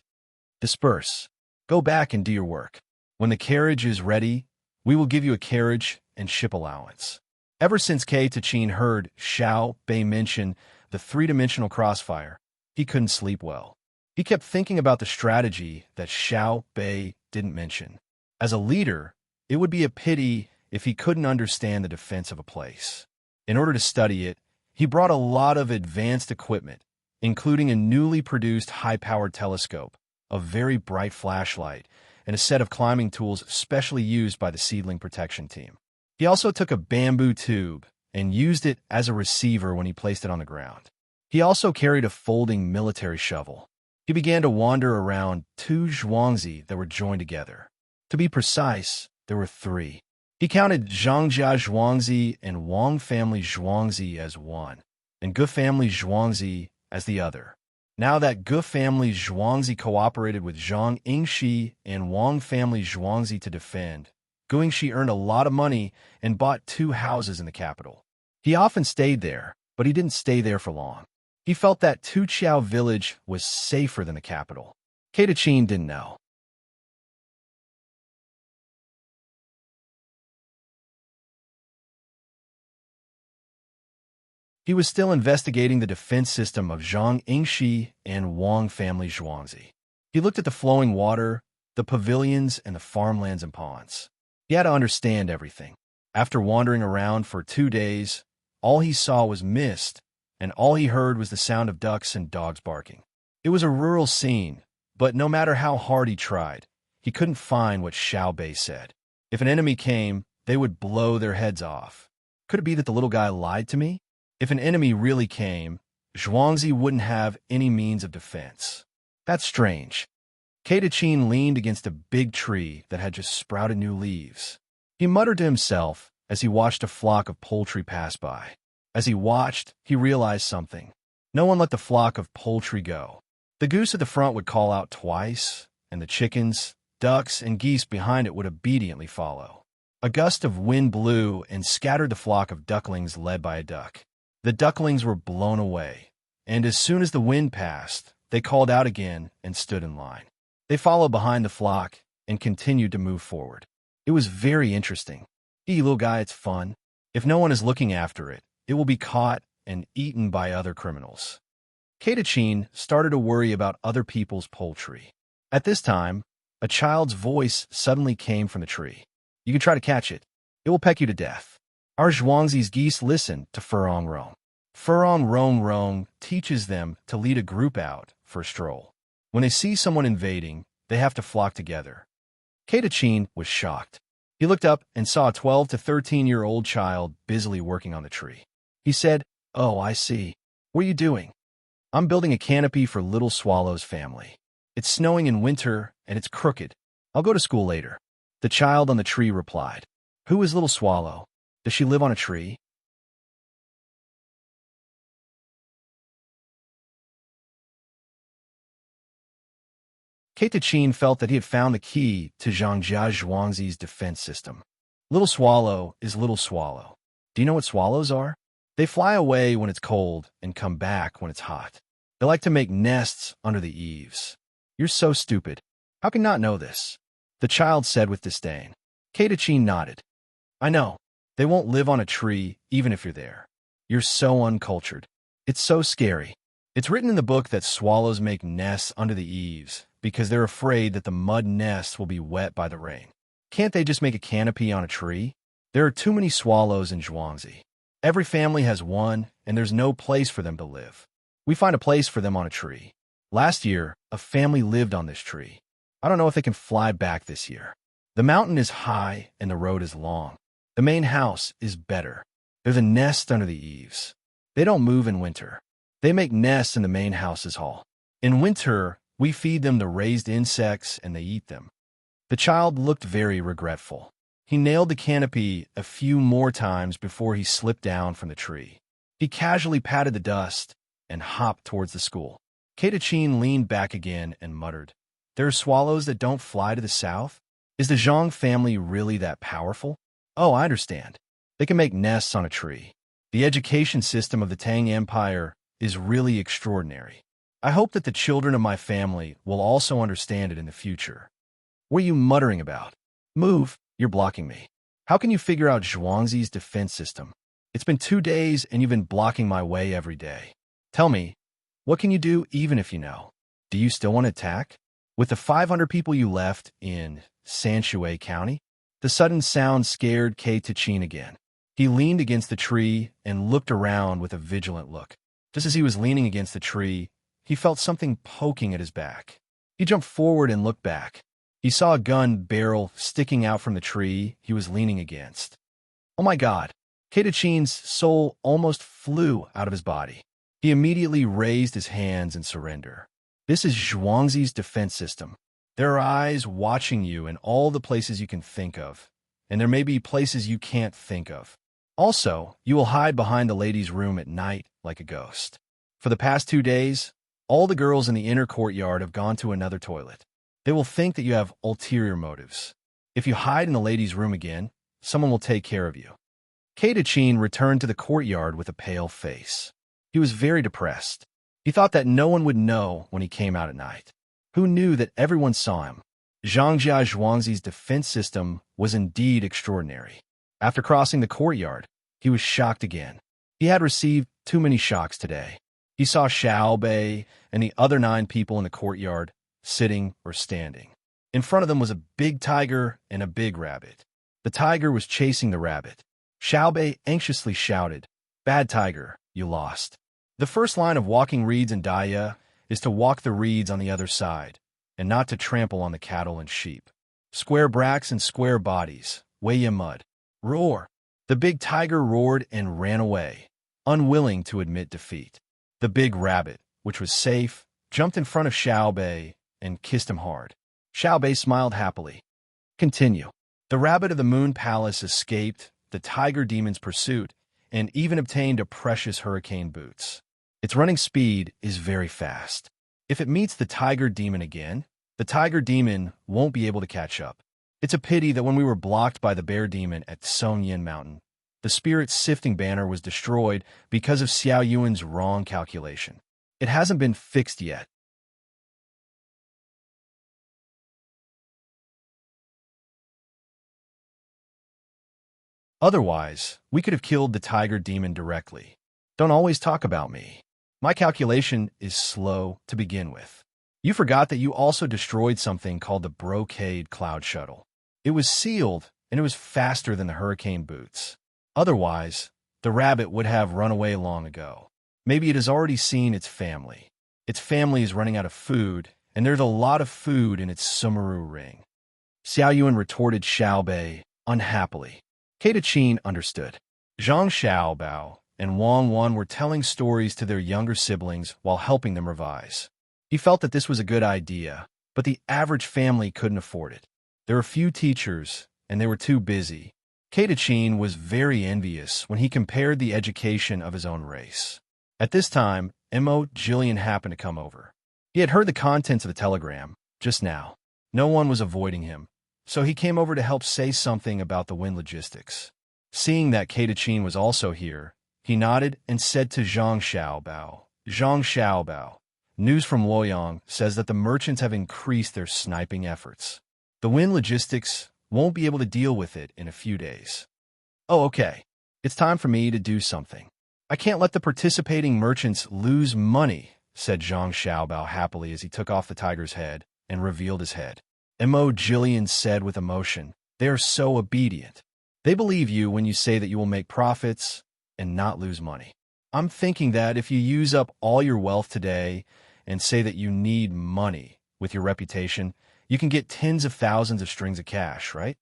Disperse. Go back and do your work. When the carriage is ready, we will give you a carriage and ship allowance. Ever since Kei Tachin heard Xiao Bei mention the three-dimensional crossfire, he couldn't sleep well. He kept thinking about the strategy that Xiao Bei didn't mention. As a leader, it would be a pity if he couldn't understand the defense of a place. In order to study it, he brought a lot of advanced equipment, including a newly produced high-powered telescope, a very bright flashlight, and a set of climbing tools specially used by the seedling protection team. He also took a bamboo tube and used it as a receiver when he placed it on the ground. He also carried a folding military shovel. He began to wander around two zhuangzi that were joined together. To be precise, there were three. He counted Zhangjia Zhuangzi and Wang family Zhuangzi as one, and Gu family Zhuangzi as the other. Now that Gu family Zhuangzi cooperated with Zhang Yingxi and Wang family Zhuangzi to defend, Gu Yingxi earned a lot of money and bought 2 houses in the capital. He often stayed there, but he didn't stay there for long. He felt that Tuqiao village was safer than the capital. Katachin didn't know. He was still investigating the defense system of Zhang Yingxi and Wang family Zhuangzi. He looked at the flowing water, the pavilions, and the farmlands and ponds. He had to understand everything. After wandering around for 2 days, all he saw was mist, and all he heard was the sound of ducks and dogs barking. It was a rural scene, but no matter how hard he tried, he couldn't find what Xiao Bei said. If an enemy came, they would blow their heads off. Could it be that the little guy lied to me? If an enemy really came, Zhuangzi wouldn't have any means of defense. That's strange. Katachin leaned against a big tree that had just sprouted new leaves. He muttered to himself as he watched a flock of poultry pass by. As he watched, he realized something. No one let the flock of poultry go. The goose at the front would call out twice, and the chickens, ducks, and geese behind it would obediently follow. A gust of wind blew and scattered the flock of ducklings led by a duck. The ducklings were blown away, and as soon as the wind passed, they called out again and stood in line. They followed behind the flock and continued to move forward. It was very interesting. Little guy, it's fun. If no one is looking after it, it will be caught and eaten by other criminals. Katachin started to worry about other people's poultry. At this time, a child's voice suddenly came from the tree. You can try to catch it. It will peck you to death. Our Zhuangzi's geese listen to Furong Rong. Furong Rong Rong teaches them to lead a group out for a stroll. When they see someone invading, they have to flock together. Katachin was shocked. He looked up and saw a 12 to 13-year-old child busily working on the tree. He said, "Oh, I see. What are you doing?" "I'm building a canopy for Little Swallow's family. It's snowing in winter, and it's crooked. I'll go to school later." The child on the tree replied, "Who is Little Swallow? Does she live on a tree?" Katachin felt that he had found the key to Zhangjia Zhuangzi's defense system. Little Swallow is Little Swallow. Do you know what swallows are? They fly away when it's cold and come back when it's hot. They like to make nests under the eaves. You're so stupid. How can you not know this? The child said with disdain. Katachin nodded. I know. They won't live on a tree even if you're there. You're so uncultured. It's so scary. It's written in the book that swallows make nests under the eaves because they're afraid that the mud nests will be wet by the rain. Can't they just make a canopy on a tree? There are too many swallows in Zhuangzi. Every family has one, and there's no place for them to live. We find a place for them on a tree. Last year, a family lived on this tree. I don't know if they can fly back this year. The mountain is high and the road is long. The main house is better. There's a nest under the eaves. They don't move in winter. They make nests in the main house's hall. In winter, we feed them the raised insects and they eat them. The child looked very regretful. He nailed the canopy a few more times before he slipped down from the tree. He casually patted the dust and hopped towards the school. Katachin leaned back again and muttered, "There are swallows that don't fly to the south? Is the Zhang family really that powerful? Oh, I understand. They can make nests on a tree. The education system of the Tang Empire is really extraordinary. I hope that the children of my family will also understand it in the future." What are you muttering about? Move, you're blocking me. How can you figure out Zhuangzi's defense system? It's been 2 days and you've been blocking my way every day. Tell me, what can you do even if you know? Do you still want to attack? With the 500 people you left in Sanshui County? The sudden sound scared Katachin again. He leaned against the tree and looked around with a vigilant look. Just as he was leaning against the tree, he felt something poking at his back. He jumped forward and looked back. He saw a gun barrel sticking out from the tree he was leaning against. Oh my God! Katachin's soul almost flew out of his body. He immediately raised his hands in surrender. This is Zhuangzi's defense system. There are eyes watching you in all the places you can think of, and there may be places you can't think of. Also, you will hide behind the ladies' room at night like a ghost. For the past 2 days, all the girls in the inner courtyard have gone to another toilet. They will think that you have ulterior motives. If you hide in the ladies' room again, someone will take care of you. Katachin returned to the courtyard with a pale face. He was very depressed. He thought that no one would know when he came out at night. Who knew that everyone saw him? Zhang Jia Zhuangzi's defense system was indeed extraordinary. After crossing the courtyard, he was shocked again. He had received too many shocks today. He saw Xiao Bei and the other 9 people in the courtyard, sitting or standing. In front of them was a big tiger and a big rabbit. The tiger was chasing the rabbit. Xiao Bei anxiously shouted, "Bad tiger, you lost." The first line of walking reeds in Daya is to walk the reeds on the other side, and not to trample on the cattle and sheep. Square bracks and square bodies, weigh ye mud. Roar! The big tiger roared and ran away, unwilling to admit defeat. The big rabbit, which was safe, jumped in front of Xiao Bei and kissed him hard. Xiao Bei smiled happily. Continue. The rabbit of the Moon Palace escaped the tiger demon's pursuit and even obtained a precious hurricane boots. Its running speed is very fast. If it meets the tiger demon again, the tiger demon won't be able to catch up. It's a pity that when we were blocked by the bear demon at Songyin Mountain, the spirit sifting banner was destroyed because of Xiao Yuan's wrong calculation. It hasn't been fixed yet. Otherwise, we could have killed the tiger demon directly. Don't always talk about me. My calculation is slow to begin with. You forgot that you also destroyed something called the Brocade Cloud Shuttle. It was sealed, and it was faster than the hurricane boots. Otherwise, the rabbit would have run away long ago. Maybe it has already seen its family. Its family is running out of food, and there's a lot of food in its Sumeru ring. Xiao Yuan retorted Xiao Bei, unhappily. Kata Qin understood. Zhang Xiaobao and Wang Wan were telling stories to their younger siblings while helping them revise. He felt that this was a good idea, but the average family couldn't afford it. There were few teachers, and they were too busy. Kata Qin was very envious when he compared the education of his own race. At this time, Mo Jillian happened to come over. He had heard the contents of the telegram, just now. No one was avoiding him, so he came over to help say something about the wind logistics. Seeing that Kata Qin was also here, he nodded and said to Zhang Xiaobao, "Zhang Xiaobao, news from Luoyang says that the merchants have increased their sniping efforts. The wind logistics won't be able to deal with it in a few days." "Oh, okay. It's time for me to do something. I can't let the participating merchants lose money," said Zhang Xiaobao happily as he took off the tiger's head and revealed his head. Mo Jillian said with emotion, "They are so obedient. They believe you when you say that you will make profits and not lose money. I'm thinking that if you use up all your wealth today and say that you need money with your reputation, you can get tens of thousands of strings of cash, right?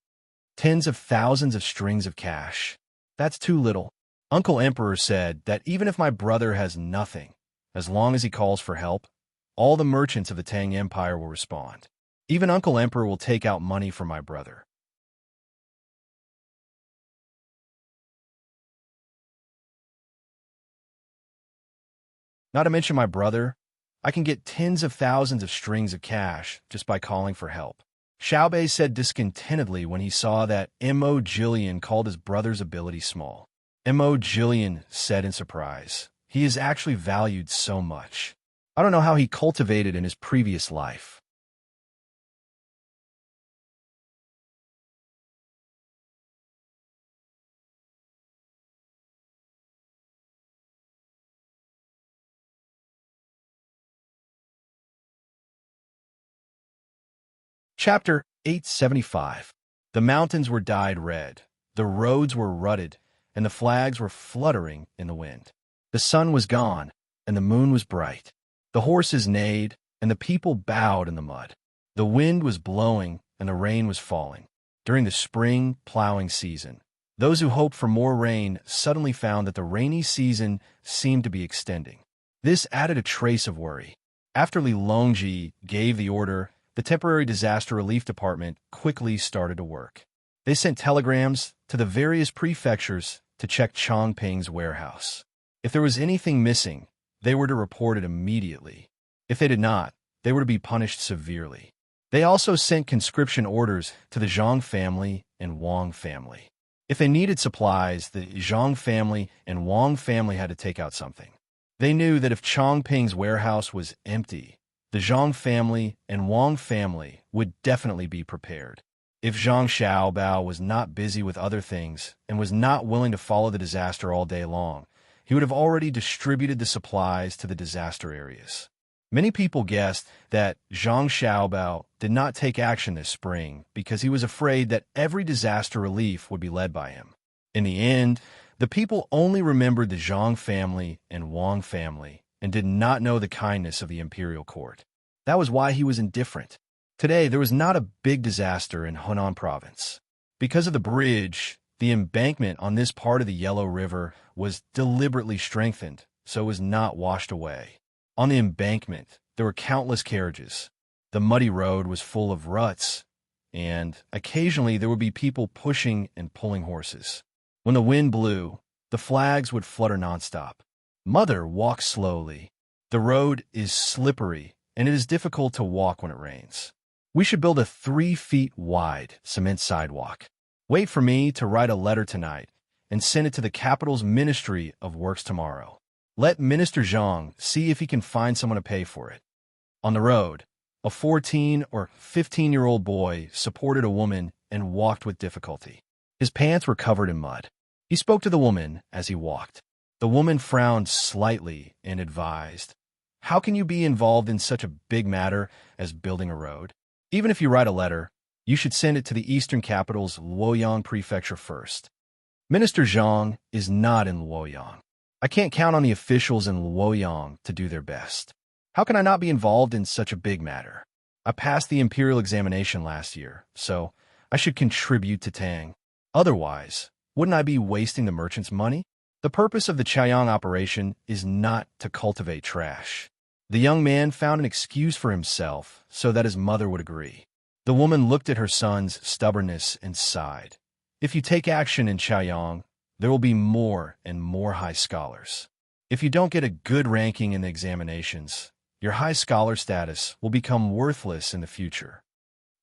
Tens of thousands of strings of cash. That's too little." Uncle Emperor said that even if my brother has nothing, as long as he calls for help, all the merchants of the Tang Empire will respond. Even Uncle Emperor will take out money from my brother. Not to mention my brother, I can get tens of thousands of strings of cash just by calling for help. Xiao Bei said discontentedly when he saw that Mo Jillian called his brother's ability small. Mo Jillian said in surprise, "He is actually valued so much. I don't know how he cultivated in his previous life." Chapter 875. The mountains were dyed red, the roads were rutted, and the flags were fluttering in the wind. The sun was gone, and the moon was bright. The horses neighed, and the people bowed in the mud. The wind was blowing, and the rain was falling. During the spring plowing season, those who hoped for more rain suddenly found that the rainy season seemed to be extending. This added a trace of worry. After Li Longji gave the order, the Temporary Disaster Relief Department quickly started to work. They sent telegrams to the various prefectures to check Chongping's warehouse. If there was anything missing, they were to report it immediately. If they did not, they were to be punished severely. They also sent conscription orders to the Zhang family and Wang family. If they needed supplies, the Zhang family and Wang family had to take out something. They knew that if Chongping's warehouse was empty, the Zhang family and Wang family would definitely be prepared. If Zhang Xiaobao was not busy with other things and was not willing to follow the disaster all day long, he would have already distributed the supplies to the disaster areas. Many people guessed that Zhang Xiaobao did not take action this spring because he was afraid that every disaster relief would be led by him. In the end, the people only remembered the Zhang family and Wang family and did not know the kindness of the imperial court. That was why he was indifferent. Today, there was not a big disaster in Hunan province. Because of the bridge, the embankment on this part of the Yellow River was deliberately strengthened, so it was not washed away. On the embankment, there were countless carriages. The muddy road was full of ruts, and occasionally there would be people pushing and pulling horses. When the wind blew, the flags would flutter nonstop. Mother walked slowly. The road is slippery, and it is difficult to walk when it rains. We should build a 3 feet wide cement sidewalk. Wait for me to write a letter tonight and send it to the capital's Ministry of Works tomorrow. Let Minister Zhang see if he can find someone to pay for it. On the road, a 14 or 15-year-old boy supported a woman and walked with difficulty. His pants were covered in mud. He spoke to the woman as he walked. The woman frowned slightly and advised, "How can you be involved in such a big matter as building a road? Even if you write a letter, you should send it to the eastern capital's Luoyang prefecture first." Minister Zhang is not in Luoyang. I can't count on the officials in Luoyang to do their best. How can I not be involved in such a big matter? I passed the imperial examination last year, so I should contribute to Tang. Otherwise, wouldn't I be wasting the merchant's money? The purpose of the Chaiyang operation is not to cultivate trash. The young man found an excuse for himself so that his mother would agree. The woman looked at her son's stubbornness and sighed. If you take action in Chaiyang, there will be more and more high scholars. If you don't get a good ranking in the examinations, your high scholar status will become worthless in the future.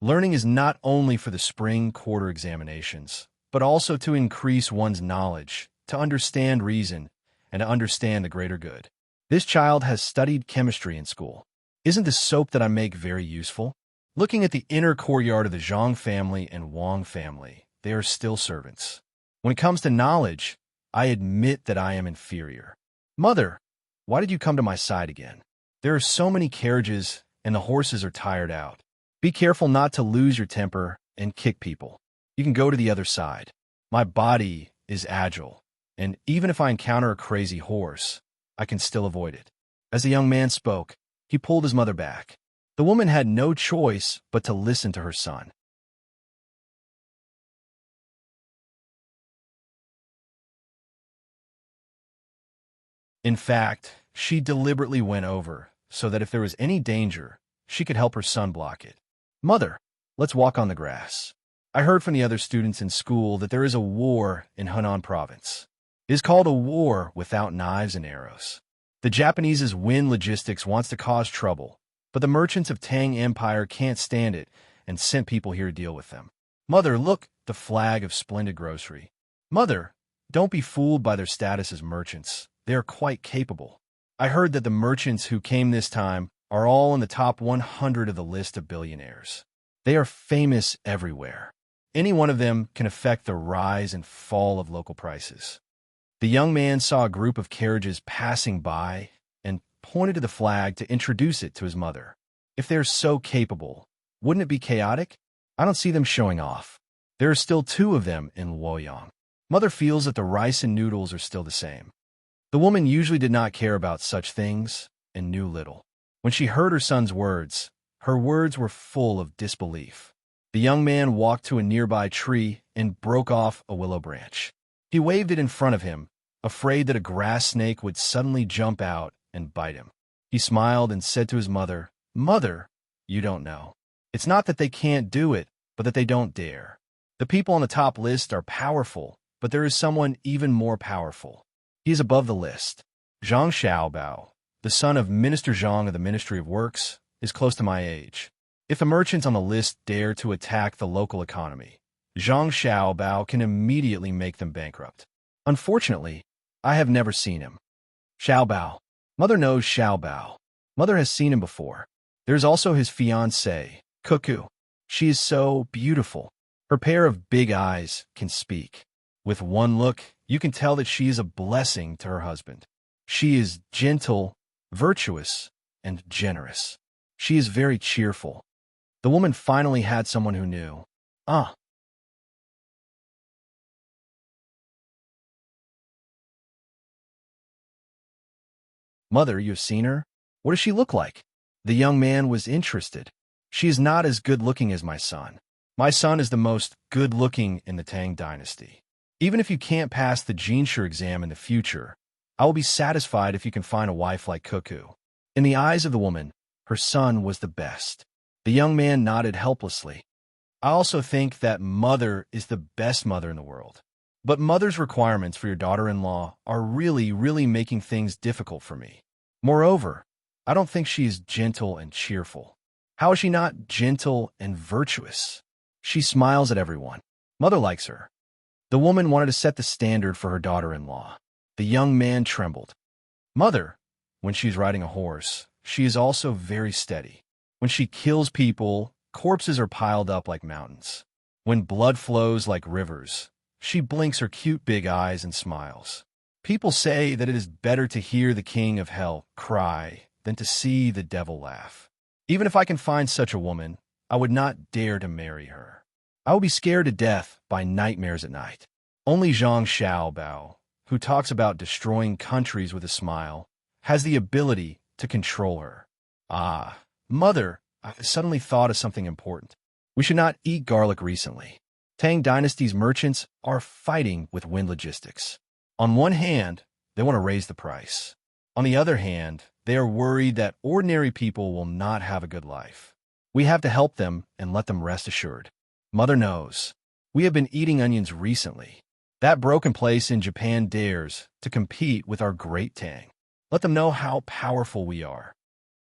Learning is not only for the spring quarter examinations, but also to increase one's knowledge, to understand reason, and to understand the greater good. This child has studied chemistry in school. Isn't the soap that I make very useful? Looking at the inner courtyard of the Zhang family and Wang family, they are still servants. When it comes to knowledge, I admit that I am inferior. Mother, why did you come to my side again? There are so many carriages, and the horses are tired out. Be careful not to lose your temper and kick people. You can go to the other side. My body is agile, and even if I encounter a crazy horse, I can still avoid it. As the young man spoke, he pulled his mother back. The woman had no choice but to listen to her son. In fact, she deliberately went over so that if there was any danger, she could help her son block it. Mother, let's walk on the grass. I heard from the other students in school that there is a war in Hunan province. It is called a war without knives and arrows. The Japanese's Win Logistics wants to cause trouble, but the merchants of Tang Empire can't stand it and sent people here to deal with them. Mother, look, the flag of Splendid Grocery. Mother, don't be fooled by their status as merchants. They are quite capable. I heard that the merchants who came this time are all in the top 100 of the list of billionaires. They are famous everywhere. Any one of them can affect the rise and fall of local prices. The young man saw a group of carriages passing by and pointed to the flag to introduce it to his mother. If they're so capable, wouldn't it be chaotic? I don't see them showing off. There are still 2 of them in Luoyang. Mother feels that the rice and noodles are still the same. The woman usually did not care about such things and knew little. When she heard her son's words, her words were full of disbelief. The young man walked to a nearby tree and broke off a willow branch. He waved it in front of him, afraid that a grass snake would suddenly jump out and bite him. He smiled and said to his mother, "Mother, you don't know. It's not that they can't do it, but that they don't dare. The people on the top list are powerful, but there is someone even more powerful. He is above the list. Zhang Xiaobao, the son of Minister Zhang of the Ministry of Works, is close to my age. If the merchants on the list dare to attack the local economy, Zhang Xiaobao can immediately make them bankrupt. Unfortunately, I have never seen him. Xiaobao, Mother knows Xiao Bao. Mother has seen him before. There's also his fiancée, Cuckoo. She is so beautiful. Her pair of big eyes can speak. With one look, you can tell that she is a blessing to her husband. She is gentle, virtuous, and generous. She is very cheerful. The woman finally had someone who knew. Ah. Mother, you have seen her? What does she look like? The young man was interested. She is not as good-looking as my son. My son is the most good-looking in the Tang Dynasty. Even if you can't pass the Jinshu exam in the future, I will be satisfied if you can find a wife like Cuckoo. In the eyes of the woman, her son was the best. The young man nodded helplessly. I also think that Mother is the best mother in the world. But Mother's requirements for your daughter-in-law are really making things difficult for me. Moreover, I don't think she is gentle and cheerful. How is she not gentle and virtuous? She smiles at everyone. Mother likes her. The woman wanted to set the standard for her daughter-in-law. The young man trembled. Mother, when she's riding a horse, she is also very steady. When she kills people, corpses are piled up like mountains. When blood flows like rivers, she blinks her cute big eyes and smiles. People say that it is better to hear the king of hell cry than to see the devil laugh. Even if I can find such a woman, I would not dare to marry her. I will be scared to death by nightmares at night. Only Zhang Xiaobao, who talks about destroying countries with a smile, has the ability to control her. Ah, Mother, I suddenly thought of something important. We should not eat garlic recently. Tang Dynasty's merchants are fighting with Wind Logistics. On one hand, they want to raise the price. On the other hand, they are worried that ordinary people will not have a good life. We have to help them and let them rest assured. Mother knows. We have been eating onions recently. That broken place in Japan dares to compete with our great Tang. Let them know how powerful we are.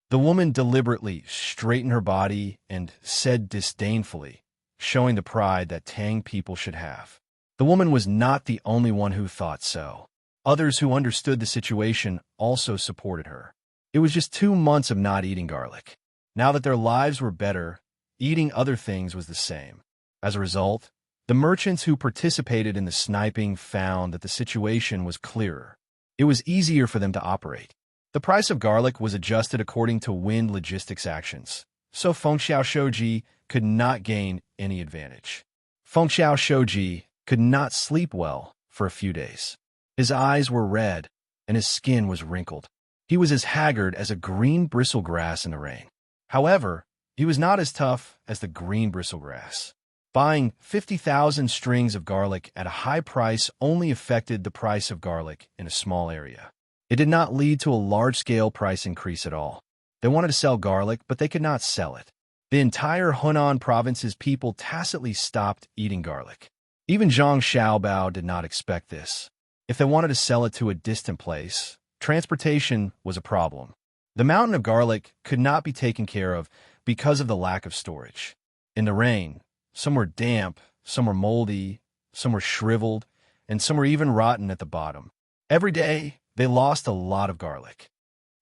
The woman deliberately straightened her body and said disdainfully, showing the pride that Tang people should have. The woman was not the only one who thought so. Others who understood the situation also supported her. It was just 2 months of not eating garlic. Now that their lives were better, eating other things was the same. As a result, the merchants who participated in the sniping found that the situation was clearer. It was easier for them to operate. The price of garlic was adjusted according to Wind Logistics actions, so Fengxiao Shoji could not gain any advantage. Fengxiao Shoji could not sleep well for a few days. His eyes were red, and his skin was wrinkled. He was as haggard as a green bristlegrass in the rain. However, he was not as tough as the green bristlegrass. Buying 50,000 strings of garlic at a high price only affected the price of garlic in a small area. It did not lead to a large-scale price increase at all. They wanted to sell garlic, but they could not sell it. The entire Hunan province's people tacitly stopped eating garlic. Even Zhang Xiaobao did not expect this. If they wanted to sell it to a distant place, transportation was a problem. The mountain of garlic could not be taken care of because of the lack of storage. In the rain, some were damp, some were moldy, some were shriveled, and some were even rotten at the bottom. Every day, they lost a lot of garlic.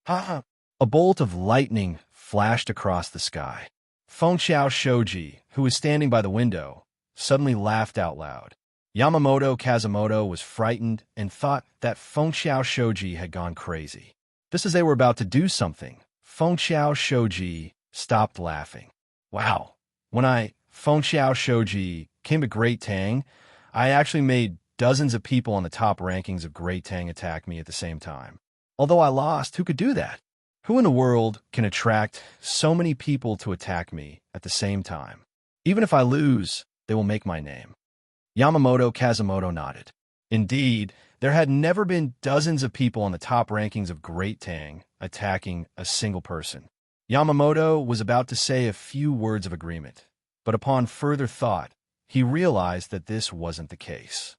Ha! A bolt of lightning flashed across the sky. Fengxiao Shoji, who was standing by the window, suddenly laughed out loud. Yamamoto Kazumoto was frightened and thought that Fengxiao Shoji had gone crazy. Just as they were about to do something, Fengxiao Shoji stopped laughing. Wow! When Fengxiao Shoji came to Great Tang, I actually made dozens of people on the top rankings of Great Tang attack me at the same time. Although I lost, who could do that? Who in the world can attract so many people to attack me at the same time? Even if I lose, they will make my name. Yamamoto Kazumoto nodded. Indeed, there had never been dozens of people on the top rankings of Great Tang attacking a single person. Yamamoto was about to say a few words of agreement, but upon further thought, he realized that this wasn't the case.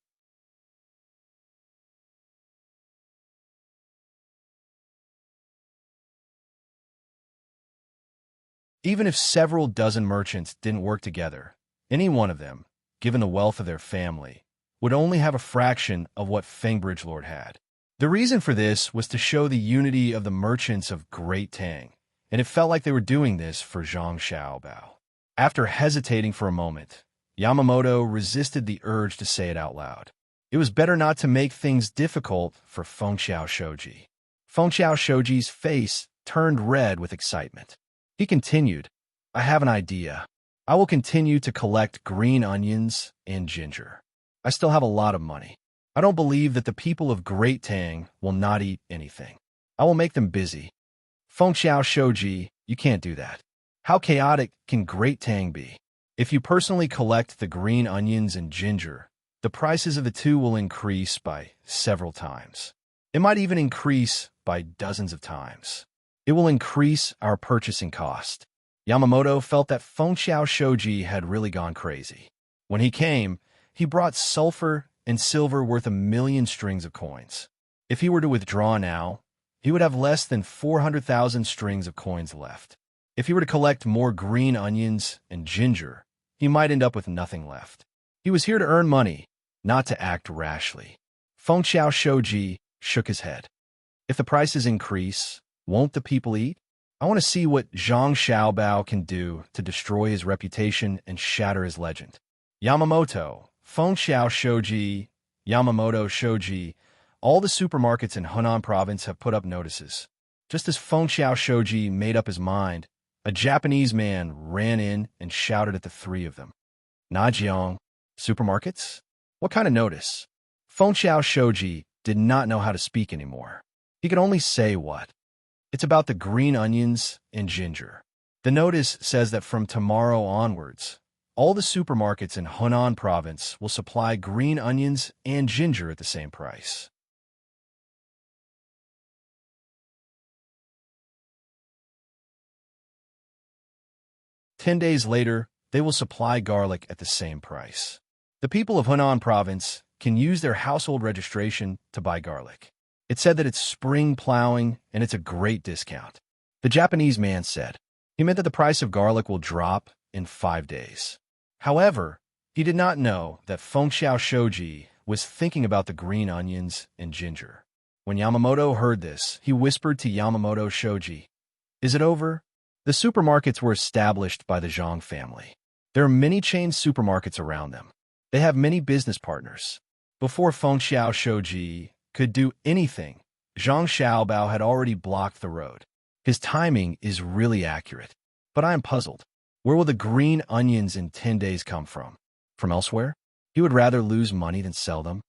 Even if several dozen merchants didn't work together, any one of them, given the wealth of their family, would only have a fraction of what Feng Bridgelord had. The reason for this was to show the unity of the merchants of Great Tang, and it felt like they were doing this for Zhang Xiaobao. After hesitating for a moment, Yamamoto resisted the urge to say it out loud. It was better not to make things difficult for Fengxiao Shoji. Fengxiao Shoji's face turned red with excitement. He continued, I have an idea. I will continue to collect green onions and ginger. I still have a lot of money. I don't believe that the people of Great Tang will not eat anything. I will make them busy. Fengxiao Shoji, you can't do that. How chaotic can Great Tang be? If you personally collect the green onions and ginger, the prices of the two will increase by several times. It might even increase by dozens of times. It will increase our purchasing cost. Yamamoto felt that Fengxiao Shoji had really gone crazy. When he came, he brought sulfur and silver worth 1,000,000 strings of coins. If he were to withdraw now, he would have less than 400,000 strings of coins left. If he were to collect more green onions and ginger, he might end up with nothing left. He was here to earn money, not to act rashly. Fengxiao Shoji shook his head. If the prices increase, won't the people eat? I want to see what Zhang Xiaobao can do to destroy his reputation and shatter his legend. Yamamoto, Fengxiao Shoji, Yamamoto Shoji, all the supermarkets in Hunan province have put up notices. Just as Fengxiao Shoji made up his mind, a Japanese man ran in and shouted at the three of them. Najiang, supermarkets? What kind of notice? Fengxiao Shoji did not know how to speak anymore. He could only say what. It's about the green onions and ginger. The notice says that from tomorrow onwards, all the supermarkets in Hunan province will supply green onions and ginger at the same price. "10 days later, they will supply garlic at the same price. The people of Hunan province can use their household registration to buy garlic. It said that it's spring plowing and it's a great discount. The Japanese man said. He meant that the price of garlic will drop in 5 days. However, he did not know that Fengxiao Shoji was thinking about the green onions and ginger. When Yamamoto heard this, he whispered to Yamamoto Shoji, "Is it over?" The supermarkets were established by the Zhang family. There are many chain supermarkets around them. They have many business partners. Before Fengxiao Shoji could do anything, Zhang Xiaobao had already blocked the road. His timing is really accurate. But I am puzzled. Where will the green onions in 10 days come from? From elsewhere? He would rather lose money than sell them?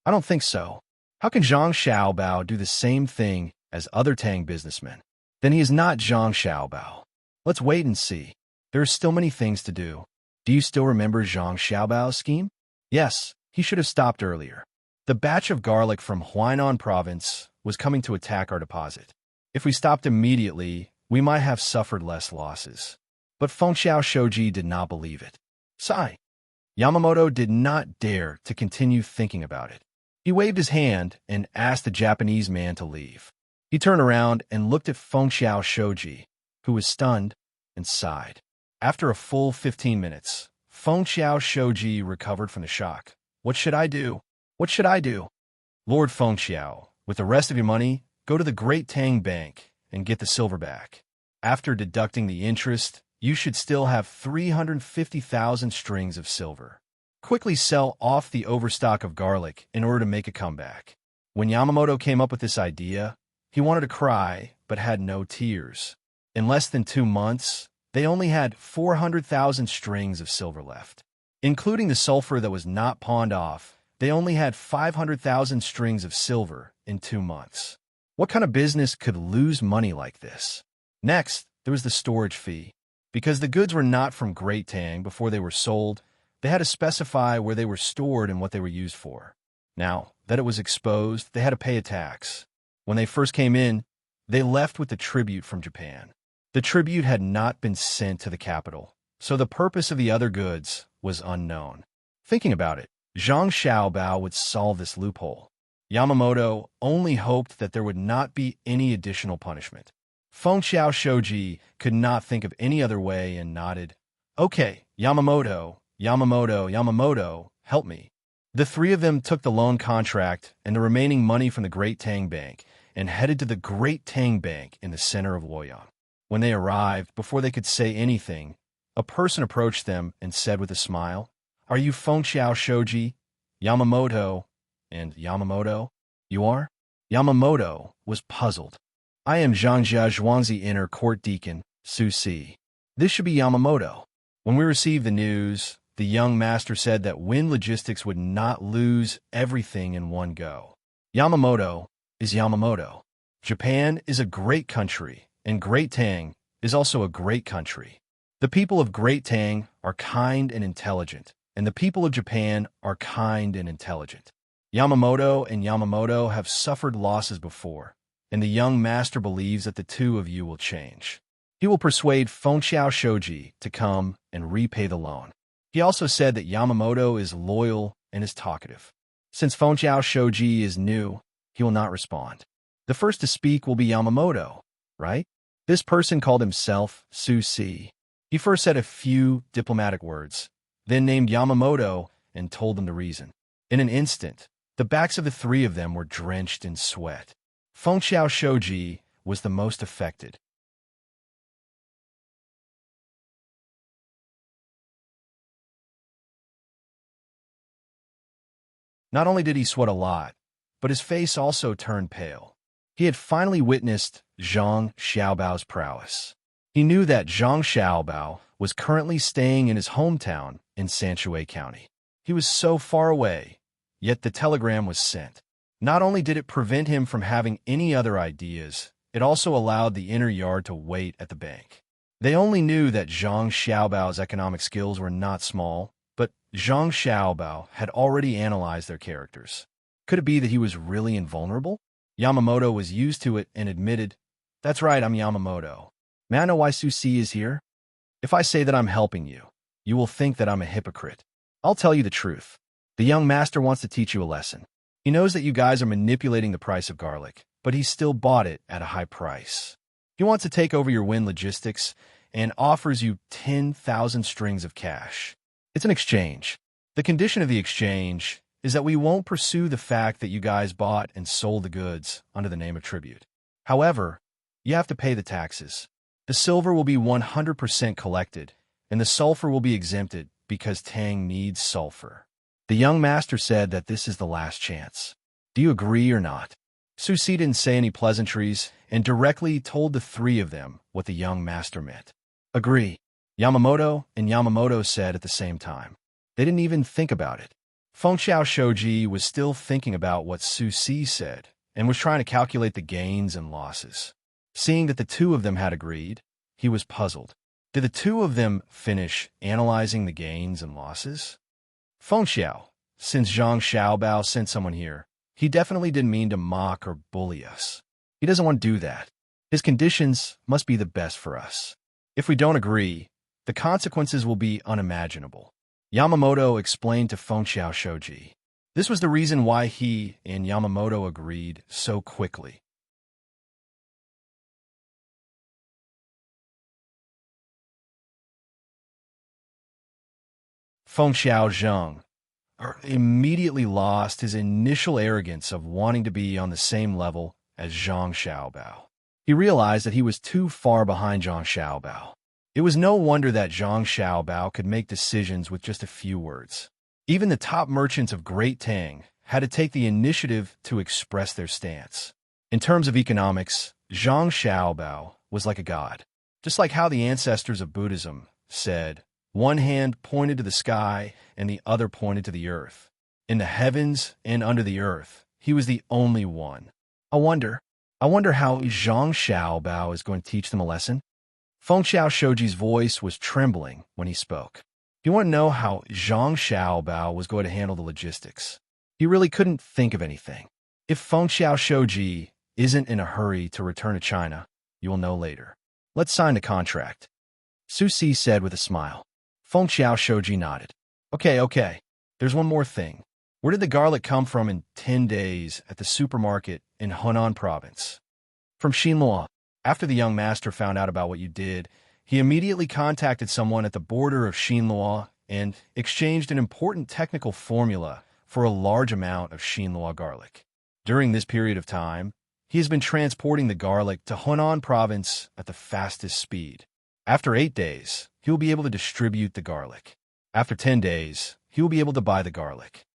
I don't think so. How can Zhang Xiaobao do the same thing as other Tang businessmen? Then he is not Zhang Xiaobao. Let's wait and see. There are still many things to do. Do you still remember Zhang Xiaobao's scheme? Yes, he should have stopped earlier. The batch of garlic from Huainan province was coming to attack our deposit. If we stopped immediately, we might have suffered less losses. But Fengxiao Shoji did not believe it. Sigh. Yamamoto did not dare to continue thinking about it. He waved his hand and asked the Japanese man to leave. He turned around and looked at Fengxiao Shoji, who was stunned and sighed. After a full 15 minutes, Fengxiao Shoji recovered from the shock. What should I do? What should I do? Lord Fengxiao, with the rest of your money, go to the Great Tang Bank and get the silver back. After deducting the interest, you should still have 350,000 strings of silver. Quickly sell off the overstock of garlic in order to make a comeback. When Yamamoto came up with this idea, he wanted to cry, but had no tears. In less than 2 months, they only had 400,000 strings of silver left. Including the sulfur that was not pawned off, they only had 500,000 strings of silver in 2 months. What kind of business could lose money like this? Next, there was the storage fee. Because the goods were not from Great Tang before they were sold, they had to specify where they were stored and what they were used for. Now that it was exposed, they had to pay a tax. When they first came in, they left with the tribute from Japan. The tribute had not been sent to the capital, so the purpose of the other goods was unknown. Thinking about it, Zhang Xiaobao would solve this loophole. Yamamoto only hoped that there would not be any additional punishment. Fengxiao Shoji could not think of any other way and nodded. Okay, Yamamoto, help me. The three of them took the loan contract and the remaining money from the Great Tang Bank and headed to the Great Tang Bank in the center of Luoyang. When they arrived, before they could say anything, a person approached them and said with a smile, "Are you Fengxiao Shoji, Yamamoto?" And Yamamoto, "You are?" Yamamoto was puzzled. "I am Zhangjia Zhuangzi Inner Court Deacon, Su Si." This should be Yamamoto. When we received the news, the young master said that Wind Logistics would not lose everything in one go. Yamamoto is Yamamoto. Japan is a great country, and Great Tang is also a great country. The people of Great Tang are kind and intelligent, and the people of Japan are kind and intelligent. Yamamoto and Yamamoto have suffered losses before, and the young master believes that the two of you will change. He will persuade Fengxiao Shoji to come and repay the loan. He also said that Yamamoto is loyal and is talkative. Since Fengxiao Shoji is new, he will not respond. The first to speak will be Yamamoto, right? This person called himself Su Si. He first said a few diplomatic words, then named Yamamoto and told them the reason. In an instant, the backs of the three of them were drenched in sweat. Fengxiao Shoji was the most affected. Not only did he sweat a lot, but his face also turned pale. He had finally witnessed Zhang Xiaobao's prowess. He knew that Zhang Xiaobao was currently staying in his hometown in Sanshui County. He was so far away, yet the telegram was sent. Not only did it prevent him from having any other ideas, it also allowed the inner yard to wait at the bank. They only knew that Zhang Xiaobao's economic skills were not small, but Zhang Xiaobao had already analyzed their characters. Could it be that he was really invulnerable? Yamamoto was used to it and admitted, "That's right, I'm Yamamoto. May I know why Su Si is here? If I say that I'm helping you, you will think that I'm a hypocrite. I'll tell you the truth. The young master wants to teach you a lesson. He knows that you guys are manipulating the price of garlic, but he still bought it at a high price. He wants to take over your Wind Logistics and offers you 10,000 strings of cash. It's an exchange. The condition of the exchange is that we won't pursue the fact that you guys bought and sold the goods under the name of tribute. However, you have to pay the taxes. The silver will be 100% collected, and the sulfur will be exempted because Tang needs sulfur." The young master said that this is the last chance. Do you agree or not? Su Si didn't say any pleasantries and directly told the three of them what the young master meant. Agree. Yamamoto and Yamamoto said at the same time. They didn't even think about it. Fengxiao Shoji was still thinking about what Su Si said and was trying to calculate the gains and losses. Seeing that the two of them had agreed, he was puzzled. Did the two of them finish analyzing the gains and losses? Fengxiao, since Zhang Xiaobao sent someone here, he definitely didn't mean to mock or bully us. He doesn't want to do that. His conditions must be the best for us. If we don't agree, the consequences will be unimaginable. Yamamoto explained to Fengxiao Shoji. This was the reason why he and Yamamoto agreed so quickly. Fengxiao Zhang immediately lost his initial arrogance of wanting to be on the same level as Zhang Xiaobao. He realized that he was too far behind Zhang Xiaobao. It was no wonder that Zhang Xiaobao could make decisions with just a few words. Even the top merchants of Great Tang had to take the initiative to express their stance. In terms of economics, Zhang Xiaobao was like a god. Just like how the ancestors of Buddhism said, one hand pointed to the sky and the other pointed to the earth. In the heavens and under the earth, he was the only one. I wonder how Zhang Xiaobao is going to teach them a lesson? Fengxiao Shoji's voice was trembling when he spoke. He wanted to know how Zhang Xiaobao was going to handle the logistics. He really couldn't think of anything. If Fengxiao Shoji isn't in a hurry to return to China, you will know later. Let's sign the contract. Su Si said with a smile. Fengxiao Shoji nodded. Okay. There's one more thing. Where did the garlic come from in 10 days at the supermarket in Henan province? From Xinluo. After the young master found out about what you did, he immediately contacted someone at the border of Xinluo and exchanged an important technical formula for a large amount of Xinhua garlic. During this period of time, he has been transporting the garlic to Hunan province at the fastest speed. After 8 days, he will be able to distribute the garlic. After 10 days, he will be able to buy the garlic.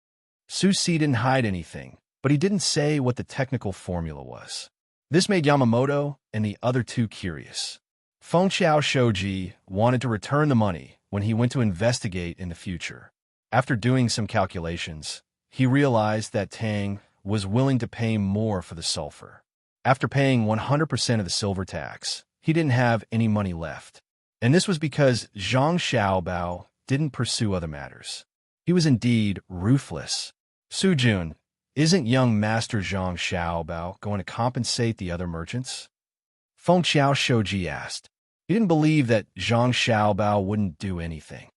Su Si didn't hide anything, but he didn't say what the technical formula was. This made Yamamoto and the other two curious. Fengxiao Shoji wanted to return the money when he went to investigate in the future. After doing some calculations, he realized that Tang was willing to pay more for the sulfur. After paying 100% of the silver tax, he didn't have any money left. And this was because Zhang Xiaobao didn't pursue other matters. He was indeed ruthless. Sujun, isn't young Master Zhang Xiaobao going to compensate the other merchants? Fengxiao Shoji asked. He didn't believe that Zhang Xiaobao wouldn't do anything.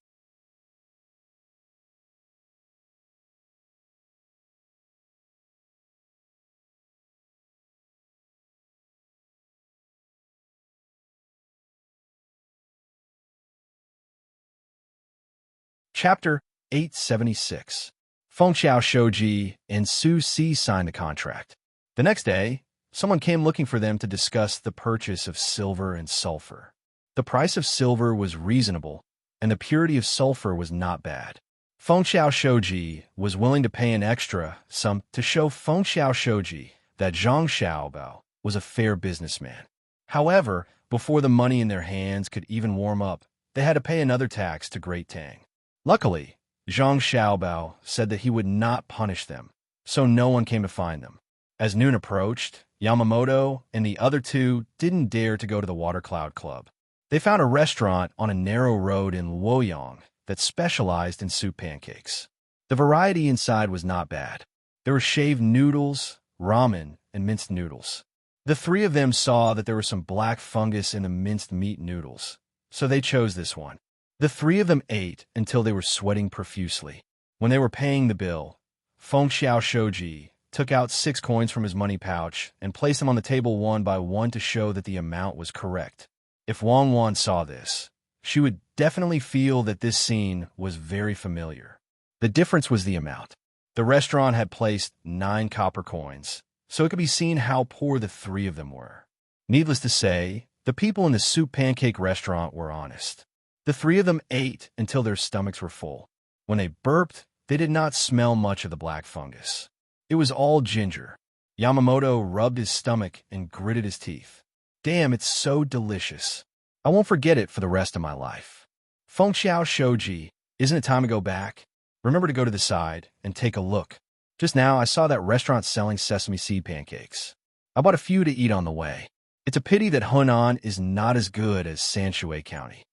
Chapter 876. Fengxiao Shoji and Su Si signed the contract. The next day, someone came looking for them to discuss the purchase of silver and sulfur. The price of silver was reasonable, and the purity of sulfur was not bad. Fengxiao Shoji was willing to pay an extra sum to show Fengxiao Shoji that Zhang Xiaobao was a fair businessman. However, before the money in their hands could even warm up, they had to pay another tax to Great Tang. Luckily, Zhang Xiaobao said that he would not punish them, so no one came to find them. As noon approached, Yamamoto and the other two didn't dare to go to the Water Cloud Club. They found a restaurant on a narrow road in Luoyang that specialized in soup pancakes. The variety inside was not bad. There were shaved noodles, ramen, and minced noodles. The three of them saw that there was some black fungus in the minced meat noodles, so they chose this one. The three of them ate until they were sweating profusely. When they were paying the bill, Fengxiao Shoji took out 6 coins from his money pouch and placed them on the table one by one to show that the amount was correct. If Wang Wan saw this, she would definitely feel that this scene was very familiar. The difference was the amount. The restaurant had placed 9 copper coins, so it could be seen how poor the three of them were. Needless to say, the people in the soup pancake restaurant were honest. The three of them ate until their stomachs were full. When they burped, they did not smell much of the black fungus. It was all ginger. Yamamoto rubbed his stomach and gritted his teeth. Damn, it's so delicious. I won't forget it for the rest of my life. Fengxiao Shoji, isn't it time to go back? Remember to go to the side and take a look. Just now, I saw that restaurant selling sesame seed pancakes. I bought a few to eat on the way. It's a pity that Hunan is not as good as Sanshui County.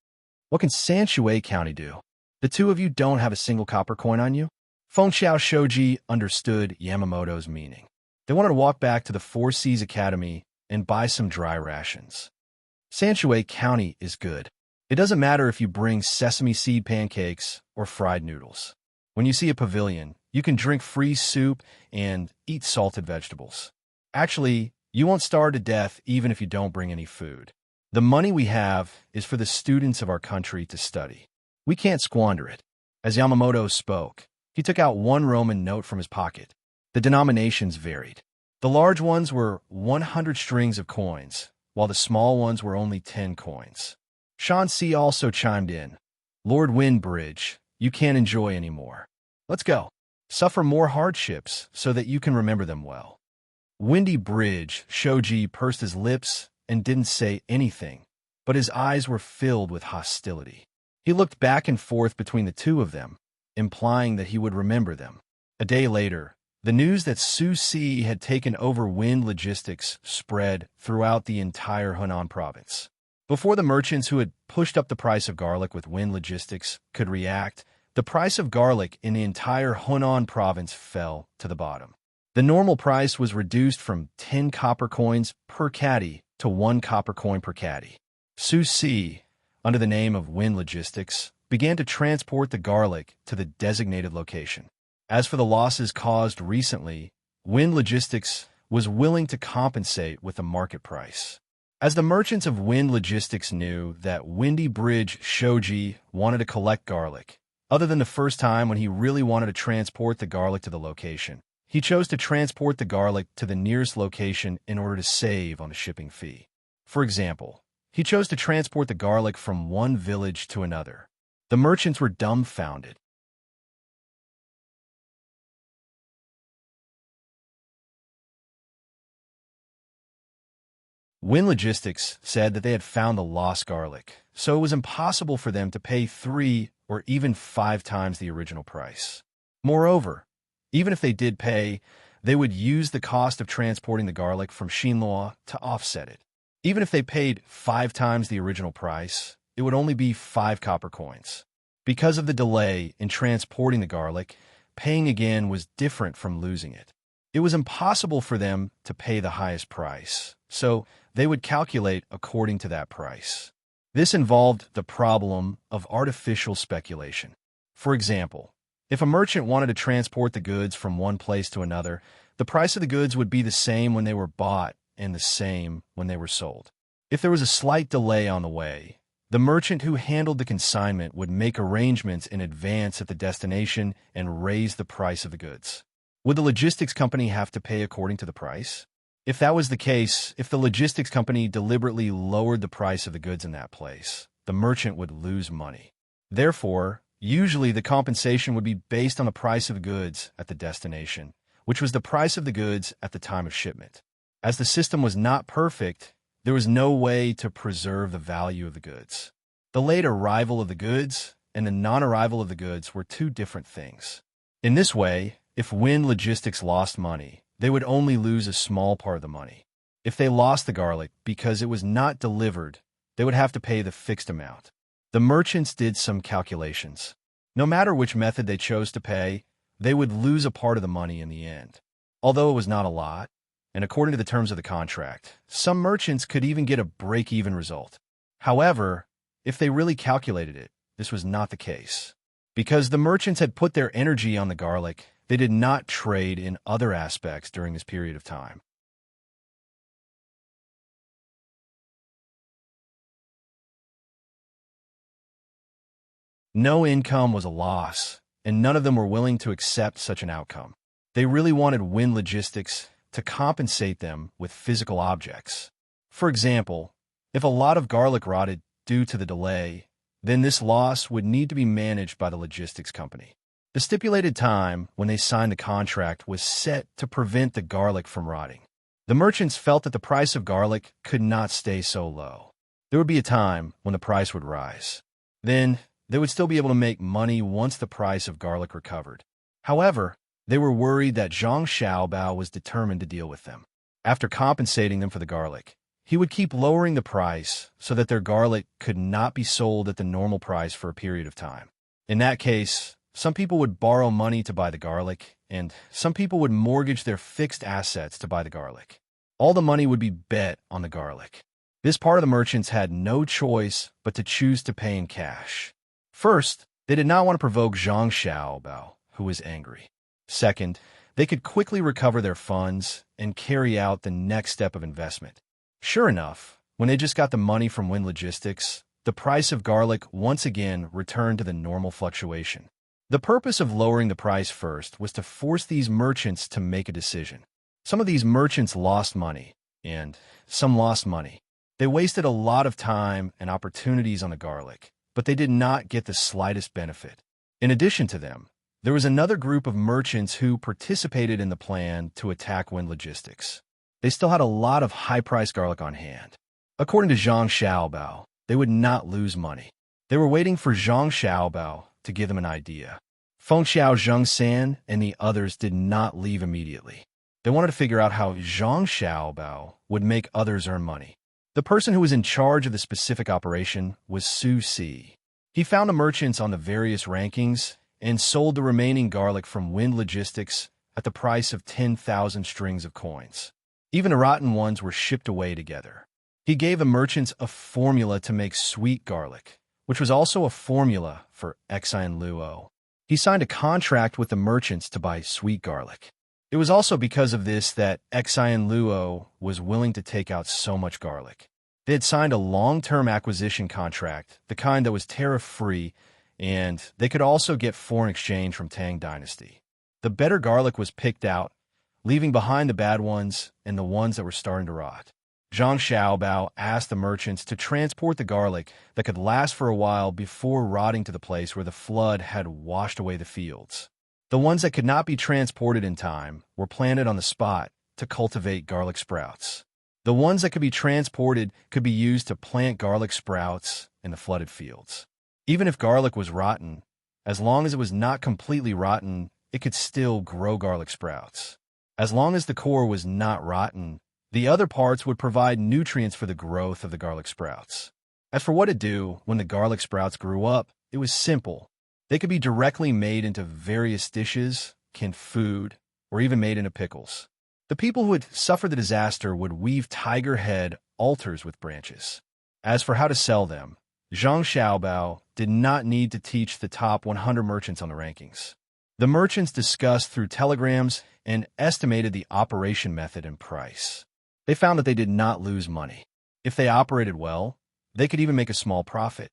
What can Sanshui County do? The two of you don't have a single copper coin on you? Fengxiao Shoji understood Yamamoto's meaning. They wanted to walk back to the Four Seas Academy and buy some dry rations. Sanshui County is good. It doesn't matter if you bring sesame seed pancakes or fried noodles. When you see a pavilion, you can drink free soup and eat salted vegetables. Actually, you won't starve to death even if you don't bring any food. The money we have is for the students of our country to study. We can't squander it. As Yamamoto spoke, he took out 1 Roman note from his pocket. The denominations varied. The large ones were 100 strings of coins, while the small ones were only 10 coins. Shanxi also chimed in. Lord Windbridge, you can't enjoy anymore. Let's go. Suffer more hardships so that you can remember them well. Windy Bridge, Shoji pursed his lips and didn't say anything, but his eyes were filled with hostility. He looked back and forth between the two of them, implying that he would remember them. A day later, the news that Su Si had taken over Wind Logistics spread throughout the entire Hunan province. Before the merchants who had pushed up the price of garlic with Wind Logistics could react, the price of garlic in the entire Hunan province fell to the bottom. The normal price was reduced from 10 copper coins per caddy to 1 copper coin per caddy. Su Si, under the name of Wind Logistics, began to transport the garlic to the designated location. As for the losses caused recently, Wind Logistics was willing to compensate with the market price. As the merchants of Wind Logistics knew that Windy Bridge Shoji wanted to collect garlic, Other than the first time when he really wanted to transport the garlic to the location. He chose to transport the garlic to the nearest location in order to save on the shipping fee. For example, he chose to transport the garlic from one village to another. The merchants were dumbfounded. Win Logistics said that they had found the lost garlic, so it was impossible for them to pay 3 or even 5 times the original price. Moreover, even if they did pay, they would use the cost of transporting the garlic from Xinluo to offset it. Even if they paid 5 times the original price, it would only be 5 copper coins. Because of the delay in transporting the garlic, paying again was different from losing it. It was impossible for them to pay the highest price, so they would calculate according to that price. This involved the problem of artificial speculation. For example, if a merchant wanted to transport the goods from one place to another, the price of the goods would be the same when they were bought and the same when they were sold. If there was a slight delay on the way, the merchant who handled the consignment would make arrangements in advance at the destination and raise the price of the goods. Would the logistics company have to pay according to the price? If that was the case, if the logistics company deliberately lowered the price of the goods in that place, the merchant would lose money. Therefore, usually the compensation would be based on the price of goods at the destination, which was the price of the goods at the time of shipment. As the system was not perfect, there was no way to preserve the value of the goods. The late arrival of the goods and the non-arrival of the goods were two different things. In this way, if Win Logistics lost money, they would only lose a small part of the money. If they lost the garlic because it was not delivered, they would have to pay the fixed amount. The merchants did some calculations. No matter which method they chose to pay, they would lose a part of the money in the end. Although it was not a lot, and according to the terms of the contract, some merchants could even get a break-even result. However, if they really calculated it, this was not the case. Because the merchants had put their energy on the garlic, they did not trade in other aspects during this period of time. No income was a loss, and none of them were willing to accept such an outcome. They really wanted Win Logistics to compensate them with physical objects. For example, if a lot of garlic rotted due to the delay, then this loss would need to be managed by the logistics company. The stipulated time when they signed the contract was set to prevent the garlic from rotting. The merchants felt that the price of garlic could not stay so low. There would be a time when the price would rise. Then, they would still be able to make money once the price of garlic recovered. However, they were worried that Zhang Xiaobao was determined to deal with them. After compensating them for the garlic, he would keep lowering the price so that their garlic could not be sold at the normal price for a period of time. In that case, some people would borrow money to buy the garlic, and some people would mortgage their fixed assets to buy the garlic. All the money would be bet on the garlic. This part of the merchants had no choice but to choose to pay in cash. First, they did not want to provoke Zhang Xiaobao, who was angry. Second, they could quickly recover their funds and carry out the next step of investment. Sure enough, when they just got the money from Win Logistics, the price of garlic once again returned to the normal fluctuation. The purpose of lowering the price first was to force these merchants to make a decision. Some of these merchants lost money, and some lost money. They wasted a lot of time and opportunities on the garlic, but they did not get the slightest benefit. In addition to them, there was another group of merchants who participated in the plan to attack Win Logistics. They still had a lot of high-priced garlic on hand. According to Zhang Xiaobao, they would not lose money. They were waiting for Zhang Xiaobao to give them an idea. Feng Xiao Zhengsan and the others did not leave immediately. They wanted to figure out how Zhang Xiaobao would make others earn money. The person who was in charge of the specific operation was Su Si. He found the merchants on the various rankings and sold the remaining garlic from Win Logistics at the price of 10,000 strings of coins. Even the rotten ones were shipped away together. He gave the merchants a formula to make sweet garlic, which was also a formula for Xian Luo. He signed a contract with the merchants to buy sweet garlic. It was also because of this that Xian Luo was willing to take out so much garlic. They had signed a long-term acquisition contract, the kind that was tariff-free, and they could also get foreign exchange from Tang Dynasty. The better garlic was picked out, leaving behind the bad ones and the ones that were starting to rot. Zhang Xiaobao asked the merchants to transport the garlic that could last for a while before rotting to the place where the flood had washed away the fields. The ones that could not be transported in time were planted on the spot to cultivate garlic sprouts. The ones that could be transported could be used to plant garlic sprouts in the flooded fields. Even if garlic was rotten, as long as it was not completely rotten, it could still grow garlic sprouts. As long as the core was not rotten, the other parts would provide nutrients for the growth of the garlic sprouts. As for what to do when the garlic sprouts grew up, it was simple. They could be directly made into various dishes, canned food, or even made into pickles. The people who had suffered the disaster would weave tiger head altars with branches. As for how to sell them, Zhang Xiaobao did not need to teach the top 100 merchants on the rankings. The merchants discussed through telegrams and estimated the operation method and price. They found that they did not lose money. If they operated well, they could even make a small profit.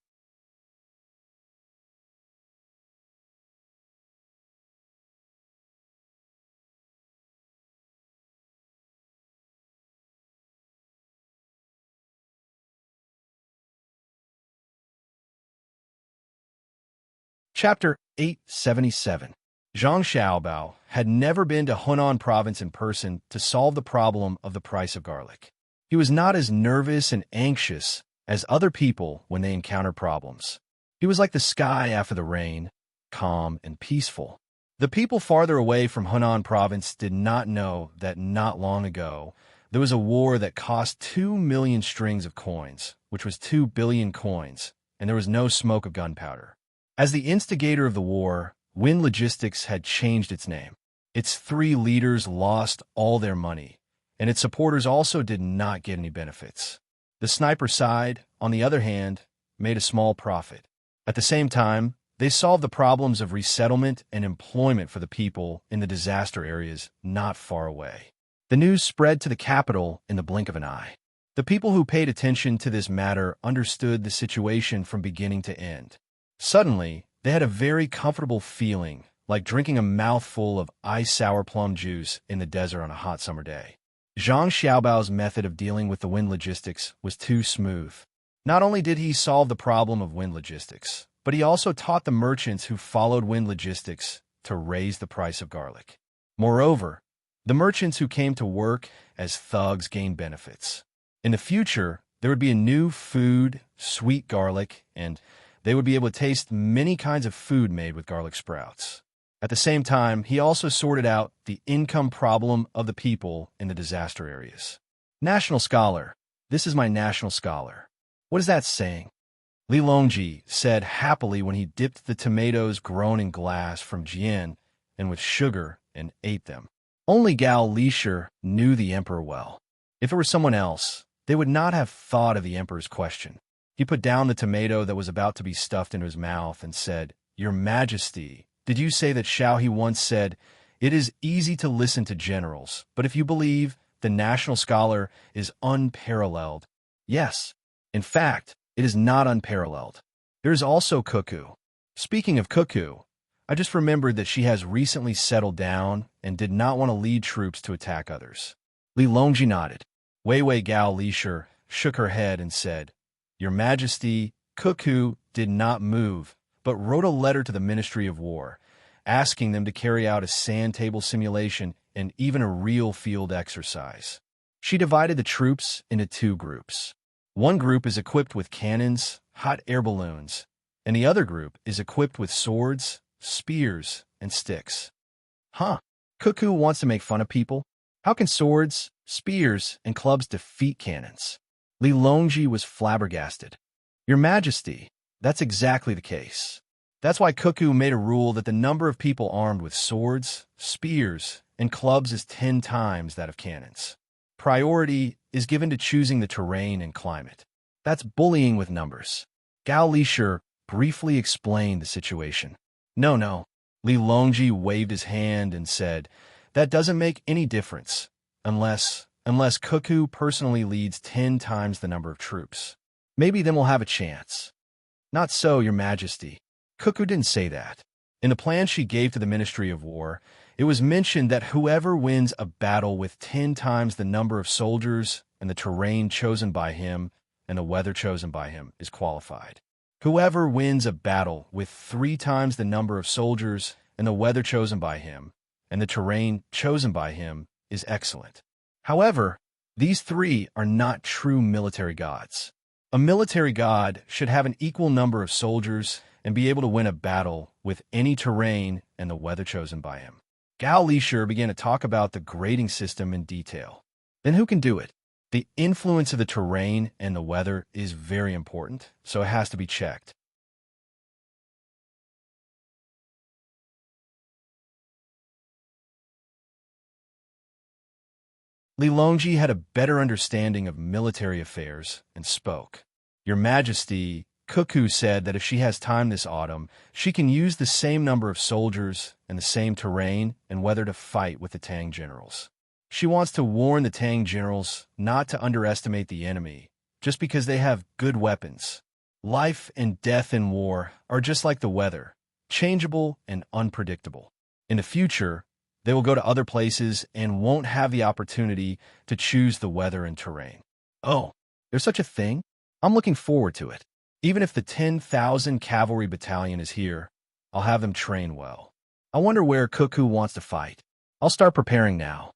Chapter 877. Zhang Xiaobao had never been to Hunan province in person to solve the problem of the price of garlic. He was not as nervous and anxious as other people when they encounter problems. He was like the sky after the rain, calm and peaceful. The people farther away from Hunan province did not know that not long ago, there was a war that cost 2 million strings of coins, which was 2 billion coins, and there was no smoke of gunpowder. As the instigator of the war, Win Logistics had changed its name. Its 3 leaders lost all their money, and its supporters also did not get any benefits. The sniper side, on the other hand, made a small profit. At the same time, they solved the problems of resettlement and employment for the people in the disaster areas not far away. The news spread to the capital in the blink of an eye. The people who paid attention to this matter understood the situation from beginning to end. Suddenly, they had a very comfortable feeling, like drinking a mouthful of ice-sour plum juice in the desert on a hot summer day. Zhang Xiaobao's method of dealing with the Wind Logistics was too smooth. Not only did he solve the problem of Wind Logistics, but he also taught the merchants who followed Wind Logistics to raise the price of garlic. Moreover, the merchants who came to work as thugs gained benefits. In the future, there would be a new food, sweet garlic, and they would be able to taste many kinds of food made with garlic sprouts. At the same time, he also sorted out the income problem of the people in the disaster areas. National Scholar. This is my national scholar. What is that saying? Li Longji said happily when he dipped the tomatoes grown in glass from Jian and with sugar and ate them. Only Gao Lisher knew the emperor well. If it were someone else, they would not have thought of the emperor's question. He put down the tomato that was about to be stuffed into his mouth and said, "Your Majesty, did you say that Xiao He once said, 'It is easy to listen to generals, but if you believe the national scholar is unparalleled?'" Yes. In fact, it is not unparalleled. There is also Cuckoo. Speaking of Cuckoo, I just remembered that she has recently settled down and did not want to lead troops to attack others. Li Longji nodded. Wei Wei Gao Lisher shook her head and said, "Your Majesty, Cuckoo did not move, but wrote a letter to the Ministry of War, asking them to carry out a sand table simulation and even a real field exercise. She divided the troops into 2 groups. One group is equipped with cannons, hot air balloons, and the other group is equipped with swords, spears, and sticks." Huh. Cuckoo wants to make fun of people? How can swords, spears, and clubs defeat cannons? Li Longji was flabbergasted. "Your Majesty, that's exactly the case. That's why Cuckoo made a rule that the number of people armed with swords, spears, and clubs is 10 times that of cannons. Priority is given to choosing the terrain and climate. That's bullying with numbers." Gao Lisher briefly explained the situation. No. Li Longji waved his hand and said, "That doesn't make any difference, unless Cuckoo personally leads 10 times the number of troops. Maybe then we'll have a chance." "Not so, Your Majesty. Cuckoo didn't say that. In the plan she gave to the Ministry of War, it was mentioned that whoever wins a battle with 10 times the number of soldiers and the terrain chosen by him and the weather chosen by him is qualified. Whoever wins a battle with 3 times the number of soldiers and the weather chosen by him and the terrain chosen by him is excellent. However, these 3 are not true military gods. A military god should have an equal number of soldiers and be able to win a battle with any terrain and the weather chosen by him. Gao Lishur began to talk about the grading system in detail. Then who can do it? The influence of the terrain and the weather is very important, so it has to be checked. Li Longji had a better understanding of military affairs and spoke. Your Majesty, Cuckoo said that if she has time this autumn, she can use the same number of soldiers and the same terrain and weather to fight with the Tang generals. She wants to warn the Tang generals not to underestimate the enemy, just because they have good weapons. Life and death in war are just like the weather, changeable and unpredictable. In the future, they will go to other places and won't have the opportunity to choose the weather and terrain. Oh, there's such a thing? I'm looking forward to it. Even if the 10,000 cavalry battalion is here, I'll have them train well. I wonder where Cuckoo wants to fight. I'll start preparing now.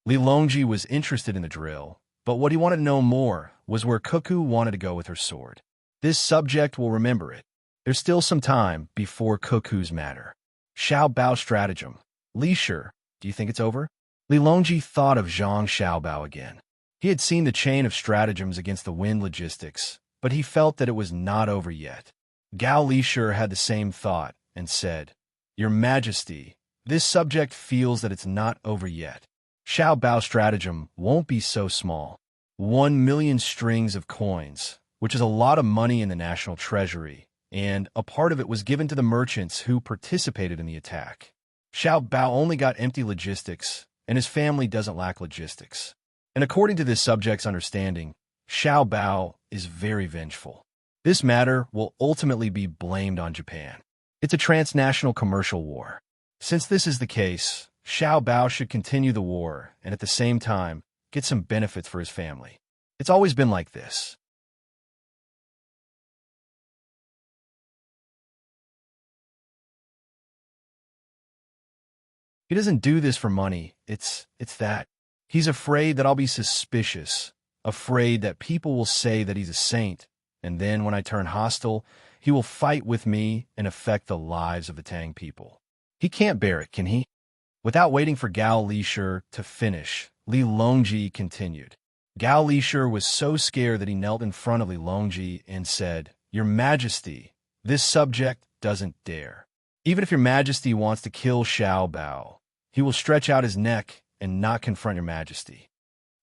Li Longji was interested in the drill, but what he wanted to know more was where Cuckoo wanted to go with her sword. This subject will remember it. There's still some time before Cuckoo's matter. Xiao Bao stratagem. Li Shi, do you think it's over? Li Longji thought of Zhang Xiaobao again. He had seen the chain of stratagems against the wind logistics, but he felt that it was not over yet. Gao Lishur had the same thought and said, Your Majesty, this subject feels that it's not over yet. Xiao Bao stratagem won't be so small. 1 million strings of coins, which is a lot of money in the national treasury, and a part of it was given to the merchants who participated in the attack. Xiao Bao only got empty logistics, and his family doesn't lack logistics. And according to this subject's understanding, Xiao Bao is very vengeful. This matter will ultimately be blamed on Japan. It's a transnational commercial war. Since this is the case, Xiao Bao should continue the war and at the same time get some benefits for his family. It's always been like this. He doesn't do this for money. It's that. He's afraid that I'll be suspicious, afraid that people will say that he's a saint, and then when I turn hostile, he will fight with me and affect the lives of the Tang people. He can't bear it, can he? Without waiting for Gao Lishur to finish, Li Longji continued. Gao Lishur was so scared that he knelt in front of Li Longji and said, Your Majesty, this subject doesn't dare. Even if Your Majesty wants to kill Xiao Bao, he will stretch out his neck and not confront Your Majesty.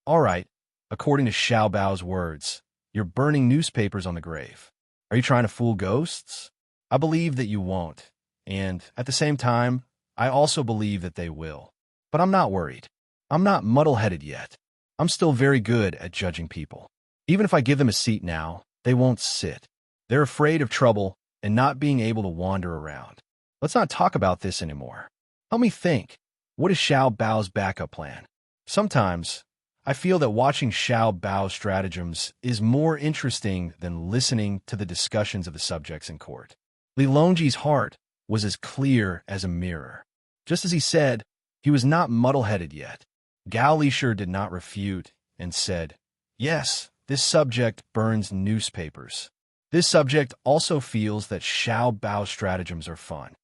All right, according to Xiao Bao's words, you're burning newspapers on the grave. Are you trying to fool ghosts? I believe that you won't, and at the same time, I also believe that they will. But I'm not worried. I'm not muddle-headed yet. I'm still very good at judging people. Even if I give them a seat now, they won't sit. They're afraid of trouble and not being able to wander around. Let's not talk about this anymore. Help me think. What is Xiao Bao's backup plan? Sometimes, I feel that watching Xiao Bao's stratagems is more interesting than listening to the discussions of the subjects in court. Li Longji's heart was as clear as a mirror. Just as he said, he was not muddle-headed yet. Gao Lishur did not refute and said, Yes, this subject burns newspapers. This subject also feels that Xiao Bao's stratagems are fun.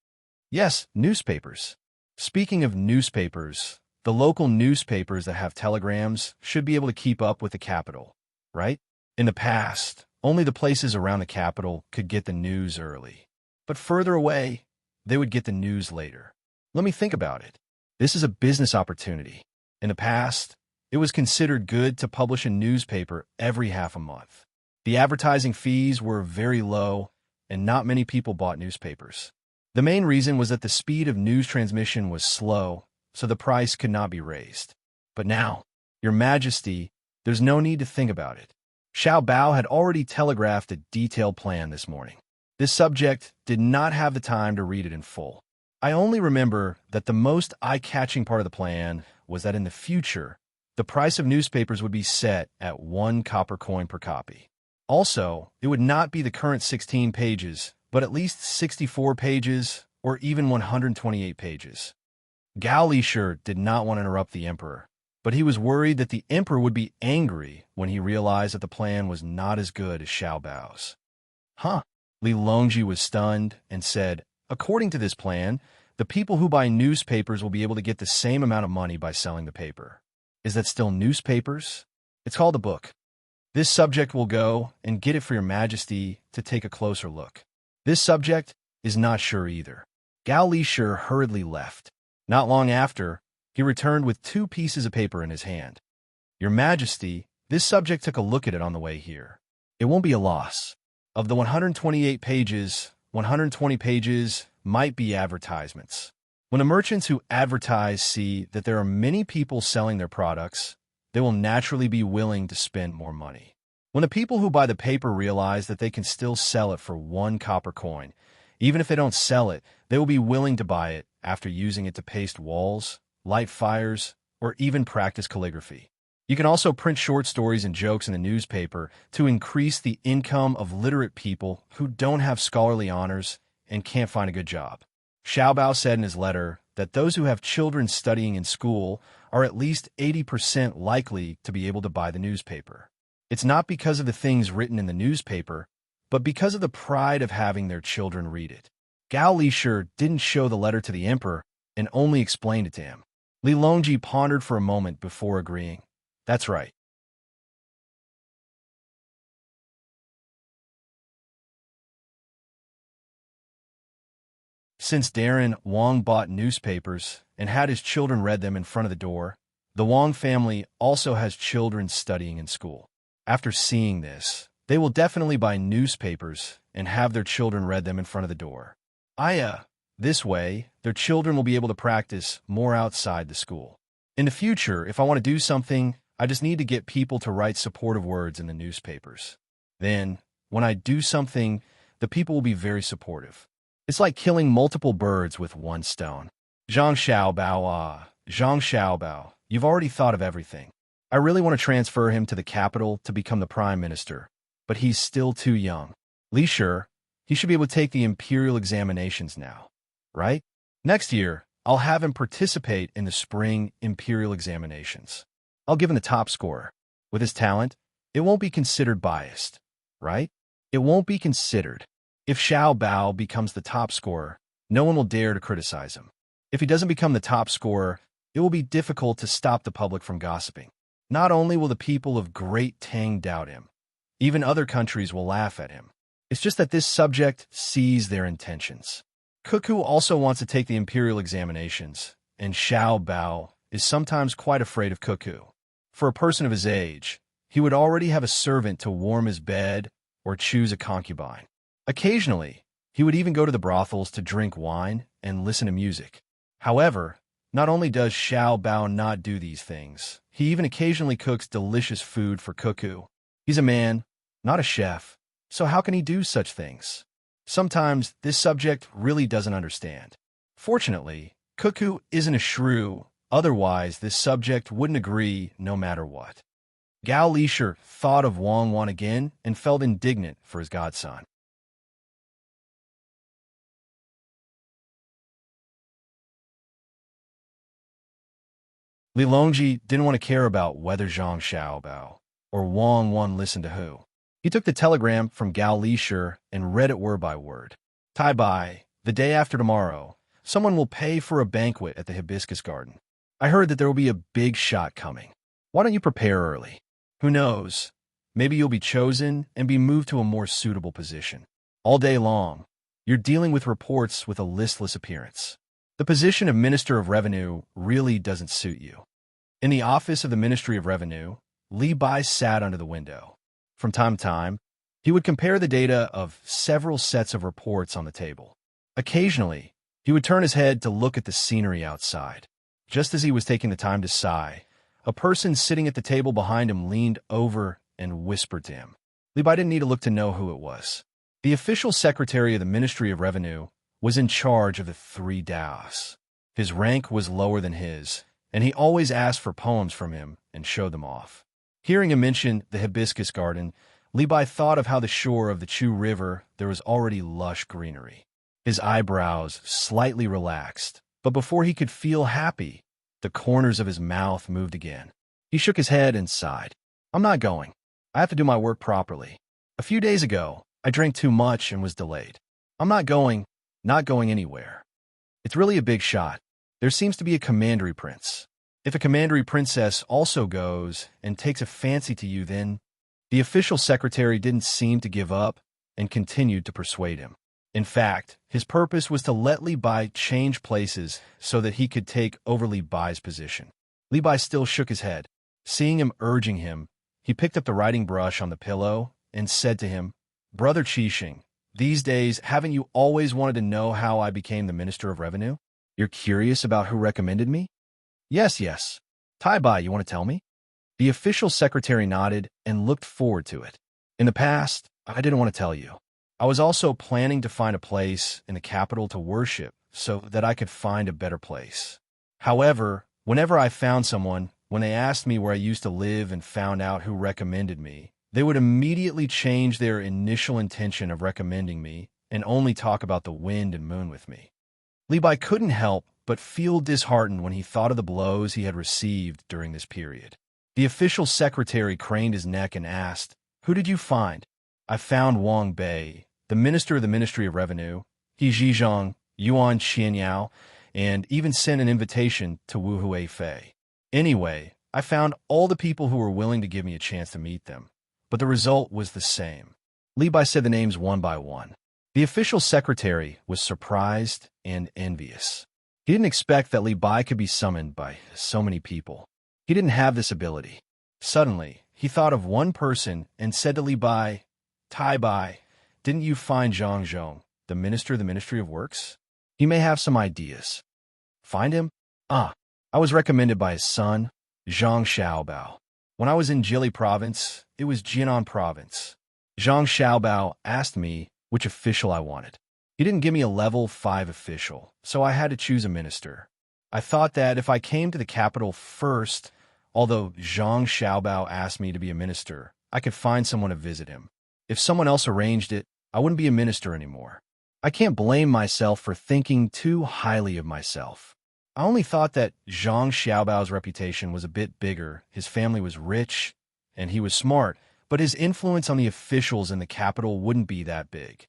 Yes, newspapers. Speaking of newspapers, the local newspapers that have telegrams should be able to keep up with the capital, right? In the past, only the places around the capital could get the news early. But further away, they would get the news later. Let me think about it. This is a business opportunity. In the past, it was considered good to publish a newspaper every half a month. The advertising fees were very low, and not many people bought newspapers. The main reason was that the speed of news transmission was slow, so the price could not be raised. But now, Your Majesty, there's no need to think about it. Xiao Bao had already telegraphed a detailed plan this morning. This subject did not have the time to read it in full. I only remember that the most eye-catching part of the plan was that in the future, the price of newspapers would be set at 1 copper coin per copy. Also, it would not be the current 16 pages, but at least 64 pages or even 128 pages. Gao Lishur did not want to interrupt the emperor, but he was worried that the emperor would be angry when he realized that the plan was not as good as Xiao Bao's. Huh? Li Longji was stunned and said, according to this plan, the people who buy newspapers will be able to get the same amount of money by selling the paper. Is that still newspapers? It's called a book. This subject will go and get it for your majesty to take a closer look. This subject is not sure either. Gao Lishur hurriedly left. Not long after, he returned with 2 pieces of paper in his hand. Your majesty, this subject took a look at it on the way here. It won't be a loss. Of the 128 pages, 120 pages might be advertisements. When the merchants who advertise see that there are many people selling their products, they will naturally be willing to spend more money. When the people who buy the paper realize that they can still sell it for 1 copper coin, even if they don't sell it, they will be willing to buy it after using it to paste walls, light fires, or even practice calligraphy. You can also print short stories and jokes in the newspaper to increase the income of literate people who don't have scholarly honors and can't find a good job. Xiao Bao said in his letter that those who have children studying in school are at least 80% likely to be able to buy the newspaper. It's not because of the things written in the newspaper, but because of the pride of having their children read it. Gao Lishur didn't show the letter to the emperor and only explained it to him. Li Longji pondered for a moment before agreeing. That's right. Since Darren Wang bought newspapers and had his children read them in front of the door, the Wang family also has children studying in school. After seeing this, they will definitely buy newspapers and have their children read them in front of the door. This way, their children will be able to practice more outside the school. In the future, if I want to do something, I just need to get people to write supportive words in the newspapers. Then, when I do something, the people will be very supportive. It's like killing multiple birds with one stone. Zhang Xiaobao, you've already thought of everything. I really want to transfer him to the capital to become the prime minister, but he's still too young. Li Shur, he should be able to take the imperial examinations now, right? Next year, I'll have him participate in the spring imperial examinations. I'll give him the top score. With his talent, it won't be considered biased, right? It won't be considered. If Xiao Bao becomes the top scorer, no one will dare to criticize him. If he doesn't become the top scorer, it will be difficult to stop the public from gossiping. Not only will the people of Great Tang doubt him, even other countries will laugh at him. It's just that this subject sees their intentions. Cuckoo also wants to take the imperial examinations, and Xiao Bao is sometimes quite afraid of Cuckoo. For a person of his age, he would already have a servant to warm his bed or choose a concubine. Occasionally, he would even go to the brothels to drink wine and listen to music. However, not only does Xiao Bao not do these things, he even occasionally cooks delicious food for Cuckoo. He's a man, not a chef, so how can he do such things? Sometimes this subject really doesn't understand. Fortunately, Cuckoo isn't a shrew, otherwise this subject wouldn't agree no matter what. Gao Lishur thought of Wang Wan again and felt indignant for his godson. Li Longji didn't want to care about whether Zhang Xiaobao or Wang Wan listened to who. He took the telegram from Gao Lishur and read it word by word. Tai Bai, the day after tomorrow, someone will pay for a banquet at the hibiscus garden. I heard that there will be a big shot coming. Why don't you prepare early? Who knows? Maybe you'll be chosen and be moved to a more suitable position. All day long, you're dealing with reports with a listless appearance. The position of Minister of Revenue really doesn't suit you. In the office of the Ministry of Revenue, Li Bai sat under the window. From time to time, he would compare the data of several sets of reports on the table. Occasionally, he would turn his head to look at the scenery outside. Just as he was taking the time to sigh, a person sitting at the table behind him leaned over and whispered to him. Li Bai didn't need to look to know who it was. The official secretary of the Ministry of Revenue was in charge of the 3 Daos. His rank was lower than his, and he always asked for poems from him and showed them off. Hearing him mention the hibiscus garden, Li Bai thought of how the shore of the Chu River there was already lush greenery. His eyebrows slightly relaxed, but before he could feel happy, the corners of his mouth moved again. He shook his head and sighed. I'm not going. I have to do my work properly. A few days ago, I drank too much and was delayed. I'm not going anywhere. It's really a big shot. There seems to be a commandery prince. If a commandery princess also goes and takes a fancy to you, then the official secretary didn't seem to give up and continued to persuade him. In fact, his purpose was to let Li Bai change places so that he could take over Li Bai's position. Li Bai still shook his head. Seeing him urging him, he picked up the writing brush on the pillow and said to him, Brother Qixing, these days, haven't you always wanted to know how I became the Minister of Revenue? You're curious about who recommended me? Yes. Tai Bai, you want to tell me? The official secretary nodded and looked forward to it. In the past, I didn't want to tell you. I was also planning to find a place in the capital to worship so that I could find a better place. However, whenever I found someone, when they asked me where I used to live and found out who recommended me, they would immediately change their initial intention of recommending me and only talk about the wind and moon with me. Li Bai couldn't help but feel disheartened when he thought of the blows he had received during this period. The official secretary craned his neck and asked, Who did you find? I found Wang Bei, the minister of the Ministry of Revenue, He Zhizhong, Yuan Xianyao, and even sent an invitation to Wu Hui Fei. Anyway, I found all the people who were willing to give me a chance to meet them, but the result was the same. Li Bai said the names one by one. The official secretary was surprised and envious. He didn't expect that Li Bai could be summoned by so many people. He didn't have this ability. Suddenly, he thought of one person and said to Li Bai, Tai Bai, didn't you find Zhang Zhong, the minister of the Ministry of Works? He may have some ideas. Find him? I was recommended by his son, Zhang Xiaobao. When I was in Jili province, it was Jinan province. Zhang Xiaobao asked me which official I wanted. He didn't give me a level 5 official, so I had to choose a minister. I thought that if I came to the capital first, although Zhang Xiaobao asked me to be a minister, I could find someone to visit him. If someone else arranged it, I wouldn't be a minister anymore. I can't blame myself for thinking too highly of myself. I only thought that Zhang Xiaobao's reputation was a bit bigger, his family was rich, and he was smart, but his influence on the officials in the capital wouldn't be that big.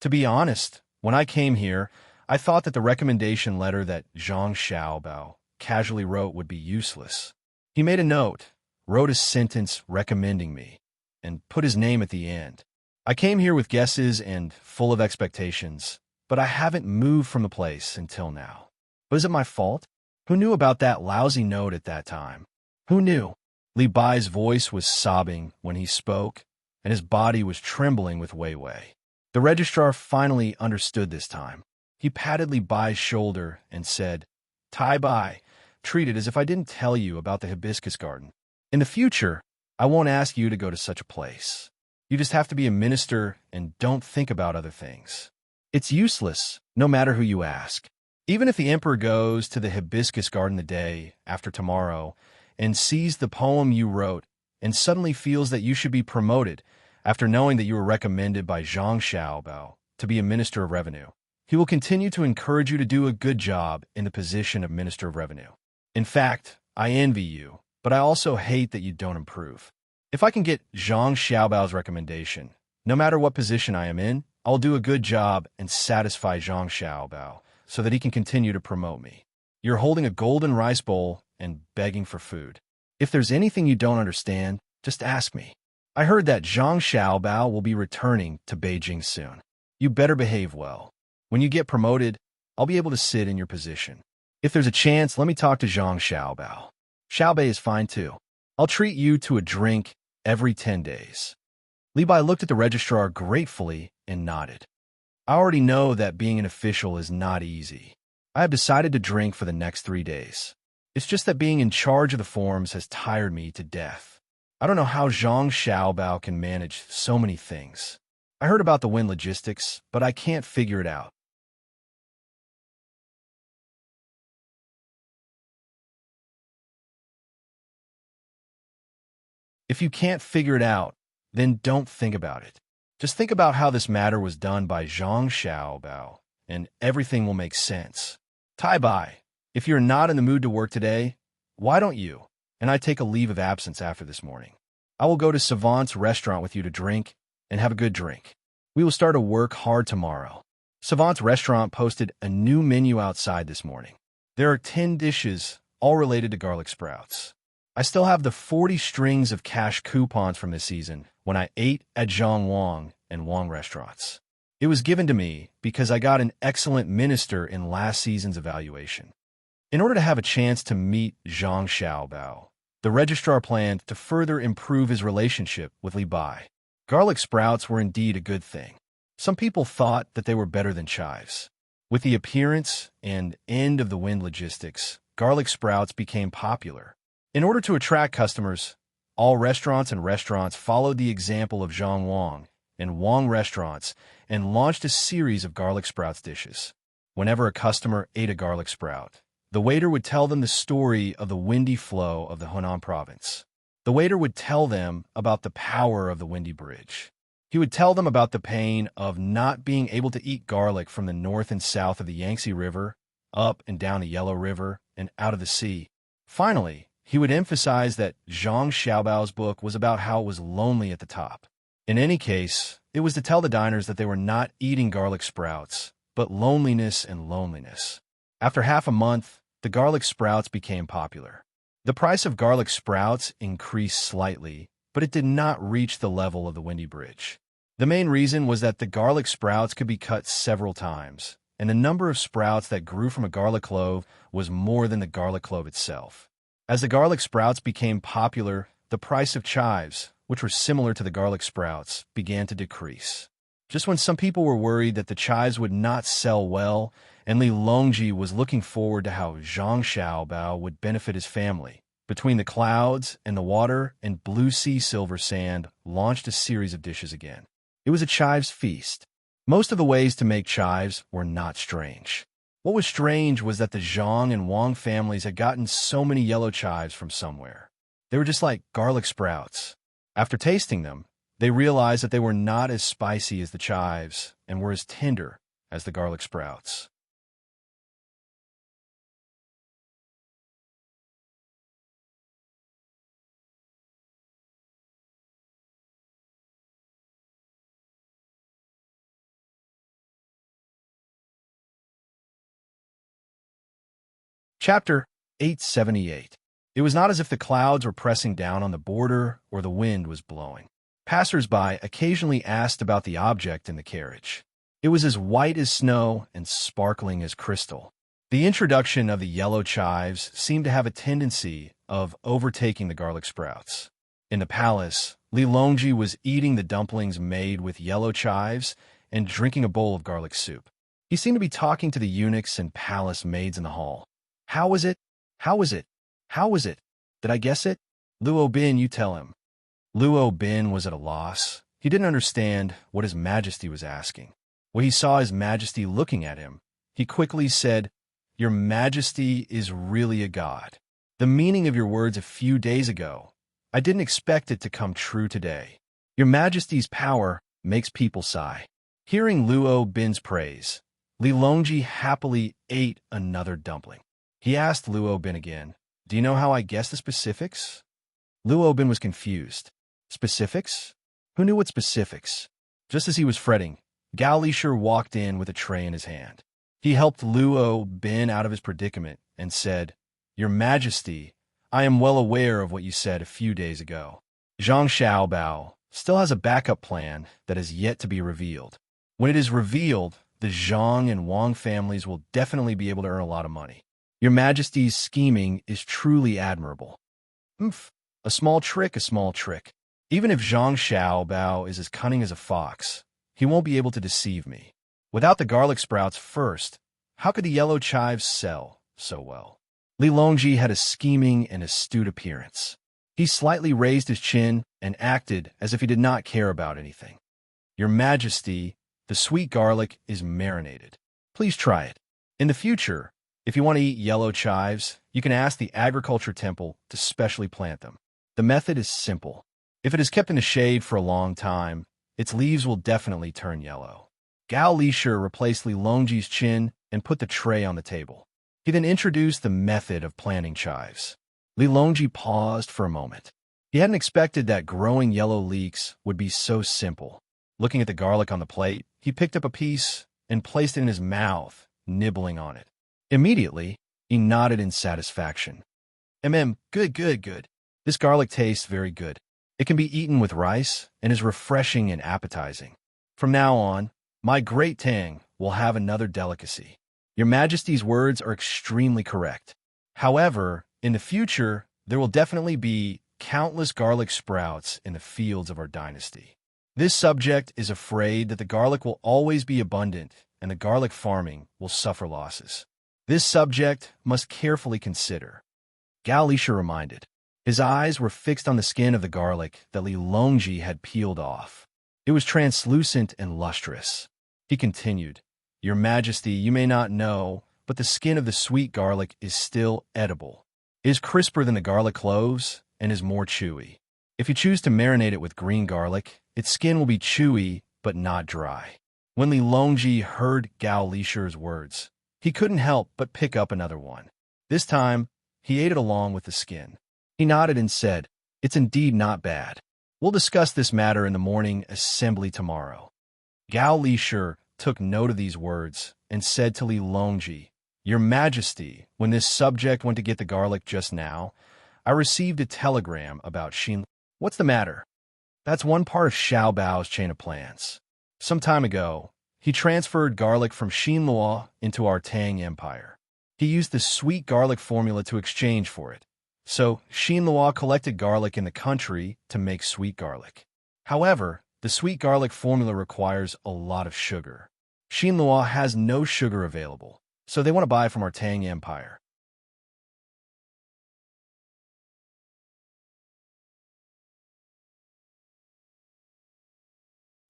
To be honest, when I came here, I thought that the recommendation letter that Zhang Xiaobao casually wrote would be useless. He made a note, wrote a sentence recommending me, and put his name at the end. I came here with guesses and full of expectations, but I haven't moved from the place until now. But is it my fault? Who knew about that lousy note at that time? Who knew? Li Bai's voice was sobbing when he spoke, and his body was trembling with Wei Wei. The registrar finally understood this time. He patted Li Bai's shoulder and said, Tai Bai, treat it as if I didn't tell you about the hibiscus garden. In the future, I won't ask you to go to such a place. You just have to be a minister and don't think about other things. It's useless, no matter who you ask. Even if the emperor goes to the hibiscus garden the day after tomorrow and sees the poem you wrote and suddenly feels that you should be promoted after knowing that you were recommended by Zhang Xiaobao to be a minister of revenue, he will continue to encourage you to do a good job in the position of minister of revenue. In fact, I envy you, but I also hate that you don't improve. If I can get Zhang Xiaobao's recommendation, no matter what position I am in, I'll do a good job and satisfy Zhang Xiaobao so that he can continue to promote me. You're holding a golden rice bowl and begging for food. If there's anything you don't understand, just ask me. I heard that Zhang Xiaobao will be returning to Beijing soon. You better behave well. When you get promoted, I'll be able to sit in your position. If there's a chance, let me talk to Zhang Xiaobao. Xiaobei is fine too. I'll treat you to a drink every 10 days. Li Bai looked at the registrar gratefully and nodded. I already know that being an official is not easy. I have decided to drink for the next 3 days. It's just that being in charge of the forums has tired me to death. I don't know how Zhang Xiaobao can manage so many things. I heard about the wind logistics, but I can't figure it out. If you can't figure it out, then don't think about it. Just think about how this matter was done by Zhang Xiaobao, and everything will make sense. Tai Bai, if you're not in the mood to work today, why don't you and I take a leave of absence after this morning? I will go to Savant's restaurant with you to drink and have a good drink. We will start to work hard tomorrow. Savant's restaurant posted a new menu outside this morning. There are 10 dishes, all related to garlic sprouts. I still have the 40 strings of cash coupons from this season when I ate at Zhang Wang and Wang restaurants. It was given to me because I got an excellent minister in last season's evaluation. In order to have a chance to meet Zhang Xiaobao, the registrar planned to further improve his relationship with Li Bai. Garlic sprouts were indeed a good thing. Some people thought that they were better than chives. With the appearance and end of the wind logistics, garlic sprouts became popular. In order to attract customers, all restaurants followed the example of Zhang Wang and Wang restaurants and launched a series of garlic sprouts dishes. Whenever a customer ate a garlic sprout, the waiter would tell them the story of the windy flow of the Hunan province. The waiter would tell them about the power of the windy bridge. He would tell them about the pain of not being able to eat garlic from the north and south of the Yangtze River, up and down the Yellow River, and out of the sea. Finally, he would emphasize that Zhang Xiaobao's book was about how it was lonely at the top. In any case, it was to tell the diners that they were not eating garlic sprouts, but loneliness and loneliness. After half a month, the garlic sprouts became popular. The price of garlic sprouts increased slightly, but it did not reach the level of the windy bridge. The main reason was that the garlic sprouts could be cut several times, and the number of sprouts that grew from a garlic clove was more than the garlic clove itself. As the garlic sprouts became popular, the price of chives, which were similar to the garlic sprouts, began to decrease. Just when some people were worried that the chives would not sell well, and Li Longji was looking forward to how Zhang Xiaobao would benefit his family, Between the Clouds and the Water and Blue Sea Silver Sand launched a series of dishes again. It was a chives feast. Most of the ways to make chives were not strange. What was strange was that the Zhang and Wang families had gotten so many yellow chives from somewhere. They were just like garlic sprouts. After tasting them, they realized that they were not as spicy as the chives and were as tender as the garlic sprouts. Chapter 878. It was not as if the clouds were pressing down on the border or the wind was blowing. Passers-by occasionally asked about the object in the carriage. It was as white as snow and sparkling as crystal. The introduction of the yellow chives seemed to have a tendency of overtaking the garlic sprouts. In the palace, Li Longji was eating the dumplings made with yellow chives and drinking a bowl of garlic soup. He seemed to be talking to the eunuchs and palace maids in the hall. How was it? How was it? How was it? Did I guess it? Luo Bin, you tell him. Luo Bin was at a loss. He didn't understand what His Majesty was asking. When he saw His Majesty looking at him, he quickly said, "Your Majesty is really a god. The meaning of your words a few days ago, I didn't expect it to come true today. Your Majesty's power makes people sigh." Hearing Luo Bin's praise, Li Longji happily ate another dumpling. He asked Luo Bin again, "Do you know how I guessed the specifics?" Luo Bin was confused. Specifics? Who knew what specifics? Just as he was fretting, Gao Lishur walked in with a tray in his hand. He helped Luo Bin out of his predicament and said, "Your Majesty, I am well aware of what you said a few days ago. Zhang Xiaobao still has a backup plan that is yet to be revealed. When it is revealed, the Zhang and Wang families will definitely be able to earn a lot of money. Your Majesty's scheming is truly admirable." "Oomph, a small trick, a small trick. Even if Zhang Xiaobao is as cunning as a fox, he won't be able to deceive me. Without the garlic sprouts first, how could the yellow chives sell so well?" Li Longji had a scheming and astute appearance. He slightly raised his chin and acted as if he did not care about anything. Your Majesty, the sweet garlic is marinated. Please try it. In the future, if you want to eat yellow chives, you can ask the agriculture temple to specially plant them. The method is simple. If it is kept in the shade for a long time, its leaves will definitely turn yellow. Gao Lisher replaced Li Longji's chin and put the tray on the table. He then introduced the method of planting chives. Li Longji paused for a moment. He hadn't expected that growing yellow leeks would be so simple. Looking at the garlic on the plate, he picked up a piece and placed it in his mouth, nibbling on it. Immediately, he nodded in satisfaction. Good. This garlic tastes very good. It can be eaten with rice and is refreshing and appetizing. From now on, my great Tang will have another delicacy. Your Majesty's words are extremely correct. However, in the future, there will definitely be countless garlic sprouts in the fields of our dynasty. This subject is afraid that the garlic will always be abundant and the garlic farming will suffer losses. This subject must carefully consider. Gao Lisher reminded. His eyes were fixed on the skin of the garlic that Li Longji had peeled off. It was translucent and lustrous. He continued, Your Majesty, you may not know, but the skin of the sweet garlic is still edible. It is crisper than the garlic cloves and is more chewy. If you choose to marinate it with green garlic, its skin will be chewy but not dry. When Li Longji heard Gao Lisher's words, he couldn't help but pick up another one. This time, he ate it along with the skin. He nodded and said, It's indeed not bad. We'll discuss this matter in the morning assembly tomorrow. Gao Lisher took note of these words and said to Li Longji, Your Majesty, when this subject went to get the garlic just now, I received a telegram about Xin. What's the matter? That's one part of Xiao Bao's chain of plans. Some time ago, he transferred garlic from Xinluo into our Tang Empire. He used the sweet garlic formula to exchange for it. So, Xinluo collected garlic in the country to make sweet garlic. However, the sweet garlic formula requires a lot of sugar. Xinluo has no sugar available, so they want to buy from our Tang Empire.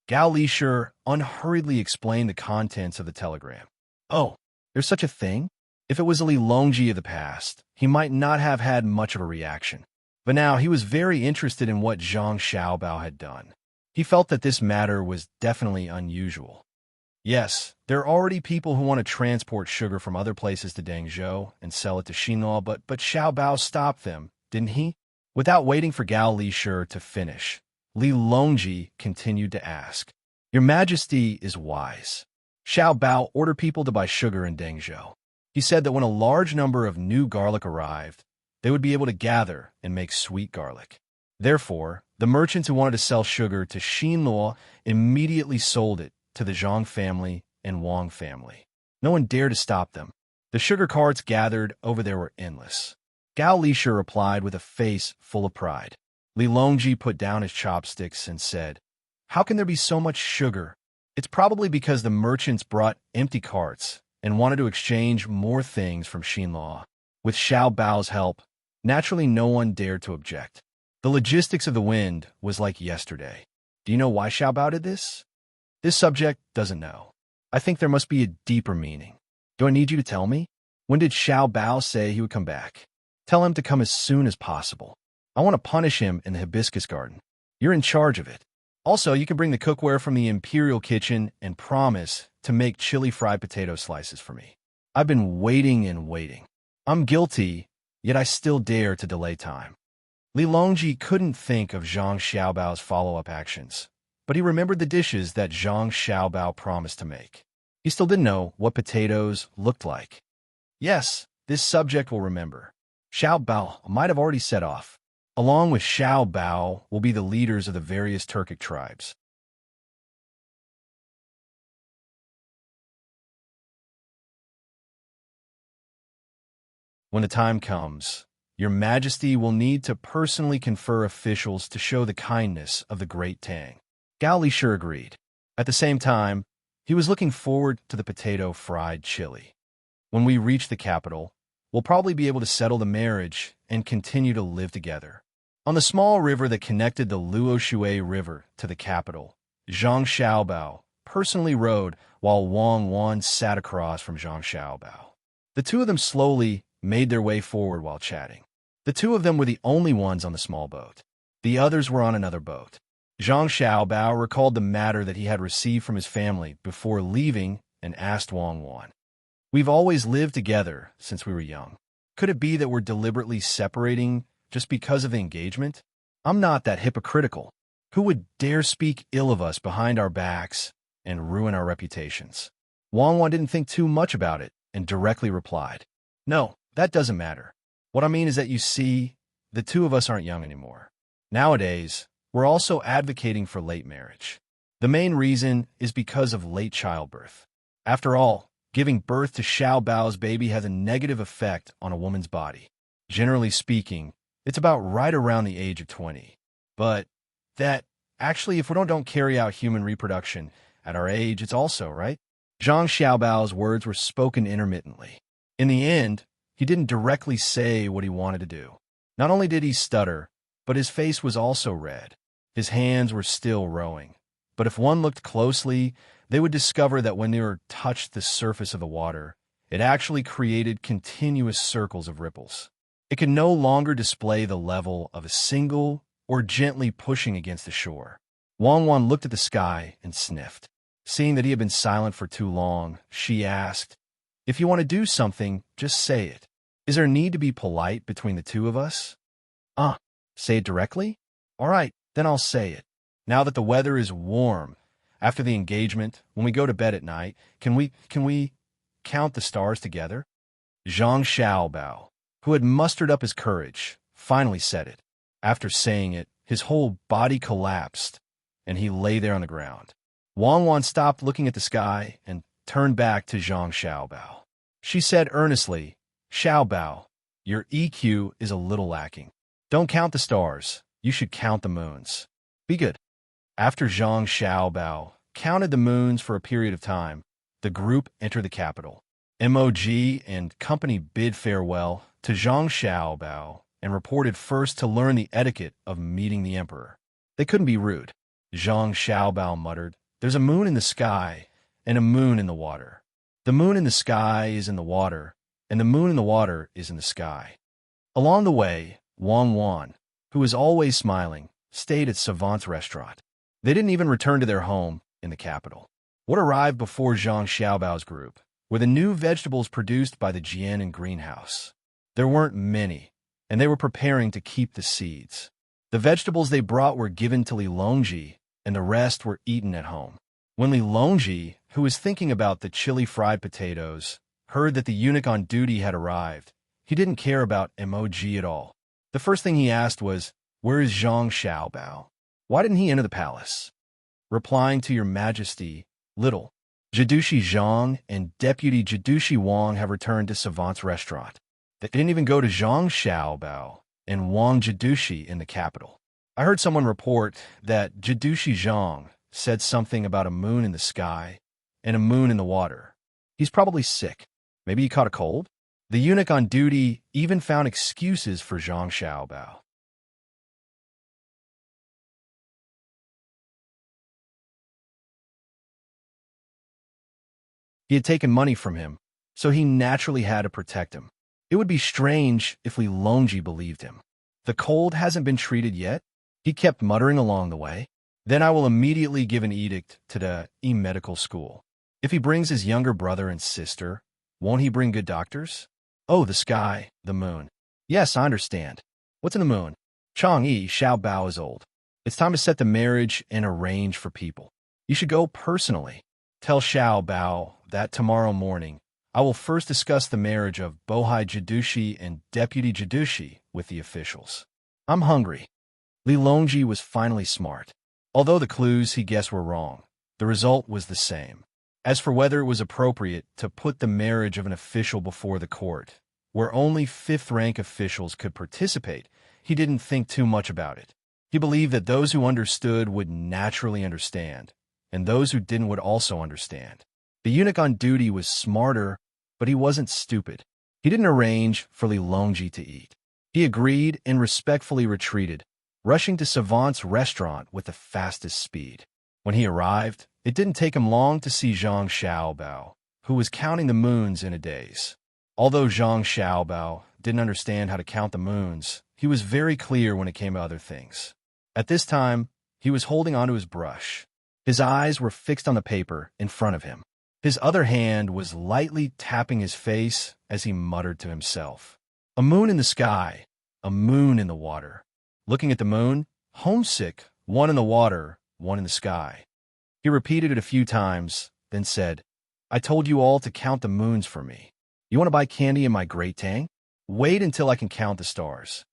Gao Lisher unhurriedly explained the contents of the telegram. Oh, there's such a thing? If it was a Li Longji of the past, he might not have had much of a reaction. But now he was very interested in what Zhang Xiaobao had done. He felt that this matter was definitely unusual. Yes, there are already people who want to transport sugar from other places to Dangzhou and sell it to Xinluo, but Xiaobao stopped them, didn't he? Without waiting for Gao Lisher to finish, Li Longji continued to ask, Your Majesty is wise. Xiaobao ordered people to buy sugar in Dangzhou. He said that when a large number of new garlic arrived, they would be able to gather and make sweet garlic. Therefore, the merchants who wanted to sell sugar to Xinluo immediately sold it to the Zhang family and Wang family. No one dared to stop them. The sugar carts gathered over there were endless. Gao Lisher replied with a face full of pride. Li Longji put down his chopsticks and said, How can there be so much sugar? It's probably because the merchants brought empty carts and wanted to exchange more things from Xinluo. With Xiao Bao's help, naturally no one dared to object. The logistics of the wind was like yesterday. Do you know why Xiao Bao did this? This subject doesn't know. I think there must be a deeper meaning. Do I need you to tell me? When did Xiao Bao say he would come back? Tell him to come as soon as possible. I want to punish him in the hibiscus garden. You're in charge of it. Also, you can bring the cookware from the Imperial kitchen and promise to make chili fried potato slices for me. I've been waiting and waiting. I'm guilty, yet I still dare to delay time. Li Longji couldn't think of Zhang Xiaobao's follow-up actions, but he remembered the dishes that Zhang Xiaobao promised to make. He still didn't know what potatoes looked like. Yes, this subject will remember. Xiao Bao might have already set off. Along with Xiao Bao will be the leaders of the various Turkic tribes. When the time comes, Your Majesty will need to personally confer officials to show the kindness of the great Tang. Gao Lisher agreed. At the same time, he was looking forward to the potato fried chili. When we reach the capital, we'll probably be able to settle the marriage and continue to live together. On the small river that connected the Luoshui River to the capital, Zhang Xiaobao personally rowed while Wang Wan sat across from Zhang Xiaobao. The two of them slowly made their way forward while chatting. The two of them were the only ones on the small boat. The others were on another boat. Zhang Xiaobao recalled the matter that he had received from his family before leaving and asked Wang Wan, "We've always lived together since we were young. Could it be that we're deliberately separating just because of the engagement? I'm not that hypocritical. Who would dare speak ill of us behind our backs and ruin our reputations?" Wang Wan didn't think too much about it and directly replied, "No, that doesn't matter. What I mean is that you see, the two of us aren't young anymore. Nowadays, we're also advocating for late marriage. The main reason is because of late childbirth. After all, giving birth to Xiao Bao's baby has a negative effect on a woman's body. Generally speaking, it's about right around the age of 20. But that, actually, if we don't carry out human reproduction at our age, it's also, right?" Zhang Xiaobao's words were spoken intermittently. In the end, he didn't directly say what he wanted to do. Not only did he stutter, but his face was also red. His hands were still rowing. But if one looked closely, they would discover that when they touched the surface of the water, it actually created continuous circles of ripples. It could no longer display the level of a single or gently pushing against the shore. Wang Wan looked at the sky and sniffed. Seeing that he had been silent for too long, she asked, "If you want to do something, just say it. Is there need to be polite between the two of us?" Say it directly? All right, then I'll say it. Now that the weather is warm, after the engagement, when we go to bed at night, can we count the stars together?" Zhang Xiaobao, who had mustered up his courage, finally said it. After saying it, his whole body collapsed, and he lay there on the ground. Wang Wan stopped looking at the sky and turned back to Zhang Xiaobao. She said earnestly, "Xiaobao, your EQ is a little lacking. Don't count the stars. You should count the moons. Be good." After Zhang Xiaobao counted the moons for a period of time, the group entered the capital. Mog and company bid farewell to Zhang Xiaobao and reported first to learn the etiquette of meeting the emperor. They couldn't be rude. Zhang Xiaobao muttered, "There's a moon in the sky and a moon in the water. The moon in the sky is in the water, and the moon in the water is in the sky." Along the way, Wang Wan, who was always smiling, stayed at Savant's restaurant. They didn't even return to their home in the capital. What arrived before Zhang Xiaobao's group were the new vegetables produced by the Jian and greenhouse. There weren't many, and they were preparing to keep the seeds. The vegetables they brought were given to Li Longji, and the rest were eaten at home. When Li Longji, who was thinking about the chili fried potatoes, heard that the eunuch on duty had arrived, he didn't care about Mog at all. The first thing he asked was, "Where is Zhang Xiaobao? Why didn't he enter the palace?" Replying to your majesty, little. Jidushi Zhang and Deputy Jidushi Wang have returned to Savant's restaurant. They didn't even go to Zhang Xiaobao and Wang Jidushi in the capital. I heard someone report that Jidushi Zhang said something about a moon in the sky and a moon in the water. He's probably sick. Maybe he caught a cold? The eunuch on duty even found excuses for Zhang Xiaobao. He had taken money from him, so he naturally had to protect him. It would be strange if Li Longji believed him. The cold hasn't been treated yet, he kept muttering along the way. Then I will immediately give an edict to the medical school. If he brings his younger brother and sister, won't he bring good doctors? Oh, the sky, the moon. Yes, I understand. What's in the moon? Chang'e Xiao Bao is old. It's time to set the marriage and arrange for people. You should go personally. Tell Xiao Bao that tomorrow morning, I will first discuss the marriage of Bohai Jidushi and Deputy Jidushi with the officials. I'm hungry. Li Longji was finally smart. Although the clues he guessed were wrong, the result was the same. As for whether it was appropriate to put the marriage of an official before the court, where only fifth-rank officials could participate, he didn't think too much about it. He believed that those who understood would naturally understand, and those who didn't would also understand. The eunuch on duty was smarter, but he wasn't stupid. He didn't arrange for Li Longji to eat. He agreed and respectfully retreated, rushing to Savant's restaurant with the fastest speed. When he arrived, it didn't take him long to see Zhang Xiaobao, who was counting the moons in a daze. Although Zhang Xiaobao didn't understand how to count the moons, he was very clear when it came to other things. At this time, he was holding onto his brush. His eyes were fixed on the paper in front of him. His other hand was lightly tapping his face as he muttered to himself. A moon in the sky, a moon in the water. Looking at the moon, homesick, one in the water, one in the sky. He repeated it a few times, then said, I told you all to count the moons for me. You want to buy candy in my great Tang? Wait until I can count the stars.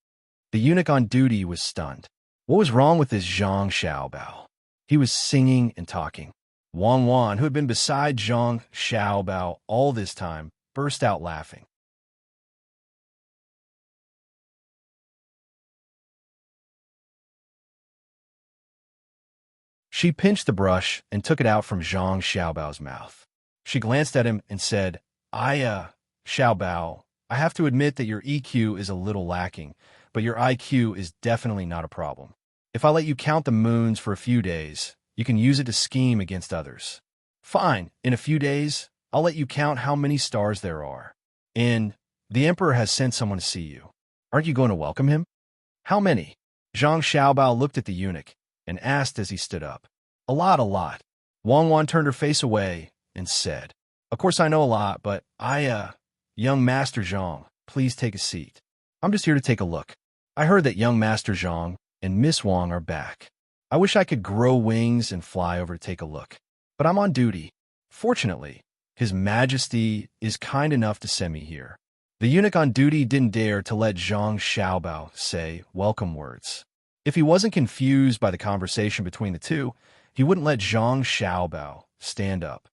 The eunuch on duty was stunned. What was wrong with this Zhang Xiaobao? He was singing and talking. Wang Wan, who had been beside Zhang Xiaobao all this time, burst out laughing. She pinched the brush and took it out from Zhang Xiaobao's mouth. She glanced at him and said, Xiaobao, I have to admit that your EQ is a little lacking, but your IQ is definitely not a problem. If I let you count the moons for a few days, you can use it to scheme against others. Fine, in a few days, I'll let you count how many stars there are. The Emperor has sent someone to see you. Aren't you going to welcome him? How many? Zhang Xiaobao looked at the eunuch and asked as he stood up. A lot. Wang Wan turned her face away and said, Of course I know a lot, but young Master Zhang, please take a seat. I'm just here to take a look. I heard that young Master Zhang and Miss Wang are back. I wish I could grow wings and fly over to take a look. But I'm on duty. Fortunately, His Majesty is kind enough to send me here. The eunuch on duty didn't dare to let Zhang Xiaobao say welcome words. If he wasn't confused by the conversation between the two, he wouldn't let Zhang Xiaobao stand up.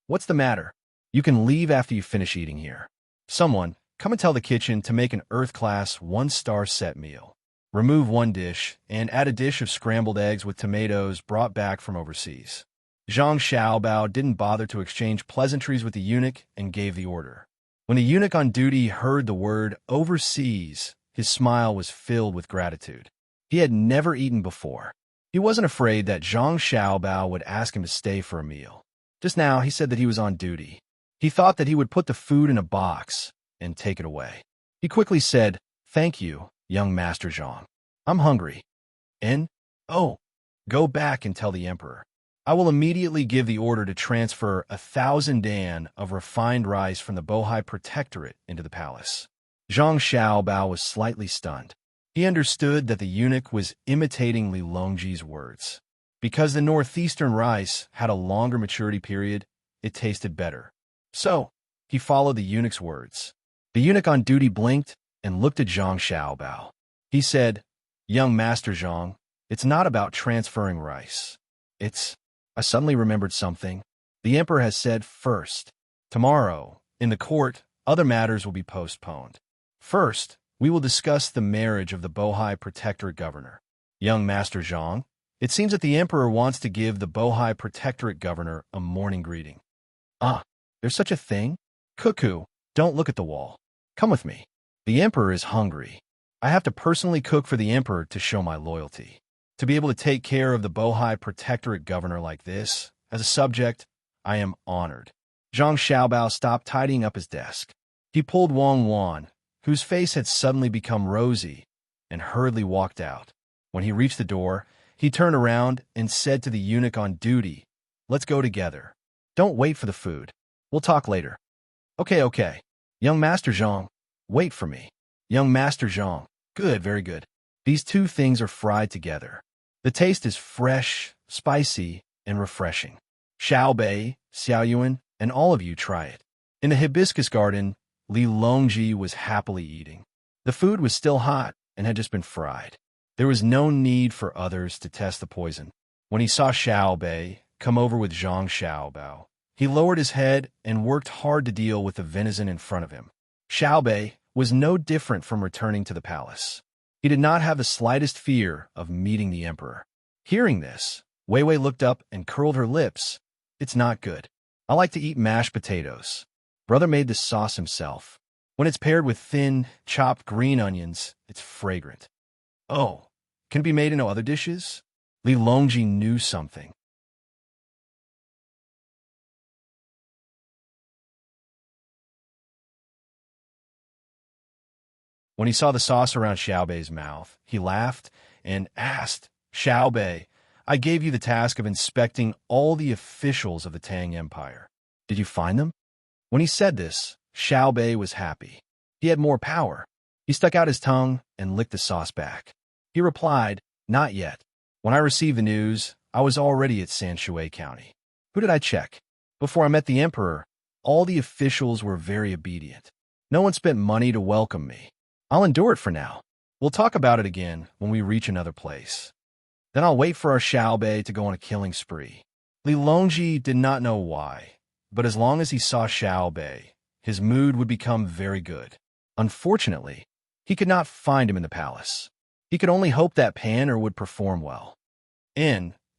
What's the matter? You can leave after you finish eating here. Someone, come and tell the kitchen to make an Earth-class 1-star set meal. Remove one dish and add a dish of scrambled eggs with tomatoes brought back from overseas. Zhang Xiaobao didn't bother to exchange pleasantries with the eunuch and gave the order. When the eunuch on duty heard the word overseas, his smile was filled with gratitude. He had never eaten before. He wasn't afraid that Zhang Xiaobao would ask him to stay for a meal. Just now, he said that he was on duty. He thought that he would put the food in a box and take it away. He quickly said, Thank you, young Master Zhang. I'm hungry. Go back and tell the Emperor. I will immediately give the order to transfer 1,000 dan of refined rice from the Bohai Protectorate into the palace. Zhang Xiaobao was slightly stunned. He understood that the eunuch was imitating Li Longji's words. Because the northeastern rice had a longer maturity period, it tasted better. So, he followed the eunuch's words. The eunuch on duty blinked and looked at Zhang Xiaobao. He said, Young Master Zhang, it's not about transferring rice. I suddenly remembered something. The Emperor has said first. Tomorrow, in the court, other matters will be postponed. First, we will discuss the marriage of the Bohai Protectorate Governor. Young Master Zhang, it seems that the Emperor wants to give the Bohai Protectorate Governor a morning greeting. There's such a thing? Cuckoo, don't look at the wall. Come with me. The Emperor is hungry. I have to personally cook for the Emperor to show my loyalty. To be able to take care of the Bohai Protectorate Governor like this, as a subject, I am honored. Zhang Xiaobao stopped tidying up his desk. He pulled Wang Wan, whose face had suddenly become rosy, and hurriedly walked out. When he reached the door, he turned around and said to the eunuch on duty, Let's go together. Don't wait for the food. We'll talk later. Okay. Young Master Zhang, wait for me. Young Master Zhang, good, very good. These two things are fried together. The taste is fresh, spicy, and refreshing. Xiaobei, Xiaoyuan, and all of you try it. In the hibiscus garden, Li Longji was happily eating. The food was still hot and had just been fried. There was no need for others to test the poison. When he saw Xiaobei come over with Zhang Xiaobao, he lowered his head and worked hard to deal with the venison in front of him. Xiaobei was no different from returning to the palace. He did not have the slightest fear of meeting the Emperor. Hearing this, Wei Wei looked up and curled her lips. It's not good. I like to eat mashed potatoes. Brother made this sauce himself. When it's paired with thin, chopped green onions, it's fragrant. Oh, can it be made into other dishes? Li Longji knew something. When he saw the sauce around Xiaobei's mouth, he laughed and asked, Xiaobei, I gave you the task of inspecting all the officials of the Tang Empire. Did you find them? When he said this, Xiaobei was happy. He had more power. He stuck out his tongue and licked the sauce back. He replied, Not yet. When I received the news, I was already at Sanshui County. Who did I check? Before I met the Emperor, all the officials were very obedient. No one spent money to welcome me. I'll endure it for now. We'll talk about it again when we reach another place. Then I'll wait for our Xiaobei to go on a killing spree. Li Longji did not know why, but as long as he saw Xiaobei, his mood would become very good. Unfortunately, he could not find him in the palace. He could only hope that Panner would perform well.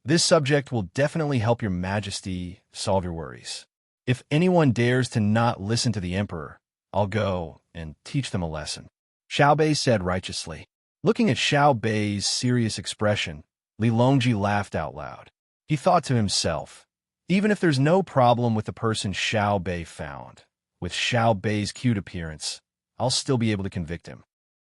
This subject will definitely help your majesty solve your worries. If anyone dares to not listen to the emperor, I'll go and teach them a lesson. Xiaobei said righteously. Looking at Xiaobei's serious expression, Li Longji laughed out loud. He thought to himself, even if there's no problem with the person Xiaobei found, with Xiaobei's cute appearance, I'll still be able to convict him.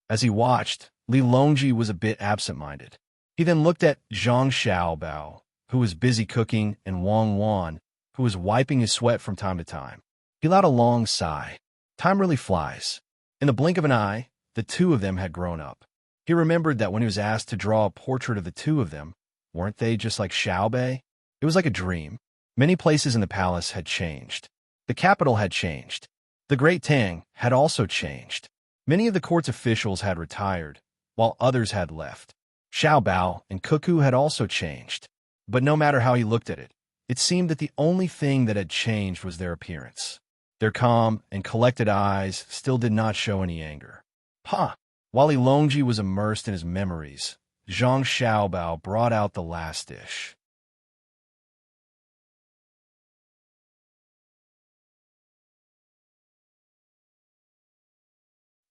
As he watched, Li Longji was a bit absent-minded. He then looked at Zhang Xiaobao, who was busy cooking, and Wang Wan, who was wiping his sweat from time to time. He let out a long sigh. Time really flies. In the blink of an eye, the two of them had grown up. He remembered that when he was asked to draw a portrait of the two of them, weren't they just like Xiaobei? It was like a dream. Many places in the palace had changed. The capital had changed. The Great Tang had also changed. Many of the court's officials had retired, while others had left. Xiaobao and Cuckoo had also changed. But no matter how he looked at it, it seemed that the only thing that had changed was their appearance. Their calm and collected eyes still did not show any anger. While Li Longji was immersed in his memories, Zhang Xiaobao brought out the last dish.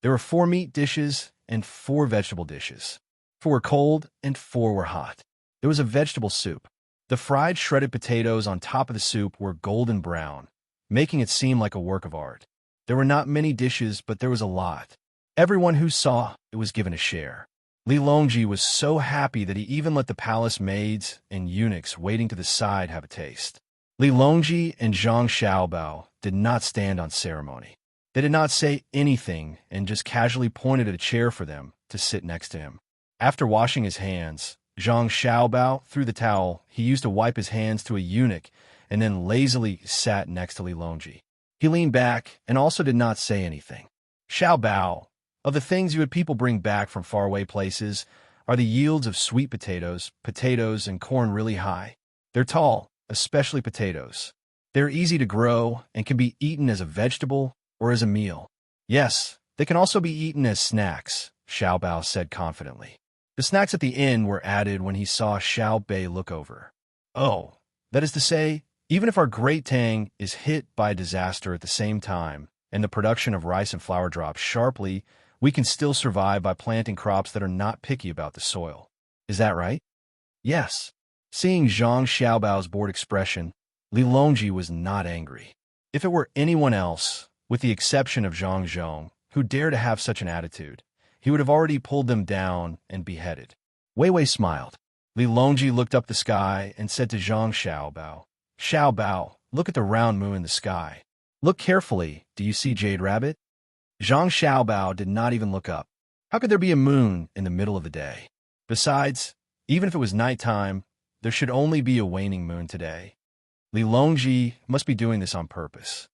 There were 4 meat dishes and 4 vegetable dishes. 4 were cold and 4 were hot. There was a vegetable soup. The fried shredded potatoes on top of the soup were golden brown, making it seem like a work of art. There were not many dishes, but there was a lot. Everyone who saw it was given a share. Li Longji was so happy that he even let the palace maids and eunuchs waiting to the side have a taste. Li Longji and Zhang Xiaobao did not stand on ceremony. They did not say anything and just casually pointed at a chair for them to sit next to him. After washing his hands, Zhang Xiaobao threw the towel he used to wipe his hands to a eunuch and then lazily sat next to Li Longji. He leaned back and also did not say anything. Xiaobao, of the things you would people bring back from faraway places, are the yields of sweet potatoes, and corn really high. They're tall, especially potatoes. They're easy to grow and can be eaten as a vegetable or as a meal. Yes, they can also be eaten as snacks, Xiaobao said confidently. The snacks at the inn were added when he saw Xiaobei look over. Oh, that is to say, even if our Great Tang is hit by a disaster at the same time, and the production of rice and flour drops sharply, we can still survive by planting crops that are not picky about the soil. Is that right? Yes. Seeing Zhang Xiaobao's bored expression, Li Longji was not angry. If it were anyone else, with the exception of Zhang Zhong, who dared to have such an attitude, he would have already pulled them down and beheaded. Wei Wei smiled. Li Longji looked up the sky and said to Zhang Xiaobao, Xiaobao, look at the round moon in the sky. Look carefully. Do you see Jade Rabbit? Zhang Xiaobao did not even look up. How could there be a moon in the middle of the day? Besides, even if it was nighttime, there should only be a waning moon today. Li Longji must be doing this on purpose.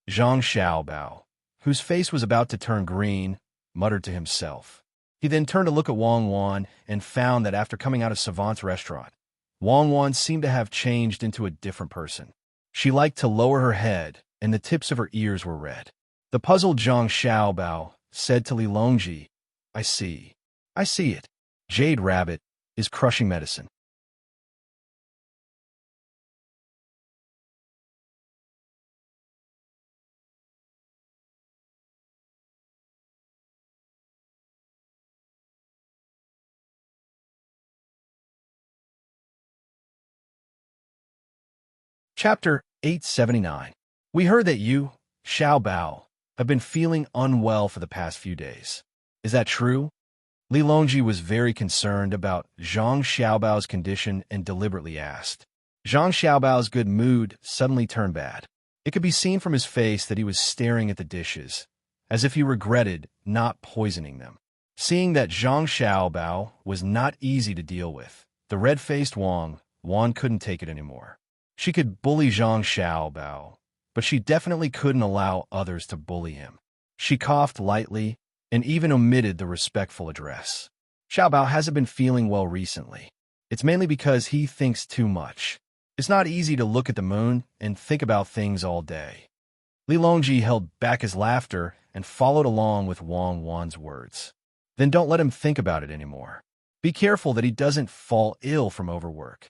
Zhang Xiaobao, whose face was about to turn green, muttered to himself. He then turned to look at Wang Wan and found that after coming out of Savant's restaurant, Wang Wan seemed to have changed into a different person. She liked to lower her head, and the tips of her ears were red. The puzzled Zhang Xiaobao said to Li Longji, I see it. Jade Rabbit is crushing medicine. Chapter 879. We heard that you, Xiao Bao, have been feeling unwell for the past few days. Is that true? Li Longji was very concerned about Zhang Xiaobao's condition and deliberately asked. Zhang Xiaobao's good mood suddenly turned bad. It could be seen from his face that he was staring at the dishes, as if he regretted not poisoning them. Seeing that Zhang Xiaobao was not easy to deal with, the red-faced Wang couldn't take it anymore. She could bully Zhang Xiaobao, but she definitely couldn't allow others to bully him. She coughed lightly and even omitted the respectful address. Xiaobao hasn't been feeling well recently. It's mainly because he thinks too much. It's not easy to look at the moon and think about things all day. Li Longji held back his laughter and followed along with Wang Wan's words. Then don't let him think about it anymore. Be careful that he doesn't fall ill from overwork.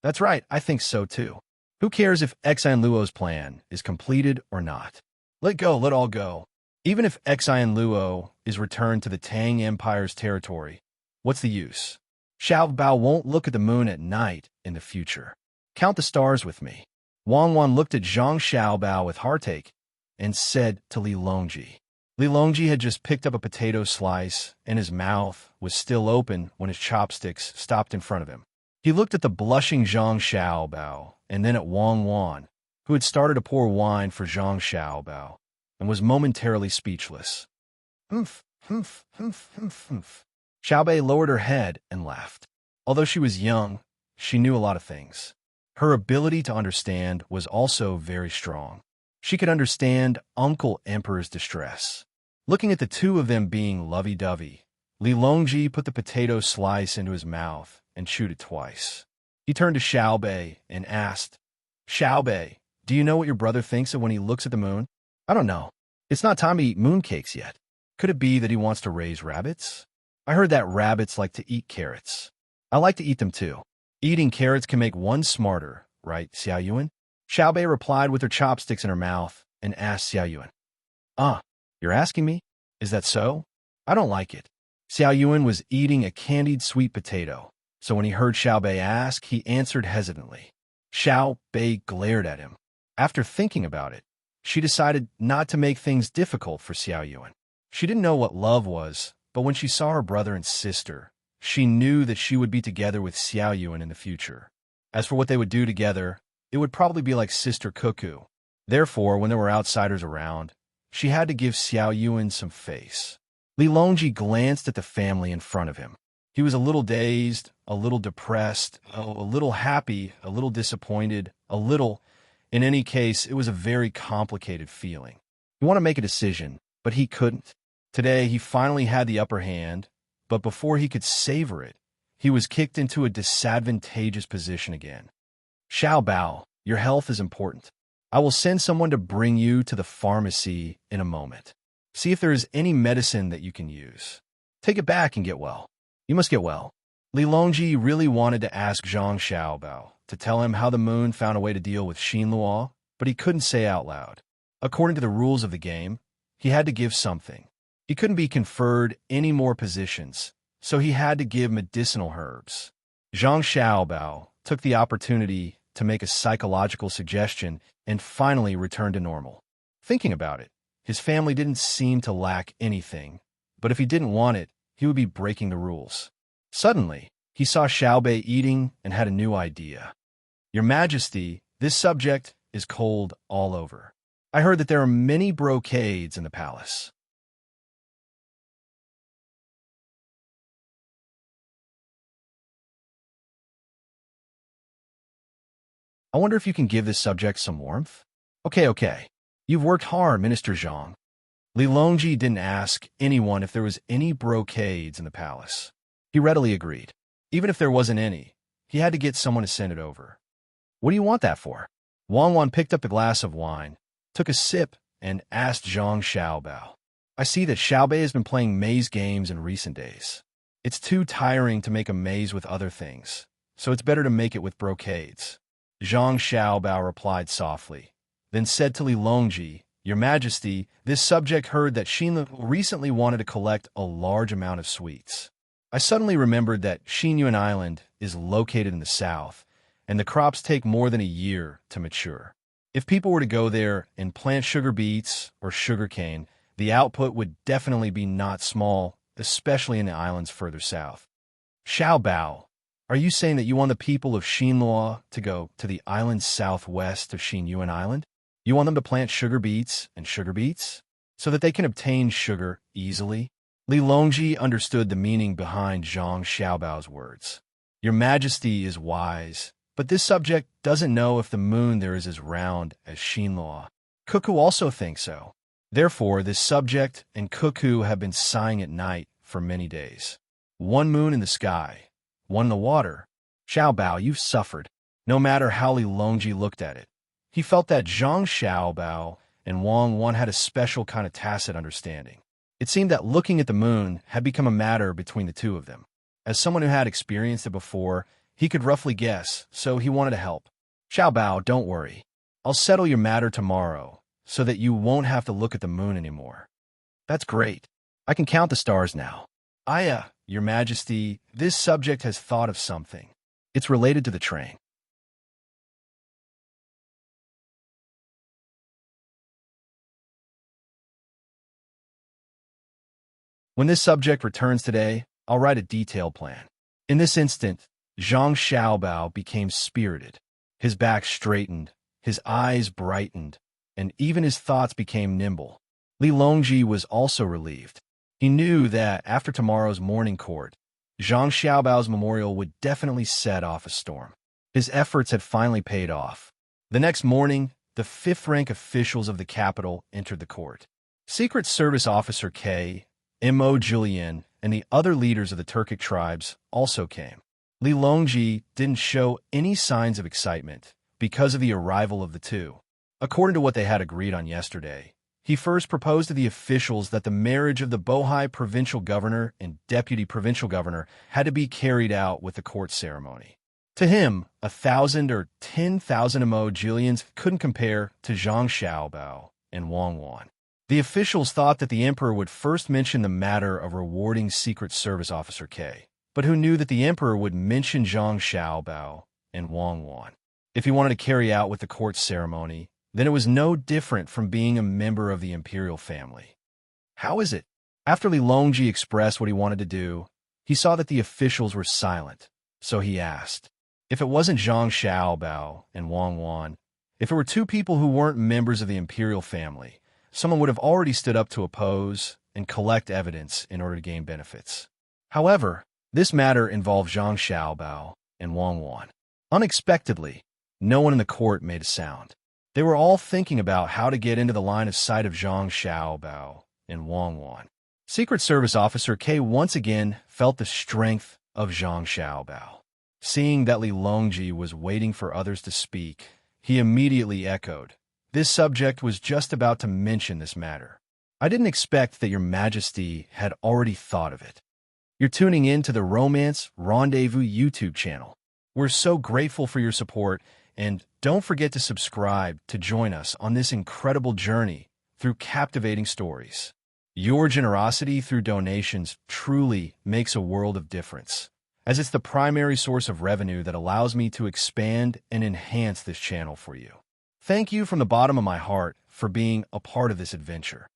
That's right, I think so too. Who cares if Xian Luo's plan is completed or not? Let go, let all go. Even if Xian Luo is returned to the Tang Empire's territory, what's the use? Xiao Bao won't look at the moon at night in the future. Count the stars with me. Wang Wan looked at Zhang Xiaobao with heartache and said to Li Longji. Li Longji had just picked up a potato slice, and his mouth was still open when his chopsticks stopped in front of him. He looked at the blushing Zhang Xiaobao and then at Wang Wan, who had started to pour wine for Zhang Xiaobao, and was momentarily speechless. Humph, humph, humph, humph, humph. Xiaobei lowered her head and laughed. Although she was young, she knew a lot of things. Her ability to understand was also very strong. She could understand Uncle Emperor's distress. Looking at the two of them being lovey-dovey, Li Longji put the potato slice into his mouth and chewed it twice. He turned to Xiaobei and asked, Xiaobei, do you know what your brother thinks of when he looks at the moon? I don't know. It's not time to eat mooncakes yet. Could it be that he wants to raise rabbits? I heard that rabbits like to eat carrots. I like to eat them too. Eating carrots can make one smarter, right, Xiao Yuan? Xiaobei replied with her chopsticks in her mouth and asked Xiao Yuan. You're asking me? Is that so? I don't like it. Xiao Yuan was eating a candied sweet potato, so when he heard Xiaobei ask, he answered hesitantly. Xiaobei glared at him. After thinking about it, she decided not to make things difficult for Xiao Yuan. She didn't know what love was, but when she saw her brother and sister, she knew that she would be together with Xiao Yuan in the future. As for what they would do together, it would probably be like Sister Cuckoo. Therefore, when there were outsiders around, she had to give Xiao Yuan some face. Li Longji glanced at the family in front of him. He was a little dazed, a little depressed, a little happy, a little disappointed, a little... In any case, it was a very complicated feeling. He wanted to make a decision, but he couldn't. Today, he finally had the upper hand, but before he could savor it, he was kicked into a disadvantageous position again. Xiao Bao, your health is important. I will send someone to bring you to the pharmacy in a moment. See if there is any medicine that you can use. Take it back and get well. You must get well. Li Longji really wanted to ask Zhang Xiaobao to tell him how the moon found a way to deal with Xin Luo, but he couldn't say out loud. According to the rules of the game, he had to give something. He couldn't be conferred any more positions, so he had to give medicinal herbs. Zhang Xiaobao took the opportunity to make a psychological suggestion and finally returned to normal. Thinking about it, his family didn't seem to lack anything, but if he didn't want it, he would be breaking the rules. Suddenly, he saw Xiaobei eating and had a new idea. Your Majesty, this subject is cold all over. I heard that there are many brocades in the palace. I wonder if you can give this subject some warmth? Okay. You've worked hard, Minister Zhang. Li Longji didn't ask anyone if there was any brocades in the palace. He readily agreed. Even if there wasn't any, he had to get someone to send it over. What do you want that for? Wang Wan picked up a glass of wine, took a sip, and asked Zhang Xiaobao. I see that Xiaobei has been playing maze games in recent days. It's too tiring to make a maze with other things, so it's better to make it with brocades. Zhang Xiaobao replied softly, then said to Li Longji, Your Majesty, this subject heard that Xin recently wanted to collect a large amount of sweets. I suddenly remembered that Xinyuan Island is located in the south, and the crops take more than a year to mature. If people were to go there and plant sugar beets or sugarcane, the output would definitely be not small, especially in the islands further south. Xiao Bao, are you saying that you want the people of Xinlua to go to the islands southwest of Xinyuan Island? You want them to plant sugar beets so that they can obtain sugar easily? Li Longji understood the meaning behind Zhang Xiaobao's words. Your Majesty is wise, but this subject doesn't know if the moon there is as round as Xinlua. Cuckoo also thinks so. Therefore, this subject and Cuckoo have been sighing at night for many days. One moon in the sky, one in the water. Xiao Bao, you've suffered. No matter how Li Longji looked at it, he felt that Zhang Xiaobao and Wang Wan had a special kind of tacit understanding. It seemed that looking at the moon had become a matter between the two of them. As someone who had experienced it before, he could roughly guess, so he wanted to help. Xiao Bao, don't worry. I'll settle your matter tomorrow, so that you won't have to look at the moon anymore. That's great. I can count the stars now. Your Majesty, this subject has thought of something. It's related to the train. When this subject returns today, I'll write a detailed plan. In this instant, Zhang Xiaobao became spirited. His back straightened, his eyes brightened, and even his thoughts became nimble. Li Longji was also relieved. He knew that after tomorrow's morning court, Zhang Xiaobao's memorial would definitely set off a storm. His efforts had finally paid off. The next morning, the fifth-rank officials of the capital entered the court. Secret Service Officer K, Mo Julian, and the other leaders of the Turkic tribes also came. Li Longji didn't show any signs of excitement because of the arrival of the two. According to what they had agreed on yesterday, he first proposed to the officials that the marriage of the Bohai provincial governor and deputy provincial governor had to be carried out with the court ceremony. To him, 1,000 or 10,000 emojilians couldn't compare to Zhang Xiaobao and Wang Wan. The officials thought that the emperor would first mention the matter of rewarding Secret Service Officer K, but who knew that the emperor would mention Zhang Xiaobao and Wang Wan. If he wanted to carry out with the court ceremony, then it was no different from being a member of the imperial family. How is it? After Li Longji expressed what he wanted to do, he saw that the officials were silent, so he asked, if it wasn't Zhang Xiaobao and Wang Wan, if it were two people who weren't members of the imperial family, someone would have already stood up to oppose and collect evidence in order to gain benefits. However, this matter involved Zhang Xiaobao and Wang Wan. Unexpectedly, no one in the court made a sound. They were all thinking about how to get into the line of sight of Zhang Xiaobao and Wang Wan. Secret Service Officer K once again felt the strength of Zhang Xiaobao. Seeing that Li Longji was waiting for others to speak, he immediately echoed, "This subject was just about to mention this matter. I didn't expect that your Majesty had already thought of it." You're tuning in to the Romance Rendezvous YouTube channel. We're so grateful for your support, and don't forget to subscribe to join us on this incredible journey through captivating stories. Your generosity through donations truly makes a world of difference, as it's the primary source of revenue that allows me to expand and enhance this channel for you. Thank you from the bottom of my heart for being a part of this adventure.